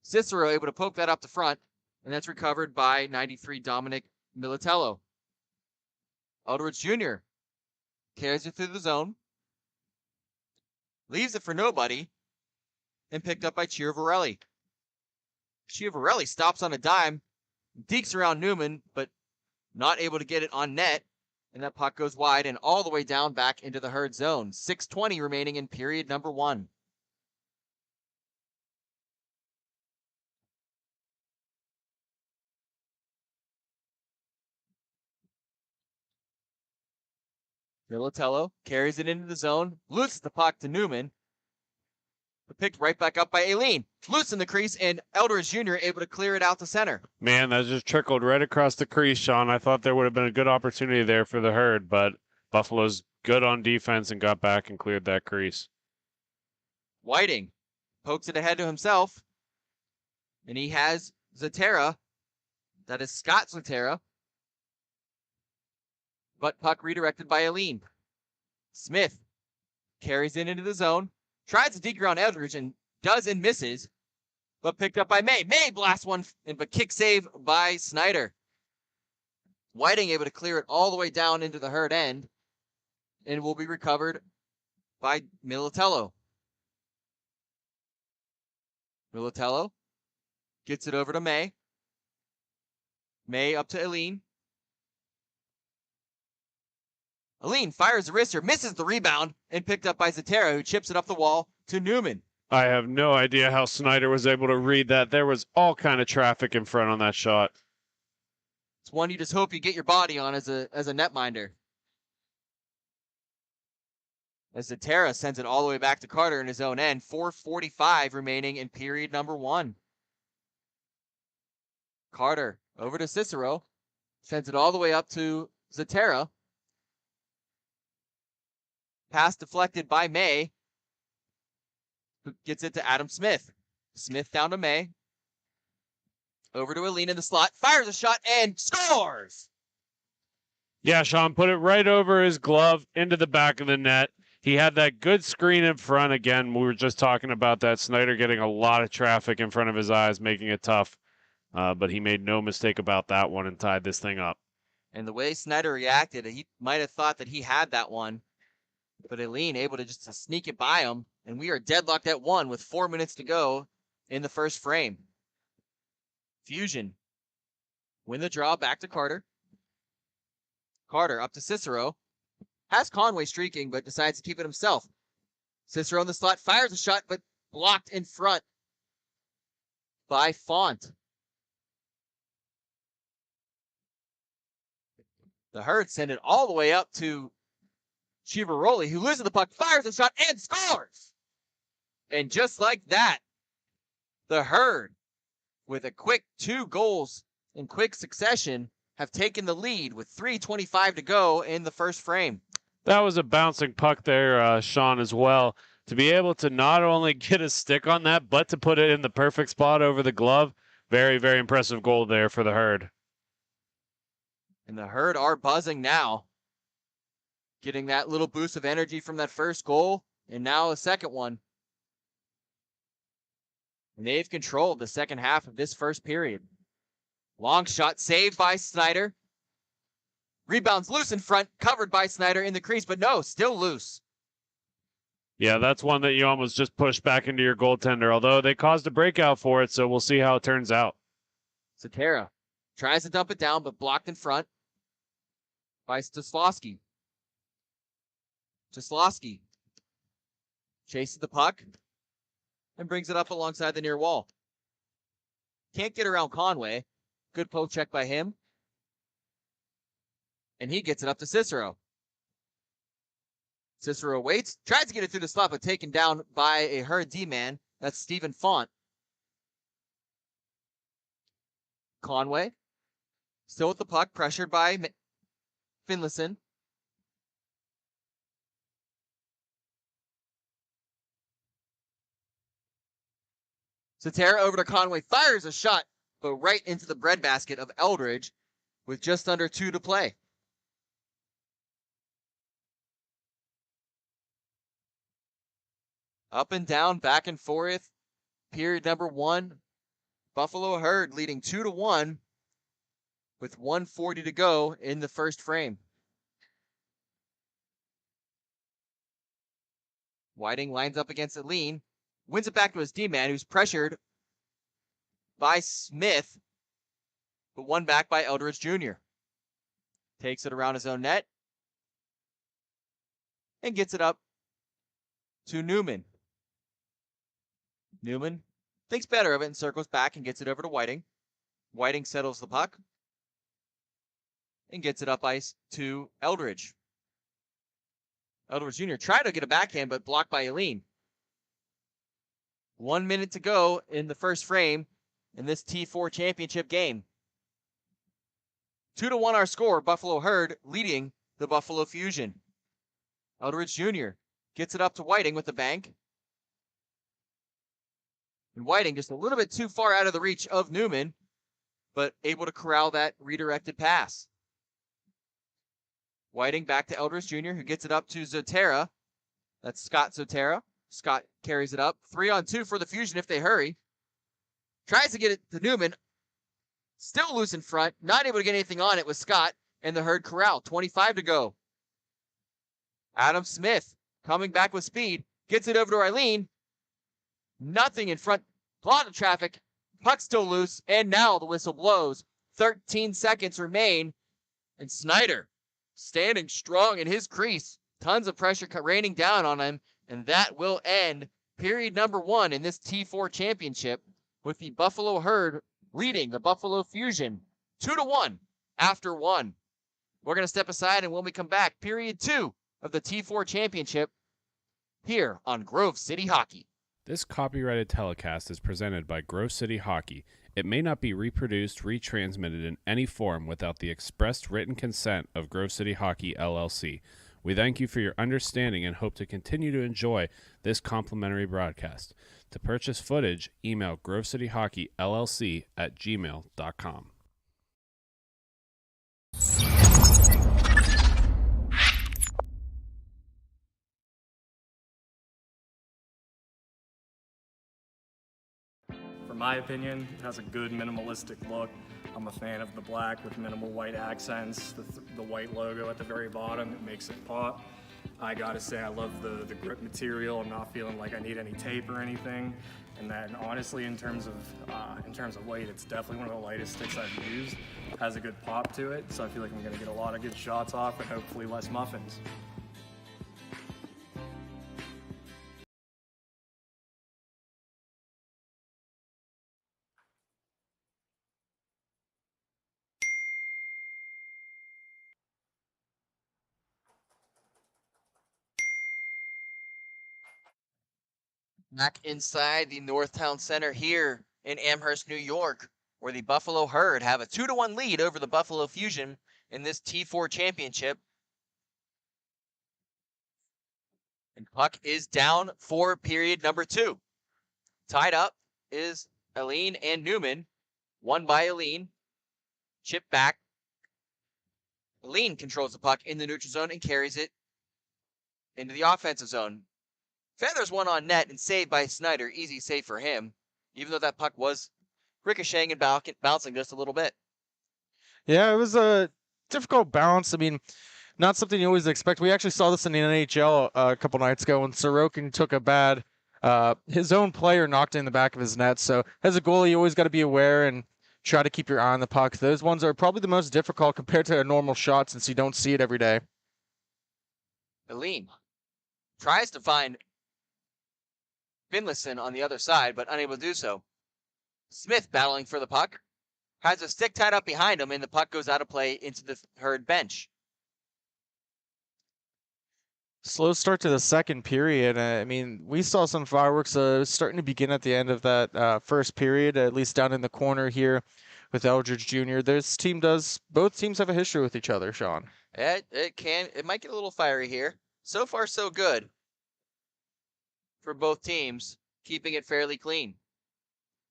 Cicero able to poke that up the front, and that's recovered by 93 Dominic Militello. Eldridge Jr. carries it through the zone, leaves it for nobody, and picked up by Chiavarelli. Chiavarelli stops on a dime, dekes around Newman, but not able to get it on net, and that puck goes wide and all the way down back into the Herd zone. 6:20 remaining in period number 1. Militello carries it into the zone, loses the puck to Newman, but picked right back up by Aileen. Loose in the crease, and Eldridge Jr. able to clear it out to center. Man, that just trickled right across the crease, Sean. I thought there would have been a good opportunity there for the Herd, but Buffalo's good on defense and got back and cleared that crease. Whiting pokes it ahead to himself, and he has Zatera. That is Scott Zatera. But puck redirected by Aileen. Smith carries it into the zone, tries to deke around Eldridge and does and misses, but picked up by May. May blasts one, but kick save by Snyder. Whiting able to clear it all the way down into the Herd end, and will be recovered by Militello. Militello gets it over to May. May up to Aileen. Aileen fires the wrister, misses the rebound, and picked up by Zatera, who chips it up the wall to Newman. I have no idea how Snyder was able to read that. There was all kind of traffic in front on that shot. It's one you just hope you get your body on as a netminder. As Zatera sends it all the way back to Carter in his own end. 4:45 remaining in period number 1. Carter over to Cicero. Sends it all the way up to Zatera. Pass deflected by May, who gets it to Adam Smith. Smith down to May. Over to Aileen in the slot. Fires a shot and scores! Yeah, Sean, put it right over his glove into the back of the net. He had that good screen in front. Again, we were just talking about that. Snyder getting a lot of traffic in front of his eyes, making it tough. But he made no mistake about that one and tied this thing up. And the way Snyder reacted, he might have thought that he had that one. But Eileen able to just sneak it by him. And we are deadlocked at 1 with 4 minutes to go in the first frame. Fusion win the draw back to Carter. Carter up to Cicero. Has Conway streaking, but decides to keep it himself. Cicero in the slot fires a shot, but blocked in front by Font. The Herd send it all the way up to Chivaroli, who loses the puck, fires a shot, and scores! And just like that, the Herd, with a quick 2 goals in quick succession, have taken the lead with 3:25 to go in the first frame. That was a bouncing puck there, Sean, as well. To be able to not only get a stick on that, but to put it in the perfect spot over the glove. Very, very impressive goal there for the Herd. And the Herd are buzzing now. Getting that little boost of energy from that first goal, and now a second one. And they've controlled the second half of this first period. Long shot saved by Snyder. Rebounds loose in front, covered by Snyder in the crease, but no, still loose. Yeah, that's one that you almost just pushed back into your goaltender, although they caused a breakout for it, so we'll see how it turns out. Satera tries to dump it down, but blocked in front by Staslawski. Staslawski chases the puck and brings it up alongside the near wall. Can't get around Conway. Good poke check by him. And he gets it up to Cicero. Cicero waits, tries to get it through the slot, but taken down by a Herd D-man. That's Stephen Font. Conway, still with the puck, pressured by Finlayson. Satera over to Conway, fires a shot, but right into the breadbasket of Eldridge with just under 2 to play. Up and down, back and forth. Period number 1. Buffalo Herd leading 2-1 with 1:40 to go in the first frame. Whiting lines up against Eileen. Wins it back to his D-man, who's pressured by Smith, but won back by Eldridge Jr. Takes it around his own net and gets it up to Newman. Newman thinks better of it and circles back and gets it over to Whiting. Whiting settles the puck and gets it up ice to Eldridge. Eldridge Jr. tried to get a backhand, but blocked by Eileen. 1 minute to go in the first frame in this T4 championship game. 2-1 our score. Buffalo Herd leading the Buffalo Fusion. Eldridge Jr. gets it up to Whiting with the bank. And Whiting just a little bit too far out of the reach of Newman, but able to corral that redirected pass. Whiting back to Eldridge Jr., who gets it up to Zotera. That's Scott Zotera. Scott carries it up. 3-on-2 for the Fusion if they hurry. Tries to get it to Newman. Still loose in front. Not able to get anything on it with Scott and the Herd corral. 25 to go. Adam Smith coming back with speed. Gets it over to Eileen. Nothing in front. A lot of traffic. Puck still loose. And now the whistle blows. 13 seconds remain. And Snyder standing strong in his crease. Tons of pressure raining down on him. And that will end period number 1 in this T4 championship with the Buffalo Herd leading the Buffalo Fusion 2-1 after 1. We're going to step aside, and when we come back, period 2 of the T4 championship here on Grove City Hockey. This copyrighted telecast is presented by Grove City Hockey. It may not be reproduced, retransmitted in any form without the expressed written consent of Grove City Hockey, LLC. We thank you for your understanding and hope to continue to enjoy this complimentary broadcast. To purchase footage, email grovecityhockeyllc@gmail.com. my opinion. It has a good minimalistic look. I'm a fan of the black with minimal white accents, the white logo at the very bottom. It makes it pop. I gotta say, I love the grip material. I'm not feeling like I need any tape or anything. And then honestly, in terms of weight, it's definitely one of the lightest sticks I've used. It has a good pop to it, so I feel like I'm gonna get a lot of good shots off and hopefully less muffins. Back inside the Northtown Center here in Amherst, New York, where the Buffalo Herd have a 2-1 lead over the Buffalo Fusion in this T4 championship. And puck is down for period number 2. Tied up is Aline and Newman. Won by Aline. Chip back. Aline controls the puck in the neutral zone and carries it into the offensive zone. Feathers one on net and saved by Snyder. Easy save for him, even though that puck was ricocheting and bouncing just a little bit. Yeah, it was a difficult bounce. I mean, not something you always expect. We actually saw this in the NHL a couple nights ago when Sorokin took a bad, his own player knocked in the back of his net. So as a goalie, you always got to be aware and try to keep your eye on the puck. Those ones are probably the most difficult compared to a normal shot since you don't see it every day. Aline tries to find Finlayson on the other side, but unable to do so. Smith battling for the puck. Has a stick tied up behind him, and the puck goes out of play into the Herd bench. Slow start to the second period. I mean, we saw some fireworks starting to begin at the end of that first period, at least down in the corner here with Eldridge Jr. Both teams have a history with each other, Sean. It might get a little fiery here. So far, so good for both teams, keeping it fairly clean.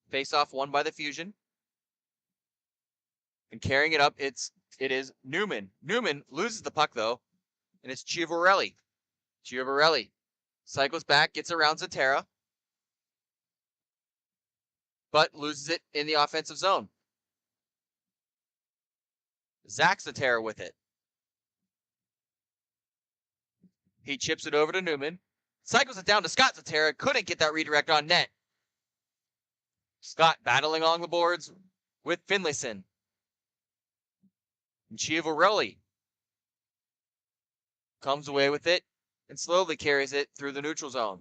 Face-off won by the Fusion. And carrying it up, it is Newman. Newman loses the puck, though, and it's Chiavarelli. Chiavarelli cycles back, gets around Zatara, but loses it in the offensive zone. Zach Zatara with it. He chips it over to Newman. Cycles it down to Scott Zatara. Couldn't get that redirect on net. Scott battling along the boards with Finlayson. And Chiavarelli comes away with it and slowly carries it through the neutral zone.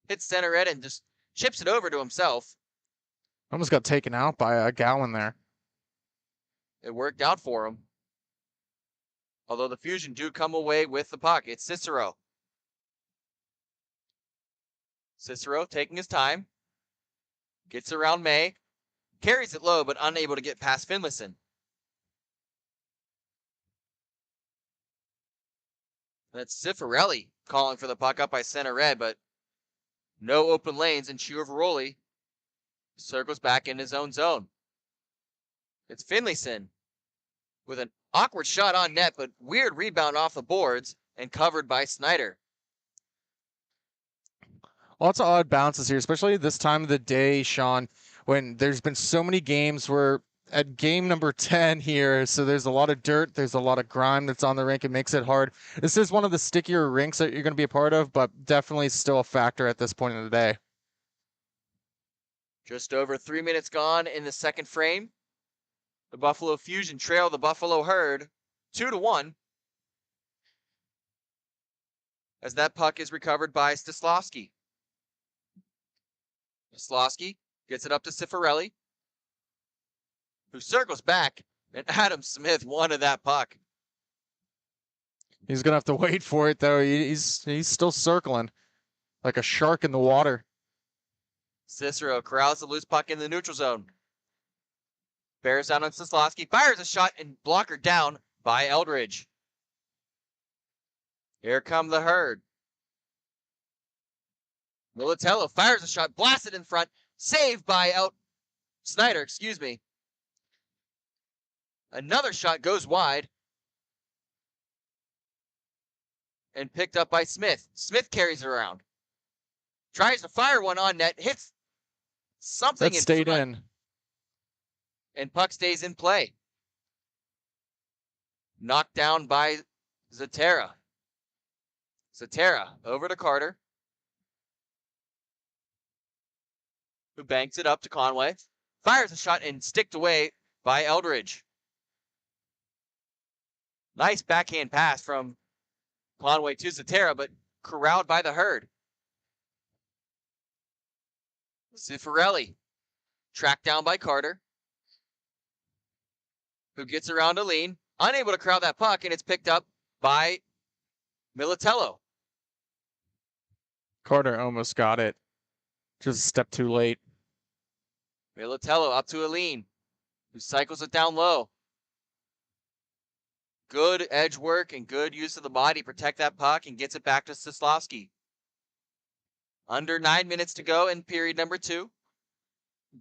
Hits center red and just chips it over to himself. Almost got taken out by a Gowan there. It worked out for him. Although the Fusion do come away with the puck. It's Cicero. Cicero taking his time. Gets around May. Carries it low, but unable to get past Finlayson. That's Cifarelli calling for the puck up by center red, but no open lanes, and Chiavarelli circles back in his own zone. It's Finlayson with an awkward shot on net, but weird rebound off the boards and covered by Snyder. Lots of odd bounces here, especially this time of the day, Sean, when there's been so many games. We're at game number 10 here, so there's a lot of dirt, there's a lot of grime that's on the rink. It makes it hard. This is one of the stickier rinks that you're going to be a part of, but definitely still a factor at this point in the day. Just over 3 minutes gone in the second frame. The Buffalo Fusion trail the Buffalo Herd 2-1. As that puck is recovered by Stislavsky. Stislavsky gets it up to Cifarelli, who circles back, and Adam Smith wanted that puck. He's going to have to wait for it, though. He's still circling like a shark in the water. Cicero corrals the loose puck in the neutral zone. Bears down on Stislavsky, fires a shot and blocker down by Eldridge. Here come the Herd. Militello fires a shot, blasted in front, saved by Snyder, excuse me. Another shot goes wide and picked up by Smith. Smith carries it around. Tries to fire one on net, hits something That in stayed front, in. and puck stays in play. Knocked down by Zatera. Zatera over to Carter, who banks it up to Conway. Fires a shot and sticked away by Eldridge. Nice backhand pass from Conway to Zatera, but corralled by the Herd. Cifarelli, tracked down by Carter, who gets around Aline, unable to corral that puck, and it's picked up by Militello. Carter almost got it. Just a step too late. Militello up to Aline, who cycles it down low. Good edge work and good use of the body. Protect that puck and gets it back to Soslavsky. Under 9 minutes to go in period number 2.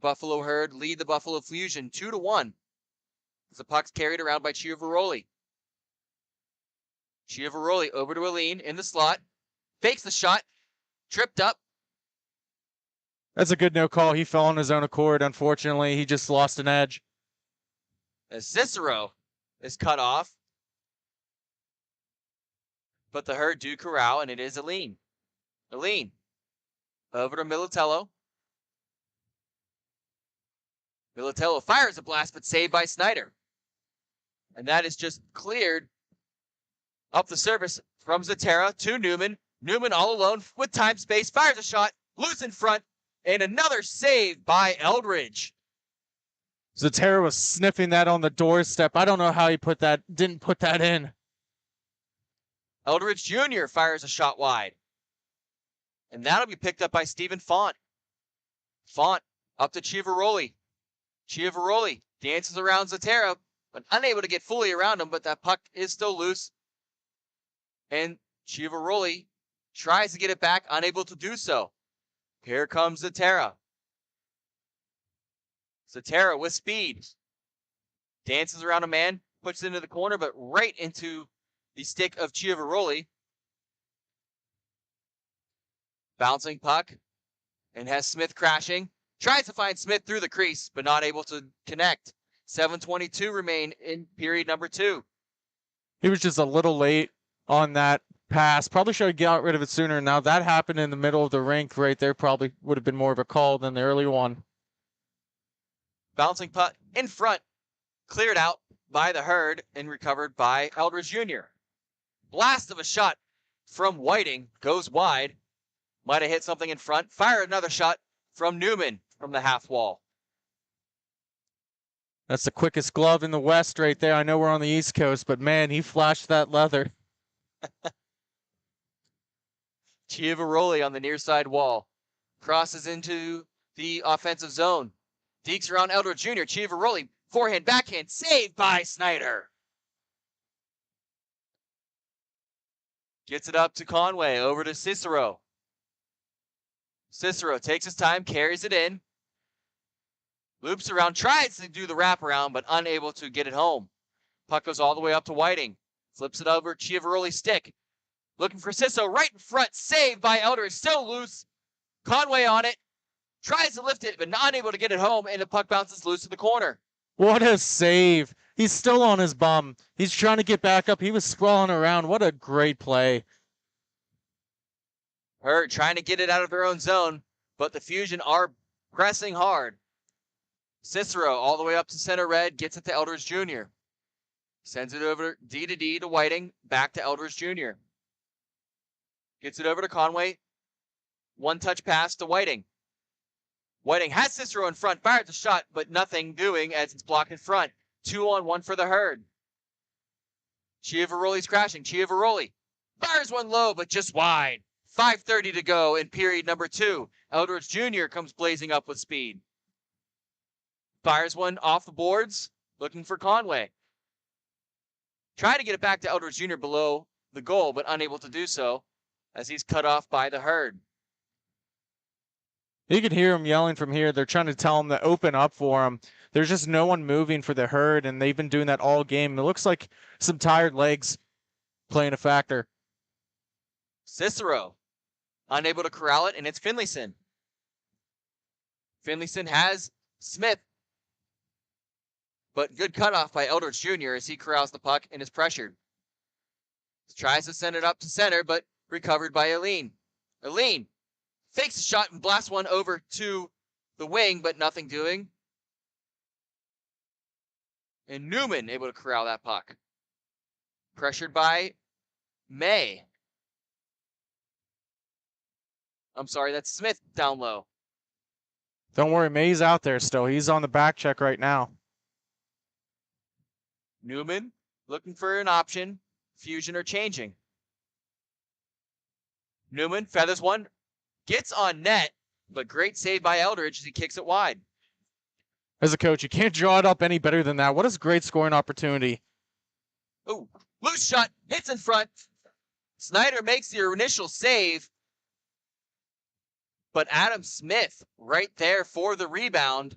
Buffalo Herd lead the Buffalo Fusion 2-1. As the puck's carried around by Chiavaroli. Chiavaroli over to Aline in the slot. Fakes the shot. Tripped up. That's a good no call. He fell on his own accord. Unfortunately, he just lost an edge. As Cicero is cut off. But the Herd do corral, and it is Aline. Aline over to Militello. Militello fires a blast, but saved by Snyder. And that is just cleared up the surface from Zatera to Newman. Newman all alone with time space, fires a shot, loose in front, and another save by Eldridge. Zatera was sniffing that on the doorstep. I don't know how he didn't put that in. Eldridge Jr. fires a shot wide. And that'll be picked up by Stephen Font. Font up to Chiavaroli. Chiavaroli dances around Zatera, but unable to get fully around him, but that puck is still loose. And Chiavaroli tries to get it back, unable to do so. Here comes Zatera. Zatera with speed. Dances around a man, puts it into the corner, but right into the stick of Chiavaroli. Bouncing puck, and has Smith crashing. Tries to find Smith through the crease, but not able to connect. 7:22 remain in period number 2. He was just a little late on that pass. Probably should have got rid of it sooner. Now that happened in the middle of the rink right there. Probably would have been more of a call than the earlier one. Bouncing puck in front, cleared out by the Herd and recovered by Eldridge Jr. Blast of a shot from Whiting, goes wide. Might have hit something in front. Fire another shot from Newman from the half wall. That's the quickest glove in the West right there. I know we're on the East Coast, but man, he flashed that leather. Chiavaroli on the near side wall. Crosses into the offensive zone. Deeks around Eldridge Jr. Chiavaroli, forehand, backhand, saved by Snyder. Gets it up to Conway, over to Cicero. Cicero takes his time, carries it in. Loops around, tries to do the wraparound, but unable to get it home. Puck goes all the way up to Whiting. Flips it over, Chiavaroli's stick. Looking for Cicero right in front, saved by Eldridge, still loose. Conway on it, tries to lift it, but not able to get it home, and the puck bounces loose to the corner. What a save. He's still on his bum. He's trying to get back up. He was sprawling around. What a great play. Herd trying to get it out of their own zone, but the Fusion are pressing hard. Cicero all the way up to center red, gets it to Eldridge Jr. Sends it over D to D to Whiting, back to Eldridge Jr. Gets it over to Conway. One touch pass to Whiting. Whiting has Cicero in front, fires a shot, but nothing doing as it's blocked in front. 2-on-1 for the Herd. Chiavaroli's crashing. Chiavaroli fires one low, but just wide. 5:30 to go in period number 2. Eldridge Jr. comes blazing up with speed. Fires one off the boards, looking for Conway. Trying to get it back to Eldridge Jr. below the goal, but unable to do so as he's cut off by the Herd. You can hear him yelling from here. They're trying to tell him to open up for him. There's just no one moving for the Herd, and they've been doing that all game. It looks like some tired legs playing a factor. Cicero unable to corral it, and it's Finlayson. Finlayson has Smith, but good cutoff by Eldridge Jr. as he corrals the puck and is pressured. Tries to send it up to center, but recovered by Aline. Aline fakes a shot and blasts one over to the wing, but nothing doing. And Newman able to corral that puck. Pressured by May. I'm sorry, that's Smith down low. Don't worry, May's out there still. He's on the back check right now. Newman looking for an option. Fusion are changing. Newman feathers one. Gets on net, but great save by Eldridge as he kicks it wide. As a coach, you can't draw it up any better than that. What a great scoring opportunity. Oh, loose shot, hits in front. Snyder makes the initial save, but Adam Smith right there for the rebound,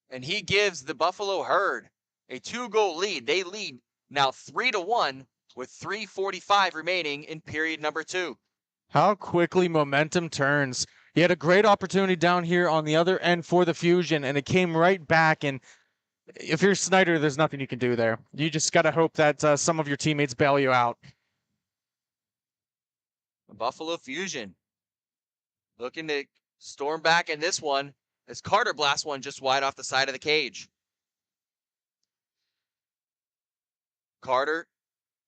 and he gives the Buffalo Herd a 2-goal lead. They lead now 3-1 with 3:45 remaining in period number 2. How quickly momentum turns. He had a great opportunity down here on the other end for the Fusion, and it came right back. And if you're Snyder, there's nothing you can do there. You just got to hope that some of your teammates bail you out. The Buffalo Fusion looking to storm back in this one as Carter blasts one just wide off the side of the cage. Carter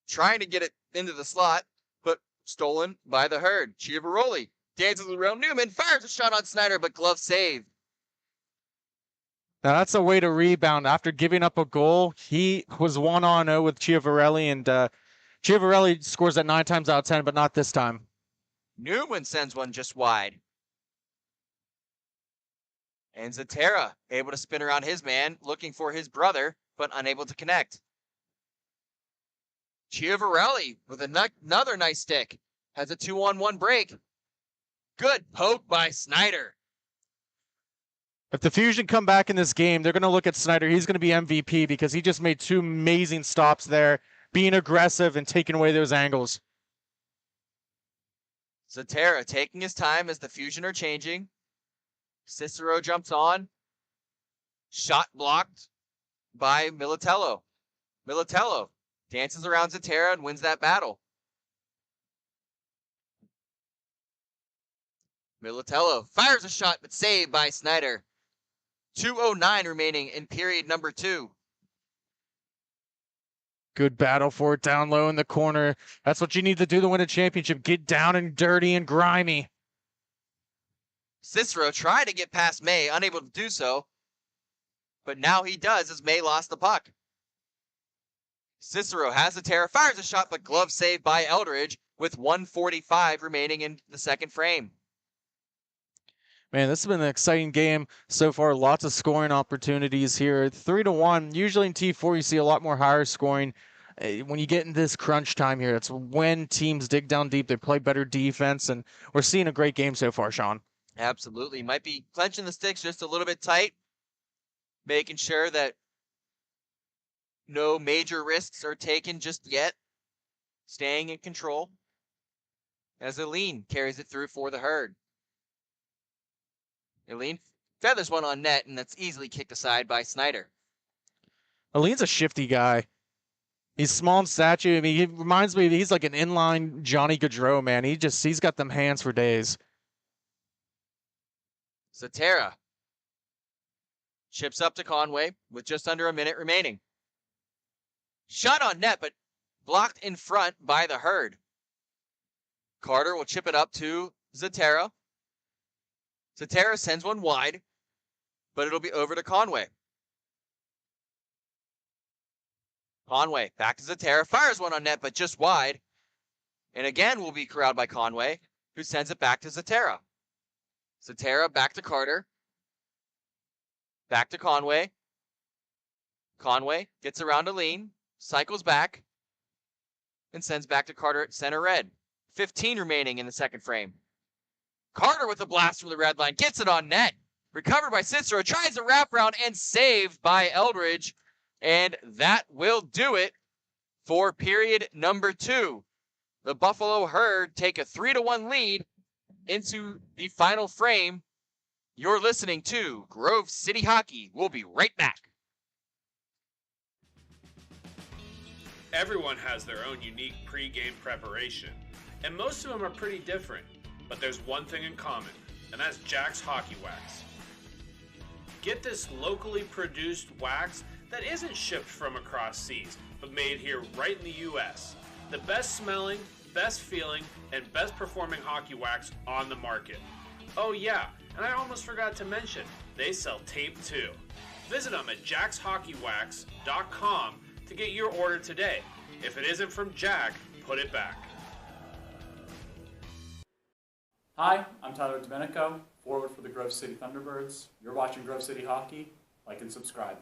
trying to get it into the slot, but stolen by the Herd. Chiavaroli dances around Newman, fires a shot on Snyder, but glove save. Now that's a way to rebound. After giving up a goal, he was 1-0 with Chiavarelli, and Chiavarelli scores that 9 times out of 10, but not this time. Newman sends one just wide. And Zatera able to spin around his man, looking for his brother, but unable to connect. Chiavarelli with another nice stick. Has a 2-on-1 break. Good poke by Snyder. If the Fusion come back in this game, they're going to look at Snyder. He's going to be MVP because he just made 2 amazing stops there, being aggressive and taking away those angles. Zatera taking his time as the Fusion are changing. Cicero jumps on. Shot blocked by Militello. Militello dances around Zatera and wins that battle. Militello fires a shot, but saved by Snyder. 2:09 remaining in period number 2. Good battle for it down low in the corner. That's what you need to do to win a championship. Get down and dirty and grimy. Cicero tried to get past May, unable to do so. But now he does as May lost the puck. Cicero has a tear, fires a shot, but glove saved by Eldridge with 1:45 remaining in the second frame. Man, this has been an exciting game so far. Lots of scoring opportunities here. 3-1. Usually in T4, you see a lot more higher scoring. When you get in this crunch time here, that's when teams dig down deep. They play better defense, and we're seeing a great game so far, Sean. Absolutely. Might be clenching the sticks just a little bit tight, making sure that no major risks are taken just yet. Staying in control as Aline carries it through for the Herd. Aline feathers one on net, and that's easily kicked aside by Snyder. Aline's a shifty guy. He's small in stature. I mean, he reminds me, he's like an inline Johnny Gaudreau, man. He's got them hands for days. Zatera chips up to Conway with just under a minute remaining. Shot on net, but blocked in front by the Herd. Carter will chip it up to Zatera. Zatera sends one wide, but it'll be over to Conway. Conway back to Zatera, fires one on net, but just wide. And again will be corralled by Conway, who sends it back to Zatera. Zatera back to Carter. Back to Conway. Conway gets around to Aline, cycles back, and sends back to Carter at center red. 15 remaining in the second frame. Carter with a blast from the red line, gets it on net. Recovered by Cicero, tries a wraparound and saved by Eldridge. And that will do it for period number 2. The Buffalo Herd take a 3-1 lead into the final frame You're listening to Grove City Hockey. We'll be right back. Everyone has their own unique pre-game preparation, and most of them are pretty different. But there's one thing in common, and that's Jack's Hockey Wax. Get this locally produced wax that isn't shipped from across seas, but made here right in the U.S. The best smelling, best feeling, and best performing hockey wax on the market. Oh yeah, and I almost forgot to mention, they sell tape too. Visit them at jackshhockeywax.com to get your order today. If it isn't from Jack, put it back. Hi, I'm Tyler Domenico, forward for the Grove City Thunderbirds. You're watching Grove City Hockey. Like and subscribe.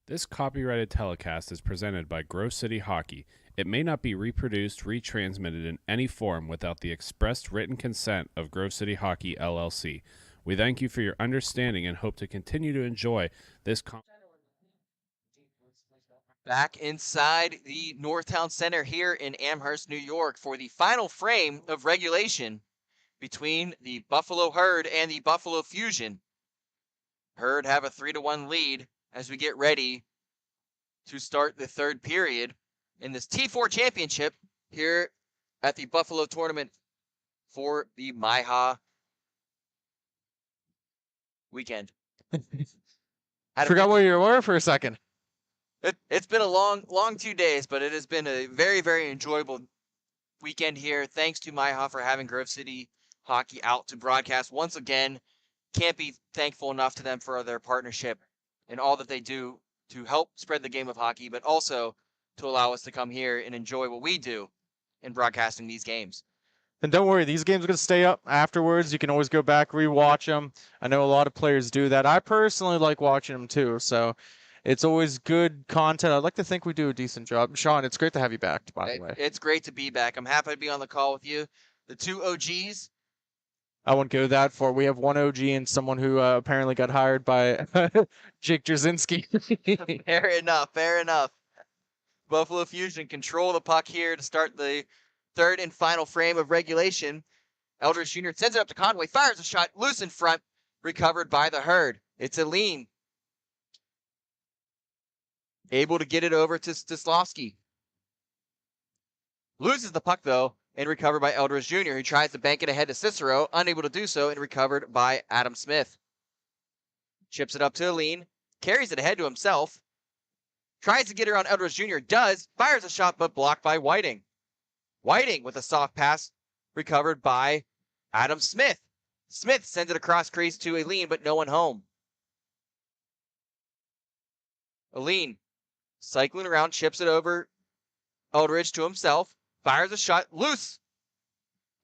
This copyrighted telecast is presented by Grove City Hockey. It may not be reproduced, retransmitted in any form without the expressed written consent of Grove City Hockey, LLC. We thank you for your understanding and hope to continue to enjoy this Back inside the Northtown Center here in Amherst, New York for the final frame of regulation between the Buffalo Herd and the Buffalo Fusion. Herd have a 3-1 lead as we get ready to start the third period in this T4 championship here at the Buffalo tournament for the MIHA weekend. I forgot where you were for a second. It's been a long 2 days, but it has been a very, very enjoyable weekend here. Thanks to MIHA for having Grove City Hockey out to broadcast once again. Can't be thankful enough to them for their partnership and all that they do to help spread the game of hockey, but also to allow us to come here and enjoy what we do in broadcasting these games. And don't worry, these games are going to stay up afterwards. You can always go back, rewatch them. I know a lot of players do that. I personally like watching them too, so it's always good content. I'd like to think we do a decent job. Sean, it's great to have you back, by the way. It's great to be back. I'm happy to be on the call with you. The two OGs. I won't go that far. We have one OG and someone who apparently got hired by Jake Jasinski. Fair enough. Buffalo Fusion control the puck here to start the third and final frame of regulation. Eldridge Jr. sends it up to Conway, fires a shot, loose in front, recovered by the Herd. It's Aline. Able to get it over to Stislovsky. Loses the puck, though, and recovered by Eldridge Jr., who tries to bank it ahead to Cicero, unable to do so, and recovered by Adam Smith. Chips it up to Aline, carries it ahead to himself, tries to get her on Eldridge Jr., does, fires a shot, but blocked by Whiting. Whiting with a soft pass, recovered by Adam Smith. Smith sends it across crease to Aline, but no one home. Aline cycling around, chips it over Eldridge to himself, fires a shot, loose,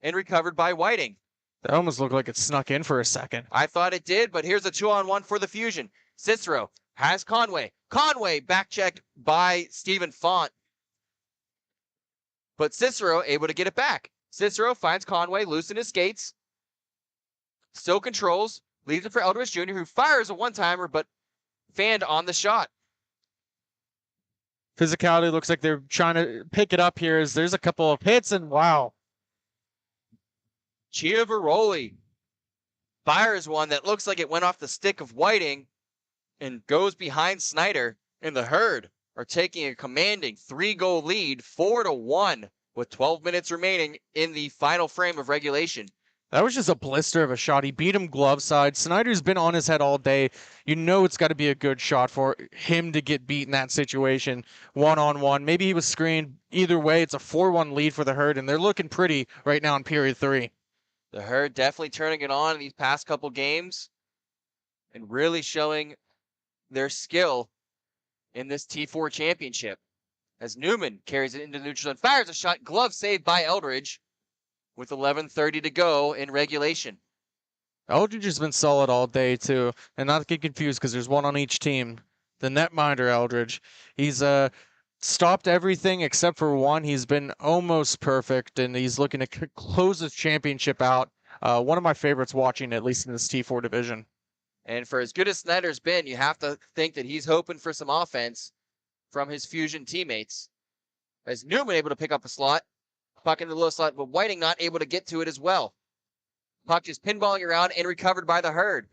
and recovered by Whiting. That almost looked like it snuck in for a second. I thought it did, but here's a 2-on-1 for the Fusion. Cicero has Conway. Conway back-checked by Stephen Font. But Cicero able to get it back. Cicero finds Conway loose in his skates. Still controls, leaves it for Eldridge Jr., who fires a one-timer, but fanned on the shot. Physicality looks like they're trying to pick it up here as there's a couple of hits, and wow. Chiavaroli fires one that looks like it went off the stick of Whiting and goes behind Snyder, and the Herd are taking a commanding 3-goal lead, 4-1, with 12 minutes remaining in the final frame of regulation. That was just a blister of a shot. He beat him glove side. Snyder's been on his head all day. You know it's got to be a good shot for him to get beat in that situation, one-on-one. Maybe he was screened. Either way, it's a 4-1 lead for the Herd, and they're looking pretty right now in period 3. The Herd definitely turning it on in these past couple games and really showing their skill in this T4 championship. As Newman carries it into neutral and fires a shot, glove saved by Eldridge with 11:30 to go in regulation. Eldridge has been solid all day, too. And not to get confused because there's one on each team. The netminder, Eldridge. He's stopped everything except for one. He's been almost perfect, and he's looking to close this championship out. One of my favorites watching, at least in this T4 division. And for as good as Snyder's been, you have to think that he's hoping for some offense from his Fusion teammates. As Newman able to pick up a slot, puck in the low slot, but Whiting not able to get to it as well. Puck is pinballing around and recovered by the Herd.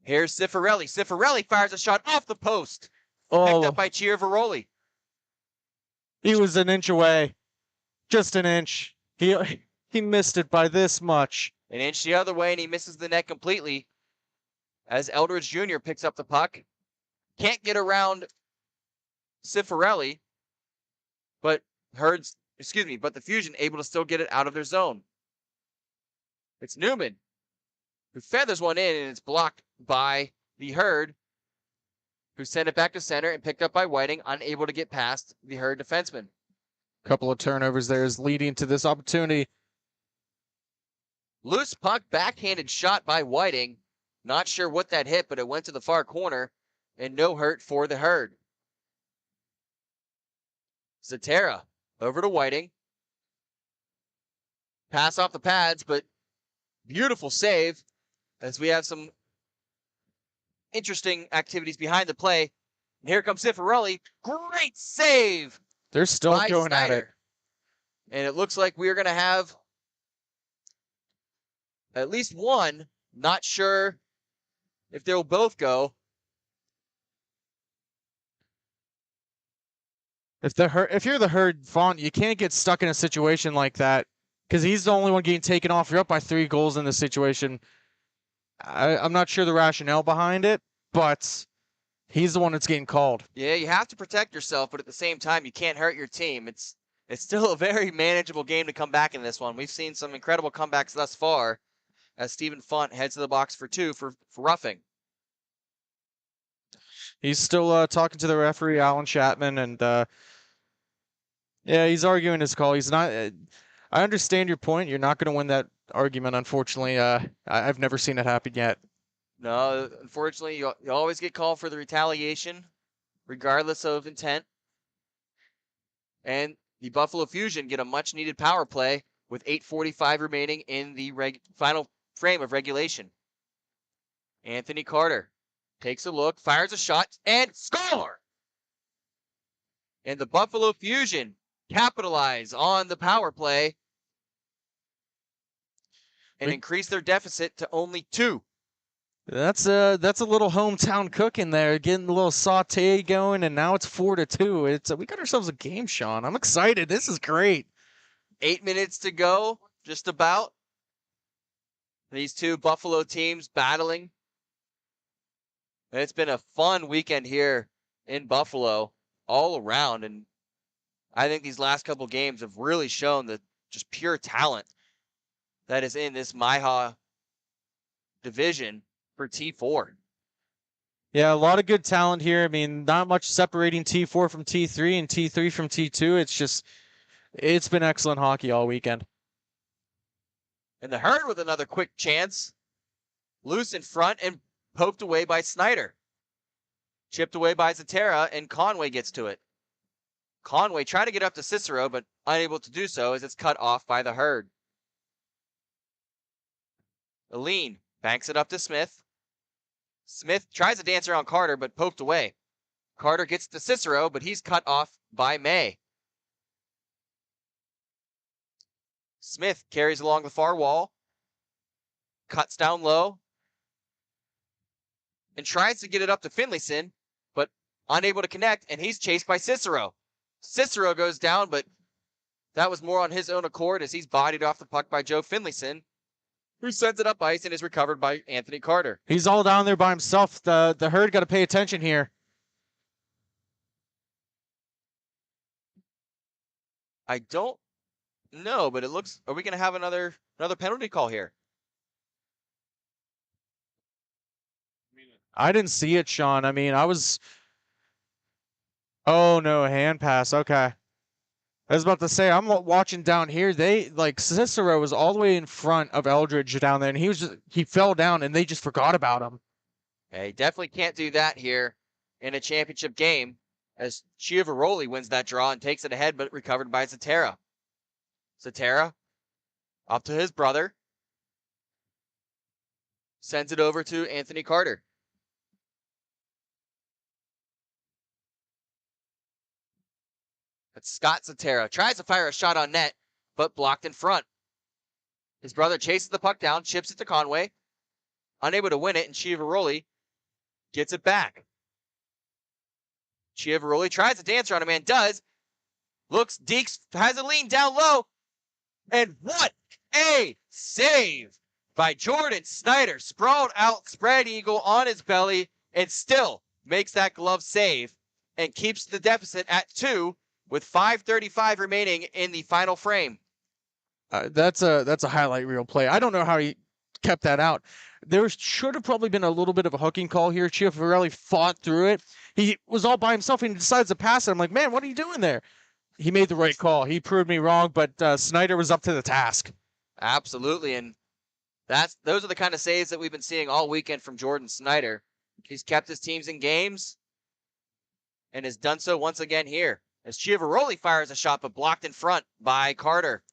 Here's Cifarelli. Cifarelli fires a shot off the post. Picked up by Chiavaroli. He was an inch away. Just an inch. He missed it by this much. An inch the other way, and he misses the net completely. As Eldridge Jr. picks up the puck. Can't get around Cifarelli, but the Fusion able to still get it out of their zone. It's Newman who feathers one in, and it's blocked by the Herd, who sent it back to center and picked up by Whiting, unable to get past the Herd defenseman. Couple of turnovers there is leading to this opportunity. Loose puck, backhanded shot by Whiting. Not sure what that hit, but it went to the far corner, and no hurt for the Herd. Zatera over to Whiting. Pass off the pads, but beautiful save as we have some interesting activities behind the play. And here comes Cifarelli. Great save. They're still by going at it. Snyder. And it looks like we're going to have at least one. Not sure if they'll both go. If you're the Herd, Font, you can't get stuck in a situation like that because he's the only one getting taken off. You're up by 3 goals in this situation. I'm not sure the rationale behind it, but he's the one that's getting called. Yeah, you have to protect yourself, but at the same time, you can't hurt your team. It's still a very manageable game to come back in this one. We've seen some incredible comebacks thus far as Stephen Font heads to the box for 2 for roughing. He's still talking to the referee, Alan Chapman, and yeah, he's arguing his call. He's not. I understand your point. You're not going to win that argument, unfortunately. I've never seen it happen yet. No, unfortunately, you always get called for the retaliation, regardless of intent. And the Buffalo Fusion get a much-needed power play with 8:45 remaining in the final frame of regulation. Anthony Carter takes a look, fires a shot, and score! And the Buffalo Fusion capitalize on the power play and increase their deficit to only 2. That's a little hometown cooking there, getting a little saute going, and now it's 4-2. We got ourselves a game, Sean. I'm excited. This is great. 8 minutes to go, just about. These two Buffalo teams battling. And it's been a fun weekend here in Buffalo all around, and I think these last couple games have really shown the just pure talent that is in this MIHA division for T4. Yeah, a lot of good talent here. I mean, not much separating T4 from T3 and T3 from T2. It's been excellent hockey all weekend. And the Herd with another quick chance. Loose in front and poked away by Snyder. Chipped away by Zatera, and Conway gets to it. Conway tried to get up to Cicero, but unable to do so as it's cut off by the Herd. Aline banks it up to Smith. Smith tries to dance around Carter, but poked away. Carter gets to Cicero, but he's cut off by May. Smith carries along the far wall, cuts down low, and tries to get it up to Finlayson, but unable to connect, and he's chased by Cicero. Cicero goes down, but that was more on his own accord as he's bodied off the puck by Joe Finlayson, who sends it up ice and is recovered by Anthony Carter. He's all down there by himself. The Herd got to pay attention here. I don't know, but it looks... Are we going to have another penalty call here? I didn't see it, Sean. I mean, I was... Oh, no, a hand pass. Okay. I was about to say, I'm watching down here. Cicero was all the way in front of Eldridge down there, and he fell down, and they just forgot about him. Okay, definitely can't do that here in a championship game, as Chiavaroli wins that draw and takes it ahead, but recovered by Zatera. Zatera up to his brother. Sends it over to Anthony Carter. That's Scott Zatera. Tries to fire a shot on net, but blocked in front. His brother chases the puck down, chips it to Conway. Unable to win it, and Chiavaroli gets it back. Chiavaroli tries to dance around a man, does. Looks, Deeks has a lean down low. And what a save by Jordan Snyder. Sprawled out, spread eagle on his belly, and still makes that glove save and keeps the deficit at 2 with 5:35 remaining in the final frame. That's a highlight reel play. I don't know how he kept that out. There should have probably been a little bit of a hooking call here. Chiavarelli fought through it. He was all by himself and he decides to pass it. I'm like, man, what are you doing there? He made the right call. He proved me wrong, but Snyder was up to the task. Absolutely, and those are the kind of saves that we've been seeing all weekend from Jordan Snyder. He's kept his teams in games and has done so once again here as Chiavaroli fires a shot but blocked in front by Carter.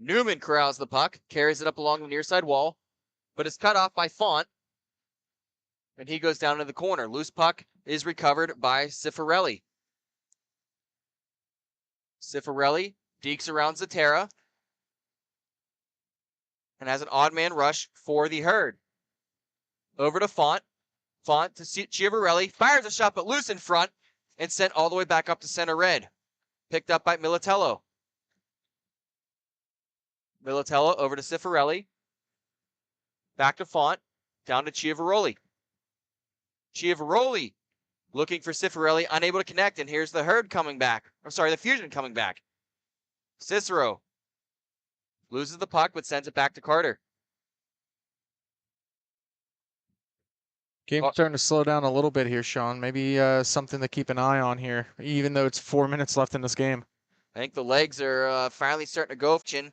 Newman corrals the puck, carries it up along the near side wall, but is cut off by Font, and he goes down to the corner. Loose puck is recovered by Cifarelli. Cifarelli dekes around Zatera and has an odd man rush for the Herd. Over to Font. Font to Chiavarelli, fires a shot but loose in front and sent all the way back up to center red. Picked up by Militello. Militello over to Cifarelli. Back to Font. Down to Chiavaroli. Chiavaroli looking for Cifarelli, unable to connect, and here's the Herd coming back. I'm sorry, the Fusion coming back. Cicero loses the puck but sends it back to Carter. Game's starting to slow down a little bit here, Sean. Maybe something to keep an eye on here, even though it's 4 minutes left in this game. I think the legs are finally starting to go. Chin